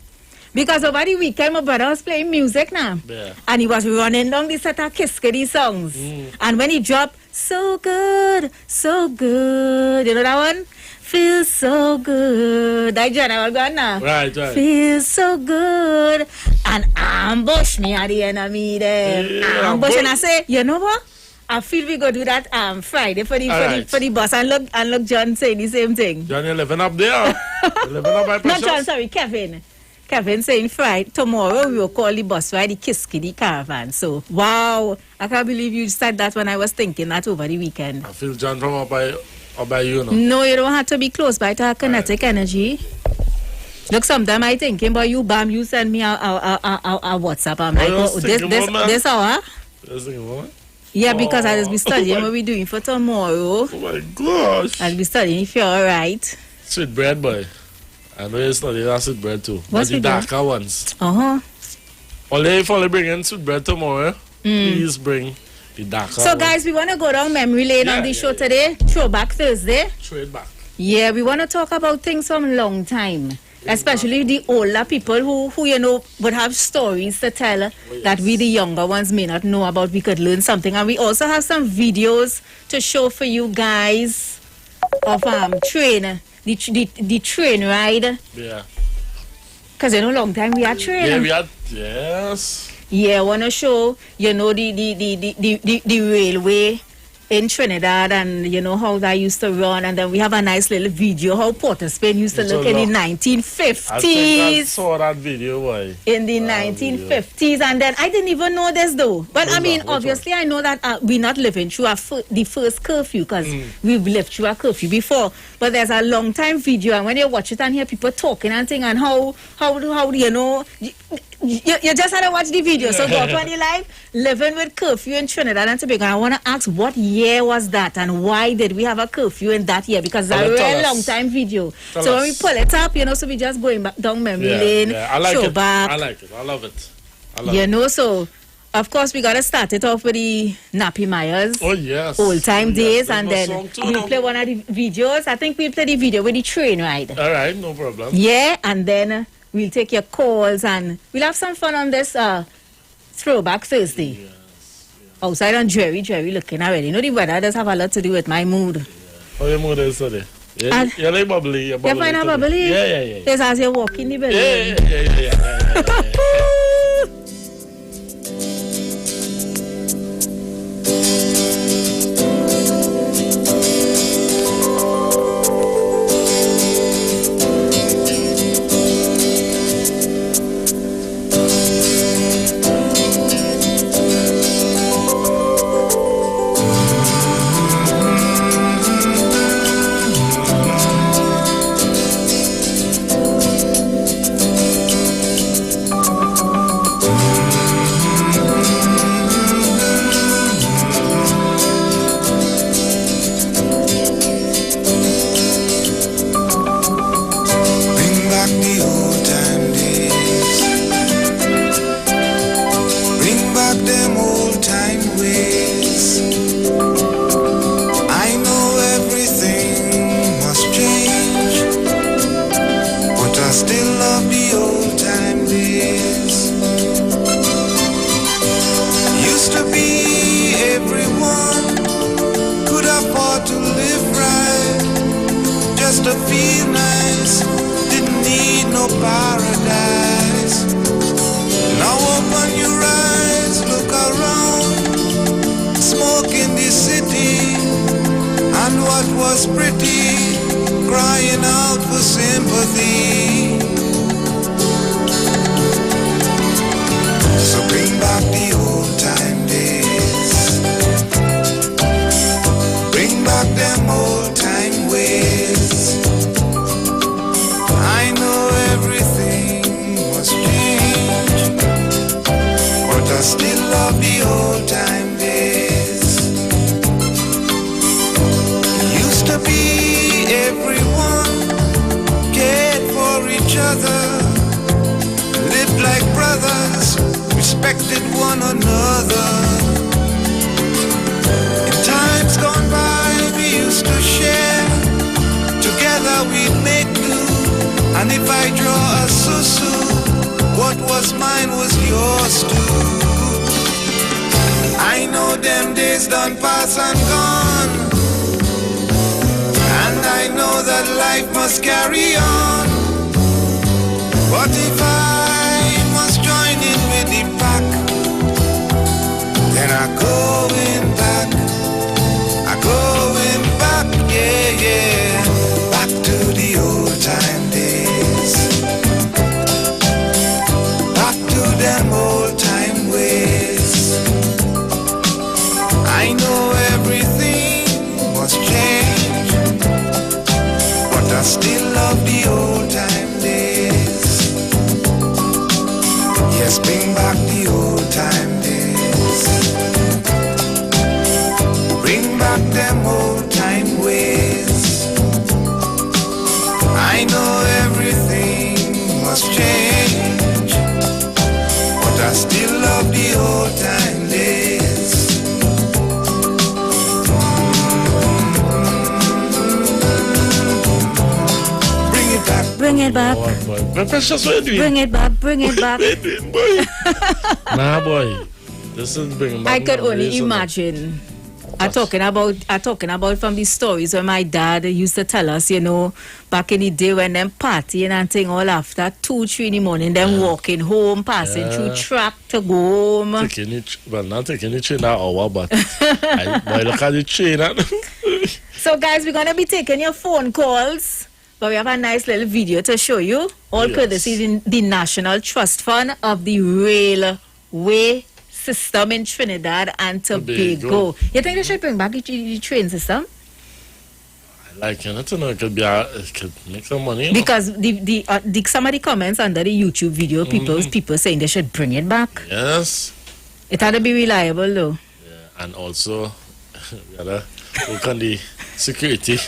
Because over the weekend, my brother was playing music now. Yeah. And he was running down the set of Kiskiddy songs. And when he dropped, so good, so good. You know that one? Feels so good. That general gone now. Right. Feels so good. And ambush me at the enemy there. Yeah, ambush. And I say, you know what? I feel we go do that Friday for the bus. And look John saying the same thing. John, you're living up there. You're living up by Not John, sorry, Kevin. Kevin saying Friday, tomorrow we will call the bus ride the Kiskiddy Caravan. So, wow. I can't believe you said that when I was thinking that over the weekend. I feel John from up by you now. No, you don't have to be close by to have kinetic energy. Look, sometimes I thinking about you, bam, you send me a WhatsApp. I'm like, oh, this hour? Yeah, because I'll just be studying what we're doing for tomorrow. Oh my gosh. I'll be studying if you're alright. Sweet bread, boy. I know you're studying that sweet bread too. What's but the sweet bread? darker ones. Uh-huh. Only bring in sweet bread tomorrow. Please bring the darker So, guys, we want to go down memory lane on the show today. Throwback Thursday. Trade back. Yeah, we want to talk about things from long time. Especially the older people who you know would have stories to tell that we the younger ones may not know about. We could learn something, and we also have some videos to show for you guys of the train ride. Yeah. Cause you know long time we had train. Yeah, we had yes. Yeah, I wanna show you know the railway in Trinidad, and you know how that used to run, and then we have a nice little video how Port of Spain used to look in the 1950s. I think I saw that video, boy. In the 1950s, and then I didn't even know this though. But I mean, obviously, I know that we're not living through the first curfew, because we've lived through a curfew before. But there's a long time video, and when you watch it and hear people talking and thing, and how you know. You just had to watch the video. So go up on the live, living with curfew in Trinidad and Tobago. And I want to ask, what year was that, and why did we have a curfew in that year? Because it's a real long time video. So when we pull it up, you know, so we just going back down memory lane, I like show it. back. I like it. I love it. You know, so of course we gotta start it off with the Nappy Myers. Oh yes. Old time days, and then we'll play one of the videos. I think we'll play the video with the train ride. All right, no problem. Yeah, and then we'll take your calls, and we'll have some fun on this Throwback Thursday. Yes. Outside on Jerry looking already. You know, the weather does have a lot to do with my mood. Yeah. How your mood is today? You're like bubbly. You're bubbly. You find out bubbly? Yeah. Just as you walk in the building. Yeah. real nice. Didn't need no paradise. Now open your eyes, look around. Smoke in the city, and what was pretty, crying out for sympathy. So bring back the old time days. Bring back them old time ways. I know everything must change, but I still love the old time days. Used to be everyone cared for each other, lived like brothers, respected one another. In times gone by, we used to share. Together we'd make do. And if I draw a susu, what was mine was yours too. I know them days done pass and gone, and I know that life must carry on. But if I must join in with the pack, then I'm going back. I'm going back, yeah, yeah. Back to the old time days. Back to them old time ways. I know everything must change, but I still love the old time days. Yes, bring back the old time days. Bring back them old time ways. I know everything must change, but I still love the old time days. Bring it back. Bring it back. Bring it back. Bring it back. Nah, boy. This is bringing back. I could only memories, imagine. I'm talking about from the stories where my dad used to tell us, you know, back in the day when them partying and thing all after 2-3 in the morning, them walking home, passing through track to go home. not taking the train that hour, but boy, look at the train. So guys, we're gonna be taking your phone calls, but we have a nice little video to show you, all courtesy in the National Trust Fund of the Railway System in Trinidad and Tobago. You think they should bring back the train system? Like, you know, it could make some money. Because some of the comments under the YouTube video, people saying they should bring it back. Yes. It had to be reliable though. Yeah, and also, we gotta work on the security.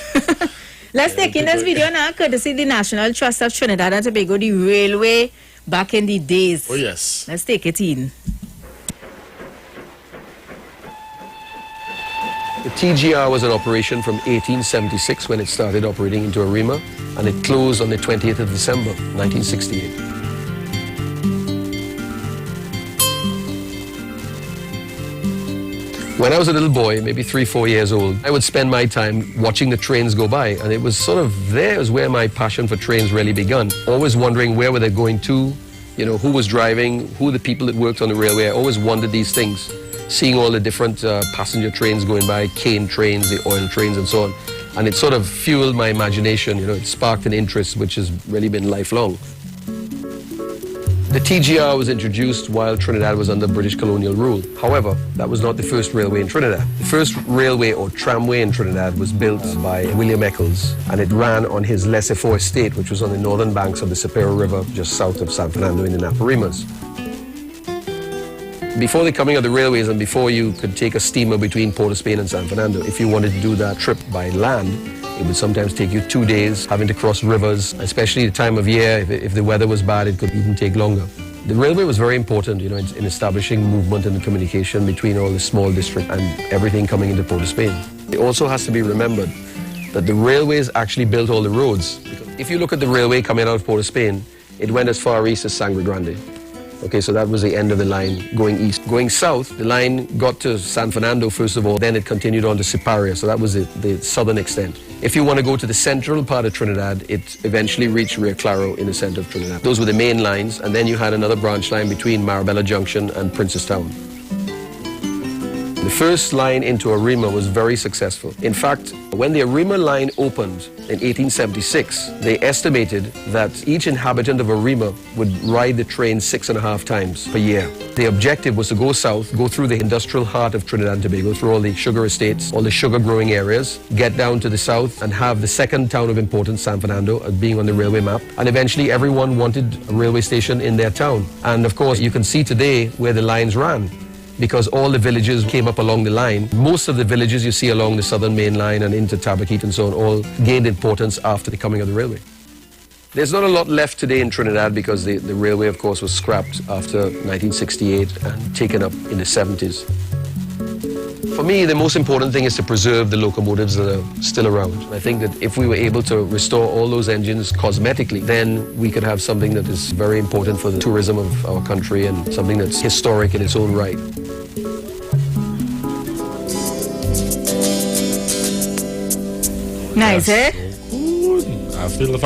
Let's take in this video now, courtesy the National Trust of Trinidad and Tobago, the railway back in the days. Oh yes. Let's take it in. The TGR was in operation from 1876 when it started operating into Arima, and it closed on the 20th of December, 1968. When I was a little boy, maybe 3-4 years old, I would spend my time watching the trains go by, and it was sort of there is where my passion for trains really began. Always wondering where were they going to, you know, who was driving, who the people that worked on the railway. I always wondered these things. Seeing all the different passenger trains going by, cane trains, the oil trains and so on. And it sort of fueled my imagination, you know, it sparked an interest which has really been lifelong. The TGR was introduced while Trinidad was under British colonial rule. However, that was not the first railway in Trinidad. The first railway or tramway in Trinidad was built by William Eccles, and it ran on his laissez-faire estate, which was on the northern banks of the Sapero River, just south of San Fernando in the Naparimas. Before the coming of the railways and before you could take a steamer between Port of Spain and San Fernando, if you wanted to do that trip by land, it would sometimes take you 2 days, having to cross rivers, especially the time of year. If the weather was bad, it could even take longer. The railway was very important, you know, in establishing movement and communication between all the small districts and everything coming into Port of Spain. It also has to be remembered that the railways actually built all the roads. If you look at the railway coming out of Port of Spain, it went as far east as Sangre Grande. Okay, so that was the end of the line going east. Going south, the line got to San Fernando first of all, then it continued on to Siparia, so that was the southern extent. If you want to go to the central part of Trinidad, it eventually reached Rio Claro in the center of Trinidad. Those were the main lines, and then you had another branch line between Marabella Junction and Princestown. The first line into Arima was very successful. In fact, when the Arima line opened in 1876, they estimated that each inhabitant of Arima would ride the train 6.5 times per year. The objective was to go south, go through the industrial heart of Trinidad and Tobago, through all the sugar estates, all the sugar growing areas, get down to the south and have the second town of importance, San Fernando, as being on the railway map. And eventually everyone wanted a railway station in their town. And of course, you can see today where the lines ran, because all the villages came up along the line. Most of the villages you see along the southern main line and into Tabaquite and so on all gained importance after the coming of the railway. There's not a lot left today in Trinidad because the railway, of course, was scrapped after 1968 and taken up in the 70s. For me, the most important thing is to preserve the locomotives that are still around. I think that if we were able to restore all those engines cosmetically, then we could have something that is very important for the tourism of our country and something that's historic in its own right. Nice, eh? I feel the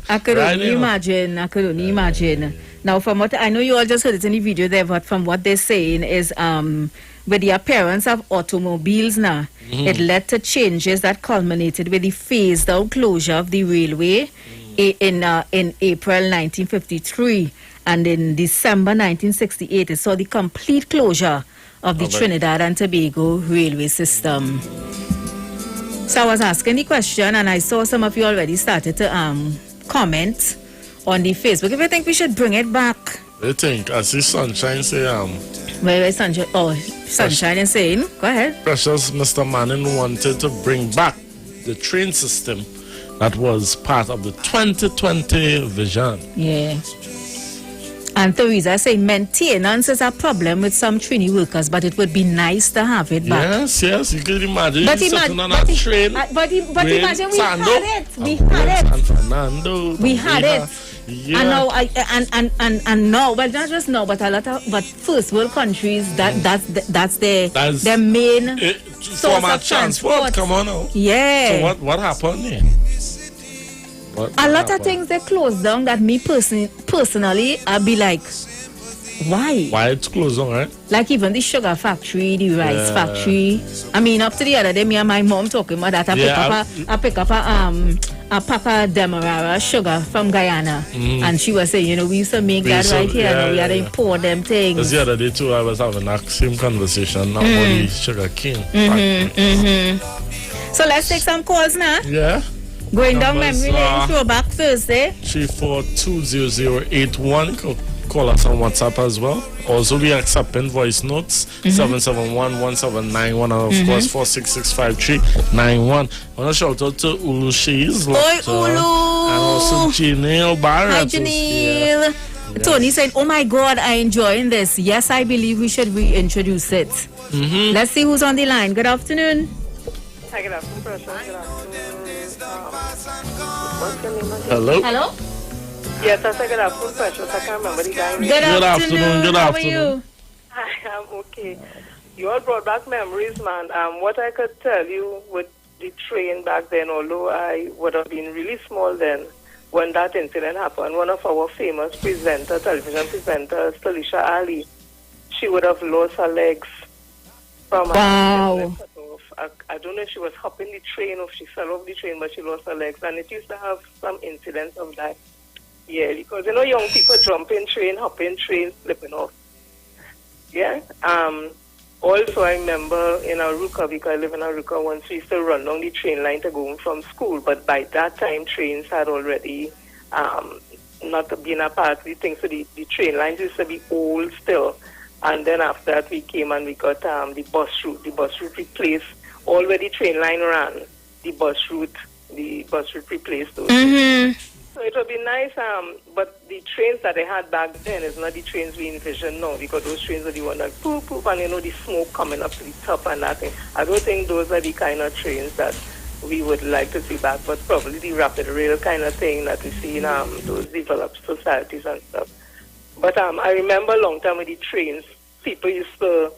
I could only imagine. Now, from what I know, you all just heard it in the video there, but from what they're saying is, with the appearance of automobiles now, it led to changes that culminated with the phased-out closure of the railway in April 1953, and in December 1968, it saw the complete closure of the Trinidad and Tobago railway system. So I was asking the question, and I saw some of you already started to comment on the Facebook. If you think we should bring it back. I think, I see Sunshine say, Where is Sunshine? Oh, Sunshine is saying, go ahead. Precious Mr. Manning wanted to bring back the train system that was part of the 2020 vision. Yeah. And Teresa saying maintenance is a problem with some Trini workers, but it would be nice to have it back. Yes, you can imagine sitting on a train. But imagine we had it. We had it. Yeah. And now, and now, but not just now, but a lot of first world countries that's their main source of transport. Come on now. Yeah. So what happened here? A lot of things they closed down that me personally I'd be like, why? Why it's closed down, right? Like even the sugar factory, the rice factory. I mean, up to the other day, me and my mom talking about that. I pick up a pack of Demerara sugar from Guyana, and she was saying, we used to make that right here, and we had to import them things. Because the other day too, I was having that same conversation about the sugar cane. So let's take some calls now. Yeah. Going down memory lane, throwback Thursday. 342081. Call us on WhatsApp as well. Also, we accepting voice notes. 771-179-1, and of course 466-5391. I want to shout out to Ulu Shees. Oi, Ulu! And also Janelle Barrett. Hi, Janelle. Yeah. Tony said, oh my God, I'm enjoying this. Yes, I believe we should reintroduce it. Let's see who's on the line. Good afternoon. Hi, good afternoon, Precious. Good afternoon. Hello? Hello? Yes, I said good afternoon, Precious. I can't remember the guy. Good afternoon. How are you? Hi, I'm okay. You all brought back memories, man. What I could tell you with the train back then, although I would have been really small then when that incident happened, one of our famous television presenters, Talisha Ali, she would have lost her legs from I don't know if she was hopping the train or if she fell off the train, but she lost her legs. And it used to have some incidents of that. Yeah, because, young people jumping train, hopping train, slipping off. Yeah. Also, I remember in Aruka, because I live in Aruka, once we used to run down the train line to go home from school. But by that time, trains had already not been a part of the thing. So the train lines used to be old still. And then after that, we came and we got the bus route. The bus route replaced all where the train line ran. The bus route replaced those. So it would be nice, but the trains that they had back then is not the trains we envision now, because those trains are the one that poop, and the smoke coming up to the top and that thing. I don't think those are the kind of trains that we would like to see back, but probably the rapid rail kind of thing that we see in those developed societies and stuff. But I remember a long time with the trains, people used to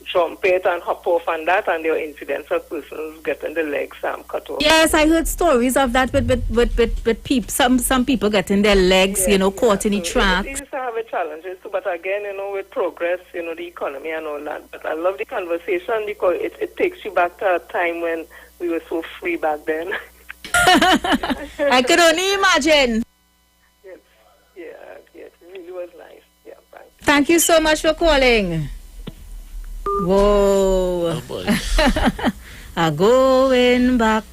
trumpet and hop off and that, and there were incidents of persons getting the legs cut off. Yes, I heard stories of that with some people getting their legs, caught in the tracks. It used to have a challenges too, but again, with progress, the economy and all that. But I love the conversation because it takes you back to a time when we were so free back then. I could only imagine. It really was nice. Yeah, thanks. Thank you so much for calling. Whoa. Oh boy. I'm going back.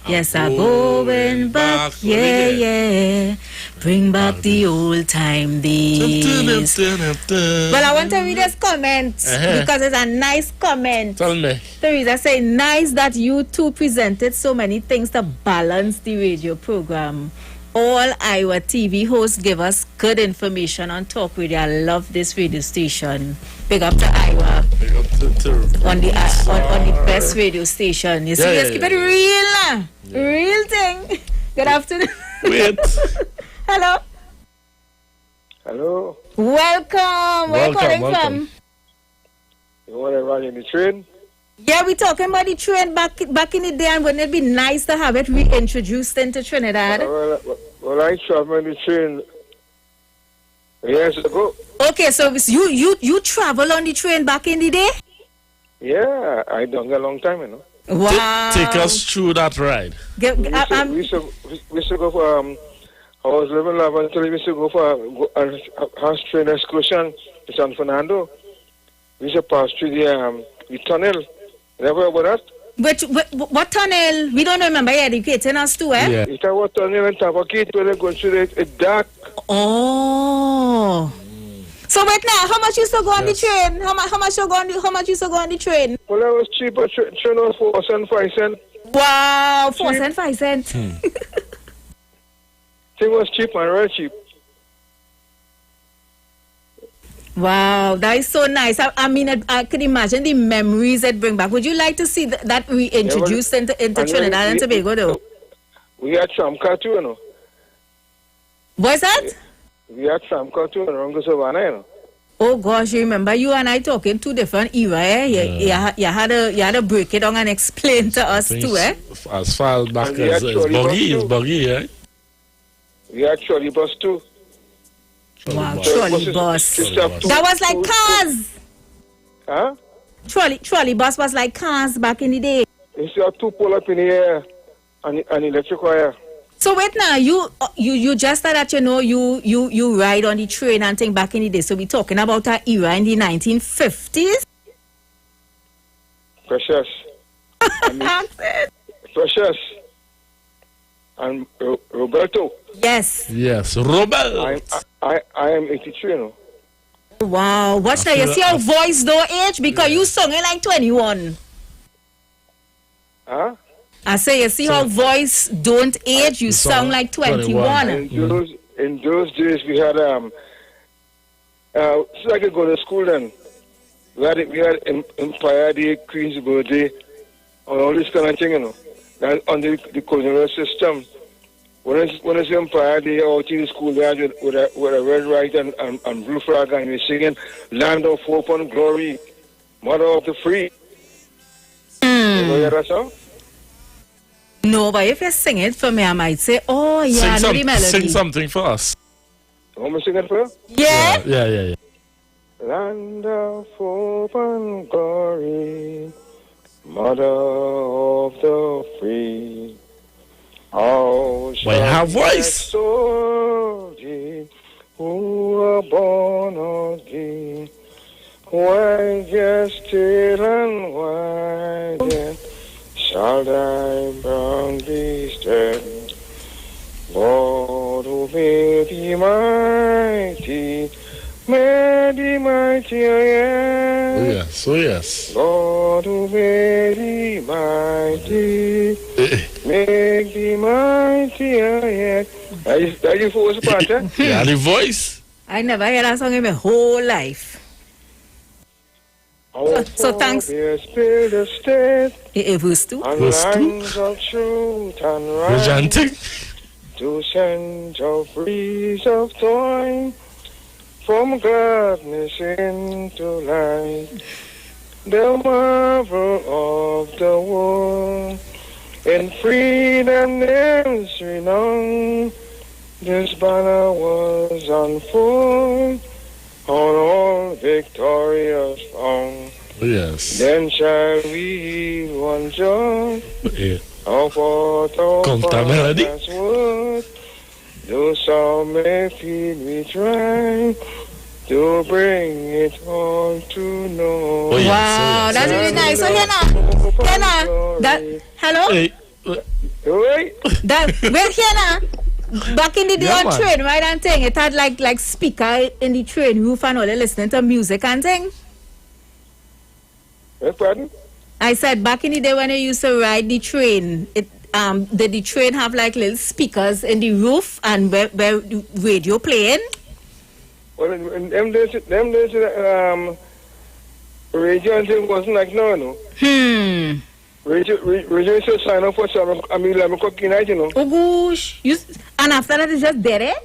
Yes, I'm going back. Yeah. Bring back the old time days. Well, I want to read this comment because it's a nice comment. Tell me. Teresa say, nice that you two presented so many things to balance the radio program. All Iwer TV hosts give us good information on talk radio. I love this radio station. Big up to Iwer. Big up to on the best radio station. You see, let's keep it real. Real thing. Good afternoon. Wait. Hello. Hello. Welcome. Where are you calling from? You want to run in the train? Yeah, we're talking about the train back in the day, and wouldn't it be nice to have it reintroduced into Trinidad? Well, I traveled on the train years ago. Okay, so you travel on the train back in the day? Yeah, I done a long time, Wow. Take us through that ride. We used to go for, I was living in until we used to go for a horse train excursion to San Fernando. We used to pass through the tunnel. Never about that? What tunnel? We don't remember educating us too, eh? Yeah. It's a tunnel in Tabakit where they go through it's dark. Oh. So wait now, how much used to go on the train? How much used to go on the train? Well, it was cheaper. Train was 4 cents, 5 cents. Wow, 4 cents, 5 cents. Thing was cheap and real cheap. Wow, that is so nice. I mean, I could imagine the memories it bring back. Would you like to see that reintroduced into Trinidad and Tobago, though? We had tram car too, What's that? We had tram car too in Rongo Savannah, Oh gosh, you remember you and I talking two different era, eh? You had to break it down and explain to us too, eh? As far back as buggy, eh? We had trolley bus too. Wow, trolley bus. That was like cars. Huh? Trolley bus was like cars back in the day. You see 2 pole up in the air and electric wire. So wait now, you just said that you ride on the train and thing back in the day. So we're talking about that era in the 1950s. Precious. Precious. And Roberto. Yes. Yes, Robert. I am 83, Wow. Watch now. You see your voice don't age because you sung it like 21. Huh? I say, you see how voice don't age, you sound like 21. In those days, we had, so I could go to school then. We had Empire Day, Queen's Birthday, and all this kind of thing, And on the colonial system, when it's Empire Day out in the school, we had with a red, white, and blue flag, and we're singing Land of Hope and Glory, Mother of the Free. You hear that song? No, but if you sing it for me, I might say, oh, yeah, I know the melody. Sing something for us. You want me to sing it for you? Yeah? Yeah. Land of hope and glory, Mother of the free. How shall have voice? extol thee, who are born again? Why just still and why then shall thy brown be stand? Lord, who made thee mighty, made thee mighty, Oh yes. Lord, who made thee mighty, make thee mighty, yet. Are you for us, Pata? Yeah, the voice. I never heard that song in my whole life. So thanks. Verse 2. Verse 2. Of truth and right, to send a breeze of time, from darkness into light, the marvel of the world, in freedom names renowned, this banner was unfold, on all victorious found. Yes. Then shall we heal one joy of what our Conta melody. Father's word. Though some may feel we try to bring it all to know. Oh, yes, Wow, that's really nice. So here now, that hello. That we're here now. Back in the day Yeah, on man. train, right? And thing, it had like speaker in the train roof and all. They listening to music and thing. Pardon? I said back in the day when I used to ride the train, did the train have like little speakers in the roof and where the radio playing? Well, in them days, radio and thing wasn't like now, no. Radio used to sign up for some, 11 o'clock in the night, you know. Oh gosh. And after that, it's just dead, eh?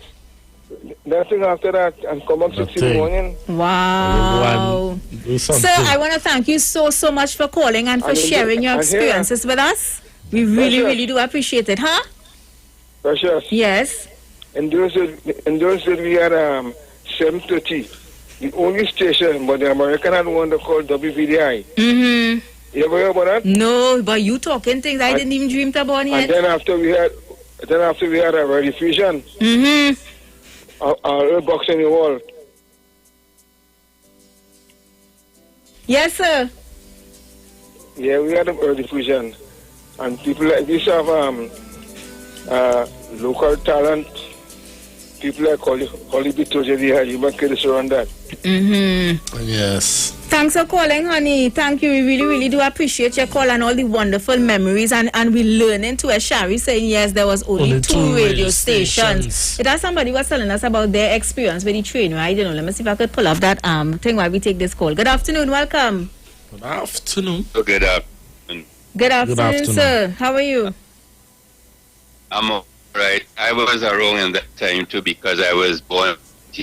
Nothing after that, and come back 6 in the morning. Wow. Sir, I want to thank you so much for calling and for sharing your experiences with us. We really do appreciate it, huh? Precious. Yes. In those days we had 7:30, the only station, but the American had one they called WVDI. Mm-hmm. You ever hear about that? No, but you talking things I didn't even dream about yet. And then after we had a radio fusion. Mm-hmm. Our little box in the wall. Yes, sir. Yeah, we had a radio fusion, and people like this have local talent. People like Holly Bitoje, you might get us around that. Mm-hmm. Yes. Thanks for calling, honey. Thank you. We really do appreciate your call and all the wonderful memories. And we learning to a Shari saying, yes, there was only two radio stations. It has somebody was telling us about their experience with the train, right? You know, let me see if I could pull up that thing while we take this call. Good afternoon. Welcome. Good afternoon. Good afternoon. Good afternoon, sir. How are you? I'm all right. I was around in that time too because I was born in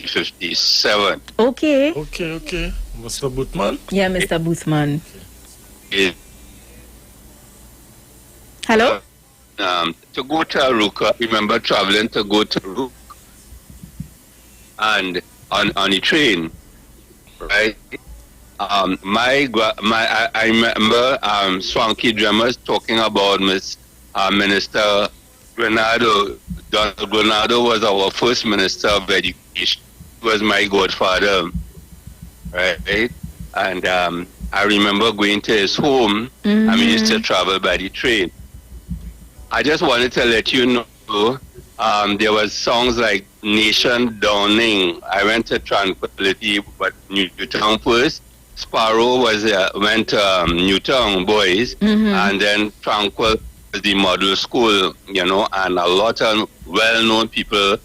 1957. Okay. Okay. Mr. Boothman? Yeah, Mr. Boothman. Hello? To go to Aruka, I remember traveling to go to Aruka and on the train, right? I remember Swanky Drummers talking about Minister Granado. Donald Granado was our first Minister of Education. He was my godfather, right? And I remember going to his home, and we used to travel by the train. I just wanted to let you know, there was songs like Nation Dawning. I went to Tranquility, but Newtown first. Sparrow went to Newtown Boys, and then Tranquil was the model school, you know, and a lot of well-known people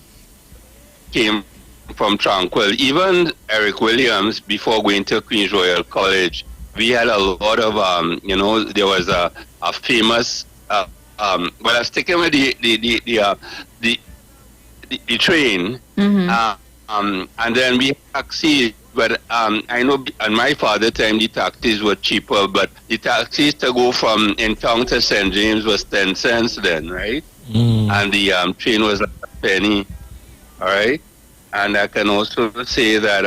came from Tranquil. Even Eric Williams, before going to Queen's Royal College, we had a lot of, you know, there was a famous, well, I'm sticking with the train, and then we had taxis. But I know on my father's time the taxis were cheaper, but the taxis to go from in town to St. James was 10 cents then, right? And the train was like a penny, all right? And I can also say that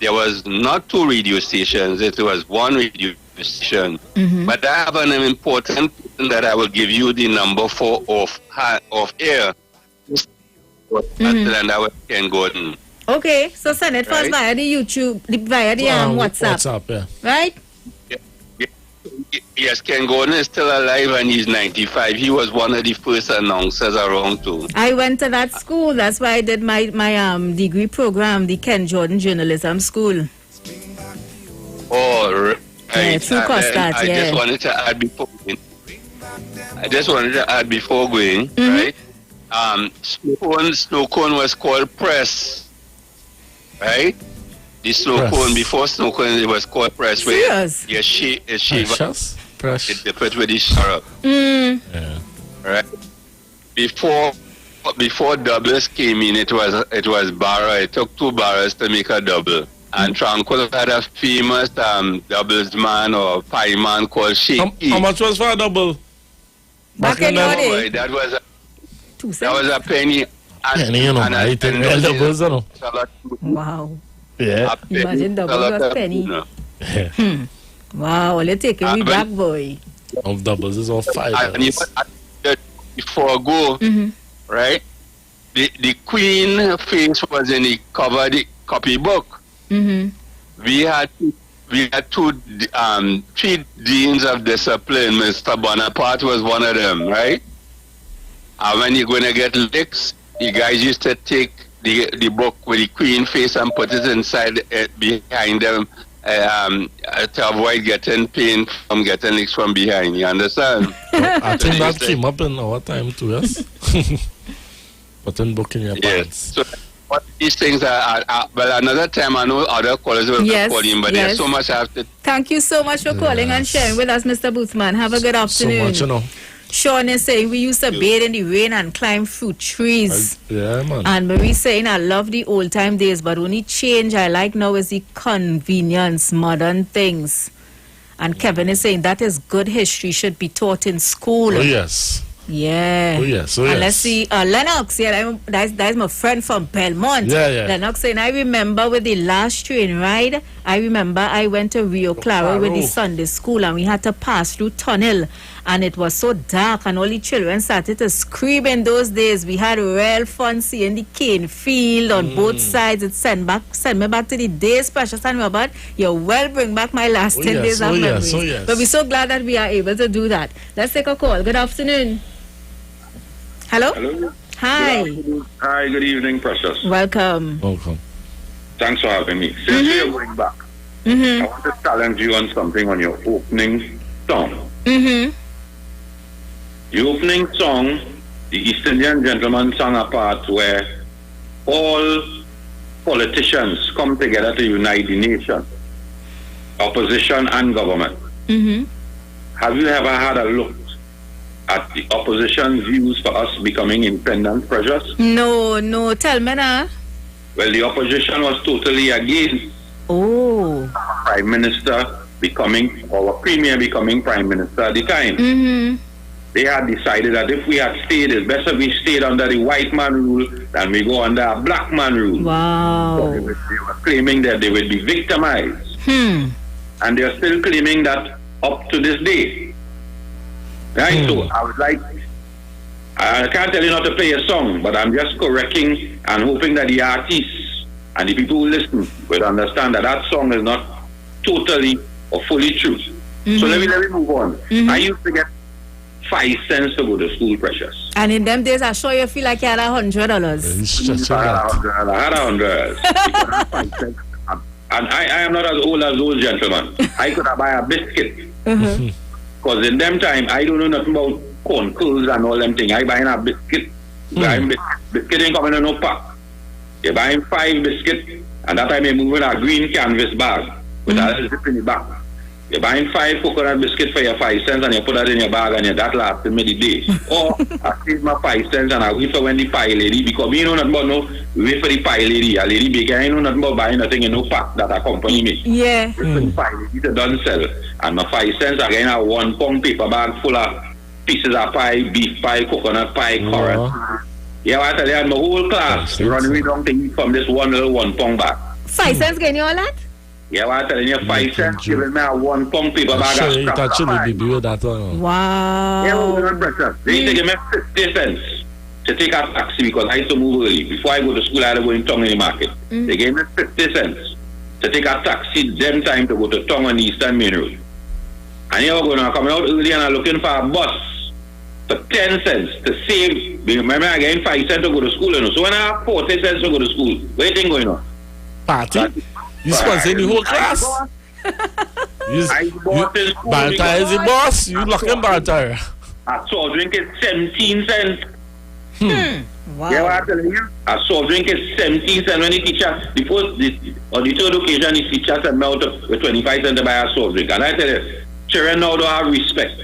there was not two radio stations, it was one radio station. But I have an important that I will give you the number for off air. And that was Ken Gordon. Okay, so send it first via the YouTube, via the WhatsApp. Yeah. Right? Yes, Ken Gordon is still alive and he's 95. He was one of the first announcers around too. I went to that school. That's why I did my degree program, the Ken Jordan Journalism School. Oh, right. Yeah, true cost that, I just wanted to add before going, right? Snow cone was called press. Right? The snow cone, before snow cone, it was called press. Serious? Yes, she Press. It put with the syrup. Right? Before before doubles came in, it was barra. It took 2 barras to make a double. And Tranquil had a famous doubles man or pie man called Shaky. How much was for a double? Back in your day. That was a penny. Penny, you know, I think real doubles, you know. Wow. Yeah. Imagine doubles was penny. Wow, well, you're taking me back, boy. Of doubles is all $5. And before I go, right, the Queen face was in the cover of the copybook. We had 3 deans of discipline. Mr. Bonaparte was one of them, right? And when you're going to get licks, you guys used to take the book with the Queen face and put it inside behind them to avoid getting pain from getting licks from behind. You understand? I think that came up in our time too, yes? Putting book in your pants. So what these things are well, another time I know other callers will call in, but there's so much I have to... Thank you so much for calling and sharing with us, Mr. Boothman. Have a good afternoon. So much, you know. Sean is saying we used to bathe in the rain and climb fruit trees. Yeah, man. And Marie saying I love the old time days, but only change I like now is the convenience, modern things. And Kevin is saying that is good history, should be taught in school. Oh, yes. Yeah. Oh, yes. Oh, and yes. let's see, Lennox, that's my friend from Belmont. Yeah. Lennox saying, I remember with the last train ride, I remember I went to Rio Claro with the Sunday school and we had to pass through tunnel and it was so dark and all the children started to scream in those days. We had real fun seeing the cane field on both sides. It sent me back to the days, Precious and Robert. You well bring back my last 10 days of memories. Yes. But we're so glad that we are able to do that. Let's take a call. Good afternoon. Hello? Hello. Hi. Hi, good evening, Precious. Welcome. Thanks for having me. Since we are going back, I want to challenge you on something on your opening song. The opening song, the East Indian Gentleman sang a part where all politicians come together to unite the nation, opposition and government. Have you ever had a look at the opposition's views for us becoming independent, Precious? No. Tell me now. Well, the opposition was totally against Prime Minister becoming, or Premier becoming Prime Minister at the time. They had decided that if we had stayed, it's better we stayed under the white man rule than we go under a black man rule. Wow. So they were claiming that they would be victimized. And they're still claiming that up to this day. Right? So I would like, I can't tell you not to play a song, but I'm just correcting and hoping that the artists and the people who listen will understand that that song is not totally or fully true. So let me move on. I used to get 5 cents to go to school, Precious. And in them days, I sure you feel like you had $100. I had 100. And I am not as old as those gentlemen. I could have buy a biscuit. Because in them time, I don't know nothing about corn curls and all them things. I buying a biscuit. Biscuit ain't coming in no pack. You buying 5 biscuits, and that time you moving a green canvas bag with a little zip in the back. You're buying 5 coconut biscuits for your 5 cents and you put that in your bag and that lasted me the day. Or I save my 5 cents and I wait for when the pie lady, because me know nothing about no, wait for the pie lady. A lady baker, I know nothing about buying nothing in no pack that accompany me. Yeah. Wait for the pie lady to done sell. And my 5 cents I get a 1 pound paper bag full of pieces of pie, beef pie, coconut pie, carrot. Yeah, I tell you, I had my whole class running me down to eat from this one little 1 pound bag. 5 cents getting you all that? Yeah, I'm telling you, 5 cents giving me a 1 pound paper bag of scrap of pie. Wow. Yeah, well, we're not breakfast. They used to give me 50 cents to take a taxi because I used to move early. Before I go to school, I had to go in Tongue in the market. They gave me 50 cents to take a taxi, them time to go to Tongue on the Eastern Main Road. And here we're going to come out early and I'm looking for a bus for 10 cents to save. Remember, I getting 5 cents to go to school, you know. So when I have 40 cents to go to school, what do you think going on? Party? You sponsor the whole class? Banter is the boss? You lock in Banter. I saw drink is 17 cents. Wow. Yeah, what I'm telling you? I saw drink is 17 cents when the teacher, on the third occasion, the teacher sent me out with 25 cents to buy a soft drink. And I tell you, children now don't have respect.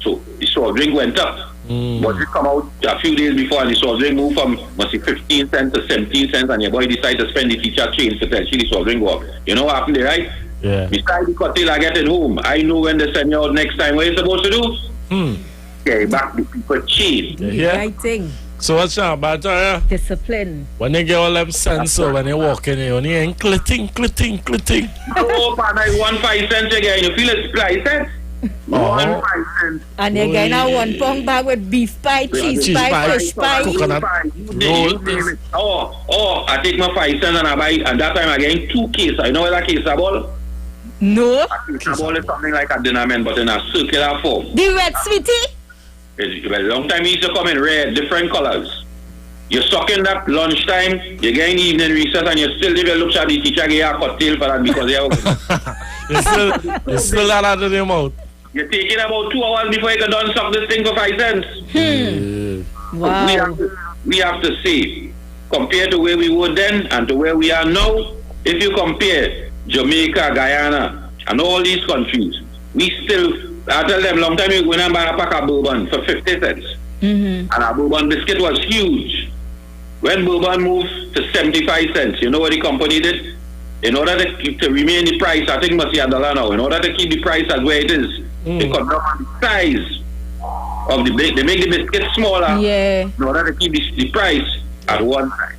So the soft drink went up. But it come out a few days before and the soft drink move from, must be 15 cents to 17 cents and your boy decide to spend the teacher change potentially the soft drink go up. You know what happened there, right? Yeah. Besides the cocktail I get at home, I know when they send you out next time, what you supposed to do? Okay, back the people change. Yeah. Right thing. So what's your battery? Discipline. When they get all them sense, so when they walk in, you only ain't clitting. Oh, man, I 1 5 cents again. You feel it's 5 cents? 1 5 cents. And you're getting a 1 pound bag with beef pie, cheese pie, fish pie. Coconut roll. Oh, I take my 5 cents and I buy, and that time I get 2 cases. I know what a case ball? No. A case ball is something like a dinner man, but in a circular form. The red sweetie? Well, long time it used to come in red, different colors. You're sucking that lunchtime, you're getting evening recess, and you still leave your looks at the teacher, get a cocktail for that because you still not out of the mouth. You're taking about 2 hours before you can done suck this thing for 5 cents. Wow. We have to see, compared to where we were then and to where we are now, if you compare Jamaica, Guyana, and all these countries, we still, I tell them, long time you go and buy a pack of bourbon for 50 cents. And a bourbon biscuit was huge. When bourbon moved to 75 cents, you know what the company did? In order to remain the price, I think it must be $1 now. In order to keep the price as where it is, they cut down on the size of the biscuit. They make the biscuit smaller. Yeah. In order to keep the price at one time.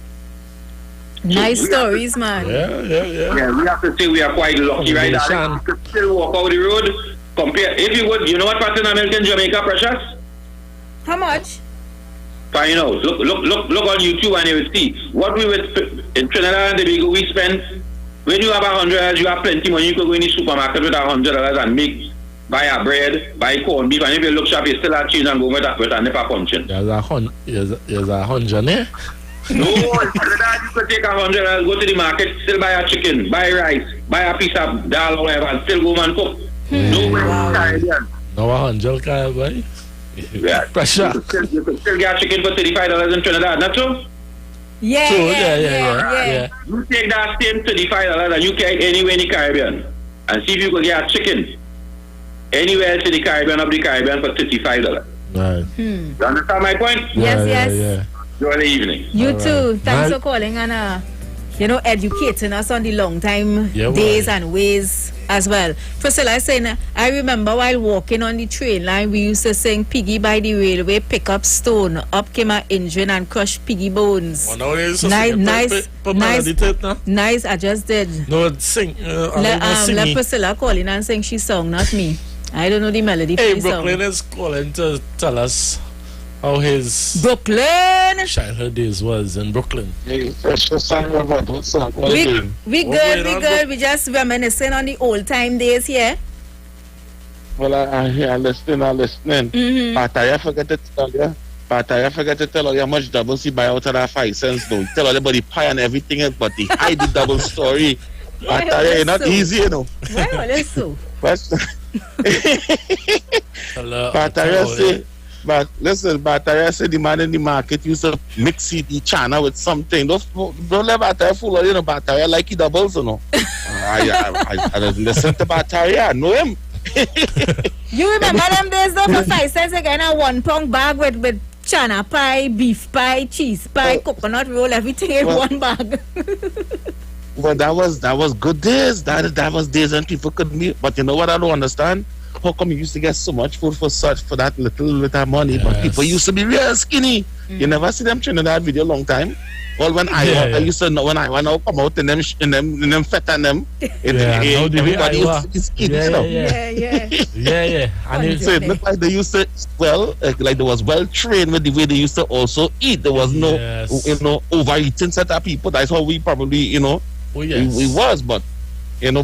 Nice stories, man. Yeah, we have to say we are quite lucky, right? That we could still walk out the road. Compare, if you would, you know what pattern American Jamaica, Precious? How much? Find out. Look on YouTube and you will see what we would in Trinidad and Tobago we spend. When you have $100, you have plenty money. You could go in the supermarket with $100 and buy a bread, buy corned beef, and if you look sharp, you still have change and go with a nipper punching. There's a $100 there. No, in Trinidad you could take $100, go to the market, still buy a chicken, buy rice, buy a piece of dal or whatever, and still go and cook. No way in Caribbean. No $100, boy. Yeah. Pressure. You could still get chicken for $35 in Trinidad, not so? Yeah. You take that same $35 and you can anywhere in the Caribbean and see if you could get a chicken anywhere else in the Caribbean of the Caribbean for $35. Right. You understand my point? Yes. Enjoy the evening. You too. Thanks for calling and educating us on the long time days and ways as well. Priscilla is saying, I remember while walking on the train line, we used to sing Piggy by the railway, pick up stone, up came an engine and crushed piggy bones. Nice, I just did. No, sing. Let Priscilla call in and sing she song, not me. I don't know the melody for the song. Brooklyn is calling to tell us how his childhood days was in Brooklyn. We good. We just reminiscing on the old time days here. Well, I hear listening. But I forget to tell you. How much double C buy out of that 5 cents though. Tell everybody pie and everything, but they hide the double story. But it's not easy, you know. Why all is so? But listen, Bataya said the man in the market used to mix the chana with something. Don't let Bataya fool you know. Bataya like he doubles, you know. I listen to Bataya, I know him. You remember them days though for 5 cents again, a 1 pound bag with chana pie, beef pie, cheese pie, coconut roll, everything in one bag. Well, that was good days. That was days when people could meet. But you know what I don't understand? How come you used to get so much food for that little bit of money? But people used to be real skinny. You never see them Trinidad video long time. Well, when I used to know when I come out in them fat and them, everybody used to be skinny. And so it looked like they used to like they was well trained with the way they used to also eat. There was no overeating set of people. That's how we probably we was, but.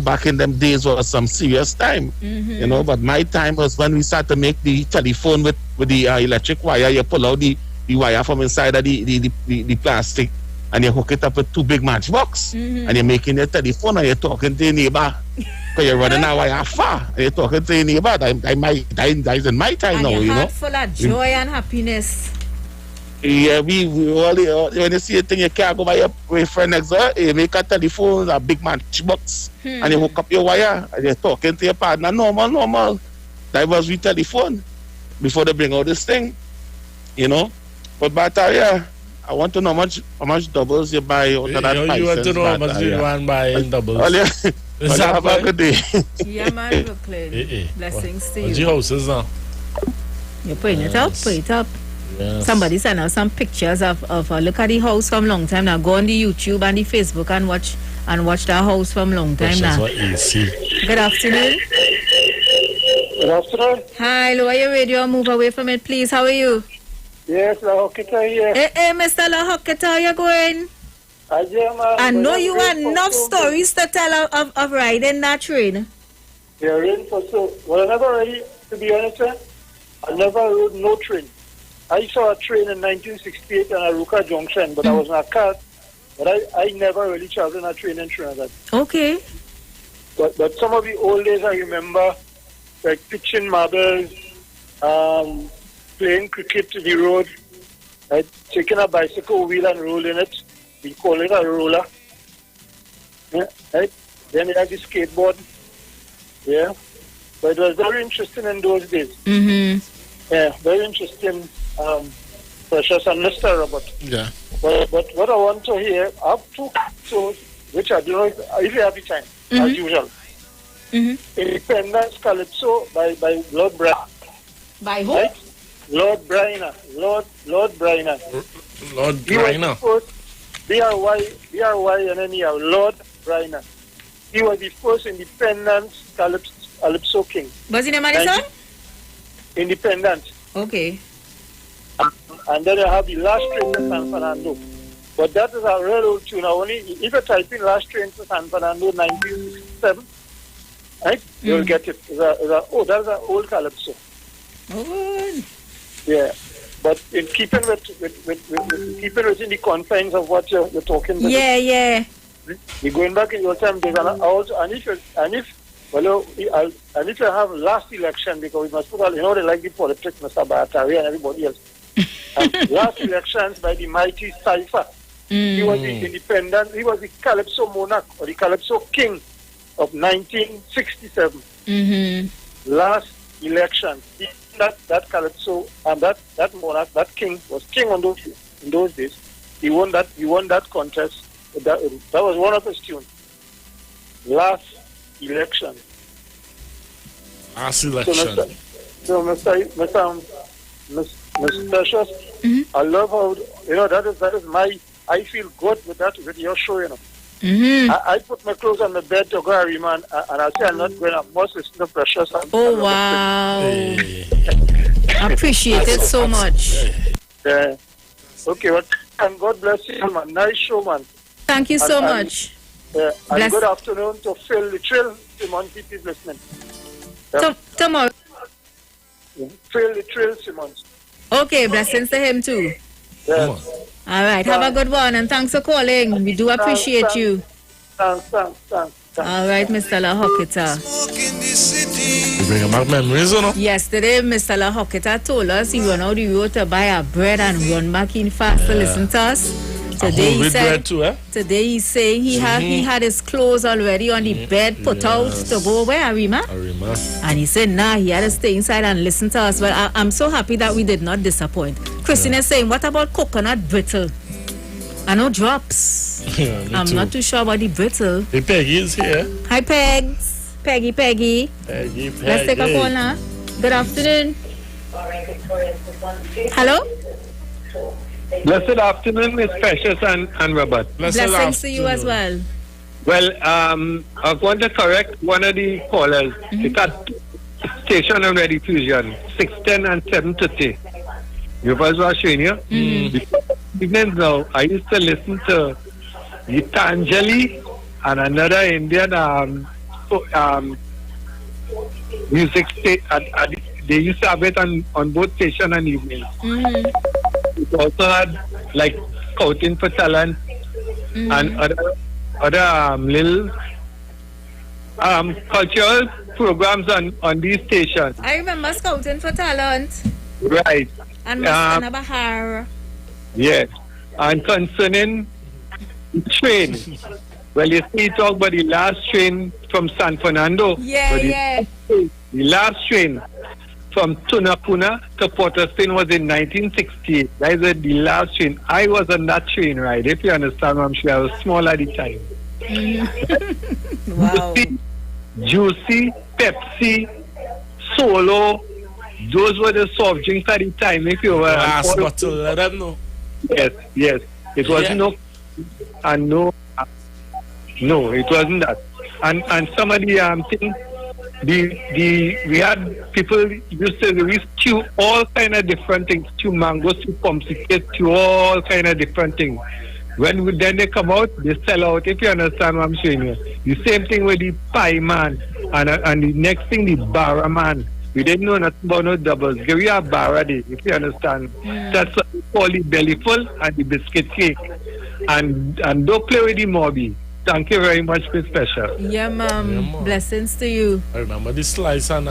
Back in them days was some serious time. But my time was when we started to make the telephone with the electric wire. You pull out the wire from inside of the plastic and you hook it up with 2 big matchbox. And you're making your telephone and you're talking to your neighbor. Because you're running a wire far. And you're talking to your neighbor. That's in my time now, your heart full of joy and happiness. Yeah, we all when you see a thing, you can't go by your friend next door. You make a telephone, a big matchbox, and you hook up your wire, and you're talking to your partner. Normal. That was with telephone before they bring out this thing. you know. But Bataria, I want to know how much doubles you buy out of that You want to know how much you want to buy in doubles? Well, have a good day. Yeah, man, Brooklyn. Blessings to What's you. your houses now? You're putting it up, put it up. Yes. Somebody sent us some pictures of look at the house from long time now. Go on the YouTube and the Facebook and watch that house from long time That's now. what AC. Good afternoon. Good afternoon. Hi, lower your radio, move away from it, please. How are you? Yes, La Hocketa here. Hey, Mr. La Hocketa, how you going? I know you have enough stories to tell of riding that train. Yeah, rain for so. Well, I never really, to be honest, I never rode no train. I saw a train in 1968 in Aruka Junction, but I was in a car. But I never really traveled in a train in Trinidad. Okay. But some of the old days I remember, like pitching marbles, playing cricket to the road, right? Taking a bicycle wheel and rolling it. We call it a roller. Yeah, right? Then you have the skateboard. Yeah. But it was very interesting in those days. Mm-hmm. Yeah, very interesting, Precious and Mr. Robert. Yeah. But what I want to hear, I have two episodes, which I don't know if you have the time, as usual. Mm-hmm. Independence Calypso by Lord Bryan. By who? Right? Lord Bryan. Lord Bryan. Lord Bryan. B-R-Y-N-N-E-R, Lord Bryan. He was the first Independence Calypso king. What's the name of the song? Independence. Okay. And then I have the Last Train to San Fernando. But that is a real old tune. Only if you type in Last Train to San Fernando 1967, right? You'll get it. That's an old calypso. Oh. Yeah. But in keeping with keeping within the confines of what you're talking about. Yeah. You're going back in your time. There's also and if you have last election, because we must put all, they like the politics, Mr. Batari and everybody else. Last elections by the mighty Cypher. He was the independent, he was the Calypso monarch or the Calypso king of 1967. Last election, that Calypso and that monarch, that king was king in those days. He won that contest. That was one of his tunes. Last election. Last election. So, Mr. Precious, I love how that is my. I feel good with that with your show. I put my clothes on the bed to go and I say I'm not going. I must listen to Precious. Oh wow! I appreciate it so much. Yeah. Okay. Well, and God bless you, man. Nice show, man. Thank you so much. And good afternoon to Phil the Trill. Simon, keep listening. Tomorrow. Phil the Trill, Simmons. Okay, blessings to him too. Yes. All right, have a good one and thanks for calling. We do appreciate you. Thanks. All right, Mr. La Hocketa. You bring back memories, you know? Yesterday, Mr. La Hocketa told us he went out the road to buy our bread and run back in fast to listen to us. Today he said, bread too, today he's saying he had his clothes already on the bed put out to go where, Arima? And he said, nah, he had to stay inside and listen to us. Well, I'm so happy that we did not disappoint. Christine is saying, what about coconut brittle? I know drops. I'm not too sure about the brittle. Hey, Peggy is here. Hi, Pegs. Peggy. Let's take a call now. Good afternoon. Hello? Blessed afternoon, Miss Precious and Robert. Blessings to you as well. Well, I want to correct one of the callers. It's at station and ready fusion, 6:10 and 7:30. You guys were showing you? Evenings now, I used to listen to Gitanjali and another Indian music station. They used to have it on both station and evenings. It also had like Scouting for Talent and other little cultural programs on these stations. I remember Scouting for Talent. Right. And Mr. Bahar. Yes. And concerning train, well, you see, talk about the last train from San Fernando. Yeah. The last train from Tunapuna to Port of Spain was in 1968. That is the last train. I was on that train ride, if you understand. I'm sure I was small at the time. Wow. Juicy, Pepsi, Solo, those were the soft drinks at the time. If you were Last bottle, let them know. Yes. It wasn't no, it wasn't that. And some of the things, we had people used to stew all kind of different things, stew mango, stew pumpkin, stew all kind of different things. Then they come out, they sell out, if you understand what I'm saying here. The same thing with the pie man, and the next thing, the barra man. We didn't know nothing about no doubles. We have barra day, if you understand. That's what we call the belly full and the biscuit cake. And don't play with the mobby. Thank you very much, Miss Special. Yeah, ma'am. Blessings to you. I remember the slice and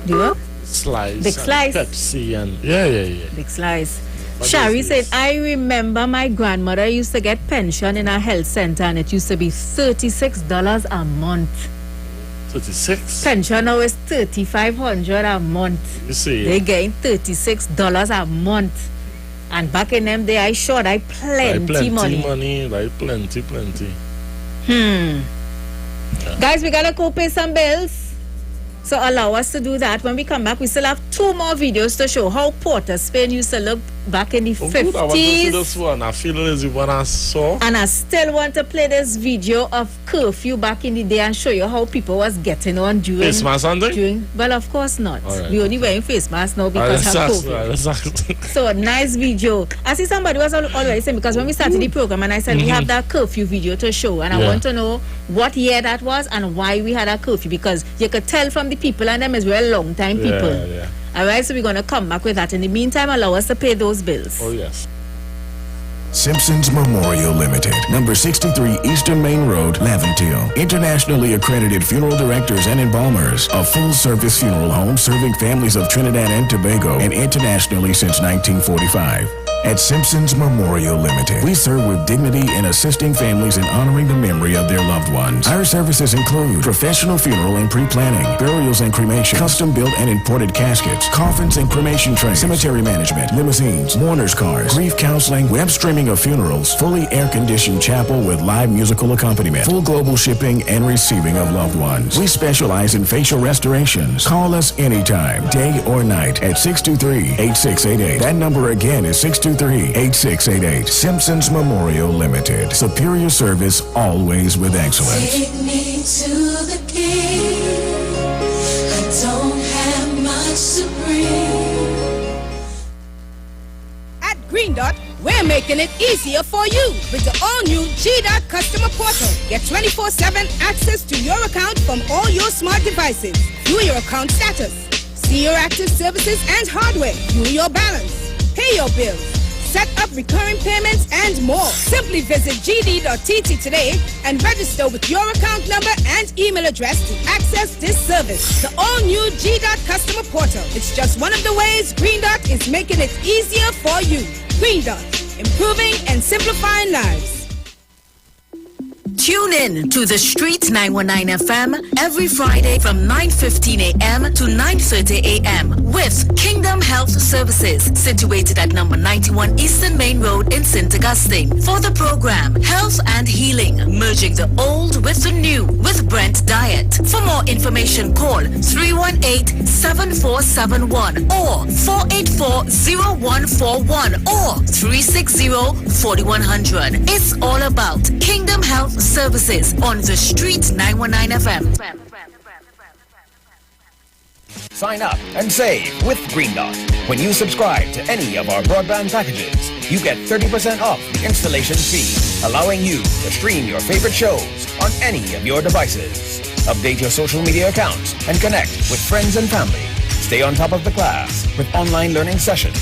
Do what? Slice. Big slice. And Pepsi and yeah. Big slice. Shari said, I remember my grandmother used to get pension in a health center and it used to be $36 a month. 36? Pension now is $3,500 a month. You see? They getting $36 a month. And back in them day, I showed I plenty money. Like plenty. Yeah. Guys, we gotta go pay some bills. So allow us to do that. When we come back, we still have 2 more videos to show how Port of Spain used to look back in the 50s. Good. I want to see this one. I feel it is the one I saw. And I still want to play this video of curfew back in the day and show you how people was getting on during... Face mask on day? Well, of course not. Right. We only wearing face masks now because of COVID. So, a nice video. I see somebody was already saying, because when we started the program and I said we have that curfew video to show, and I want to know what year that was and why we had a curfew, because you could tell from the people and them is very long time people. Yeah. Alright, so we're going to come back with that. In the meantime, allow us to pay those bills. Oh, yes. Simpsons Memorial Limited, number 63 Eastern Main Road, Laventille. Internationally accredited funeral directors and embalmers. A full-service funeral home serving families of Trinidad and Tobago and internationally since 1945. At Simpsons Memorial Limited, we serve with dignity in assisting families in honoring the memory of their loved ones. Our services include professional funeral and pre-planning, burials and cremation, custom-built and imported caskets, coffins and cremation trays, cemetery management, limousines, mourners cars, grief counseling, web streaming of funerals, fully air-conditioned chapel with live musical accompaniment, full global shipping and receiving of loved ones. We specialize in facial restorations. Call us anytime, day or night, at 623-8688. That number again is 623-8688. Simpsons Memorial Limited. Superior service, always with excellence. Take me to the king. I don't have much to bring. At Green Dot, we're making it easier for you with the all-new G-Dot customer portal. Get 24/7 access to your account from all your smart devices. View your account status, see your active services and hardware, view your balance, pay your bills, set up recurring payments, and more. Simply visit gd.tt today and register with your account number and email address to access this service. The all-new G-Dot customer portal. It's just one of the ways Green Dot is making it easier for you. Green Dot, improving and simplifying lives. Tune in to The Street 919 FM every Friday from 9:15 a.m. to 9:30 a.m. with Kingdom Health Services, situated at number 91 Eastern Main Road in St. Augustine. For the program, Health and Healing, merging the old with the new with Brent Diet. For more information, call 318-7471 or 484-0141 or 360-4100. It's all about Kingdom Health Services on The Street 919 FM. Sign up and save with Green Dot. When you subscribe to any of our broadband packages, you get 30% off the installation fee, allowing you to stream your favorite shows on any of your devices. Update your social media accounts and connect with friends and family. Stay on top of the class with online learning sessions,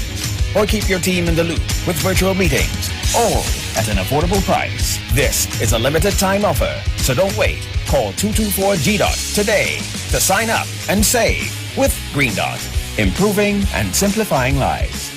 or keep your team in the loop with virtual meetings, all at an affordable price. This is a limited time offer, so don't wait. Call 224-G-DOT today to sign up and save with Green Dot, improving and simplifying lives.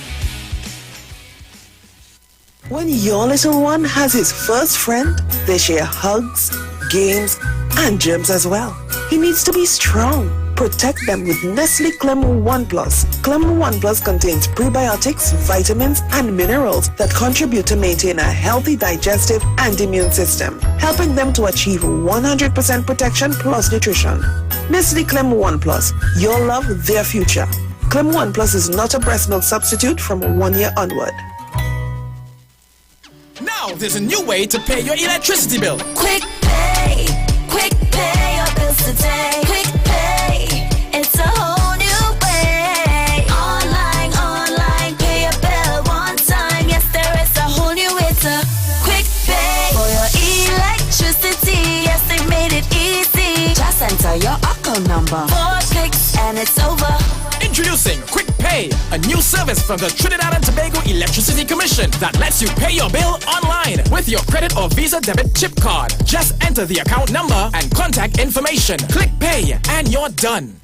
When your little one has his first friend, they share hugs, games, and germs as well. He needs to be strong, Protect them with Nestle Clem 1 Plus. Clem 1 Plus contains prebiotics, vitamins, and minerals that contribute to maintain a healthy digestive and immune system, helping them to achieve 100% protection plus nutrition. Nestle Clem 1 Plus, your love, their future. Clem 1 Plus is not a breast milk substitute from 1 year onward. Now there's a new way to pay your electricity bill. Quick pay your bills today. Quick pay, it's a whole new way. Online, pay your bill one time. Yes, there is a whole new way to quick pay for your electricity. Yes, they made it easy. Just enter your account number. 4 clicks and it's over. Introducing Quick Pay, a new service from the Trinidad and Tobago Electricity Commission that lets you pay your bill online with your credit or Visa debit chip card. Just enter the account number and contact information. Click Pay and you're done.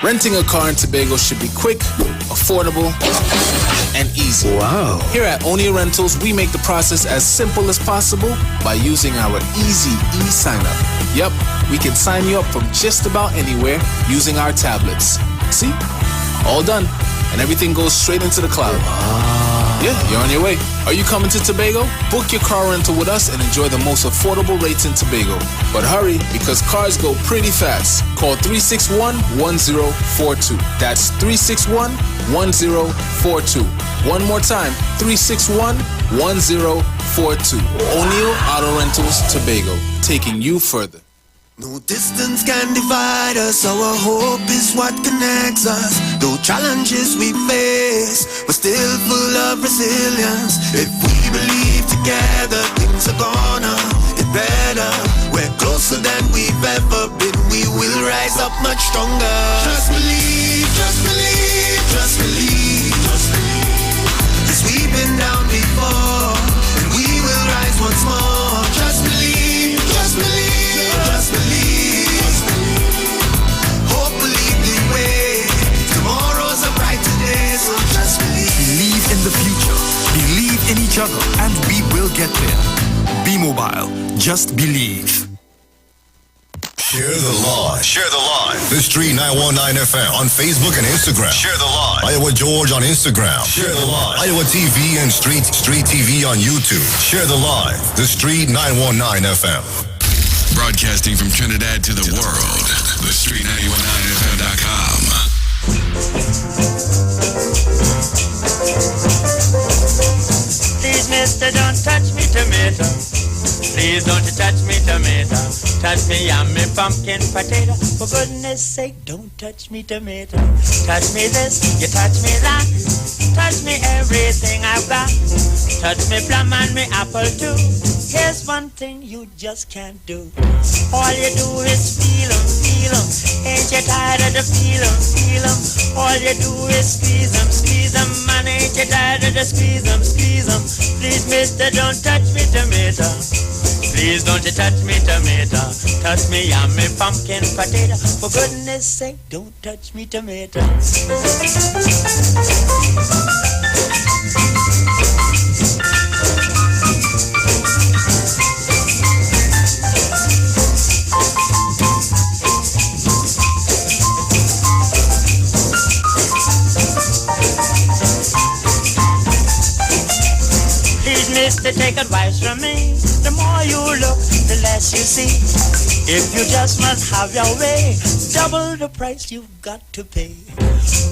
Renting a car in Tobago should be quick, affordable, and easy. Wow. Here at Onia Rentals, we make the process as simple as possible by using our easy e-sign-up. Yep, we can sign you up from just about anywhere using our tablets. See? All done. And everything goes straight into the cloud. Yeah, you're on your way. Are you coming to Tobago? Book your car rental with us and enjoy the most affordable rates in Tobago. But hurry, because cars go pretty fast. Call 361-1042. That's 361-1042. One more time, 361-1042. O'Neill Auto Rentals, Tobago, taking you further. No distance can divide us, our hope is what connects us. Though challenges we face, we're still full of resilience. If we believe together, things are gonna get better. We're closer than we've ever been, we will rise up much stronger. Just believe, just believe, just believe, just believe. 'Cause we've been down before, and we will rise once more. Just believe, just believe. Just believe. Hope will lead the way. Tomorrow's a brighter day, so just believe. Believe in the future. Believe in each other, and we will get there. Be mobile. Just believe. Share the live. Share the live. The Street 919 FM on Facebook and Instagram. Share the live. Iowa George on Instagram. Share the live. Iowa TV and Street TV on YouTube. Share the live. The Street 919 FM. Broadcasting from Trinidad to the world. The Street919FM.com. Please, mister, don't touch me tomato. Please don't you touch me tomato. Touch me yummy pumpkin potato. For goodness sake, don't touch me tomato. Touch me this, you touch me that. Touch me everything I've got. Touch me plum and me apple too. Here's one thing you just can't do. All you do is feel 'em, feel 'em. Ain't you tired of the feel 'em, feel 'em? All you do is squeeze 'em, man. Ain't you tired of the squeeze 'em, squeeze 'em? Please, mister, don't touch me tomato. Please don't you touch me tomato. Touch me yummy pumpkin potato. For goodness sake, don't touch me tomato. Please, mister, take advice from me. The more you look, the less you see. If you just must have your way, double the price you've got to pay.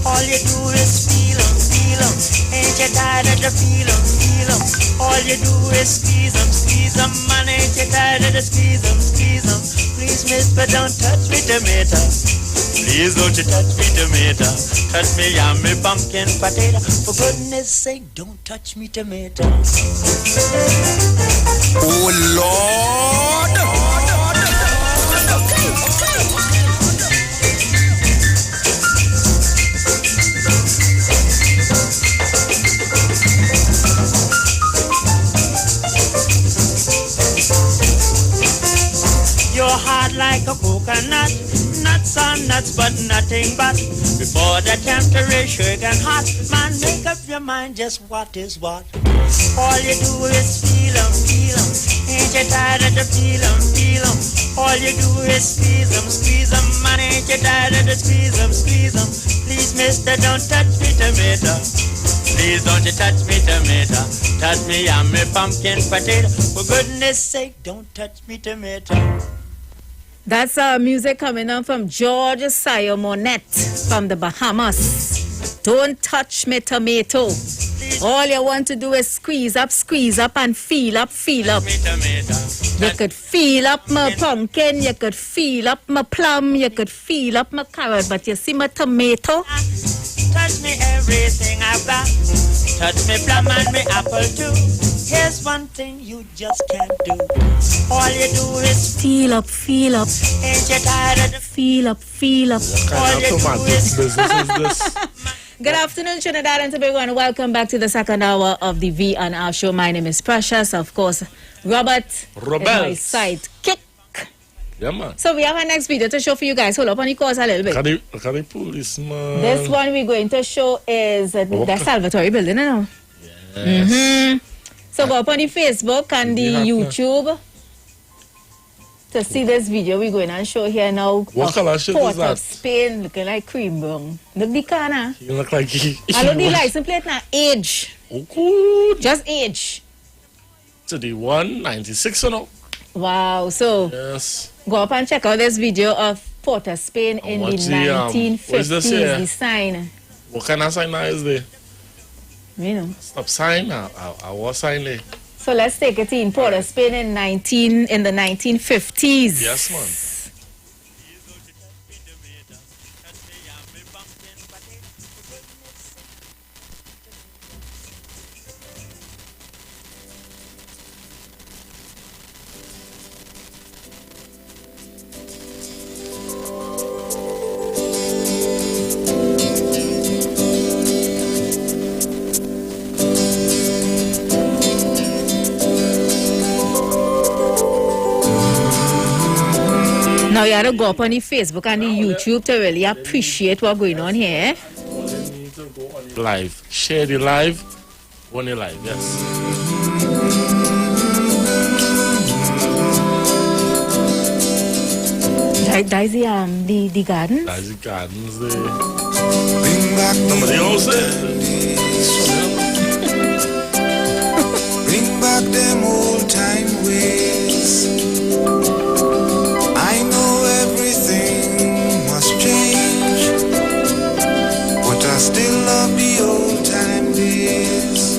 All you do is feel 'em, feel 'em. Ain't you tired of the feel 'em, feel 'em? All you do is squeeze 'em, man. Ain't you tired of the squeeze 'em, squeeze 'em? Please, mister, don't touch me tomato. Please don't you touch me tomato. Touch me yummy pumpkin potato. For goodness sake, don't touch me tomato. Oh, Lord! You're hard like a coconut. Nuts are nuts, but nothing but Before the temperature get hot, man, make up your mind just what is what. All you do is feel 'em, feel 'em. Ain't you tired of the feel 'em, feel 'em? All you do is squeeze 'em, man. Ain't you tired of the squeeze 'em, squeeze 'em? Please, mister, don't touch me, tomato. Please don't you touch me, tomato. Touch me, I'm a pumpkin potato. For goodness sake, don't touch me, tomato. That's music coming on from George Simonette from the Bahamas. Don't touch me, tomato. All you want to do is squeeze up, and feel up, feel up. You could feel up my pumpkin, you could feel up my plum, you could feel up my carrot, but you see my tomato? Touch me everything I've got. Touch me plum and me apple too. Here's one thing you just can't do. All you do is feel up, feel up. Ain't you tired of the feel up, feel up? All you do is Good afternoon, Trinidad and Tobago, and welcome back to the second hour of the V&R show. My name is Precious, of course. Robert is my sidekick. Yeah, man. So we have our next video to show for you guys. Hold up on the course a little bit. Can I pull this, man? This one we're going to show is the Salvatore building, you know? Yes. So go up on the Facebook and the YouTube to see this video we're going to show here now. What color shit is Port that? of Spain, looking like cream bun. Look the car now. You look like I look the license plate now. Age. Oh, good. Just age. To the 196, you know. Wow. So yes. Go up and check out this video of Port of Spain in the 1950s. What is this here? The sign. What kind of sign is there? You know. Stop sign. I what sign there? So let's take it in Port of Spain in the 1950s. Yes, man. Now you have to go up on the Facebook and the YouTube to really appreciate what's going on here. Live. Share the live. On the live, yes. That is the garden? That is the gardens there. Somebody else Bring back them old time ways. I know everything must change, but I still love the old time days.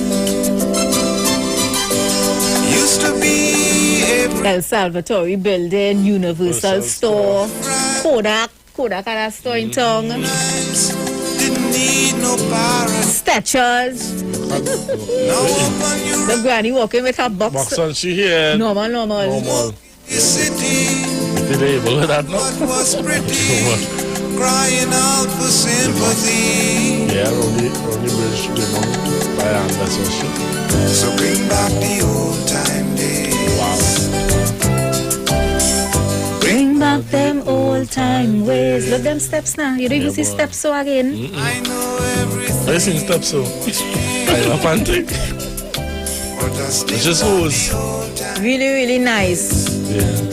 Used to be El Salvatore building, Universal Store, Kodak had a store in town. Didn't need no Statues. The granny walking with her box. Box on she here. Normal. Did they able with that now? Was pretty, crying out for sympathy. Yeah, only bridge, you know, by hand, that's what shit. So bring back the old time days. Wow. Bring back them old time ways. Look them steps now. You don't even see steps so again. I know everything. I seen steps so. I love antique. It's just hose. Really, really nice. Yeah.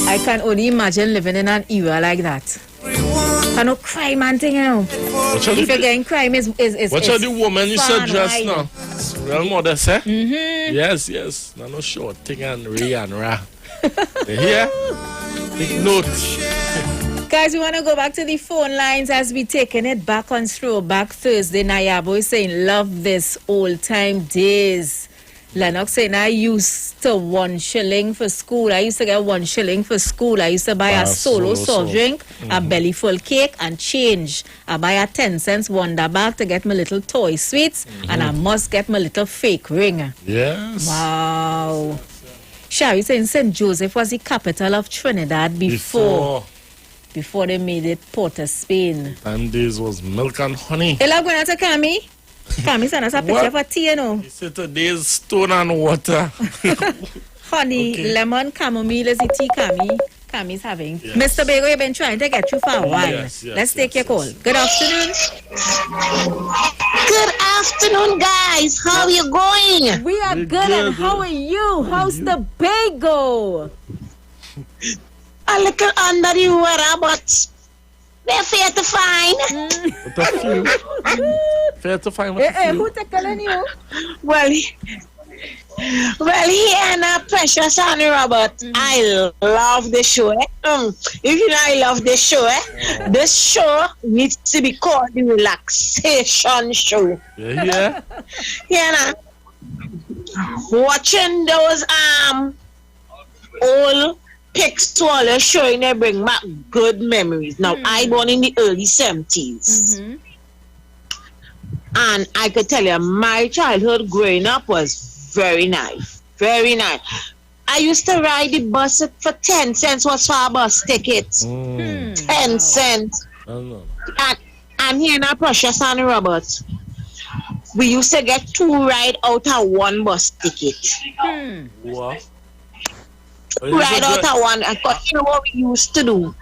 I can only imagine living in an era like that. I know crime and thing, you know. If you're getting crime is Watch out the woman you said just now. Real modest, eh? Mm-hmm. Yes. No short thing and ra. You hear? Take note. Guys, we want to go back to the phone lines as we taking it back on Throwback Thursday. Nayabo is saying, love this old time days. Lennox saying, I used to 1 shilling for school. I used to get 1 shilling for school. I used to buy a solo soft drink, a belly full cake, and change. I buy a 10 cents Wonder bag to get my little toy sweets, and I must get my little fake ring. Yes. Wow. Sherry saying St. Joseph was the capital of Trinidad before they made it Port of Spain. Time days was milk and honey. Ella going to Kami? Kami send us a picture for tea, you know. He said today's stone and water. Honey, lemon, chamomile is the tea, Kami. Cammy's having. Mr. Bego, you've been trying to get you for a while. Let's take your call. Good afternoon. Good afternoon, guys. How are you going? We are good, and how are you? How's the Bego? A little under the weather, but they're fair to find. Fair to find. Who tackling you? Well, here now, Precious and Robert, I love the show. If you know I love the show, this show needs to be called the relaxation show. Yeah. Yeah, watching those old pics to all showing they bring back good memories. Now, I born in the early 70s. And I could tell you, my childhood growing up was very nice. Very nice. I used to ride the bus for 10 cents was for a bus ticket. 10 cents. And here now, Precious and Robert, we used to get 2 rides out of 1 bus ticket. What? Right out of 1. Because you know what we used to do?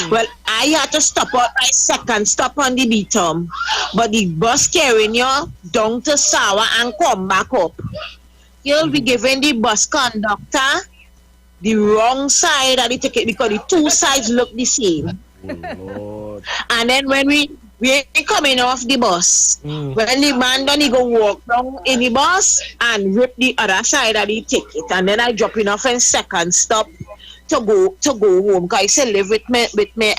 Well, I had to stop at my second stop on the bottom, but the bus carrying you down to Sawa and come back up. You'll be giving the bus conductor the wrong side of the ticket because the 2 sides look the same. Lord. And then when we coming off the bus, when the man done, he go walk down in the bus and rip the other side of the ticket, and then I drop in off in second stop to go home, because I used to live with my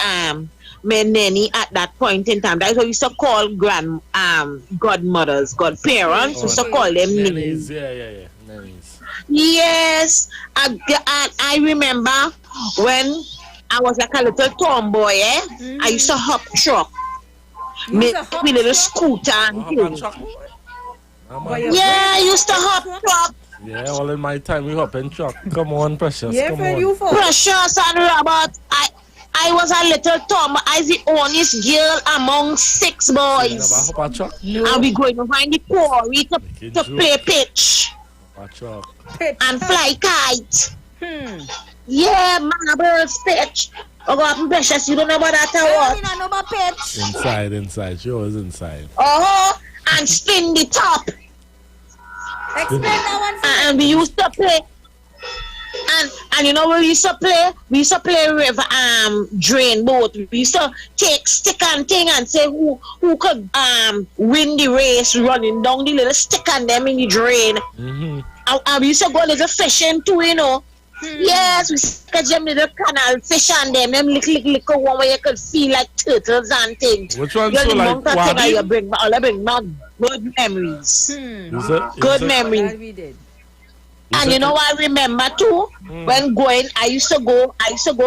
nanny at that point in time. That's what we used to call godmothers, godparents. We used to call them nannies. Yeah. Nannies. Yes, I remember when I was like a little tomboy. I used to hop truck, with little scooter and things. Yeah, I used to hop truck. Yeah, all in my time we hop in truck. Come on, Precious. Yeah, come for on. you for. Precious and Robert, I was a little tomboy. I was the onlyest girl among 6 boys. Hop a truck? And we going to find the quarry to play pitch. And fly kite. Yeah, marbles pitch. Oh God, Precious, you don't know about that or what? I know about pitch. Inside. She was inside. And spin the top. Explain that one. And we used to play. And you know what we used to play? We used to play river drain boat. We used to take stick and thing and say who could win the race running down the little stick and them in the drain. And we used to go little fishing too, you know. Yes, we catch them little canal fish and them little one where you could feel like turtles and things. Which one so like Wadi? You bring back good memories. Good memories. We did. And you know what I remember too? When going, I used to go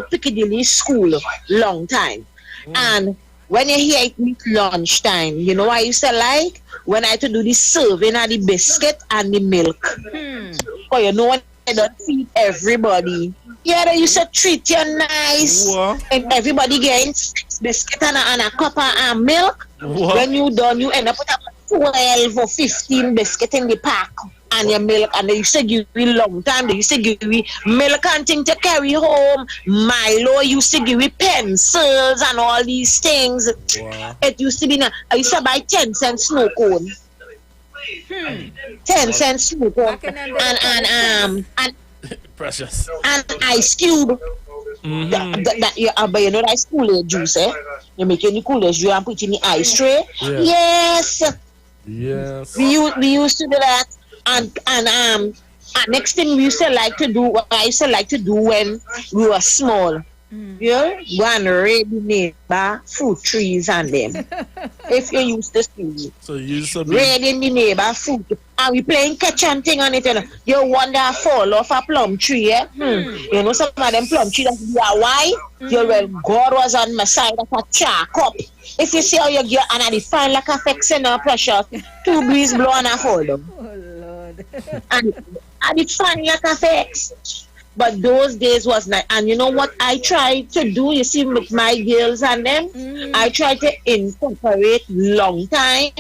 Piccadilly school long time. And when you hear it meet lunchtime, you know what I used to like? When I had to do the serving of the biscuit and the milk. But you know when I don't feed everybody. Yeah, they used to treat you nice. And everybody getting 6 biscuit and a cup of milk. When you done, you end up with 12 or 15 biscuit in the pack. And your milk, and they used to give you long time. They used to give you milk and thing to carry home. Milo used to give you pencils and all these things. It used to be. I used to buy 10 cent snow cone. 10 cent snow cone and Precious. And ice cube. But you know that ice Kool-Aid juice, You make any Kool-Aid juice and put in the ice tray. Yes. We used to do that. And next thing we used to like to do, what I used to like to do when we were small, go and raid the neighbor fruit trees and them. If you used to see, so you used to be raiding the neighbor fruit, and we playing catch and thing on it. You wonder fall off a plum tree, You know some of them plum trees that are white. Well, God was on my side of a chalk up. If you see how you get and I find like a fixing no pressure, 2 breeze blow and I fall down. And it's funny like a fix. But those days was nice. And you know what I tried to do, you see, with my girls and them, I tried to incorporate my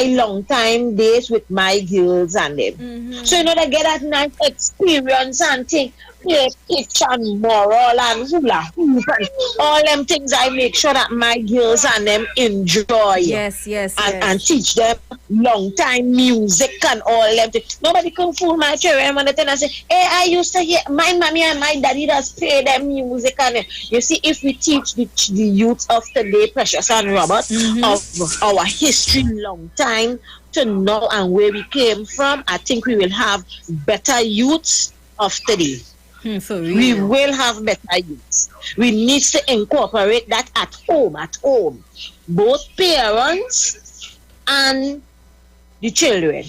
long time days with my girls and them. So you know they get that nice experience and thing. play pitch and moral and hula hoop and all them things. I make sure that my girls and them enjoy. Yes. And teach them long time music and all them things. Nobody can fool my children when they tell us, hey, I used to hear my mommy and my daddy does play them music. And you see, if we teach the youth of today, Precious and Robert, of our history long time to know and where we came from, I think we will have better youths of today. We will have better youths. We need to incorporate that at home. Both parents and the children.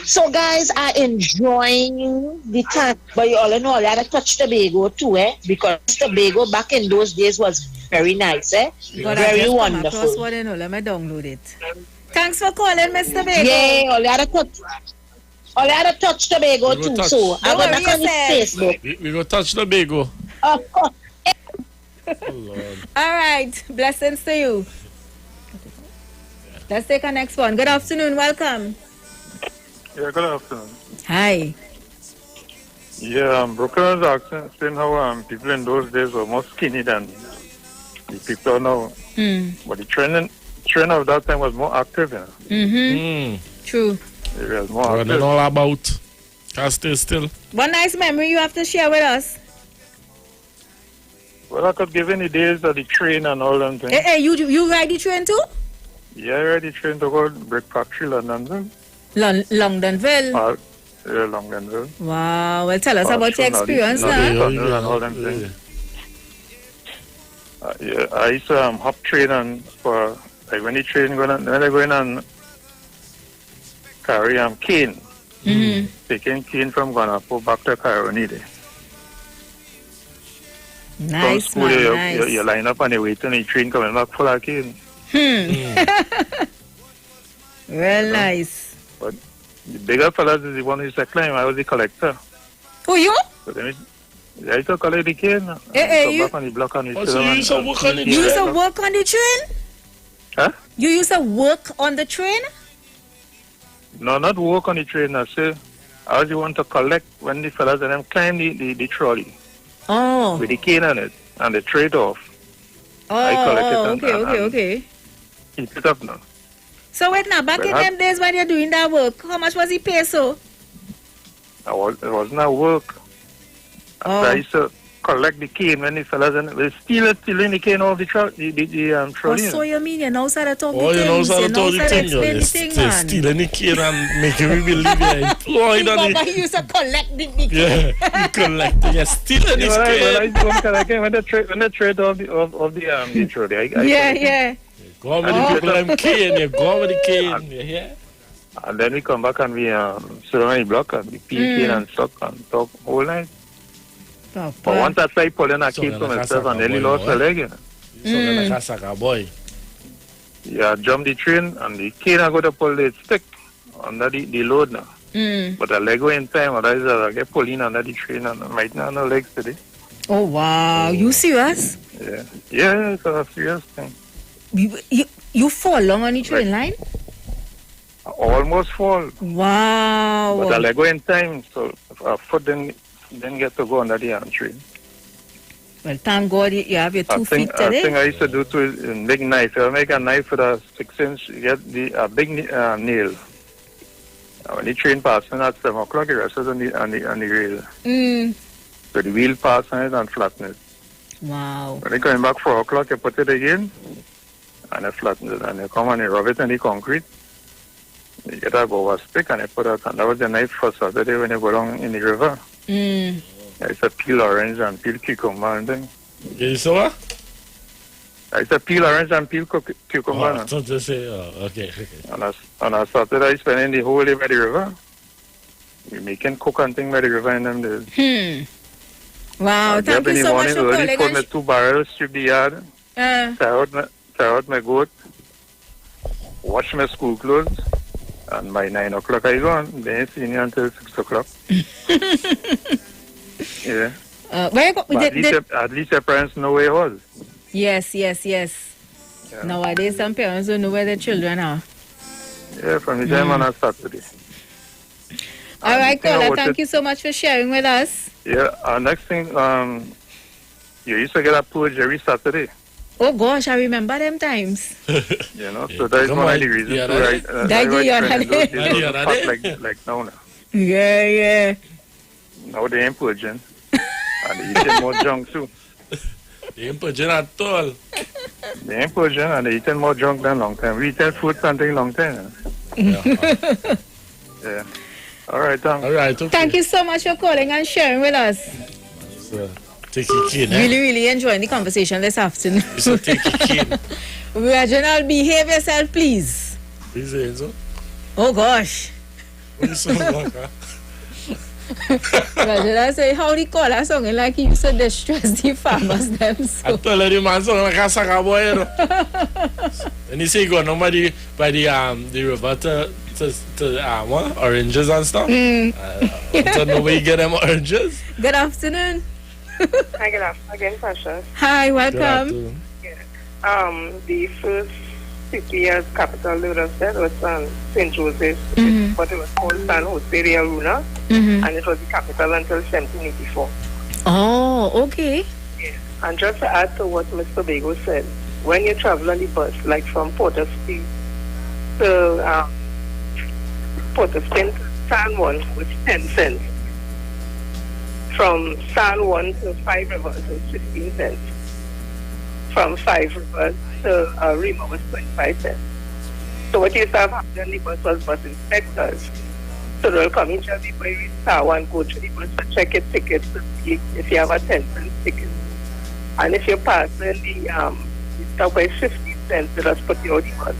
So guys are enjoying the time. But you all know, I had to touch Tobago too, because Tobago back in those days was very nice, very wonderful. Let me download it. Thanks for calling, Mr. Tobago. Yeah, all I had to touch Tobago too. So I got back on his Facebook. We go touch Tobago. Of course. Oh, Lord. All right. Blessings to you. Let's take our next one. Good afternoon. Welcome. Yeah, good afternoon. Hi. Yeah, Brooklyn was asking saying how people in those days were more skinny than the people now. But the trend of that time was more active, True. It was more active. All about. Can't stay still. One nice memory you have to share with us. Well, I could give any days of the train and all them things. Hey, you ride the train too? Yeah, I ride the train to go Brick Factory, Londonville. Longdonville? Yeah, Longdonville. Wow. Well, tell us about your experience now. And all them things. Yeah, I used to hop train and for like when the train when they going on carry cane. Taking cane from Guanapo back to Carolina. Nice, from school, you line up and you wait on the train coming back full of cane. Real nice. But the bigger fellas is the one who used to climb. I was the collector. Who you? So then I used to collect the cane. You back on the block and so you used to work on the train? You used to work on the train? Huh? You used to work on the train? No, not work on the train. I say I was the one to collect when the fellas and them climb the trolley. Oh. With the cane on it and the trade off. I collect it Okay. Keep it up now. So wait now, back in them days when you're doing that work, how much was he pay so? It wasn't a work. I used to collect the cane when the fellas and they stealing the cane off the trolley. So you mean you know how to talk you know how to talk the thing. You stealing the cane and making me believe you're employed on it. He used to collect the cane. Yeah, you collecting, you're stealing this cane. I used to collect when they trade off the trolley. Yeah. Go on with the people them cane, you go on with the cane, you hear? And then we come back and we sit on the block and we peel cane and suck and talk all night. But once I tried pulling a cane for myself and nearly lost a leg. Boy. Yeah, jump the train and the cane I got to pull the stick under the load now. But the leg went in time, otherwise I get pulling under the train and I might not have no legs today. Oh wow, you serious? Yeah, it's a serious thing. You fall long on the train line? Almost fall. Wow. But the leg went in time, so our foot didn't get to go under the train. Well, thank God you have your 2 feet today. I think I used to do too is make knife. I make a knife with a 6-inch, you get a big nail. When the train passes at 7 o'clock, it rests on the rail. So the wheel passes on it and flatten it. Wow. When they come back 4 o'clock, you put it again and you flatten it. And you come and you rub it in the concrete. You get a go stick and you put it. And that was the knife for Saturday when you go down in the river. I used to peel orange and peel cucumber and thing. You saw what? I used to peel orange and peel cucumber. I thought you say, okay. And I started I spending the whole day by the river. We making cook and thing by the river in them days. Wow, thank you so much for calling. Put me 2 barrels, strip the yard, tie out my goat, wash my school clothes, and by 9 o'clock I gone. They ain't seen you until 6 o'clock. Yeah. At least your parents know where it was. Yes. Yeah. Nowadays, some parents don't know where their children are. Yeah, from the time on a Saturday. All right, caller. Thank you so much for sharing with us. Yeah. Next thing, you used to get a purge every Saturday. Oh gosh, I remember them times. You know, so that is one of the reasons like now. Yeah. Now they ain't purging. And they eating more junk too. They ain't purging at all. They ain't purging and they eating more junk than long time. We eating food something long time. Yeah. All right, thanks. All right, okay. Thank you so much for calling and sharing with us. Take it keen, Really enjoying the conversation this afternoon. So take it keen. Reginald, behave yourself, please. Please, Enzo. Oh gosh. What you sound like, huh? Reginald say how the caller song like he used to distress the farmers them. So. I told you the man song like a saga boy. And he say go nobody by the river to what? Oranges and stuff. I don't know where you get them oranges. Good afternoon. Hi, good afternoon again, Pasha. Hi, welcome. The first city as capital they would have said was St. Joseph, but it was called San Jose de Luna, and it was the capital until 1784. Oh, okay. Yeah. And just to add to what Mr. Bego said, when you travel on the bus, like from Port-of-Spain to Port-of-Spain to San Juan, was 10 cents. From San Juan to 5 Rivers was 15 cents. From 5 Rivers to Rima was 25 cents. So what used to have happened on the bus was bus inspectors. So they'll come in just before you reach tower and go to the bus to check your tickets to see if you have a 10-cent ticket. And if you pass then the stop by 15 cents, they just put you out the bus.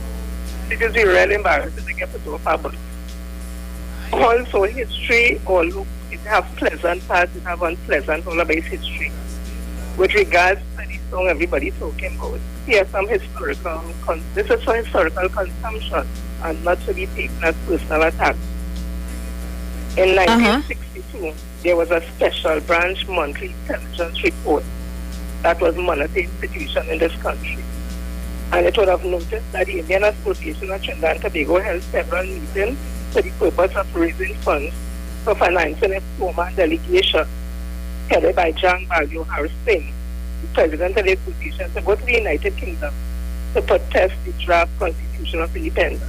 It is really embarrassing to get put off a bus. Also history, although it have pleasant parts, it have unpleasant all about history. With regards to the song everybody talking about, here's some historical, this is for historical consumption and not to be taken as personal attack. In 1962, there was a special branch monthly intelligence report that was monetary institution in this country. And it would have noticed that the Indian Association of Trinidad and Tobago held several meetings for the purpose of raising funds for financing a former delegation headed by John Value Harris Singh, the president of the association, to go to the United Kingdom to protest the draft Constitution of Independence.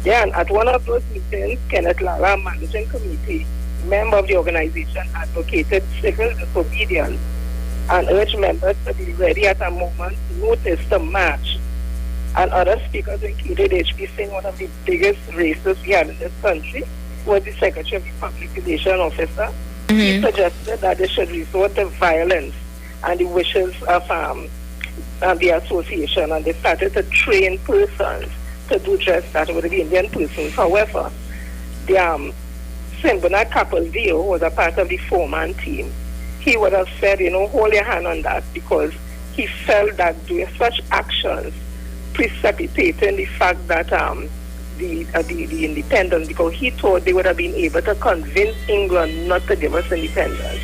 Then, at one of those meetings, Kenneth Lara, managing committee, member of the organization, advocated civil disobedience and urged members to be ready at a moment's notice to march. And other speakers included H.P. Singh, one of the biggest racists we had in this country, was the Secretary of the Public Relations Officer. He suggested that they should resort to violence and the wishes of the association, and they started to train persons to do just that with the Indian persons. However, the St. Bernard Capaldio was a part of the four-man team. He would have said, hold your hand on that, because he felt that doing such actions precipitating the fact that the independence, because he thought they would have been able to convince England not to give us independence.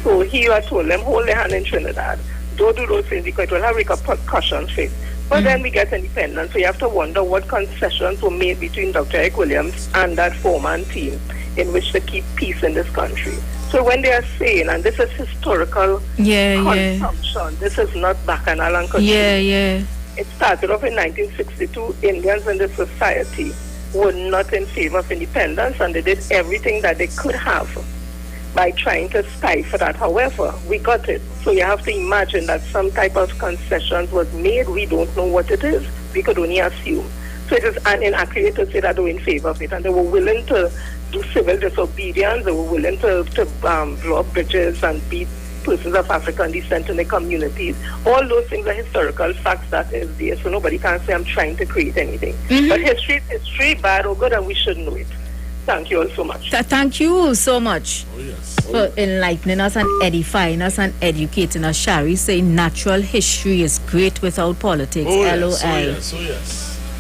So he had told them, hold their hand in Trinidad. Don't do those things because it will have repercussions for it. But then we get independence, so you have to wonder what concessions were made between Dr. Eric Williams and that four-man team in which to keep peace in this country. So when they are saying, and this is historical consumption, this is not bacchanal and consumption. It started off in 1962. Indians in this society were not in favor of independence, and they did everything that they could have by trying to stifle that. However, we got it. So you have to imagine that some type of concessions was made. We don't know what it is. We could only assume. So it is inaccurate to say that they were in favor of it, and they were willing to do civil disobedience. They were willing to blow up bridges and beat persons of African descent in the communities. All those things are historical facts that is there. So nobody can say I'm trying to create anything. But history is history, bad or good, and we should know it. Thank you all so much. Thank you so much for enlightening us and edifying us and educating us. Shari saying natural history is great without politics. LOL.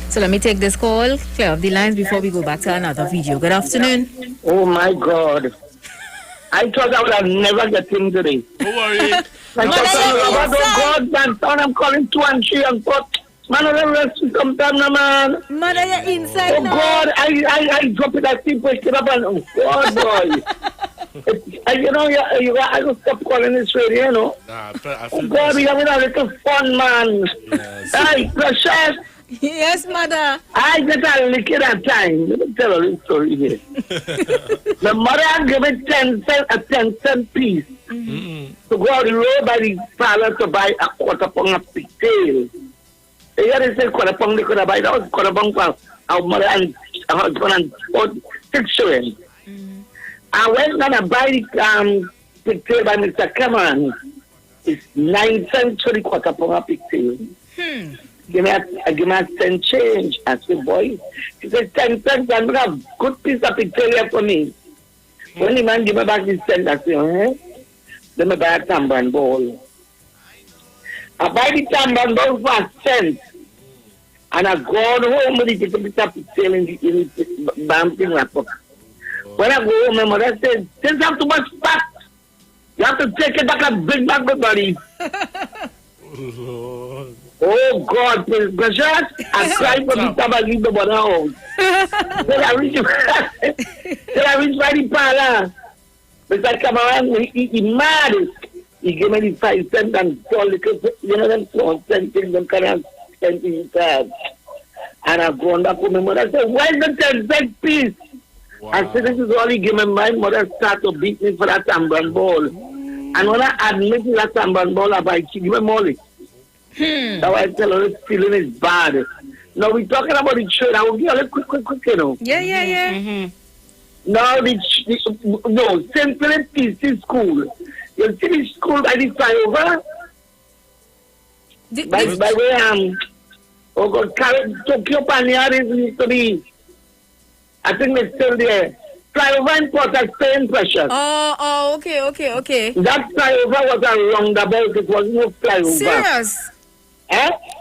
So let me take this call, clear up the lines before we go back to another video. Good afternoon. Oh my God. I thought I would have never get in today. Don't worry. I'm calling 2 and 3 and 4. Man, I rest sometime, no, man. Mother, you're inside now. God, I drop it at people, get up and, oh, God, boy. You know, I will stop calling this radio, you know. I oh, God, we're having a little fun, man. Yes. Hey, Precious. Yes, mother. I get a lick at that time. Let me tell a little story here. The mother gave me 10 cents, a 10-cent piece to go on the road by the parlor to buy a quarter pound of pigtail. Here they say quarter pound they could have buy. That was quarter pound for our mother and her husband and 6 children. I went and I buy the pigtail by Mr. Cameron. It's 9 cents for the quarter pound of pigtail. Give me a 10 change. I said, boy, he said 10 cents, I'm going to have a good piece of pigtail here for me. When the man give me back his 10, I say, Then I buy a tamban bowl. I buy the tamban bowl for a cent. And I go home with the piece of pigtail in the bumping wrapper. When I go home, my mother said, this have too much fat. You have to take it back a big bag of body. Oh God, precious! I cried for the time I leave the mother house. Then I reach by the parlor. Mr. Cameron, he mad. He gave me the 5 cents and told them so things, them kind of things inside. And I've gone back with my mother. I said, where's the 10 cent piece? Wow. I said, this is all he gave me. My mother started to beat me for that tamban ball. And when I admit to that tamban ball, I buy, give me money. Now I tell her this feeling is bad. Now we're talking about the trade. I will give you a quick, you know. Yeah. Now no, Central PC school. You see the school by the flyover? By where oh God, Tokyo Panyard used to be. I think they're still there. Flyover in Port of Spain, Precious. Oh, okay. That flyover was a roundabout. It was no flyover. Serious?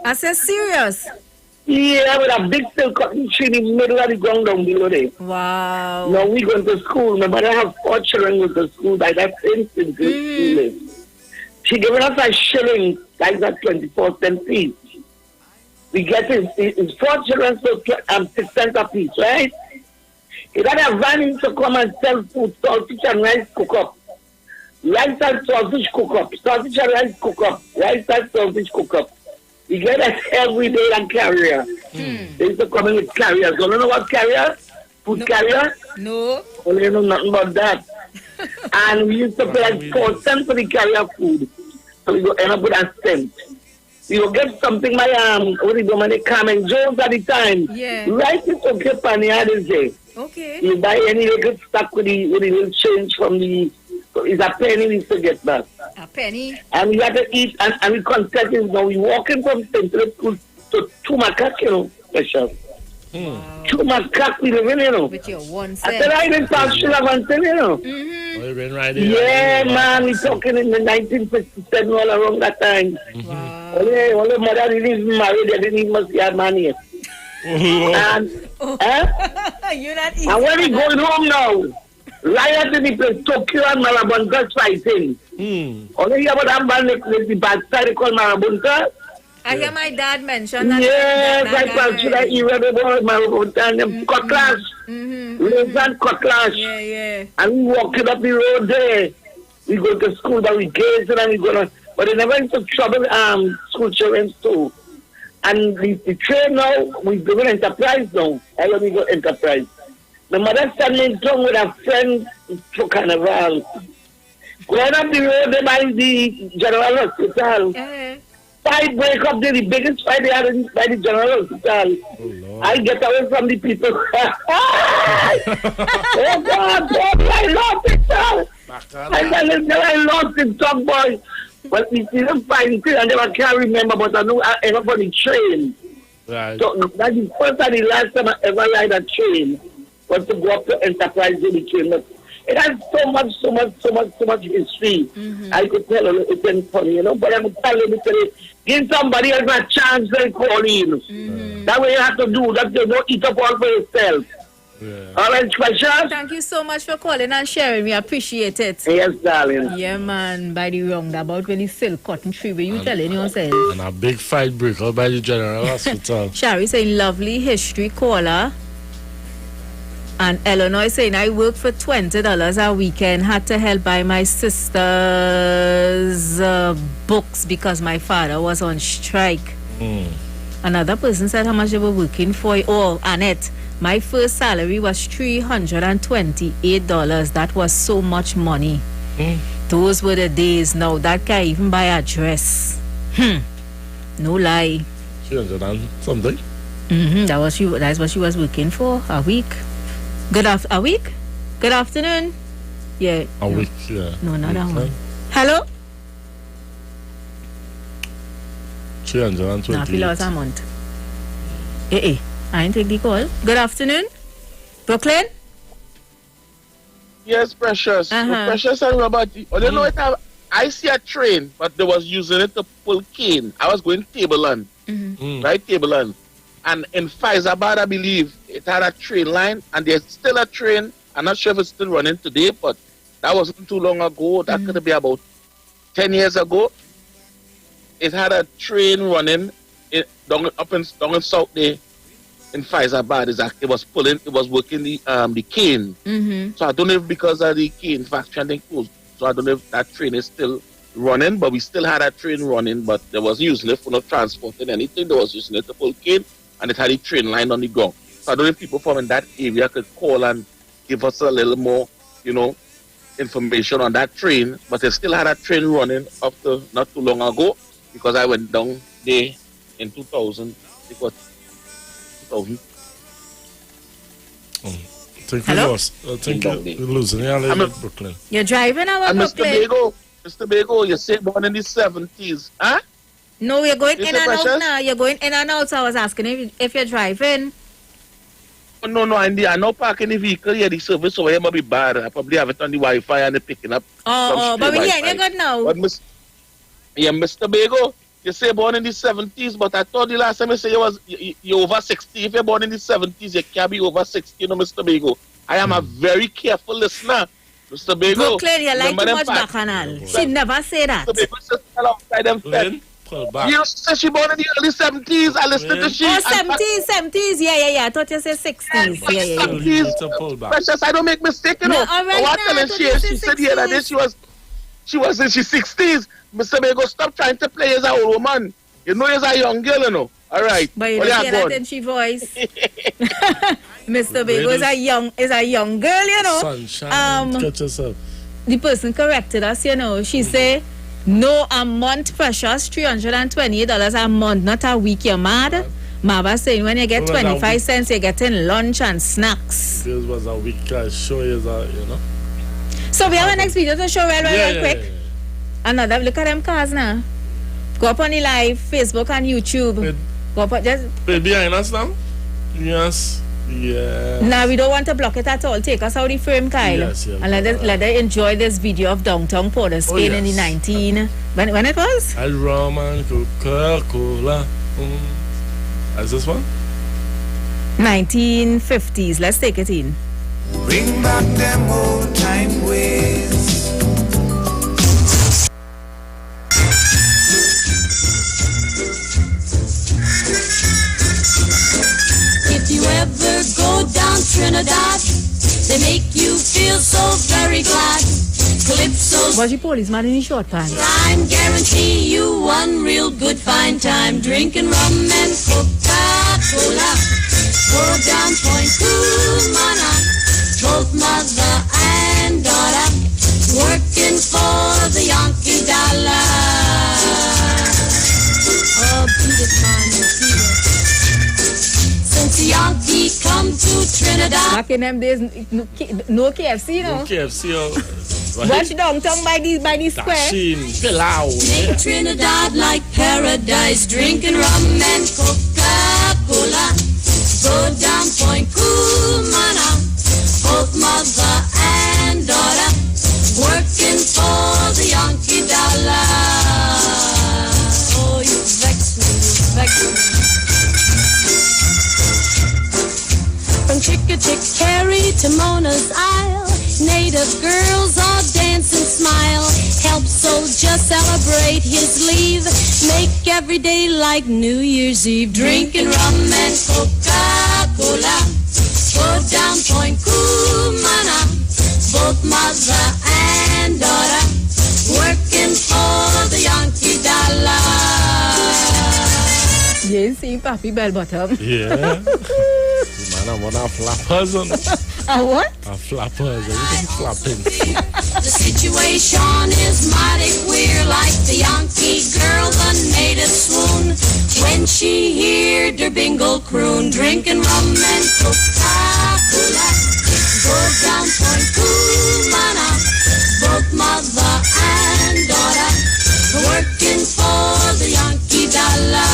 I said serious. Yeah, with a big steel cotton tree in the middle of the ground down below there. Wow. Now we going to school. My mother have 4 children go to school by that same school. She giving us a shilling, like that 24-cent piece. We get it's 4 children, so 6 cents a piece, right? He got a van to come and sell food, sausage and rice cook up. Rice and sausage cook up. Sausage and rice cook up. Rice and sausage cook up. You get that every day on carrier. They used to come in with carriers. You know what carrier? Food carrier? No. Well, you know nothing about that. And we used to pay like 4 cents for the carrier food. So we go end up with a cent. We will get something by what is the Carmen Jones at the time. Yeah. Right in Tokyo Panyard is there. Okay. You buy any little stuff with the little change from the. So it's a penny we used to get back. A penny? And we had to eat, and we consented. Now we walking from Central School to Tumacac, you know, special. Tumacac, we live in, you know. With your 1 cent. I said, I didn't pass Shilavansel, you know. Oh, you've been right there. Yeah, man, we're talking in the 1957, all around that time. Wow. Only mother didn't even marry, they didn't even see her man yet. And, You're not easy. and when we going home now, riot in the place, Tokyo and Marabunta fighting. Only hear about that man, the bad side called Marabunta. I hear my dad mention that. Yes, I told you that Iwer about Marabunta and them cutlass. That cutlass. Yeah. And we walking up the road there. We go to school, but we gazing and we gonna, but they never into trouble school children too. And the train now, we doing Enterprise now. I let me go Enterprise. My mother sent me down with a friend to Carnival. Going up the road there by the General Hospital. Fight break up there, the biggest fight they had by the General Hospital. I get away from the people. Oh God, I lost it, sir. I lost it, top boy. But we didn't find it, I never can remember, but I know I ever on the train. Right. So that's the first and the last time I ever ride a train was to go up to Enterprise when it came up. It has so much history. I could tell you, it's been funny, you know, but I'm telling you, give somebody else a chance, they call in. That way you have to do that, you don't eat up all for yourself. All right, Precious. Thank you so much for calling and sharing. We appreciate it. Yes, darling. Yeah, man. By the roundabout when it's still cotton tree, where you telling yourself. And a big fight break out by the General Hospital. Shari saying lovely history caller. And Eleanor saying I work for $20 a weekend. Had to help buy my sister's books because my father was on strike. Another person said how much they were working for. Oh, Annette, my first salary was $328. That was so much money. Those were the days. Now that can't even buy a dress. No lie. 300 and something. That's what she was working for a week. A week? Good afternoon. Yeah. A week, yeah. No, not that one. Hello? 328. No, he lost a month. I didn't take the call. Good afternoon. Brooklyn? Yes, Precious. Precious and Robert. I don't know if I see a train, but they was using it to pull cane. I was going Tableland. Right, Tableland. And in Faizabad, I believe, it had a train line, and there's still a train. I'm not sure if it's still running today, but that wasn't too long ago. That could be about 10 years ago. It had a train running down in south there in Faizabad. It was working the cane. So I don't know if because of the cane factory and closed. So I don't know if that train is still running, but we still had a train running, but there was using it for not transporting anything. There was using it to pull cane. And it had a train line on the ground. So I don't know if people from in that area could call and give us a little more, information on that train. But it still had a train running up to not too long ago, because I went down there in 2000. It was 2000. I think we lost. I think we're losing. Yeah, in Brooklyn. You're driving our and Brooklyn. Mr. Bego, you say born in the 70s. Huh? No, we're going You in say and out Precious? now. You're going in and out, so I was asking if you're driving. No, I'm not parking the vehicle here. The service over here might be bad. I probably have it on the Wi-Fi and it's picking up. But we're hearing you good now. But Mr. Bego, you say born in the 70s, but I thought the last time you say you're over 60. If you're born in the 70s, you can't be over 60, Mr. Bego. I am a very careful listener, Mr. Bego. Brooklyn, you like too much bacchanal. She never say that. Mr. Bego says alongside them. You said she born in the early 70s. I listened to she. Oh, 70s. Yeah. I thought you said 60s. Yeah. 70s. Precious, I don't make mistake, No, all right, what telling she said the other day she was in she 60s. Mr. Bego, stop trying to play as a old woman. You know, as a young girl, All right. But you don't hear that in she voice. Mr. Bego is a young girl, Sunshine. Catch yourself. The person corrected us, She say, no, a month, Precious, $328 a month, not a week. You're mad? Maba saying when you get 25 cents, you're getting lunch and snacks. This was a week. I show you that, So we have a next video to show real quick. Yeah. Another look at them cars now. Go up on the live, Facebook and YouTube. Go up just behind us now? Yes. Yeah. Now we don't want to block it at all. Take us out the frame, Kyle. Yes, and let them enjoy this video of downtown Port of Spain in the 19 when it was? Al Roman Coca-Cola. Is this one? 1950s. Let's take it in. Bring back them old time ways. If you ever go down Trinidad, they make you feel so very glad. Calypso's Was your policeman in his short pants? line guarantee you one real good fine time drinking rum and Coca-Cola. Go down Point Cumana, both mother and daughter, working for the Yankee dollar. Oh, beat it, man, beat it. Since the Yankee come to Trinidad. Back in them days, no KFC, No KFC. Watch downtown by the square. Make Trinidad like paradise, drinking rum and Coca-Cola. Go down Point Cumana, both mother and daughter, working for the Yankee dollar. Oh, you vex me, you vex me. From Chickadee magic carry to Mona's Isle. Native girls all dance and smile. Help soldier celebrate his leave. Make every day like New Year's Eve. Drinking rum and Coca-Cola. Go down Point Cumana. Both mother and daughter working for the Yankee dollar. Yes, see Papi Bell Bottom. Yeah. Man, I want a flappers on. A what? A flappers. Everything flapping. The situation is mighty queer, like the Yankee girl, the native swoon. When she heard her bingle croon, drinking rum and Coca-Cola. Go down Point Cumana, both mother and daughter, working for the Yankee dollar.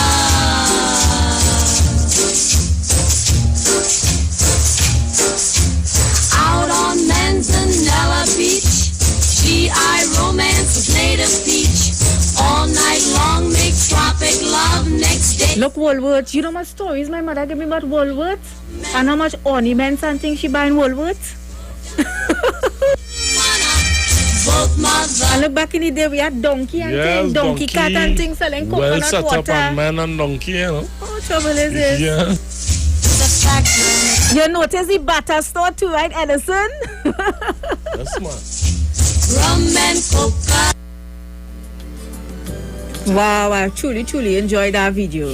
Out on Manzanella Beach, GI romance with native peach. All night long make tropic love next day. Look, Woolworths. You know my stories my mother gave me about Woolworths? And how much ornaments and things she buy in Woolworths? And look, back in the day we had donkey and things, donkey cat and things selling coconut well set water. up on man and donkey, you know. Oh, trouble is this. Yeah. You notice the butter store too, right, Edison? That's smart. Rum and coca. Wow, I truly enjoyed that video.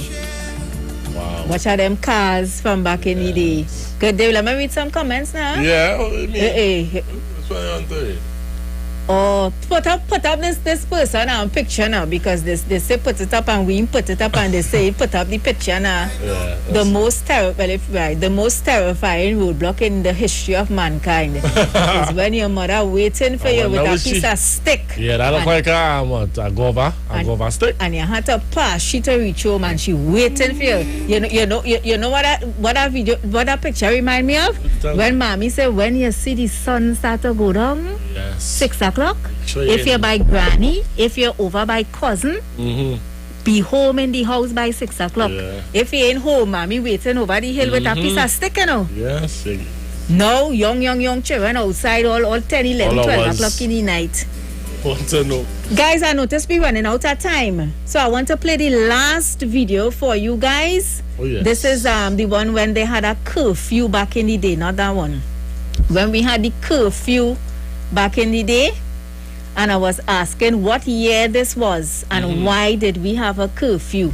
Wow. Watch out them cars from back in the day. Good day, let me read some comments now. Yeah, what do you mean? Hey. That's what I want to read. Oh, put up this person on picture now, because they say put it up and we put it up and they say put up the picture now. Yeah, the most terrifying roadblock in the history of mankind is when your mother waiting for you with a piece of stick. Yeah, that look like a guava stick. And you had to pass she to reach home and she waiting for you. You know what that picture remind me of? When mommy said when you see the sun start to go down, 6 o'clock. If you're by granny, if you're over by cousin, be home in the house by 6 o'clock. Yeah. If you ain't home, mommy waiting over the hill with a piece of stick, you know. Yes. No, young children outside all 10, 11, 12 o'clock in the night. Want to know. Guys, I noticed we're running out of time. So I want to play the last video for you guys. Oh, yes. This is the one when they had a curfew back in the day, not that one. When we had the curfew back in the day, and I was asking what year this was and why did we have a curfew.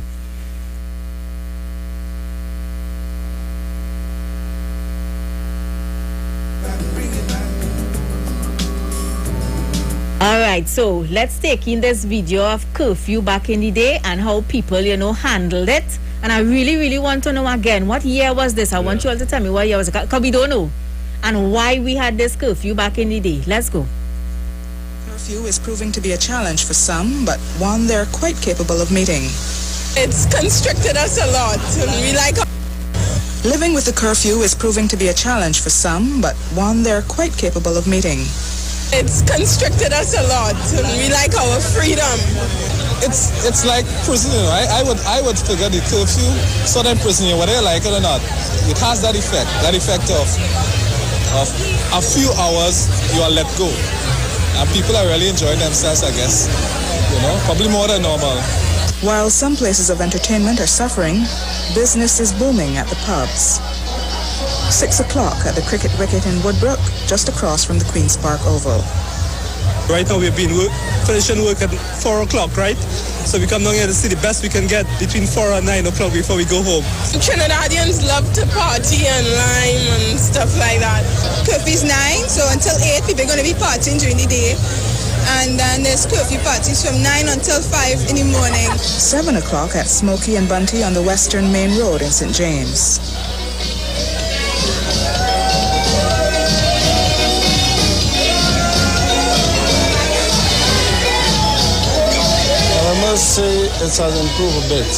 Alright, so let's take in this video of curfew back in the day and how people, handled it. And I really want to know again, what year was this? I want you all to tell me what year was it, because we don't know. And why we had this curfew back in the day. Let's go. Curfew is proving to be a challenge for some, but one they're quite capable of meeting. It's constricted us a lot, and we like... Living with the curfew is proving to be a challenge for some, but one they're quite capable of meeting. It's constricted us a lot, and we like our freedom. It's like prison, right? I would figure the curfew sort of prison, whether you like it or not. It has that effect of a few hours you are let go. And people are really enjoying themselves, I guess. Probably more than normal. While some places of entertainment are suffering, business is booming at the pubs. 6 o'clock at the cricket wicket in Woodbrook, just across from the Queen's Park Oval. Right now we've been finishing work at 4 o'clock, right? So we come down here to see the best we can get between 4 and 9 o'clock before we go home. Trinidadians love to party and lime and stuff like that. Curfew's 9, so until 8 people are going to be partying during the day. And then there's curfew parties from 9 until 5 in the morning. 7 o'clock at Smokey and Bunty on the Western Main Road in St. James. I must say it has improved a bit.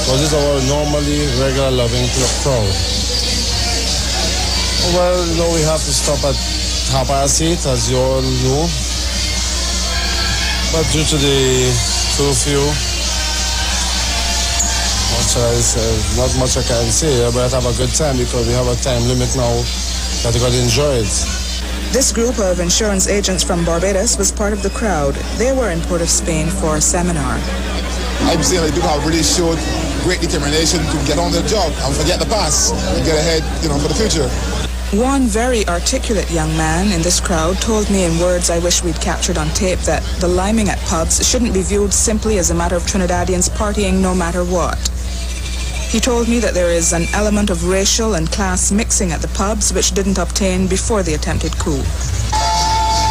But it's our normally regular loving crowd. Well, we have to stop at 8:30, as you all know. But due to the curfew, So it's not much I can say, but have a good time because we have a time limit now that you got to enjoy it. This group of insurance agents from Barbados was part of the crowd. They were in Port of Spain for a seminar. I'm saying that people have really showed great determination to get on the job and forget the past and get ahead, for the future. One very articulate young man in this crowd told me in words I wish we'd captured on tape that the liming at pubs shouldn't be viewed simply as a matter of Trinidadians partying no matter what. He told me that there is an element of racial and class mixing at the pubs which didn't obtain before the attempted coup.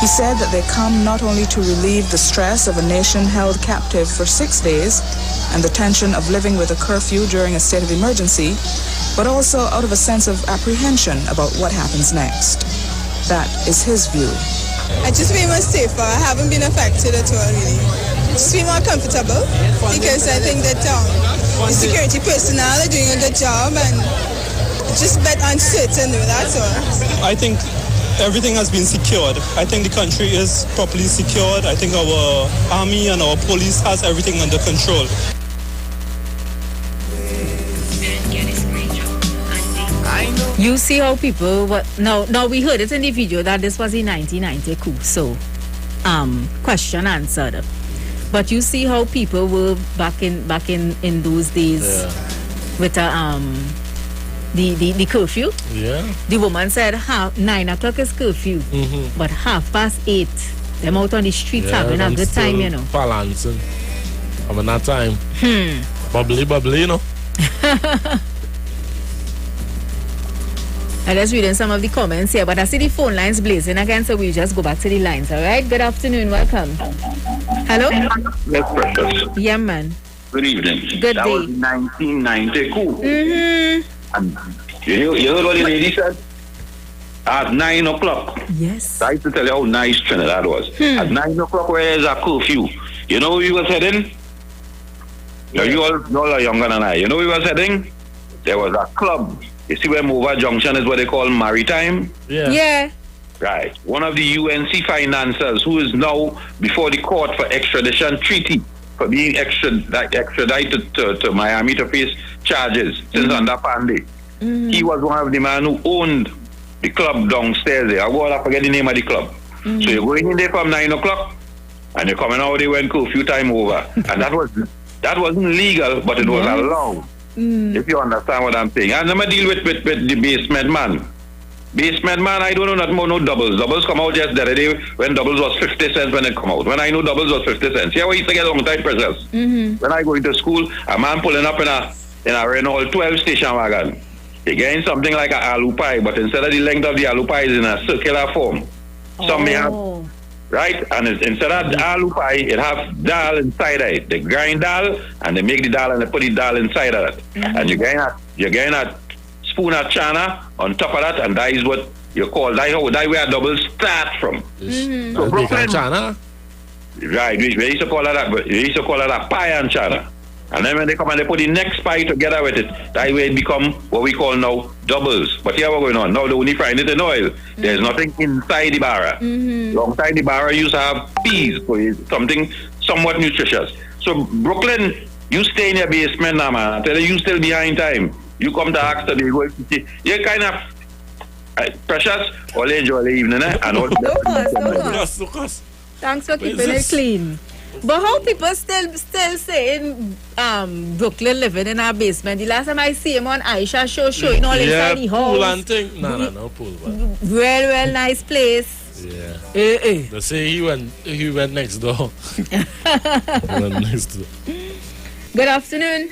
He said that they come not only to relieve the stress of a nation held captive for 6 days and the tension of living with a curfew during a state of emergency, but also out of a sense of apprehension about what happens next. That is his view. I just feel more safer. I haven't been affected at all, really. Just feel more comfortable because I think that the security personnel are doing a good job and just a bit uncertain, that's all. I think everything has been secured. I think the country is properly secured. I think our army and our police has everything under control. You see how people now we heard it in the video that this was the 1990 coup, so question answered. But you see how people were back in those days with the curfew. Yeah. The woman said 9 o'clock is curfew, but 8:30 them out on the streets having a good time, Balancing. Having that time. Bubbly, And let's read in some of the comments here, but I see the phone lines blazing again, so we'll just go back to the lines, all right? Good afternoon, welcome. Hello? Yes, precious. Yeah, man. Good evening. Good that day. Was 1990 coup. And you heard what the lady said? At 9 o'clock. Yes. I used to tell you how nice Trinidad was. At 9 o'clock, where is a curfew? You know where we was heading? Now, you all are younger than I. You know where we was heading? There was a club. You see where Mova Junction is what they call Maritime? Yeah. Right. One of the UNC financiers who is now before the court for extradition treaty for being extradited to Miami to face charges since under Pandy. He was one of the men who owned the club downstairs there. I forget the name of the club. So you're going in there from 9 o'clock and you're coming out there when curfew time over. And that wasn't legal, but it was allowed. If you understand what I'm saying. And I'm going to deal with the basement man. Basement man, I don't know nothing about no doubles. Doubles come out just the other day when doubles was 50 cents when it come out. When I know doubles was 50 cents. Yeah, we used to get long time pressures. When I go into school, a man pulling up in a Renault 12 station wagon. He getting something like a alu pie, but instead of the length of the alu pie is in a circular form. Some may have, right? And instead of alu pie, it have dal inside of it. They grind dal and they make the dal and they put the dal inside of it. And you're getting a spoon of chana on top of that, and that is what you call that where doubles start from. So Brooklyn, chana? Right, we used to call it a pie and chana. And then when they come and they put the next pie together with it, that way it become what we call now doubles. But here what's going on. Now they only frying it in oil. There's nothing inside the barra. Alongside the barra you used to have peas, so it's something somewhat nutritious. So Brooklyn, you stay in your basement now, man. I tell you still behind time. You come to ask today, you're kind of precious, all enjoy the evening, and all. No cost. Thanks for keeping it clean. But how people still say in Brooklyn living in our basement? The last time I see him on Aisha show showing all inside the house. Pool and thing. No pool. Real nice place. Yeah. They say he went next door. Good afternoon.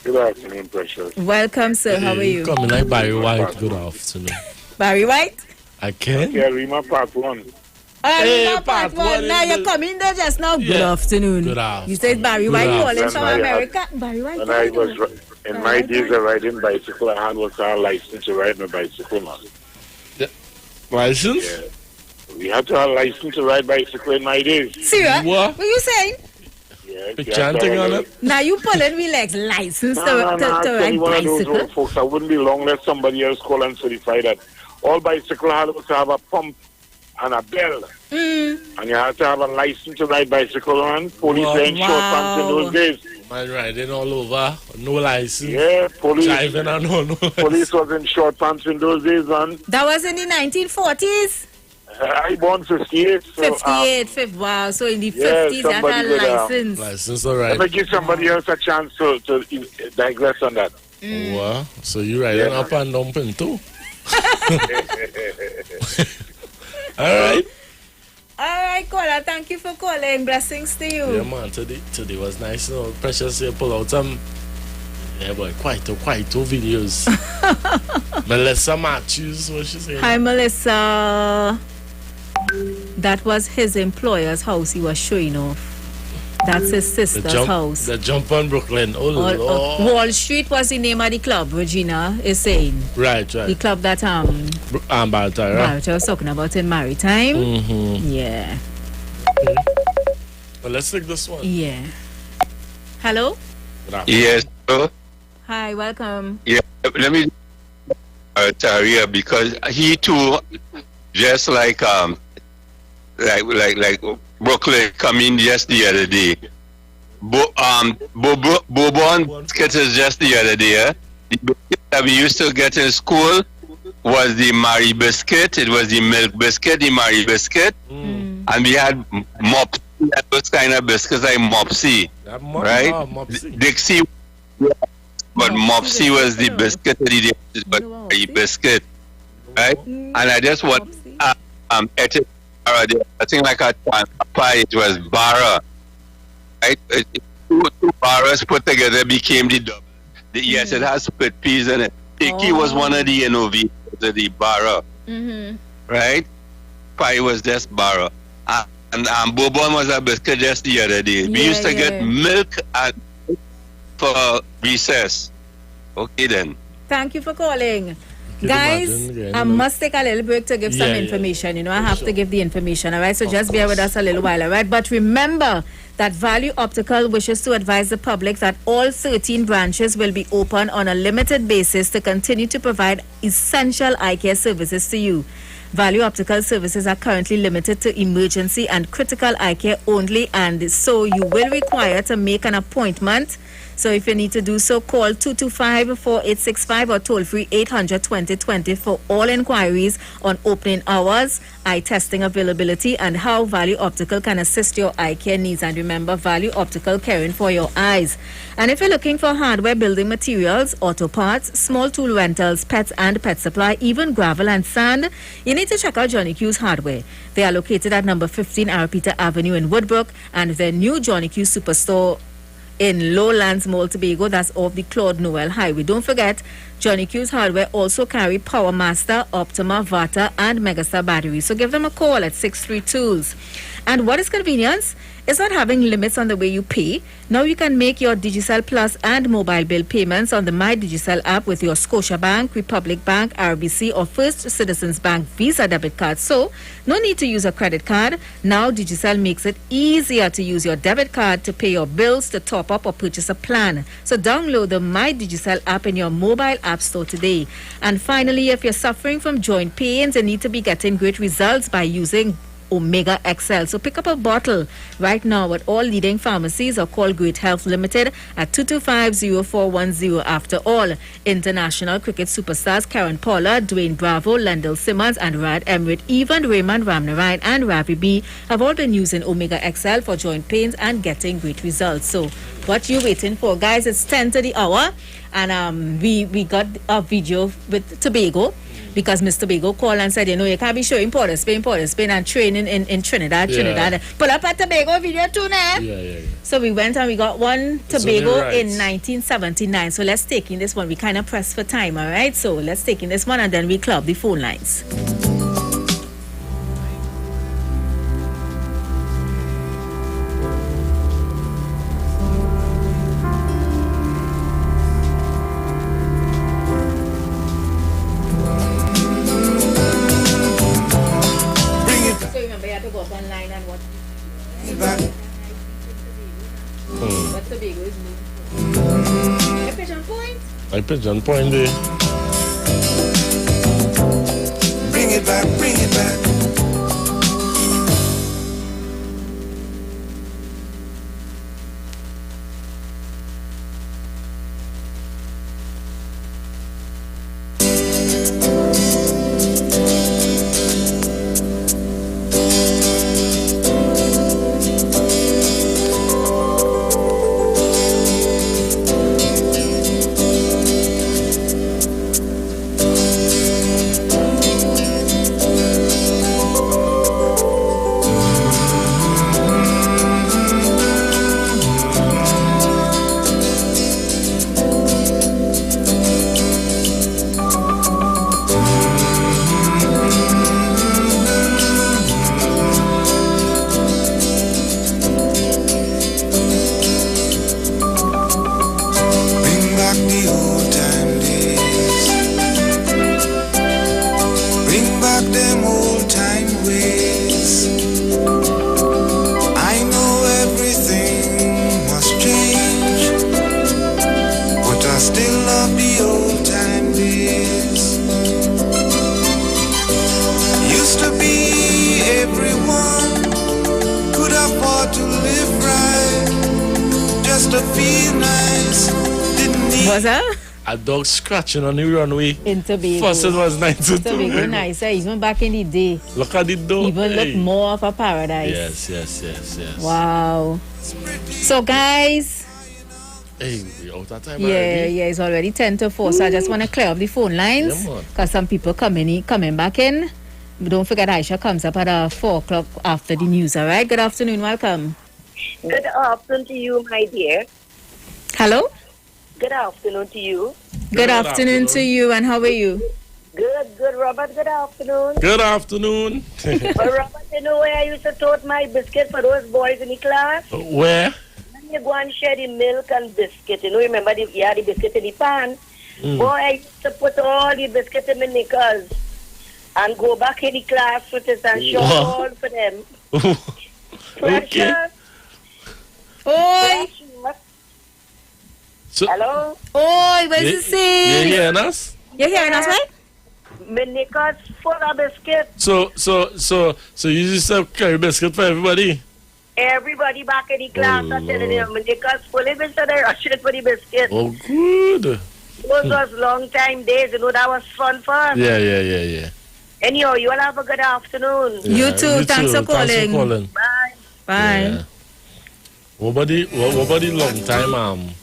Good afternoon, Precious. Welcome, sir. How are you? Coming like Barry White. Good afternoon. Barry White? I can. Yeah, Rima Part 1. Part 1. Now you're coming there just now. Good afternoon. Good afternoon. You said Barry White calling from America. Barry White. When I was in my days of riding bicycle, I had what's our license to ride my bicycle, man. License? Yeah. We had to have a license to ride bicycle in my days. Serious? What are you saying? Chanting on it. Now you pulling me like license to ride bicycle. Folks, I wouldn't be long let somebody else call and certify that all bicycle had to have a pump and a bell. And you had to have a license to ride bicycle on. Police wearing short pants in those days. Man riding all over, no license. Yeah, police. Driving and no Police was in short pants in those days, man. That was in the 1940s? I born 58. So, 58, wow. So in the yeah, 50s, that had license. License, all right. Let me give somebody else a chance to digress on that. Wow. So you riding up and dumping too? All right. All right, caller. Thank you for calling. Blessings to you. Yeah, man. Today was nice. You know, Precious, you pull out some. Yeah, boy, quite two videos. Melissa Matthews, what she saying? Hi, Melissa. That was his employer's house he was showing off. That's his sister's house. The jump on Brooklyn. Oh, Lord. Wall Street was the name of the club, Regina is saying. Right. The club that Barata was talking about in Maritime. Mm-hmm. Yeah. Okay. Well, let's take this one. Yeah. Hello? Yes, sir. Hi, welcome. Yeah, let me Taria, because he too, just like Brooklyn coming just the other day. Bourbon biscuits just the other day. The biscuit that we used to get in school was the Marie biscuit. It was the milk biscuit, the Marie biscuit, and we had Mopsy. Those kind of biscuits like Mopsy, right? Mopsy. Dixie, but Mopsy was the biscuit that he did, but Marie biscuit, right? And I just want ate I think like a pie, it was Barra, right? Two Barras put together became the double. Yes, it has split peas in it. Tiki was one of the innovators of the Barra, right? Pie was just Barra. And Bourbon was a biscuit just the other day. We used to get milk and for recess. Okay then. Thank you for calling. Guys, I must take a little break to give some information. You know, I have to give the information, all right? So just bear with us a little while, all right? But remember that Value Optical wishes to advise the public that all 13 branches will be open on a limited basis to continue to provide essential eye care services to you. Value Optical services are currently limited to emergency and critical eye care only, and so you will require to make an appointment. So if you need to do so, call 225-4865 or toll-free 800-2020 for all inquiries on opening hours, eye testing availability, and how Value Optical can assist your eye care needs. And remember, Value Optical, caring for your eyes. And if you're looking for hardware, building materials, auto parts, small tool rentals, pets and pet supply, even gravel and sand, you need to check out Johnny Q's Hardware. They are located at number 15 Arapita Avenue in Woodbrook, and their new Johnny Q Superstore in Lowlands Mall, Tobago, that's off the Claude Noel Highway. Don't forget, Johnny Q's Hardware also carry Power Master, Optima, Vata, and Megastar batteries. So give them a call at 632s. And what is convenience? It's not having limits on the way you pay. Now you can make your Digicel Plus and mobile bill payments on the My Digicel app with your Scotiabank, Republic Bank, RBC, or First Citizens Bank Visa debit card. So no need to use a credit card. Now Digicel makes it easier to use your debit card to pay your bills, to top up, or purchase a plan. So download the My Digicel app in your mobile app store today. And finally, if you're suffering from joint pains and need to be getting great results by using Omega XL. So pick up a bottle right now at all leading pharmacies or call Great Health Limited at 225-0410. After all, international cricket superstars Karen Pollard, Dwayne Bravo, Lendl Simmons, and Rad Emrit, even Raymond Ramnarine and Ravi B have all been using Omega XL for joint pains and getting great results. So what you waiting for, guys? It's 10 to the hour, and we got a video with Tobago. Because Mr. Tobago called and said, you know, you can't be showing Port of Spain, and training in Trinidad. Pull up a Tobago video too now. So we went and we got one Tobago in 1979. So let's take in this one. We kind of pressed for time, all right? So let's take in this one and then we club the phone lines. I Pigeon Point there. Bring it back, bring it back. Was that? A dog scratching on the runway. In Tobago. First it was nice in Tobago nice, even back in the day. Look at it though. Even look more of a paradise. Yes. Wow. So guys. Hey, we out of time already? Yeah, it's already 10 to 4, so I just want to clear up the phone lines. Because some people coming back in. But don't forget Aisha comes up at 4 o'clock after the news, alright? Good afternoon, welcome. Good afternoon to you, my dear. Hello? Good afternoon to you. Good afternoon to you, and how are you? Good, Robert. Good afternoon. Good afternoon. Robert, you know where I used to tote my biscuit for those boys in the class? Where? When you go and share the milk and biscuit, you know, remember the biscuit in the pan? Boy, I used to put all the biscuit in my knickers and go back in the class with it and show all for them. Pressure. Oi! So, hello? Oi, where's the scene? You hearing us? You hearing us, right? My knickers full of biscuit. So you used to carry biscuit for everybody? Everybody back in the class are telling them, my knickers full of biscuit, they're rushing for the biscuit. Oh, good. Those was long time days, you know, that was fun. Yeah. Anyhow, you all have a good afternoon. You too. Thanks for calling. Bye. Bye. What about the long time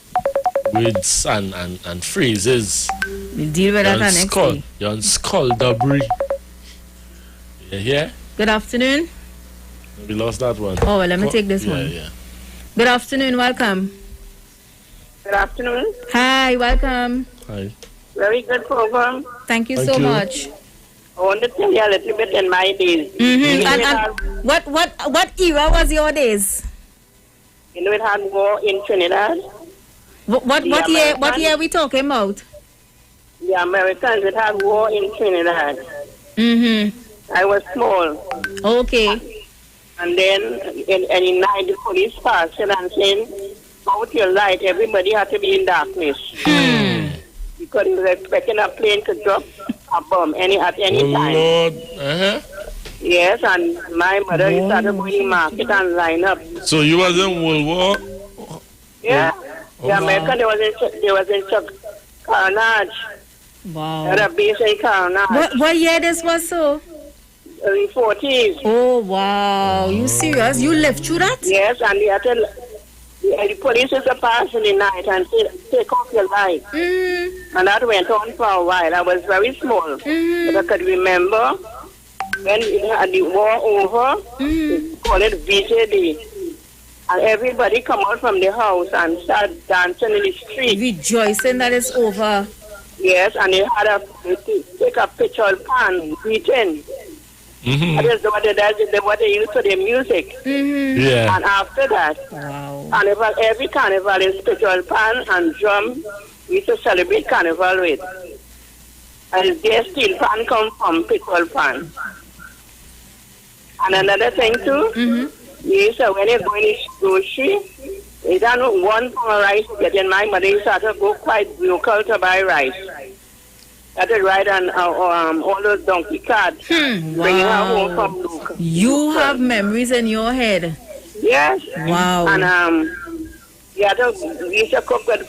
words and phrases? We'll deal with that next week. You're on skullduggery. You hear? Good afternoon. We lost that one. Oh, well, let me take this one. Yeah. Good afternoon, welcome. Good afternoon. Hi, welcome. Hi. Very good program. Thank you so much. I want to tell you a little bit in my days. And what era was your days? You know, it had war in Trinidad. What year are we talking about? The Americans, it had war in Trinidad. I was small. Okay. And then in night, the police passed and saying, out your light, everybody had to be in darkness. Because he was expecting a plane to drop a bomb at any time. Lord. Yes, and my mother started going to market and line up. So you was in World War? Yeah. The American, they was in Carnage. Wow. They had a base in Carnage. What year this was so? In 40s. Oh, wow. You serious? You lived through that? Yes, and the police used to pass in the night and say, take off your light. And that went on for a while. I was very small. But I could remember when the war over, they call it VJ Day. And everybody come out from the house and start dancing in the street. Rejoicing that it's over. Yes, and they had to take a picture pan, beating. That is what they use for their music. Yeah. And after that, carnival, every carnival is picture pan and drum. We used to celebrate carnival with. And their steel pan come from picture pan. And another thing too, yes, when you go in the grocery, you don't know one pound of rice to get in. My mother used to go quite local to buy rice. I had to ride on all those donkey carts, bringing her home from local. You have memories in your head. Yes. Wow. And we used to cook with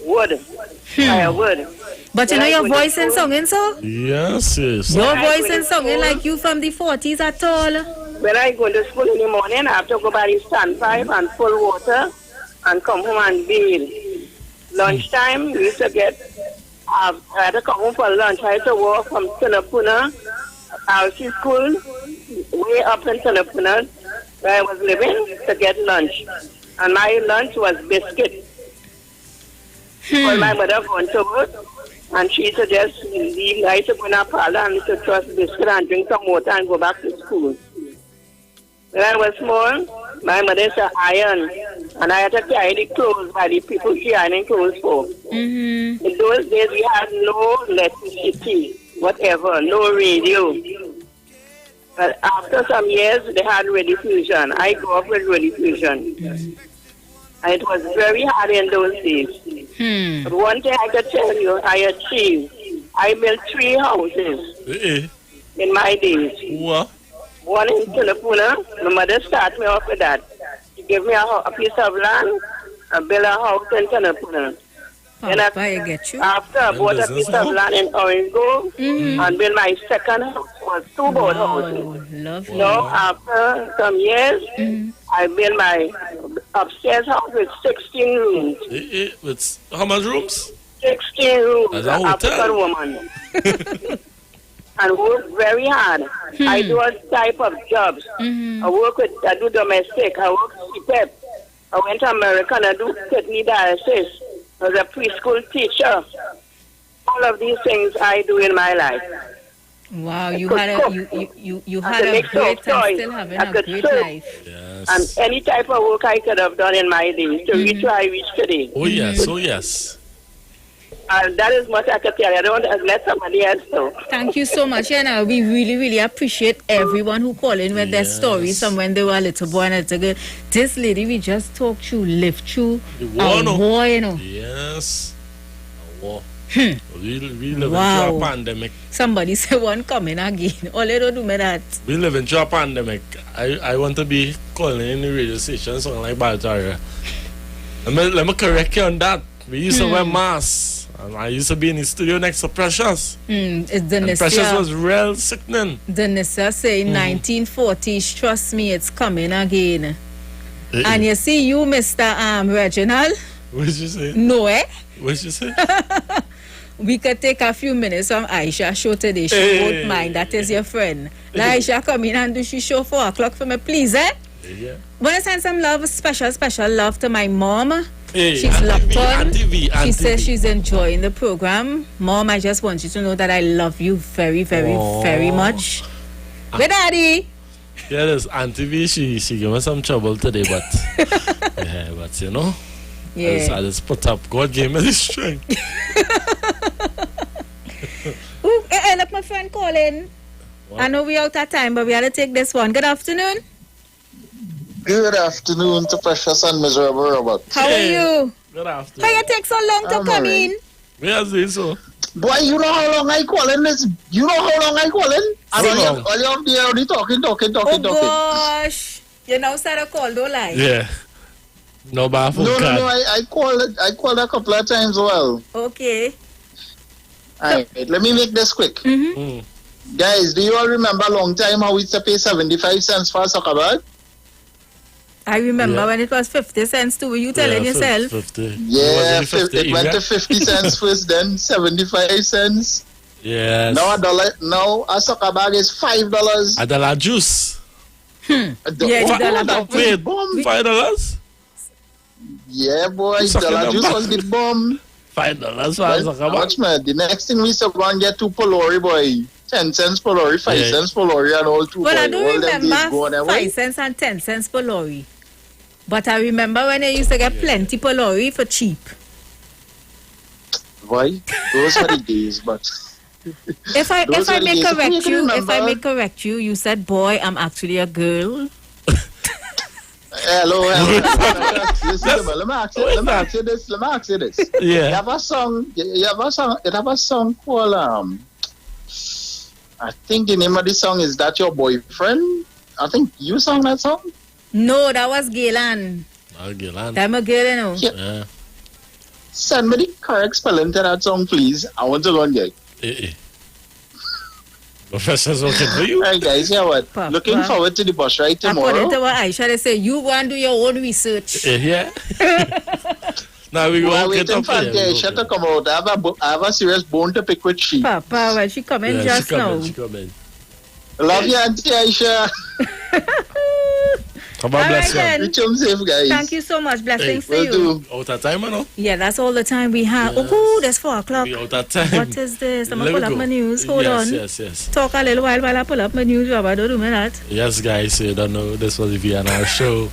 wood, firewood. But you know your voice and singing, so? Yes. Your voice and singing like you from the 40s at all? When I go to school in the morning, I have to go by the standpipe and pull water and come home and bathe. Lunchtime, we used to I had to come home for lunch. I had to walk from Tunapuna, RC school, way up in Tunapuna, where I was living, to get lunch. And my lunch was biscuit. Well, my mother went to work, and she used to just leave. I used to go in a parlor and to trust biscuit and drink some water and go back to school. When I was small, my mother used to iron, and I had to carry the clothes by the people she ironing clothes for. In those days, we had no electricity, whatever, no radio. But after some years, they had radiofusion. I grew up with radiofusion. And it was very hard in those days. But one thing I could tell you, I achieved. I built 3 houses in my days. What? One in Tunapuna. My mother started me off with that. She gave me a piece of land and built a house in Tunapuna. Then I get you. After I bought a piece of land in Orange Grove, and built my second house was 2 board houses. Lovely. Now, after some years, I built my upstairs house with 16 rooms. With how much rooms? 16 rooms. As a hotel? African woman. And work very hard. I do all type of jobs. I do domestic. I work CPEP. I went to America and I do kidney dialysis. I was a preschool teacher. All of these things I do in my life. Wow, you had a great time, still having a great life. Yes. And any type of work I could have done in my day to reach where I reached today. Oh yes. And that is what I could tell you. I don't want to let somebody else know. Thank you so much, and we really, really appreciate everyone who call in with their stories from when they were a little boy and a little girl. This lady we just talked to lived through a war, you know. Yes. A war. We live through a pandemic. Somebody said one coming again. All they don't do me that. We live through a pandemic. I want to be calling in the radio station something like Baltaria. Let me correct you on that. We used to wear masks. And I used to be in the studio next to Precious. And Precious was real sickening. Denisa say 1940s, trust me, it's coming again. And you see you, Mr. Reginald. What did you say? No, eh? What did you say? We could take a few minutes from Aisha show today. She won't mind. That is your friend. Aisha come in and do she show 4 o'clock for me, please, eh? Yeah. Want to send some love, special love to my mom. Hey, she's locked on. She says she's enjoying the program. Mom, I just want you to know that I love you very, very, very much. Where Daddy? Yeah, there's Auntie V. She gave me some trouble today, but yeah, but you know, I just put up. God gave me the strength. Look, my friend calling. I know we're out of time, but we had to take this one. Good afternoon. Good afternoon to Precious and Miserable Robert. How are you? Good afternoon. Why you take so long to come in? Where's this so? Boy, you know how long I calling this? You know how long I calling? All you up there only talking. Oh gosh. You now start a call, don't lie. Yeah. No bad phone No, I called a couple of times well. Okay. Alright, let me make this quick. Guys, do you all remember a long time how we used to pay 75 cents for a soccer bag? I remember when it was 50 cents too. Were you telling yourself? 50. Yeah, it went to 50 cents first, then 75 cents. Yes. Now a soccer bag is $5. $1 juice. Yeah, $5? $5? Yeah, boy, $1 juice was the bomb. $5 for a soccer bag. Watch man, the next thing we should go and get 2 Polori, boy. 10 cents per lorry, 5 cents per lorry, and all 2. Well, I don't remember 5 cents and 10 cents per lorry. But I remember when I used to get plenty per lorry for cheap. Why? Those are the days, but... If I may correct you, you said, boy, I'm actually a girl. Hello. Listen, let me ask you this. Yeah. You have a song called, I think the name of the song is That Your Boyfriend? I think you sang that song? No, that was Gaylan. Gaylan. I'm a girl, you know. Yeah. Send me the correct spelling to that song, please. I want to go and get it. Professor's working for you. Right, guys, yeah, what? Papa. Looking forward to the bus ride tomorrow. According to what Aisha, they say, you go and do your own research. Yeah. Now we go waiting for Aisha to come out. I have a serious bone to pick with she. Papa, well, she come in just now. She come in. Love you, Auntie Aisha. Come on, bless you. Reach home safe, guys. Thank you so much. Blessings to you. Do. Out of time, no? Yeah, that's all the time we have. Yes. Oh, there's 4 o'clock. We out of time. What is this? I'm going to pull up my news. Hold on. Yes. Talk a little while I pull up my news. Don't do me that. Yes, guys, you don't know. This was the VNR show.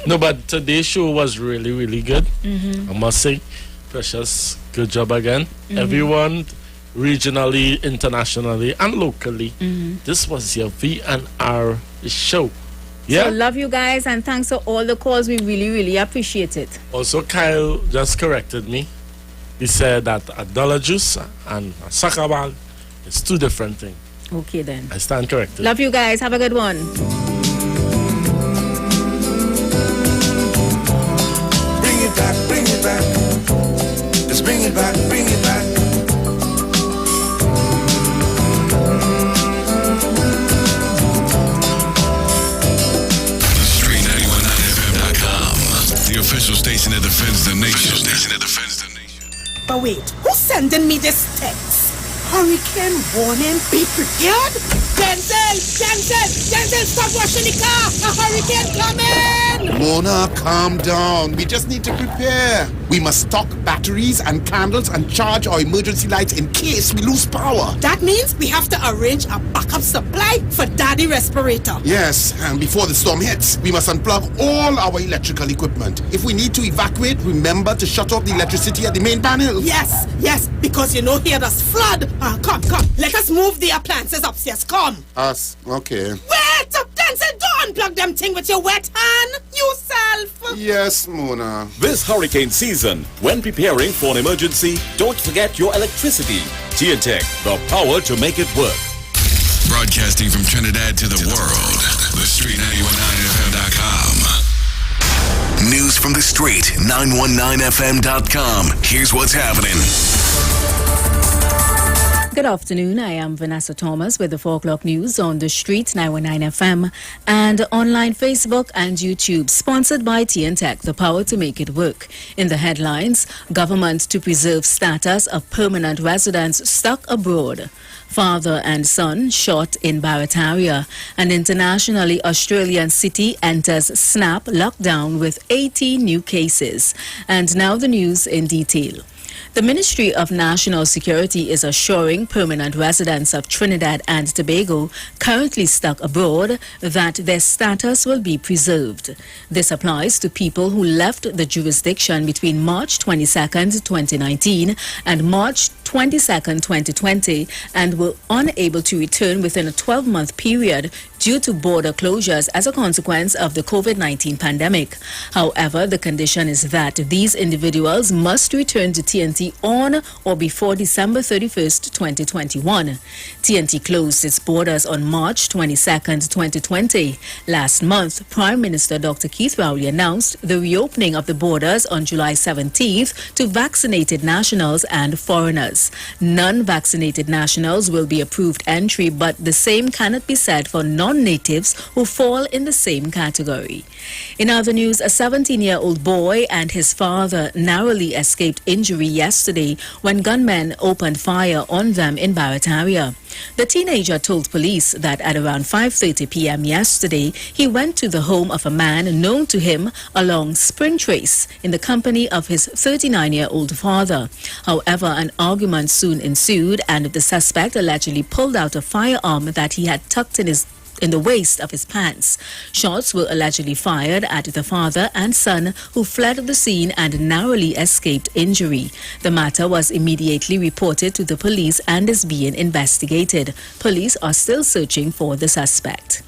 No, but today's show was really, really good. I must say, Precious, good job again. Everyone, regionally, internationally, and locally. This was your VNR show. Yeah. So love you guys and thanks for all the calls. We really, really appreciate it. Also, Kyle just corrected me. He said that $1 juice and a soccer ball is 2 different things. Okay then. I stand corrected. Love you guys. Have a good one. Bring it back. So bring it back, bring it back. The official station that defends the nation. But wait, who's sending me this text? Hurricane warning, be prepared? Denzel, stop washing the car! A hurricane coming! Mona, calm down. We just need to prepare. We must stock batteries and candles and charge our emergency lights in case we lose power. That means we have to arrange a backup supply for Daddy respirator. Yes, and before the storm hits, we must unplug all our electrical equipment. If we need to evacuate, remember to shut off the electricity at the main panel. Yes, because you know here there's flood. Come, let us move the appliances upstairs, come. Us, okay. Wait, Denzel, don't unplug them thing with your wet hand, yourself. Yes, Mona. This hurricane season, when preparing for an emergency, don't forget your electricity. TNTech, the power to make it work. Broadcasting from Trinidad to the world. The Street 919FM.com. News from the Street 919FM.com. Here's what's happening. Good afternoon. I am Vanessa Thomas with the 4 o'clock news on the Street 919 FM and online Facebook and YouTube, sponsored by TNTech, the power to make it work. In the headlines, government to preserve status of permanent residents stuck abroad. Father and son shot in Barataria. An internationally Australian city enters snap lockdown with 18 new cases. And now the news in detail. The Ministry of National Security is assuring permanent residents of Trinidad and Tobago currently stuck abroad that their status will be preserved. This applies to people who left the jurisdiction between March 22nd, 2019 and March 22nd, 2020 and were unable to return within a 12-month period due to border closures as a consequence of the COVID-19 pandemic. However, the condition is that these individuals must return to TNT on or before December 31st, 2021. TNT closed its borders on March 22nd, 2020. Last month, Prime Minister Dr. Keith Rowley announced the reopening of the borders on July 17th to vaccinated nationals and foreigners. Non-vaccinated nationals will be approved entry, but the same cannot be said for non-natives who fall in the same category. In other news, a 17-year-old boy and his father narrowly escaped injury yesterday when gunmen opened fire on them in Barataria. The teenager told police that at around 5:30 p.m. yesterday, he went to the home of a man known to him along Spring Trace in the company of his 39-year-old father. However, an argument soon ensued and the suspect allegedly pulled out a firearm that he had tucked in the waist of his pants. Shots were allegedly fired at the father and son, who fled the scene and narrowly escaped injury. The matter was immediately reported to the police and is being investigated. Police are still searching for the suspect.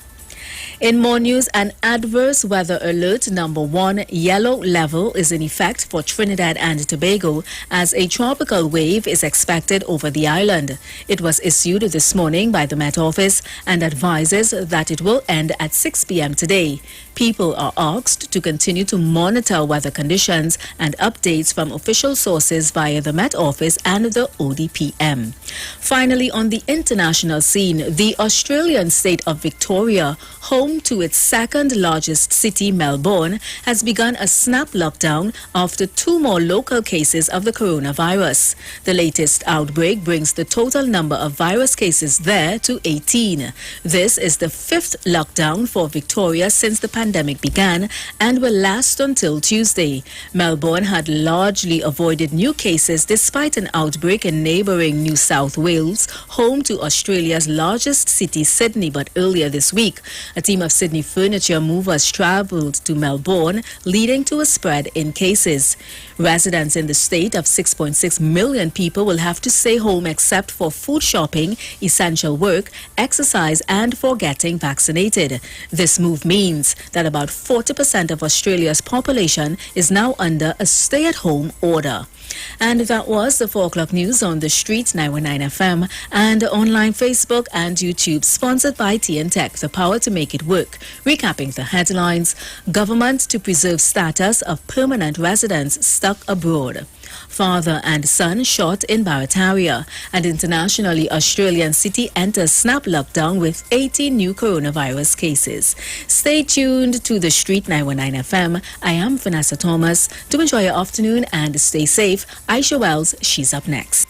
In more news, an adverse weather alert number 1 yellow level is in effect for Trinidad and Tobago as a tropical wave is expected over the island. It was issued this morning by the Met Office and advises that it will end at 6 p.m. today. People are asked to continue to monitor weather conditions and updates from official sources via the Met Office and the ODPM. Finally, on the international scene, the Australian state of Victoria, home to its second largest city, Melbourne, has begun a snap lockdown after 2 more local cases of the coronavirus. The latest outbreak brings the total number of virus cases there to 18. This is the 5th lockdown for Victoria since the pandemic began and will last until Tuesday. Melbourne had largely avoided new cases despite an outbreak in neighbouring New South Wales, home to Australia's largest city, Sydney. But earlier this week, a team of Sydney furniture movers travelled to Melbourne, leading to a spread in cases. Residents in the state of 6.6 million people will have to stay home except for food shopping, essential work, exercise and for getting vaccinated. This move means that about 40% of Australia's population is now under a stay-at-home order. And that was the 4 o'clock news on the Street 919 FM and online Facebook and YouTube, sponsored by TNTech, the power to make it it work. Recapping the headlines, government to preserve status of permanent residents stuck abroad. Father and son shot in Barataria. And internationally, Australian city enters snap lockdown with 18 new coronavirus cases. Stay tuned to the Street 919 FM. I am Vanessa Thomas. Do enjoy your afternoon and stay safe. Aisha Wells, she's up next.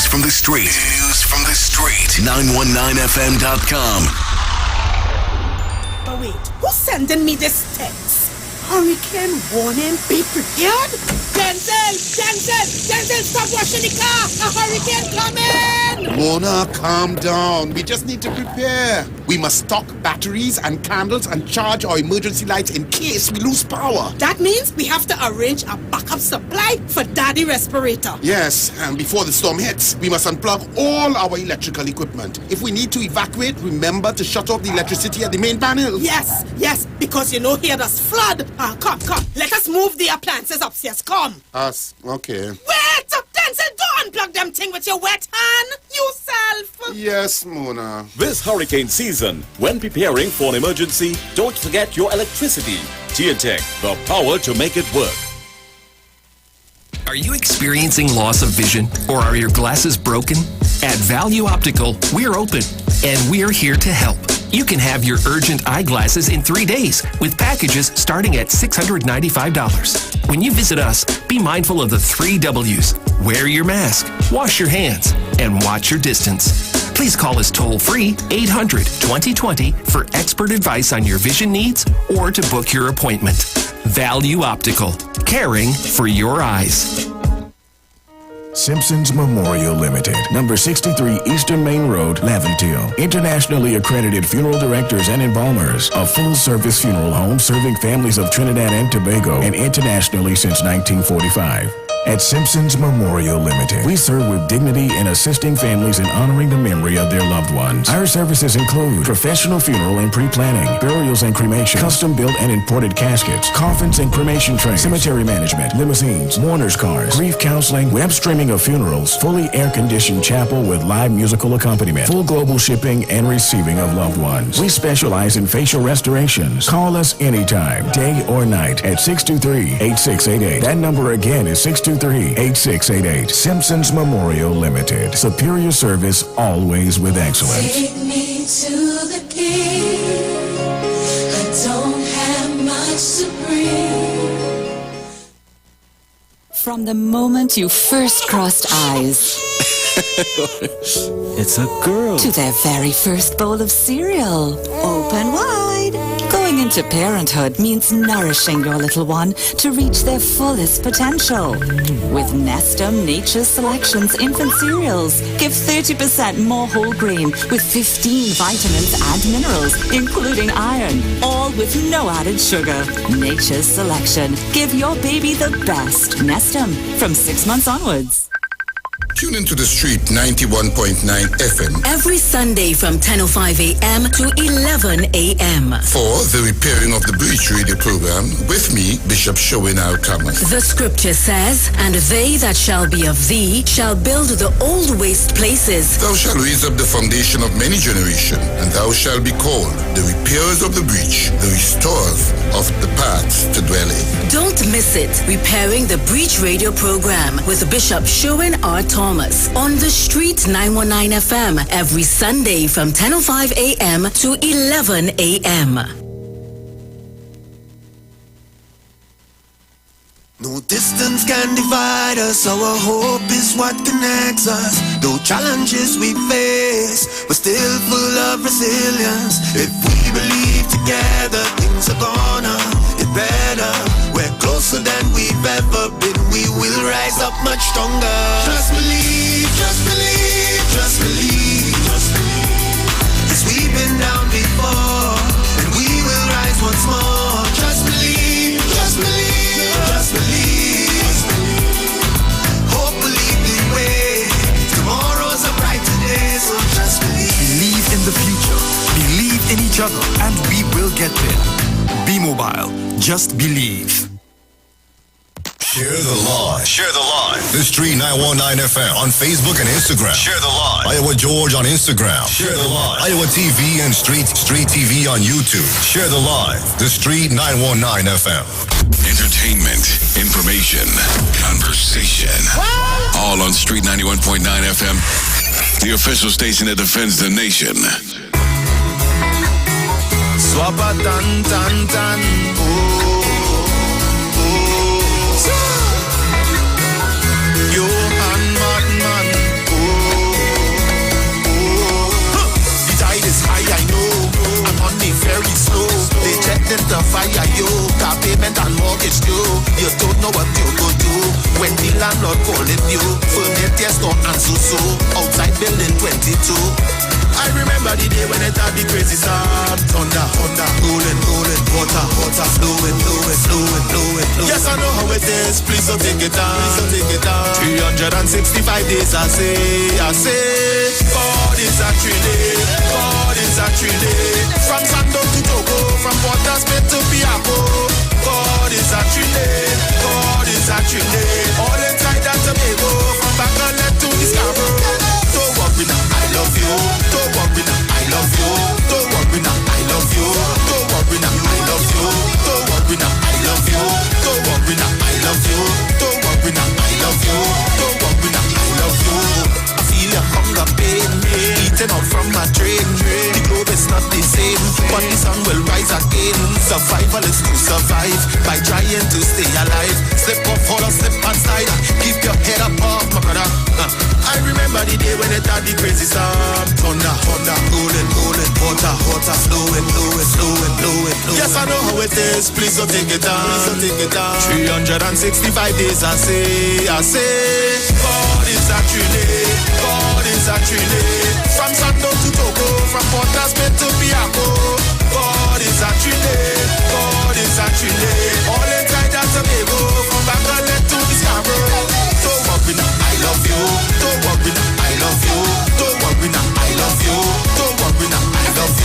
From the street. News from the street. 919fm.com. But wait, who's sending me this text? Hurricane warning, be prepared? Denzel, stop washing the car! A hurricane coming! Mona, calm down. We just need to prepare. We must stock batteries and candles and charge our emergency lights in case we lose power. That means we have to arrange a backup supply for Daddy respirator. Yes, and before the storm hits, we must unplug all our electrical equipment. If we need to evacuate, remember to shut off the electricity at the main panel. Yes, because here does flood. Come. Let us move the appliances upstairs. Come. Okay. Wait! Denzel, don't unplug them thing with your wet hand. Yourself. Yes, Mona. This hurricane season, when preparing for an emergency, don't forget your electricity. TNTech, the power to make it work. Are you experiencing loss of vision or are your glasses broken? At Value Optical, we're open and we're here to help. You can have your urgent eyeglasses in 3 days with packages starting at $695. When you visit us, be mindful of the 3 W's. Wear your mask, wash your hands, and watch your distance. Please call us toll-free 800-2020 for expert advice on your vision needs or to book your appointment. Value Optical, caring for your eyes. Simpson's Memorial Limited, number 63 Eastern Main Road, Laventille. Internationally accredited funeral directors and embalmers. A full-service funeral home serving families of Trinidad and Tobago and internationally since 1945. At Simpson's Memorial Limited, we serve with dignity in assisting families in honoring the memory of their loved ones. Our services include professional funeral and pre-planning, burials and cremation, custom-built and imported caskets, coffins and cremation trays, cemetery management, limousines, mourners' cars, grief counseling, web streaming of funerals, fully air-conditioned chapel with live musical accompaniment, full global shipping and receiving of loved ones. We specialize in facial restorations. Call us anytime, day or night, at 623-8688. That number again is 623-8688. Simpsons Memorial Limited. Superior service, always with excellence. Take me to the king. I don't have much to bring. From the moment you first crossed eyes. It's a girl. To their very first bowl of cereal. Open wide. Going into parenthood means nourishing your little one to reach their fullest potential. With Nestum Nature's Selections infant cereals, give 30% more whole grain with 15 vitamins and minerals, including iron, all with no added sugar. Nature's Selection. Give your baby the best. Nestum, from 6 months onwards. Tune into the street 91.9 FM every Sunday from 10:05 a.m. to 11 a.m. for the Repairing of the Breach radio program with me, Bishop Showinal Thomas. The scripture says, "And they that shall be of thee shall build the old waste places. Thou shalt raise up the foundation of many generations, and thou shalt be called the repairers of the breach, the restorers of the paths to dwell in." Don't miss it. Repairing the Breach radio program with Bishop Sherwin R. Thomas on the Street 919 FM every Sunday from 10:05 a.m. to 11 a.m. No distance can divide us, our hope is what connects us. Though challenges we face, we're still full of resilience. If we believe together, things are gonna get better. We're closer than we've ever been, we will rise up much stronger. Just believe, just believe, just believe, just believe. 'Cause we've been down in the future. Believe in each other and we will get there. Be mobile. Just believe. Share the live. Share the live. The Street 919 FM on Facebook and Instagram. Share the live. Iowa George on Instagram. Share the live. Iowa TV and Street TV on YouTube. Share the live. The Street 919 FM. Entertainment, information, conversation. All on Street 91.9 FM, the official station that defends the nation. Swappa tan tan tan. Johan Madman. The tide is high, I know. I'm on the very slow. They checked in the fire, yo. Car payment and mortgage due. You don't know what you go do when the landlord calling you. Furniture store and so outside building 22. I remember the day when it had the crazy storm. Thunder, rolling, water, flowing. Yes, I know how it is. Please don't take it down. 365 days, I say, God is actually, from Sando to Togo, from Port Smith to Piaco. God is actually, all inside that Tobago, from Bangalore to Discovery. Don't worry now, I love you. Don't worry now, I love you. Don't worry now, I love you. Don't worry now, I love you. Don't worry now, I love you. Don't worry now, I love you. Don't worry now, I love you. Don't worry now, I love you. I feel your hunger pain, eating out from my train. The globe is not the same, but the sun will rise again. Survival is to survive by trying to stay alive. Slip or fall or slip and slide. Keep your head up, my brother. I remember the day when it had the crazy storm. Thunder, rolling, water, flowing. Yes, I know how it is. Please don't take it down. 365 days, I say, God is actually, from Sando to Togo, from Port Smith to Piaco. God is actually, all inside that Tobago, from Bangalore to Discovery. Don't worry now, I love you. Don't worry now, I love you. Don't worry now, I love you. Don't worry now, I love you.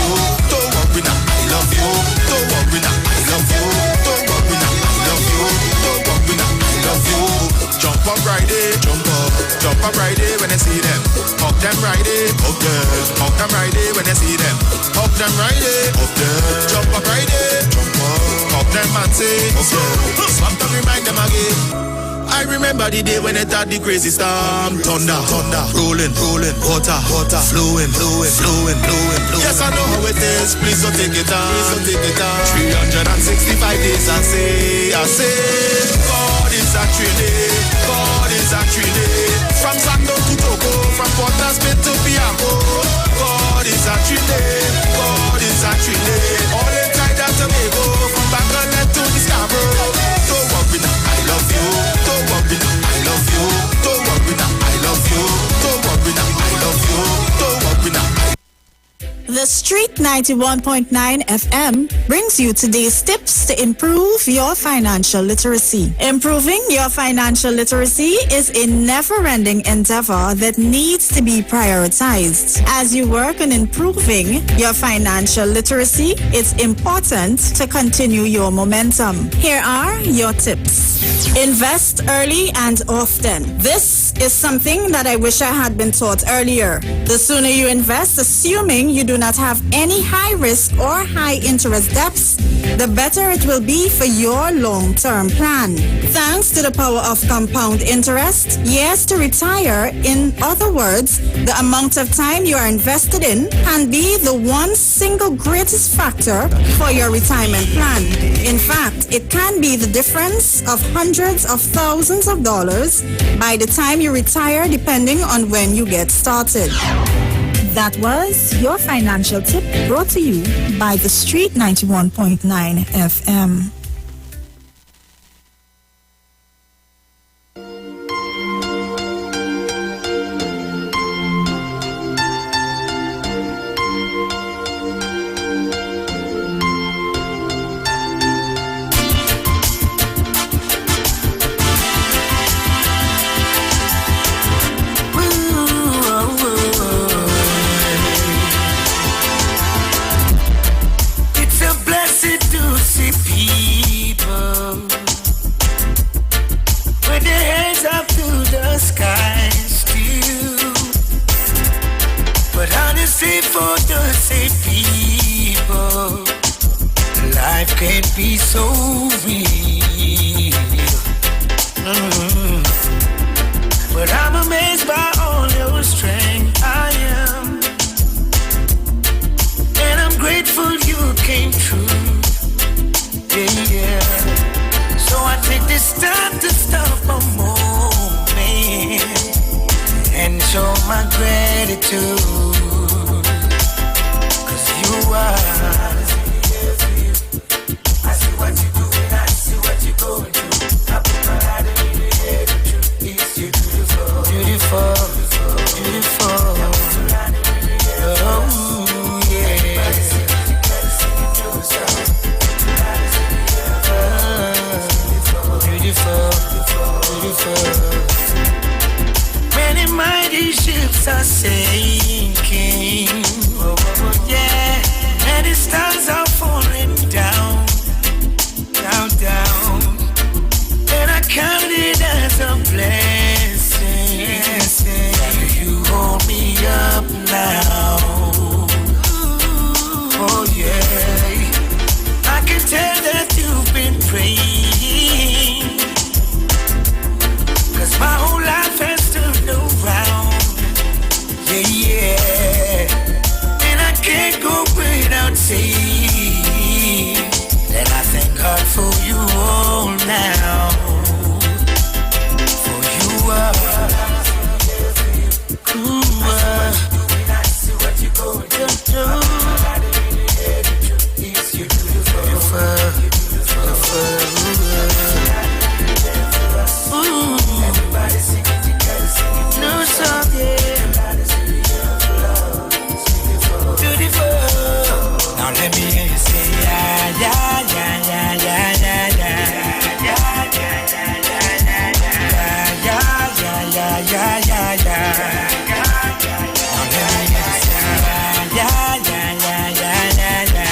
Don't worry now, I love you. Don't worry now, I love you. Don't worry now, I love you. Don't worry now, I love you. Jump up Friday, jump up Friday when I see them. Hug them Friday, hug them Friday when I see them. Hug them Friday, jump up Friday, hug them and say, swap them, remind them again. I remember the day when it had the crazy storm. Thunder, rolling, water, flowing. Yes, I know how it is. Please don't take it down. 365 days, I say, God is actually, from Sando to Togo, from Port Smith to Piaco. God is actually, all inside that Tobago, from Bangalore to Discovery. Don't worry now, I love you. Don't worry now, I love you. Don't worry now, I love you. Don't worry now, I love you. Don't worry now, The Street 91.9 FM brings you today's tips to improve your financial literacy. Improving your financial literacy is a never-ending endeavor that needs to be prioritized. As you work on improving your financial literacy, it's important to continue your momentum. Here are your tips. Invest early and often. This is something that I wish I had been taught earlier. The sooner you invest, assuming you do not have any high risk or high interest debts, the better it will be for your long-term plan. Thanks to the power of compound interest, years to retire, in other words, the amount of time you are invested in can be the one single greatest factor for your retirement plan. In fact, it can be the difference of hundreds of thousands of dollars by the time you retire, depending on when you get started. That was your financial tip, brought to you by the Street 91.9 FM. be so real. But I'm amazed by all your strength. I am. And I'm grateful you came true. Yeah. So I take this time to stop a moment and show my gratitude. 'Cause you are. I see what you're doing, I see what you're going through. I put my heart in the air, the truth is you're beautiful. Beautiful, beautiful. Oh, yeah. Beautiful, beautiful. Many mighty ships are sinking. Oh, yeah. Many stars are falling down, down, down. And I count it as a blessing. You hold me up now. Oh, yeah. I can tell that you've been praying. 'Cause my whole life has turned around. Yeah, yeah. And I can't go without saying that I thank God for you all now. For you are. I see what you're going through. Everybody sing it together, sing it together. No song, yeah. Beautiful. Now let me hear you say yeah, yeah, yeah, yeah, yeah, yeah, yeah, yeah, yeah, yeah, yeah, yeah, yeah, yeah. Now let me hear you say yeah, yeah, yeah, yeah, yeah, yeah.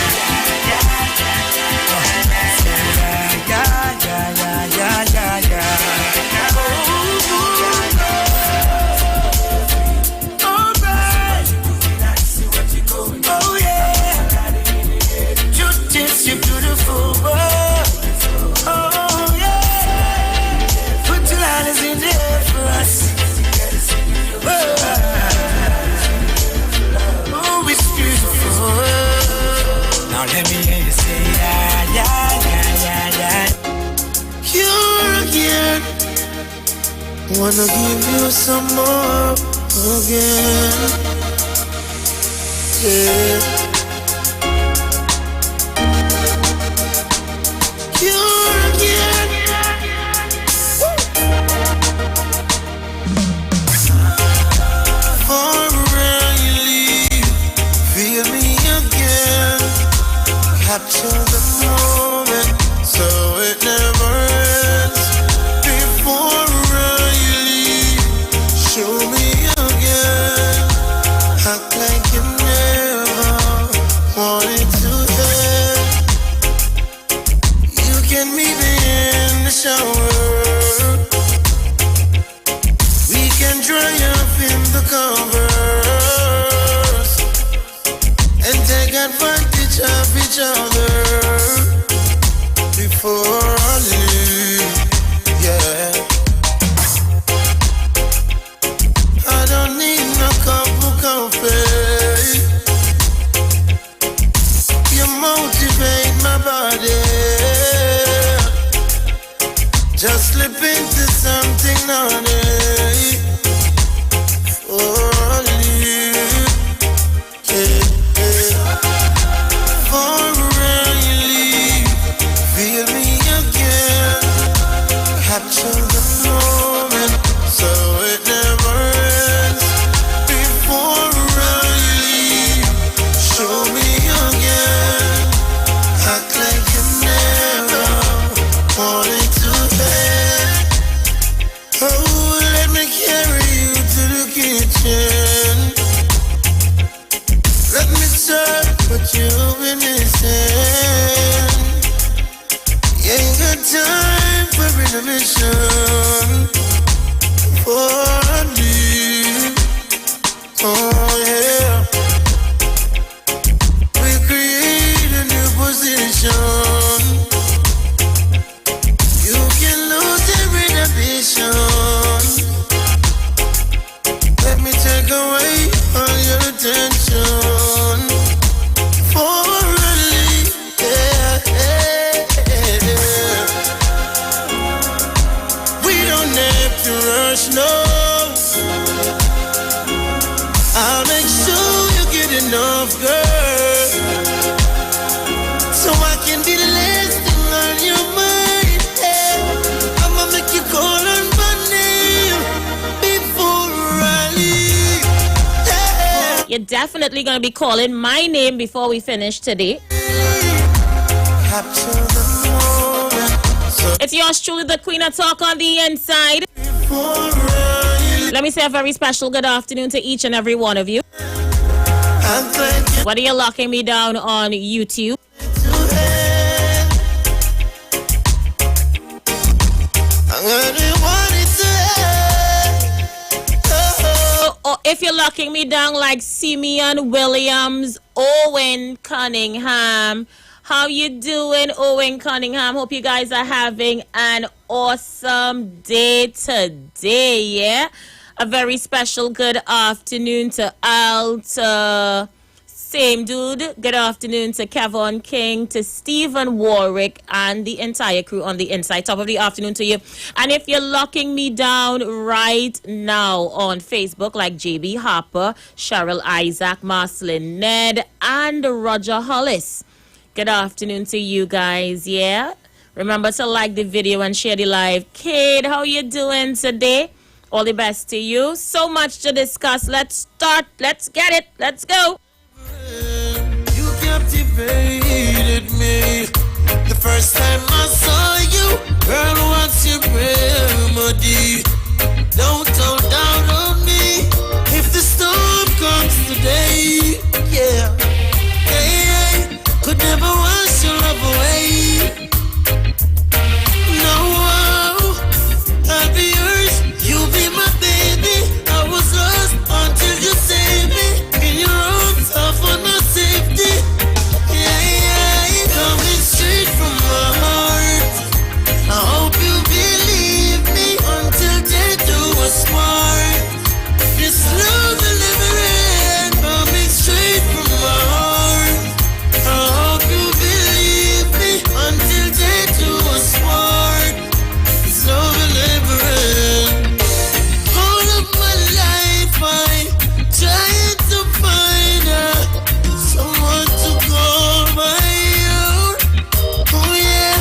Let me hear you say yeah, yeah, yeah, yeah, yeah. You're again. Wanna give you some more again. Yeah. You're again. Forever you leave, feel me again. Capture the moment so it never ends. Before you leave, show me again. Act like you never wanted to end. You can meet me in the shower. We can dry up in the covers and take advantage of each other before I leave. Yeah, I don't need no cup of coffee. You motivate my body. Just slip into something naughty. Before I leave. Yeah. Capture the moment so it never ends. Before I leave, show me again. Act like you never wanted to end. Oh, let me carry you to the kitchen. Let me serve what you've been missing. You ain't got time for intermission. For me, oh yeah. We create a new position. enough, girl. So I can be the last thing on your mind. Yeah. I'ma make you call on my name before I leave. Yeah. You're definitely going to be calling my name before we finish today. It's yours truly, the Queen of Talk on the inside. Let me say a very special good afternoon to each and every one of you. Whether you're locking me down on YouTube, or if you're locking me down like Simeon Williams, Owen Cunningham. How you doing, Owen Cunningham? Hope you guys are having an awesome day today, yeah? A very special good afternoon to Al, to Same Dude. Good afternoon to Kevin King, to Stephen Warwick, and the entire crew on the inside. Top of the afternoon to you. And if you're locking me down right now on Facebook, like JB Harper, Cheryl Isaac, Marcelin Ned, and Roger Hollis, good afternoon to you guys, yeah? Remember to like the video and share the live. Kid, how you doing today? All the best to you. So much to discuss. Let's start. Let's get it. Let's go. You captivated me. The first time I saw you, girl, what's your remedy? Don't hold down on me if the storm comes today, yeah. Hey, could never wash your love away. No, I'll be yours. You'll be my baby. I was lost until you saved me. In your arms, I found my safety. Yeah, coming straight from my heart. I hope you believe me until they do us smart. This love delivering coming straight from my heart. I hope you believe me until they do us smart. It's love delivering. All of my life I'm trying to find someone to call my own. Oh yeah,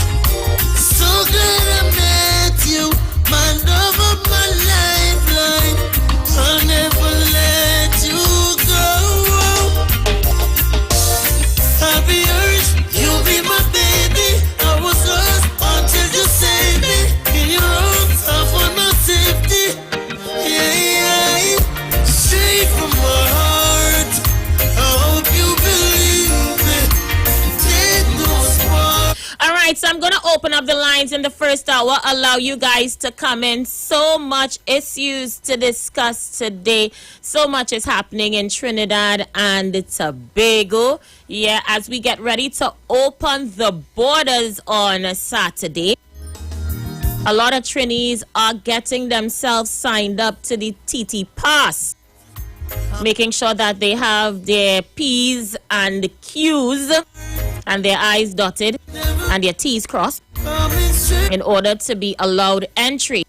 so glad I met you, my love of my lifeline. I'll never let you go. I'll be yours, you'll be my baby. I was lost until you saved me. In your arms, I found my safety. Yeah, straight from my heart. I hope you believe it. Take those words. All right, so I'm going to open up the lines in the first hour, allow you guys to come in. So much issues to discuss today. So much is happening in Trinidad and Tobago. Yeah, as we get ready to open the borders on Saturday. A lot of Trinis are getting themselves signed up to the TT Pass, making sure that they have their P's and Q's and their I's dotted and their T's crossed in order to be allowed entry.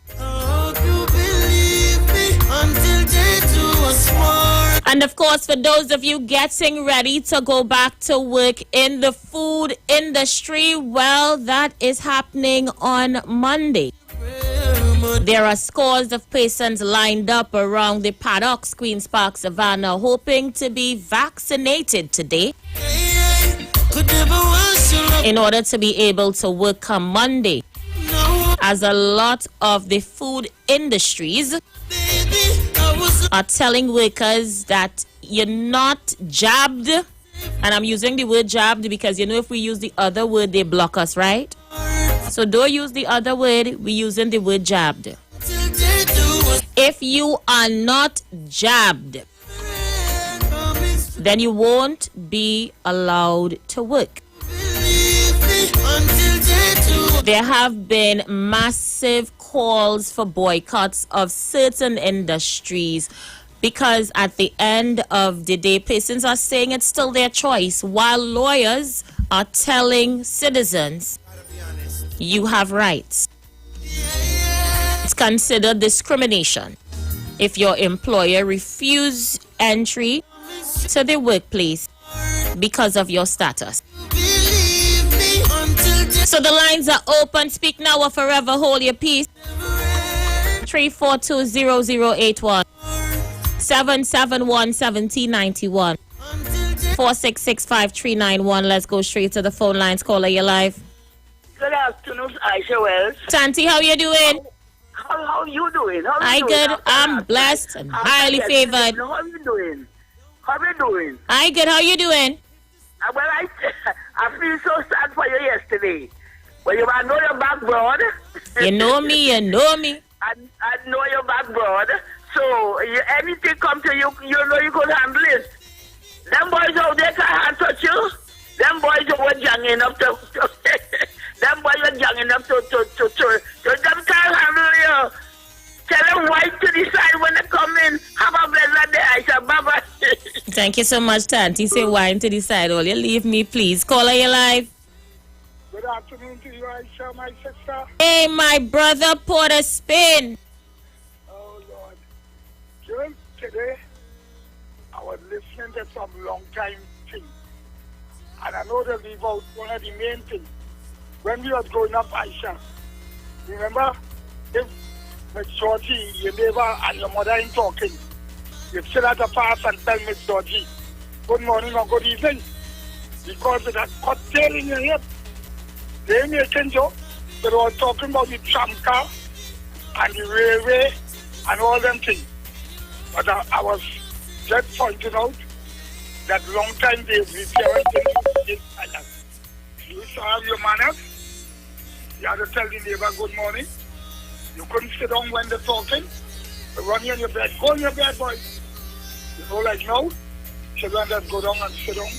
And of course, for those of you getting ready to go back to work in the food industry, well, that is happening on Monday. There are scores of persons lined up around the paddocks, Queen's Park, Savannah, hoping to be vaccinated today in order to be able to work on Monday. As a lot of the food industries are telling workers that you're not jabbed, and I'm using the word jabbed because, you know, if we use the other word, they block us, right? So don't use the other word, we're using the word jabbed. If you are not jabbed, then you won't be allowed to work. There have been massive calls for boycotts of certain industries because at the end of the day, persons are saying it's still their choice, while lawyers are telling citizens, you have rights. It's considered discrimination if your employer refuses entry to the workplace because of your status. So the lines are open. Speak now or forever hold your peace. 3420081 771-1791 4665391. Let's go straight to the phone lines. Caller, you live. Good afternoon, Aisha Wells. Tanti, how you doing? How you doing? I good. I'm blessed and highly favored. How you doing? How you doing? I good. How you doing? Well, I feel so sad for you yesterday. Well, you know your background. You know me. You know me. I know your background. So anything come to you, you know you could handle it. Them boys out there can't touch you. Them boys were young enough to them boys are young enough to them can't handle you. Tell them white to decide when they come in. Have a blessed day, Aisha. Bye-bye. Thank you so much, Tanti. Say wine to decide. All you leave me, please. Caller, you live. Good afternoon to you, Aisha, my sister. Hey, my brother, Porter Spin. Oh, Lord. Just today, I was listening to some long-time things. And I know they leave out one of the main things. When we was growing up, Aisha, remember, if Miss Georgie, your neighbor and your mother ain't talking, you sit at the pass and tell Miss Georgie, good morning or good evening. Because of that cut tail in your hip. They ain't making joke. They were talking about the tram car and the railway and all them things. But I was just pointing out that long time they parents didn't like that. You used to have your manners. You had to tell the neighbor good morning. You couldn't sit down when they're talking. You run in your bed. Go in your bed, boy. You know, like now, children just go down and sit down.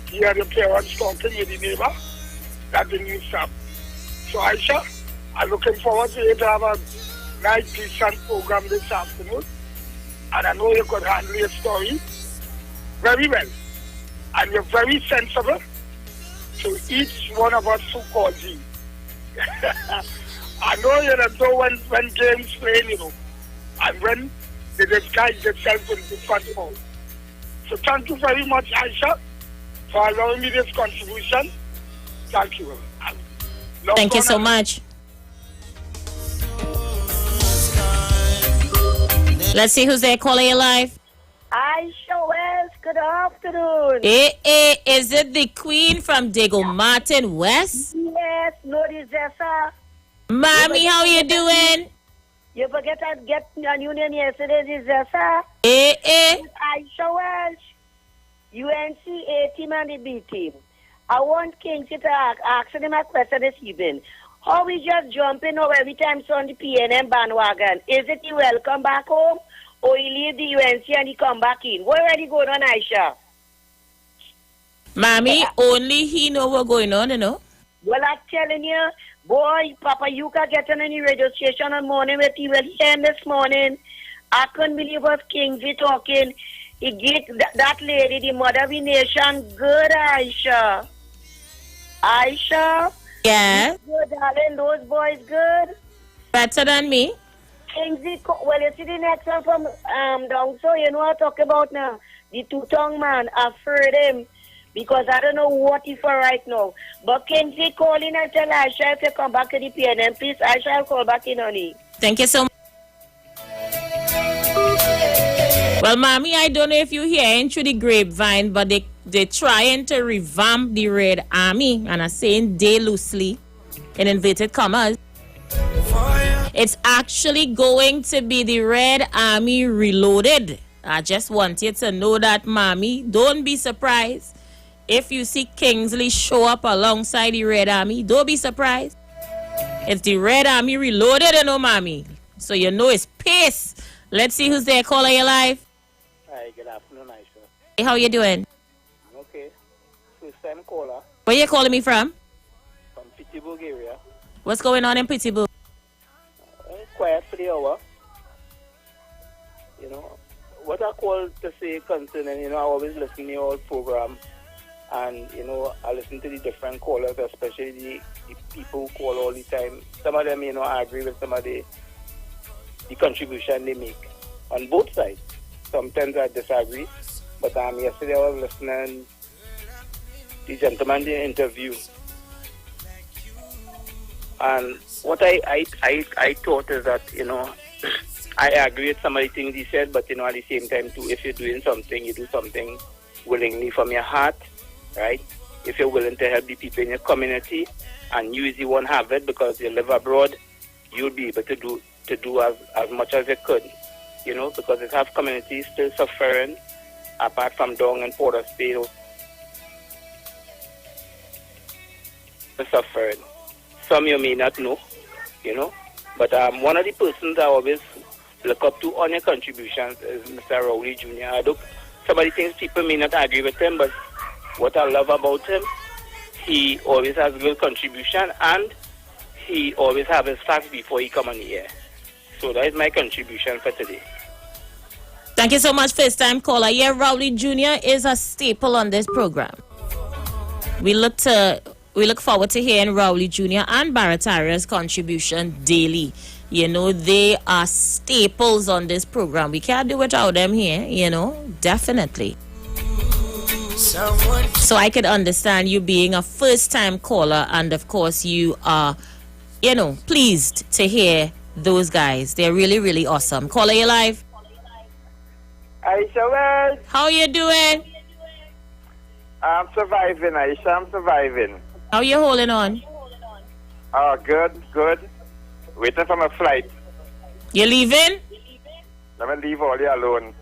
Hear your parents talking with the neighbor. That didn't need stop. So, Aisha, I'm looking forward to you to have a nice, decent program this afternoon. And I know you could handle your story very well. And you're very sensible to each one of us who calls you. I know you don't know when games playing, you know, and when they disguise themselves in the football. So thank you very much, Aisha, for allowing me this contribution. Thank you. Thank you so much. Let's see who's there. Caller, you live. Aisha Wells, good afternoon. Is it the queen from Diego Martin West? Yes, no disaster. Mommy, how you doing? You forget to get on union yesterday, disaster. Aisha Wells, UNC A team and the B team. I want King to ask him a question this evening. How we just jumping over every time on the PNM bandwagon? Is it he welcome back home? Or he leave the UNC and he come back in? What already going on, Aisha? Mommy, only he know what's going on, you know? Well, I'm telling you, boy, Papa Yuka getting on the radio station on morning with you. Well, him this morning. I couldn't believe what Kingsley talking. He get that lady, the mother of the nation, good, Aisha. Aisha? Yeah? Good, darling. Those boys good? Better than me? Kingsley, well, you see the next one from down, so you know what I talk about now. The two-tongue man, I've heard him because I don't know what he for right now. But Kingsley calling and tell Aisha if you come back to the PNM, please, Aisha will call back in, honey. Thank you so much. Well, Mommy, I don't know if you hearing through the grapevine, but they trying to revamp the Red Army, and I'm saying they loosely in inverted commas. It's actually going to be the Red Army Reloaded. I just want you to know that, Mommy. Don't be surprised if you see Kingsley show up alongside the Red Army. Don't be surprised. It's the Red Army Reloaded, you know, Mommy. So you know it's pace. Let's see who's there. Caller, you live. Hi, good afternoon, Aisha. Hey, how you doing? I'm okay. First time caller. Where you calling me from? From Pittsburgh area. What's going on in Pittsburgh? Quiet for the hour. You know, what I call to say concerning, you know, I always listen to your program and, you know, I listen to the different callers, especially the people who call all the time. Some of them, you know, I agree with some of the contribution they make on both sides. Sometimes I disagree, but yesterday I was listening gentleman in the interview. And what I thought is that, I agree with some of the things he said, but, at the same time, too, if you're doing something, you do something willingly from your heart, right? If you're willing to help the people in your community, and you easy won't have it because you live abroad, you'll be able to do as much as you could, because it have communities still suffering, apart from down in Port of Spain, suffering. Some you may not know, but one of the persons I always look up to on your contributions is Mr. Rowley Jr. I look, some of the things people may not agree with him, but what I love about him, he always has a good contribution, and he always have his facts before he come on the air. So that is my contribution for today. Thank you so much, first time caller. Yeah, Rowley Jr. is a staple on this program. We look forward to hearing Rowley Jr. and Barataria's contribution daily. They are staples on this program. We can't do without them here, definitely. So I could understand you being a first-time caller, and of course you are, pleased to hear those guys. They're really, really awesome. Caller, you live? Aisha, well, how you doing? I'm surviving, Aisha. I'm surviving. How you holding on? Oh, good. Waiting for my flight. You leaving? Let me leave all you alone.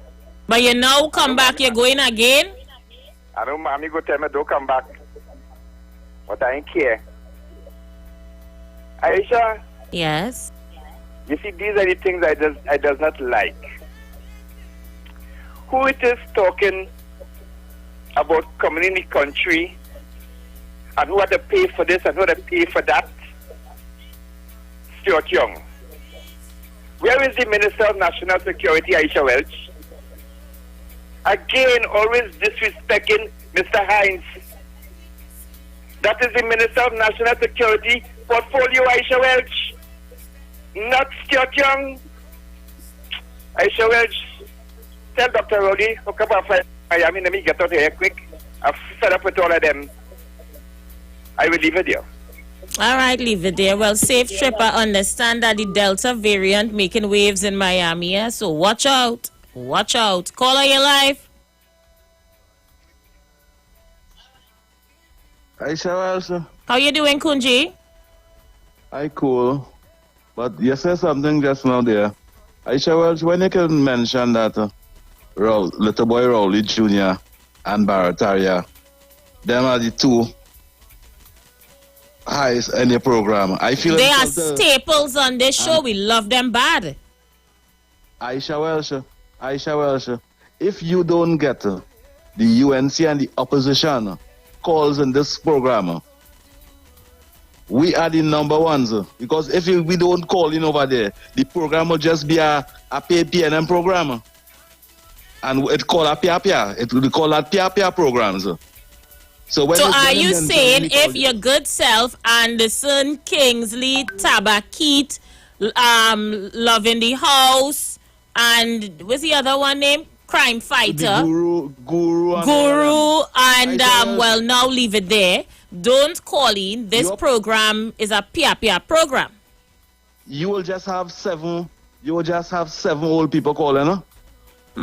But you now come back, you're going again? I know mommy go tell me don't come back. But I ain't care. Aisha? Yes? You see, these are the things I does not like. Who it is talking about coming in the country and who had to pay for this and who had to pay for that? Stuart Young. Where is the Minister of National Security, Aisha Welch? Again, always disrespecting Mr. Hines. That is the Minister of National Security portfolio, Aisha Welch. Not Stuart Young. Aisha Welch, tell Dr. Rowley, hook up a flight to Miami, let me get out of here quick. I'm fed up with all of them. I will leave it there. All right, leave it there. Well, safe trip. I understand that the Delta variant making waves in Miami, yeah? So watch out. Watch out. Caller, your life. Aisha Welsh. How you doing, Kunji? I cool. But you said something just now there. Aisha Welsh, when you can mention that little boy Rowley Jr. and Barataria, them are the two highest in the program. I feel they are staples on this show. We love them bad. Aisha Welsh, if you don't get the UNC and the opposition calls in this program, we are the number ones. Because if we don't call in over there, the program will just be a paid PNM program. And it called a Pia. It will be called a Pia programs. So are you saying if your good self, Anderson, Kingsley, Tabakit, Love in the House, and what's the other one name? Crime Fighter. Guru, and well, now leave it there. Don't call in. This program is a Pia program. You will just have seven old people calling, huh?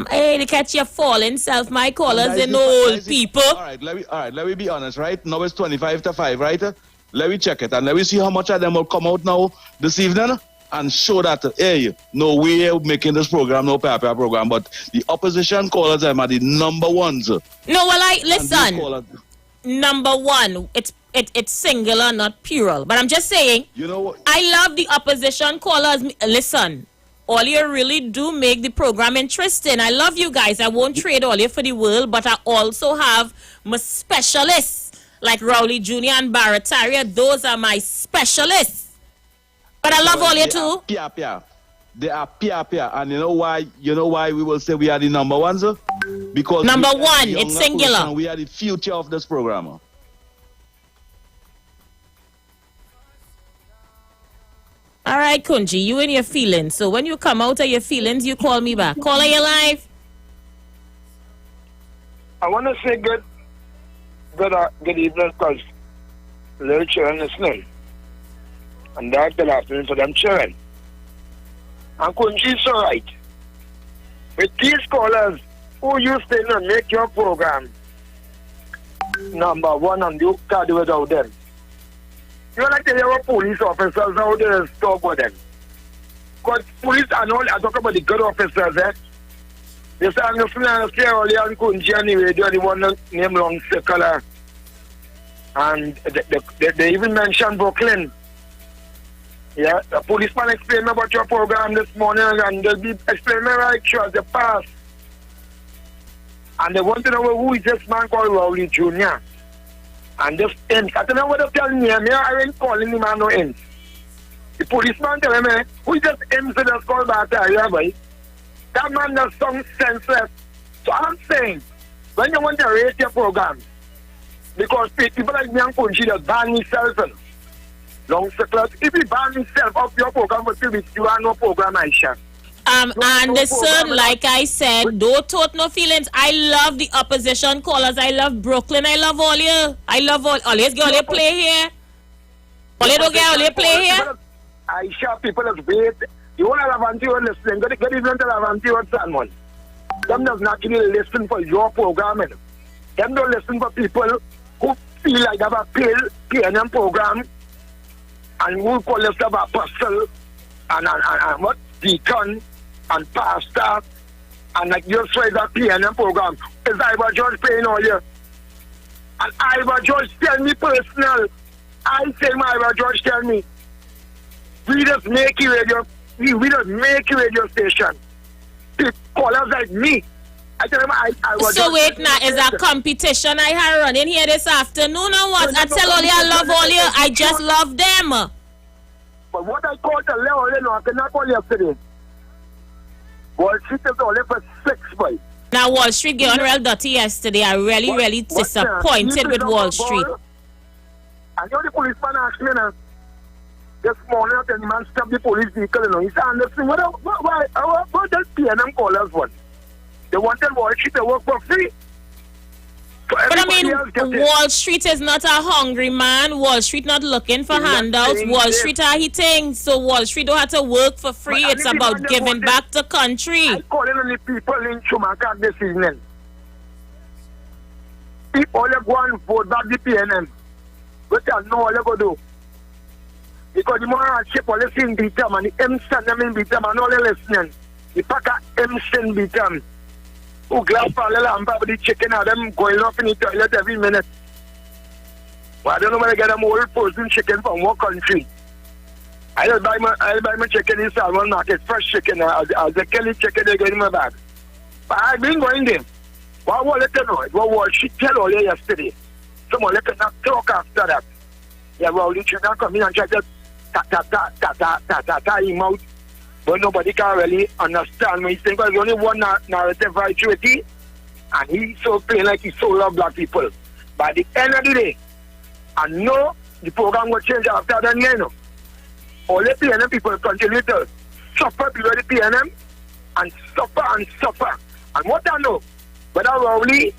Hey, look at your fallen self, my callers and old people. All right, let me be honest, right? Now it's 25-5, right? Let me check it and let me see how much of them will come out now this evening and show that, hey, no way we're making this program, no paper program, but the opposition callers them are the number ones. No, well, listen, number one, it's singular, not plural, but I'm just saying, you know what? I love the opposition callers. Listen, all you really do make the program interesting. I love you guys. I won't trade all you for the world, but I also have my specialists like Rowley Jr. and Barataria. Those are my specialists. But I love all you too. They are Pia. And you know why we will say we are the number ones? Because number one, it's singular. We are the future of this program. All right, Kunji, you and your feelings. So when you come out of your feelings, you call me back. Caller, your life. I want to say good good evening, because little children listening. And that's the last thing for them children. And Kunji is so right. With these callers who used to make your program number one and you can't do without them. You like to hear police officers out there talk with them. Because police are not, I talk about the good officers, eh? They say, I'm listening to say earlier on Kunji anyway, the one named Long Circle. And they even mentioned Brooklyn. Yeah, the policeman explained about your program this morning and they'll be explaining right sure the past. And they want to know who is this man called Rowley Jr. And this ends. I don't know what they're telling me. I ain't calling him man no ends. The policeman tell me, who is this ends that is called back there, yeah, boy? That man does some senseless. So I'm saying, when you want to rate your program, because people like me and Kunji just ban myself, long circles, if you ban myself off your program for 3 weeks, you have no program, Aisha. Anderson, like I said, don't tote no feelings. I love the opposition callers. I love Brooklyn. I love all you. I love all. Always get all you play here. All you don't get all you play here. Aisha, people is wait. You want to Lavanti or listening? Good evening to Lavanti or Salmon. Them does not really listen for your programming. Them don't listen for people who feel like they have a PNM program and who call themselves apostle and what deacon and pastor and like just try that PNM program. Is Iwer George paying all you? And Iwer George tell me personal. I say my Iwer George tell me. We just make you radio. We just make you radio station. People callers like me. I tell them I was so wait now, is a competition I had running here this afternoon or what? I tell all you I love all you. I just love them. But what I called the level, I cannot call yesterday. Wall Street is only for 6, boy. Now Wall Street get on real dirty yesterday. I really disappointed with Wall Street. I know the policeman asked me now. This morning, the man stopped the police vehicle. He said, Anderson, what does PNM callers want? They wanted Wall Street to work for free. But I mean, Wall Street is not a hungry man. Wall Street not looking for handouts. Wall Street are hitting. So Wall Street don't have to work for free. It's about giving back to country. I'm calling on the people in Chumaka this evening. People go and vote back the PNM. But I know all you go do. Because the more I check policy in beat them and the MSN them in beat them and all the listening. The pack of MSN beat them. Who glass for a lamp of the chicken and them going up in the toilet every minute. Well, I don't know where I get them old frozen chicken from what country. I'll buy my chicken in Salmon Market, fresh chicken, as the Kelly chicken they get in my bag. But I've been going there. What will let you know? What was she tell all you yesterday? Someone let you not talk after that. Yeah, well, you should not come in and try to ta him out. But nobody can really understand what he's saying because there's only one narrative right through it. And he's so plain like he so love black people. By the end of the day, I know the program will change after that, you know. All the PNM people continue to suffer below the PNM and suffer. And what I know, but I really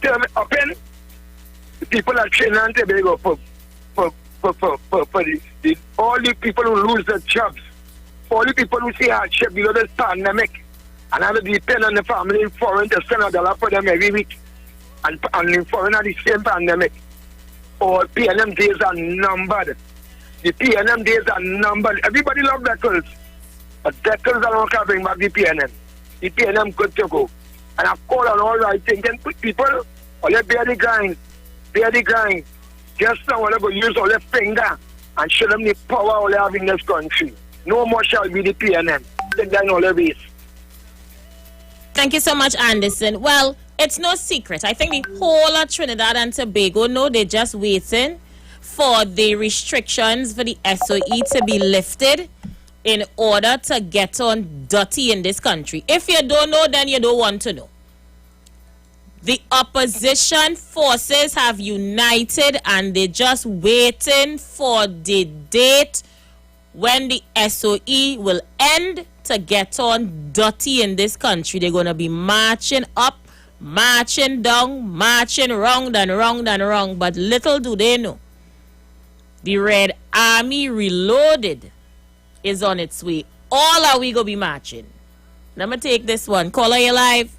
turn it up in, the people are training and they go for all the people who lose their jobs. All the people who see hardship below this pandemic and have to depend on the family in foreign to send $1 for them every week and in foreign are the same pandemic. All PNM days are numbered. The PNM days are numbered. Everybody love Beckles. But Beckles are not bring back the PNM. The PNM good to go. And I've called on all right things. Then put people, all they bear the grind. Just now, all they go use all their finger and show them the power all they have in this country. No more shall be the PNM. Take down all the ways. Thank you so much, Anderson. Well, it's no secret. I think the whole of Trinidad and Tobago know they're just waiting for the restrictions for the SOE to be lifted in order to get on dirty in this country. If you don't know, then you don't want to know. The opposition forces have united and they're just waiting for the date when the SOE will end to get on dirty in this country. They're going to be marching up marching down, marching round and round and round. But little do they know, the Red Army Reloaded is on its way. All are we gonna be marching. Let me take this one. Caller, you live?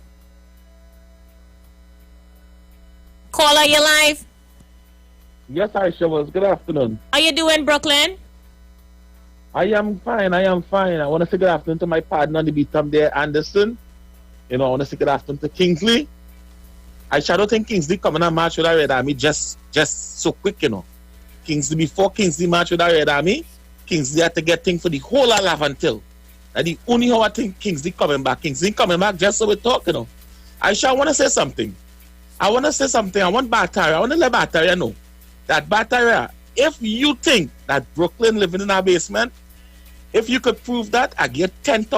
Caller, you live? Yes, Aisha was. Good afternoon. How you doing, Brooklyn? I am fine. I want to say good afternoon to my partner on the beat up there, Anderson. I want to say good afternoon to Kingsley. I don't think Kingsley coming and march with the Red Army just so quick, Kingsley, before Kingsley march with the Red Army, Kingsley had to get things for the whole of Lavantil. That's the only how I think Kingsley coming back. Kingsley coming back just so we talk, I want to say something. I want Bataria. I want to let Bataria know that Bataria, if you think that Brooklyn living in a basement, if you could prove that, I get $10,000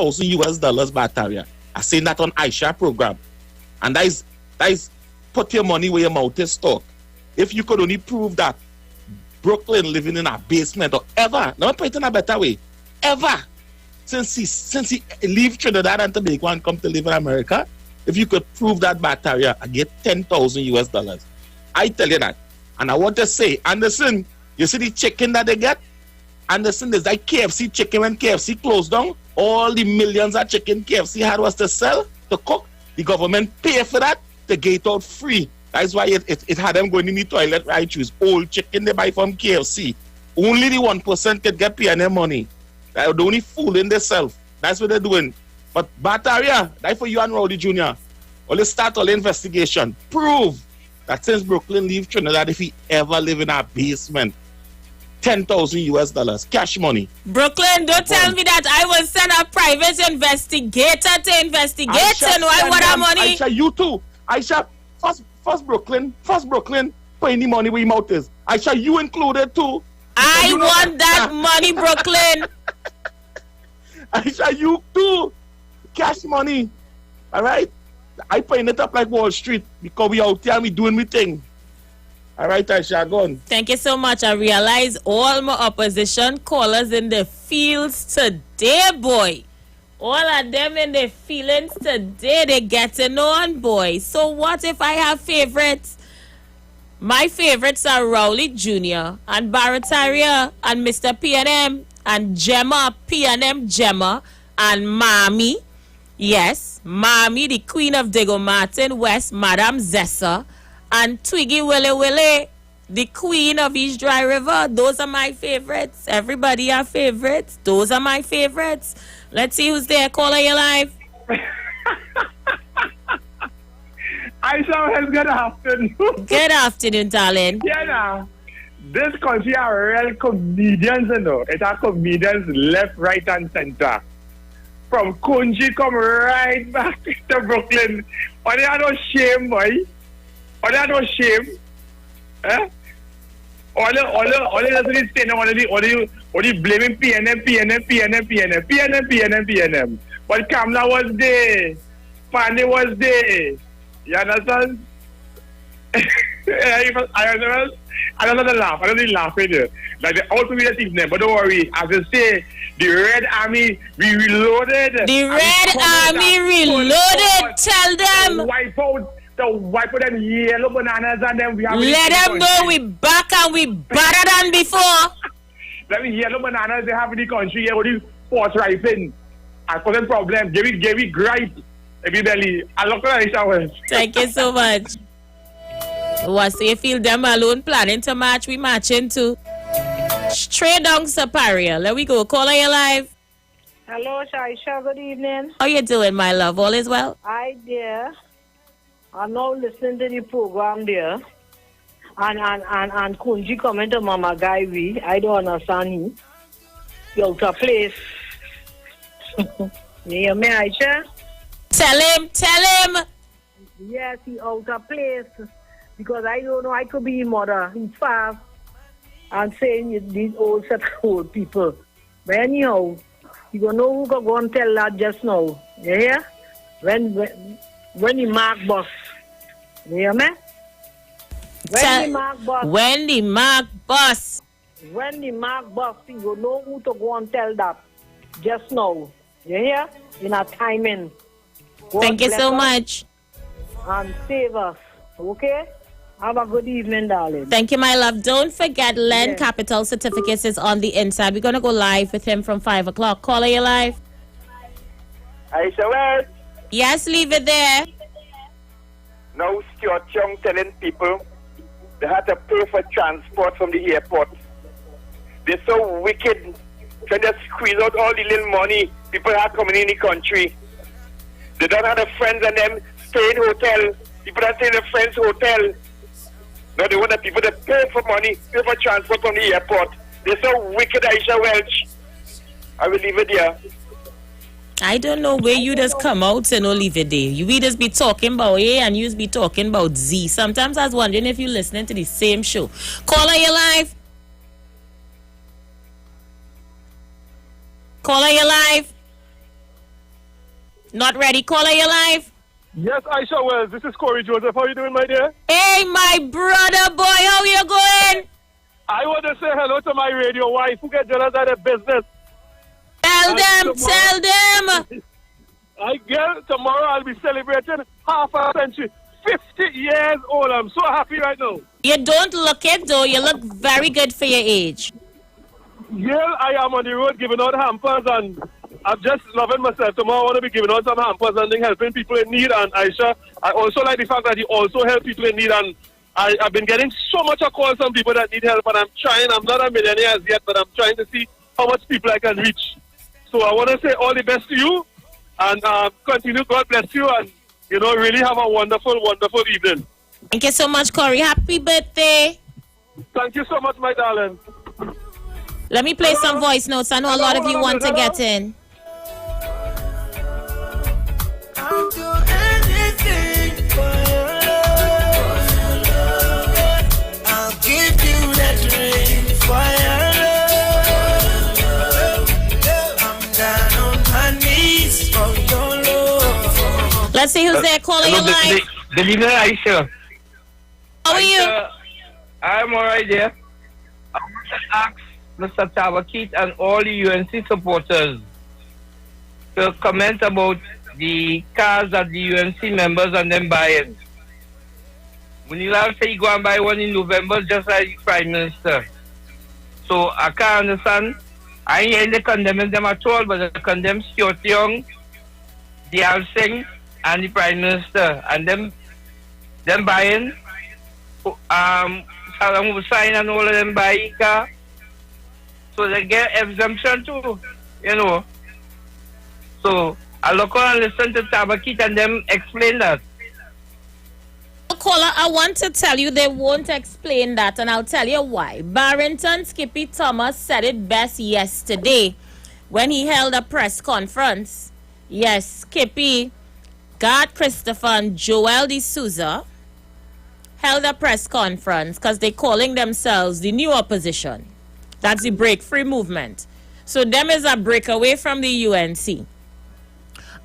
Bataria. I seen that on Aisha program. And that is put your money where your mouth is stuck. If you could only prove that Brooklyn living in a basement or ever, let me put it in a better way, ever, since he leave Trinidad and Tobago and come to live in America, if you could prove that Bataria, I get $10,000. I tell you that. And I want to say, Anderson, you see the chicken that they get? Anderson, there's like KFC chicken when KFC closed down. All the millions of chicken KFC had was to sell, to cook. The government pay for that to get out free. That's why it had them going in the toilet right choose old chicken they buy from KFC. Only the 1% could get PNM money. They're only fooling themselves. That's what they're doing. But Bataria, that's for you and Rowdy Jr. Only start all the investigation. Prove that since Brooklyn leave Trinidad, if he ever live in a basement, $10,000 cash money. Brooklyn, don't tell me that I will send a private investigator to investigate and why want our money. Aisha, you too. Aisha, first Brooklyn, put any money where your mouth is. Aisha, you included too. I want that money, Brooklyn. Aisha, you too. Cash money. All right? I paying it up like Wall Street because we out here and we doing we thing. All right, Aisha, go on. Thank you so much. I realize all my opposition callers in the fields today, boy. All of them in the feelings today, they getting on, boy. So what if I have favorites? My favorites are Rowley Jr. and Barataria and Mr. PNM and Gemma, PNM Gemma and Mommy. Yes, Mommy, the Queen of Diego Martin West, Madame Zessa, and Twiggy Willy, the Queen of East Dry River. Those are my favorites. Everybody have favorites. Those are my favorites. Let's see who's there. Caller, you live. Aisha, good afternoon. Good afternoon, darling. Yeah, this country are real comedians, It's our comedians left, right, and center. From Kunji come right back to Brooklyn. Or they have no shame, boy. Or they have no shame. Eh? All the residents saying only blaming PNM. But Kamla was there. Pani was there. You understand? I don't laugh. I don't really laugh with you. Like the ultimate evening, but don't worry. As I say, the Red Army, we reloaded. The Red Army reloaded. Tell them. Wipe out them yellow bananas and then we have. Let them know we back and we better than before. Them yellow bananas they have in the country here, only force ripen. I call them problem. Give it gripe. Everybody, I look at it. Thank you so much. So you feel them alone planning to march, we marching too. Straight down Superior. Let we go. Caller, you live. Hello, Shaisha. Good evening. How you doing, my love? All is well? Hi, dear. I'm now listening to the program there. And Kunji comment to Mama Guy, I don't understand him. You're out of place. You hear me, Aisha? Tell him. Yes, he out of place. Because I don't know, I could be his mother. He's fast. And saying these old set of old people. But anyhow, you don't know who can go and tell that just now. You hear? When the mark bus. You hear me? When the mark bus, you don't know who to go and tell that just now. You hear? In a timing. Thank you so much. and save us. Okay? Have a good evening, darling. Thank you, my love. Don't forget, Len Yes. Capital Certificates is on the inside. We're going to go live with him from 5 o'clock. Caller, you live? Aisha Welch. Yes, leave it there. Now Stuart Young telling people they had to pay for transport from the airport. They're so wicked, trying to squeeze out all the little money people are coming in the country. They don't have the friends and them stay in hotel. People that stay in the friends' hotel. Now they want the people to pay for money, pay for transport from the airport. They're so wicked, Aisha Welch. I will leave it there. I don't know where you just come out and don't leave it there. You we just be talking about A and you just be talking about Z. Sometimes I was wondering if you're listening to the same show. Caller, you live? Caller, you live? Not ready. Caller, you live? Yes, Aisha Wells. This is Corey Joseph. How you doing, my dear? Hey, my brother boy. How you going? I want to say hello to my radio wife who get jealous at the business. Tell them. I get tomorrow I'll be celebrating half a century. 50 years old. I'm so happy right now. You don't look it, though. You look very good for your age. Yeah, I am on the road giving out hampers and I'm just loving myself. Tomorrow I want to be giving out some hampers and then helping people in need. And Aisha, I also like the fact that you also help people in need. And I've been getting so much of calls from people that need help. And I'm trying. I'm not a millionaire as yet, but I'm trying to see how much people I can reach. So I want to say all the best to you. And continue. God bless you. And, you know, really have a wonderful, wonderful evening. Thank you so much, Corey. Happy birthday. Thank you so much, my darling. Let me play some voice notes. I know a lot of you want to get in. I'll do anything for your love. I'll give you that ring for your love. I'm down on my knees for your love. Let's see who's there. Caller, you live? Good evening, Aisha. How are you? I'm alright there. I want to ask Mr. Tabakit and all the UNC supporters to comment about the cars that the UNC members and them buying. When you say you go and buy one in November, just like the Prime Minister. So I can't understand. I ain't really condemning them at all, but I condemn Stuart Young, the Al Singh, and the Prime Minister. And them buying, Saddam Hussein and all of them buy car. So they get exemption too, you know. So I look on and listen to Tabakit and them explain that. Caller, I want to tell you they won't explain that, and I'll tell you why. Barrington Skippy Thomas said it best yesterday when he held a press conference. Yes, Skippy, God Christopher and Joel D'Souza held a press conference because they're calling themselves the new opposition. That's the Break Free movement. So them is a breakaway from the UNC.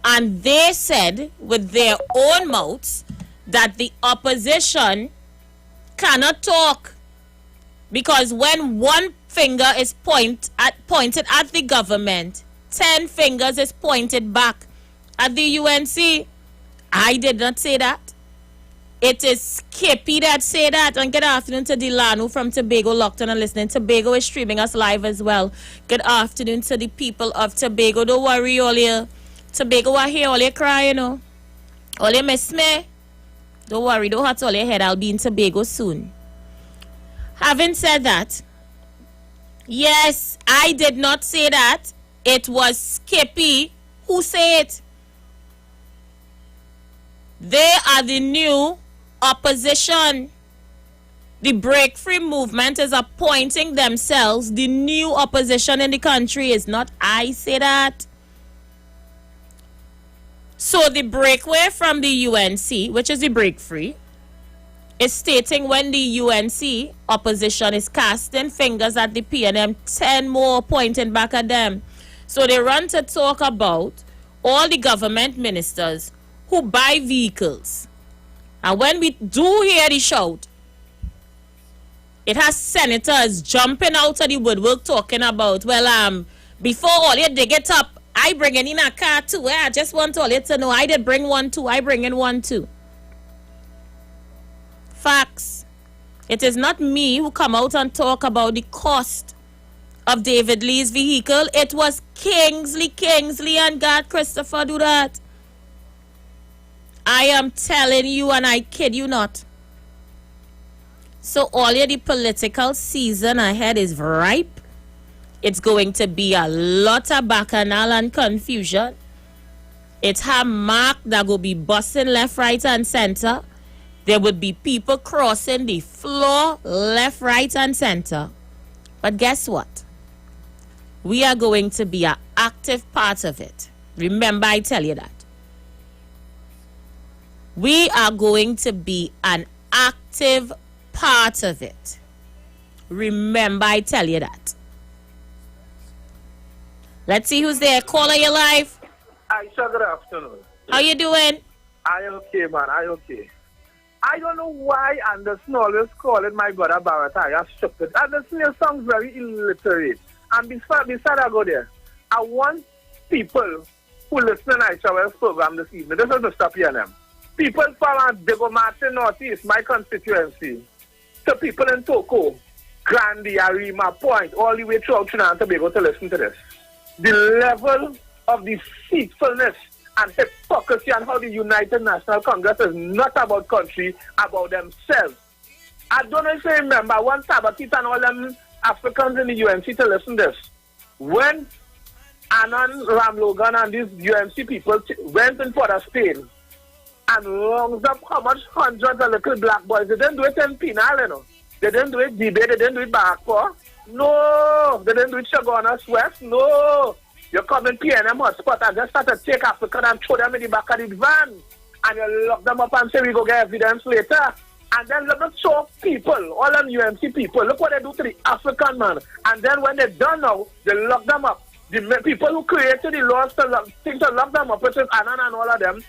And they said with their own mouths that the opposition cannot talk. Because when one finger is pointed at the government, 10 fingers is pointed back at the UNC. I did not say that. It is Skippy that say that. And good afternoon to Delano from Tobago, locked on and listening. Tobago is streaming us live as well. Good afternoon to the people of Tobago. Don't worry, all you Tobago are here, all you cry, you know. All you miss me. Don't worry, don't hurt all your head. I'll be in Tobago soon. Having said that, yes, I did not say that. It was Skippy who said it. They are the new opposition. The Break Free movement is appointing themselves the new opposition in the country. It's not I say that. So the breakaway from the UNC, which is the Break Free, is stating when the UNC opposition is casting fingers at the PNM, 10 more pointing back at them. So they run to talk about all the government ministers who buy vehicles. And when we do hear the shout, it has senators jumping out of the woodwork talking about, well, before all you dig it up, I bring in a car too. I just want all you to know I did bring one too. I bring in one too. Facts. It is not me who come out and talk about the cost of David Lee's vehicle. It was Kingsley and God Christopher do that. I am telling you, and I kid you not. So all the political season ahead is ripe. It's going to be a lot of bacchanal and confusion. It's her mark that will be busting left, right, and center. There would be people crossing the floor left, right, and center. But guess what? We are going to be an active part of it. Remember, I tell you that. We are going to be an active part of it. Remember, I tell you that. Let's see who's there. Caller, your life. Aisha, good afternoon. How you doing? I okay, man. I okay. I don't know why Anderson always call it my brother Barrett. I stupid. Anderson sounds very illiterate. And beside I go there, I want people who listen to Aisha Wells program this evening. This is Mr. PNM. People from Debo Martin Northeast, my constituency, to people in Toko, Grandy, Arima, Point, all the way throughout Trinidad and Tobago to listen to this. The level of deceitfulness and hypocrisy and how the United National Congress is not about country, about themselves. I don't know if you remember one Tabakit and all them Africans in the UNC to listen to this. When Anand Ramlogan and these UNC people went in for the Spain and rounds up how much hundreds of little black boys, they didn't do it in Pinal, you know. They didn't do it Dibe, they didn't do it Barakpo. No, they didn't do it Chagonas West. No. You come in PNM hotspot and just start to take African and throw them in the back of the van. And you lock them up and say we go get evidence later. And then look at so people, all them UMC people, look what they do to the African man. And then when they're done now, they lock them up. The people who created the laws to lock them up, which is Annan and all of them,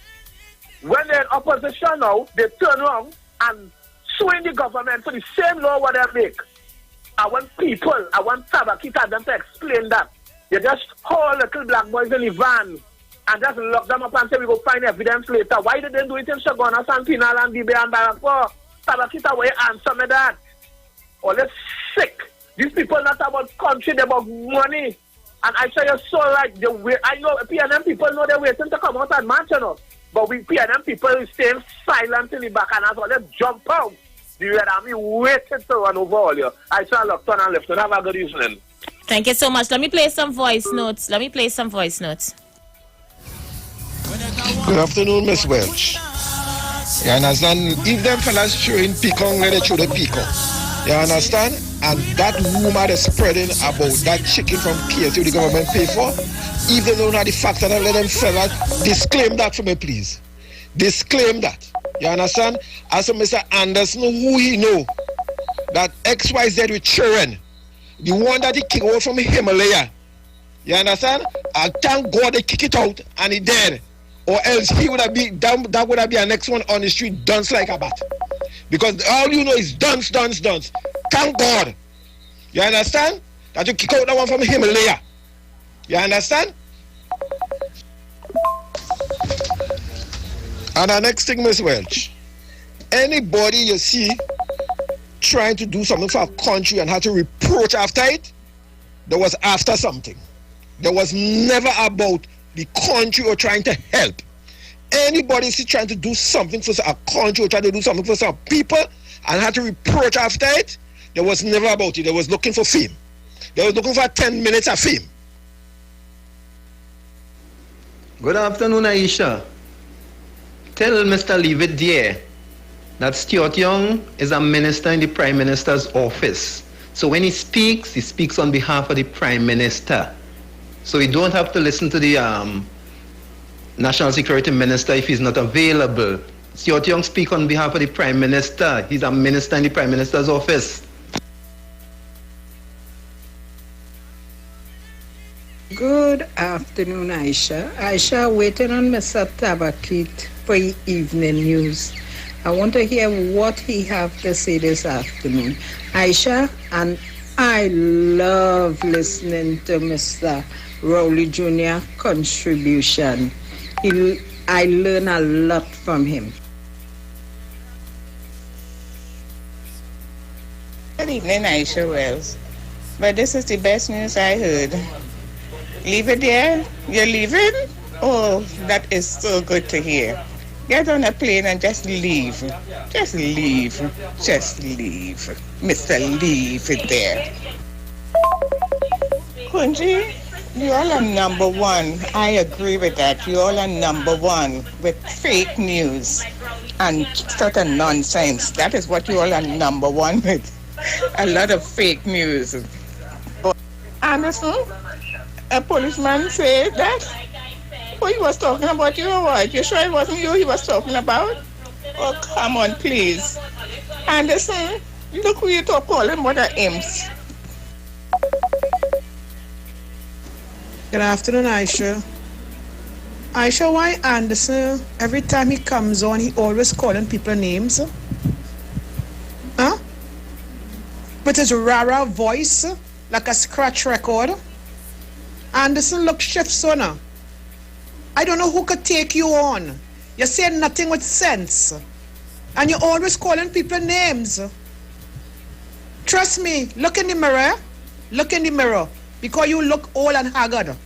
when they're in opposition now, they turn around and suing the government for the same law what they make. I want Tabakita them to explain that. You just haul little black boys in the van and just lock them up and say we go find evidence later. Why did they do it in Shagona, San Pinal, and Dibe and Barakpo? Tabakita, will you answer me that? Oh, that's sick. These people not about country, they're about money. And I say you're so right. I know PNM people know they're waiting to come out and march, you know. But we PNM people is staying silent in the back and as well, let's jump out. The Red Army waiting to run over all you. I shall look turn and left. Have a good evening. Thank you so much. Let me play some voice notes. Good afternoon, Miss Welch. You understand? If them fellas showing peacock, let they show the peacock. You understand? And that rumor is spreading about that chicken from KSU the government pay for. If they don't have the facts, then let them fellas disclaim that for me, please. Disclaim that. You understand? As for Mr. Anderson, who he know that XYZ with children, the one that he kicked out from Himalaya. You understand? I thank God they kick it out and he dead. Or else he would have been that would have been our next one on the street, dunce like a bat. Because all you know is dunce. Thank God. You understand? That you kick out that one from Himalaya. You understand? And the next thing, Miss Welch, anybody you see trying to do something for a country and had to reproach after it, there was after something. There was never about the country or trying to help. Anybody see trying to do something for a country or trying to do something for some people and had to reproach after it, there was never about it. They was looking for fame. They was looking for 10 minutes of fame. Good afternoon, Aisha. Tell Mr. Leave It There that Stuart Young is a minister in the Prime Minister's office. So when he speaks on behalf of the Prime Minister. So you don't have to listen to the National Security Minister if he's not available. Stuart Young speaks on behalf of the Prime Minister. He's a minister in the Prime Minister's office. Good afternoon, Aisha. Aisha, waiting on Mr. Tabakit for evening news. I want to hear what he have to say this afternoon. Aisha, and I love listening to Mr. Rowley Jr. contribution. I learn a lot from him. evening, Aisha Wells. But this is the best news I heard. Leave it there? You're leaving? Oh, that is so good to hear. Get on a plane and just leave. Just leave. Just leave. Mr. Leave it there. Kunji, you all are number one. I agree with that. You all are number one with fake news and sort of nonsense. That is what you all are number one with. A lot of fake news. Anderson, a policeman said that. Oh, he was talking about you or what? You sure it wasn't you he was talking about? Oh, come on, please. Anderson, look who you talk calling mother imps. Good afternoon, Aisha. Aisha, why Anderson, every time he comes on, he always calling people names? Huh? With his rara voice, like a scratch record. Anderson look shift sooner. I don't know who could take you on. You say nothing with sense. And you're always calling people names. Trust me, look in the mirror. Look in the mirror. Because you look old and haggard.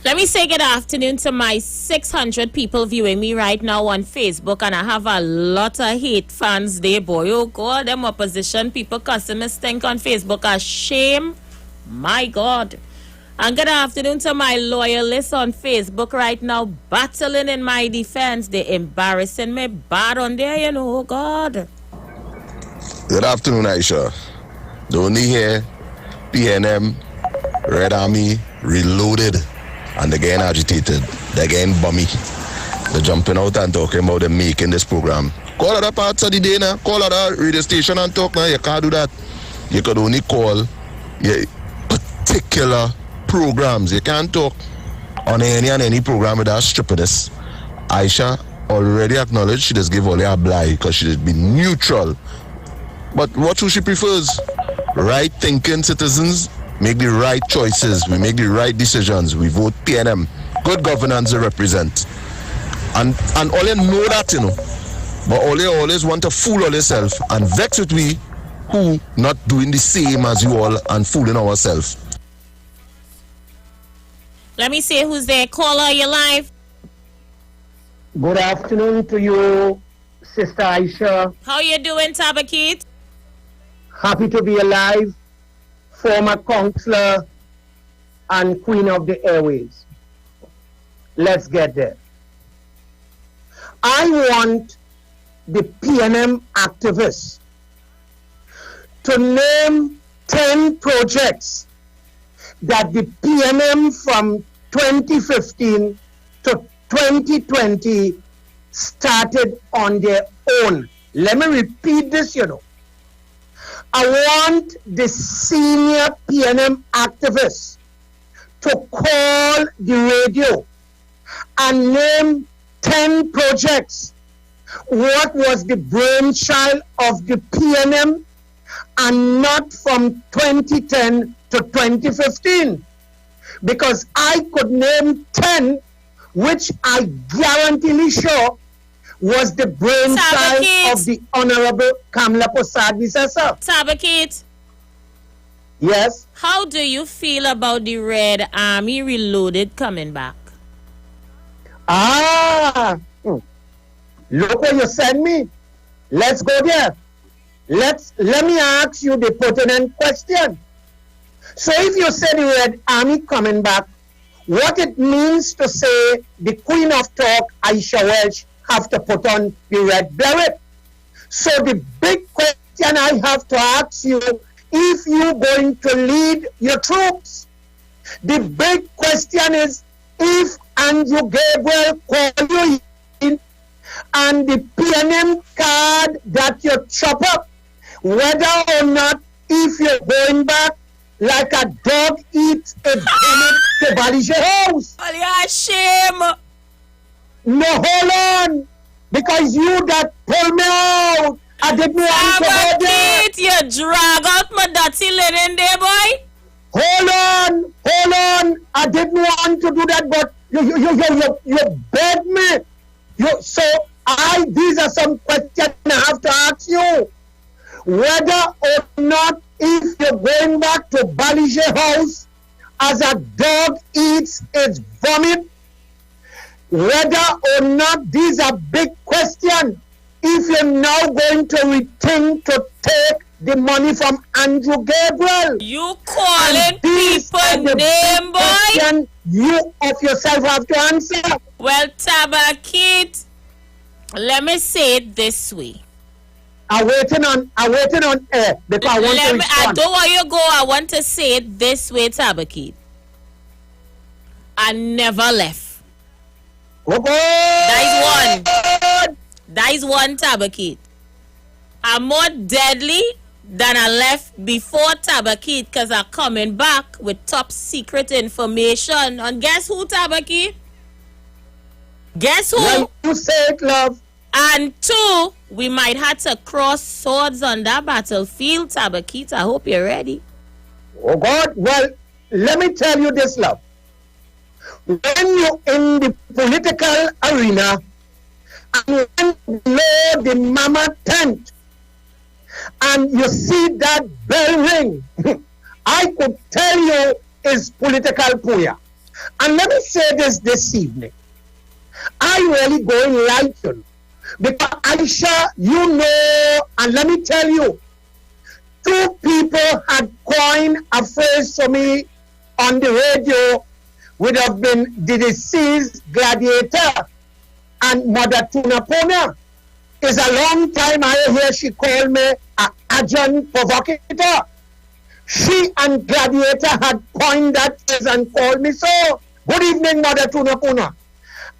Let me say good afternoon to my 600 people viewing me right now on Facebook, and I have a lot of hate fans there, boy. Oh God, them opposition people cussing me stink on Facebook. A shame. My God. And good afternoon to my loyalists on Facebook right now, battling in my defense. They're embarrassing me bad on there, you know. Oh God. Good afternoon, Aisha. The only here, PNM, Red Army, reloaded, and they're getting agitated. They're getting bummy. They're jumping out and talking about them making this program. Call other parts of the day now. Call other radio station and talk now. You can't do that. You could only call your particular programs. You can't talk on any program without stupidness. Aisha already acknowledged she just give all a blind because she did be neutral. But what she prefers? Right thinking citizens make the right choices. We make the right decisions. We vote PNM. Good governance they represent. And all you know that, you know. But all you always want to fool all yourself and vex with we who not doing the same as you all and fooling ourselves. Let me see who's there. Caller, you live. Good afternoon to you, Sister Aisha. How you doing, Tabakit? Happy to be alive. Former counselor and queen of the airways. Let's get there. I want the PNM activists to name 10 projects that the PNM from 2015 to 2020 started on their own. Let me repeat this, you know. I want the senior PNM activists to call the radio and name 10 projects. What was the brainchild of the PNM and not from 2010 to 2015? Because I could name 10 which I guarantee sure was the brainchild of the Honorable Kamla Prasad Visesa. Tabakit. Yes? How do you feel about the Red Army Reloaded coming back? Look what you sent me. Let's go there. Let me ask you the pertinent question. So if you say the Red Army coming back, what it means to say the Queen of Talk, Aisha Welch, have to put on the red beret. So the big question I have to ask you, if you're going to lead your troops, the big question is, if Andrew Gabriel call you in and the PNM card that you chop up, whether or not, if you're going back like a dog eats a donut to Balisha house. Shame. No, hold on. Because you that pulled me out. I didn't want to go there. You drag out my dirty linen there, boy. Hold on. I didn't want to do that, but you begged me. So these are some questions I have to ask you. whether or not if you're going back to Balije house as a dog eats its vomit, whether or not these are big questions. If you're now going to rethink to take the money from Andrew Gabriel. You calling people name, boy? You of yourself have to answer. Well, Tabakit, let me say it this way. I'm waiting on air because I want to respond. I don't want you to go. I want to say it this way, Tabakit. I never left. That is one. That is one, Tabakit. I'm more deadly than I left before Tabakit because I'm coming back with top secret information. And guess who, Tabakit? Guess who? When you say it, love. And two, we might have to cross swords on that battlefield, Tabakit. I hope you're ready. Oh, God. Well, let me tell you this, love. When you're in the political arena and when below the mama tent and you see that bell ring, I could tell you is political puya. And let me say this evening. I really going right on. Because Aisha, you know, and let me tell you, two people had coined a phrase to me on the radio would have been the deceased gladiator and Mother Tunapona. It's a long time I hear she called me an agent provocateur. She and Gladiator had coined that phrase and called me so. Good evening, Mother Tunapona.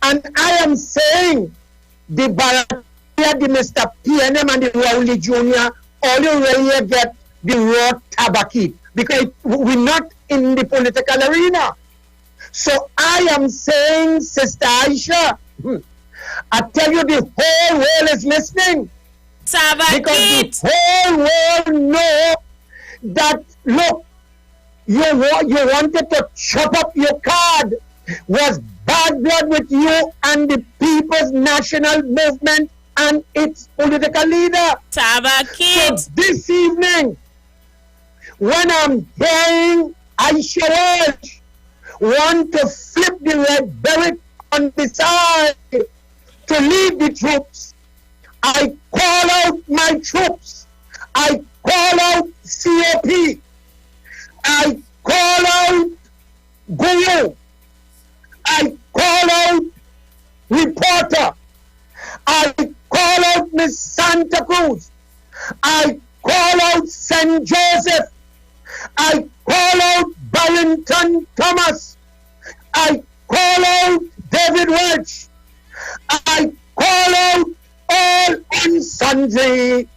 And I am saying the Baratia, the Mr. PNM and the Rowley Jr., all you really get the raw Tabakit because we're not in the political arena. So I am saying, Sister Aisha, I tell you the whole world is listening. Tabakit. Because the whole world know that, look, you wanted to chop up your card was bad blood with you and the People's National Movement and its political leader. Tabakit. So this evening, when I'm hearing Aisha Welch want to flip the red beret on the side to lead the troops, I call out my troops. I call out COP. I call out Guru. I call out Reporter. I call out Miss Santa Cruz. I call out St. Joseph. I call out Barrington Thomas. I call out David Welch. I call out all and sundry.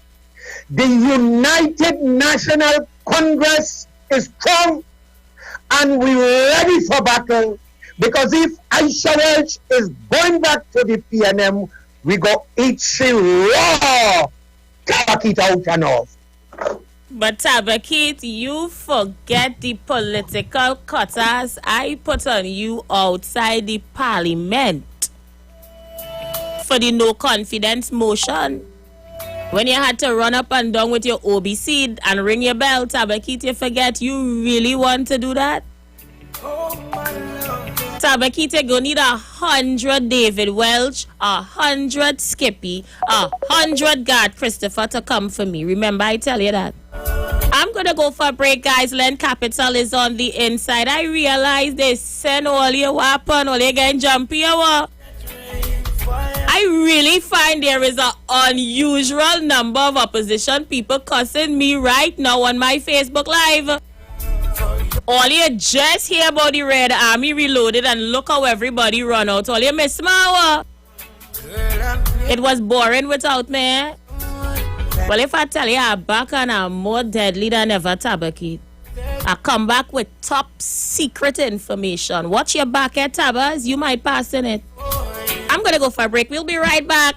The United National Congress is strong and we're ready for battle because if Aisha Welch is going back to the PNM, we go eat she raw, take it out and off. But Tabakit, you forget the political cutters I put on you outside the parliament for the no confidence motion. When you had to run up and down with your OBC and ring your bell, Tabakit, you forget you really want to do that? Tabakit, you're going to need 100 David Welch, 100 Skippy, 100 God Christopher to come for me. Remember, I tell you that. I'm going to go for a break, guys. Land Capital is on the inside. I realize they send all your weapon, all you getting jumpy. I really find there is an unusual number of opposition people cussing me right now on my Facebook Live. All you just hear about the Red Army Reloaded and look how everybody run out. All you miss my it was boring without me. Well, if I tell you I'm back and I'm more deadly than ever, Tabakit. I come back with top secret information. Watch your back at Tabas, you might pass in it. I'm going to go for a break. We'll be right back.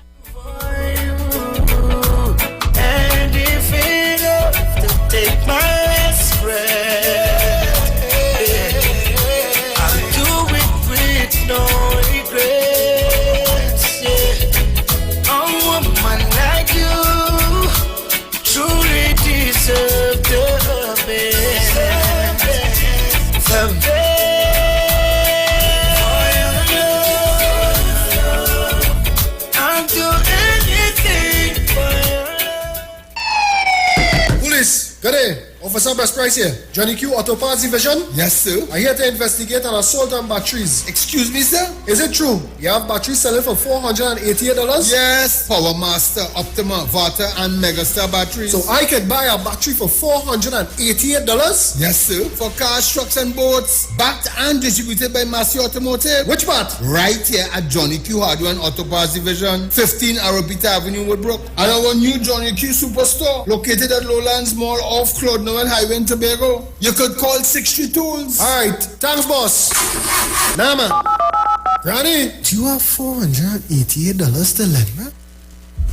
And if it have to take my last breath, I'll do it with no regrets. Yeah. A woman like you truly Ready? Officer Best Price here. Johnny Q Auto Parts Division? Yes, sir. I'm here to investigate an assault on batteries. Excuse me, sir? Is it true? You have batteries selling for $488? Yes. Power Master, Optima, Vata, and Megastar batteries. So I could buy a battery for $488? Yes, sir. For cars, trucks, and boats. Backed and distributed by Massey Automotive. Which part? Right here at Johnny Q Hardware and Auto Parts Division, 15 Arrowbita Avenue, Woodbrook. And our new Johnny Q Superstore, located at Lowlands Mall off Claude Noel Highway in Tobago. You could call 6 Tools. Alright, thanks boss. Nah man. Ronnie, do you have $488 to lend, man?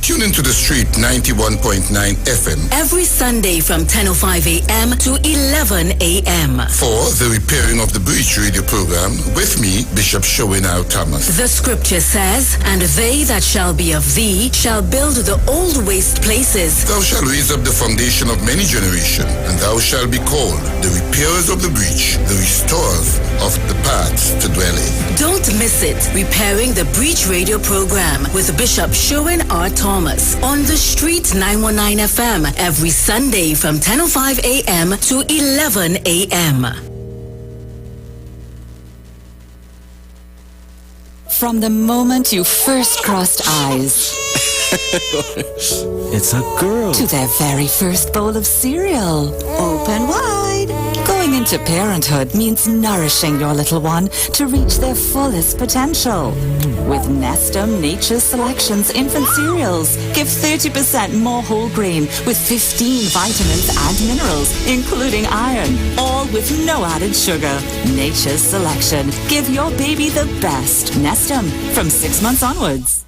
Tune into the street 91.9 FM. Every Sunday from 10:05 a.m. to 11 a.m. For the Repairing of the Breach radio program with me, Bishop Showinau Thomas. The scripture says, and they that shall be of thee shall build the old waste places. Thou shalt raise up the foundation of many generations, and thou shalt be called the repairers of the breach, the restorers of the paths to dwell in. Don't miss it. Repairing the Breach radio program with Bishop Sherwin R. Thomas on the street 919 FM every Sunday from 10:05 a.m. to 11 a.m. From the moment you first crossed eyes, it's a girl. To their very first bowl of cereal, open wide. Going into parenthood means nourishing your little one to reach their fullest potential. With Nestum Nature's Selections infant cereals, give 30% more whole grain with 15 vitamins and minerals, including iron, all with no added sugar. Nature's Selection. Give your baby the best. Nestum, from 6 months onwards.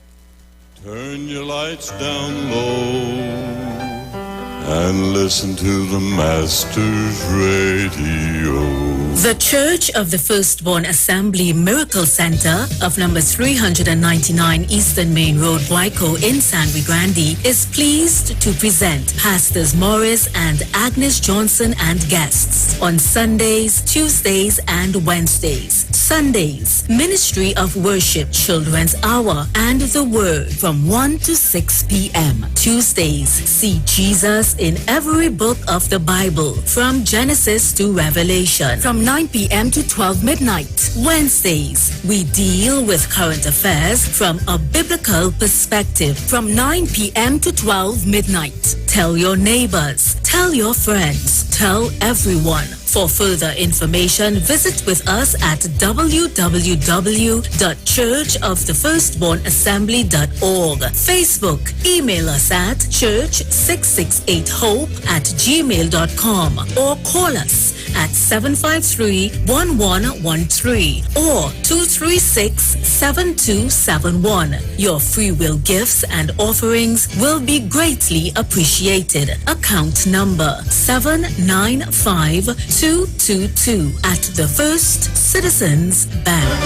Turn your lights down low and listen to the Master's Radio. The Church of the Firstborn Assembly Miracle Center of number 399 Eastern Main Road, Waiko in San Luis Grande is pleased to present Pastors Morris and Agnes Johnson and guests on Sundays, Tuesdays, and Wednesdays. Sundays, Ministry of Worship Children's Hour and the Word from 1 to 6 p.m. Tuesdays, see Jesus in every book of the Bible from Genesis to Revelation from 9 p.m. to 12 midnight. Wednesdays, we deal with current affairs from a biblical perspective from 9 p.m. to 12 midnight. Tell your neighbors, tell your friends, tell everyone. For further information, visit with us at www.churchofthefirstbornassembly.org. Facebook, email us at church668hope@gmail.com or call us at 753-1113 or 236-7271. Your free will gifts and offerings will be greatly appreciated. Account number 795222 at the First Citizens Bank.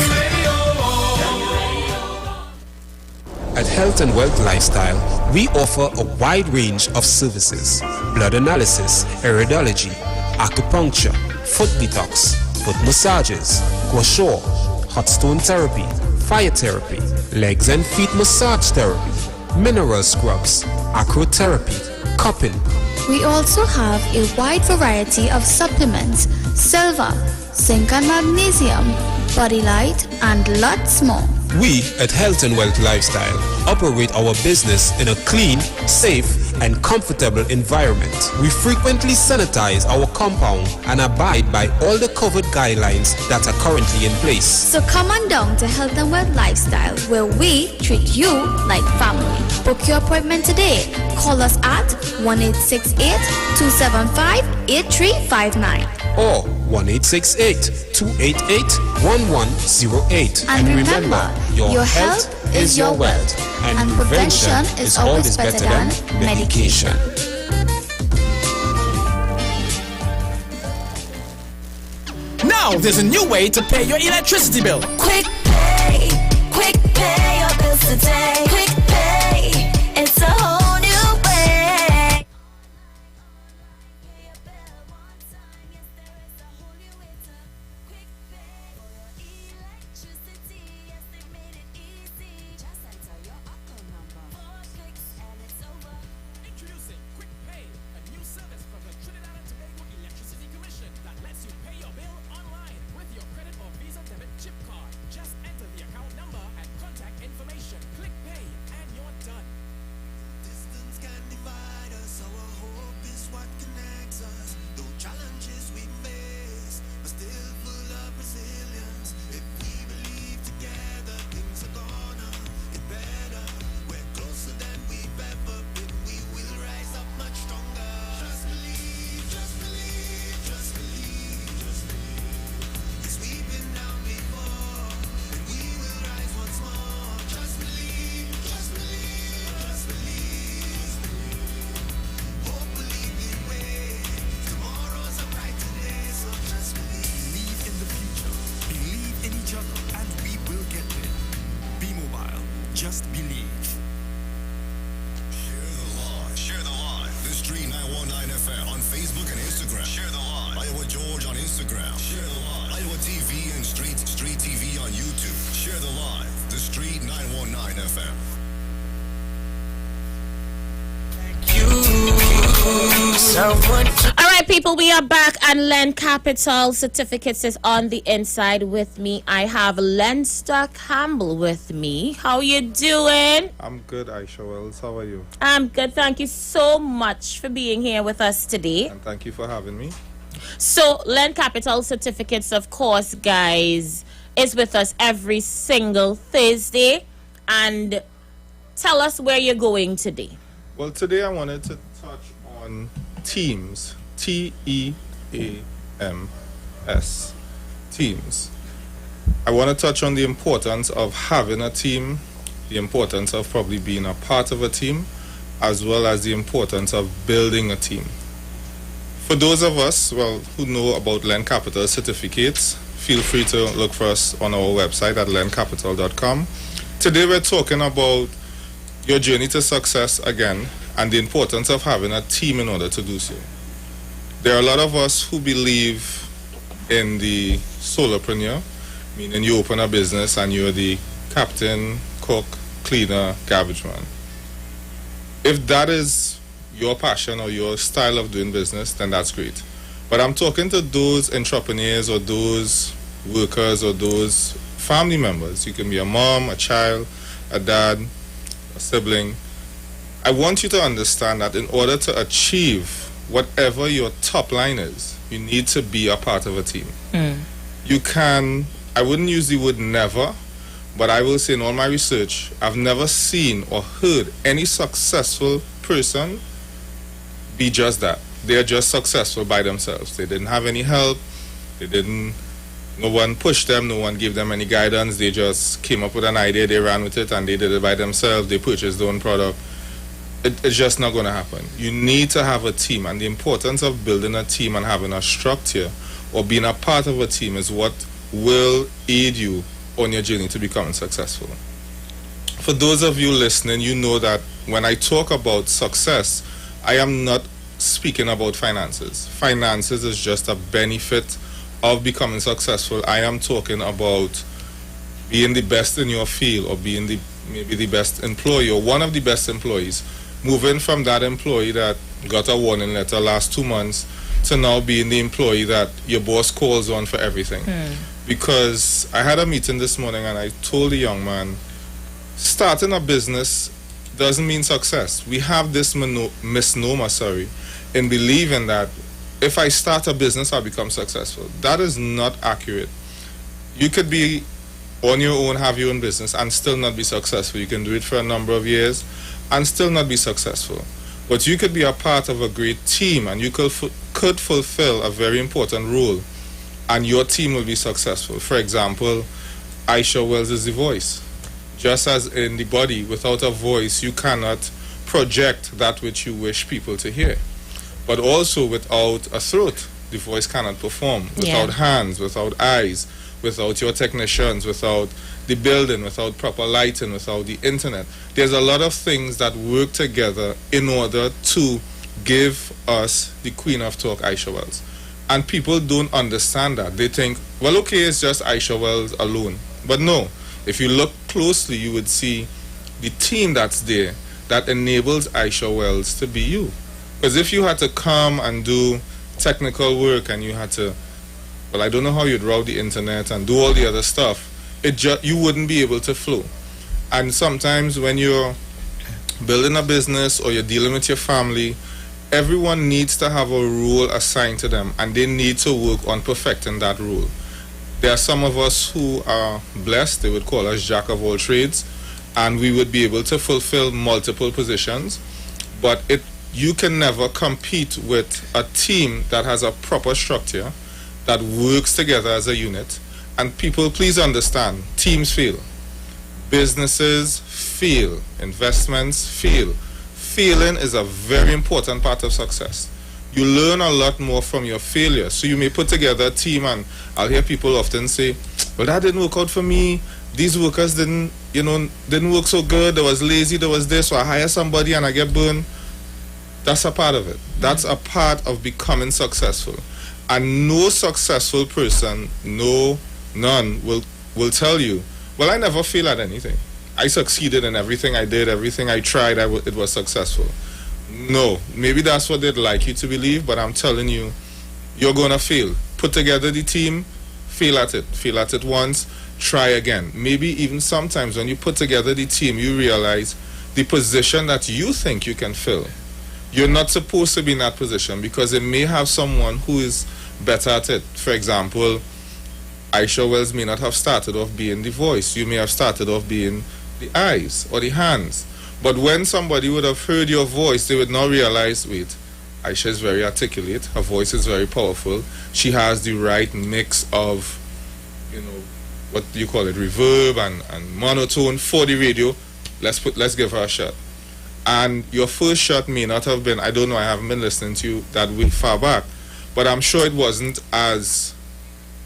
At Health and Wealth Lifestyle, we offer a wide range of services: blood analysis, iridology, acupuncture, foot detox, foot massages, gua sha, hot stone therapy, fire therapy, legs and feet massage therapy, mineral scrubs, acrotherapy, cupping. We also have a wide variety of supplements: silver, zinc and magnesium, body light, and lots more. We at Health and Wealth Lifestyle operate our business in a clean, safe, and comfortable environment. We frequently sanitize our compound and abide by all the COVID guidelines that are currently in place. So come on down to Health and Wealth Lifestyle, where we treat you like family. Book your appointment today. Call us at 1-868-275-8359 or 1-868-288-1108. And remember, your health is your wealth, and prevention is always better than medication. Now there's a new way to pay your electricity bill. Quick pay your bills today. Quick pay, it's a whole new way. Instagram. Share the live. Iowa TV and Street TV on YouTube. Share the live. The Street 919 FM. All right, people, we are back, and Len Capital Certificates is on the inside with me. I have Leinster Campbell with me. How you doing? I'm good, Aisha Wells. How are you? I'm good. Thank you so much for being here with us today. And thank you for having me. So, Len Capital Certificates, of course, guys, is with us every single Thursday. And tell us where you're going today. Well, today I wanted to touch on teams. Teams. Teams. I want to touch on the importance of having a team, the importance of probably being a part of a team, as well as the importance of building a team. For those of us, who know about Len Capital Certificates, feel free to look for us on our website at lencapital.com. Today we're talking about your journey to success again, and the importance of having a team in order to do so. There are a lot of us who believe in the solopreneur, meaning you open a business and you're the captain, cook, cleaner, garbage man. If that is your passion or your style of doing business, then that's great. But I'm talking to those entrepreneurs or those workers or those family members. You can be a mom, a child, a dad, a sibling. I want you to understand that in order to achieve whatever your top line is, you need to be a part of a team. You can, I wouldn't use the word never, but I will say in all my research, I've never seen or heard any successful person be just that. They're just successful by themselves. They didn't have any help. No one pushed them. No one gave them any guidance. They just came up with an idea. They ran with it and they did it by themselves. They purchased their own product. It's just not going to happen. You need to have a team, and the importance of building a team and having a structure or being a part of a team is what will aid you on your journey to becoming successful. For those of you listening, you know that when I talk about success, I am not speaking about finances. Finances is just a benefit of becoming successful. I am talking about being the best in your field, or being maybe the best employee or one of the best employees. Moving from that employee that got a warning letter last 2 months to now being the employee that your boss calls on for everything. Because I had a meeting this morning and I told the young man, starting a business doesn't mean success. We have this misnomer, in believing that if I start a business, I'll become successful. That is not accurate. You could be on your own, have your own business, and still not be successful. You can do it for a number of years and still not be successful. But you could be a part of a great team, and you could fulfill a very important role, and your team will be successful. For example, Aisha Wells is the voice. Just as in the body, without a voice, you cannot project that which you wish people to hear. But also without a throat, the voice cannot perform. Without hands, without eyes, without your technicians, without the building, without proper lighting, without the internet. There's a lot of things that work together in order to give us the Queen of Talk, Aisha Wells. And people don't understand that. They think, well, okay, it's just Aisha Wells alone. But no, if you look closely, you would see the team that's there that enables Aisha Wells to be you. Because if you had to come and do technical work and you had to, I don't know how you'd route the internet and do all the other stuff, you wouldn't be able to flow. And sometimes when you're building a business or you're dealing with your family, everyone needs to have a role assigned to them, and they need to work on perfecting that role. There are some of us who are blessed, they would call us jack of all trades, and we would be able to fulfill multiple positions, but you can never compete with a team that has a proper structure, that works together as a unit. And people, please understand, teams fail. Businesses fail. Investments fail. Failing is a very important part of success. You learn a lot more from your failure. So you may put together a team, and I'll hear people often say, well, that didn't work out for me. These workers didn't work so good. They was lazy, there was this, so I hire somebody and I get burned. That's a part of it. That's a part of becoming successful. And no successful person, none will tell you, well, I never failed at anything. I succeeded in everything I did, everything I tried, it was successful. No, maybe that's what they'd like you to believe, but I'm telling you, you're going to fail. Put together the team, fail at it once, try again. Maybe even sometimes when you put together the team, you realize the position that you think you can fill, you're not supposed to be in that position because it may have someone who is better at it. For example, Aisha Wells may not have started off being the voice. You may have started off being the eyes or the hands. But when somebody would have heard your voice, they would now realize, wait, Aisha is very articulate. Her voice is very powerful. She has the right mix of, what do you call it, reverb and monotone for the radio. Let's give her a shot. And your first shot may not have been, I don't know, I haven't been listening to you that way far back, but I'm sure it wasn't as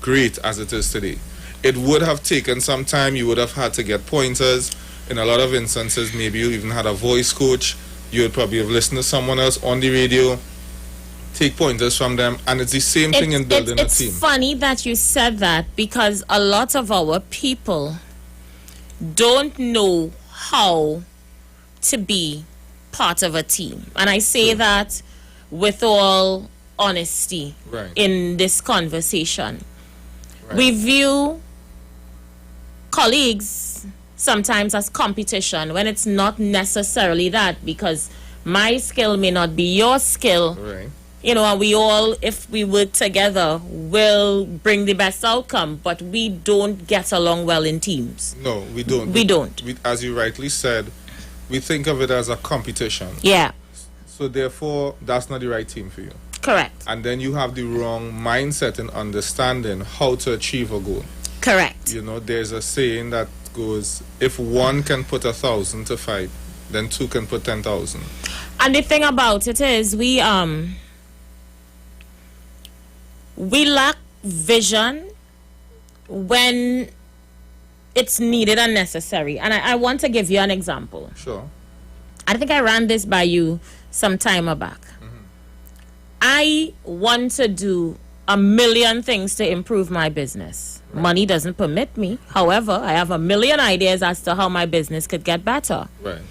great as it is today. It would have taken some time. You would have had to get pointers. In a lot of instances, maybe you even had a voice coach. You would probably have listened to someone else on the radio, take pointers from them, and it's the same thing in building a team. It's funny that you said that because a lot of our people don't know how to be part of a team. And I say that with all honesty in this conversation. We view colleagues sometimes as competition when it's not necessarily that, because my skill may not be your skill. And we all, if we work together, will bring the best outcome, but we don't get along well in teams. No, we don't. We don't. As you rightly said, we think of it as a competition. Yeah. So therefore, that's not the right team for you. Correct. And then you have the wrong mindset in understanding how to achieve a goal. Correct. There's a saying that goes, if one can put 1,000 to fight, then two can put 10,000. And the thing about it is, we lack vision when it's needed and necessary. And I want to give you an example. Sure. I think I ran this by you some time back. I want to do a million things to improve my business. Money doesn't permit me. However, I have a million ideas as to how my business could get better. Right.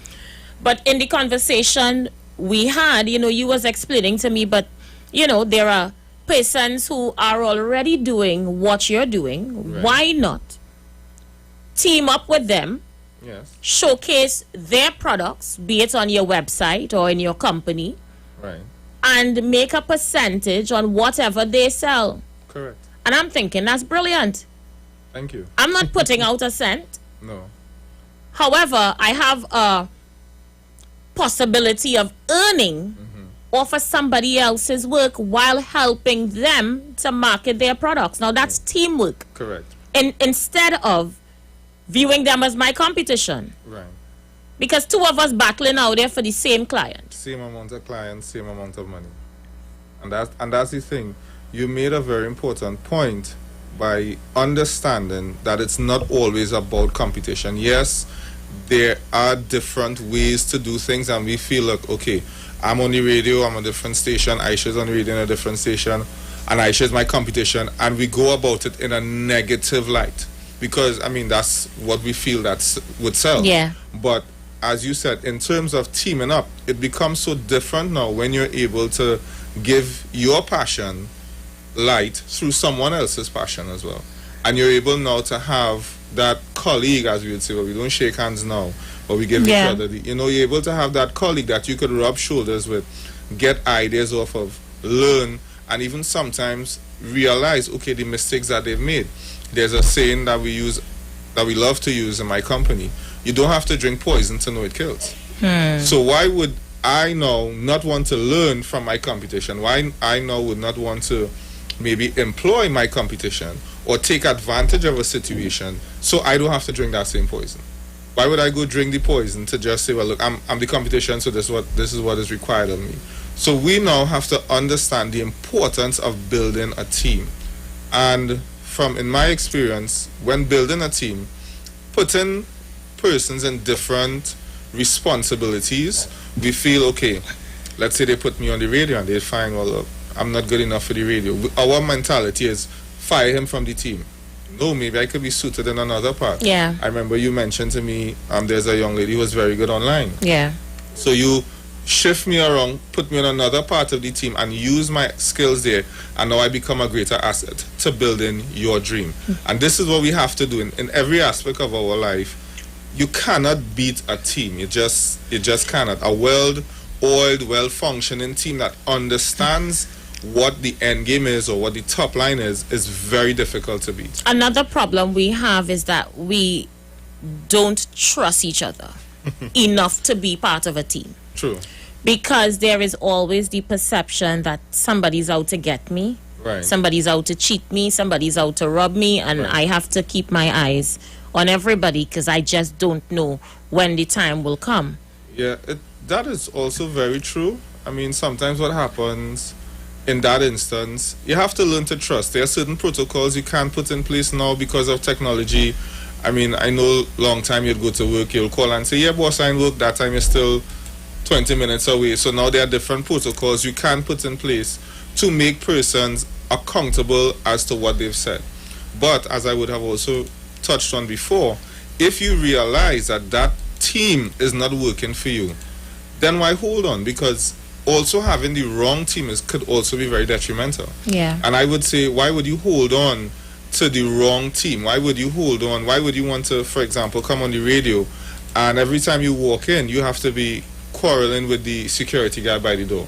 But in the conversation we had, you was explaining to me, but, there are persons who are already doing what you're doing. Why not team up with them? Yes. Showcase their products, be it on your website or in your company. Right. And make a percentage on whatever they sell. Correct. And I'm thinking, that's brilliant. Thank you. I'm not putting out a cent. No. However, I have a possibility of earning off of somebody else's work while helping them to market their products. Now, that's teamwork. Correct. Instead of viewing them as my competition. Right. Because two of us battling out there for the same client. Same amount of clients, same amount of money. And that's the thing. You made a very important point by understanding that it's not always about competition. Yes, there are different ways to do things, and we feel like, okay, I'm on the radio, I'm on a different station, Aisha's on the radio in a different station, and Aisha's my competition, and we go about it in a negative light. Because, that's what we feel that would sell. Yeah. But as you said, in terms of teaming up, it becomes so different now when you're able to give your passion light through someone else's passion as well. And you're able now to have that colleague, as we would say, well, we don't shake hands now, but we give each other you're able to have that colleague that you could rub shoulders with, get ideas off of, learn, and even sometimes realize, okay, the mistakes that they've made. There's a saying that we love to use in my company. You don't have to drink poison to know it kills. So why would I now not want to learn from my competition? Why I now would not want to maybe employ my competition or take advantage of a situation so I don't have to drink that same poison? Why would I go drink the poison to just say, well, look, I'm the competition, so this is what is required of me? So we now have to understand the importance of building a team. And in my experience, when building a team, putting persons in different responsibilities, we feel, okay, let's say they put me on the radio and they find, well, look, I'm not good enough for the radio. Our mentality is fire him from the team. No, maybe I could be suited in another part. Yeah. I remember you mentioned to me, there's a young lady who was very good online. Yeah. So you shift me around, put me in another part of the team, and use my skills there, and now I become a greater asset to building your dream. And this is what we have to do in every aspect of our life. You cannot beat a team. You just cannot. A well-oiled, well-functioning team that understands what the end game is or what the top line is very difficult to beat. Another problem we have is that we don't trust each other enough to be part of a team. True. Because there is always the perception that somebody's out to get me. Right. Somebody's out to cheat me. Somebody's out to rob me. And Right. I have to keep my eyes on everybody because I just don't know when the time will come. Yeah, that is also very true. I mean, sometimes what happens in that instance, you have to learn to trust. There are certain protocols you can't put in place now because of technology. I mean, I know long time you'd go to work, you'll call and say, yeah, boss, I ain't work. That time you're still 20 minutes away. So now there are different protocols you can put in place to make persons accountable as to what they've said. But as I would have also touched on before, if you realize that that team is not working for you, then why hold on? Because also having the wrong team could also be very detrimental. Yeah. And I would say, why would you hold on to the wrong team? Why would you hold on? Why would you want to, for example, come on the radio and every time you walk in, you have to be quarreling with the security guard by the door?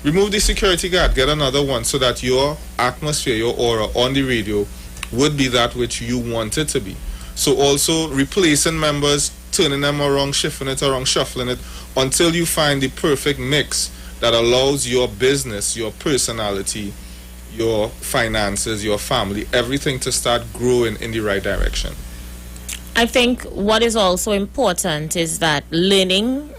Remove the security guard, get another one so that your atmosphere, your aura on the radio would be that which you want it to be. So also replacing members, turning them around, shifting it around, shuffling it until you find the perfect mix that allows your business, your personality, your finances, your family, everything to start growing in the right direction. I think what is also important is that learning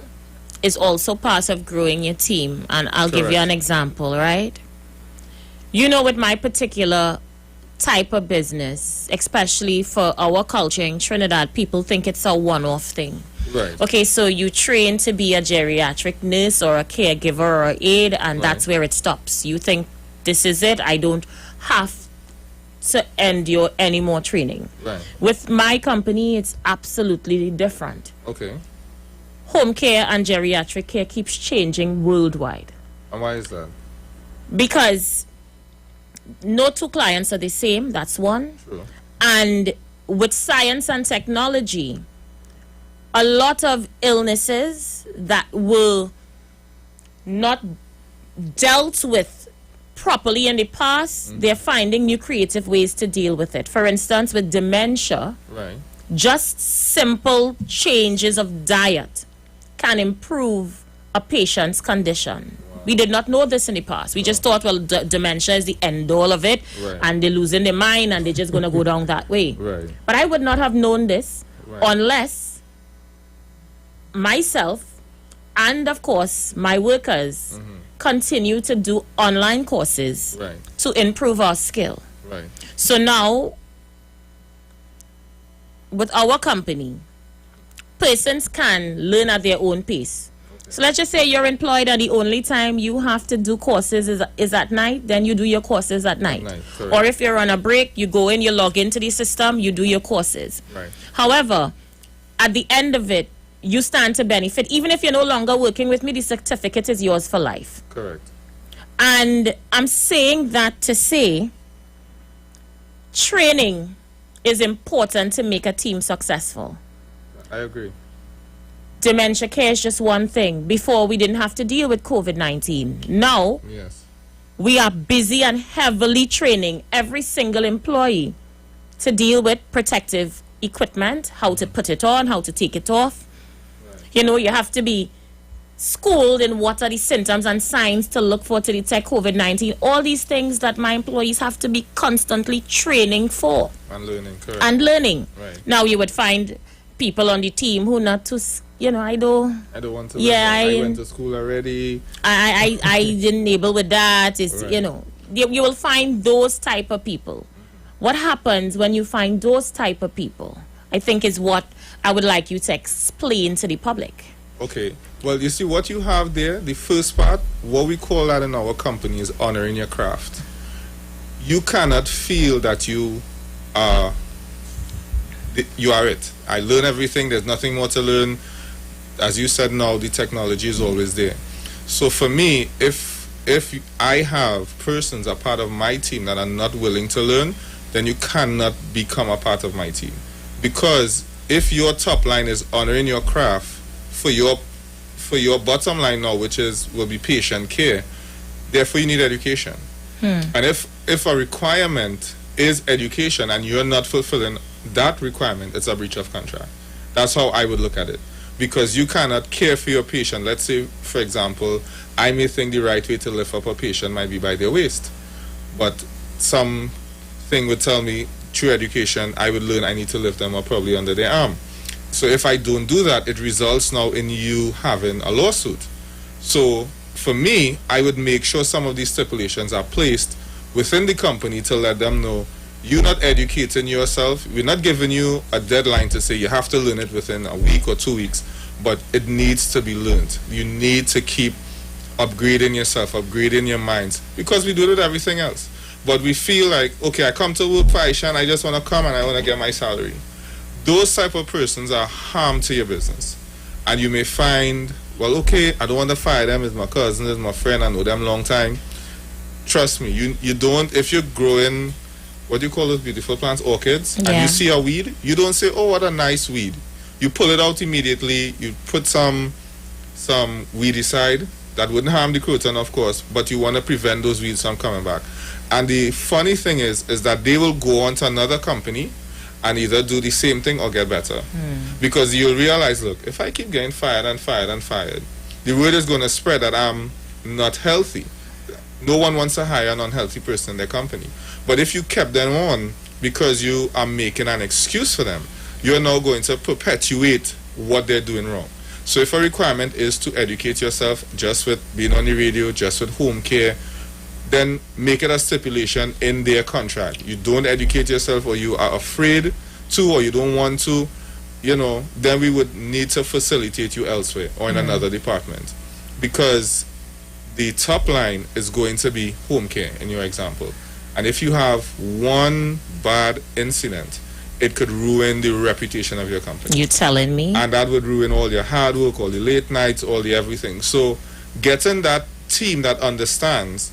is also part of growing your team. And I'll give you an example, right? You know, with my particular type of business, especially for our culture in Trinidad, people think it's a one-off thing. Right. Okay, so you train to be a geriatric nurse or a caregiver or an aide, and that's where it stops. You think this is it. I don't have to endure any more training. Right. With my company, it's absolutely different. Okay. Home care and geriatric care keeps changing worldwide. And why is that? Because no two clients are the same, that's one. True. And with science and technology, a lot of illnesses that were not dealt with properly in the past, they're finding new creative ways to deal with it. For instance, with dementia, Right. just simple changes of diet can improve a patient's condition. We did not know this in the past. We just thought, well, dementia is the end all of it, Right. and they're losing their mind and they're just going to go down that way. Right. But I would not have known this Right. unless myself and, of course, my workers continue to do online courses Right. to improve our skill. Right. So now, with our company, persons can learn at their own pace. So let's just say you're employed and the only time you have to do courses is at night, then you do your courses at night. correct. Or if you're on a break, you go in, you log into the system, you do your courses. Right. However, at the end of it, you stand to benefit. Even if you're no longer working with me, the certificate is yours for life. Correct. And I'm saying that to say training is important to make a team successful. I agree. Dementia care is just one thing. Before, we didn't have to deal with COVID-19. Now, Yes. we are busy and heavily training every single employee to deal with protective equipment, how to put it on, how to take it off. You know, you have to be schooled in what are the symptoms and signs to look for to detect COVID-19. All these things that my employees have to be constantly training for And learning. Correct. and learning. Right. Now, you would find people on the team who not too, you know, I don't want to. Yeah, learn. I went to school already. I didn't able with that. It's, Right. you know, you will find those type of people. What happens when you find those type of people, I think, is what I would like you to explain to the public. Okay. Well, you see what you have there, the first part, what we call that in our company is honoring your craft. You cannot feel that you are it. I learn everything, there's nothing more to learn. As you said now, the technology is always there. So for me, if I have persons a part of my team that are not willing to learn, then you cannot become a part of my team. Because if your top line is honoring your craft, for your bottom line now, which will be patient care, therefore you need education. And if a requirement is education and you're not fulfilling that requirement, it's a breach of contract. That's how I would look at it. Because you cannot care for your patient. Let's say, for example, I may think the right way to lift up a patient might be by their waist, but something would tell me through education I would learn I need to lift them up probably under their arm. So if I don't do that, it results now in you having a lawsuit. So for me, I would make sure some of these stipulations are placed within the company to let them know you're not educating yourself. We're not giving you a deadline to say you have to learn it within a week or 2 weeks, but it needs to be learned. You need to keep upgrading yourself, upgrading your minds, because we do it with everything else. But we feel like, okay, I come to work for Aisha and I just want to come and I want to get my salary. Those type of persons are harm to your business. And you may find, well, okay, I don't want to fire them. It's my cousin, it's my friend, I know them long time. Trust me, you don't, if you're growing, what do you call those beautiful plants, orchids, and you see a weed, you don't say, oh, what a nice weed. You pull it out immediately, you put some weedicide. That wouldn't harm the croton, of course, but you want to prevent those weeds from coming back. And the funny thing is that they will go on to another company and either do the same thing or get better. Because you'll realize, look, if I keep getting fired and fired and fired, the word is going to spread that I'm not healthy. No one wants to hire an unhealthy person in their company. But if you kept them on because you are making an excuse for them, you're now going to perpetuate what they're doing wrong. So if a requirement is to educate yourself just with being on the radio, just with home care, then make it a stipulation in their contract. You don't educate yourself, or you are afraid to, or you don't want to, then we would need to facilitate you elsewhere or in another department. Because the top line is going to be home care in your example. And if you have one bad incident, it could ruin the reputation of your company. You telling me? And that would ruin all your hard work, all the late nights, all the everything. So getting that team that understands,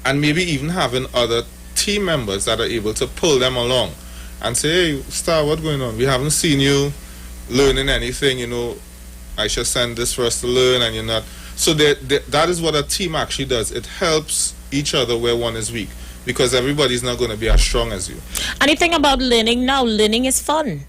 and maybe even having other team members that are able to pull them along and say, hey, Star, what's going on? We haven't seen you learning anything, I should send this for us to learn, and you're not. So that is what a team actually does. It helps each other where one is weak, because everybody's not going to be as strong as you. And the thing about learning now, learning is fun.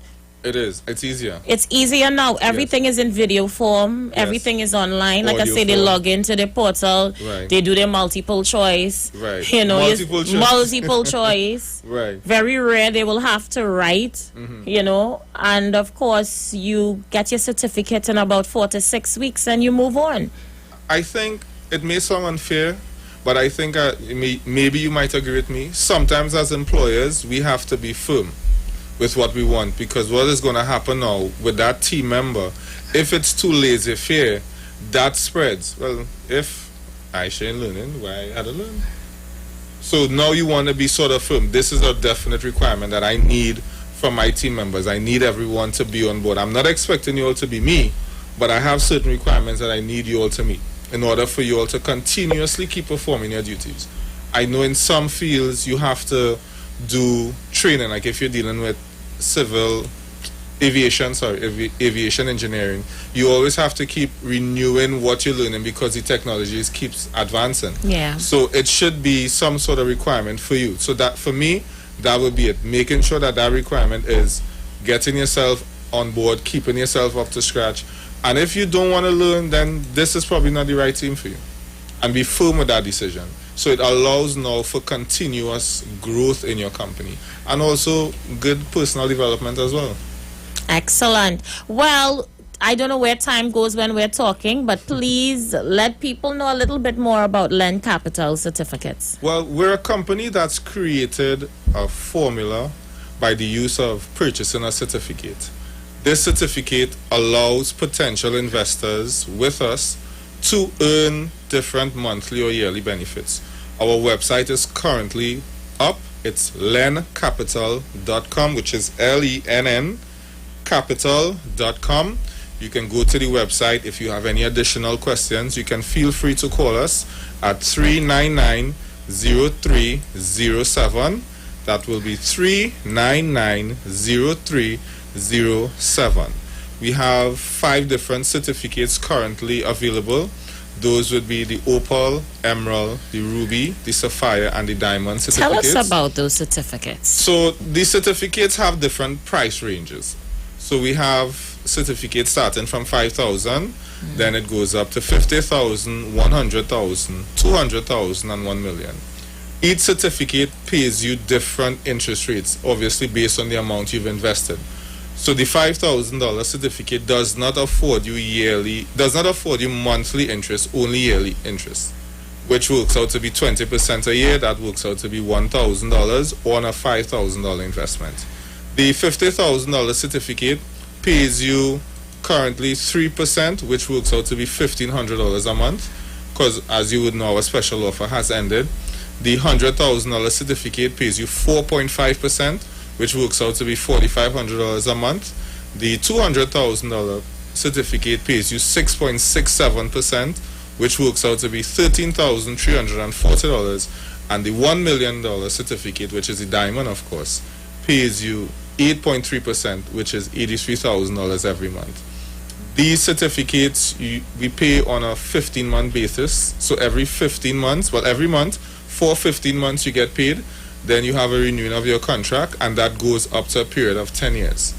It is. It's easier. It's easier now. Everything is in video form. Everything is online. Like Audio I say, they form. log into the portal. Right. They do their multiple choice. Right. Multiple choice. Multiple choice. Right. Very rare they will have to write, and of course you get your certificate in about 4 to 6 weeks and you move on. I think it may sound unfair, but I think maybe you might agree with me. Sometimes as employers, we have to be firm with what we want, because what is going to happen now with that team member, if it's too laissez-faire, that spreads. Well, if I ain't learning, why I had to learn? So now you want to be sort of firm. This is a definite requirement that I need from my team members. I need everyone to be on board. I'm not expecting you all to be me, but I have certain requirements that I need you all to meet in order for you all to continuously keep performing your duties. I know in some fields you have to do training, like if you're dealing with aviation engineering, you always have to keep renewing what you're learning because the technology keeps advancing. Yeah. So it should be some sort of requirement for you. So that, for me, that would be it. Making sure that requirement is getting yourself on board, keeping yourself up to scratch. And if you don't want to learn, then this is probably not the right team for you. And be firm with that decision. So it allows now for continuous growth in your company and also good personal development as well. Excellent. Well, I don't know where time goes when we're talking, but please let people know a little bit more about Lend Capital certificates. Well, we're a company that's created a formula by the use of purchasing a certificate This certificate allows potential investors with us to earn different monthly or yearly benefits. Our website is currently up. It's lencapital.com, which is LENN capital.com. You can go to the website. If you have any additional questions, you can feel free to call us at 399-0307. That will be 399-0307. We have 5 different certificates currently available. Those would be the opal, emerald, the ruby, the sapphire, and the diamond certificates. Tell us about those certificates. So these certificates have different price ranges. So we have certificates starting from 5,000, then it goes up to 50,000, 100,000, 200,000, and 1 million. Each certificate pays you different interest rates, obviously based on the amount you've invested. So the $5,000 certificate does not afford you monthly interest, only yearly interest, which works out to be 20% a year. That works out to be $1,000 on a $5,000 investment. The $50,000 certificate pays you currently 3%, which works out to be $1,500 a month, because as you would know, our special offer has ended. The $100,000 certificate pays you 4.5%, which works out to be $4,500 a month. The $200,000 certificate pays you 6.67%, which works out to be $13,340. And the $1 million certificate, which is the diamond, of course, pays you 8.3%, which is $83,000 every month. These certificates we pay on a 15-month basis. So every 15 months, every month, for 15 months you get paid. Then you have a renewing of your contract, and that goes up to a period of 10 years.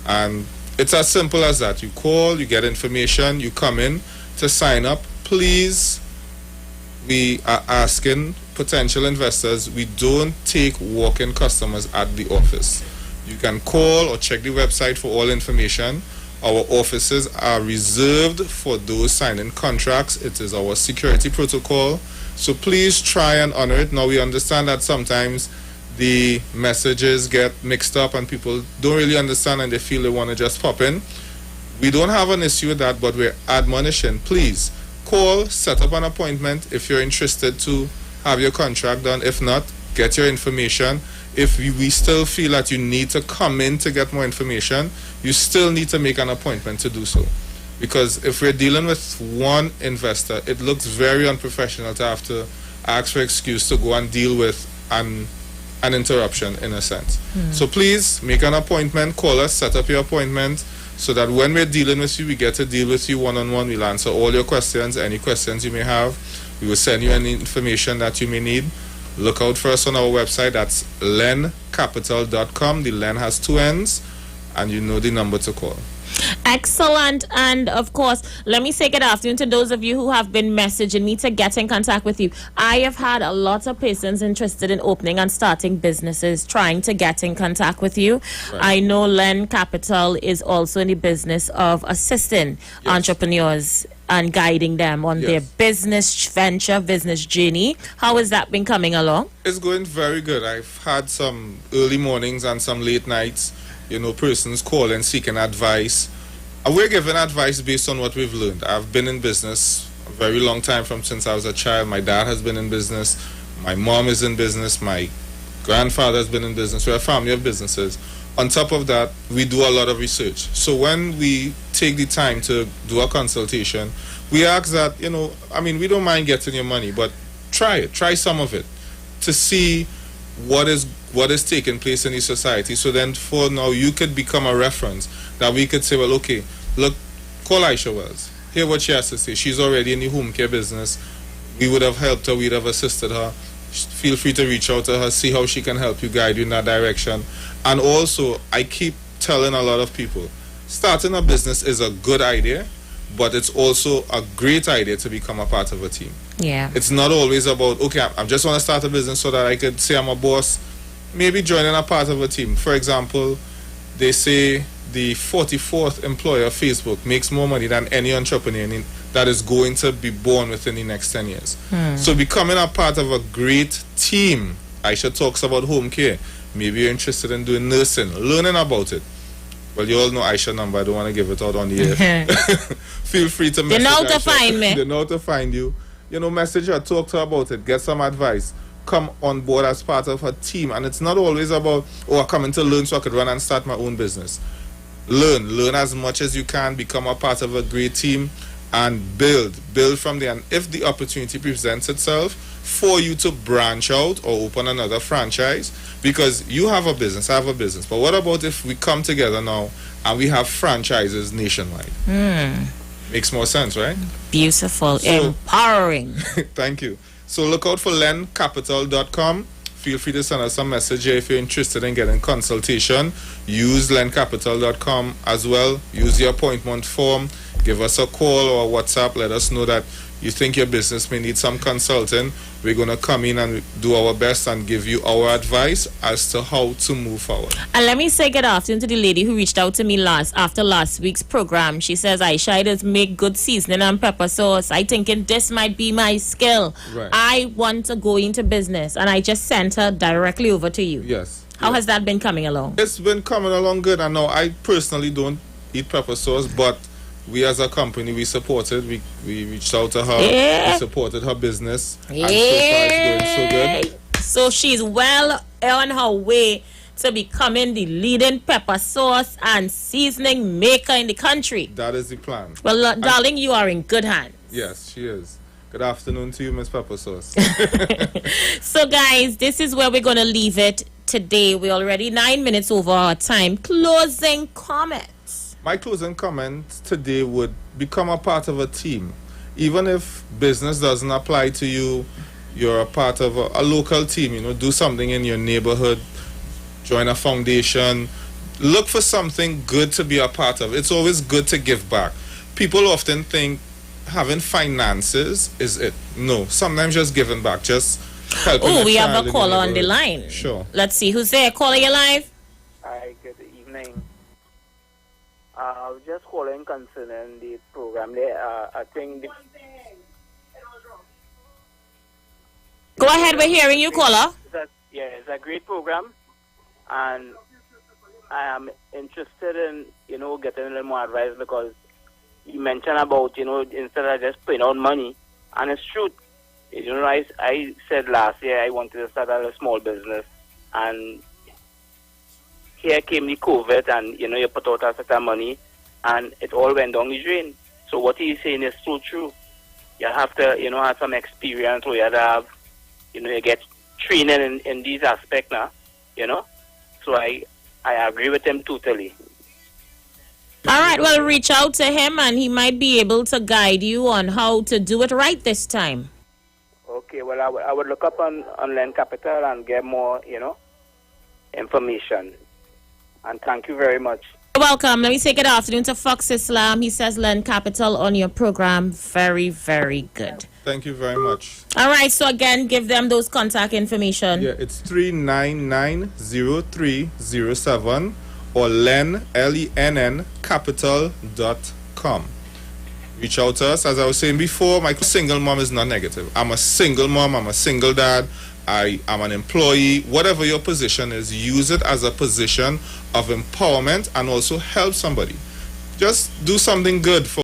And it's as simple as that. You call, you get information, you come in to sign up. Please, we are asking potential investors, we don't take walk-in customers at the office. You can call or check the website for all information. Our offices are reserved for those signing contracts. It is our security protocol. So please try and honor it. Now we understand that sometimes the messages get mixed up and people don't really understand and they feel they want to just pop in. We don't have an issue with that, but we're admonishing. Please call, set up an appointment if you're interested to have your contract done. If not, get your information. If we still feel that you need to come in to get more information, you still need to make an appointment to do so. Because if we're dealing with one investor, it looks very unprofessional to have to ask for excuse to go and deal with an interruption in a sense. So please make an appointment, call us, set up your appointment so that when we're dealing with you, we get to deal with you one-on-one. We'll answer all your questions, any questions you may have. We will send you any information that you may need. Look out for us on our website. That's lencapital.com. The Len has 2 N's, and you know the number to call. Excellent. And of course, let me say good afternoon to those of you who have been messaging me to get in contact with you. I have had a lot of persons interested in opening and starting businesses trying to get in contact with you. Right. I know Len Capital is also in the business of assisting entrepreneurs and guiding them on their business venture, business journey. How has that been coming along? It's going very good. I've had some early mornings and some late nights, persons calling, seeking advice. And we're giving advice based on what we've learned. I've been in business a very long time, from since I was a child. My dad has been in business. My mom is in business. My grandfather has been in business. We're a family of businesses. On top of that, we do a lot of research. So when we take the time to do a consultation, we ask that, we don't mind getting your money, but try some of it to see what is taking place in the society. So then for now, you could become a reference that we could say, well, okay, look, call Aisha Wells. Hear what she has to say. She's already in the home care business. We would have helped her. We'd have assisted her. Feel free to reach out to her, see how she can help you, guide you in that direction. And also, I keep telling a lot of people, starting a business is a good idea, but it's also a great idea to become a part of a team. Yeah. It's not always about, okay, I just want to start a business so that I could say I'm a boss. Maybe joining a part of a team. For example, they say the 44th employer of Facebook makes more money than any entrepreneur that is going to be born within the next 10 years. So becoming a part of a great team. Aisha talks about home care. Maybe you're interested in doing nursing, learning about it. Well, you all know Aisha's number. I don't want to give it out on the air. Feel free to message They know to Aisha. find me. They know to find you. You know, message her, talk to her about it, get some advice. Come on board as part of her team. And it's not always about, oh, I'm coming to learn so I could run and start my own business. Learn as much as you can, become a part of a great team, and build from there. And if the opportunity presents itself for you to branch out or open another franchise, because you have a business, I have a business, but what about if we come together now and we have franchises nationwide? Makes more sense, right? Beautiful. Empowering. Thank you. So look out for lencapital.com. Feel free to send us a message here if you're interested in getting consultation. Use lencapital.com as well. Use the appointment form. Give us a call or WhatsApp. Let us know that you think your business may need some consulting. We're going to come in and do our best and give you our advice as to how to move forward. And let me say good afternoon to the lady who reached out to me after last week's program. She says, Aisha, I just make good seasoning and pepper sauce. I thinking this might be my skill. Right. I want to go into business. And I just sent her directly over to you. Yes. How has that been coming along? It's been coming along good. I know I personally don't eat pepper sauce, but we as a company, we supported. We reached out to her. Yeah. We supported her business. Yeah. And so far it's going so good. So she's well on her way to becoming the leading pepper sauce and seasoning maker in the country. That is the plan. Well, darling, you are in good hands. Yes, she is. Good afternoon to you, Miss Pepper Sauce. So, guys, this is where we're going to leave it today. We're already 9 minutes over our time. Closing comments. My closing comment today would become a part of a team. Even if business doesn't apply to you, you're a part of a local team. You know, do something in your neighborhood, join a foundation, look for something good to be a part of. It's always good to give back. People often think having finances is it. No, sometimes just giving back, just helping. Oh, we have child a in caller your on the neighborhood. line. Sure. Let's see who's there. Caller, you live? Hi, good evening. I was just calling concerning the program there. I think Go ahead, we're hearing you, caller. it's a great program, and I am interested in, getting a little more advice, because you mentioned about, instead of just putting out money, and it's true. I said last year I wanted to start a small business, and here came the COVID, and, you put out a certain money, and it all went down the drain. So what he's saying is so true. You have to, have some experience, or you have to have, you get training in these aspects now, So I agree with him totally. All right, well, reach out to him and he might be able to guide you on how to do it right this time. Okay, well, I would look up on Len Capital and get more, information. And thank you very much. You're welcome. Let me say good afternoon to Fox Islam. He says Len Capital on your program. Very, very good. Thank you very much. All right, so again, give them those contact information. Yeah, it's 3990307 or Len, Lenn, capital.com. Reach out to us. As I was saying before, my single mom is not negative. I'm a single mom. I'm a single dad. I am an employee. Whatever your position is, use it as a position of empowerment and also help somebody. Just do something good for